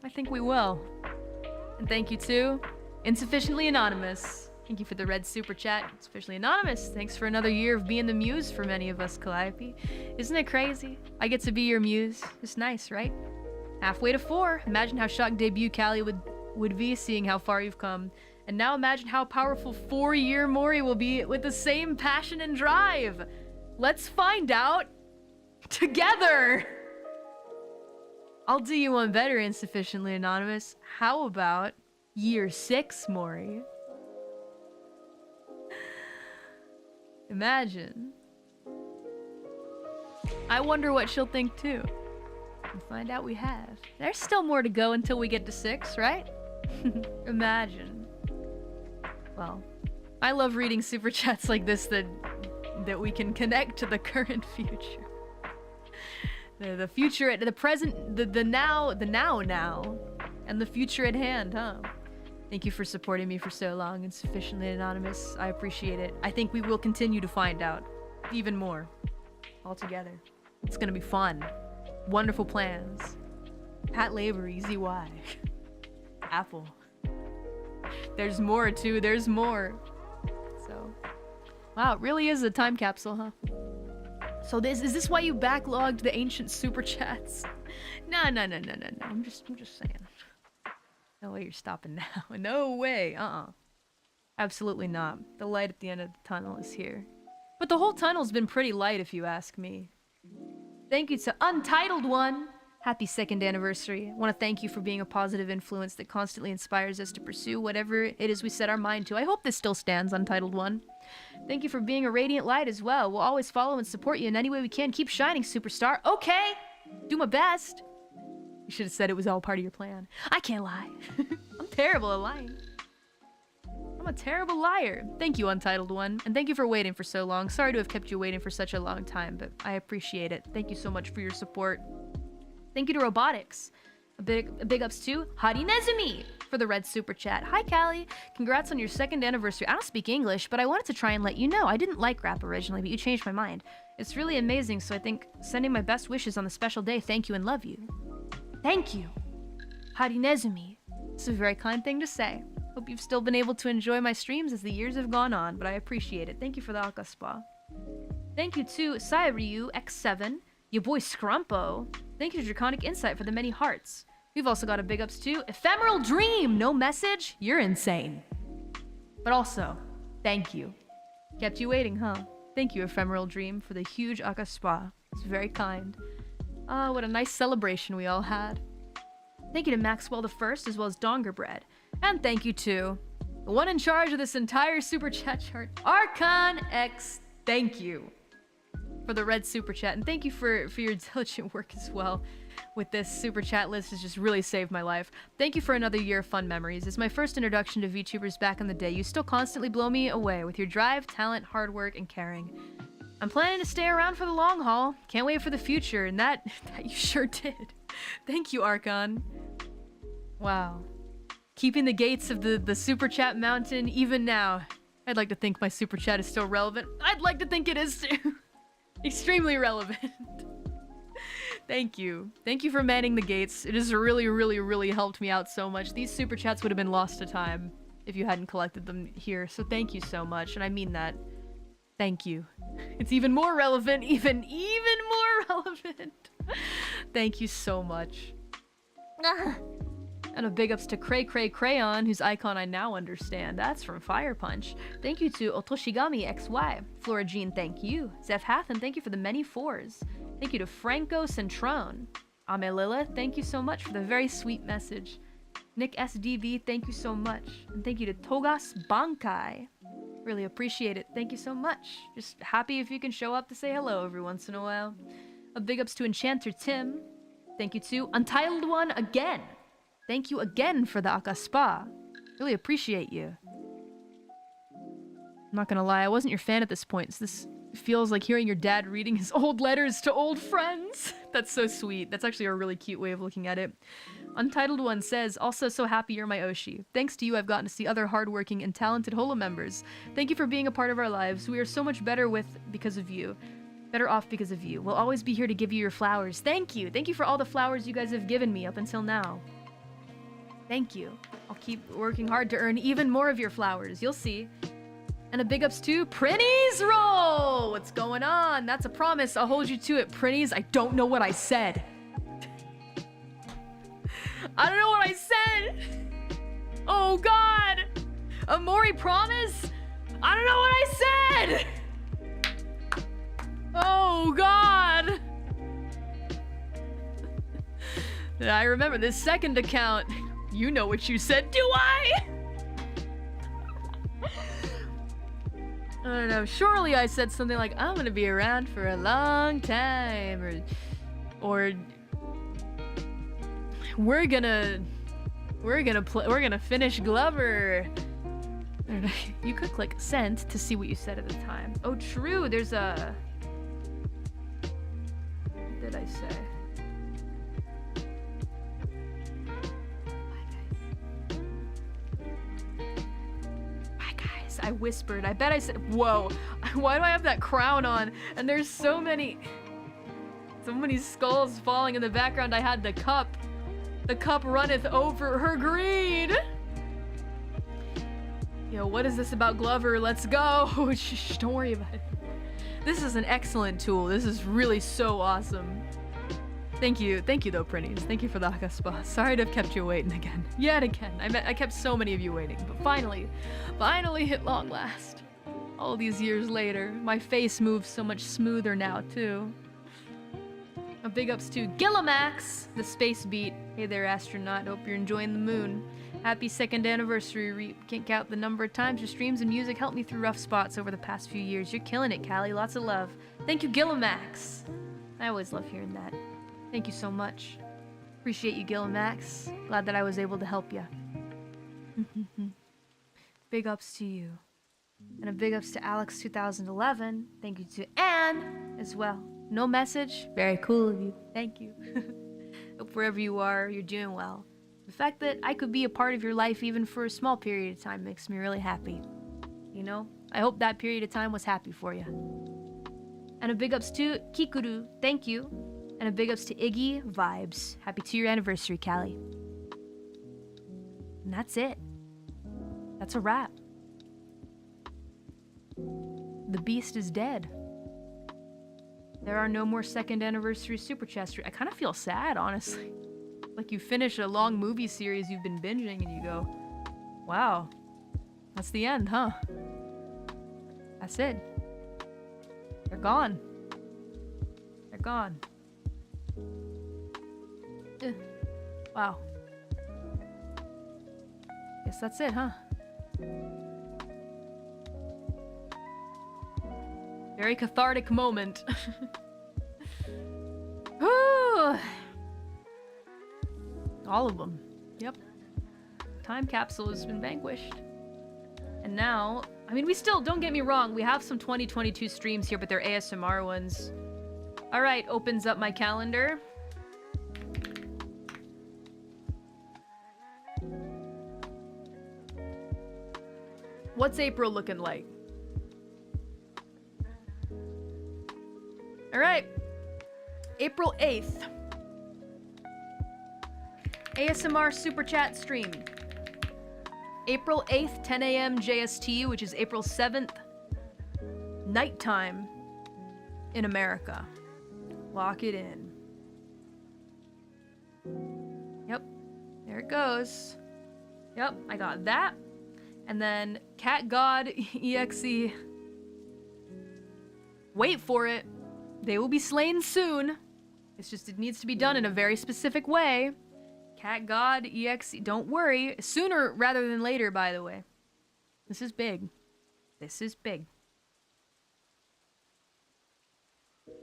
I think we will. And thank you to Insufficiently Anonymous. Thank you for the red super chat. It's officially anonymous. Thanks for another year of being the muse for many of us, Calliope. Isn't it crazy? I get to be your muse. It's nice, right? Halfway to 4. Imagine how shocked debut Callie would be seeing how far you've come. And now imagine how powerful 4-year Mori will be with the same passion and drive. Let's find out together. I'll do you one better, Insufficiently Anonymous. How about year 6, Mori? Imagine. I wonder what she'll think too. And find out we have. There's still more to go until we get to 6, right? Imagine. Well, I love reading super chats like this that we can connect to the current future. The future, the present, the now, and the future at hand, huh? Thank you for supporting me for so long and Sufficiently Anonymous. I appreciate it. I think we will continue to find out even more all together. It's gonna be fun. Wonderful plans. Pat Labor, Easy Y. Apple. There's more too, there's more. So, wow, it really is a time capsule, huh? So is this why you backlogged the ancient super chats? No. I'm just saying. No way you're stopping now. No way. Absolutely not. The light at the end of the tunnel is here. But the whole tunnel's been pretty light if you ask me. Thank you to Untitled One. Happy 2nd anniversary. I want to thank you for being a positive influence that constantly inspires us to pursue whatever it is we set our mind to. I hope this still stands, Untitled One. Thank you for being a radiant light as well. We'll always follow and support you in any way we can. Keep shining, superstar. Okay! Do my best. You should have said it was all part of your plan. I can't lie. I'm terrible at lying. I'm a terrible liar. Thank you, Untitled One. And thank you for waiting for so long. Sorry to have kept you waiting for such a long time, but I appreciate it. Thank you so much for your support. Thank you to Robotics. A big ups to Harinezumi for the red super chat. Hi, Callie. Congrats on your 2nd anniversary. I don't speak English, but I wanted to try and let you know. I didn't like rap originally, but you changed my mind. It's really amazing, so I think sending my best wishes on the special day. Thank you and love you. Thank you, Harinezumi. It's a very kind thing to say. Hope you've still been able to enjoy my streams as the years have gone on, but I appreciate it. Thank you for the Aka Spa. Thank you to Sairyu X7, your boy Scrumpo. Thank you to Draconic Insight for the many hearts. We've also got a big ups to Ephemeral Dream. No message? You're insane. But also, thank you. Kept you waiting, huh? Thank you, Ephemeral Dream, for the huge Aka Spa. It's very kind. What a nice celebration we all had. Thank you to Maxwell the First, as well as Donger Bread. And thank you to the one in charge of this entire super chat chart, Archon X. Thank you for the red super chat, and thank you for your diligent work as well with this super chat list. Has just really saved my life. Thank you for another year of fun memories. It's my first introduction to VTubers back in the day. You still constantly blow me away with your drive, talent, hard work, and caring. I'm planning to stay around for the long haul. Can't wait for the future, and that you sure did. Thank you, Archon. Wow. Keeping the gates of the super chat mountain even now. I'd like to think my super chat is still relevant. I'd like to think it is too. Extremely relevant. Thank you. Thank you for manning the gates. It has really helped me out so much. These super chats would have been lost to time if you hadn't collected them here. So thank you so much, and I mean that. Thank you. It's even more relevant, even more relevant. Thank you so much. And a big ups to Cray Cray Crayon, whose icon I now understand. That's from Fire Punch. Thank you to Otoshigami XY. Floragine, thank you. Zeph Hathan, thank you for the many fours. Thank you to Franco Centrone. Ame Lilith, thank you so much for the very sweet message. Nick SDB, thank you so much. And thank you to Togas Bankai. Really appreciate it. Thank you so much. Just happy if you can show up to say hello every once in a while. A big ups to Enchanter Tim. Thank you to Untitled One again. Thank you again for the Akaspa. Really appreciate you. I'm not gonna lie, I wasn't your fan at this point, so this feels like hearing your dad reading his old letters to old friends. That's so sweet. That's actually a really cute way of looking at it. Untitled One says, also so happy you're my Oshi. Thanks to you, I've gotten to see other hardworking and talented Holo members. Thank you for being a part of our lives. We are so much better because of you. Better off because of you. We'll always be here to give you your flowers. Thank you. Thank you for all the flowers you guys have given me up until now. Thank you. I'll keep working hard to earn even more of your flowers. You'll see. And a big ups to Prinny's Roll! What's going on? That's a promise. I'll hold you to it, Prinny's. I don't know what I said. I don't know what I said! Oh god! A Mori promise? I don't know what I said! Oh god! I remember this second account. You know what you said, do I? I don't know, surely I said something like, I'm gonna be around for a long time, or we're gonna finish Glover. I don't know. You could click send to see what you said at the time. Oh true, there's a... What did I say? I whispered. I bet I said, whoa, why do I have that crown on? And there's so many skulls falling in the background. I had the cup. The cup runneth over her greed. Yo, what is this about Glover? Let's go. Shh, don't worry about it. This is an excellent tool. This is really so awesome. Thank you though, Prinnies. Thank you for the Akaspa. Sorry to have kept you waiting again. Yet again. I kept so many of you waiting, but finally at long last. All these years later, my face moves so much smoother now too. A big ups to Gillimax, the space beat. Hey there, astronaut. Hope you're enjoying the moon. Happy 2nd anniversary, Reap. Can't count the number of times your streams and music helped me through rough spots over the past few years. You're killing it, Callie. Lots of love. Thank you, Gillimax. I always love hearing that. Thank you so much. Appreciate you, Gillimax. Glad that I was able to help you. Big ups to you. And a big ups to Alex 2011. Thank you to Anne as well. No message. Very cool of you. Thank you. Hope wherever you are, you're doing well. The fact that I could be a part of your life even for a small period of time makes me really happy. You know? I hope that period of time was happy for you. And a big ups to Kikuru. Thank you. And a big ups to Iggy Vibes. Happy 2-year anniversary, Callie. And that's it. That's a wrap. The beast is dead. There are no more 2nd anniversary super chats. I kind of feel sad, honestly. Like you finish a long movie series you've been binging and you go, wow, that's the end, huh? That's it. They're gone. They're gone. Wow. Guess that's it, huh? Very cathartic moment. All of them. Yep. Time capsule has been vanquished. And now, I mean, we still, don't get me wrong, we have some 2022 streams here, but they're ASMR ones. Alright, opens up my calendar. What's April looking like? Alright. April 8th. ASMR Super Chat stream. April 8th, 10 a.m. JST, which is April 7th. Nighttime in America. Lock it in. Yep. There it goes. Yep, I got that. And then Cat God EXE. Wait for it. They will be slain soon. It's just it needs to be done in a very specific way. Cat God EXE. Don't worry. Sooner rather than later, by the way. This is big. This is big.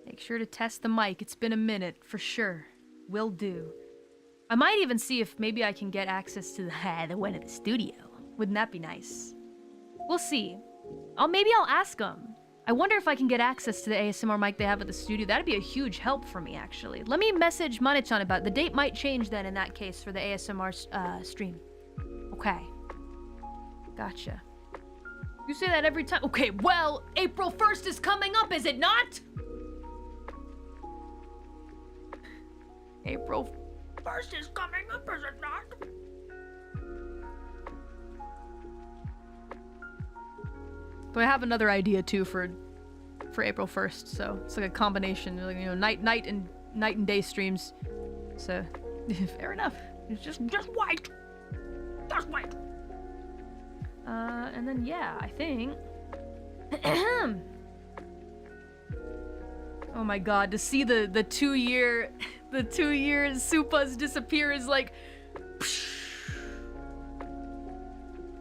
Make sure to test the mic. It's been a minute, for sure. Will do. I might even see if maybe I can get access to the one at the studio. Wouldn't that be nice? We'll see. Maybe I'll ask them. I wonder if I can get access to the ASMR mic they have at the studio. That'd be a huge help for me, actually. Let me message Manichan about it. The date might change then in that case for the ASMR stream. Okay. Gotcha. You say that every time. Okay, well, April 1st is coming up, is it not? April 1st is coming up, is it not? But I have another idea too for April 1st, so it's like a combination, like, you know, night and day streams. So fair enough. It's just wait. Just wait. And then yeah, I think. Oh my god, to see the 2-year Supas disappear is like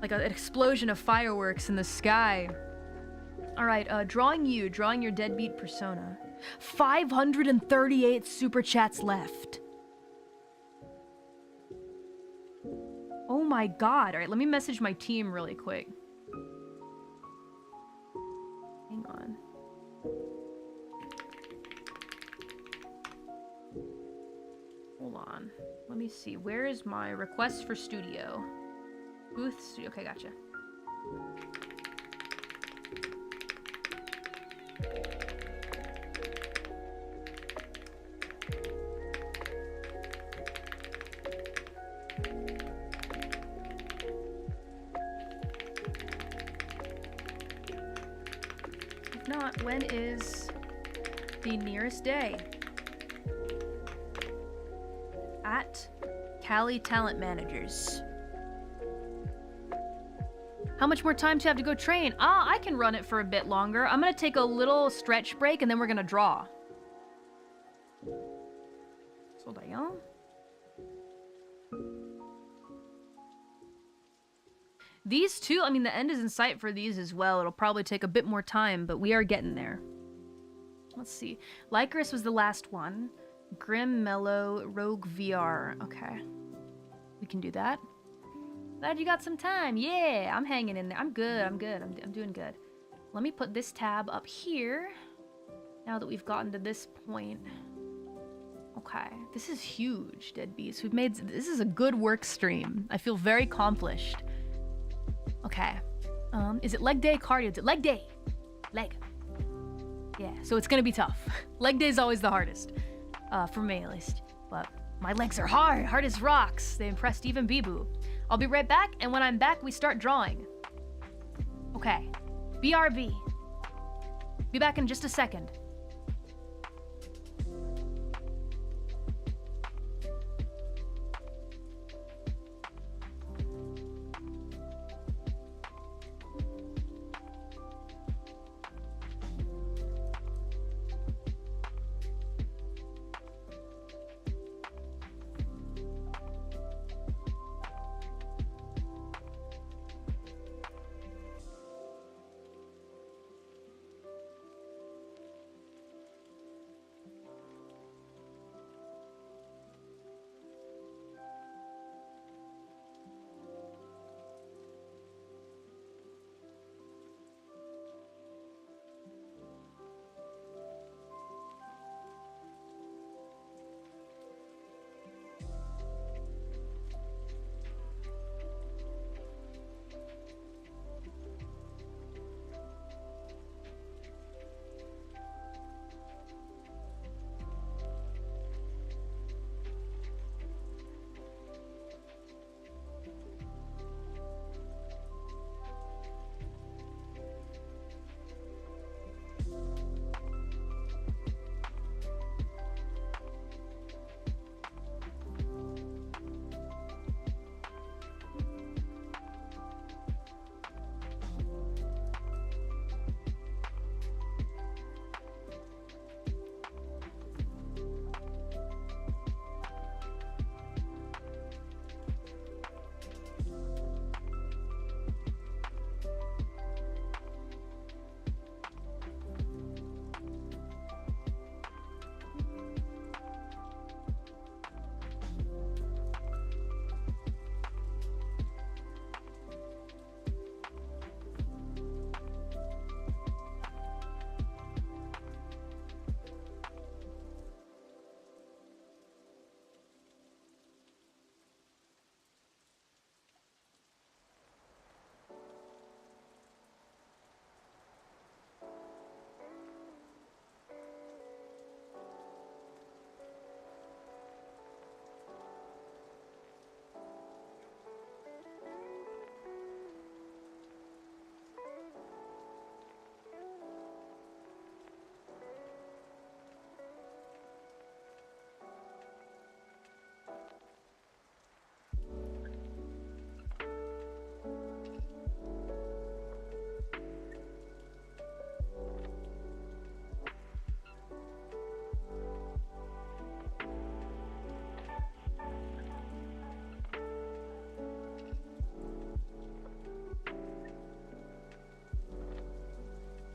an explosion of fireworks in the sky. Alright, drawing your deadbeat persona. 538 super chats left. Oh my god. Alright, let me message my team really quick. Hang on. Hold on. Let me see. Where is my request for studio? Booth studio. Okay, gotcha. If not, when is the nearest day? At Cali Talent Managers. How much more time do you have to go train? I can run it for a bit longer. I'm gonna take a little stretch break and then we're gonna draw. Soldayon? These two, I mean, the end is in sight for these as well. It'll probably take a bit more time, but we are getting there. Let's see. Lycurus was the last one. Grim, Mellow, Rogue VR. Okay. We can do that. Glad you got some time. Yeah, I'm hanging in there. I'm good. I'm doing good. Let me put this tab up here. Now that we've gotten to this point. Okay. This is huge, Deadbeats. This is a good work stream. I feel very accomplished. Okay. Is it leg day, cardio? Is it leg day? Leg. Yeah, so it's gonna be tough. Leg day is always the hardest. For me, at least. But my legs are hard as rocks. They impressed even Bibu. I'll be right back, and when I'm back, we start drawing. Okay. BRB. Be back in just a second.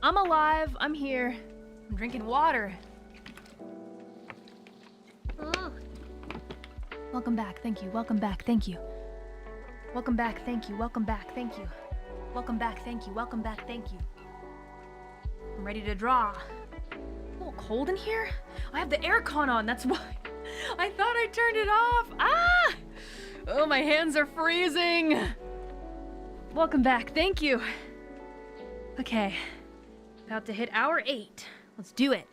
I'm alive. I'm here. I'm drinking water. Welcome back. Thank you. Welcome back. Thank you. Welcome back. Thank you. Welcome back. Thank you. Welcome back. Thank you. Welcome back. Thank you. I'm ready to draw. A little cold in here? I have the aircon on. That's why. I thought I turned it off. Ah! Oh, my hands are freezing. Welcome back. Thank you. Okay. About to hit hour 8. Let's do it.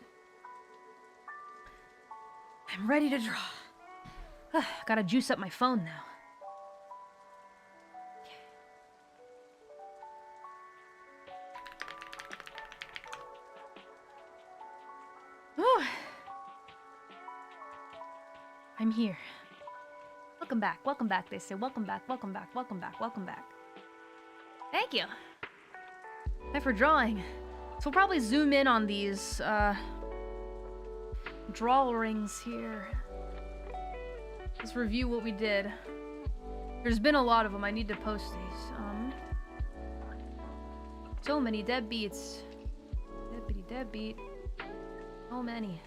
I'm ready to draw. Gotta juice up my phone now. Whew. I'm here. Welcome back, they say. Welcome back, welcome back, welcome back, welcome back. Thank you. Hi for drawing. So we'll probably zoom in on these drawings here. Let's review what we did. There's been a lot of them. I need to post these. So many deadbeats. Deadbeat. So many.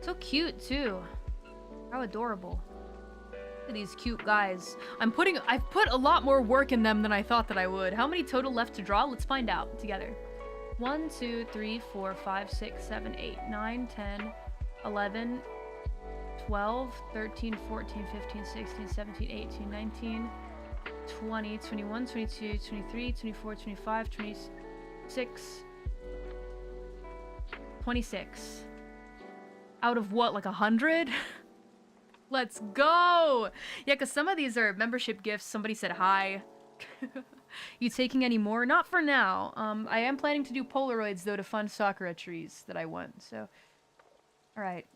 So cute too. How adorable. Look at these cute guys. I've put a lot more work in them than I thought that I would. How many total left to draw? Let's find out together. 1, 2, 3, 4, 5, 6, 7, 8, 9, 10, 11, 12, 13, 14, 15, 16, 17, 18, 19, 20, 21, 22, 23, 24, 25, 26, 26. Out of what, like 100? Let's go! Yeah, because some of these are membership gifts. Somebody said hi. You taking any more? Not for now. I am planning to do Polaroids, though, to fund Sakura trees that I want, so... Alright.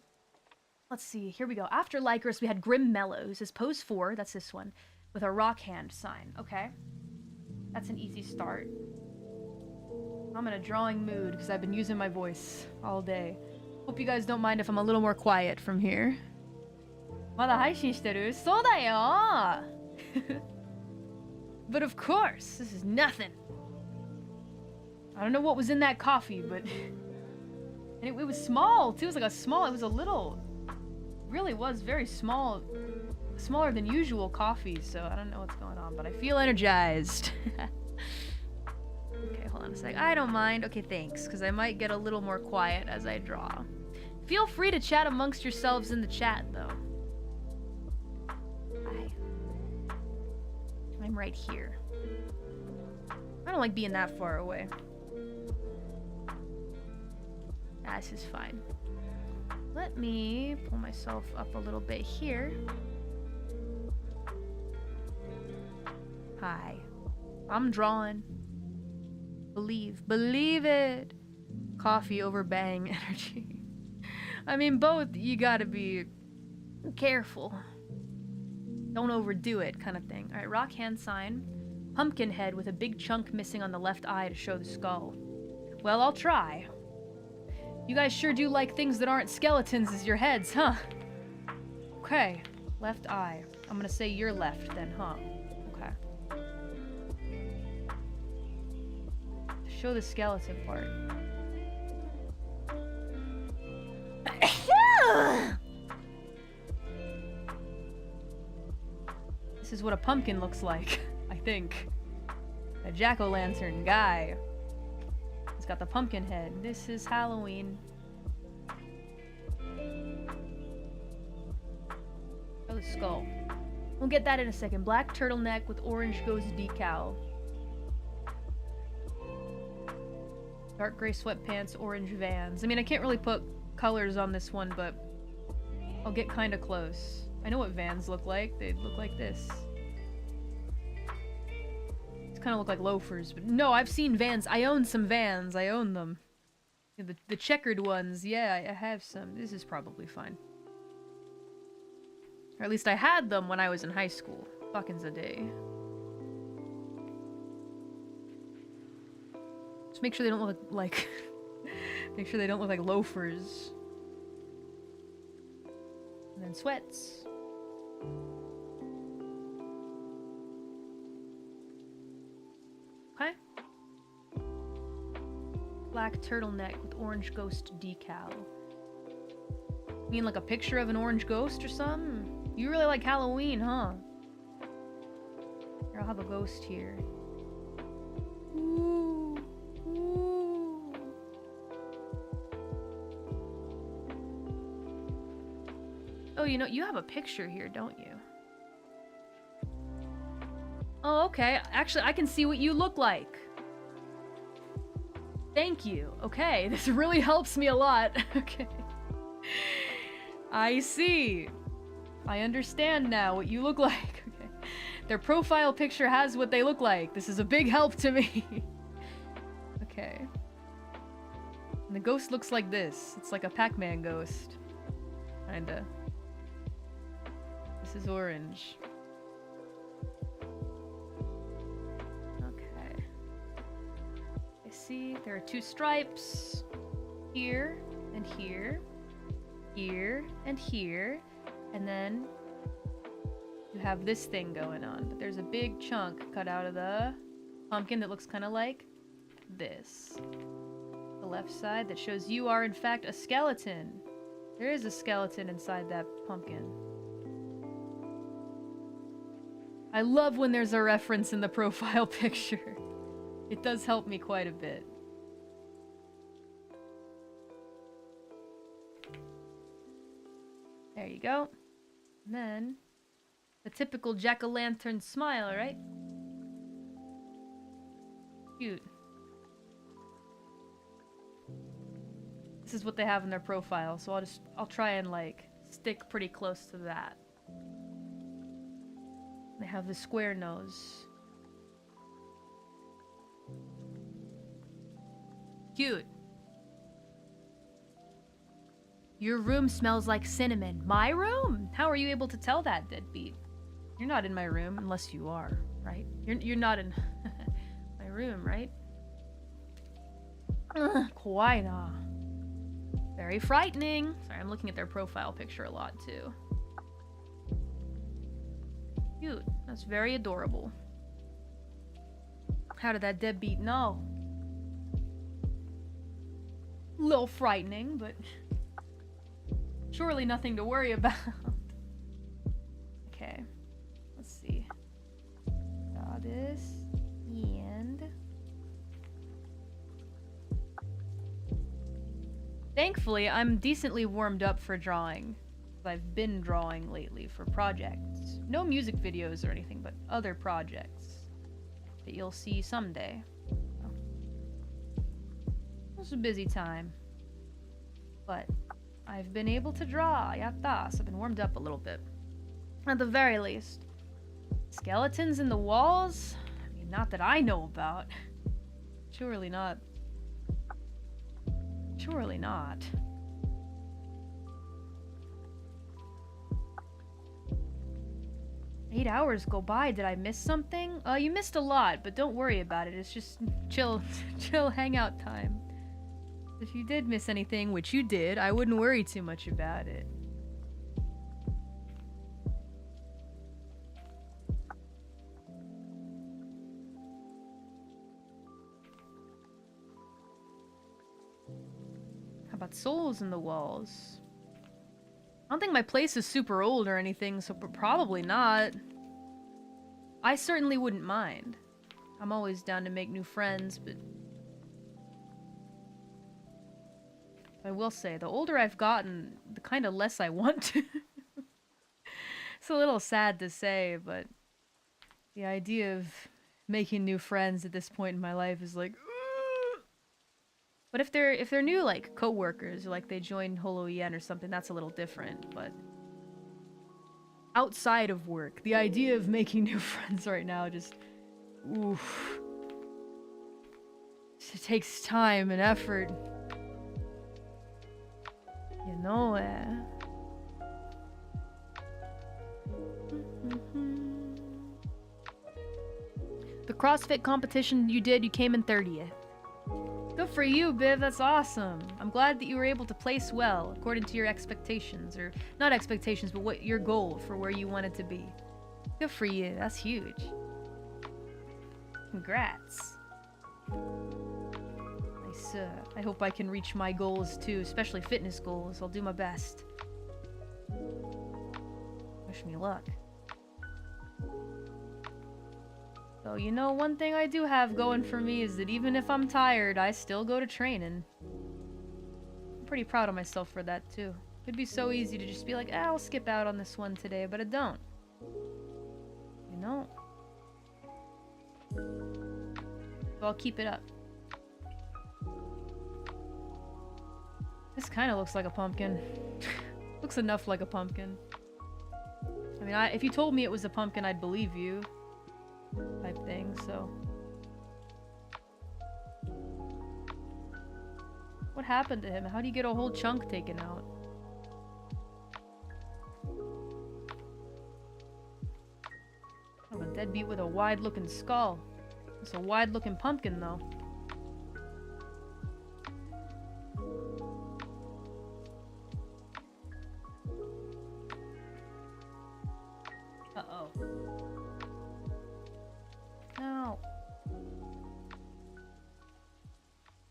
Let's see. Here we go. After Lycris, we had Grim Mellows. Is pose 4. That's this one. With a rock hand sign. Okay. That's an easy start. I'm in a drawing mood, because I've been using my voice all day. Hope you guys don't mind if I'm a little more quiet from here. まだ配信してる? そうだよ! But of course, this is nothing. I don't know what was in that coffee, but... And it was small, too. It was like it was a little... Really was very small. Smaller than usual coffee, so I don't know what's going on, but I feel energized. Okay, hold on a sec. I don't mind. Okay, thanks, because I might get a little more quiet as I draw. Feel free to chat amongst yourselves in the chat, though. I'm right here. I don't like being that far away. This is fine. Let me pull myself up a little bit here. Hi. I'm drawing. Believe it. Coffee over bang energy. I mean, both, you gotta be careful. Don't overdo it, kind of thing. Alright, rock hand sign. Pumpkin head with a big chunk missing on the left eye to show the skull. Well, I'll try. You guys sure do like things that aren't skeletons as your heads, huh? Okay, left eye. I'm gonna say your left then, huh? Okay. Show the skeleton part. This is what a pumpkin looks like, I think. A jack-o'-lantern guy. He's got the pumpkin head. This is Halloween. Oh, the skull. We'll get that in a second. Black turtleneck with orange ghost decal. Dark gray sweatpants, orange Vans. I mean, I can't really put colors on this one, but I'll get kind of close. I know what Vans look like. They look like this. These kind of look like loafers, but no, I've seen Vans. I own some Vans. I own them. The checkered ones. Yeah, I have some. This is probably fine. Or at least I had them when I was in high school. Fucking a day. Just make sure they don't look like... make sure they don't look like loafers. And then sweats. Okay. black turtleneck with orange ghost decal. You mean like a picture of an orange ghost or something? You really like Halloween, huh? Here, I'll have a ghost here. Ooh. Ooh. Oh, you know, you have a picture here, don't you? Oh, okay. Actually, I can see what you look like. Thank you. Okay, this really helps me a lot. Okay. I see. I understand now what you look like. Okay. Their profile picture has what they look like. This is a big help to me. Okay. And the ghost looks like this. It's like a Pac-Man ghost. Kinda. This is orange. Okay. I see there are 2 stripes. Here and here. Here and here. And then you have this thing going on. But there's a big chunk cut out of the pumpkin that looks kind of like this. The left side that shows you are in fact a skeleton. There is a skeleton inside that pumpkin. I love when there's a reference in the profile picture. It does help me quite a bit. There you go. And then, the typical jack-o'-lantern smile, right? Cute. This is what they have in their profile, so I'll try and like stick pretty close to that. They have the square nose. Cute. Your room smells like cinnamon. My room? How are you able to tell that, deadbeat? You're not in my room, unless you are, right? You're not in my room, right? Quite very frightening. Sorry, I'm looking at their profile picture a lot, too. Cute. That's very adorable. How did that deadbeat know? A little frightening, but surely nothing to worry about. Okay. Let's see. Got this. And thankfully, I'm decently warmed up for drawing. I've been drawing lately for projects. No music videos or anything, but other projects that you'll see someday. Oh. It was a busy time. But I've been able to draw. Yatta. So I've been warmed up a little bit. At the very least. Skeletons in the walls? I mean, not that I know about. Surely not. Surely not. Eight hours go by. Did I miss something? You missed a lot, but don't worry about it. It's just chill hangout time. If you did miss anything, which you did, I wouldn't worry too much about it. How about souls in the walls? I don't think my place is super old or anything, so probably not. I certainly wouldn't mind. I'm always down to make new friends, but I will say, the older I've gotten, the kind of less I want to. It's a little sad to say, but the idea of making new friends at this point in my life is like, ugh. But if they're new, like co-workers, or like they join hololive or something, that's a little different. But outside of work, the idea of making new friends right now just, oof. It takes time and effort. You know it. The CrossFit competition you did, you came in 30th. Good for you, Biv. That's awesome. I'm glad that you were able to place well, according to your expectations. Or, not expectations, but what your goal for where you wanted to be. Good for you. That's huge. Congrats. I Nice. I hope I can reach my goals too, especially fitness goals. I'll do my best. Wish me luck. So, you know, one thing I do have going for me is that even if I'm tired, I still go to training. I'm pretty proud of myself for that too. It'd be so easy to just be like, I'll skip out on this one today, but I don't. You know? So I'll keep it up. This kind of looks like a pumpkin. Looks enough like a pumpkin. I mean, if you told me it was a pumpkin, I'd believe you. Type thing, so. What happened to him? How do you get a whole chunk taken out? I'm a deadbeat with a wide-looking skull. It's a wide-looking pumpkin, though. Uh-oh. No.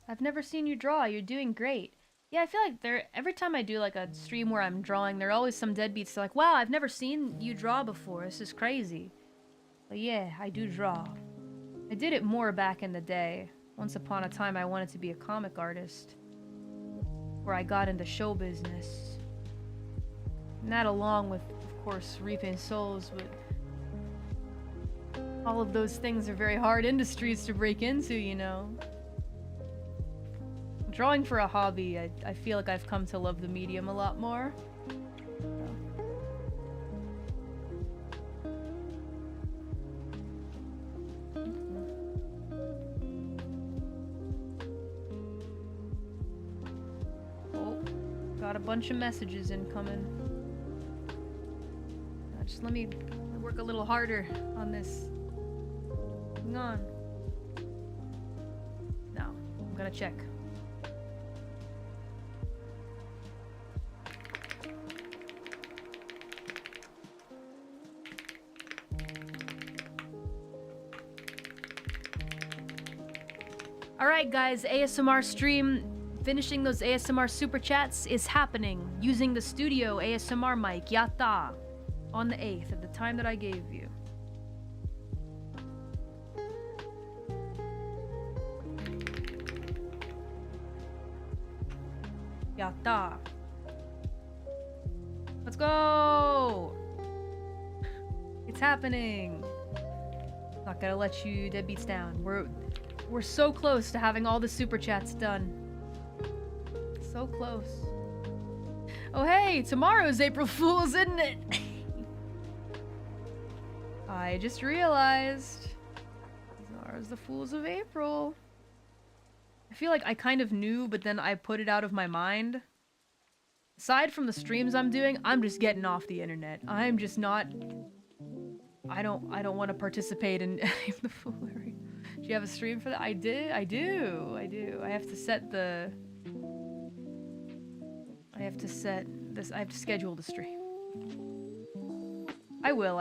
I've never seen you draw. You're doing great. Yeah, I feel like every time I do like a stream where I'm drawing, there are always some deadbeats that are like, wow, I've never seen you draw before. This is crazy. But yeah, I do draw. I did it more back in the day. Once upon a time, I wanted to be a comic artist. Where I got into show business. And that along with, of course, reaping souls, but all of those things are very hard industries to break into, you know. Drawing for a hobby, I feel like I've come to love the medium a lot more. Oh, got a bunch of messages incoming. Just let me work a little harder on this. Hang on. Now, I'm gonna check. Alright guys, ASMR stream, finishing those ASMR super chats is happening using the studio ASMR mic, yatta, on the 8th at the time that I gave you. Yatta. Let's go! It's happening! Not gonna let you deadbeats down. We're so close to having all the super chats done. So close. Oh hey, tomorrow's April Fool's, isn't it? I just realized. Tomorrow's the Fools of April. I feel like I kind of knew, but then I put it out of my mind. Aside from the streams I'm doing, I'm just getting off the internet. I'm just not... I don't want to participate in any of the foolery. Do you have a stream for that? I do. I have to set the... I have to set this... I have to schedule the stream. I will.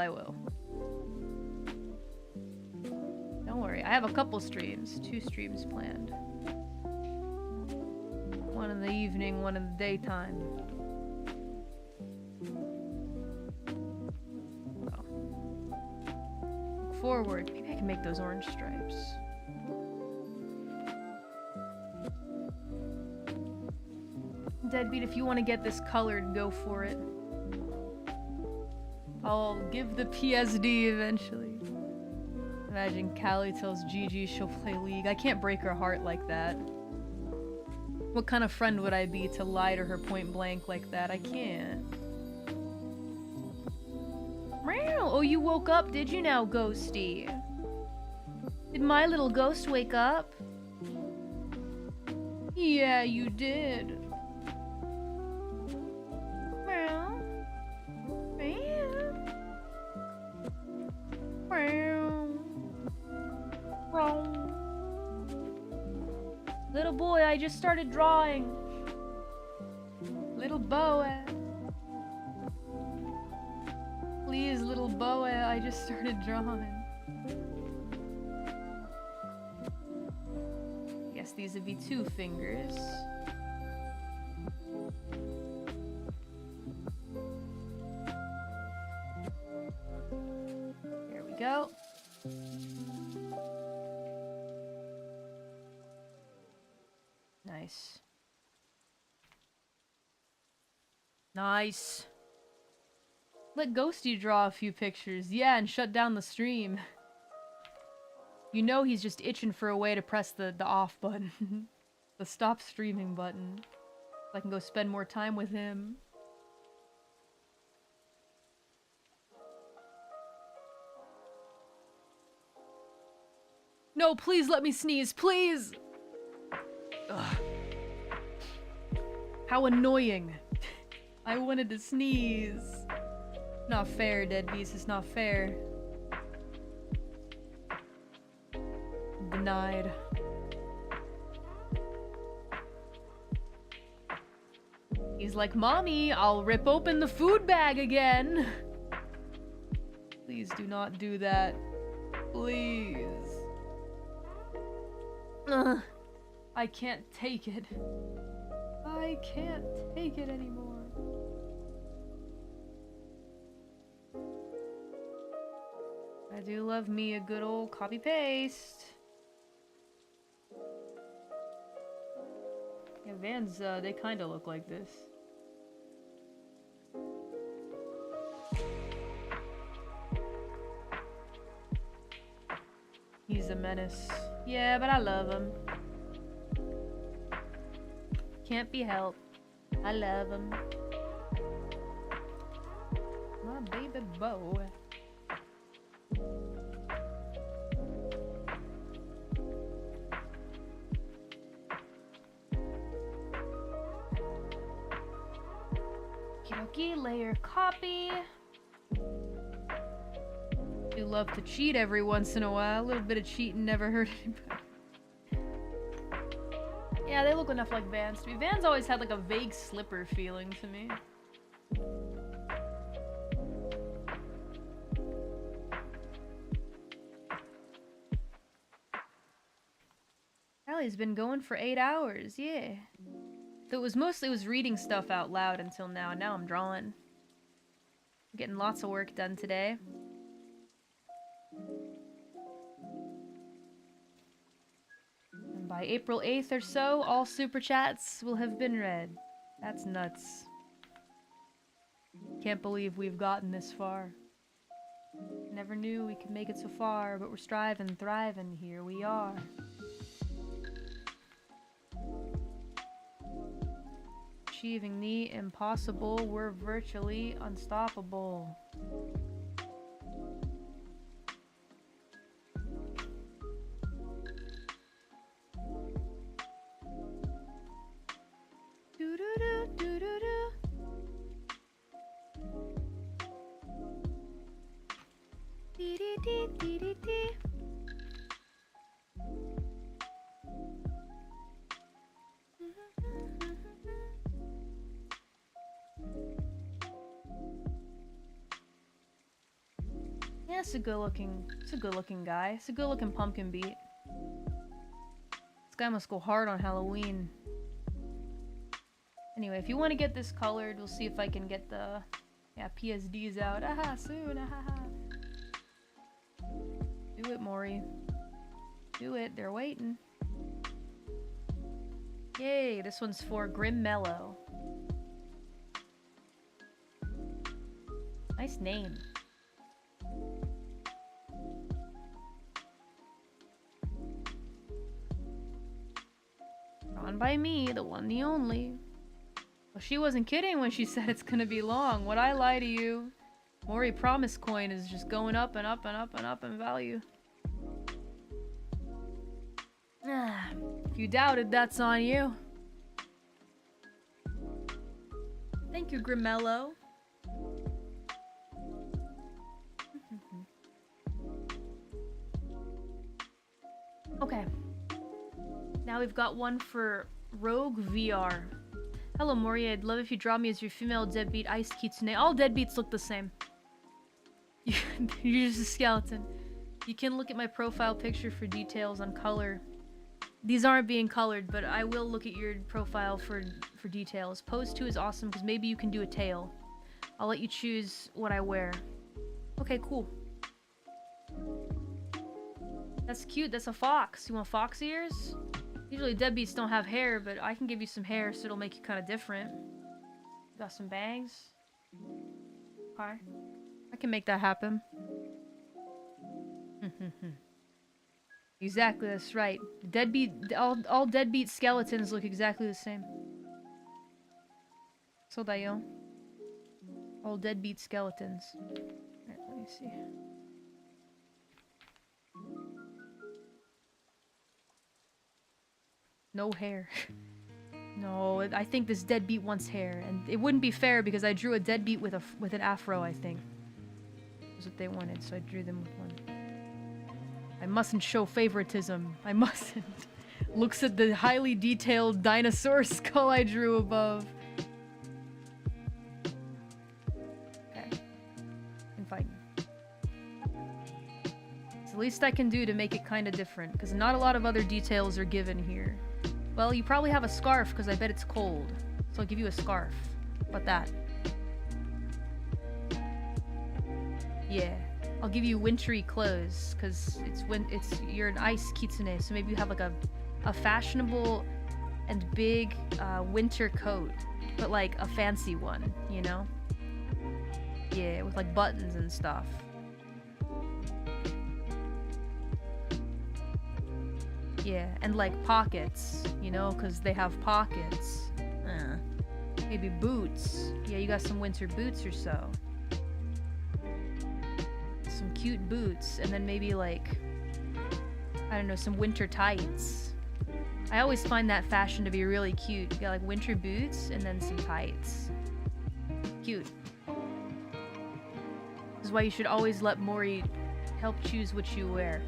Don't worry. I have a couple streams. 2 streams planned. One in the evening, one in the daytime. Look forward. Maybe I can make those orange stripes. Deadbeat, if you want to get this colored, go for it. I'll give the PSD eventually. Imagine Callie tells Gigi she'll play League. I can't break her heart like that. What kind of friend would I be to lie to her point blank like that? I can't. Meow. Oh, you woke up, did you now, Ghosty? Did my little ghost wake up? Yeah, you did. Meow. Meow. Meow. Meow. Little boy, I just started drawing. Little boy. Please, little boy, I just started drawing. Yes, these would be 2 fingers. There we go. Nice. Nice. Let Ghosty draw a few pictures. Yeah, and shut down the stream. You know he's just itching for a way to press the off button. The stop streaming button. So I can go spend more time with him. No, please let me sneeze, please! Ugh. How annoying. I wanted to sneeze. Not fair, deadbeats, it's not fair. Denied. He's like, Mommy, I'll rip open the food bag again. Please do not do that. Please. Ugh. I can't take it. I can't take it anymore. I do love me a good old copy paste. Yeah, Vans, they kind of look like this. He's a menace. Yeah, but I love him. Can't be helped. I love him. My baby boy. Okie, layer copy. Do love to cheat every once in a while. A little bit of cheating never hurt anybody. Yeah, they look enough like Vans to me. Vans always had like a vague slipper feeling to me. Allie's been going for 8 hours, yeah. So it was mostly reading stuff out loud until now. Now I'm drawing. I'm getting lots of work done today. And by April 8th or so, all super chats will have been read. That's nuts. Can't believe we've gotten this far. Never knew we could make it so far, but we're striving, thriving, here we are. Achieving the impossible, we're virtually unstoppable. Do-do-do, do-do-do. Dee-dee-dee-dee-dee-dee. Yeah, it's a good looking guy. It's a good looking pumpkin beat. This guy must go hard on Halloween. Anyway, if you want to get this colored, we'll see if I can get the PSDs out. Aha, soon, aha. Do it, Mori. Do it, they're waiting. Yay, this one's for Grim Mellow. Nice name. Drawn by me, the one, the only. Well, she wasn't kidding when she said it's gonna be long. Would I lie to you? Mori Promise Coin is just going up and up and up and up in value. If you doubted, that's on you. Thank you, Grimello. Okay. Now we've got one for Rogue VR. Hello, Mori. I'd love if you draw me as your female deadbeat Ice Kitsune. All deadbeats look the same. You're just a skeleton. You can look at my profile picture for details on color. These aren't being colored, but I will look at your profile for details. Pose 2 is awesome because maybe you can do a tail. I'll let you choose what I wear. Okay, cool. That's cute. That's a fox. You want fox ears? Usually deadbeats don't have hair, but I can give you some hair so it'll make you kind of different. Got some bangs. Okay. I can make that happen. Exactly, that's right. All deadbeat skeletons look exactly the same. So dayo. All deadbeat skeletons. Alright, let me see. No hair. No, I think this deadbeat wants hair, and it wouldn't be fair because I drew a deadbeat with an afro, I think. That's what they wanted, so I drew them with one. I mustn't show favoritism. I mustn't. Looks at the highly detailed dinosaur skull I drew above. Okay. I'm fine. It's the least I can do to make it kind of different, because not a lot of other details are given here. Well, you probably have a scarf, because I bet it's cold. So I'll give you a scarf. How about that? Yeah. I'll give you wintry clothes, because you're an ice kitsune, so maybe you have like a fashionable and big winter coat, but like a fancy one, you know? Yeah, with like buttons and stuff. Yeah, and like pockets, you know, because they have pockets. Maybe boots. Yeah, you got some winter boots or so. Some cute boots, and then maybe like, I don't know, some winter tights. I always find that fashion to be really cute. You got like winter boots and then some tights. Cute. This is why you should always let Mori help choose what you wear.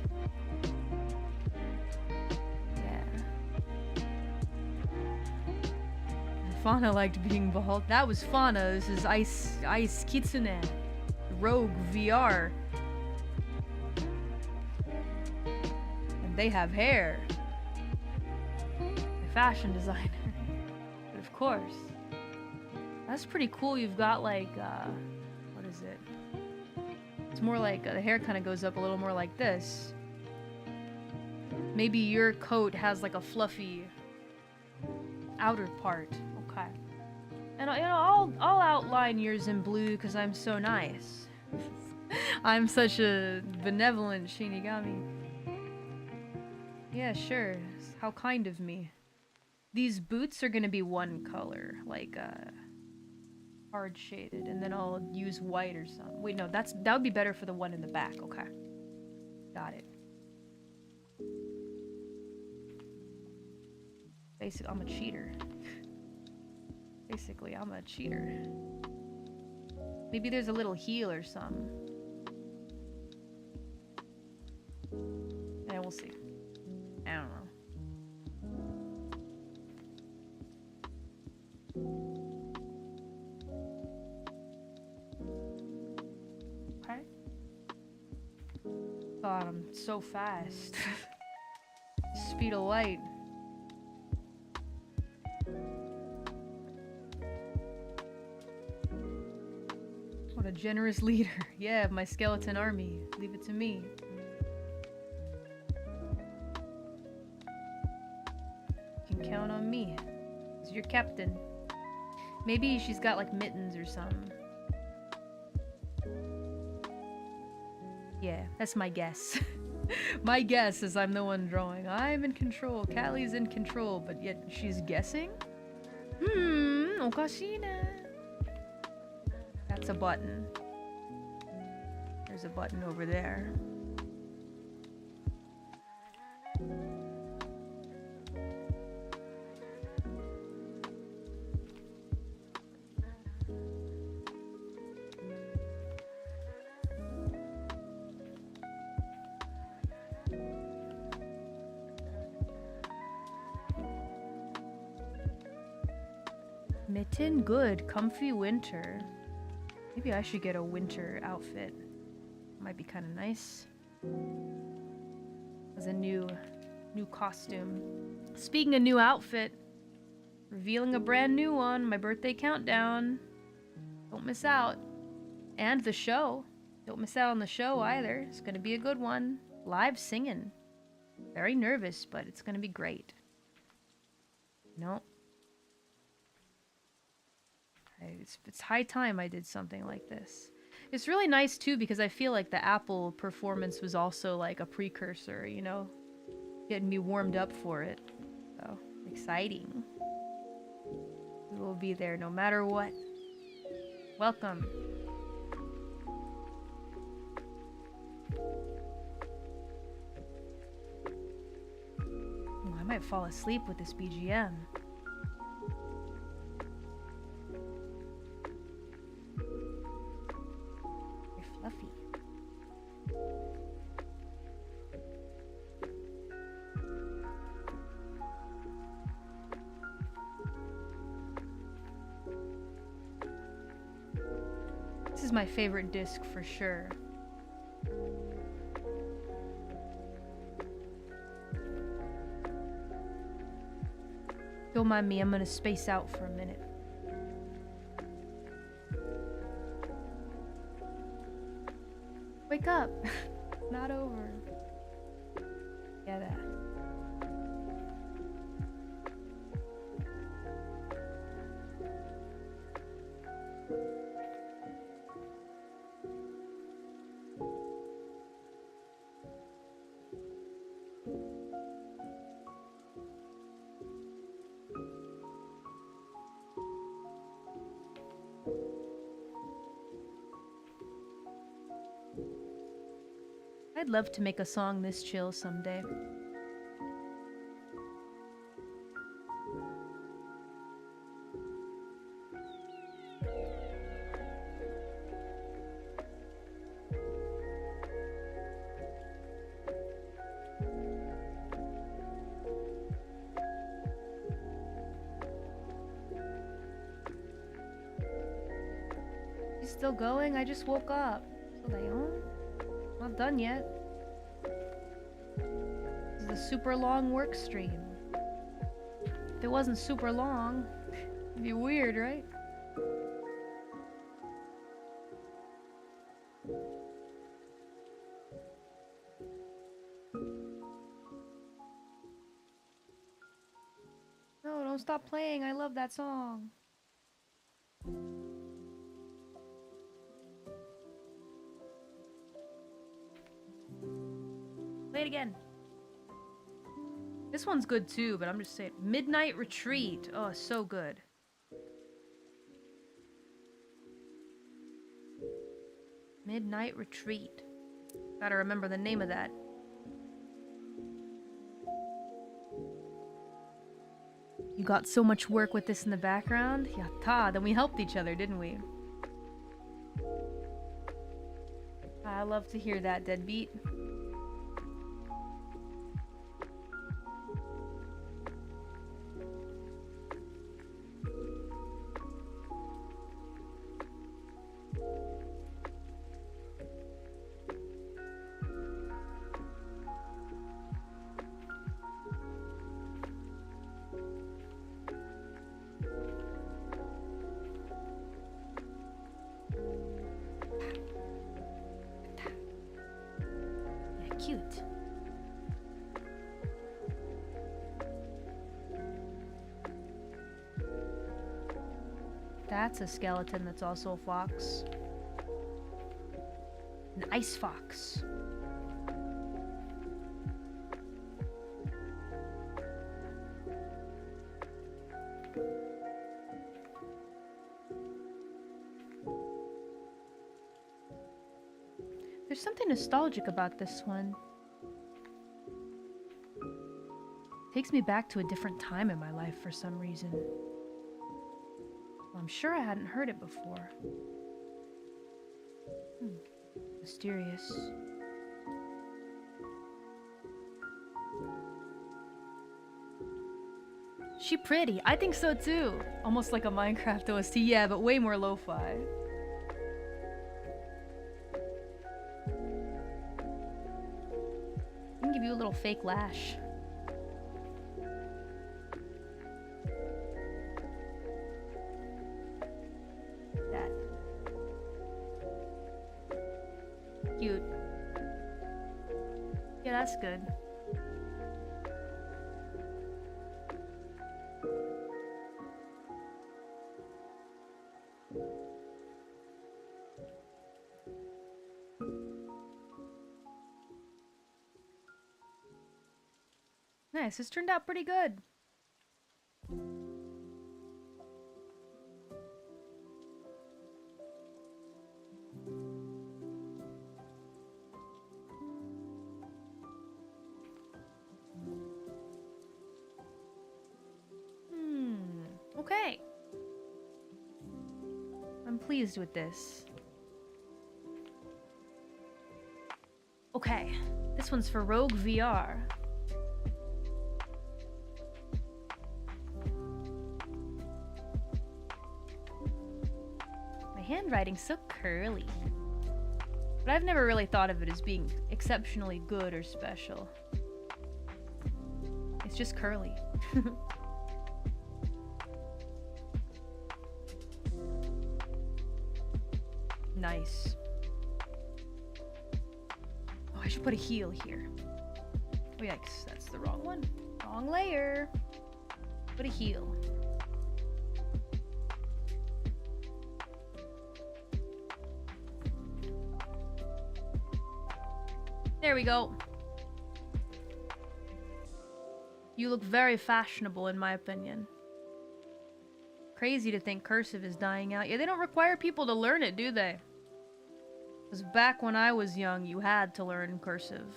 Fauna liked being bald. That was Fauna. This is Ice Kitsune. Rogue VR. And they have hair. A fashion designer. But of course. That's pretty cool. You've got like, what is it? It's more like, the hair kind of goes up a little more like this. Maybe your coat has like a fluffy outer part. Okay. And you know, I'll outline yours in blue because I'm so nice. I'm such a benevolent Shinigami. Yeah, sure. How kind of me. These boots are gonna be one color, like hard shaded, and then I'll use white or something. Wait, no, that would be better for the one in the back. Okay. Got it. Basically, I'm a cheater. Basically, I'm a cheater. Maybe there's a little heel or something. Yeah, we'll see. I don't know. Okay. God, I'm so fast. Speed of light. What a generous leader. Yeah, my skeleton army. Leave it to me. You can count on me. As your captain. Maybe she's got like mittens or something. Yeah, that's my guess. My guess is I'm the one drawing. I'm in control. Callie's in control, but yet she's guessing? Okashina. That's a button. There's a button over there. Mitten, good. Comfy winter. Maybe I should get a winter outfit. Might be kind of nice. As a new New costume. Speaking of new outfit, revealing a brand new one, my birthday countdown. Don't miss out. And the show. Don't miss out on the show either. It's gonna be a good one. Live singing. Very nervous, but it's gonna be great. No. It's high time I did something like this. It's really nice too because I feel like the Apple performance was also like a precursor, you know? Getting me warmed up for it. So, exciting. We will be there no matter what. Welcome. Oh, I might fall asleep with this BGM. Very fluffy. This is my favorite disc for sure. Don't mind me, I'm gonna space out for a minute. Wake up! Not over. Yeah, that. I'd love to make a song this chill someday. You still going? I just woke up. So they on? Not done yet. This is a super long work stream. If it wasn't super long, it'd be weird, right? No, don't stop playing. I love that song. Play it again. This one's good too, but I'm just saying. Midnight Retreat. Oh, so good. Midnight Retreat. Gotta remember the name of that. You got so much work with this in the background? Yatta, then we helped each other, didn't we? I love to hear that, Deadbeat. Cute. That's a skeleton that's also a fox. An ice fox. There's something nostalgic about this one. Takes me back to a different time in my life for some reason. Well, I'm sure I hadn't heard it before. Mysterious. She pretty. I think so too. Almost like a Minecraft OST. Yeah, but way more lo-fi. I can give you a little fake lash. Cute. Yeah, that's good. Nice, this turned out pretty good. Okay. I'm pleased with this. Okay, this one's for Rogue VR. My handwriting's so curly. But I've never really thought of it as being exceptionally good or special. It's just curly. Nice. Oh, I should put a heel here. Oh, yikes, that's the wrong one. Wrong layer. Put a heel. There we go. You look very fashionable, in my opinion. Crazy to think cursive is dying out. Yeah, they don't require people to learn it, do they? Because back when I was young, you had to learn cursive.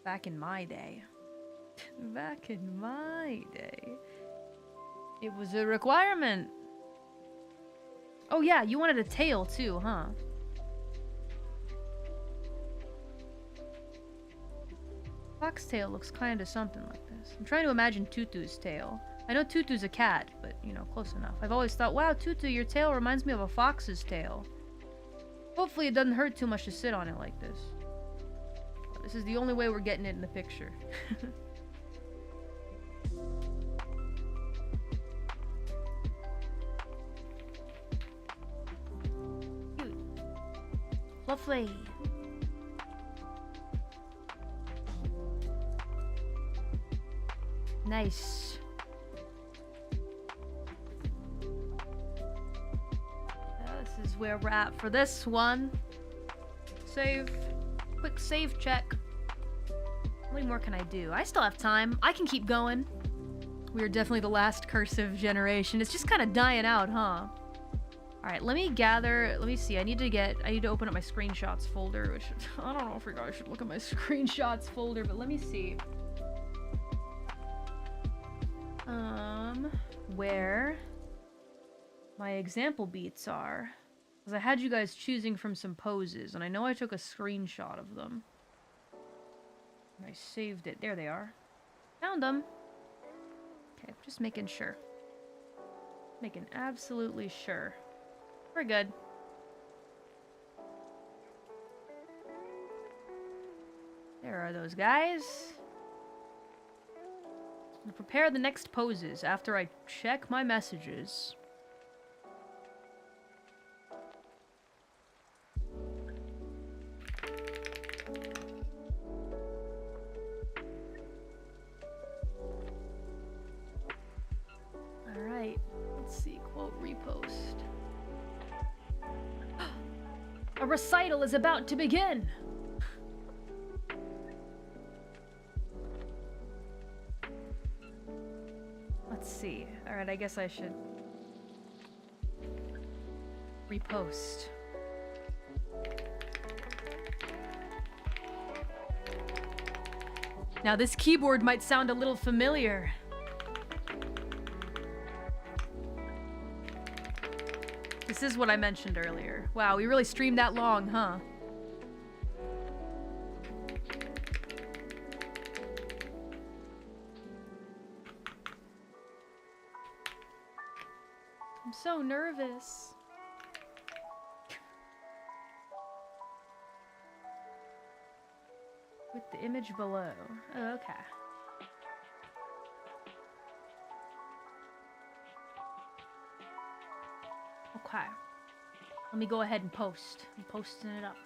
Back in my day. Back in my day. It was a requirement. Oh yeah, you wanted a tail too, huh? Foxtail looks kind of something like this. I'm trying to imagine Tutu's tail. I know Tutu's a cat, but, you know, close enough. I've always thought, wow, Tutu, your tail reminds me of a fox's tail. Hopefully it doesn't hurt too much to sit on it like this. But this is the only way we're getting it in the picture. Cute. Lovely. Nice. This is where we're at for this one. Save. Quick save check. How many more can I do? I still have time. I can keep going. We are definitely the last cursive generation. It's just kind of dying out, huh? Alright, let me gather. Let me see. I need to open up my screenshots folder, which I don't know if you guys should look at my screenshots folder, but let me see. Where my example beats are. Because I had you guys choosing from some poses, and I know I took a screenshot of them. And I saved it. There they are. Found them. Okay, just making sure. Making absolutely sure. We're good. There are those guys. I'm gonna prepare the next poses after I check my messages. Alright, let's see, quote repost. A recital is about to begin! Let's see. Alright, I guess I should repost. Now this keyboard might sound a little familiar. This is what I mentioned earlier. Wow, we really streamed that long, huh? I'm so nervous. With the image below. Oh, okay. Okay. Let me go ahead and post. I'm posting it up.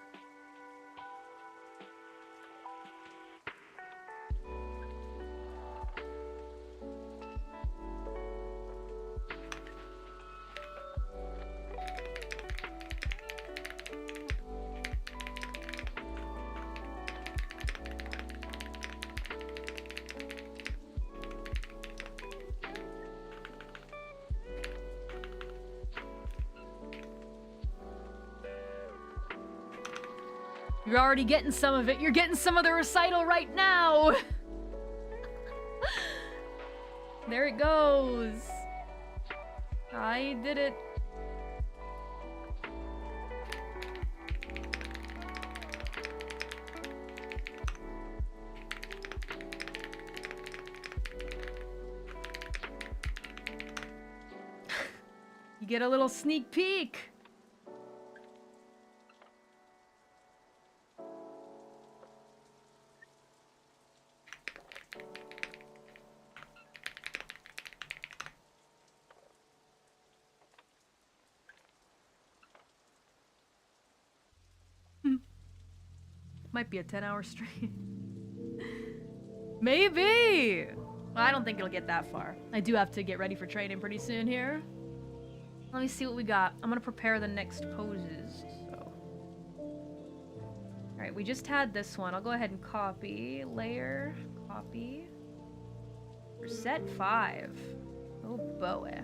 You're already getting some of it. You're getting some of the recital right now. There it goes. I did it. You get a little sneak peek. Might be a 10-hour stream. Maybe! I don't think it'll get that far. I do have to get ready for training pretty soon here. Let me see what we got. I'm gonna prepare the next poses. So. Alright, we just had this one. I'll go ahead and copy. Layer. Copy. For set 5. Oh boy.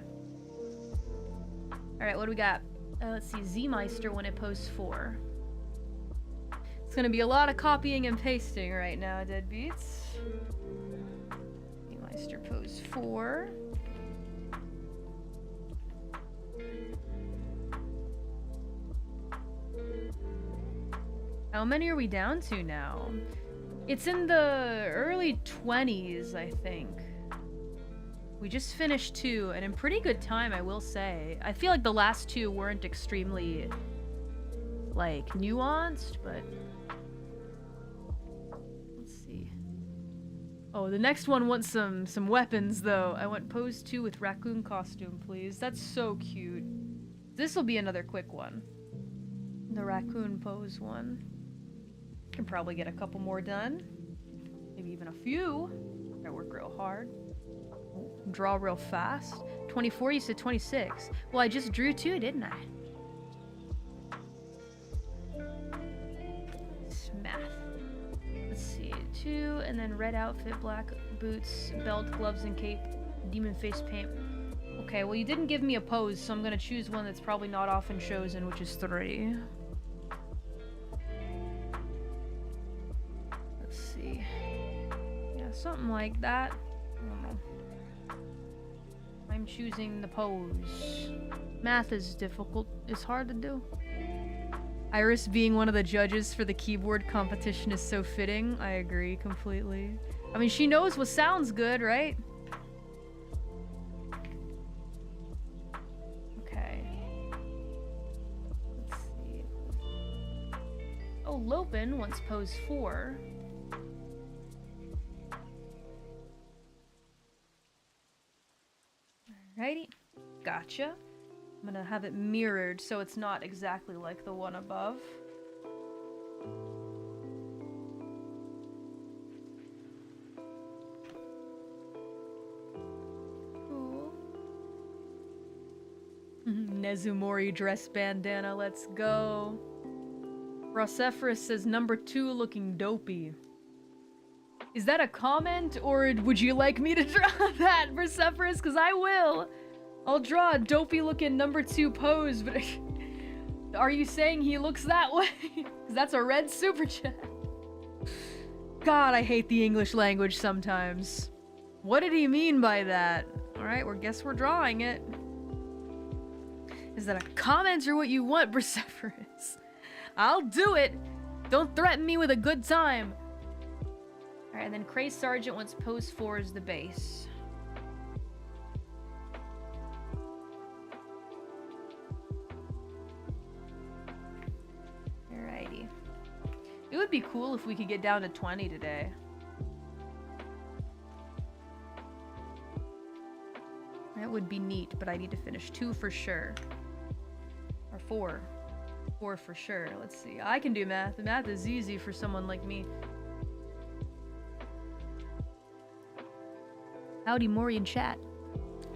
Alright, what do we got? Let's see. Z-Meister when it posts 4. It's gonna be a lot of copying and pasting right now, deadbeats. Z-Meister pose 4. How many are we down to now? It's in the early 20s, I think. We just finished 2, and in pretty good time, I will say. I feel like the last 2 weren't extremely, like, nuanced, but... Let's see. Oh, the next one wants some weapons, though. I want pose 2 with raccoon costume, please. That's so cute. This'll be another quick one. The raccoon pose one. Can probably get a couple more done. Maybe even a few. I work real hard. Draw real fast. 24, you said 26. Well, I just drew 2, didn't I? Math. Let's see. 2, and then red outfit, black boots, belt, gloves, and cape. Demon face paint. Okay, well, you didn't give me a pose, so I'm gonna choose one that's probably not often chosen, which is 3. Let's see. Yeah, something like that. I don't know. I'm choosing the pose. Math is difficult. It's hard to do. Iris being one of the judges for the keyboard competition is so fitting. I agree completely. I mean, she knows what sounds good, right? Okay. Let's see. Oh, Lopin wants pose 4. Alrighty, gotcha. I'm gonna have it mirrored so it's not exactly like the one above. Cool. Nezumori dress bandana, let's go. Rosephorus says number 2 looking dopey. Is that a comment, or would you like me to draw that, Persephorus? Because I will. I'll draw a dopey-looking number 2 pose, but are you saying he looks that way? Because that's a red super chat. God, I hate the English language sometimes. What did he mean by that? Alright, well, guess we're drawing it. Is that a comment or what you want, Persephorus? I'll do it. Don't threaten me with a good time. Alright, and then Cray Sergeant wants pose 4 as the base. Alrighty. It would be cool if we could get down to 20 today. That would be neat, but I need to finish 2 for sure. Or 4. 4 for sure. Let's see. I can do math. The math is easy for someone like me. Howdy, Mori in chat.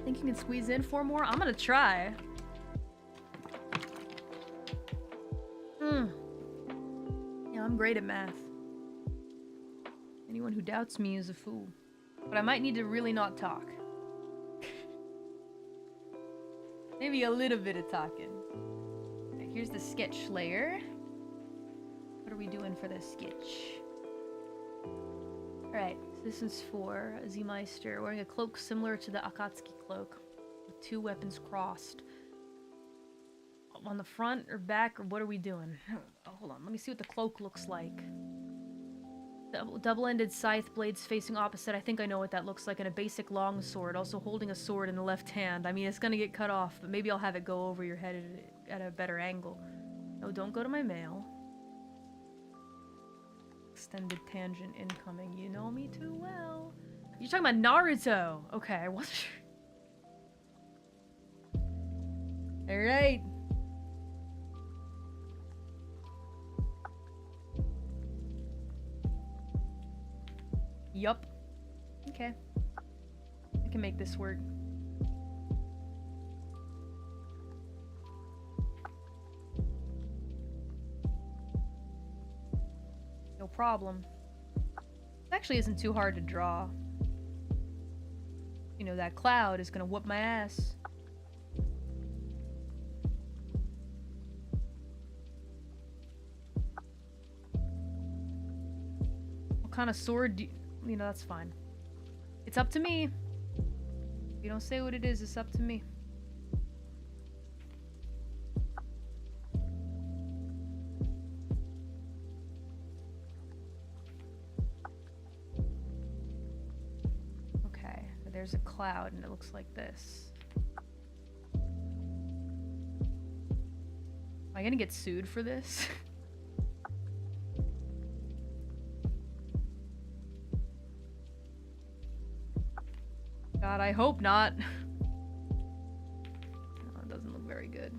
Think you can squeeze in 4 more? I'm gonna try. Yeah, I'm great at math. Anyone who doubts me is a fool. But I might need to really not talk. Maybe a little bit of talking. Okay, here's the sketch layer. What are we doing for this sketch? Alright, so this is for Z-Meister, wearing a cloak similar to the Akatsuki cloak, with 2 weapons crossed. On the front or back, or what are we doing? Oh, hold on, let me see what the cloak looks like. Double-ended scythe, blades facing opposite. I think I know what that looks like. And a basic long sword, also holding a sword in the left hand. I mean, it's gonna get cut off, but maybe I'll have it go over your head at a better angle. No, don't go to my mail. Extended tangent incoming. You know me too well. You're talking about Naruto. Okay, I wasn't sure. Alright. Yup. Okay. I can make this work. No problem. It actually isn't too hard to draw. You know, that cloud is gonna whoop my ass. What kind of sword do you know, that's fine. It's up to me. If you don't say what it is, it's up to me. Okay, there's a cloud and it looks like this. Am I gonna get sued for this? God, I hope not. Oh, it doesn't look very good.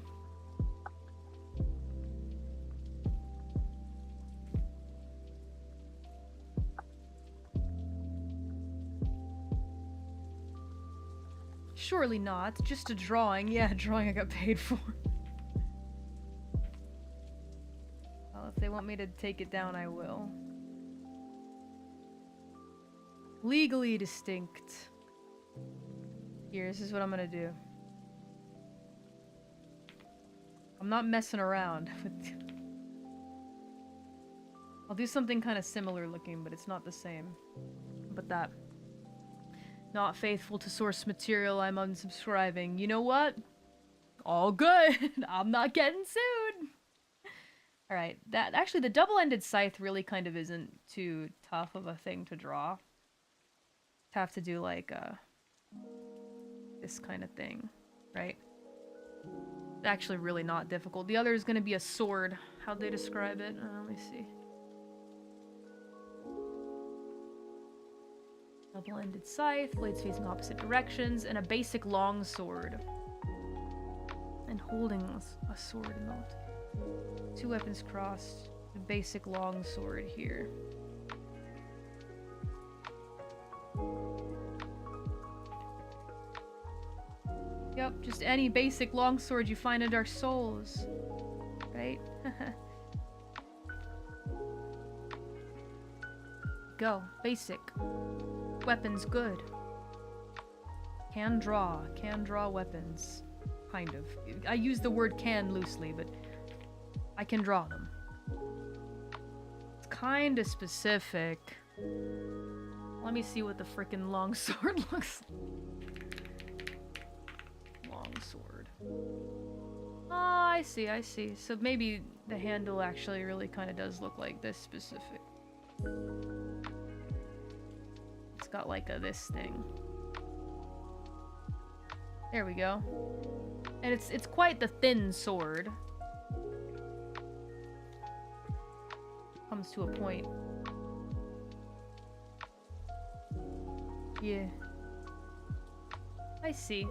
Surely not. Just a drawing. Yeah, a drawing I got paid for. Well, if they want me to take it down, I will. Legally distinct. Here, this is what I'm gonna do. I'm not messing around with... I'll do something kind of similar looking, but it's not the same. But that. Not faithful to source material, I'm unsubscribing. You know what? All good. I'm not getting sued. Alright, that actually the double-ended scythe really kind of isn't too tough of a thing to draw. Have to do like this kind of thing, right? Actually really not difficult. The other is going to be a sword. How'd they describe it? Let me see. Double-ended scythe, blades facing opposite directions, and a basic long sword. And holding a sword in the 2 weapons crossed. A basic long sword here. Yep, just any basic longsword you find in Dark Souls. Right? Go. Basic. Weapons good. Can draw weapons. Kind of. I use the word can loosely, but I can draw them. It's kind of specific. Let me see what the frickin' longsword looks like. Longsword. Oh, I see. So maybe the handle actually really kind of does look like this specific. It's got like this thing. There we go. And it's quite the thin sword. Comes to a point. Yeah. I see.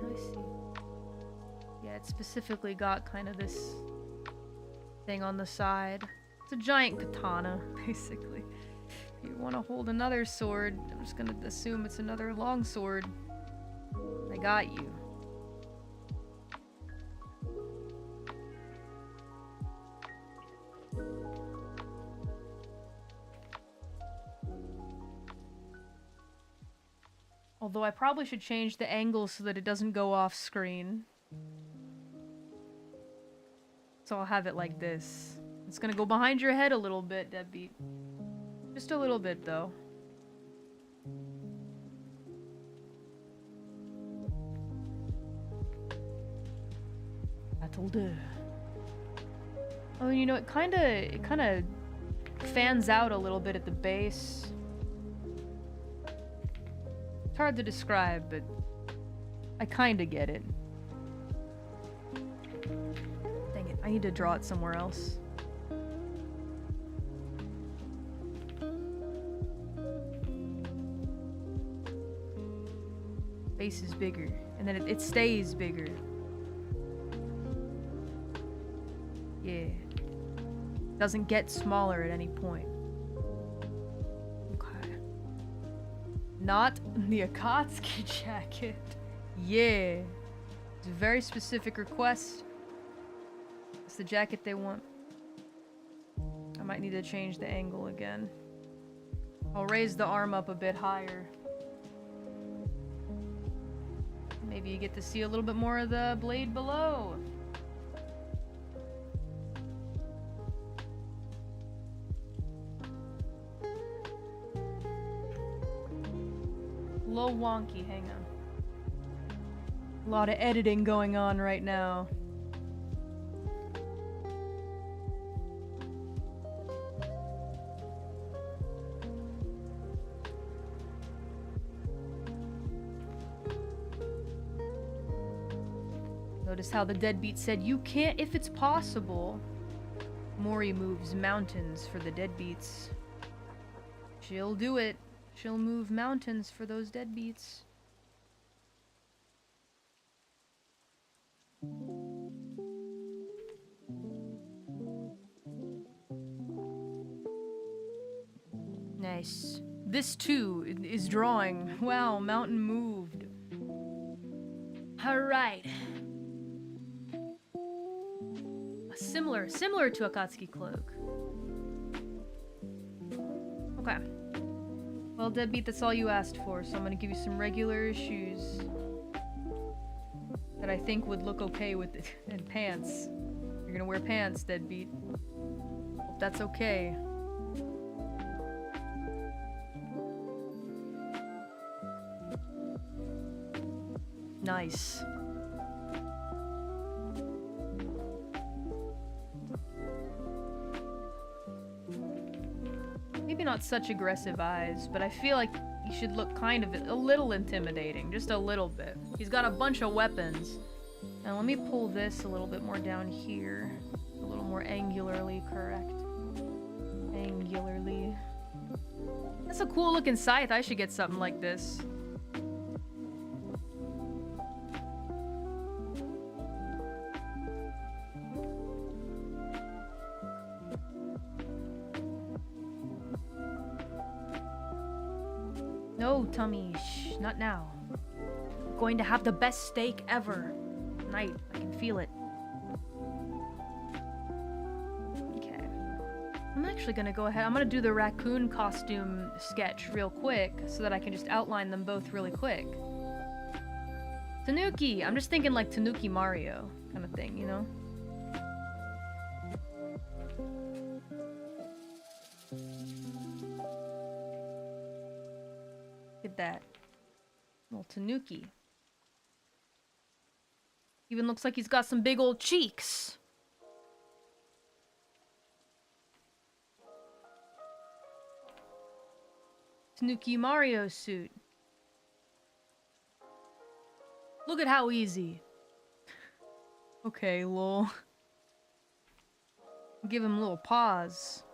Yeah, it's specifically got kind of this thing on the side. It's a giant katana, basically. If you want to hold another sword, I'm just gonna assume it's another long sword. I got you. Although I probably should change the angle so that it doesn't go off screen. So I'll have it like this. It's gonna go behind your head a little bit, Deadbeat. Just a little bit, though. That'll do. Oh, you know, it kinda fans out a little bit at the base. It's hard to describe, but I kinda get it. Dang it, I need to draw it somewhere else. Base is bigger, and then it stays bigger. Yeah. Doesn't get smaller at any point. Okay. Not the Akatsuki jacket. Yeah. It's a very specific request. It's the jacket they want. I might need to change the angle again. I'll raise the arm up a bit higher. Maybe you get to see a little bit more of the blade below. A little wonky, hang on. A lot of editing going on right now. Notice how the deadbeat said, you can't if it's possible. Mori moves mountains for the deadbeats. She'll do it. She'll move mountains for those deadbeats. Nice. This too is drawing. Wow, mountain moved. Alright. Similar to Akatsuki cloak. Okay. Well, Deadbeat, that's all you asked for, so I'm gonna give you some regular shoes that I think would look okay with it, and pants. You're gonna wear pants, Deadbeat. Hope that's okay. Nice. Maybe not such aggressive eyes, but I feel like he should look kind of a little intimidating, just a little bit. He's got a bunch of weapons. Now let me pull this a little bit more down here. A little more angularly correct. Angularly. That's a cool looking scythe. I should get something like this. No, Tummy, shh, not now. I'm going to have the best steak ever. Tonight, I can feel it. Okay. I'm actually gonna go ahead, I'm gonna do the raccoon costume sketch real quick so that I can just outline them both really quick. Tanuki! I'm just thinking like Tanuki Mario kind of thing, you know? Look at that. Little Tanuki. Even looks like he's got some big old cheeks. Tanuki Mario suit. Look at how easy. Okay, lol. Give him a little pause.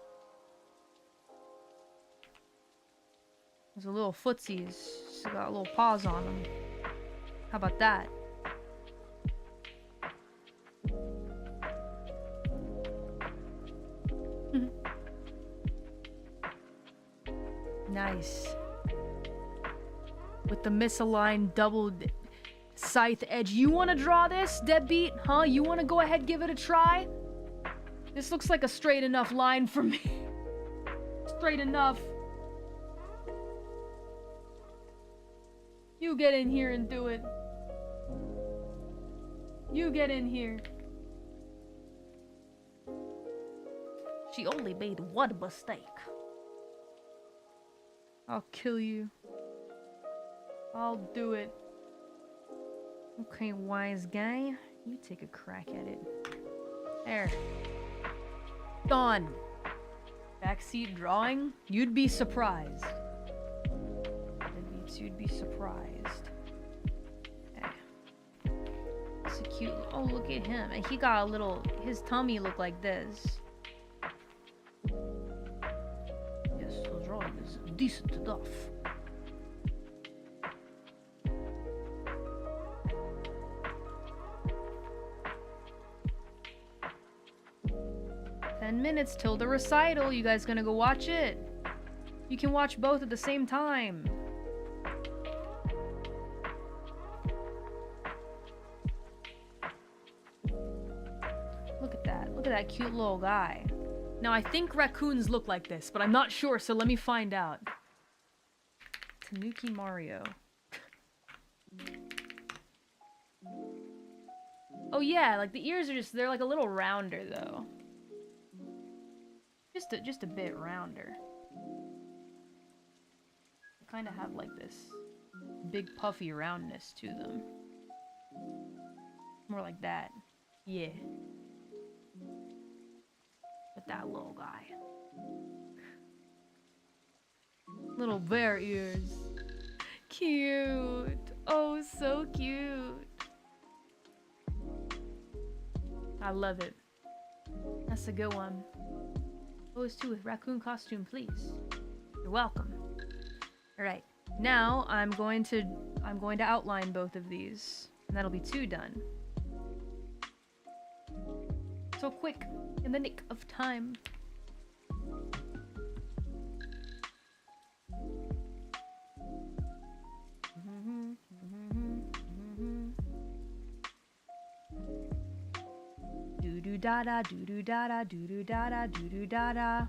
There's a little footsies. Just got a little paws on them. How about that? Nice. With the misaligned double scythe edge. You want to draw this, deadbeat? Huh? You want to go ahead, give it a try? This looks like a straight enough line for me. Straight enough. You get in here and do it. You get in here. She only made one mistake. I'll kill you. I'll do it. Okay, wise guy. You take a crack at it. There. Done. Backseat drawing? You'd be surprised. You'd be surprised. Okay. It's a cute... Oh, look at him. And he got a little... His tummy looked like this. Yes, the drawing is decent enough. Minutes till the recital. You guys gonna go watch it? You can watch both at the same time. Look at that. Look at that cute little guy. Now, I think raccoons look like this, but I'm not sure, so let me find out. Tanuki Mario. Oh yeah, like the ears are just, they're like a little rounder though. Just a bit rounder. They kind of have like this big puffy roundness to them. More like that. Yeah. With that little guy. Little bear ears. Cute. Oh, so cute. I love it. That's a good one. Pose 2 with raccoon costume, please. You're welcome. Alright. Now I'm going to outline both of these. And that'll be 2 done. So quick, in the nick of time. Doo da da, doo doo da da, doo doo da da, doo doo da da.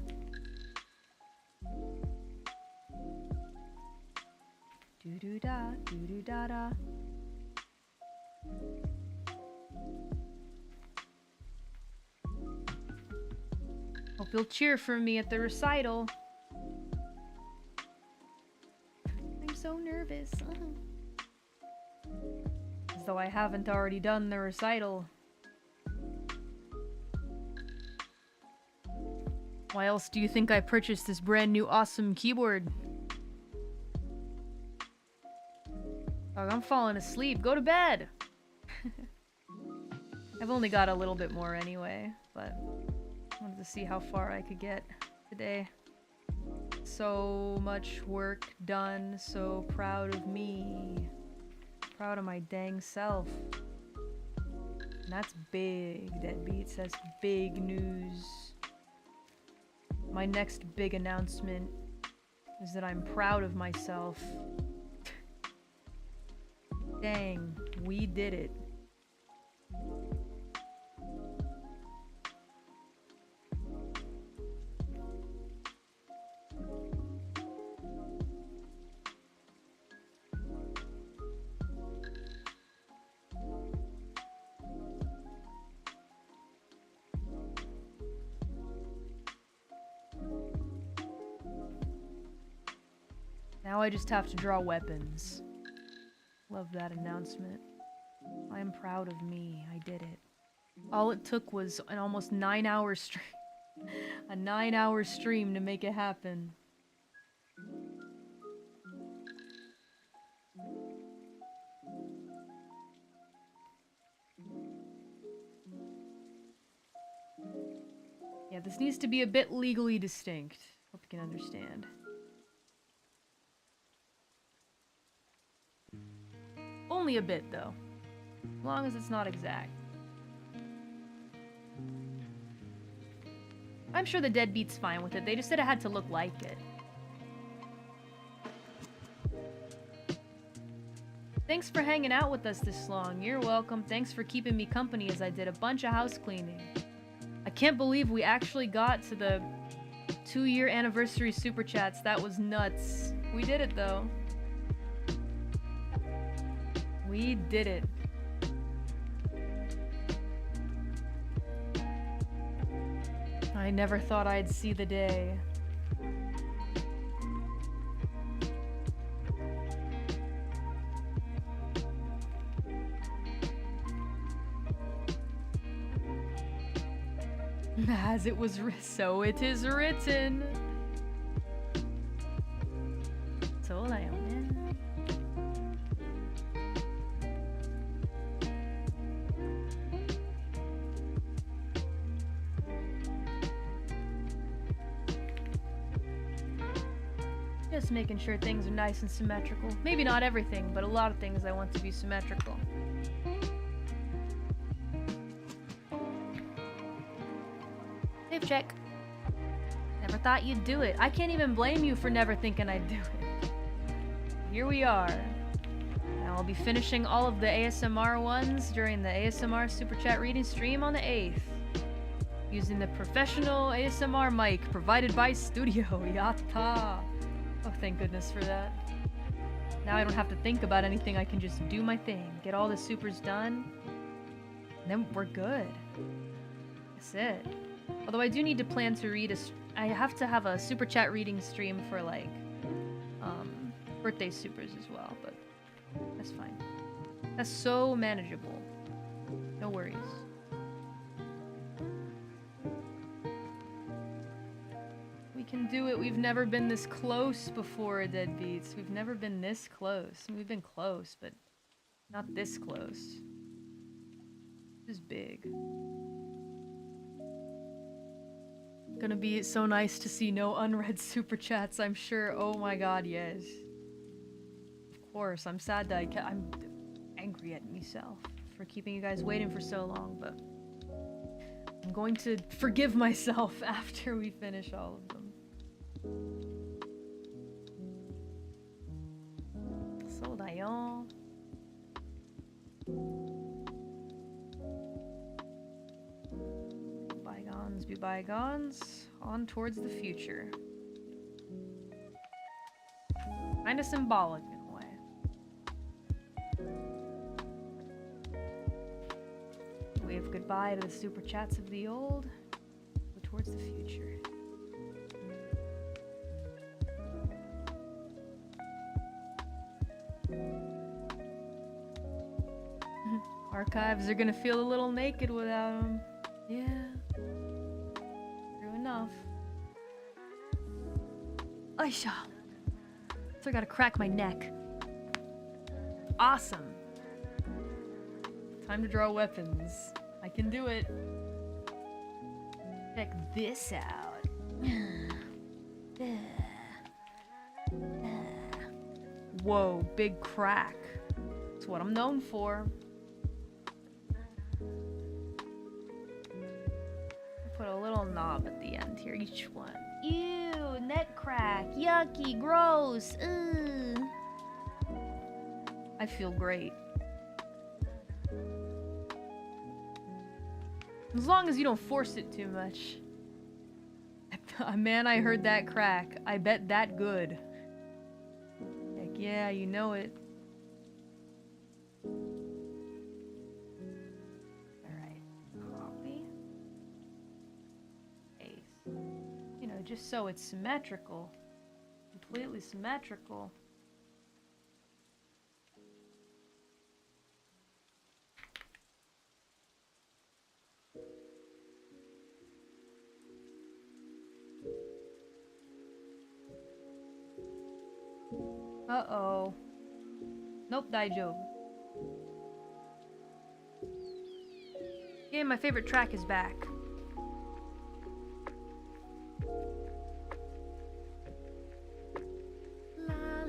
Doo doo da, doo doo da da. Hope you'll cheer for me at the recital. I'm so nervous. As though I haven't already done the recital. Why else do you think I purchased this brand new awesome keyboard? Dog, I'm falling asleep. Go to bed! I've only got a little bit more anyway, but I wanted to see how far I could get today. So much work done. So proud of me. Proud of my dang self. And that's big, deadbeats. That's big news. My next big announcement is that I'm proud of myself. Dang, we did it. Now I just have to draw weapons. Love that announcement. I am proud of me. I did it. All it took was an almost 9-hour stream. A 9-hour stream to make it happen. Yeah, this needs to be a bit legally distinct. Hope you can understand. Only a bit, though. As long as it's not exact. I'm sure the deadbeat's fine with it. They just said it had to look like it. Thanks for hanging out with us this long. You're welcome. Thanks for keeping me company as I did a bunch of house cleaning. I can't believe we actually got to the 2-year anniversary super chats. That was nuts. We did it though. We did it. I never thought I'd see the day. As it was so it is written. So I am. Just making sure things are nice and symmetrical. Maybe not everything, but a lot of things I want to be symmetrical. Save check. Never thought you'd do it. I can't even blame you for never thinking I'd do it. Here we are. Now I'll be finishing all of the ASMR ones during the ASMR Super Chat reading stream on the 8th. Using the professional ASMR mic provided by Studio. Yatta! Oh, thank goodness for that. Now I don't have to think about anything. I can just do my thing. Get all the supers done. And then we're good. That's it. Although I do need to plan to read I have to have a super chat reading stream for like birthday supers as well, but that's fine. That's so manageable. No worries. We can do it. We've never been this close before, Deadbeats. We've never been this close. We've been close, but not this close. This is big. Gonna be so nice to see no unread super chats, I'm sure. Oh my god, yes. Of course, I'm sad that I'm angry at myself for keeping you guys waiting for so long, but I'm going to forgive myself after we finish all of them. So d'ailleurs. Bygones be bygones. On towards the future. Kinda symbolic in a way. Wave goodbye to the super chats of the old. Go towards the future. Archives are gonna feel a little naked without them. Yeah. True enough. Aisha. So I gotta crack my neck. Awesome. Time to draw weapons. I can do it. Check this out. Whoa, big crack. That's what I'm known for. Put a little knob at the end here, each one. Ew, neck crack, yucky, gross, ugh. I feel great. As long as you don't force it too much. Man, I heard that crack. I bet that good. Heck yeah, you know it. Just so it's symmetrical. Completely symmetrical. Uh-oh. Nope, daijoubu. Yeah, my favorite track is back.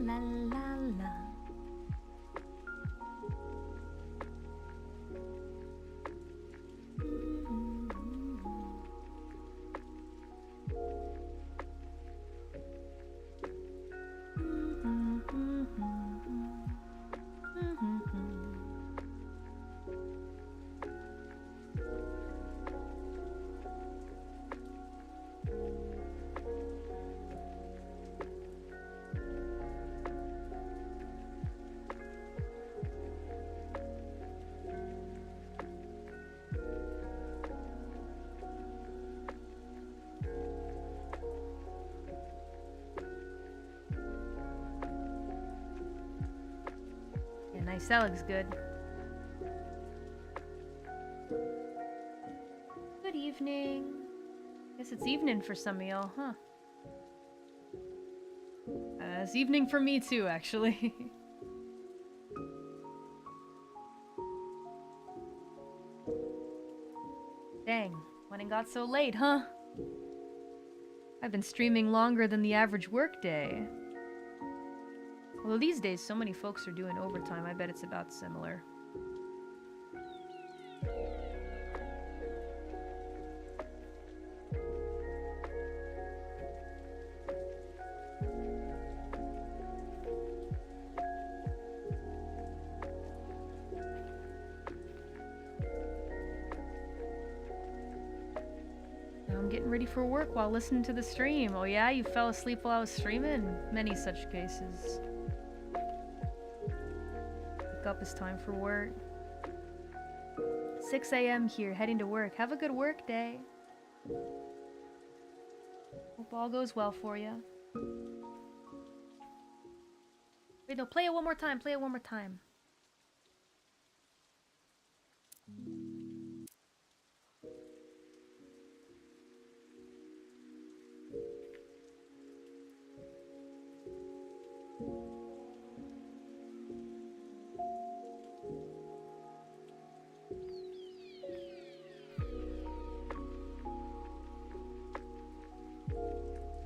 La la la. Nice, that looks good. Good evening. Guess it's evening for some of y'all, huh? It's evening for me too, actually. Dang, when it got so late, huh? I've been streaming longer than the average workday. Although these days so many folks are doing overtime, I bet it's about similar. I'm getting ready for work while listening to the stream. Oh yeah, you fell asleep while I was streaming? Many such cases. Wake up, it's time for work. 6 a.m. here, heading to work. Have a good work day. Hope all goes well for you. Wait, no, play it one more time. Play it one more time.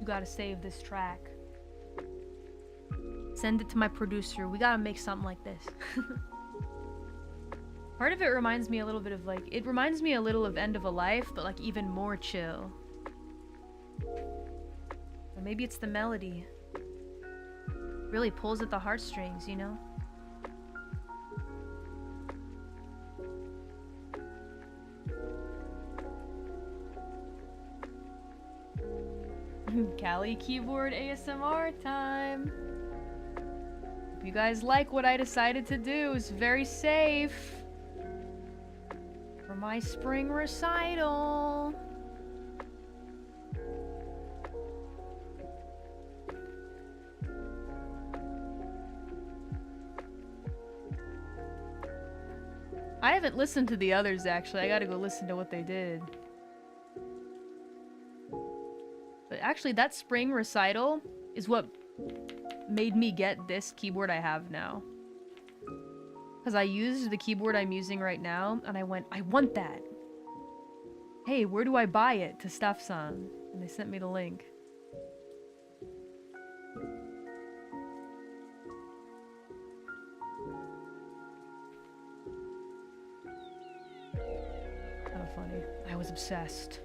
You gotta save this track. Send it to my producer. We gotta make something like this. Part of it reminds me a little bit of like, it reminds me a little of End of a Life, but like even more chill. Or maybe it's the melody. Really pulls at the heartstrings, you know? Callie keyboard ASMR time. Hope you guys like what I decided to do. It's very safe. For my spring recital. I haven't listened to the others actually. I gotta go listen to what they did. But actually, that spring recital is what made me get this keyboard I have now. Because I used the keyboard I'm using right now, and I went, I want that. Hey, where do I buy it? To Stefan. And they sent me the link. Kind of funny. I was obsessed.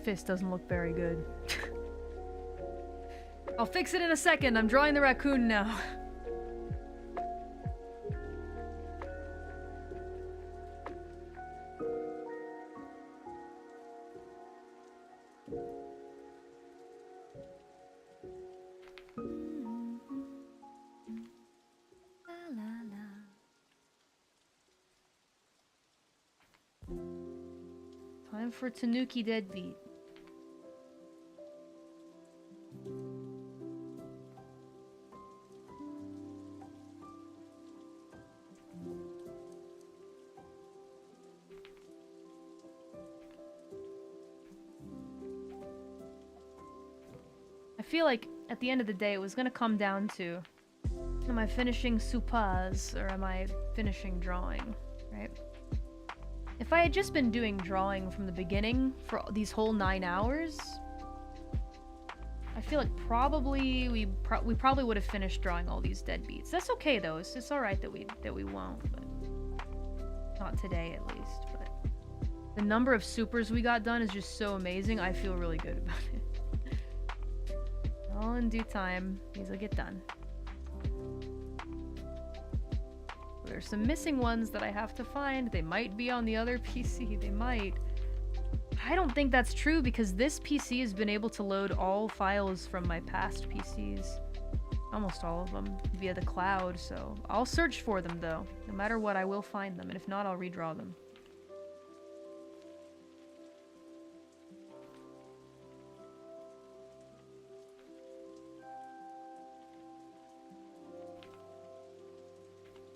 Fist doesn't look very good. I'll fix it in a second. I'm drawing the raccoon now. Time for Tanuki Deadbeat. I feel like at the end of the day it was gonna come down to, am I finishing soupas or am I finishing drawing, right? If I had just been doing drawing from the beginning for these whole 9 hours, I feel like probably we probably would have finished drawing all these deadbeats. That's okay though. It's all right that we won't, but not today at least. But the number of supers we got done is just so amazing. I feel really good about it. All in due time, these will get done. There's some missing ones that I have to find. They might be on the other PC. They might. I don't think that's true because this PC has been able to load all files from my past PCs. Almost all of them via the cloud, so I'll search for them though. No matter what, I will find them, and if not, I'll redraw them.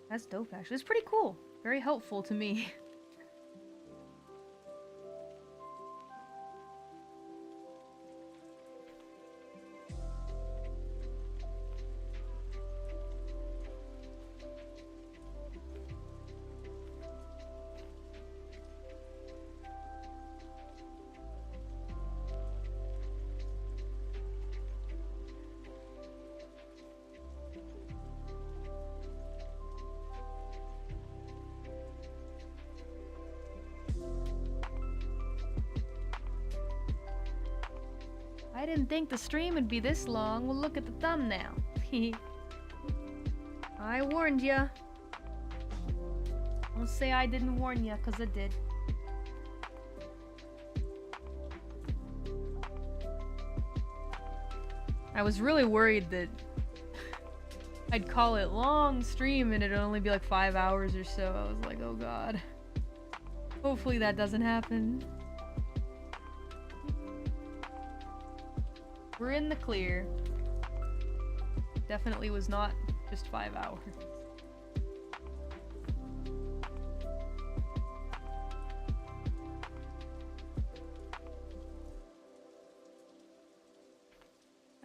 That's dope, actually. It's pretty cool. Very helpful to me. I didn't think the stream would be this long. Well, look at the thumbnail. I warned ya. Don't say I didn't warn ya, cause I did. I was really worried that I'd call it long stream and it'd only be like 5 hours or so. I was like, oh god. Hopefully that doesn't happen. We're in the clear. Definitely was not just 5 hours.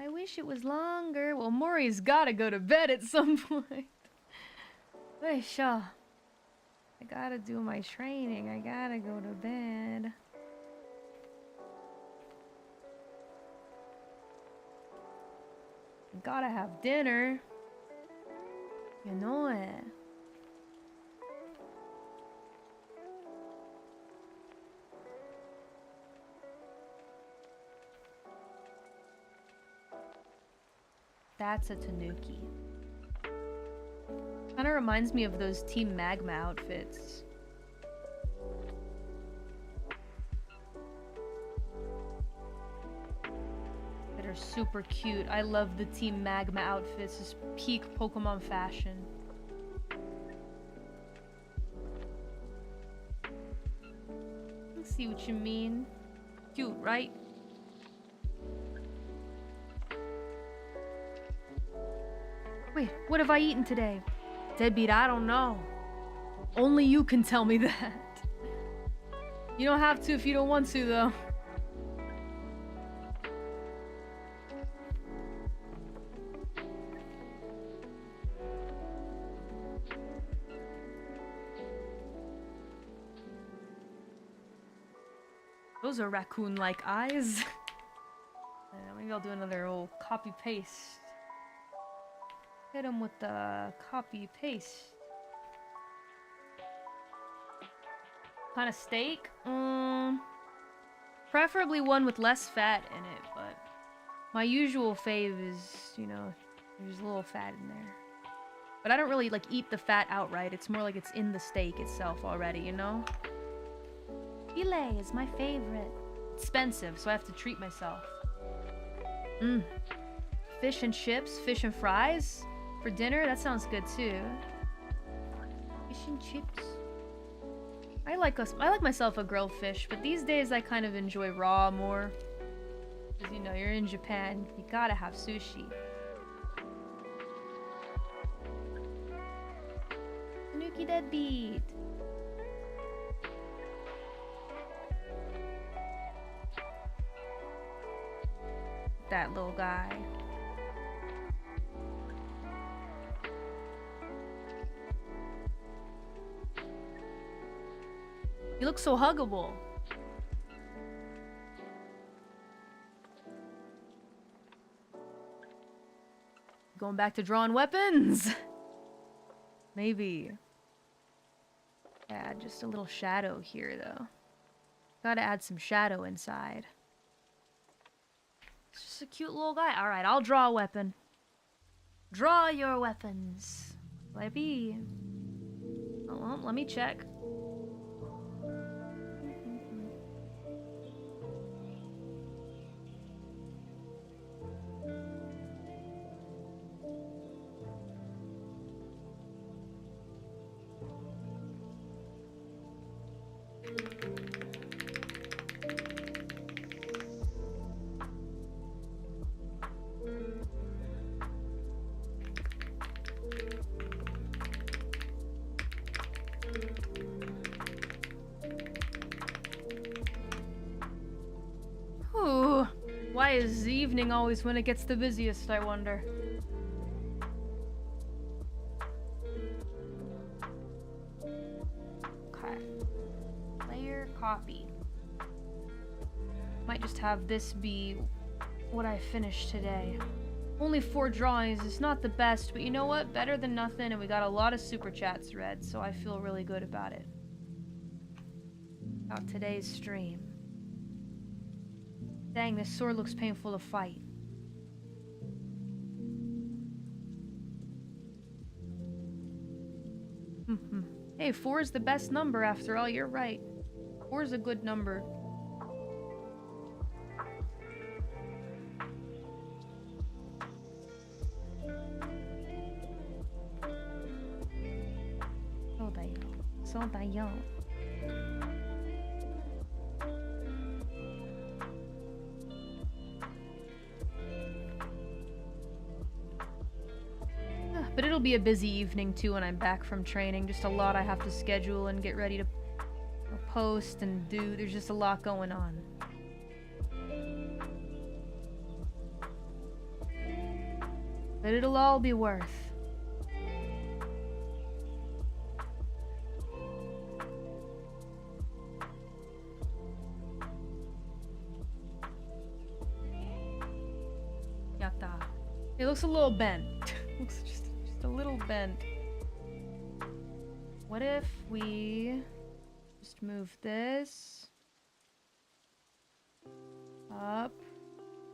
I wish it was longer. Well, Mori's gotta go to bed at some point. Hey, Shaw. I gotta do my training. I gotta go to bed. Gotta have dinner. You know it. That's a tanuki. Kinda reminds me of those Team Magma outfits. Are super cute. I love the Team Magma outfits. It's peak Pokemon fashion. I see what you mean. Cute, right? Wait, what have I eaten today? Deadbeat, I don't know. Only you can tell me that. You don't have to if you don't want to, though. Those are raccoon-like eyes. Maybe I'll do another old copy-paste. Hit him with the copy-paste. Kind of steak? Preferably one with less fat in it, but my usual fave is, you know, there's a little fat in there. But I don't really, like, eat the fat outright. It's more like it's in the steak itself already, you know? Filet is my favorite. Expensive, so I have to treat myself. Fish and chips, fish and fries for dinner. That sounds good too. Fish and chips. I like myself a grilled fish, but these days I kind of enjoy raw more. Because, you know, you're in Japan, you gotta have sushi. Tanuki deadbeat. That little guy. He looks so huggable. Going back to drawing weapons? Maybe. Add just a little shadow here, though. Gotta add some shadow inside. It's just a cute little guy. Alright, I'll draw a weapon. Draw your weapons. Will I be? Oh, well, let me check. Why is evening always when it gets the busiest, I wonder? Okay. Layer copy. Might just have this be what I finished today. Only 4 drawings, it's not the best, but you know what? Better than nothing, and we got a lot of super chats read, so I feel really good about it. About today's stream. Dang, this sword looks painful to fight. Hey, 4 is the best number after all, you're right. 4 is a good number. But it'll be a busy evening too when I'm back from training. Just a lot I have to schedule and get ready to post and do. There's just a lot going on. But it'll all be worth. Yatta. It looks a little bent. Looks just a little bent. What if we just move this up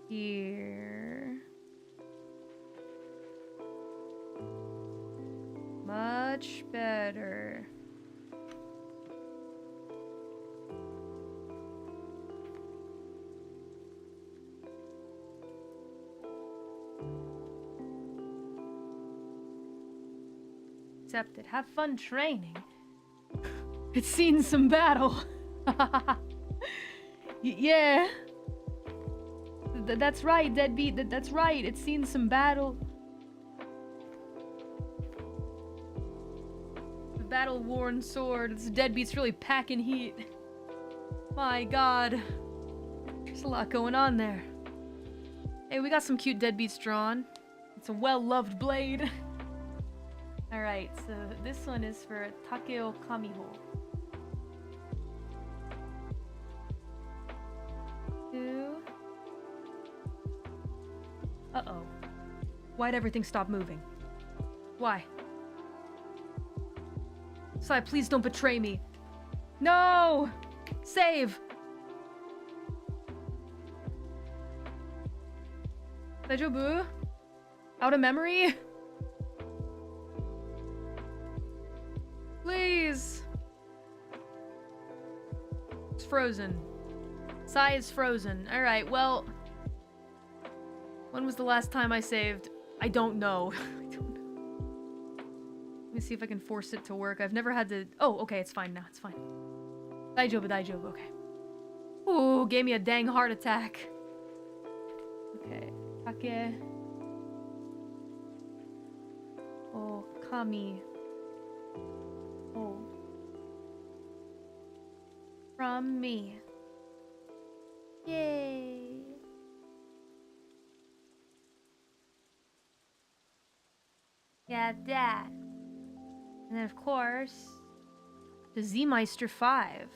here? Much better. Accepted. Have fun training. It's seen some battle. Yeah. That's right, Deadbeat. That's right. It's seen some battle. The battle-worn sword. This Deadbeat's really packing heat. My god. There's a lot going on there. Hey, we got some cute Deadbeats drawn. It's a well-loved blade. Alright, so this one is for Takeo Kamiho. 2. Uh-oh. Why'd everything stop moving? Why? Sai, please don't betray me. No! Save! Daijoubu? Out of memory? Please! It's frozen. Sai is frozen. Alright, well... When was the last time I saved? I don't know. I don't know. Let me see if I can force it to work. I've never had to... Oh, okay, it's fine now. It's fine. Daijoubu, okay. Ooh, gave me a dang heart attack. Okay. Take... Oh, Kami... Oh. From me. Yay. Yeah, that. And then, of course, the Z-Meister 5.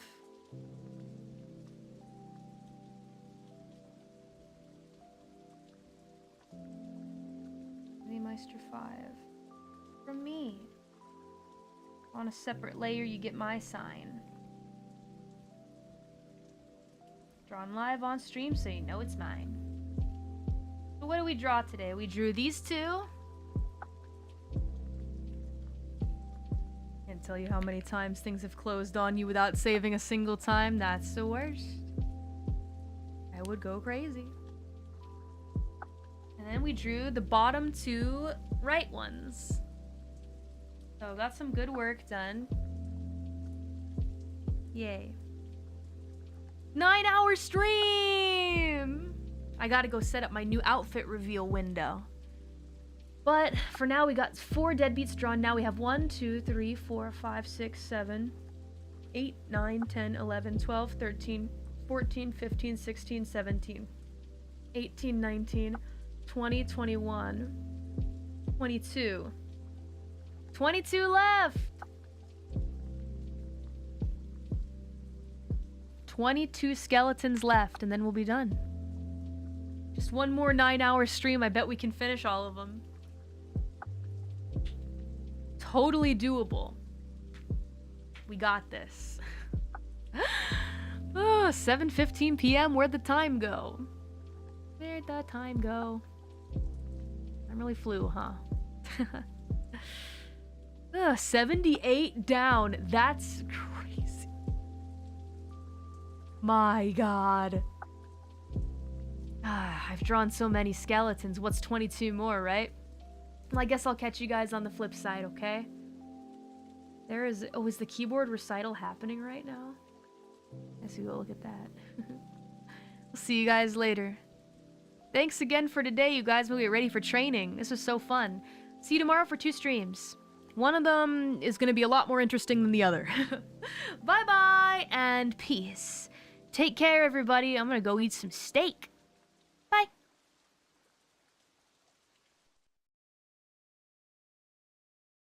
Z-Meister 5. From me. On a separate layer, you get my sign. Drawn live on stream, so you know it's mine. So what did we draw today? We drew these 2. Can't tell you how many times things have closed on you without saving a single time. That's the worst. I would go crazy. And then we drew the bottom 2 right ones. So got some good work done. Yay. 9-hour stream! I gotta go set up my new outfit reveal window. But for now, we got 4 deadbeats drawn. Now we have 1, 2, 3, 4, 5, 6, 7, 8, 9, 10, 11, 12, 13, 14, 15, 16, 17. 18, 19, 20, 21, 22. 22 left! 22 skeletons left, and then we'll be done. Just one more 9-hour stream. I bet we can finish all of them. Totally doable. We got this. Oh, 7:15 p.m. Where'd the time go? Where'd the time go? Time really flew, huh? 78 down. That's crazy. My god. I've drawn so many skeletons. What's 22 more, right? Well, I guess I'll catch you guys on the flip side, okay? There is... Oh, is the keyboard recital happening right now? Let's go look at that. We'll see you guys later. Thanks again for today, you guys. We'll get ready for training. This was so fun. See you tomorrow for 2 streams. One of them is going to be a lot more interesting than the other. Bye-bye and peace. Take care, everybody. I'm going to go eat some steak.